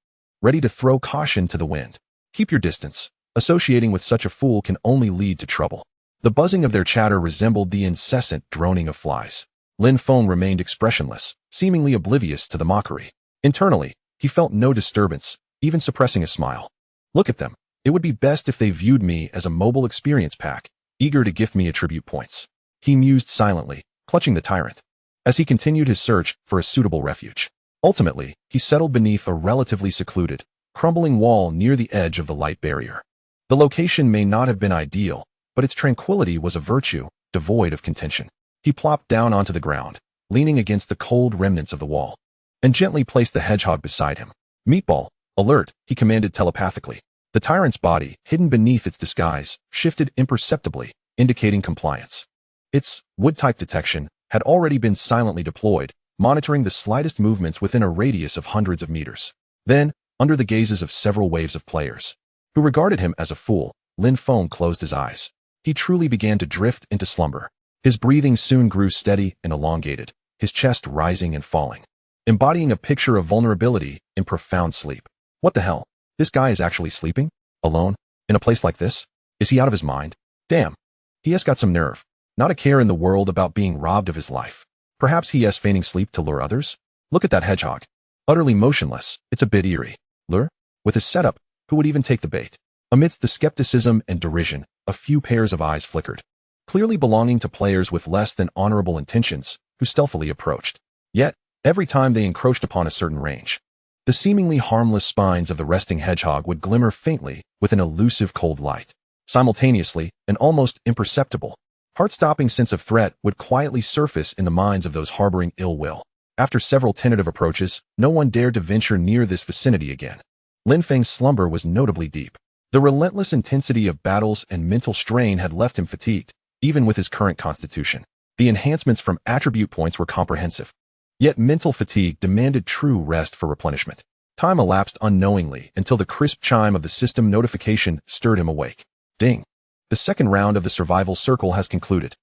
ready to throw caution to the wind. Keep your distance. Associating with such a fool can only lead to trouble. The buzzing of their chatter resembled the incessant droning of flies. Lin Feng remained expressionless, seemingly oblivious to the mockery. Internally, he felt no disturbance, even suppressing a smile. Look at them. It would be best if they viewed me as a mobile experience pack, eager to gift me attribute points. He mused silently, clutching the tyrant, as he continued his search for a suitable refuge. Ultimately, he settled beneath a relatively secluded, crumbling wall near the edge of the light barrier. The location may not have been ideal, but its tranquility was a virtue, devoid of contention. He plopped down onto the ground, leaning against the cold remnants of the wall, and gently placed the hedgehog beside him. Meatball, alert, he commanded telepathically. The tyrant's body, hidden beneath its disguise, shifted imperceptibly, indicating compliance. Its wood-type detection had already been silently deployed, monitoring the slightest movements within a radius of hundreds of meters. Then, under the gazes of several waves of players, who regarded him as a fool, Lin Feng closed his eyes. He truly began to drift into slumber. His breathing soon grew steady and elongated, his chest rising and falling, embodying a picture of vulnerability in profound sleep. What the hell? This guy is actually sleeping? Alone? In a place like this? Is he out of his mind? Damn. He has got some nerve. Not a care in the world about being robbed of his life. Perhaps he is feigning sleep to lure others? Look at that hedgehog. Utterly motionless, it's a bit eerie. Lure? With his setup, who would even take the bait? Amidst the skepticism and derision, a few pairs of eyes flickered, clearly belonging to players with less than honorable intentions, who stealthily approached. Yet, every time they encroached upon a certain range, the seemingly harmless spines of the resting hedgehog would glimmer faintly with an elusive cold light. Simultaneously, an almost imperceptible, heart-stopping sense of threat would quietly surface in the minds of those harboring ill will. After several tentative approaches, no one dared to venture near this vicinity again. Lin Feng's slumber was notably deep. The relentless intensity of battles and mental strain had left him fatigued, even with his current constitution. The enhancements from attribute points were comprehensive. Yet mental fatigue demanded true rest for replenishment. Time elapsed unknowingly until the crisp chime of the system notification stirred him awake. Ding. The second round of the survival circle has concluded.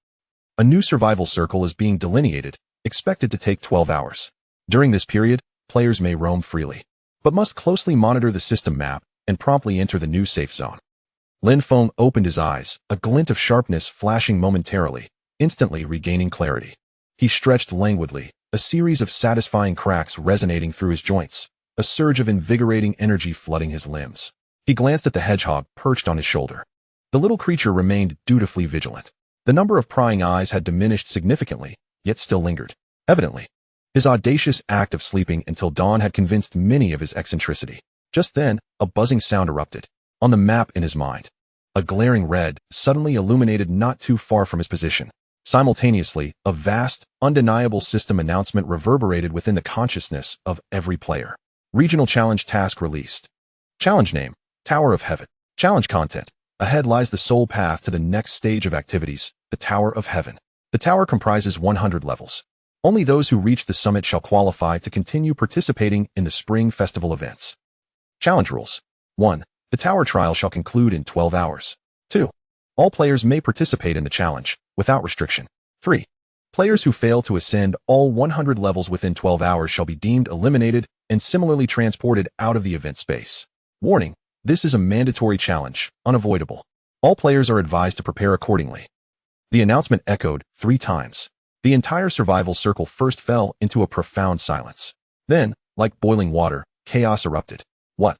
A new survival circle is being delineated, expected to take 12 hours. During this period, players may roam freely, but must closely monitor the system map and promptly enter the new safe zone. Lin Feng opened his eyes, a glint of sharpness flashing momentarily, instantly regaining clarity. He stretched languidly, a series of satisfying cracks resonating through his joints, a surge of invigorating energy flooding his limbs. He glanced at the hedgehog perched on his shoulder. The little creature remained dutifully vigilant. The number of prying eyes had diminished significantly, yet still lingered. Evidently, his audacious act of sleeping until dawn had convinced many of his eccentricity. Just then, a buzzing sound erupted. On the map in his mind, a glaring red suddenly illuminated not too far from his position. Simultaneously, a vast, undeniable system announcement reverberated within the consciousness of every player. Regional Challenge Task released. Challenge name, Tower of Heaven. Challenge content. Ahead lies the sole path to the next stage of activities, the Tower of Heaven. The tower comprises 100 levels. Only those who reach the summit shall qualify to continue participating in the Spring Festival events. Challenge rules. 1. The tower trial shall conclude in 12 hours. 2. All players may participate in the challenge, without restriction. 3. Players who fail to ascend all 100 levels within 12 hours shall be deemed eliminated and similarly transported out of the event space. Warning: this is a mandatory challenge, unavoidable. All players are advised to prepare accordingly. The announcement echoed 3 times. The entire survival circle first fell into a profound silence. Then, like boiling water, chaos erupted. What?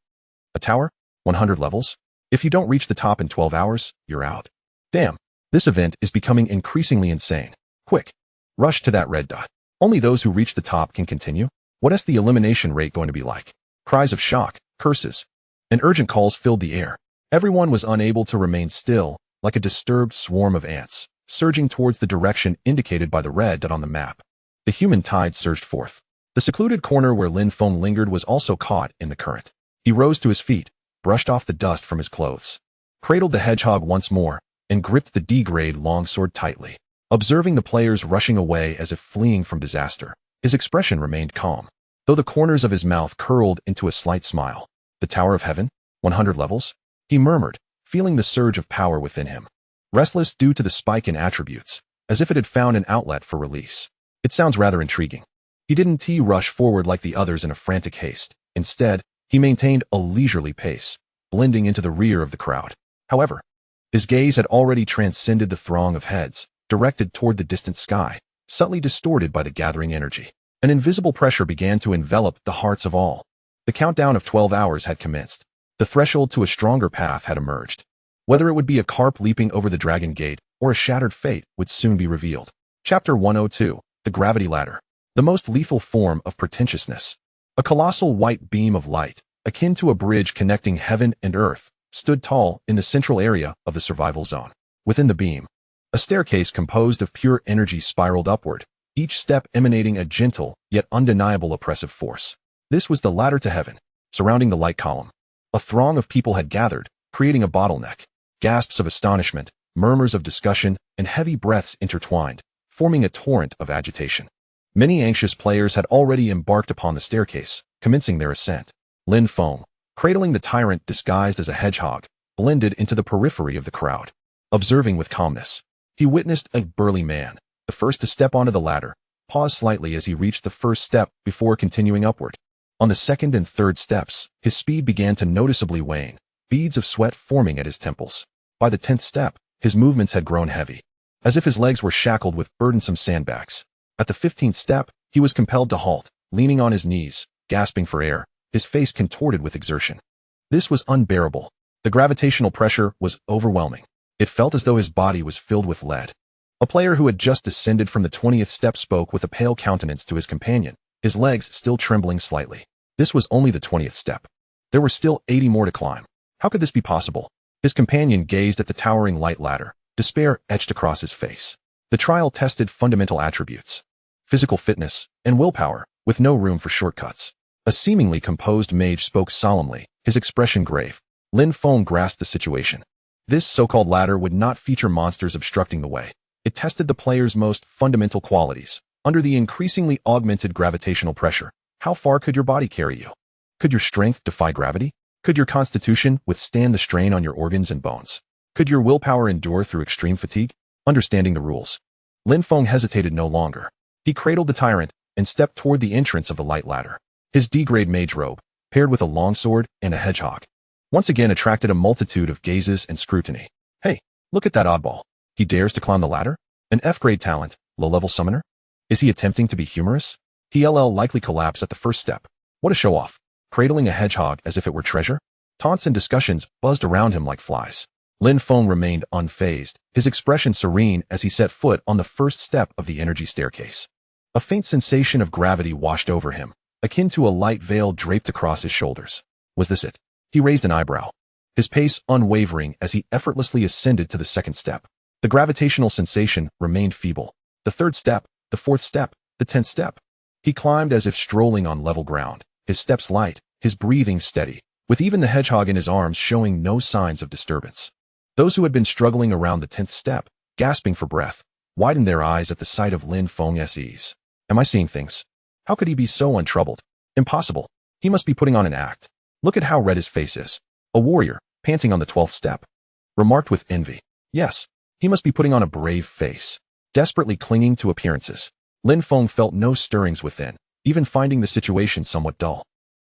A tower? 100 levels? If you don't reach the top in 12 hours, you're out. Damn, this event is becoming increasingly insane. Quick, rush to that red dot. Only those who reach the top can continue. What is the elimination rate going to be like? Cries of shock, curses, and urgent calls filled the air. Everyone was unable to remain still, like a disturbed swarm of ants, surging towards the direction indicated by the red dot on the map. The human tide surged forth. The secluded corner where Lin Feng lingered was also caught in the current. He rose to his feet, brushed off the dust from his clothes, cradled the hedgehog once more, and gripped the D-grade longsword tightly. Observing the players rushing away as if fleeing from disaster, his expression remained calm, though the corners of his mouth curled into a slight smile. The Tower of Heaven? 100 levels? He murmured, feeling the surge of power within him. Restless due to the spike in attributes, as if it had found an outlet for release. It sounds rather intriguing. He didn't rush forward like the others in a frantic haste. Instead, he maintained a leisurely pace, blending into the rear of the crowd. However, his gaze had already transcended the throng of heads, directed toward the distant sky, subtly distorted by the gathering energy. An invisible pressure began to envelop the hearts of all. The countdown of 12 hours had commenced. The threshold to a stronger path had emerged. Whether it would be a carp leaping over the dragon gate or a shattered fate would soon be revealed. Chapter 102. The Gravity Ladder. The most lethal form of pretentiousness. A colossal white beam of light, akin to a bridge connecting heaven and earth, stood tall in the central area of the survival zone. Within the beam, a staircase composed of pure energy spiraled upward, each step emanating a gentle yet undeniable oppressive force. This was the ladder to heaven. Surrounding the light column, a throng of people had gathered, creating a bottleneck. Gasps of astonishment, murmurs of discussion, and heavy breaths intertwined, forming a torrent of agitation. Many anxious players had already embarked upon the staircase, commencing their ascent. Lin Feng, cradling the tyrant disguised as a hedgehog, blended into the periphery of the crowd. Observing with calmness, he witnessed a burly man, the first to step onto the ladder, pause slightly as he reached the first step before continuing upward. On the second and third steps, his speed began to noticeably wane, beads of sweat forming at his temples. By the 10th step, his movements had grown heavy, as if his legs were shackled with burdensome sandbags. At the 15th step, he was compelled to halt, leaning on his knees, gasping for air, his face contorted with exertion. This was unbearable. The gravitational pressure was overwhelming. It felt as though his body was filled with lead. A player who had just descended from the 20th step spoke with a pale countenance to his companion, his legs still trembling slightly. This was only the 20th step. There were still 80 more to climb. How could this be possible? His companion gazed at the towering light ladder, despair etched across his face. The trial tested fundamental attributes: physical fitness and willpower, with no room for shortcuts. A seemingly composed mage spoke solemnly, his expression grave. Lin Feng grasped the situation. This so-called ladder would not feature monsters obstructing the way. It tested the player's most fundamental qualities. Under the increasingly augmented gravitational pressure, how far could your body carry you? Could your strength defy gravity? Could your constitution withstand the strain on your organs and bones? Could your willpower endure through extreme fatigue? Understanding the rules, Lin Feng hesitated no longer. He cradled the tyrant and stepped toward the entrance of the light ladder. His D-grade mage robe, paired with a longsword and a hedgehog, once again attracted a multitude of gazes and scrutiny. Hey, look at that oddball. He dares to climb the ladder? An F-grade talent, low-level summoner? Is he attempting to be humorous? He'll likely collapse at the first step. What a show-off. Cradling a hedgehog as if it were treasure? Taunts and discussions buzzed around him like flies. Lin Feng remained unfazed, his expression serene as he set foot on the first step of the energy staircase. A faint sensation of gravity washed over him, akin to a light veil draped across his shoulders. Was this it? He raised an eyebrow, his pace unwavering as he effortlessly ascended to the second step. The gravitational sensation remained feeble. The third step, the fourth step, the 10th step. He climbed as if strolling on level ground, his steps light, his breathing steady, with even the hedgehog in his arms showing no signs of disturbance. Those who had been struggling around the 10th step, gasping for breath, widened their eyes at the sight of Lin Feng's ease. Am I seeing things? How could he be so untroubled? Impossible. He must be putting on an act. Look at how red his face is. A warrior, panting on the 12th step. Remarked with envy. Yes, he must be putting on a brave face. Desperately clinging to appearances. Lin Feng felt no stirrings within, even finding the situation somewhat dull.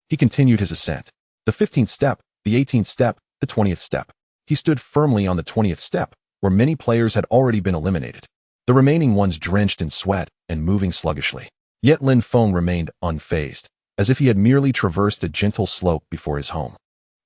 He continued his ascent. The 15th step, the 18th step, the 20th step. He stood firmly on the 20th step, where many players had already been eliminated. The remaining ones drenched in sweat and moving sluggishly. Yet Lin Feng remained unfazed, as if he had merely traversed a gentle slope before his home.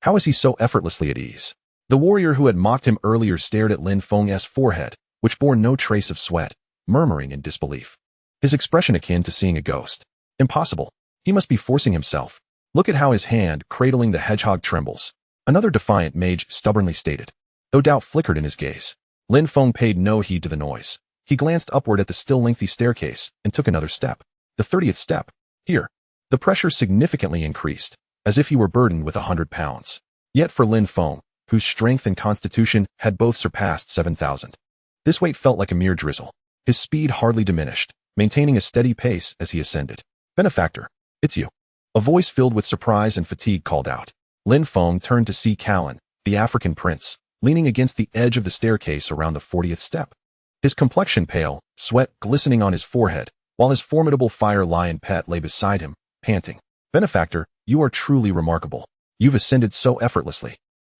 How is he so effortlessly at ease? The warrior who had mocked him earlier stared at Lin Feng's forehead, which bore no trace of sweat, murmuring in disbelief. His expression akin to seeing a ghost. Impossible. He must be forcing himself. Look at how his hand, cradling the hedgehog, trembles. Another defiant mage stubbornly stated. Though doubt flickered in his gaze, Lin Feng paid no heed to the noise. He glanced upward at the still lengthy staircase and took another step. The 30th step. Here. The pressure significantly increased, as if he were burdened with 100 pounds. Yet for Lin Feng, whose strength and constitution had both surpassed 7,000, this weight felt like a mere drizzle. His speed hardly diminished, maintaining a steady pace as he ascended. Benefactor, it's you. A voice filled with surprise and fatigue called out. Lin Feng turned to see Callan, the African prince, leaning against the edge of the staircase around the 40th step. His complexion pale, sweat glistening on his forehead, while his formidable fire lion pet lay beside him, panting. Benefactor, you are truly remarkable. You've ascended so effortlessly.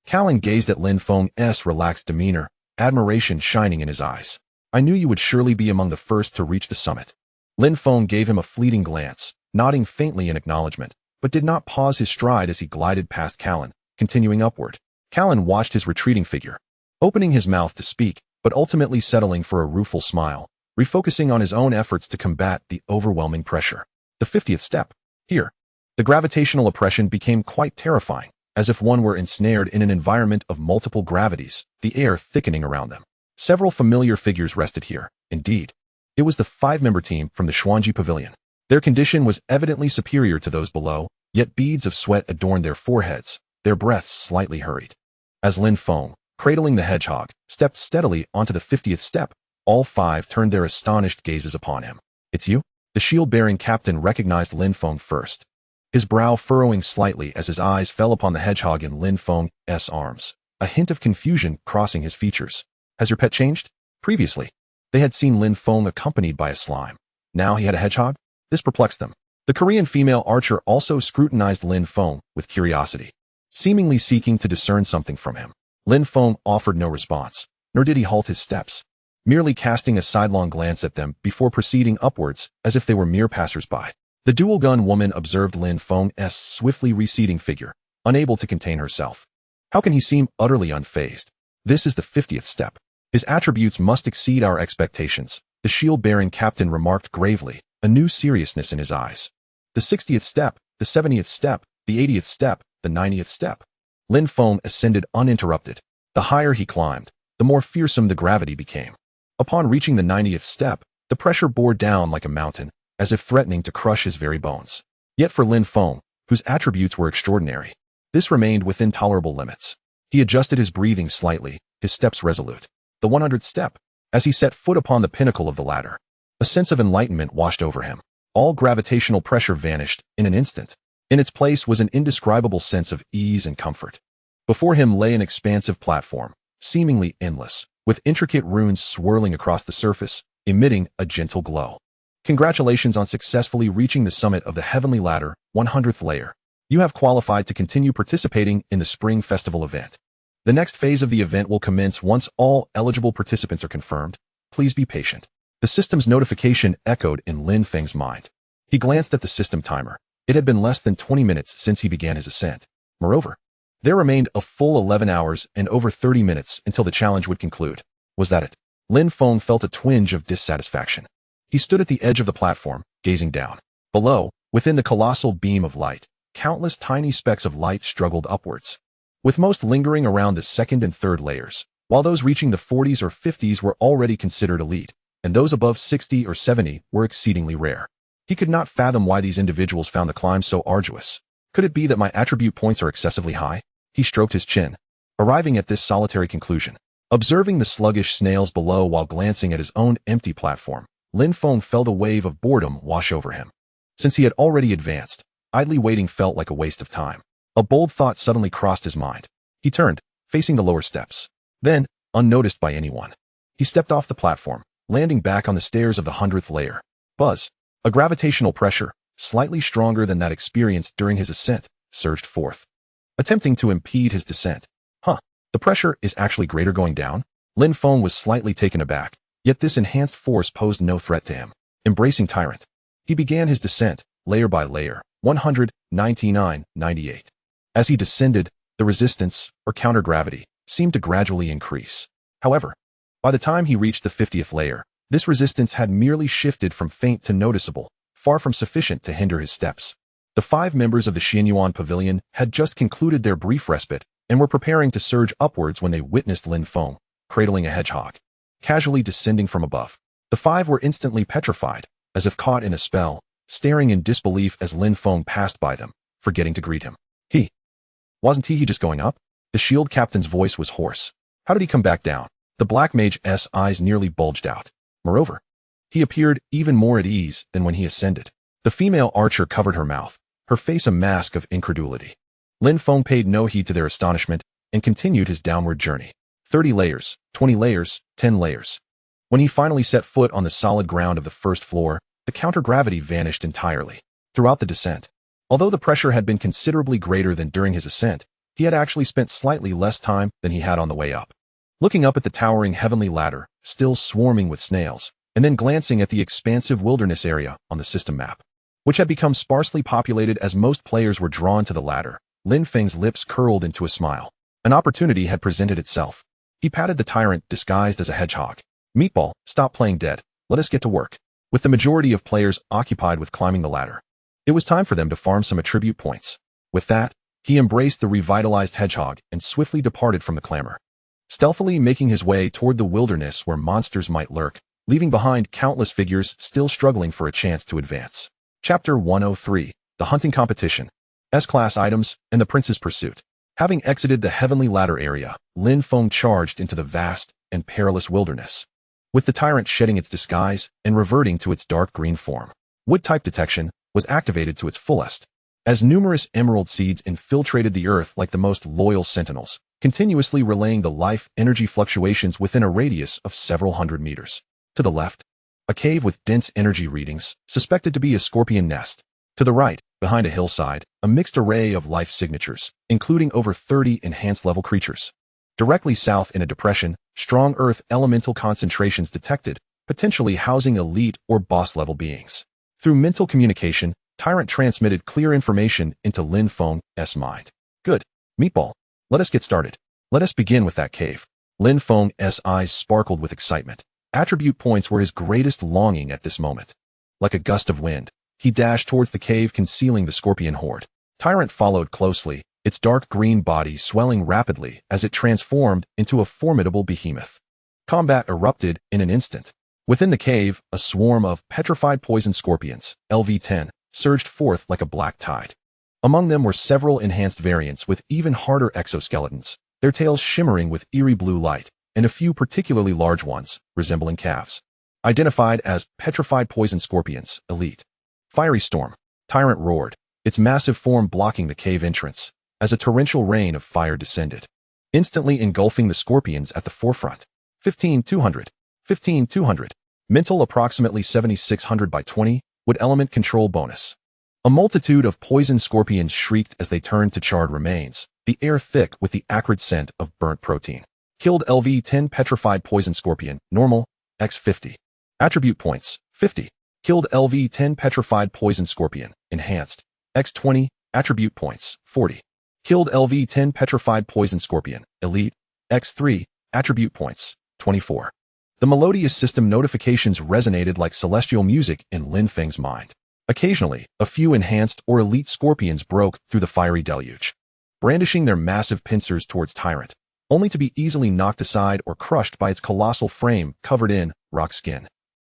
Callan gazed at Lin Feng's relaxed demeanor, admiration shining in his eyes. I knew you would surely be among the first to reach the summit. Lin Feng gave him a fleeting glance, nodding faintly in acknowledgement, but did not pause his stride as he glided past Callan, continuing upward. Callan watched his retreating figure, opening his mouth to speak, but ultimately settling for a rueful smile, refocusing on his own efforts to combat the overwhelming pressure. The 50th step. Here. The gravitational oppression became quite terrifying, as if one were ensnared in an environment of multiple gravities, the air thickening around them. Several familiar figures rested here. Indeed, it was the 5-member team from the Xuanji Pavilion. Their condition was evidently superior to those below, yet beads of sweat adorned their foreheads, their breaths slightly hurried. As Lin Feng, cradling the hedgehog, stepped steadily onto the 50th step, all 5 turned their astonished gazes upon him. It's you? The shield-bearing captain recognized Lin Feng first, his brow furrowing slightly as his eyes fell upon the hedgehog in Lin Feng's arms, a hint of confusion crossing his features. Has your pet changed? Previously, they had seen Lin Feng accompanied by a slime. Now he had a hedgehog? This perplexed them. The Korean female archer also scrutinized Lin Feng with curiosity, seemingly seeking to discern something from him. Lin Feng offered no response, nor did he halt his steps, merely casting a sidelong glance at them before proceeding upwards as if they were mere passers-by. The dual-gun woman observed Lin Feng's swiftly receding figure, unable to contain herself. How can he seem utterly unfazed? This is the 50th step. His attributes must exceed our expectations, the shield-bearing captain remarked gravely, a new seriousness in his eyes. The 60th step, the 70th step, the 80th step, the 90th step. Lin Feng ascended uninterrupted. The higher he climbed, the more fearsome the gravity became. Upon reaching the 90th step, the pressure bore down like a mountain, as if threatening to crush his very bones. Yet for Lin Feng, whose attributes were extraordinary, this remained within tolerable limits. He adjusted his breathing slightly, his steps resolute. The 100th step. As he set foot upon the pinnacle of the ladder, a sense of enlightenment washed over him. All gravitational pressure vanished in an instant. In its place was an indescribable sense of ease and comfort. Before him lay an expansive platform, seemingly endless, with intricate runes swirling across the surface, emitting a gentle glow. Congratulations on successfully reaching the summit of the heavenly ladder, 100th layer. You have qualified to continue participating in the Spring Festival event. The next phase of the event will commence once all eligible participants are confirmed. Please be patient. The system's notification echoed in Lin Feng's mind. He glanced at the system timer. It had been less than 20 minutes since he began his ascent. Moreover, there remained a full 11 hours and over 30 minutes until the challenge would conclude. Was that it? Lin Feng felt a twinge of dissatisfaction. He stood at the edge of the platform, gazing down. Below, within the colossal beam of light, countless tiny specks of light struggled upwards, with most lingering around the 2nd and 3rd layers, while those reaching the 40s or 50s were already considered elite, and those above 60 or 70 were exceedingly rare. He could not fathom why these individuals found the climb so arduous. Could it be that my attribute points are excessively high? He stroked his chin, arriving at this solitary conclusion. Observing the sluggish snails below while glancing at his own empty platform, Lin Feng felt a wave of boredom wash over him. Since he had already advanced, idly waiting felt like a waste of time. A bold thought suddenly crossed his mind. He turned, facing the lower steps. Then, unnoticed by anyone, he stepped off the platform, landing back on the stairs of the 100th layer. Buzz. A gravitational pressure, slightly stronger than that experienced during his ascent, surged forth, attempting to impede his descent. The pressure is actually greater going down? Lin Feng was slightly taken aback, yet this enhanced force posed no threat to him. Embracing Tyrant, he began his descent, layer by layer, 199, 98. As he descended, the resistance, or counter-gravity, seemed to gradually increase. However, by the time he reached the 50th layer, this resistance had merely shifted from faint to noticeable, far from sufficient to hinder his steps. The 5 members of the Xianyuan Pavilion had just concluded their brief respite and were preparing to surge upwards when they witnessed Lin Feng, cradling a hedgehog, casually descending from above. The 5 were instantly petrified, as if caught in a spell, staring in disbelief as Lin Feng passed by them, forgetting to greet him. Wasn't he just going up? The shield captain's voice was hoarse. How did he come back down? The black mage's eyes nearly bulged out. Moreover, he appeared even more at ease than when he ascended. The female archer covered her mouth, her face a mask of incredulity. Lin Feng paid no heed to their astonishment and continued his downward journey. 30 layers, 20 layers, 10 layers. When he finally set foot on the solid ground of the first floor, the counter-gravity vanished entirely. Throughout the descent, although the pressure had been considerably greater than during his ascent, he had actually spent slightly less time than he had on the way up. Looking up at the towering heavenly ladder, still swarming with snails, and then glancing at the expansive wilderness area on the system map, which had become sparsely populated as most players were drawn to the ladder, Lin Feng's lips curled into a smile. An opportunity had presented itself. He patted the tyrant disguised as a hedgehog. Meatball, stop playing dead. Let us get to work. With the majority of players occupied with climbing the ladder, it was time for them to farm some attribute points. With that, he embraced the revitalized hedgehog and swiftly departed from the clamor, stealthily making his way toward the wilderness where monsters might lurk, leaving behind countless figures still struggling for a chance to advance. Chapter 103, The Hunting Competition, S-Class Items, and the Prince's Pursuit. Having exited the heavenly ladder area, Lin Feng charged into the vast and perilous wilderness, with the tyrant shedding its disguise and reverting to its dark green form. Wood-type detection was activated to its fullest, as numerous emerald seeds infiltrated the earth like the most loyal sentinels, continuously relaying the life-energy fluctuations within a radius of several hundred meters. To the left, a cave with dense energy readings, suspected to be a scorpion nest. To the right, behind a hillside, a mixed array of life signatures, including over 30 enhanced-level creatures. Directly south in a depression, strong earth elemental concentrations detected, potentially housing elite or boss-level beings. Through mental communication, Tyrant transmitted clear information into Lin Feng's mind. Good. Meatball. Let us get started. Let us begin with that cave. Lin Feng's eyes sparkled with excitement. Attribute points were his greatest longing at this moment. Like a gust of wind, he dashed towards the cave concealing the scorpion horde. Tyrant followed closely, its dark green body swelling rapidly as it transformed into a formidable behemoth. Combat erupted in an instant. Within the cave, a swarm of petrified poison scorpions, LV-10, surged forth like a black tide. Among them were several enhanced variants with even harder exoskeletons, their tails shimmering with eerie blue light, and a few particularly large ones, resembling calves. Identified as petrified poison scorpions, elite. Fiery storm. Tyrant roared, its massive form blocking the cave entrance, as a torrential rain of fire descended, instantly engulfing the scorpions at the forefront. 15,200. 15,200. Mental approximately 7,600 by 20, would element control bonus. A multitude of poison scorpions shrieked as they turned to charred remains, the air thick with the acrid scent of burnt protein. Killed LV-10 petrified poison scorpion, normal, X50. Attribute points, 50. Killed LV-10 petrified poison scorpion, enhanced, X20, attribute points, 40. Killed LV-10 petrified poison scorpion, elite, X3, attribute points, 24. The melodious system notifications resonated like celestial music in Lin Feng's mind. Occasionally, a few enhanced or elite scorpions broke through the fiery deluge, brandishing their massive pincers towards Tyrant, only to be easily knocked aside or crushed by its colossal frame covered in rock skin.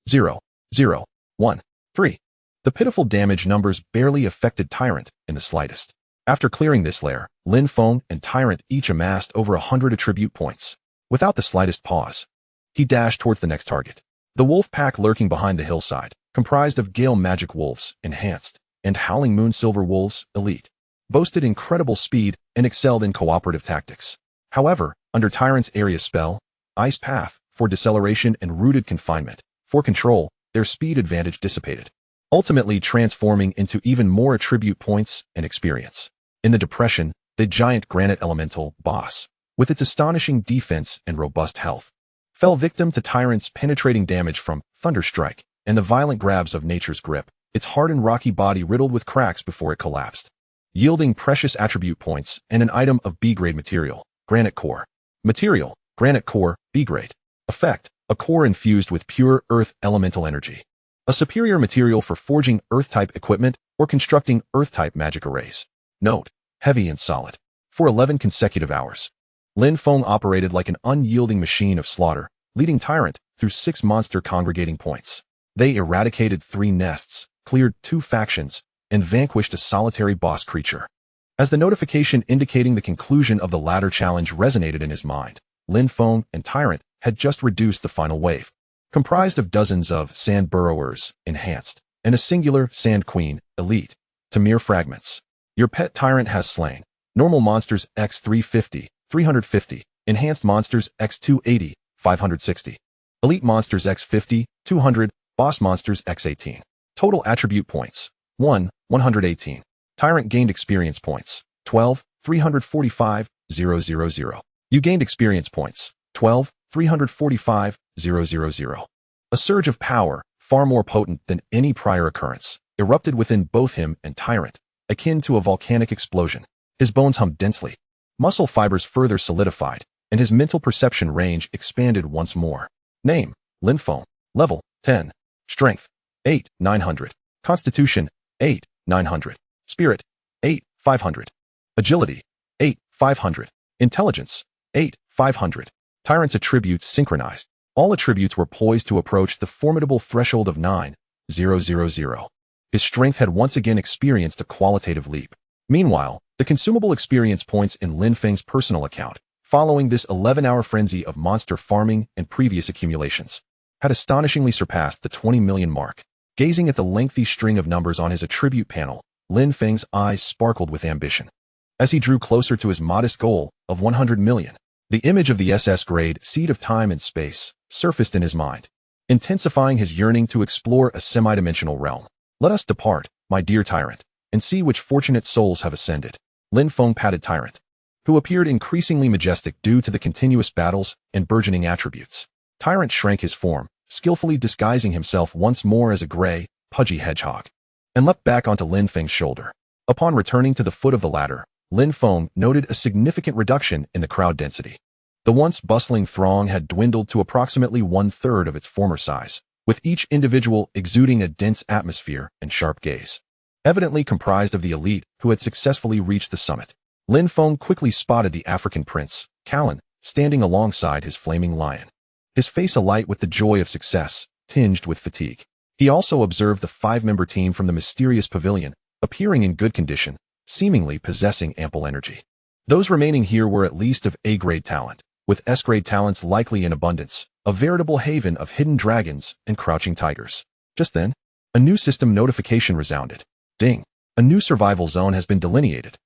0, 0, 1, 3. The pitiful damage numbers barely affected Tyrant in the slightest. After clearing this layer, Lin Feng and Tyrant each amassed over 100 attribute points. Without the slightest pause, he dashed towards the next target. The wolf pack lurking behind the hillside, comprised of Gale Magic Wolves, Enhanced, and Howling Moon Silver Wolves, Elite, boasted incredible speed and excelled in cooperative tactics. However, under Tyrant's area spell, Ice Path, for deceleration and rooted confinement, for control, their speed advantage dissipated, ultimately transforming into even more attribute points and experience. In the depression, the giant granite elemental, Boss, with its astonishing defense and robust health, fell victim to Tyrant's penetrating damage from Thunderstrike and the violent grabs of nature's grip, its hardened rocky body riddled with cracks before it collapsed, yielding precious attribute points and an item of B-grade material, Granite Core. Material, Granite Core, B-grade. Effect, a core infused with pure earth elemental energy. A superior material for forging earth-type equipment or constructing earth-type magic arrays. Note, heavy and solid. For 11 consecutive hours, Lin Feng operated like an unyielding machine of slaughter, leading Tyrant through 6 monster congregating points. They eradicated 3 nests, cleared 2 factions, and vanquished a solitary boss creature. As the notification indicating the conclusion of the latter challenge resonated in his mind, Lin Feng and Tyrant had just reduced the final wave, comprised of dozens of Sand Burrowers, Enhanced, and a singular Sand Queen, Elite, to mere fragments. Your pet Tyrant has slain normal monsters x 350, 350, enhanced monsters x 280, 560, elite monsters x 50, 200, boss monsters x 18. Total attribute points, 1, 118. Tyrant gained experience points, 12, 345, 000. You gained experience points, 12, 345, 000. A surge of power, far more potent than any prior occurrence, erupted within both him and Tyrant, akin to a volcanic explosion. His bones hummed densely. Muscle fibers further solidified, and his mental perception range expanded once more. Name, Lin Feng. Level, 10. Strength, 8, 900. Constitution, 8, 900. Spirit, 8, 500. Agility, 8, 500. Intelligence, 8, 500. Tyrant's attributes synchronized. All attributes were poised to approach the formidable threshold of 9, 000. His strength had once again experienced a qualitative leap. Meanwhile, the consumable experience points in Lin Feng's personal account, following this 11-hour frenzy of monster farming and previous accumulations, had astonishingly surpassed the 20 million mark. Gazing at the lengthy string of numbers on his attribute panel, Lin Feng's eyes sparkled with ambition. As he drew closer to his modest goal of 100 million, the image of the SS-grade seed of time and space surfaced in his mind, intensifying his yearning to explore a semi-dimensional realm. Let us depart, my dear Tyrant, and see which fortunate souls have ascended. Lin Feng patted Tyrant, who appeared increasingly majestic due to the continuous battles and burgeoning attributes. Tyrant shrank his form, skillfully disguising himself once more as a gray, pudgy hedgehog, and leapt back onto Lin Feng's shoulder. Upon returning to the foot of the ladder, Lin Feng noted a significant reduction in the crowd density. The once bustling throng had dwindled to approximately 1/3 of its former size, with each individual exuding a dense atmosphere and sharp gaze. Evidently comprised of the elite who had successfully reached the summit. Lin Feng quickly spotted the African prince, Callan, standing alongside his flaming lion, his face alight with the joy of success, tinged with fatigue. He also observed the 5-member team from the mysterious pavilion, appearing in good condition, seemingly possessing ample energy. Those remaining here were at least of A-grade talent, with S-grade talents likely in abundance, a veritable haven of hidden dragons and crouching tigers. Just then, a new system notification resounded. Ding! A new survival zone has been delineated.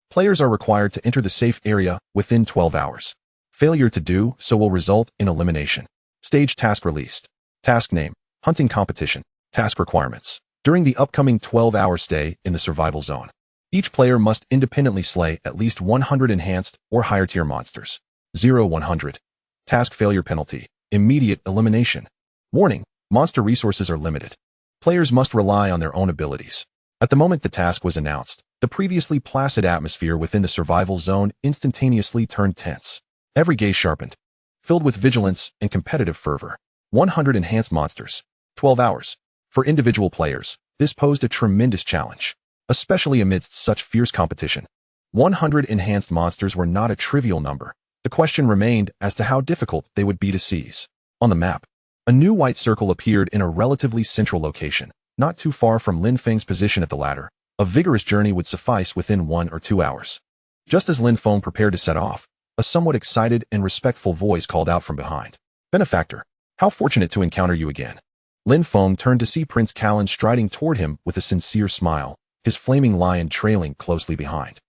Players are required to enter the safe area within 12 hours. Failure to do so will result in elimination. Stage task released. Task name, hunting competition. Task requirements. During the upcoming 12-hour stay in the survival zone, each player must independently slay at least 100 enhanced or higher tier monsters. 0-100. Task failure penalty, immediate elimination. Warning, monster resources are limited. Players must rely on their own abilities. At the moment the task was announced, the previously placid atmosphere within the survival zone instantaneously turned tense. Every gaze sharpened, filled with vigilance and competitive fervor. 100 enhanced monsters. 12 hours. For individual players, this posed a tremendous challenge, especially amidst such fierce competition. 100 enhanced monsters were not a trivial number. The question remained as to how difficult they would be to seize. On the map, a new white circle appeared in a relatively central location, not too far from Lin Feng's position at the ladder, A vigorous journey would suffice within 1 or 2 hours. Just as Lin Feng prepared to set off, a somewhat excited and respectful voice called out from behind. Benefactor, how fortunate to encounter you again. Lin Feng turned to see Prince Callan striding toward him with a sincere smile, his flaming lion trailing closely behind.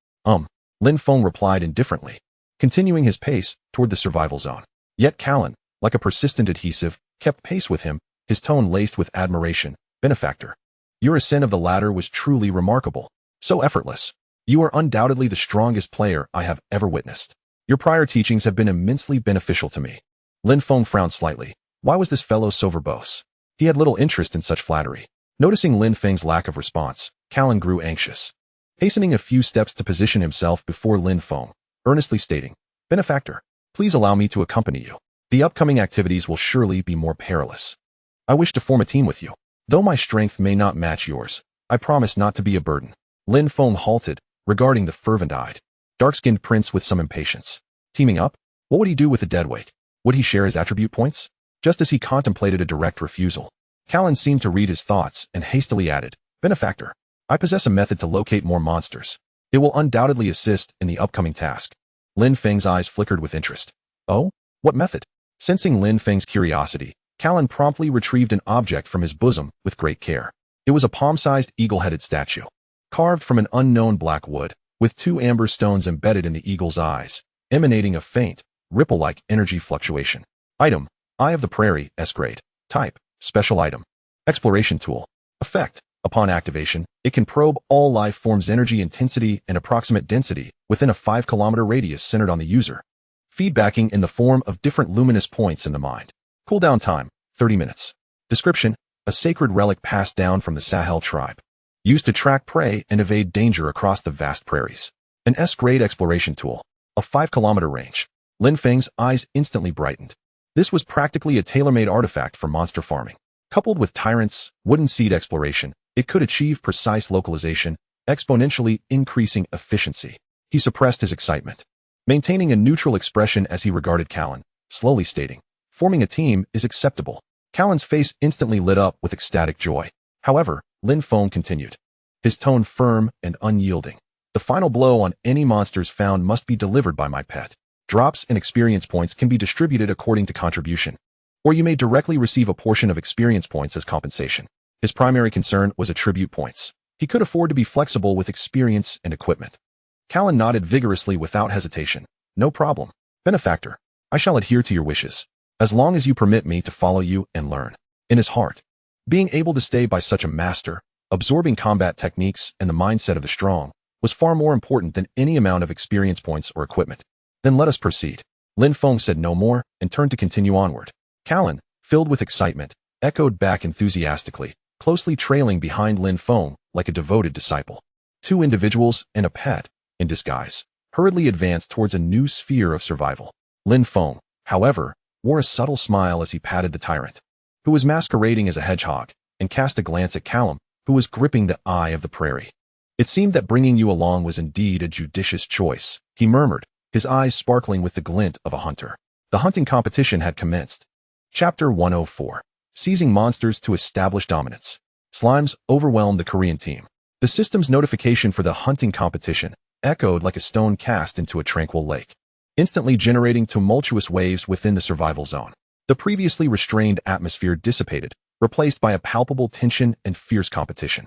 Lin Feng replied indifferently, continuing his pace toward the survival zone. Yet Callan, like a persistent adhesive, kept pace with him, his tone laced with admiration. Benefactor, your ascent of the ladder was truly remarkable. So effortless. You are undoubtedly the strongest player I have ever witnessed. Your prior teachings have been immensely beneficial to me. Lin Feng frowned slightly. Why was this fellow so verbose? He had little interest in such flattery. Noticing Lin Feng's lack of response, Callan grew anxious. Hastening a few steps to position himself before Lin Feng, earnestly stating, Benefactor, please allow me to accompany you. The upcoming activities will surely be more perilous. I wish to form a team with you. Though my strength may not match yours, I promise not to be a burden. Lin Feng halted, regarding the fervent-eyed, dark-skinned prince with some impatience. Teaming up? What would he do with the deadweight? Would he share his attribute points? Just as he contemplated a direct refusal, Callan seemed to read his thoughts and hastily added, Benefactor, I possess a method to locate more monsters. It will undoubtedly assist in the upcoming task. Lin Feng's eyes flickered with interest. Oh? What method? Sensing Lin Feng's curiosity, Callan promptly retrieved an object from his bosom with great care. It was a palm-sized eagle-headed statue, carved from an unknown black wood, with 2 amber stones embedded in the eagle's eyes, emanating a faint, ripple-like energy fluctuation. Item, Eye of the Prairie, S-grade. Type, Special Item. Exploration Tool. Effect, upon activation, it can probe all life forms' energy intensity and approximate density within a 5-kilometer radius centered on the user, feedbacking in the form of different luminous points in the mind. Cooldown time, 30 minutes. Description, a sacred relic passed down from the Sahel tribe, used to track prey and evade danger across the vast prairies. An S-grade exploration tool, a 5-kilometer range. Lin Feng's eyes instantly brightened. This was practically a tailor-made artifact for monster farming. Coupled with Tyrant's wooden seed exploration, it could achieve precise localization, exponentially increasing efficiency. He suppressed his excitement, maintaining a neutral expression as he regarded Callan, slowly stating, Forming a team is acceptable. Callan's face instantly lit up with ecstatic joy. However, Lin Feng continued, his tone firm and unyielding. The final blow on any monsters found must be delivered by my pet. Drops and experience points can be distributed according to contribution, or you may directly receive a portion of experience points as compensation. His primary concern was attribute points. He could afford to be flexible with experience and equipment. Callan nodded vigorously without hesitation. No problem. Benefactor, I shall adhere to your wishes, as long as you permit me to follow you and learn. In his heart, being able to stay by such a master, absorbing combat techniques and the mindset of the strong, was far more important than any amount of experience points or equipment. Then let us proceed. Lin Feng said no more and turned to continue onward. Callan, filled with excitement, echoed back enthusiastically, closely trailing behind Lin Feng like a devoted disciple. 2 individuals and a pet, in disguise, hurriedly advanced towards a new sphere of survival. Lin Feng, however, wore a subtle smile as he patted the tyrant, who was masquerading as a hedgehog, and cast a glance at Callan, who was gripping the Eye of the Prairie. It seemed that bringing you along was indeed a judicious choice, he murmured, his eyes sparkling with the glint of a hunter. The hunting competition had commenced. Chapter 104. Seizing monsters to establish dominance. Slimes overwhelmed the Korean team. The system's notification for the hunting competition echoed like a stone cast into a tranquil lake, instantly generating tumultuous waves within the survival zone. The previously restrained atmosphere dissipated, replaced by a palpable tension and fierce competition.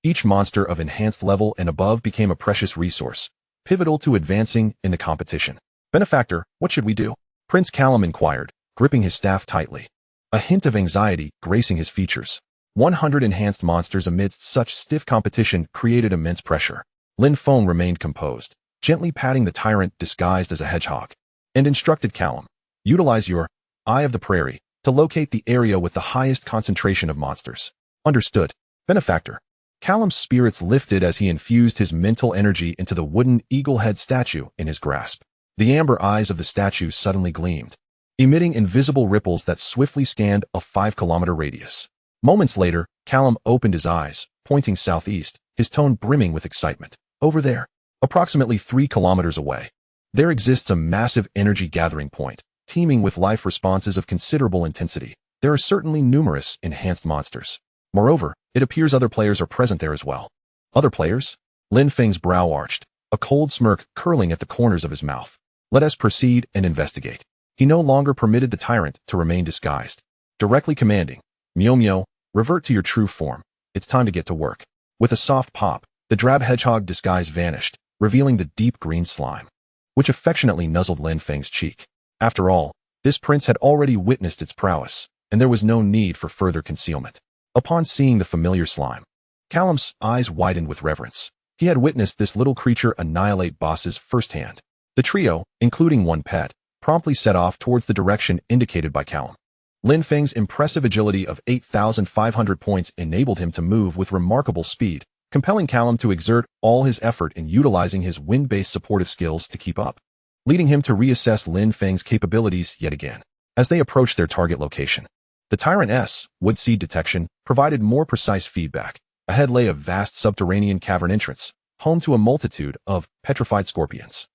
Each monster of enhanced level and above became a precious resource, pivotal to advancing in the competition. Benefactor, what should we do? Prince Callan inquired, gripping his staff tightly, a hint of anxiety gracing his features. 100 enhanced monsters amidst such stiff competition created immense pressure. Lin Feng remained composed, gently patting the tyrant disguised as a hedgehog, and instructed Callan, utilize your Eye of the Prairie to locate the area with the highest concentration of monsters. Understood. Benefactor. Callan's spirits lifted as he infused his mental energy into the wooden eagle-head statue in his grasp. The amber eyes of the statue suddenly gleamed, emitting invisible ripples that swiftly scanned a 5-kilometer radius. Moments later, Callan opened his eyes, pointing southeast, his tone brimming with excitement. Over there, approximately 3 kilometers away, there exists a massive energy gathering point, teeming with life responses of considerable intensity. There are certainly numerous enhanced monsters. Moreover, it appears other players are present there as well. Other players? Lin Feng's brow arched, a cold smirk curling at the corners of his mouth. Let us proceed and investigate. He no longer permitted the tyrant to remain disguised. Directly commanding, Mio Mio, revert to your true form. It's time to get to work. With a soft pop, the drab hedgehog disguise vanished, revealing the deep green slime, which affectionately nuzzled Lin Feng's cheek. After all, this prince had already witnessed its prowess, and there was no need for further concealment. Upon seeing the familiar slime, Callum's eyes widened with reverence. He had witnessed this little creature annihilate bosses firsthand. The trio, including one pet, promptly set off towards the direction indicated by Callum. Lin Feng's impressive agility of 8,500 points enabled him to move with remarkable speed, compelling Callum to exert all his effort in utilizing his wind-based supportive skills to keep up, leading him to reassess Lin Feng's capabilities yet again. As they approached their target location, the Tyrant's wood seed detection provided more precise feedback. Ahead lay a vast subterranean cavern entrance, home to a multitude of petrified scorpions.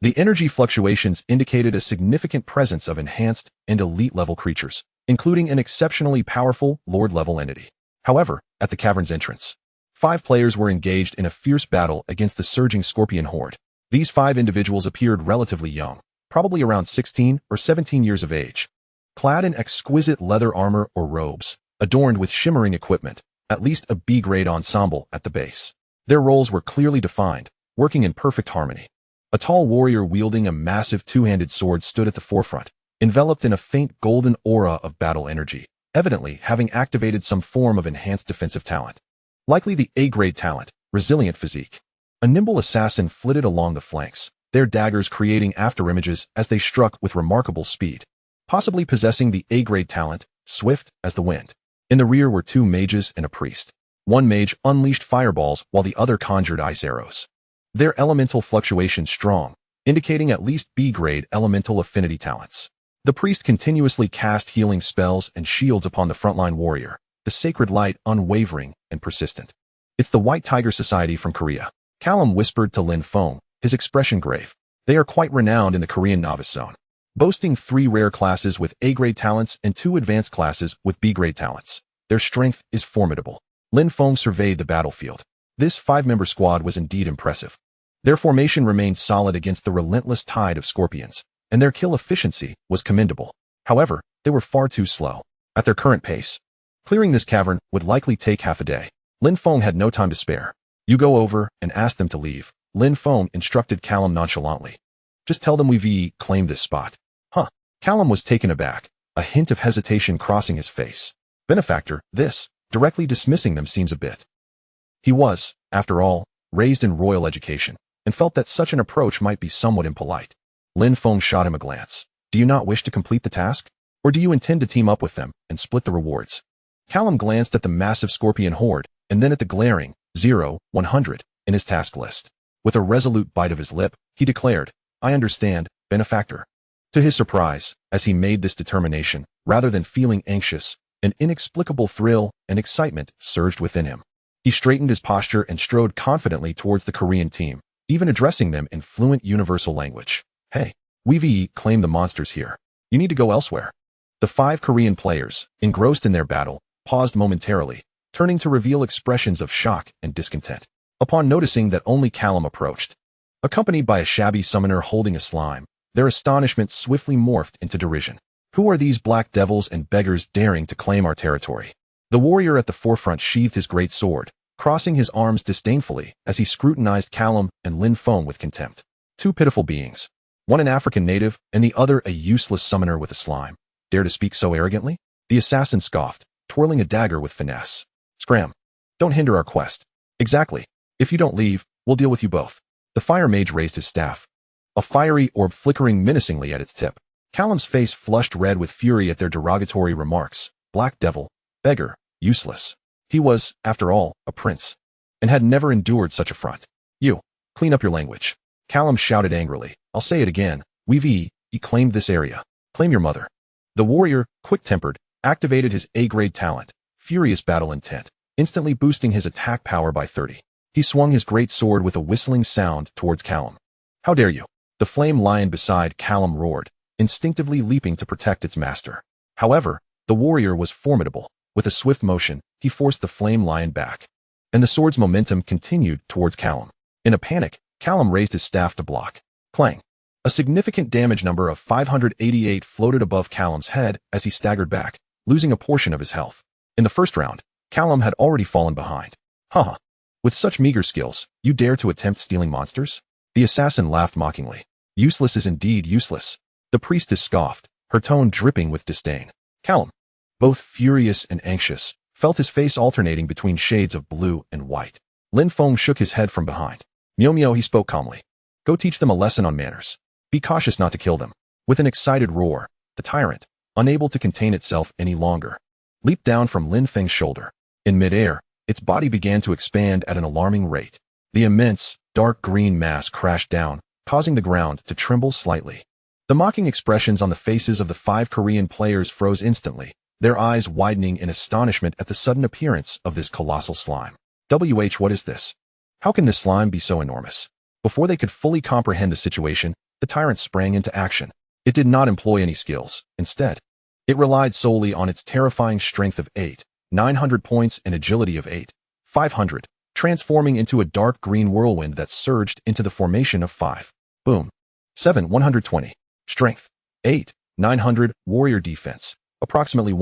The energy fluctuations indicated a significant presence of enhanced and elite-level creatures, including an exceptionally powerful Lord-level entity. However, at the cavern's entrance, 5 players were engaged in a fierce battle against the surging scorpion horde. These 5 individuals appeared relatively young, probably around 16 or 17 years of age, clad in exquisite leather armor or robes, adorned with shimmering equipment, at least a B-grade ensemble at the base. Their roles were clearly defined, working in perfect harmony. A tall warrior wielding a massive two-handed sword stood at the forefront, enveloped in a faint golden aura of battle energy, evidently having activated some form of enhanced defensive talent. Likely the A-grade talent, resilient physique. A nimble assassin flitted along the flanks, their daggers creating afterimages as they struck with remarkable speed, possibly possessing the A-grade talent, swift as the wind. In the rear were 2 mages and a priest. One mage unleashed fireballs while the other conjured ice arrows. Their elemental fluctuation strong, indicating at least B-grade elemental affinity talents. The priest continuously cast healing spells and shields upon the frontline warrior, the sacred light unwavering and persistent. It's the White Tiger Society from Korea. Callum whispered to Lin Feng, his expression grave. They are quite renowned in the Korean novice zone, boasting 3 rare classes with A-grade talents and 2 advanced classes with B-grade talents. Their strength is formidable. Lin Feng surveyed the battlefield. This 5-member squad was indeed impressive. Their formation remained solid against the relentless tide of scorpions, and their kill efficiency was commendable. However, they were far too slow. At their current pace, clearing this cavern would likely take half a day. Lin Feng had no time to spare. You go over and ask them to leave, Lin Feng instructed Callum nonchalantly. Just tell them we've claimed this spot. Huh. Callum was taken aback, a hint of hesitation crossing his face. Benefactor, this, directly dismissing them seems a bit. He was, after all, raised in royal education, and felt that such an approach might be somewhat impolite. Lin Feng shot him a glance. Do you not wish to complete the task? Or do you intend to team up with them and split the rewards? Callum glanced at the massive scorpion horde, and then at the glaring 0-100 in his task list. With a resolute bite of his lip, he declared, I understand, benefactor. To his surprise, as he made this determination, rather than feeling anxious, an inexplicable thrill and excitement surged within him. He straightened his posture and strode confidently towards the Korean team, even addressing them in fluent universal language. Hey, we've claimed the monsters here. You need to go elsewhere. The 5 Korean players, engrossed in their battle, paused momentarily, turning to reveal expressions of shock and discontent. Upon noticing that only Callum approached, accompanied by a shabby summoner holding a slime, their astonishment swiftly morphed into derision. Who are these black devils and beggars daring to claim our territory? The warrior at the forefront sheathed his great sword, crossing his arms disdainfully as he scrutinized Callum and Lin Feng with contempt. 2 pitiful beings, one an African native and the other a useless summoner with a slime, dare to speak so arrogantly? The assassin scoffed, twirling a dagger with finesse. Scram. Don't hinder our quest. Exactly. If you don't leave, we'll deal with you both. The fire mage raised his staff, a fiery orb flickering menacingly at its tip. Callum's face flushed red with fury at their derogatory remarks. Black devil, beggar, useless. He was, after all, a prince, and had never endured such affront. You, clean up your language. Callum shouted angrily. I'll say it again. We've claimed this area. Claim your mother. The warrior, quick-tempered, activated his A-grade talent, furious battle intent, instantly boosting his attack power by 30. He swung his great sword with a whistling sound towards Callum. How dare you? The flame lion beside Callum roared, instinctively leaping to protect its master. However, the warrior was formidable. With a swift motion, he forced the flame lion back. and the sword's momentum continued towards Callum. In a panic, Callum raised his staff to block. Clang! A significant damage number of 588 floated above Callum's head as he staggered back, losing a portion of his health. In the first round, Callum had already fallen behind. Haha. With such meager skills, you dare to attempt stealing monsters? The assassin laughed mockingly. Useless is indeed useless. The priestess scoffed, her tone dripping with disdain. Callum, both furious and anxious, felt his face alternating between shades of blue and white. Lin Feng shook his head from behind. Myo, he spoke calmly. Go teach them a lesson on manners. Be cautious not to kill them. With an excited roar, the tyrant, unable to contain itself any longer, leaped down from Lin Feng's shoulder. In midair, its body began to expand at an alarming rate. The immense, dark green mass crashed down, causing the ground to tremble slightly. The mocking expressions on the faces of the 5 Korean players froze instantly, their eyes widening in astonishment at the sudden appearance of this colossal slime. What is this? How can this slime be so enormous? Before they could fully comprehend the situation, the tyrant sprang into action. It did not employ any skills. Instead, it relied solely on its terrifying strength of 900 points and agility of 500, transforming into a dark green whirlwind that surged into the formation of 5. Boom. 120. Strength. 900. Warrior defense. Approximately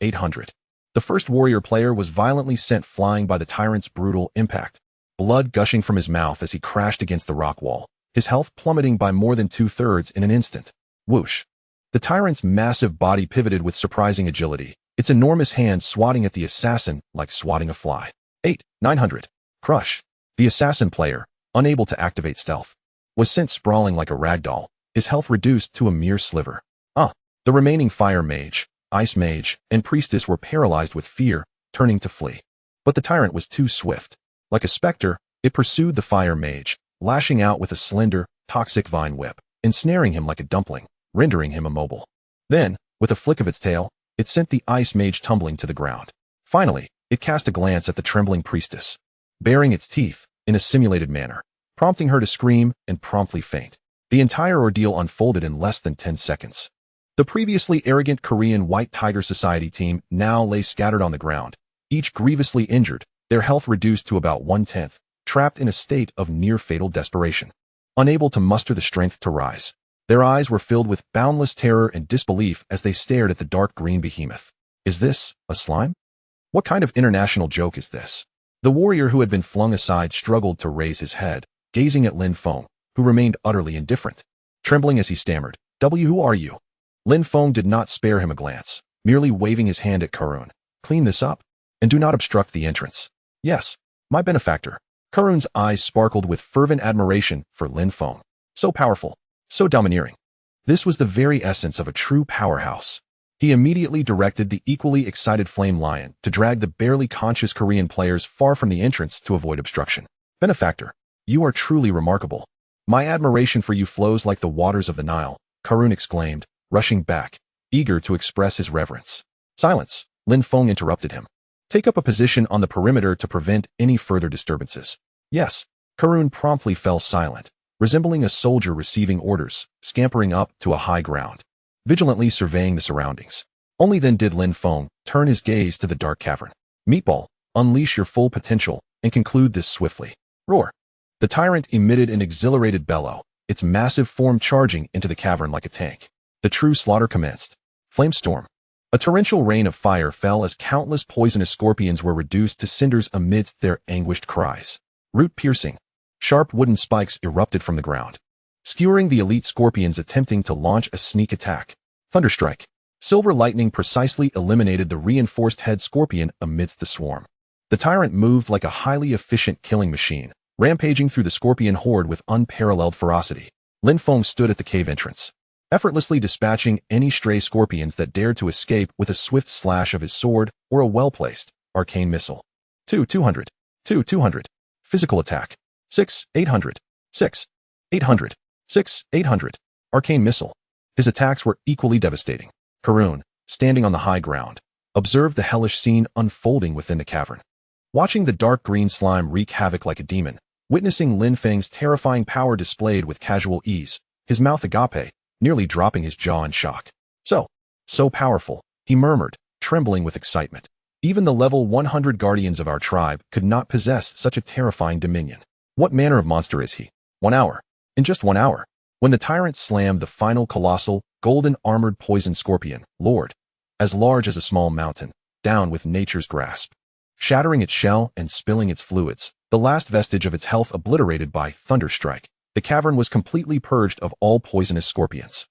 800. The first warrior player was violently sent flying by the tyrant's brutal impact, blood gushing from his mouth as he crashed against the rock wall, his health plummeting by more than 2/3 in an instant. Whoosh. The tyrant's massive body pivoted with surprising agility, its enormous hand swatting at the assassin like swatting a fly. 900. Crush. The assassin player, unable to activate stealth, was sent sprawling like a rag doll, his health reduced to a mere sliver. The remaining fire mage, ice mage, and priestess were paralyzed with fear, turning to flee. But the tyrant was too swift. Like a specter, it pursued the fire mage, lashing out with a slender, toxic vine whip, ensnaring him like a dumpling, rendering him immobile. Then, with a flick of its tail, it sent the ice mage tumbling to the ground. Finally, it cast a glance at the trembling priestess, baring its teeth in a simulated manner, prompting her to scream and promptly faint. The entire ordeal unfolded in less than 10 seconds. The previously arrogant Korean White Tiger Society team now lay scattered on the ground, each grievously injured, their health reduced to about 1/10, trapped in a state of near-fatal desperation. Unable to muster the strength to rise, their eyes were filled with boundless terror and disbelief as they stared at the dark green behemoth. Is this a slime? What kind of international joke is this? The warrior who had been flung aside struggled to raise his head, gazing at Lin Feng, who remained utterly indifferent. Trembling as he stammered, who are you? Lin Feng did not spare him a glance, merely waving his hand at Karun. Clean this up, and do not obstruct the entrance. Yes, my benefactor. Karun's eyes sparkled with fervent admiration for Lin Feng. So powerful, so domineering. This was the very essence of a true powerhouse. He immediately directed the equally excited Flame Lion to drag the barely conscious Korean players far from the entrance to avoid obstruction. Benefactor, you are truly remarkable. My admiration for you flows like the waters of the Nile, Karun exclaimed, rushing back, eager to express his reverence. Silence, Lin Feng interrupted him. Take up a position on the perimeter to prevent any further disturbances. Yes, Karun promptly fell silent, resembling a soldier receiving orders, scampering up to a high ground, vigilantly surveying the surroundings. Only then did Lin Feng turn his gaze to the dark cavern. Meatball, unleash your full potential and conclude this swiftly. Roar. The tyrant emitted an exhilarated bellow, its massive form charging into the cavern like a tank. The true slaughter commenced. Flamestorm. A torrential rain of fire fell as countless poisonous scorpions were reduced to cinders amidst their anguished cries. Root piercing. Sharp wooden spikes erupted from the ground, skewering the elite scorpions attempting to launch a sneak attack. Thunderstrike. Silver lightning precisely eliminated the reinforced head scorpion amidst the swarm. The tyrant moved like a highly efficient killing machine, rampaging through the scorpion horde with unparalleled ferocity. Lin Feng stood at the cave entrance, effortlessly dispatching any stray scorpions that dared to escape with a swift slash of his sword or a well-placed arcane missile. 200. 200. Physical attack. 800. 800. 800. Arcane missile. His attacks were equally devastating. Karun, standing on the high ground, observed the hellish scene unfolding within the cavern. Watching the dark green slime wreak havoc like a demon, witnessing Lin Feng's terrifying power displayed with casual ease, his mouth agape, nearly dropping his jaw in shock. So powerful, he murmured, trembling with excitement. Even the level 100 guardians of our tribe could not possess such a terrifying dominion. What manner of monster is he? 1 hour. In just 1 hour, when the tyrant slammed the final colossal, golden-armored poison scorpion, Lord, as large as a small mountain, down with nature's grasp, shattering its shell and spilling its fluids, the last vestige of its health obliterated by thunderstrike, the cavern was completely purged of all poisonous scorpions.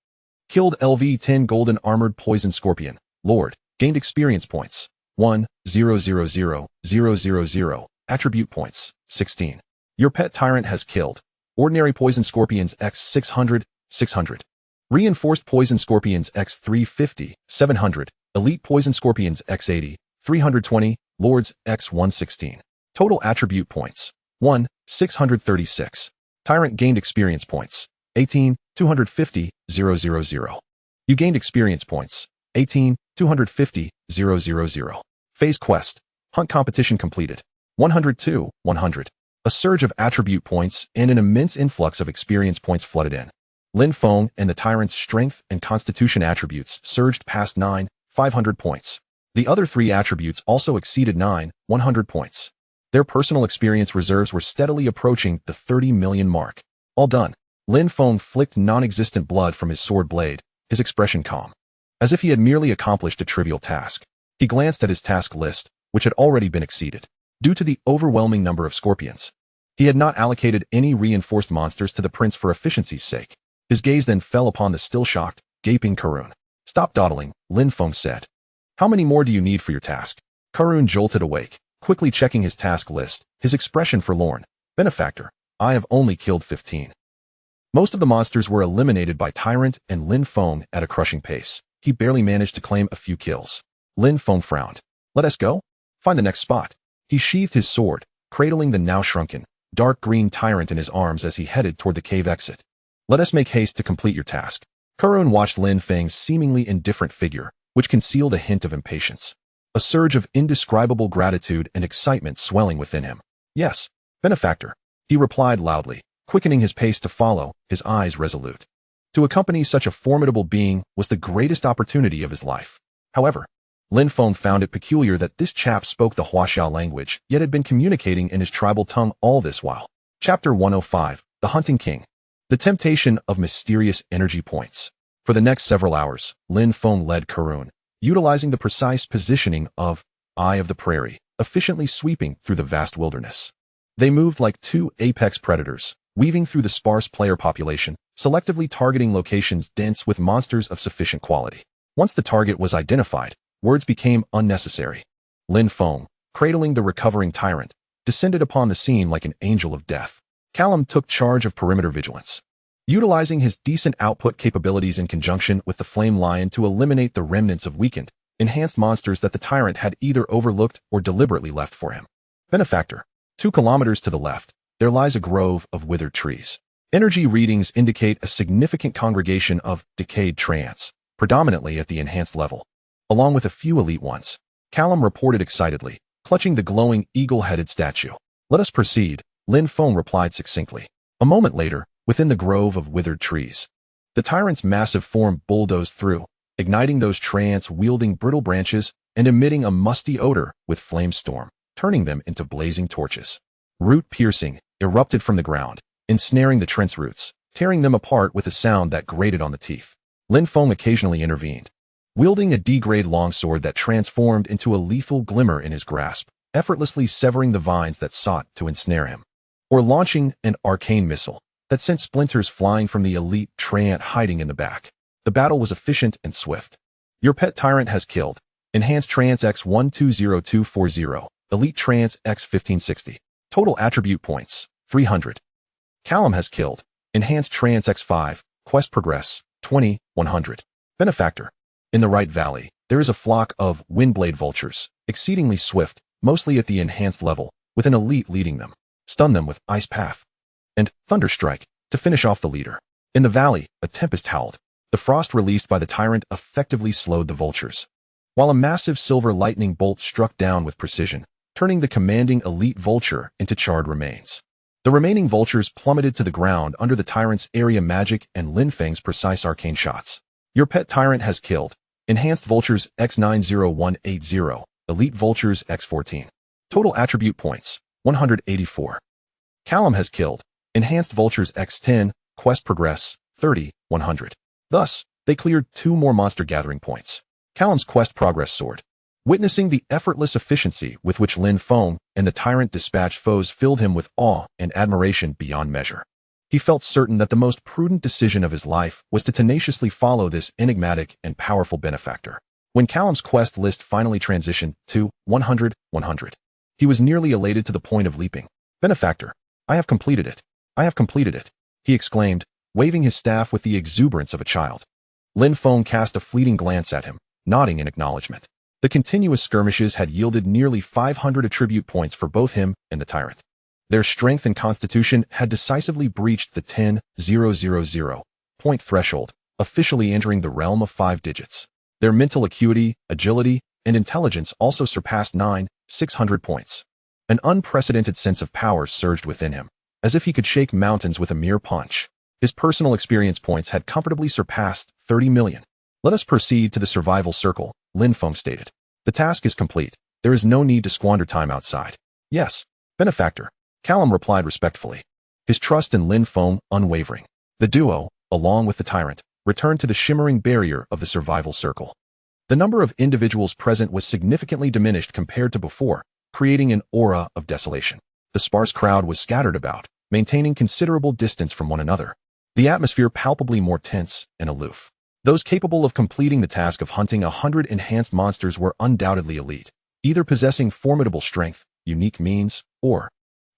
Killed LV-10 golden-armored poison scorpion, Lord, gained experience points, 1,000,000, attribute points, 16. Your pet tyrant has killed. Ordinary poison scorpions x 600, 600. Reinforced poison scorpions x 350, 700. Elite poison scorpions x 80, 320. Lords x 116. Total attribute points, 1, 636. Tyrant gained experience points, 18, 250, 000. You gained experience points, 18, 250, 000. Phase quest. Hunt competition completed. 102, 100. A surge of attribute points and an immense influx of experience points flooded in. Lin Feng and the tyrant's strength and constitution attributes surged past 9, 500 points. The other 3 attributes also exceeded 9, 100 points. Their personal experience reserves were steadily approaching the 30 million mark. All done. Lin Feng flicked non-existent blood from his sword blade, his expression calm, as if he had merely accomplished a trivial task. He glanced at his task list, which had already been exceeded. Due to the overwhelming number of scorpions, he had not allocated any reinforced monsters to the prince for efficiency's sake. His gaze then fell upon the still shocked, gaping Karun. Stop dawdling, Lin Feng said. How many more do you need for your task? Karun jolted awake, quickly checking his task list, his expression forlorn. Benefactor, I have only killed 15. Most of the monsters were eliminated by Tyrant and Lin Feng at a crushing pace. He barely managed to claim a few kills. Lin Feng frowned. Let us go? Find the next spot. He sheathed his sword, cradling the now shrunken, dark green tyrant in his arms as he headed toward the cave exit. Let us make haste to complete your task. Karun watched Lin Feng's seemingly indifferent figure, which concealed a hint of impatience. A surge of indescribable gratitude and excitement swelling within him. Yes, benefactor, he replied loudly, quickening his pace to follow, his eyes resolute. To accompany such a formidable being was the greatest opportunity of his life. However, Lin Feng found it peculiar that this chap spoke the Huaxiao language, yet had been communicating in his tribal tongue all this while. Chapter 105, The Hunting King. The Temptation of Mysterious Energy Points. For the next several hours, Lin Feng led Karun, utilizing the precise positioning of Eye of the Prairie, efficiently sweeping through the vast wilderness. They moved like 2 apex predators, weaving through the sparse player population, selectively targeting locations dense with monsters of sufficient quality. Once the target was identified, words became unnecessary. Lin Feng, cradling the recovering tyrant, descended upon the scene like an angel of death. Callum took charge of perimeter vigilance, utilizing his decent output capabilities in conjunction with the Flame Lion to eliminate the remnants of weakened, enhanced monsters that the tyrant had either overlooked or deliberately left for him. Benefactor, 2 kilometers to the left, there lies a grove of withered trees. Energy readings indicate a significant congregation of decayed treants, predominantly at the enhanced level, along with a few elite ones. Callum reported excitedly, clutching the glowing eagle-headed statue. Let us proceed, Lin Feng replied succinctly. A moment later, within the grove of withered trees, the tyrant's massive form bulldozed through, igniting those treants wielding brittle branches and emitting a musty odor with flame storm, turning them into blazing torches. Root piercing erupted from the ground, ensnaring the trent's roots, tearing them apart with a sound that grated on the teeth. Lin Feng occasionally intervened, wielding a D-grade longsword that transformed into a lethal glimmer in his grasp, effortlessly severing the vines that sought to ensnare him, or launching an arcane missile that sent splinters flying from the elite treant hiding in the back. The battle was efficient and swift. Your pet tyrant has killed. Enhanced Treants X 120240, Elite Treants X 1560. Total attribute points, 300. Callum has killed. Enhanced Treants X 5, Quest Progress, 20, 100. Benefactor. In the right valley, there is a flock of windblade vultures, exceedingly swift, mostly at the enhanced level, with an elite leading them. Stun them with Ice Path and Thunderstrike to finish off the leader. In the valley, a tempest howled. The frost released by the tyrant effectively slowed the vultures, while a massive silver lightning bolt struck down with precision, turning the commanding elite vulture into charred remains. The remaining vultures plummeted to the ground under the tyrant's area magic and Lin Feng's precise arcane shots. Your pet tyrant has killed. Enhanced Vultures X90180, Elite Vultures X14. Total Attribute Points, 184. Callum has killed. Enhanced Vultures X10, Quest Progress, 30, 100. Thus, they cleared 2 more monster gathering points. Callum's Quest Progress Sword. Witnessing the effortless efficiency with which Lin Feng and the tyrant dispatched foes filled him with awe and admiration beyond measure. He felt certain that the most prudent decision of his life was to tenaciously follow this enigmatic and powerful benefactor. When Callum's quest list finally transitioned to 100, 100, he was nearly elated to the point of leaping. "Benefactor, I have completed it. I have completed it," he exclaimed, waving his staff with the exuberance of a child. Lin Feng cast a fleeting glance at him, nodding in acknowledgement. The continuous skirmishes had yielded nearly 500 attribute points for both him and the tyrant. Their strength and constitution had decisively breached the 10,000 point threshold, officially entering the realm of 5 digits. Their mental acuity, agility, and intelligence also surpassed 9,600 points. An unprecedented sense of power surged within him, as if he could shake mountains with a mere punch. His personal experience points had comfortably surpassed 30 million. "Let us proceed to the survival circle," Lin Feng stated. "The task is complete. There is no need to squander time outside." "Yes, benefactor," Callum replied respectfully, his trust in Lin Feng unwavering. The duo, along with the tyrant, returned to the shimmering barrier of the survival circle. The number of individuals present was significantly diminished compared to before, creating an aura of desolation. The sparse crowd was scattered about, maintaining considerable distance from one another, the atmosphere palpably more tense and aloof. Those capable of completing the task of hunting 100 enhanced monsters were undoubtedly elite, either possessing formidable strength, unique means, or,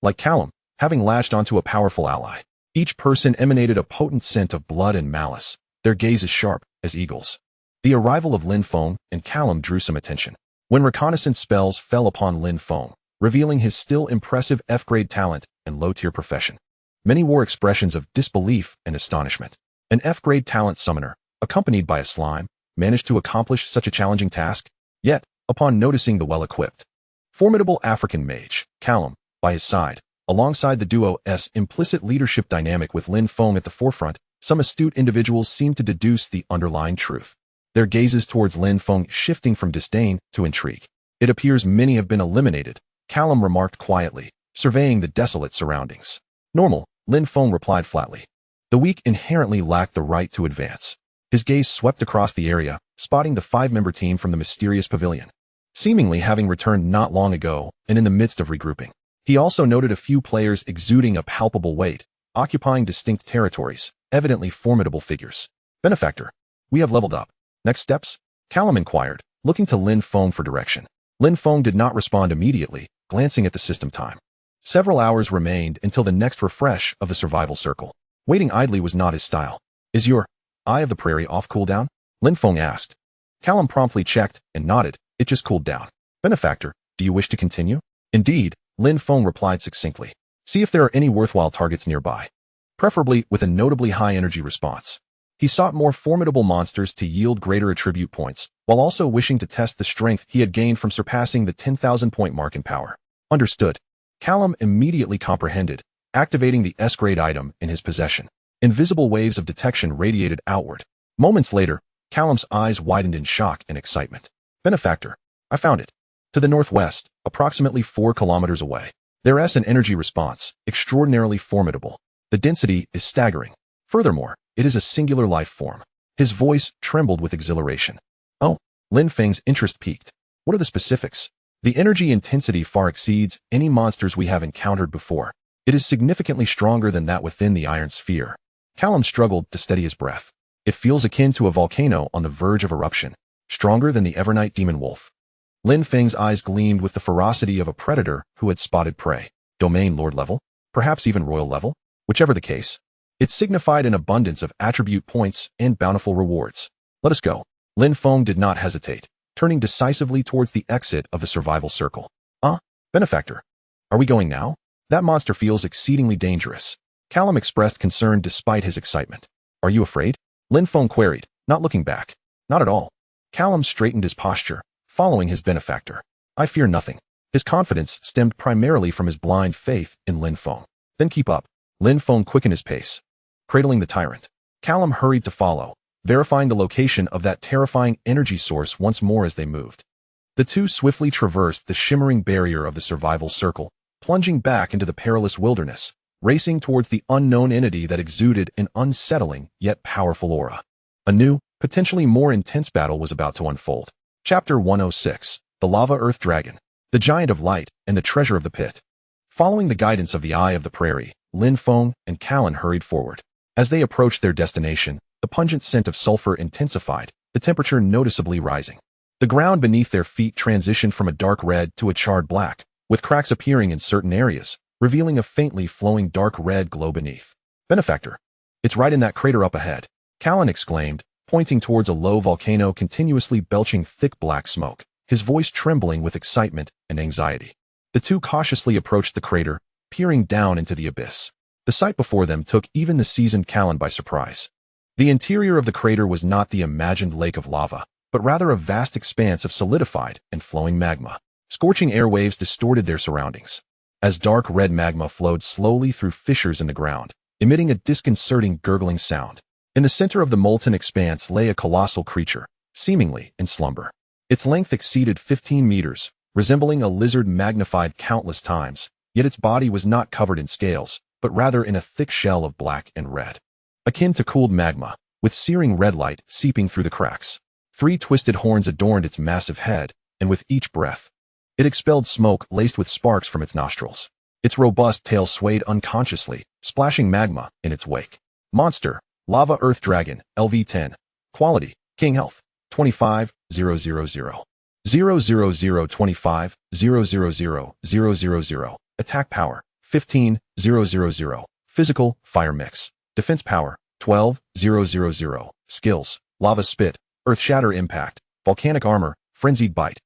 like Callum, having latched onto a powerful ally. Each person emanated a potent scent of blood and malice, their gazes sharp as eagles. The arrival of Lin Feng and Callum drew some attention. When reconnaissance spells fell upon Lin Feng, revealing his still impressive F-grade talent and low-tier profession, many wore expressions of disbelief and astonishment. An F-grade talent summoner, accompanied by a slime, managed to accomplish such a challenging task? Yet, upon noticing the well-equipped, formidable African mage, Callum, by his side, alongside the duo's implicit leadership dynamic with Lin Feng at the forefront, some astute individuals seemed to deduce the underlying truth. Their gazes towards Lin Feng shifting from disdain to intrigue. "It appears many have been eliminated," Callum remarked quietly, surveying the desolate surroundings. "Normal," Lin Feng replied flatly. "The weak inherently lack the right to advance." His gaze swept across the area, spotting the 5-member team from the mysterious pavilion, seemingly having returned not long ago and in the midst of regrouping. He also noted a few players exuding a palpable weight, occupying distinct territories, evidently formidable figures. "Benefactor, we have leveled up. Next steps?" Callum inquired, looking to Lin Feng for direction. Lin Feng did not respond immediately, glancing at the system time. Several hours remained until the next refresh of the survival circle. Waiting idly was not his style. "Is your Eye of the Prairie off cooldown?" Lin Feng asked. Callum promptly checked and nodded. "It just cooled down." "Benefactor, do you wish to continue?" "Indeed," Lin Feng replied succinctly. "See if there are any worthwhile targets nearby, preferably with a notably high energy response." He sought more formidable monsters to yield greater attribute points, while also wishing to test the strength he had gained from surpassing the 10,000 point mark in power. "Understood." Callum immediately comprehended, activating the S-grade item in his possession. Invisible waves of detection radiated outward. Moments later, Callum's eyes widened in shock and excitement. "Benefactor, I found it. To the northwest, approximately 4 kilometers away. There's an energy response, extraordinarily formidable. The density is staggering. Furthermore, it is a singular life form." His voice trembled with exhilaration. "Oh," Lin Feng's interest peaked. "What are the specifics?" "The energy intensity far exceeds any monsters we have encountered before. It is significantly stronger than that within the Iron Sphere." Callum struggled to steady his breath. "It feels akin to a volcano on the verge of eruption. Stronger than the Evernight Demon Wolf." Lin Feng's eyes gleamed with the ferocity of a predator who had spotted prey. Domain Lord level? Perhaps even Royal level? Whichever the case, it signified an abundance of attribute points and bountiful rewards. "Let us go." Lin Feng did not hesitate, turning decisively towards the exit of the survival circle. Benefactor, are we going now? That monster feels exceedingly dangerous." Callum expressed concern despite his excitement. "Are you afraid?" Lin Feng queried, not looking back. "Not at all." Callum straightened his posture, following his benefactor. "I fear nothing." His confidence stemmed primarily from his blind faith in Lin Feng. "Then keep up." Lin Feng quickened his pace, cradling the tyrant. Callum hurried to follow, verifying the location of that terrifying energy source once more as they moved. The two swiftly traversed the shimmering barrier of the survival circle, plunging back into the perilous wilderness, racing towards the unknown entity that exuded an unsettling yet powerful aura. A new, potentially more intense battle was about to unfold. Chapter 106, The Lava Earth Dragon, the Giant of Light, and the Treasure of the Pit. Following the guidance of the Eye of the Prairie, Lin Feng and Callan hurried forward. As they approached their destination, the pungent scent of sulfur intensified, the temperature noticeably rising. The ground beneath their feet transitioned from a dark red to a charred black, with cracks appearing in certain areas, revealing a faintly flowing dark red glow beneath. Benefactor. It's right in that crater up ahead, Callan exclaimed, pointing towards a low volcano continuously belching thick black smoke, his voice trembling with excitement and anxiety. The two cautiously approached the crater, peering down into the abyss. The sight before them took even the seasoned Callan by surprise. The interior of the crater was not the imagined lake of lava, but rather a vast expanse of solidified and flowing magma. Scorching airwaves distorted their surroundings, as dark red magma flowed slowly through fissures in the ground, emitting a disconcerting gurgling sound. In the center of the molten expanse lay a colossal creature, seemingly in slumber. Its length exceeded 15 meters, resembling a lizard magnified countless times, yet its body was not covered in scales, but rather in a thick shell of black and red, akin to cooled magma, with searing red light seeping through the cracks. 3 twisted horns adorned its massive head, and with each breath, it expelled smoke laced with sparks from its nostrils. Its robust tail swayed unconsciously, splashing magma in its wake. Monster, Lava Earth Dragon, LV10. Quality, King Health, 25, 000. 00025, 000. Attack Power, 15, 000. Physical, Fire Mix. Defense Power, 12, 000. Skills, Lava Spit, Earth Shatter Impact, Volcanic Armor, Frenzied Bite.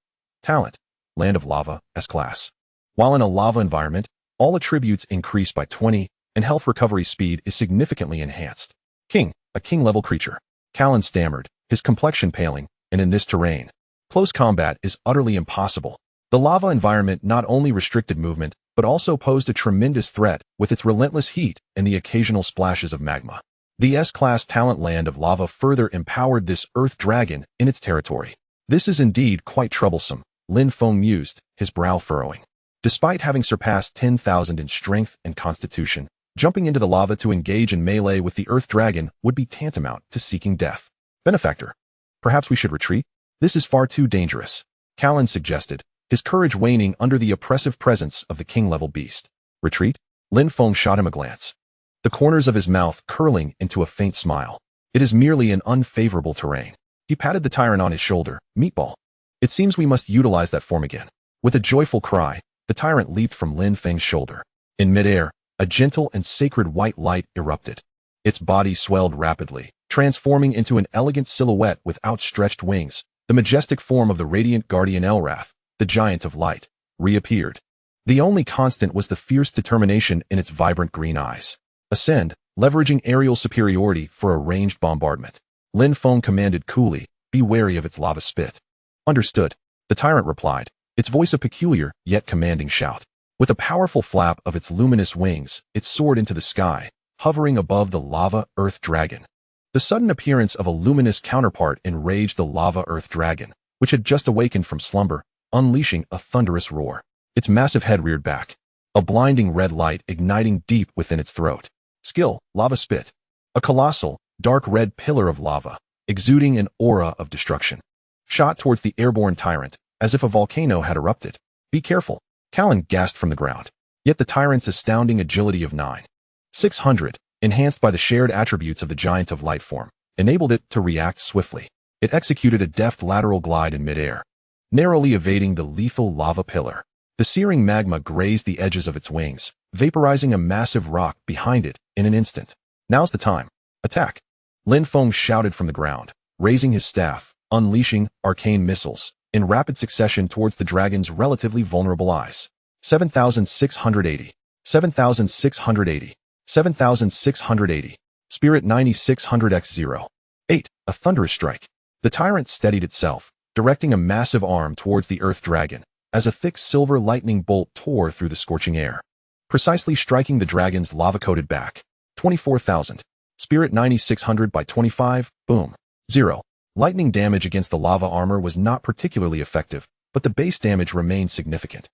Talent, Land of Lava, S-Class. While in a lava environment, all attributes increase by 20, and health recovery speed is significantly enhanced. King, a king-level creature. Callan stammered, his complexion paling, and in this terrain, close combat is utterly impossible. The lava environment not only restricted movement, but also posed a tremendous threat with its relentless heat and the occasional splashes of magma. The S-Class talent Land of Lava further empowered this Earth Dragon in its territory. This is indeed quite troublesome, Lin Feng mused, his brow furrowing. Despite having surpassed 10,000 in strength and constitution, jumping into the lava to engage in melee with the Earth Dragon would be tantamount to seeking death. Benefactor. Perhaps we should retreat? This is far too dangerous, Callan suggested, his courage waning under the oppressive presence of the king-level beast. Retreat? Lin Feng shot him a glance, the corners of his mouth curling into a faint smile. It is merely an unfavorable terrain. He patted the tyrant on his shoulder. Meatball. It seems we must utilize that form again. With a joyful cry, the tyrant leaped from Lin Feng's shoulder. In midair, a gentle and sacred white light erupted. Its body swelled rapidly, transforming into an elegant silhouette with outstretched wings. The majestic form of the radiant guardian Elrath, the Giant of Light, reappeared. The only constant was the fierce determination in its vibrant green eyes. Ascend, leveraging aerial superiority for a ranged bombardment. Lin Feng commanded coolly, be wary of its lava spit. Understood, the tyrant replied, its voice a peculiar yet commanding shout. With a powerful flap of its luminous wings, it soared into the sky, hovering above the Lava Earth Dragon. The sudden appearance of a luminous counterpart enraged the Lava Earth Dragon, which had just awakened from slumber, unleashing a thunderous roar. Its massive head reared back, a blinding red light igniting deep within its throat. Skill, Lava Spit. A colossal, dark red pillar of lava, exuding an aura of destruction. Shot towards the airborne tyrant, as if a volcano had erupted. Be careful, Callan gasped from the ground. Yet the tyrant's astounding agility of 9,600, enhanced by the shared attributes of the Giant of Light form, enabled it to react swiftly. It executed a deft lateral glide in midair, narrowly evading the lethal lava pillar. The searing magma grazed the edges of its wings, vaporizing a massive rock behind it in an instant. Now's the time. Attack! Lin Feng shouted from the ground, raising his staff, unleashing arcane missiles in rapid succession towards the dragon's relatively vulnerable eyes. 7,680. 7,680. 7,680. Spirit 9600x0. 8. A thunderous strike. The tyrant steadied itself, directing a massive arm towards the Earth Dragon, as a thick silver lightning bolt tore through the scorching air, precisely striking the dragon's lava-coated back. 24,000. Spirit 9600 by 25, boom. 0. Lightning damage against the lava armor was not particularly effective, but the base damage remained significant.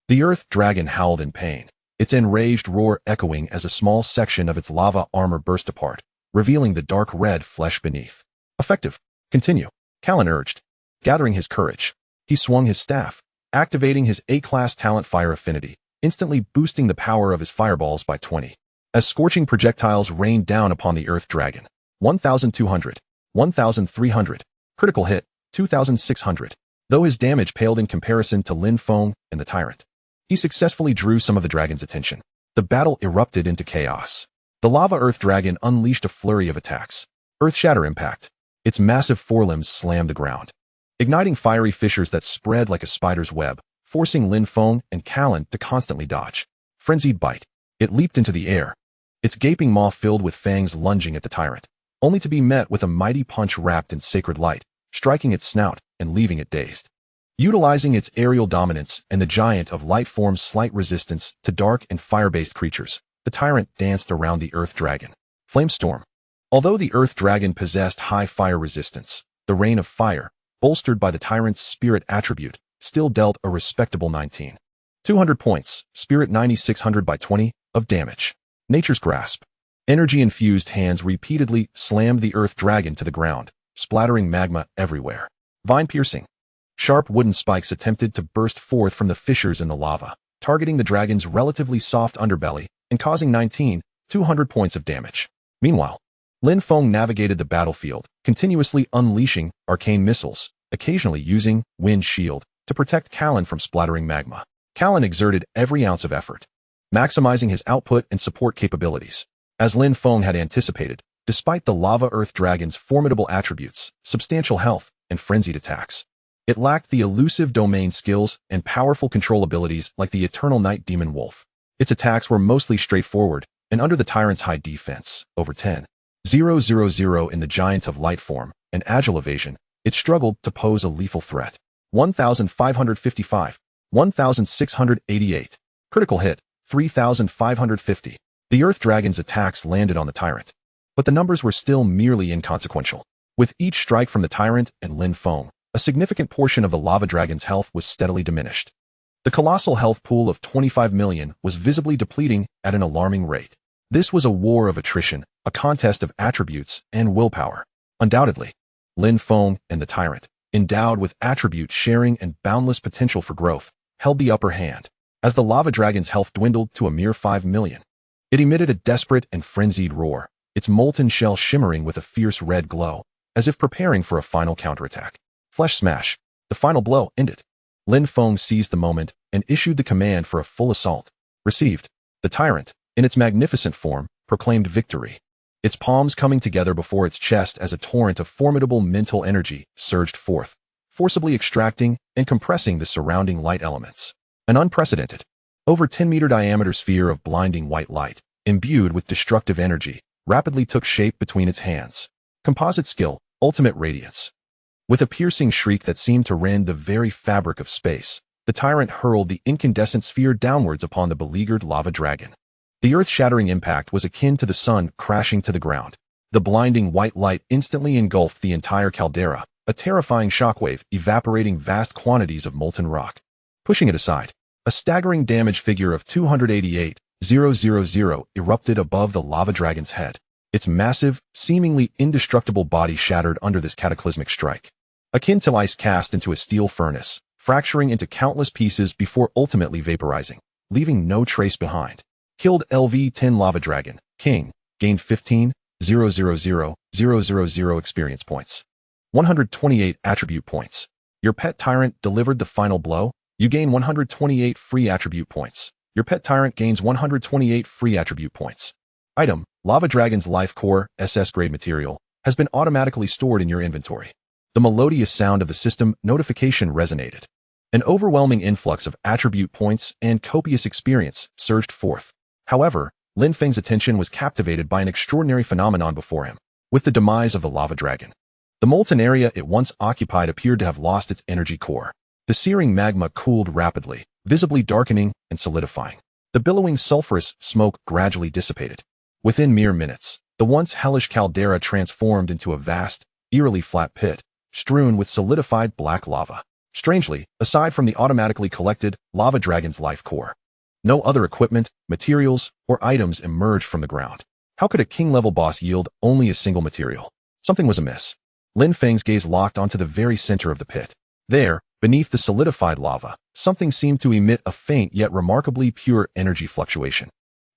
The Earth Dragon howled in pain, its enraged roar echoing as a small section of its lava armor burst apart, revealing the dark red flesh beneath. Effective. Continue, Callan urged. Gathering his courage, he swung his staff, activating his A-class talent fire affinity, instantly boosting the power of his fireballs by 20. As scorching projectiles rained down upon the Earth Dragon. 1,200, 1,300, critical hit, 2,600. Though his damage paled in comparison to Lin Feng and the Tyrant, he successfully drew some of the dragon's attention. The battle erupted into chaos. The lava Earth Dragon unleashed a flurry of attacks. Earth Shatter Impact. Its massive forelimbs slammed the ground, igniting fiery fissures that spread like a spider's web, forcing Lin Feng and Callan to constantly dodge. Frenzied Bite. It leaped into the air, its gaping maw filled with fangs lunging at the Tyrant, only to be met with a mighty punch wrapped in sacred light, striking its snout and leaving it dazed. Utilizing its aerial dominance and the giant of light form's slight resistance to dark and fire-based creatures, the Tyrant danced around the Earth Dragon. Flamestorm. Although the Earth Dragon possessed high fire resistance, the Rain of Fire, bolstered by the Tyrant's spirit attribute, still dealt a respectable 200 points, spirit 9600 by 20, of damage. Nature's Grasp. Energy-infused hands repeatedly slammed the Earth Dragon to the ground, splattering magma everywhere. Vine Piercing. Sharp wooden spikes attempted to burst forth from the fissures in the lava, targeting the dragon's relatively soft underbelly and causing 200 points of damage. Meanwhile, Lin Feng navigated the battlefield, continuously unleashing arcane missiles, occasionally using Wind Shield to protect Callan from splattering magma. Callan exerted every ounce of effort, maximizing his output and support capabilities. As Lin Feng had anticipated, despite the lava Earth Dragon's formidable attributes, substantial health, and frenzied attacks, it lacked the elusive domain skills and powerful control abilities like the Eternal Night Demon Wolf. Its attacks were mostly straightforward and under the Tyrant's high defense, over 10,000 in the Giant of Light form, and agile evasion, it struggled to pose a lethal threat. 1,555, 1,688. Critical hit, 3,550. The Earth Dragon's attacks landed on the Tyrant, but the numbers were still merely inconsequential. With each strike from the Tyrant and Lin Feng, a significant portion of the Lava Dragon's health was steadily diminished. The colossal health pool of 25 million was visibly depleting at an alarming rate. This was a war of attrition, a contest of attributes and willpower. Undoubtedly, Lin Feng and the Tyrant, endowed with attribute sharing and boundless potential for growth, held the upper hand. As the Lava Dragon's health dwindled to a mere 5 million, it emitted a desperate and frenzied roar, its molten shell shimmering with a fierce red glow, as if preparing for a final counterattack. Flesh Smash. The final blow ended. Lin Feng seized the moment and issued the command for a full assault. Received. The Tyrant, in its magnificent form, proclaimed victory, its palms coming together before its chest as a torrent of formidable mental energy surged forth, forcibly extracting and compressing the surrounding light elements. An unprecedented, over 10-meter diameter sphere of blinding white light, imbued with destructive energy, rapidly took shape between its hands. Composite skill, Ultimate Radiance. With a piercing shriek that seemed to rend the very fabric of space, the Tyrant hurled the incandescent sphere downwards upon the beleaguered lava dragon. The earth-shattering impact was akin to the sun crashing to the ground. The blinding white light instantly engulfed the entire caldera, a terrifying shockwave evaporating vast quantities of molten rock. Pushing it aside, a staggering damage figure of 288,000 erupted above the lava dragon's head. Its massive, seemingly indestructible body shattered under this cataclysmic strike, akin to ice cast into a steel furnace, fracturing into countless pieces before ultimately vaporizing, leaving no trace behind. Killed LV-10 Lava Dragon, King, gained 15,000 experience points. 128 attribute points. Your pet Tyrant delivered the final blow. You gain 128 free attribute points. Your pet Tyrant gains 128 free attribute points. Item, Lava Dragon's Life Core, SS-grade material, has been automatically stored in your inventory. The melodious sound of the system notification resonated. An overwhelming influx of attribute points and copious experience surged forth. However, Lin Feng's attention was captivated by an extraordinary phenomenon before him. With the demise of the lava dragon, the molten area it once occupied appeared to have lost its energy core. The searing magma cooled rapidly, visibly darkening and solidifying. The billowing sulfurous smoke gradually dissipated. Within mere minutes, the once hellish caldera transformed into a vast, eerily flat pit, strewn with solidified black lava. Strangely, aside from the automatically collected lava dragon's life core, no other equipment, materials, or items emerged from the ground. How could a king-level boss yield only a single material? Something was amiss. Lin Feng's gaze locked onto the very center of the pit. There, beneath the solidified lava, something seemed to emit a faint yet remarkably pure energy fluctuation.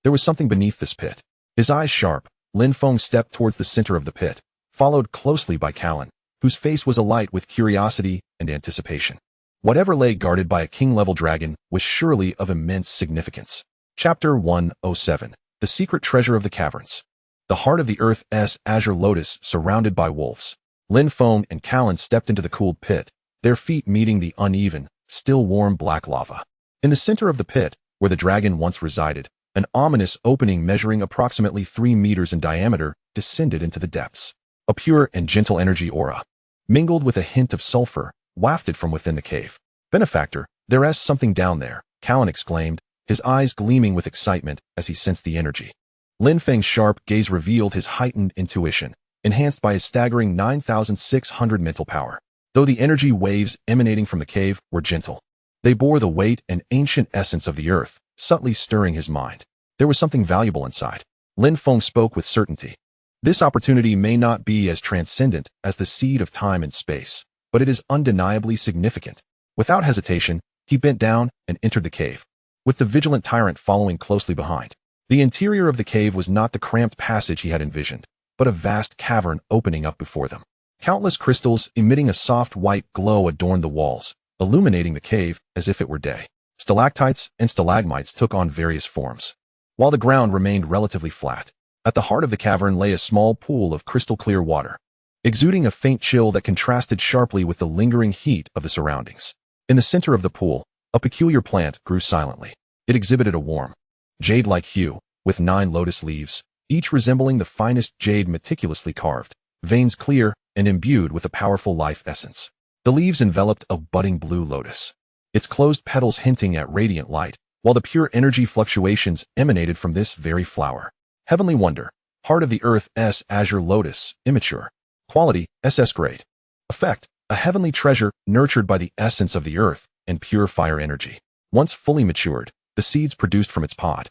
There was something beneath this pit. His eyes sharp, Lin Feng stepped towards the center of the pit, followed closely by Callan, whose face was alight with curiosity and anticipation. Whatever lay guarded by a king-level dragon was surely of immense significance. Chapter 107. The Secret Treasure of the Caverns. The heart of the Earth's azure lotus surrounded by wolves. Lin Feng and Callan stepped into the cooled pit, their feet meeting the uneven, still warm black lava. In the center of the pit, where the dragon once resided, an ominous opening measuring approximately 3 meters in diameter descended into the depths. A pure and gentle energy aura, mingled with a hint of sulfur, wafted from within the cave. Benefactor, there's something down there, Callan exclaimed, his eyes gleaming with excitement as he sensed the energy. Lin Feng's sharp gaze revealed his heightened intuition, enhanced by his staggering 9,600 mental power. Though the energy waves emanating from the cave were gentle, they bore the weight and ancient essence of the earth, subtly stirring his mind. There was something valuable inside. Lin Feng spoke with certainty. This opportunity may not be as transcendent as the seed of time and space, but it is undeniably significant. Without hesitation, he bent down and entered the cave, with the vigilant tyrant following closely behind. The interior of the cave was not the cramped passage he had envisioned, but a vast cavern opening up before them. Countless crystals emitting a soft white glow adorned the walls, illuminating the cave as if it were day. Stalactites and stalagmites took on various forms, while the ground remained relatively flat. At the heart of the cavern lay a small pool of crystal-clear water, exuding a faint chill that contrasted sharply with the lingering heat of the surroundings. In the center of the pool, a peculiar plant grew silently. It exhibited a warm, jade-like hue, with 9 lotus leaves, each resembling the finest jade meticulously carved, veins clear and imbued with a powerful life essence. The leaves enveloped a budding blue lotus, its closed petals hinting at radiant light, while the pure energy fluctuations emanated from this very flower. Heavenly wonder, heart of the Earth's azure lotus, immature. Quality, SS grade. Effect, a heavenly treasure nurtured by the essence of the earth and pure fire energy. Once fully matured, the seeds produced from its pod,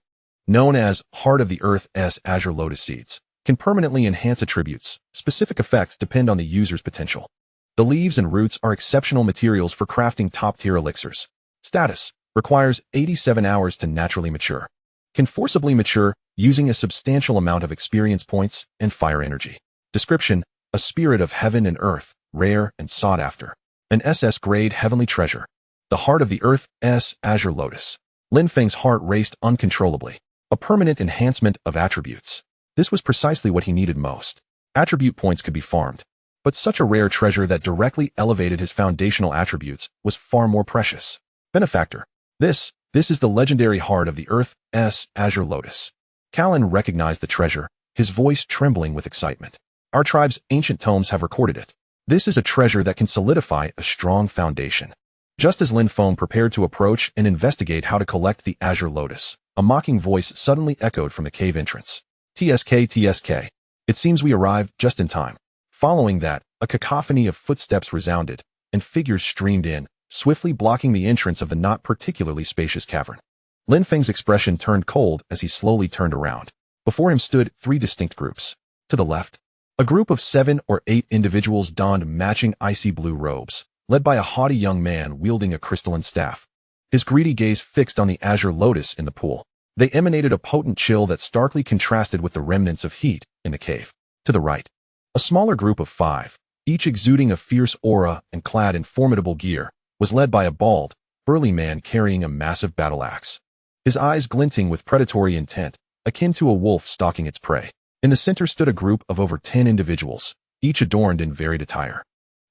known as heart of the Earth's azure lotus seeds, can permanently enhance attributes. Specific effects depend on the user's potential. The leaves and roots are exceptional materials for crafting top-tier elixirs. Status, requires 87 hours to naturally mature. Can forcibly mature using a substantial amount of experience points and fire energy. Description, a spirit of heaven and earth, rare and sought after. An SS-grade heavenly treasure. The heart of the Earth's azure lotus. Lin Feng's heart raced uncontrollably. A permanent enhancement of attributes. This was precisely what he needed most. Attribute points could be farmed, but such a rare treasure that directly elevated his foundational attributes was far more precious. Benefactor. This is the legendary heart of the Earth's azure lotus. Callan recognized the treasure, his voice trembling with excitement. Our tribe's ancient tomes have recorded it. This is a treasure that can solidify a strong foundation. Just as Lin Feng prepared to approach and investigate how to collect the azure lotus, a mocking voice suddenly echoed from the cave entrance. TSK, TSK. It seems we arrived just in time. Following that, a cacophony of footsteps resounded, and figures streamed in, swiftly blocking the entrance of the not particularly spacious cavern. Lin Feng's expression turned cold as he slowly turned around. Before him stood 3 distinct groups. To the left, a group of 7 or 8 individuals donned matching icy blue robes, led by a haughty young man wielding a crystalline staff. His greedy gaze fixed on the azure lotus in the pool. They emanated a potent chill that starkly contrasted with the remnants of heat in the cave. To the right, a smaller group of 5, each exuding a fierce aura and clad in formidable gear, was led by a bald, burly man carrying a massive battle axe. His eyes glinting with predatory intent, akin to a wolf stalking its prey. In the center stood a group of over 10 individuals, each adorned in varied attire,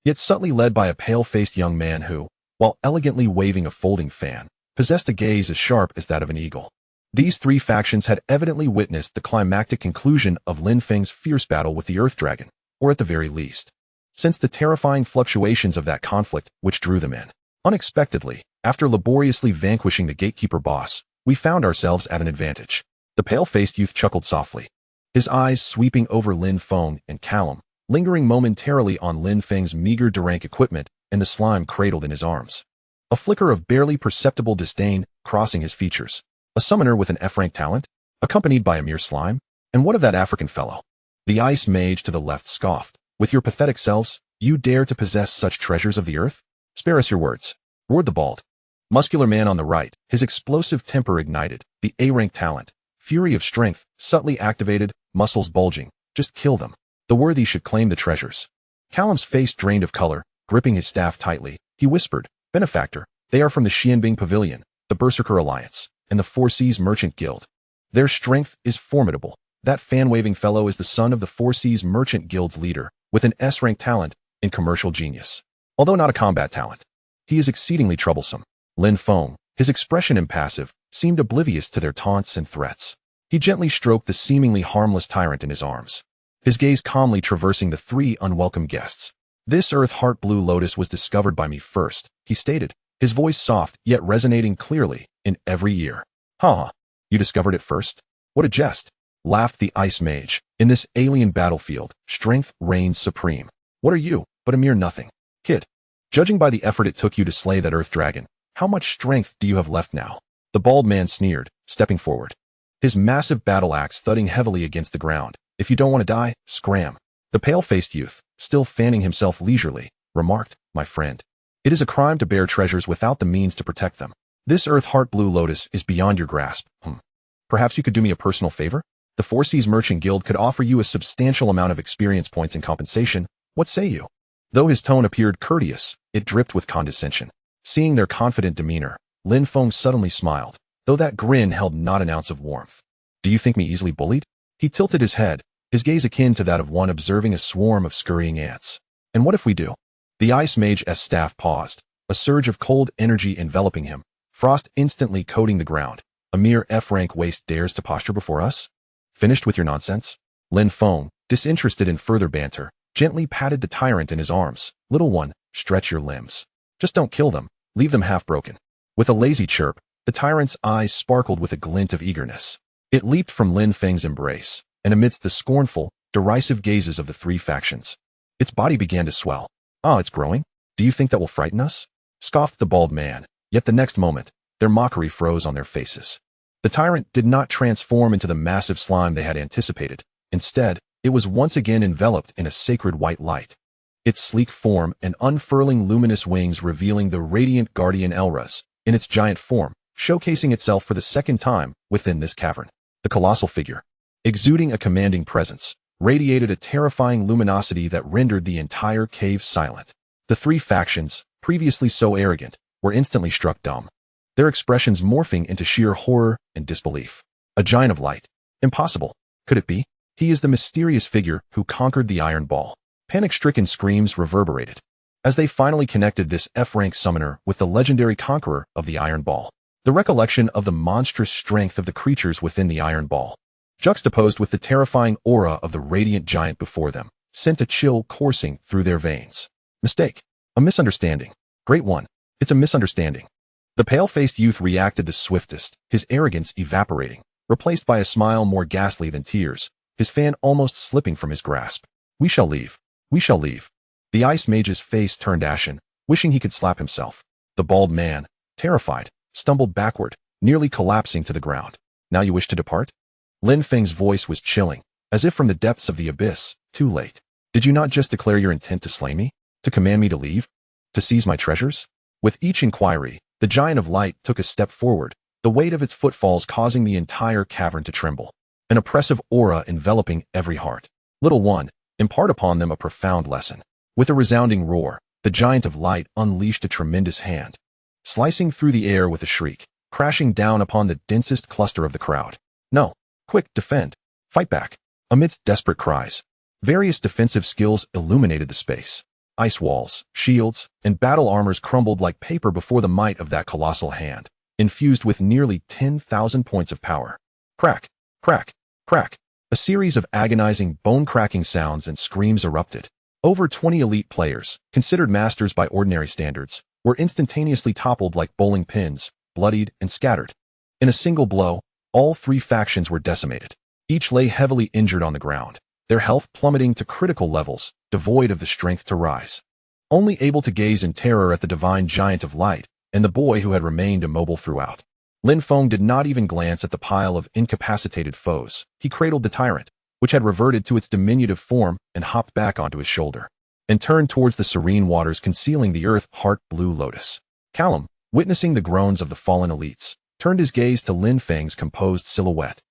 yet subtly led by a pale-faced young man who, while elegantly waving a folding fan, possessed a gaze as sharp as that of an eagle. These 3 factions had evidently witnessed the climactic conclusion of Lin Feng's fierce battle with the Earth Dragon, or at the very least, sensed the terrifying fluctuations of that conflict which drew them in. Unexpectedly, after laboriously vanquishing the gatekeeper boss, we found ourselves at an advantage. The pale-faced youth chuckled softly, his eyes sweeping over Lin Feng and Callan, lingering momentarily on Lin Feng's meager Durank equipment and the slime cradled in his arms. A flicker of barely perceptible disdain crossing his features. A summoner with an F-rank talent, accompanied by a mere slime? And what of that African fellow? The ice mage to the left scoffed. With your pathetic selves, you dare to possess such treasures of the earth? Spare us your words, roared the bald, muscular man on the right, his explosive temper ignited. The A-rank talent, fury of strength, subtly activated, muscles bulging. Just kill them. The worthy should claim the treasures. Callum's face drained of color, gripping his staff tightly. He whispered, Benefactor, they are from the Xianbing Pavilion, the Berserker Alliance, and the Four Seas Merchant Guild. Their strength is formidable. That fan-waving fellow is the son of the Four Seas Merchant Guild's leader, with an S-rank talent in commercial genius. Although not a combat talent, he is exceedingly troublesome. Lin Feng, his expression impassive, seemed oblivious to their taunts and threats. He gently stroked the seemingly harmless tyrant in his arms, his gaze calmly traversing the three unwelcome guests. This Earth Heart Blue Lotus was discovered by me first, he stated, his voice soft yet resonating clearly in every ear. Ha! You discovered it first? What a jest! Laughed the Ice Mage. In this alien battlefield, strength reigns supreme. What are you, but a mere nothing? Kid. Judging by the effort it took you to slay that Earth Dragon, how much strength do you have left now? The bald man sneered, stepping forward, his massive battle axe thudding heavily against the ground. If you don't want to die, scram. The pale-faced youth, still fanning himself leisurely, remarked, My friend, it is a crime to bear treasures without the means to protect them. This Earth Heart Blue Lotus is beyond your grasp. Perhaps you could do me a personal favor? The Four Seas Merchant Guild could offer you a substantial amount of experience points in compensation. What say you? Though his tone appeared courteous, it dripped with condescension. Seeing their confident demeanor, Lin Feng suddenly smiled, though that grin held not an ounce of warmth. Do you think me easily bullied? He tilted his head, his gaze akin to that of one observing a swarm of scurrying ants. And what if we do? The Ice Mage's staff paused, a surge of cold energy enveloping him, frost instantly coating the ground. A mere F-rank waste dares to posture before us? Finished with your nonsense? Lin Feng, disinterested in further banter, gently patted the tyrant in his arms. Little one, stretch your limbs. Just don't kill them, leave them half-broken. With a lazy chirp, the tyrant's eyes sparkled with a glint of eagerness. It leaped from Lin Feng's embrace, and amidst the scornful, derisive gazes of the three factions, its body began to swell. Ah, it's growing? Do you think that will frighten us? Scoffed the bald man, yet the next moment, their mockery froze on their faces. The tyrant did not transform into the massive slime they had anticipated. Instead, it was once again enveloped in a sacred white light, its sleek form and unfurling luminous wings revealing the radiant guardian Elras in its giant form, showcasing itself for the second time within this cavern. The colossal figure, exuding a commanding presence, radiated a terrifying luminosity that rendered the entire cave silent. The three factions, previously so arrogant, were instantly struck dumb, their expressions morphing into sheer horror and disbelief. A giant of light. Impossible. Could it be? He is the mysterious figure who conquered the Iron Ball. Panic-stricken screams reverberated as they finally connected this F-rank summoner with the legendary conqueror of the Iron Ball. The recollection of the monstrous strength of the creatures within the Iron Ball, juxtaposed with the terrifying aura of the radiant giant before them, sent a chill coursing through their veins. Mistake. A misunderstanding. Great one. It's a misunderstanding. The pale-faced youth reacted the swiftest, his arrogance evaporating, replaced by a smile more ghastly than tears, his fan almost slipping from his grasp. We shall leave. We shall leave. The Ice Mage's face turned ashen, wishing he could slap himself. The bald man, terrified, stumbled backward, nearly collapsing to the ground. Now you wish to depart? Lin Feng's voice was chilling, as if from the depths of the abyss. Too late. Did you not just declare your intent to slay me? To command me to leave? To seize my treasures? With each inquiry, the giant of light took a step forward, the weight of its footfalls causing the entire cavern to tremble, an oppressive aura enveloping every heart. Little one, impart upon them a profound lesson. With a resounding roar, the giant of light unleashed a tremendous hand, slicing through the air with a shriek, crashing down upon the densest cluster of the crowd. No. Quick, defend. Fight back. Amidst desperate cries, various defensive skills illuminated the space. Ice walls, shields, and battle armors crumbled like paper before the might of that colossal hand, infused with nearly 10,000 points of power. Crack, crack, crack. A series of agonizing, bone-cracking sounds and screams erupted. Over 20 elite players, considered masters by ordinary standards, were instantaneously toppled like bowling pins, bloodied and scattered. In a single blow, all three factions were decimated. Each lay heavily injured on the ground, their health plummeting to critical levels, devoid of the strength to rise. only able to gaze in terror at the divine giant of light and the boy who had remained immobile throughout. Lin Feng did not even glance at the pile of incapacitated foes. He cradled the tyrant, which had reverted to its diminutive form, and hopped back onto his shoulder, and turned towards the serene waters concealing the earth heart blue lotus. Callum, witnessing the groans of the fallen elites, turned his gaze to Lin Feng's composed silhouette,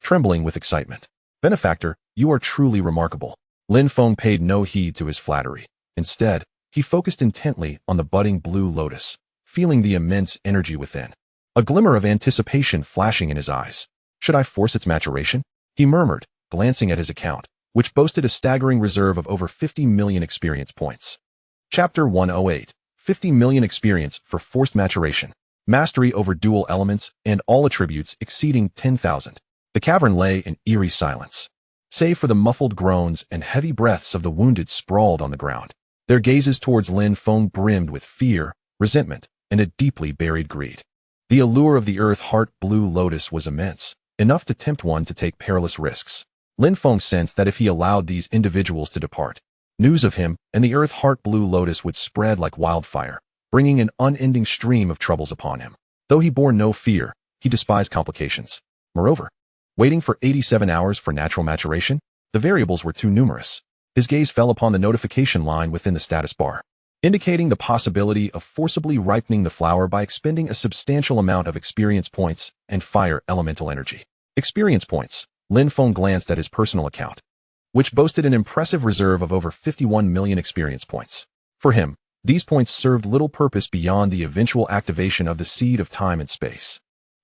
trembling with excitement. Benefactor, you are truly remarkable. Lin Feng paid no heed to his flattery. Instead, he focused intently on the budding blue lotus, feeling the immense energy within. A glimmer of anticipation flashing in his eyes. Should I force its maturation? He murmured, glancing at his account, which boasted a staggering reserve of over 50 million experience points. Chapter 108. 50 million experience for forced maturation. Mastery over dual elements and all attributes exceeding 10,000. The cavern lay in eerie silence, save for the muffled groans and heavy breaths of the wounded sprawled on the ground. Their gazes towards Lin Feng brimmed with fear, resentment, and a deeply buried greed. The allure of the earth heart blue lotus was immense, enough to tempt one to take perilous risks. Lin Feng sensed that if he allowed these individuals to depart, news of him and the earth heart blue lotus would spread like wildfire, bringing an unending stream of troubles upon him. Though he bore no fear, he despised complications. Moreover, waiting for 87 hours for natural maturation, the variables were too numerous. His gaze fell upon the notification line within the status bar, indicating the possibility of forcibly ripening the flower by expending a substantial amount of experience points and fire elemental energy. Experience points. Lin Feng glanced at his personal account, which boasted an impressive reserve of over 51 million experience points. For him, these points served little purpose beyond the eventual activation of the seed of time and space,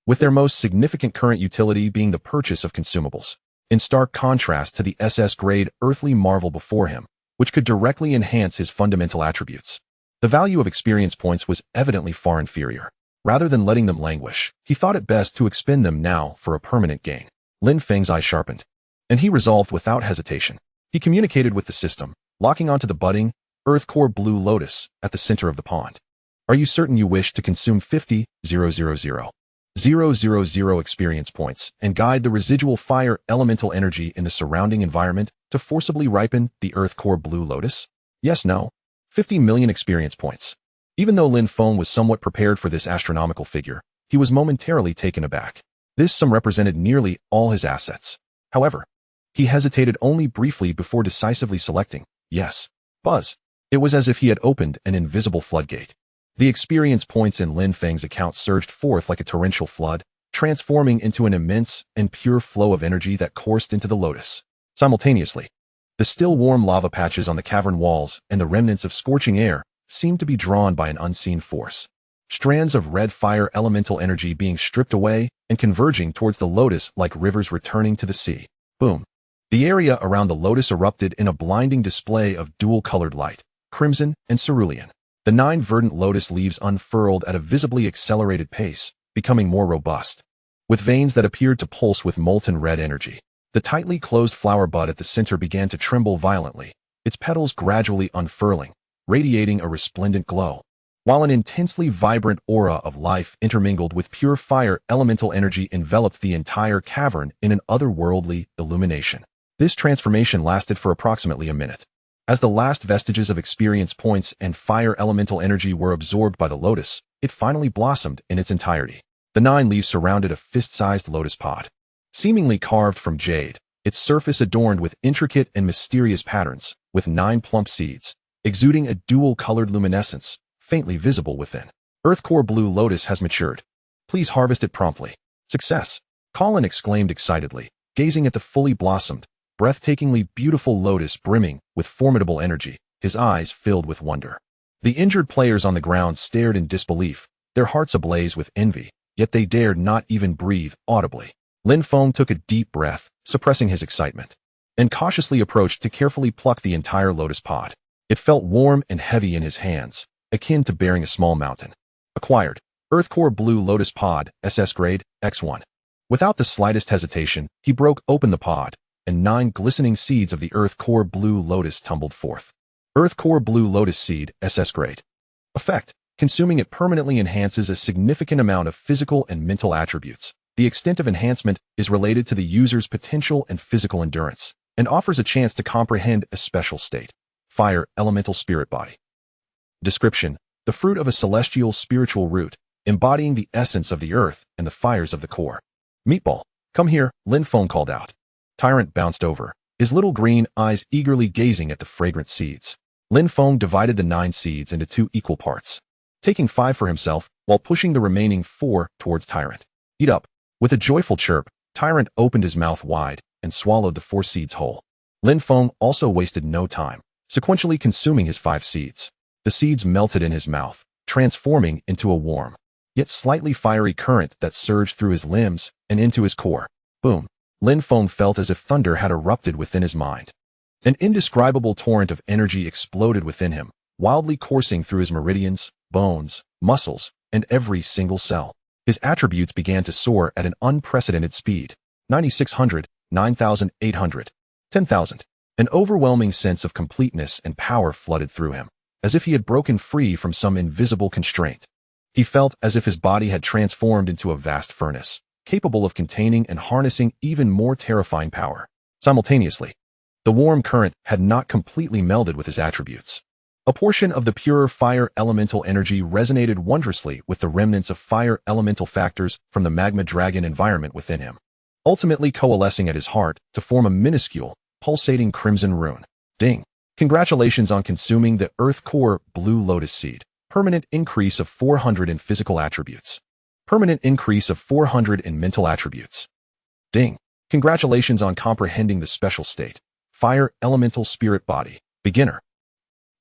with their most significant current utility being the purchase of consumables, in stark contrast to the SS-grade earthly marvel before him, which could directly enhance his fundamental attributes. The value of experience points was evidently far inferior. Rather than letting them languish, he thought it best to expend them now for a permanent gain. Lin Feng's eye sharpened, and he resolved without hesitation. He communicated with the system, locking onto the budding, earth core blue lotus at the center of the pond. Are you certain you wish to consume 50,000 experience points and guide the residual fire elemental energy in the surrounding environment to forcibly ripen the earth core blue lotus? Yes, no. 50 million experience points. Even though Lin Feng was somewhat prepared for this astronomical figure, he was momentarily taken aback. This sum represented nearly all his assets. However, he hesitated only briefly before decisively selecting yes. Buzz. It was as if he had opened an invisible floodgate. The experience points in Lin Feng's account surged forth like a torrential flood, transforming into an immense and pure flow of energy that coursed into the lotus. Simultaneously, the still warm lava patches on the cavern walls and the remnants of scorching air seemed to be drawn by an unseen force. Strands of red fire elemental energy being stripped away and converging towards the lotus like rivers returning to the sea. Boom. The area around the lotus erupted in a blinding display of dual-colored light, crimson and cerulean. The 9 verdant lotus leaves unfurled at a visibly accelerated pace, becoming more robust, with veins that appeared to pulse with molten red energy. The tightly closed flower bud at the center began to tremble violently, its petals gradually unfurling, radiating a resplendent glow, while an intensely vibrant aura of life intermingled with pure fire elemental energy enveloped the entire cavern in an otherworldly illumination. This transformation lasted for approximately a minute. As the last vestiges of experience points and fire elemental energy were absorbed by the lotus, it finally blossomed in its entirety. The 9 leaves surrounded a fist-sized lotus pod, seemingly carved from jade, its surface adorned with intricate and mysterious patterns, with 9 plump seeds, exuding a dual-colored luminescence, faintly visible within. Earth core blue lotus has matured. Please harvest it promptly. Success! Colin exclaimed excitedly, gazing at the fully blossomed, breathtakingly beautiful lotus brimming with formidable energy, his eyes filled with wonder. The injured players on the ground stared in disbelief, their hearts ablaze with envy, yet they dared not even breathe audibly. Lin Feng took a deep breath, suppressing his excitement, and cautiously approached to carefully pluck the entire lotus pod. It felt warm and heavy in his hands, akin to bearing a small mountain. Acquired. Earth core blue lotus pod, SS grade, X1. Without the slightest hesitation, he broke open the pod, and 9 glistening seeds of the earth core blue lotus tumbled forth. Earth core blue lotus seed, SS grade. Effect. Consuming it permanently enhances a significant amount of physical and mental attributes. The extent of enhancement is related to the user's potential and physical endurance, and offers a chance to comprehend a special state. Fire elemental spirit body. Description: the fruit of a celestial spiritual root, embodying the essence of the earth and the fires of the core. Meatball, come here, Lin Feng called out. Tyrant bounced over, his little green eyes eagerly gazing at the fragrant seeds. Lin Feng divided the 9 seeds into 2 equal parts, taking 5 for himself while pushing the remaining 4 towards Tyrant. Eat up. With a joyful chirp, Tyrant opened his mouth wide and swallowed the 4 seeds whole. Lin Feng also wasted no time, sequentially consuming his 5 seeds. The seeds melted in his mouth, transforming into a warm, yet slightly fiery current that surged through his limbs and into his core. Boom! Lin Feng felt as if thunder had erupted within his mind. An indescribable torrent of energy exploded within him, wildly coursing through his meridians, bones, muscles, and every single cell. His attributes began to soar at an unprecedented speed. 9,600, 9,800, 10,000. An overwhelming sense of completeness and power flooded through him, as if he had broken free from some invisible constraint. He felt as if his body had transformed into a vast furnace, capable of containing and harnessing even more terrifying power. Simultaneously, the warm current had not completely melded with his attributes. A portion of the pure fire elemental energy resonated wondrously with the remnants of fire elemental factors from the magma dragon environment within him, ultimately coalescing at his heart to form a minuscule, pulsating crimson rune. Ding! Congratulations on consuming the Earth Core Blue Lotus Seed. Permanent increase of 400 in physical attributes. Permanent increase of 400 in mental attributes. Ding! Congratulations on comprehending the special state. Fire Elemental Spirit Body. Beginner.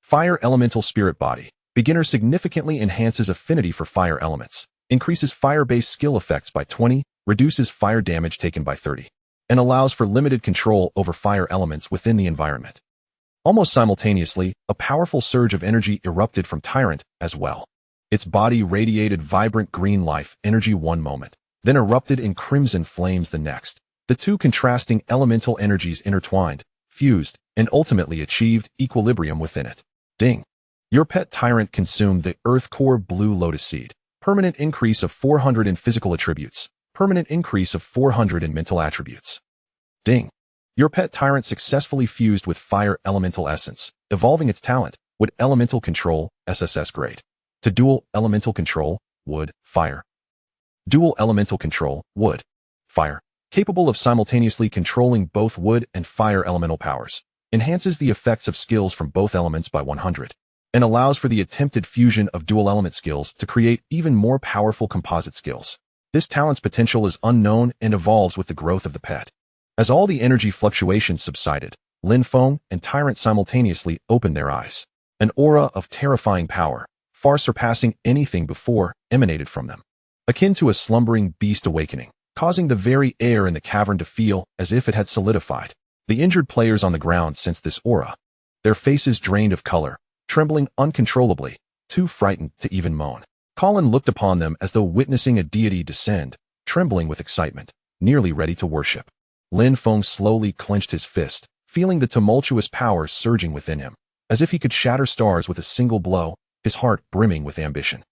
Fire Elemental Spirit Body. Beginner significantly enhances affinity for fire elements, increases fire-based skill effects by 20, reduces fire damage taken by 30, and allows for limited control over fire elements within the environment. Almost simultaneously, a powerful surge of energy erupted from Tyrant as well. Its body radiated vibrant green life energy one moment, then erupted in crimson flames the next. The two contrasting elemental energies intertwined, fused, and ultimately achieved equilibrium within it. Ding! Your pet Tyrant consumed the Earth Core Blue Lotus Seed. Permanent increase of 400 in physical attributes. Permanent increase of 400 in mental attributes. Ding! Your pet Tyrant successfully fused with Fire Elemental Essence, evolving its talent, Wood Elemental Control, SSS grade, to Dual Elemental Control, Wood, Fire. Dual Elemental Control, Wood, Fire. Capable of simultaneously controlling both wood and fire elemental powers, enhances the effects of skills from both elements by 100, and allows for the attempted fusion of dual element skills to create even more powerful composite skills. This talent's potential is unknown and evolves with the growth of the pet. As all the energy fluctuations subsided, Lin Feng and Tyrant simultaneously opened their eyes. An aura of terrifying power, far surpassing anything before, emanated from them, akin to a slumbering beast awakening, causing the very air in the cavern to feel as if it had solidified. The injured players on the ground sensed this aura, their faces drained of color, trembling uncontrollably, too frightened to even moan. Colin looked upon them as though witnessing a deity descend, trembling with excitement, nearly ready to worship. Lin Feng slowly clenched his fist, feeling the tumultuous power surging within him, as if he could shatter stars with a single blow, his heart brimming with ambition.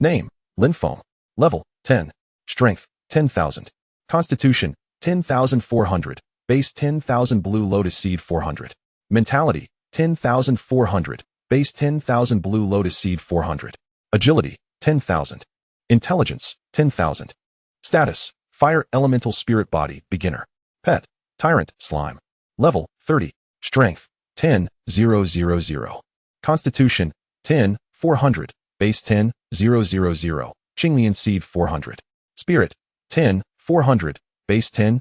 Name: Lin Feng. Level: 10. Strength: 10,000. Constitution: 10,400. Base: 10,000. Blue Lotus Seed: 400. Mentality: 10,400. Base: 10,000. Blue Lotus Seed: 400. Agility: 10,000. Intelligence: 10,000. Status: Fire Elemental Spirit Body. Beginner. Pet: Tyrant Slime. Level: 30. Strength: 10,000. Constitution: 10,400. Base: 10,000. Qinglian Seed: 400. Spirit: 10,400. Base: 10,000.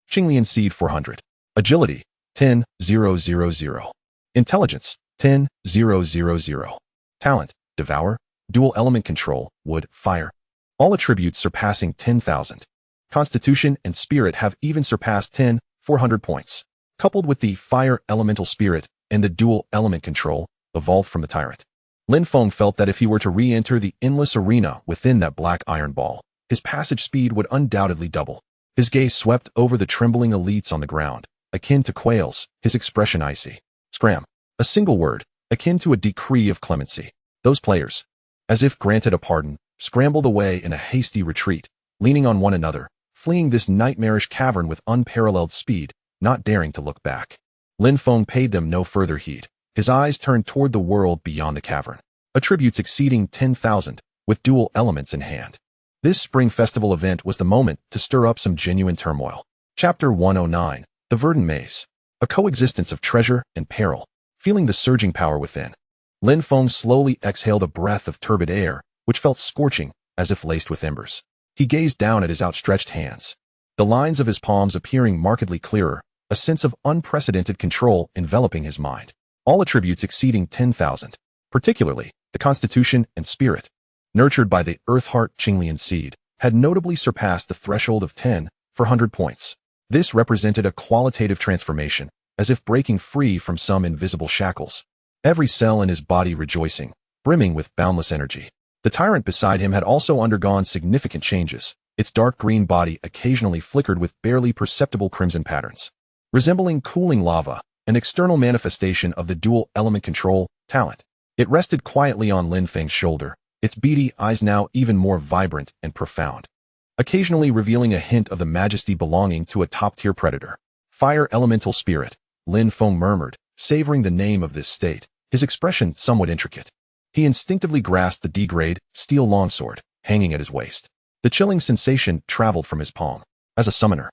Qinglian Seed: 400. Agility: 10,000. Intelligence: 10,000. Talent: Devour. Dual Element Control, Wood, Fire. All attributes surpassing 10,000. Constitution and Spirit have even surpassed 10,400 points. Coupled with the Fire Elemental Spirit and the Dual Element Control, evolved from the Tyrant. Lin Feng felt that if he were to re-enter the endless arena within that black iron ball, his passage speed would undoubtedly double. His gaze swept over the trembling elites on the ground, akin to quails, his expression icy. Scram. A single word, akin to a decree of clemency. Those players, as if granted a pardon, scrambled away in a hasty retreat, leaning on one another, fleeing this nightmarish cavern with unparalleled speed, not daring to look back. Lin Feng paid them no further heed. His eyes turned toward the world beyond the cavern. Attributes exceeding 10,000, with dual elements in hand. This spring festival event was the moment to stir up some genuine turmoil. Chapter 109, The Verdant Maze. A coexistence of treasure and peril. Feeling the surging power within, Lin Feng slowly exhaled a breath of turbid air, which felt scorching, as if laced with embers. He gazed down at his outstretched hands, the lines of his palms appearing markedly clearer, a sense of unprecedented control enveloping his mind. All attributes exceeding 10,000, particularly the constitution and spirit, nurtured by the Earth Heart Qinglian seed, had notably surpassed the threshold of 10 for 100 points. This represented a qualitative transformation, as if breaking free from some invisible shackles. Every cell in his body rejoicing, brimming with boundless energy. The tyrant beside him had also undergone significant changes. Its dark green body occasionally flickered with barely perceptible crimson patterns. Resembling cooling lava, an external manifestation of the dual element control talent. It rested quietly on Lin Feng's shoulder, its beady eyes now even more vibrant and profound, occasionally revealing a hint of the majesty belonging to a top-tier predator. Fire elemental spirit, Lin Feng murmured, savoring the name of this state, his expression somewhat intricate. He instinctively grasped the D-grade, steel longsword, hanging at his waist. The chilling sensation traveled from his palm. As a summoner,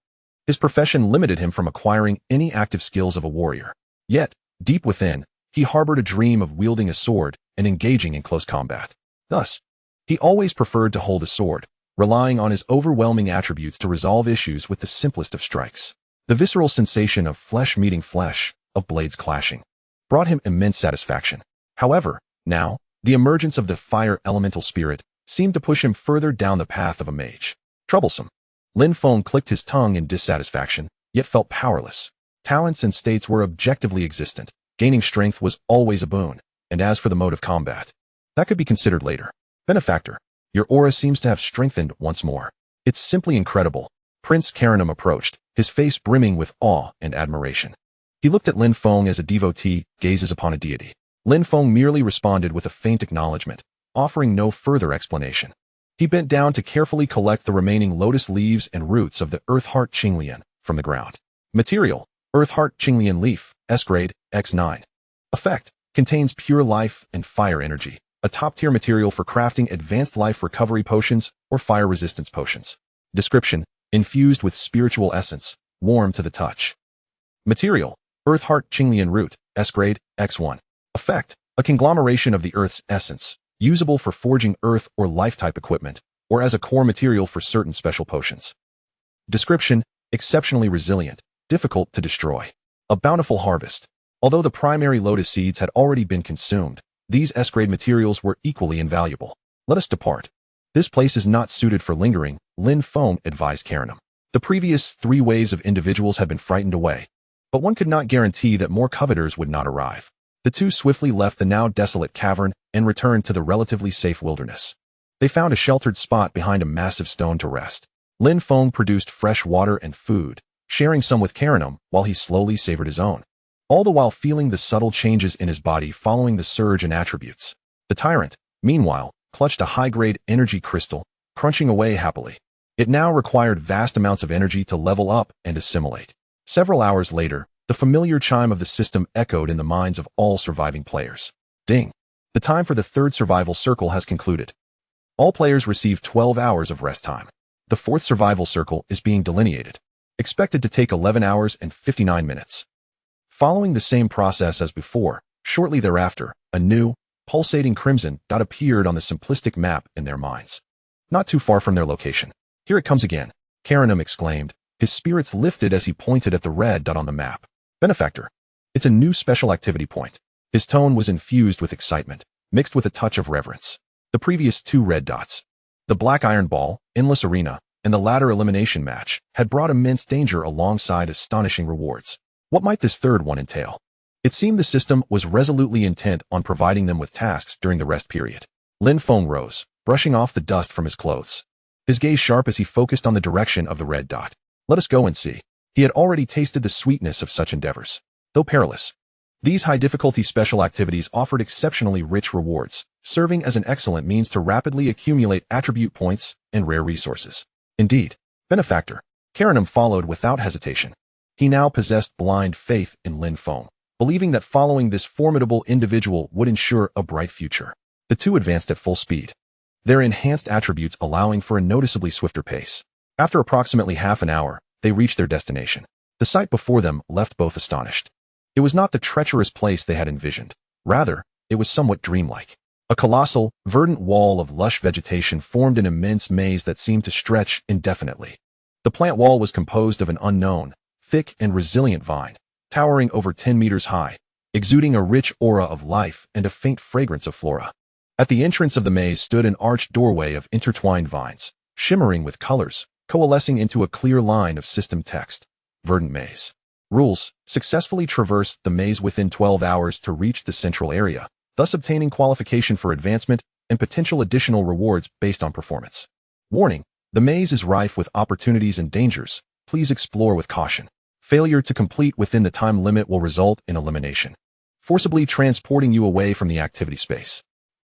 his profession limited him from acquiring any active skills of a warrior. Yet, deep within, he harbored a dream of wielding a sword and engaging in close combat. Thus, he always preferred to hold a sword, relying on his overwhelming attributes to resolve issues with the simplest of strikes. The visceral sensation of flesh meeting flesh, of blades clashing, brought him immense satisfaction. However, now, the emergence of the fire elemental spirit seemed to push him further down the path of a mage. Troublesome. Lin Feng clicked his tongue in dissatisfaction, yet felt powerless. Talents and states were objectively existent. Gaining strength was always a boon, and as for the mode of combat, that could be considered later. Benefactor, your aura seems to have strengthened once more. It's simply incredible. Prince Karanum approached, his face brimming with awe and admiration. He looked at Lin Feng as a devotee gazes upon a deity. Lin Feng merely responded with a faint acknowledgement, offering no further explanation. He bent down to carefully collect the remaining lotus leaves and roots of the Earth Heart Qinglian from the ground. Material, Earth Heart Qinglian leaf, S-grade, X9. Effect, contains pure life and fire energy, a top-tier material for crafting advanced life recovery potions or fire resistance potions. Description, infused with spiritual essence, warm to the touch. Material, Earth Heart Qinglian root, S-grade, X1. Effect, a conglomeration of the Earth's essence, usable for forging earth or life-type equipment, or as a core material for certain special potions. Description, exceptionally resilient, difficult to destroy. A bountiful harvest. Although the primary lotus seeds had already been consumed, these S-grade materials were equally invaluable. Let us depart. This place is not suited for lingering, Lin Feng advised Karanum. The previous 3 waves of individuals had been frightened away, but one could not guarantee that more coveters would not arrive. The two swiftly left the now desolate cavern and returned to the relatively safe wilderness. They found a sheltered spot behind a massive stone to rest. Lin Feng produced fresh water and food, sharing some with Karanum while he slowly savored his own, all the while feeling the subtle changes in his body following the surge in attributes. The tyrant, meanwhile, clutched a high-grade energy crystal, crunching away happily. It now required vast amounts of energy to level up and assimilate. Several hours later, the familiar chime of the system echoed in the minds of all surviving players. Ding! The time for the 3rd survival circle has concluded. All players receive 12 hours of rest time. The 4th survival circle is being delineated, expected to take 11 hours and 59 minutes. Following the same process as before, shortly thereafter, a new, pulsating crimson dot appeared on the simplistic map in their minds. Not too far from their location. Here it comes again, Karanum exclaimed, his spirits lifted as he pointed at the red dot on the map. Benefactor. It's a new special activity point. His tone was infused with excitement, mixed with a touch of reverence. The previous 2 red dots, the Black Iron Ball, Endless Arena, and the ladder elimination match, had brought immense danger alongside astonishing rewards. What might this 3rd one entail? It seemed the system was resolutely intent on providing them with tasks during the rest period. Lin Feng rose, brushing off the dust from his clothes, his gaze sharp as he focused on the direction of the red dot. Let us go and see. He had already tasted the sweetness of such endeavors. Though perilous, these high-difficulty special activities offered exceptionally rich rewards, serving as an excellent means to rapidly accumulate attribute points and rare resources. Indeed, Benefactor, Karanum followed without hesitation. He now possessed blind faith in Lin Feng, believing that following this formidable individual would ensure a bright future. The two advanced at full speed, their enhanced attributes allowing for a noticeably swifter pace. After approximately half an hour, they reached their destination. The sight before them left both astonished. It was not the treacherous place they had envisioned. Rather, it was somewhat dreamlike. A colossal, verdant wall of lush vegetation formed an immense maze that seemed to stretch indefinitely. The plant wall was composed of an unknown, thick and resilient vine, towering over 10 meters high, exuding a rich aura of life and a faint fragrance of flora. At the entrance of the maze stood an arched doorway of intertwined vines, shimmering with colors, coalescing into a clear line of system text. Verdant maze. Rules: successfully traverse the maze within 12 hours to reach the central area, thus obtaining qualification for advancement and potential additional rewards based on performance. Warning: the maze is rife with opportunities and dangers. Please explore with caution. Failure to complete within the time limit will result in elimination, forcibly transporting you away from the activity space.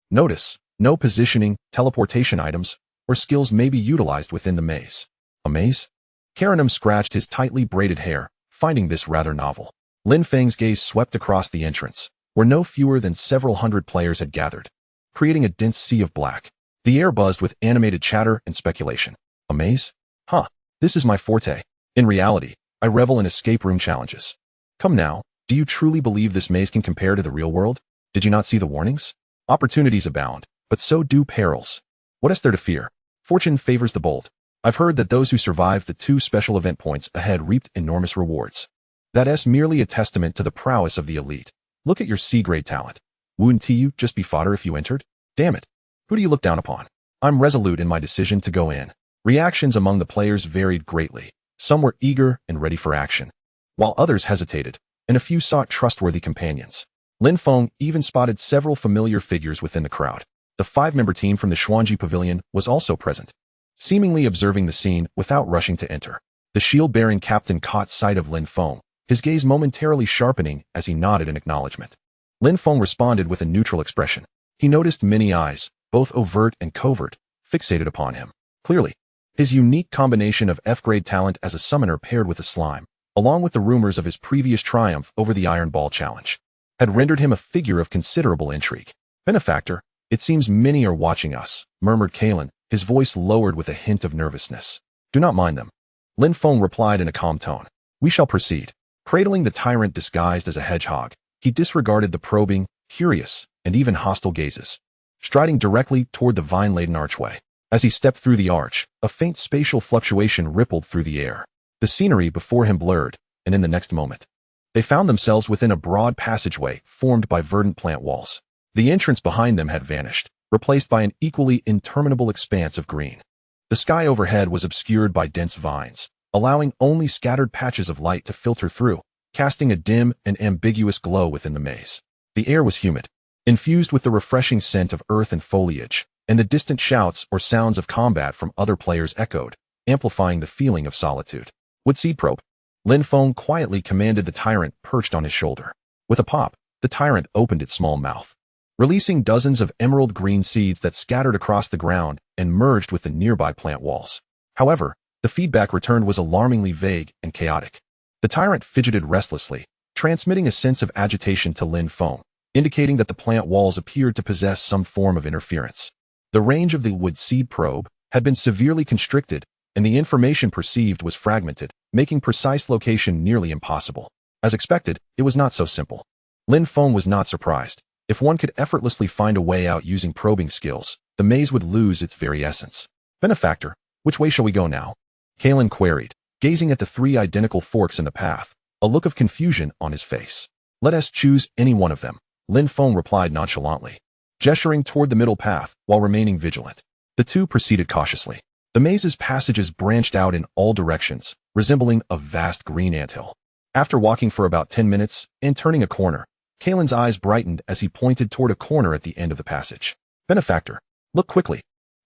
Notice: no positioning, teleportation items, or skills may be utilized within the maze. A maze? Karanam scratched his tightly braided hair, finding this rather novel. Lin Feng's gaze swept across the entrance, where no fewer than several hundred players had gathered, creating a dense sea of black. The air buzzed with animated chatter and speculation. A maze? Huh, this is my forte. In reality, I revel in escape room challenges. Come now, do you truly believe this maze can compare to the real world? Did you not see the warnings? Opportunities abound, but so do perils. What is there to fear? Fortune favors the bold. I've heard that those who survive the 2 special event points ahead reaped enormous rewards. That's merely a testament to the prowess of the elite. Look at your C-grade talent. Wouldn't you just be fodder if you entered? Damn it. Who do you look down upon? I'm resolute in my decision to go in. Reactions among the players varied greatly. Some were eager and ready for action, while others hesitated, and a few sought trustworthy companions. Lin Feng even spotted several familiar figures within the crowd. The 5-member team from the Xuanji Pavilion was also present, seemingly observing the scene without rushing to enter. The shield-bearing captain caught sight of Lin Feng, his gaze momentarily sharpening as he nodded in acknowledgement. Lin Feng responded with a neutral expression. He noticed many eyes, both overt and covert, fixated upon him. Clearly, his unique combination of F-grade talent as a summoner paired with a slime, along with the rumors of his previous triumph over the Iron Ball Challenge, had rendered him a figure of considerable intrigue. Benefactor, it seems many are watching us, murmured Kalen, his voice lowered with a hint of nervousness. Do not mind them. Lin Feng replied in a calm tone. We shall proceed. Cradling the tyrant disguised as a hedgehog, he disregarded the probing, curious, and even hostile gazes, striding directly toward the vine-laden archway. As he stepped through the arch, a faint spatial fluctuation rippled through the air. The scenery before him blurred, and in the next moment, they found themselves within a broad passageway formed by verdant plant walls. The entrance behind them had vanished, replaced by an equally interminable expanse of green. The sky overhead was obscured by dense vines, allowing only scattered patches of light to filter through, casting a dim and ambiguous glow within the maze. The air was humid, infused with the refreshing scent of earth and foliage, and the distant shouts or sounds of combat from other players echoed, amplifying the feeling of solitude. Would seed probe? Lin Feng quietly commanded the tyrant perched on his shoulder. With a pop, the tyrant opened its small mouth, releasing dozens of emerald green seeds that scattered across the ground and merged with the nearby plant walls. However, the feedback returned was alarmingly vague and chaotic. The tyrant fidgeted restlessly, transmitting a sense of agitation to Lin Feng, indicating that the plant walls appeared to possess some form of interference. The range of the wood seed probe had been severely constricted, and the information perceived was fragmented, making precise location nearly impossible. As expected, it was not so simple. Lin Feng was not surprised. If one could effortlessly find a way out using probing skills, the maze would lose its very essence. Benefactor, which way shall we go now? Kalen queried, gazing at the 3 identical forks in the path, a look of confusion on his face. Let us choose any one of them, Lin Feng replied nonchalantly, gesturing toward the middle path while remaining vigilant. The two proceeded cautiously. The maze's passages branched out in all directions, resembling a vast green anthill. After walking for about 10 minutes and turning a corner, Kalen's eyes brightened as he pointed toward a corner at the end of the passage. Benefactor, look quickly.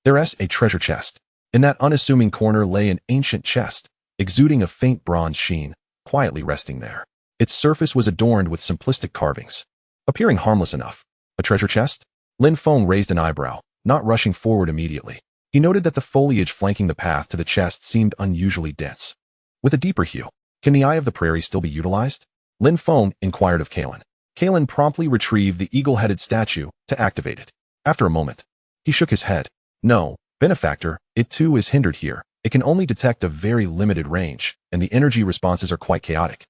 There's a treasure chest. In that unassuming corner lay an ancient chest, exuding a faint bronze sheen, quietly resting there. Its surface was adorned with simplistic carvings, appearing harmless enough. A treasure chest? Lin Feng raised an eyebrow, not rushing forward immediately. He noted that the foliage flanking the path to the chest seemed unusually dense, with a deeper hue. Can the Eye of the Prairie still be utilized? Lin Feng inquired of Kalen. Kalen promptly retrieved the eagle-headed statue to activate it. After a moment, he shook his head. No, benefactor, it too is hindered here. It can only detect a very limited range, and the energy responses are quite chaotic.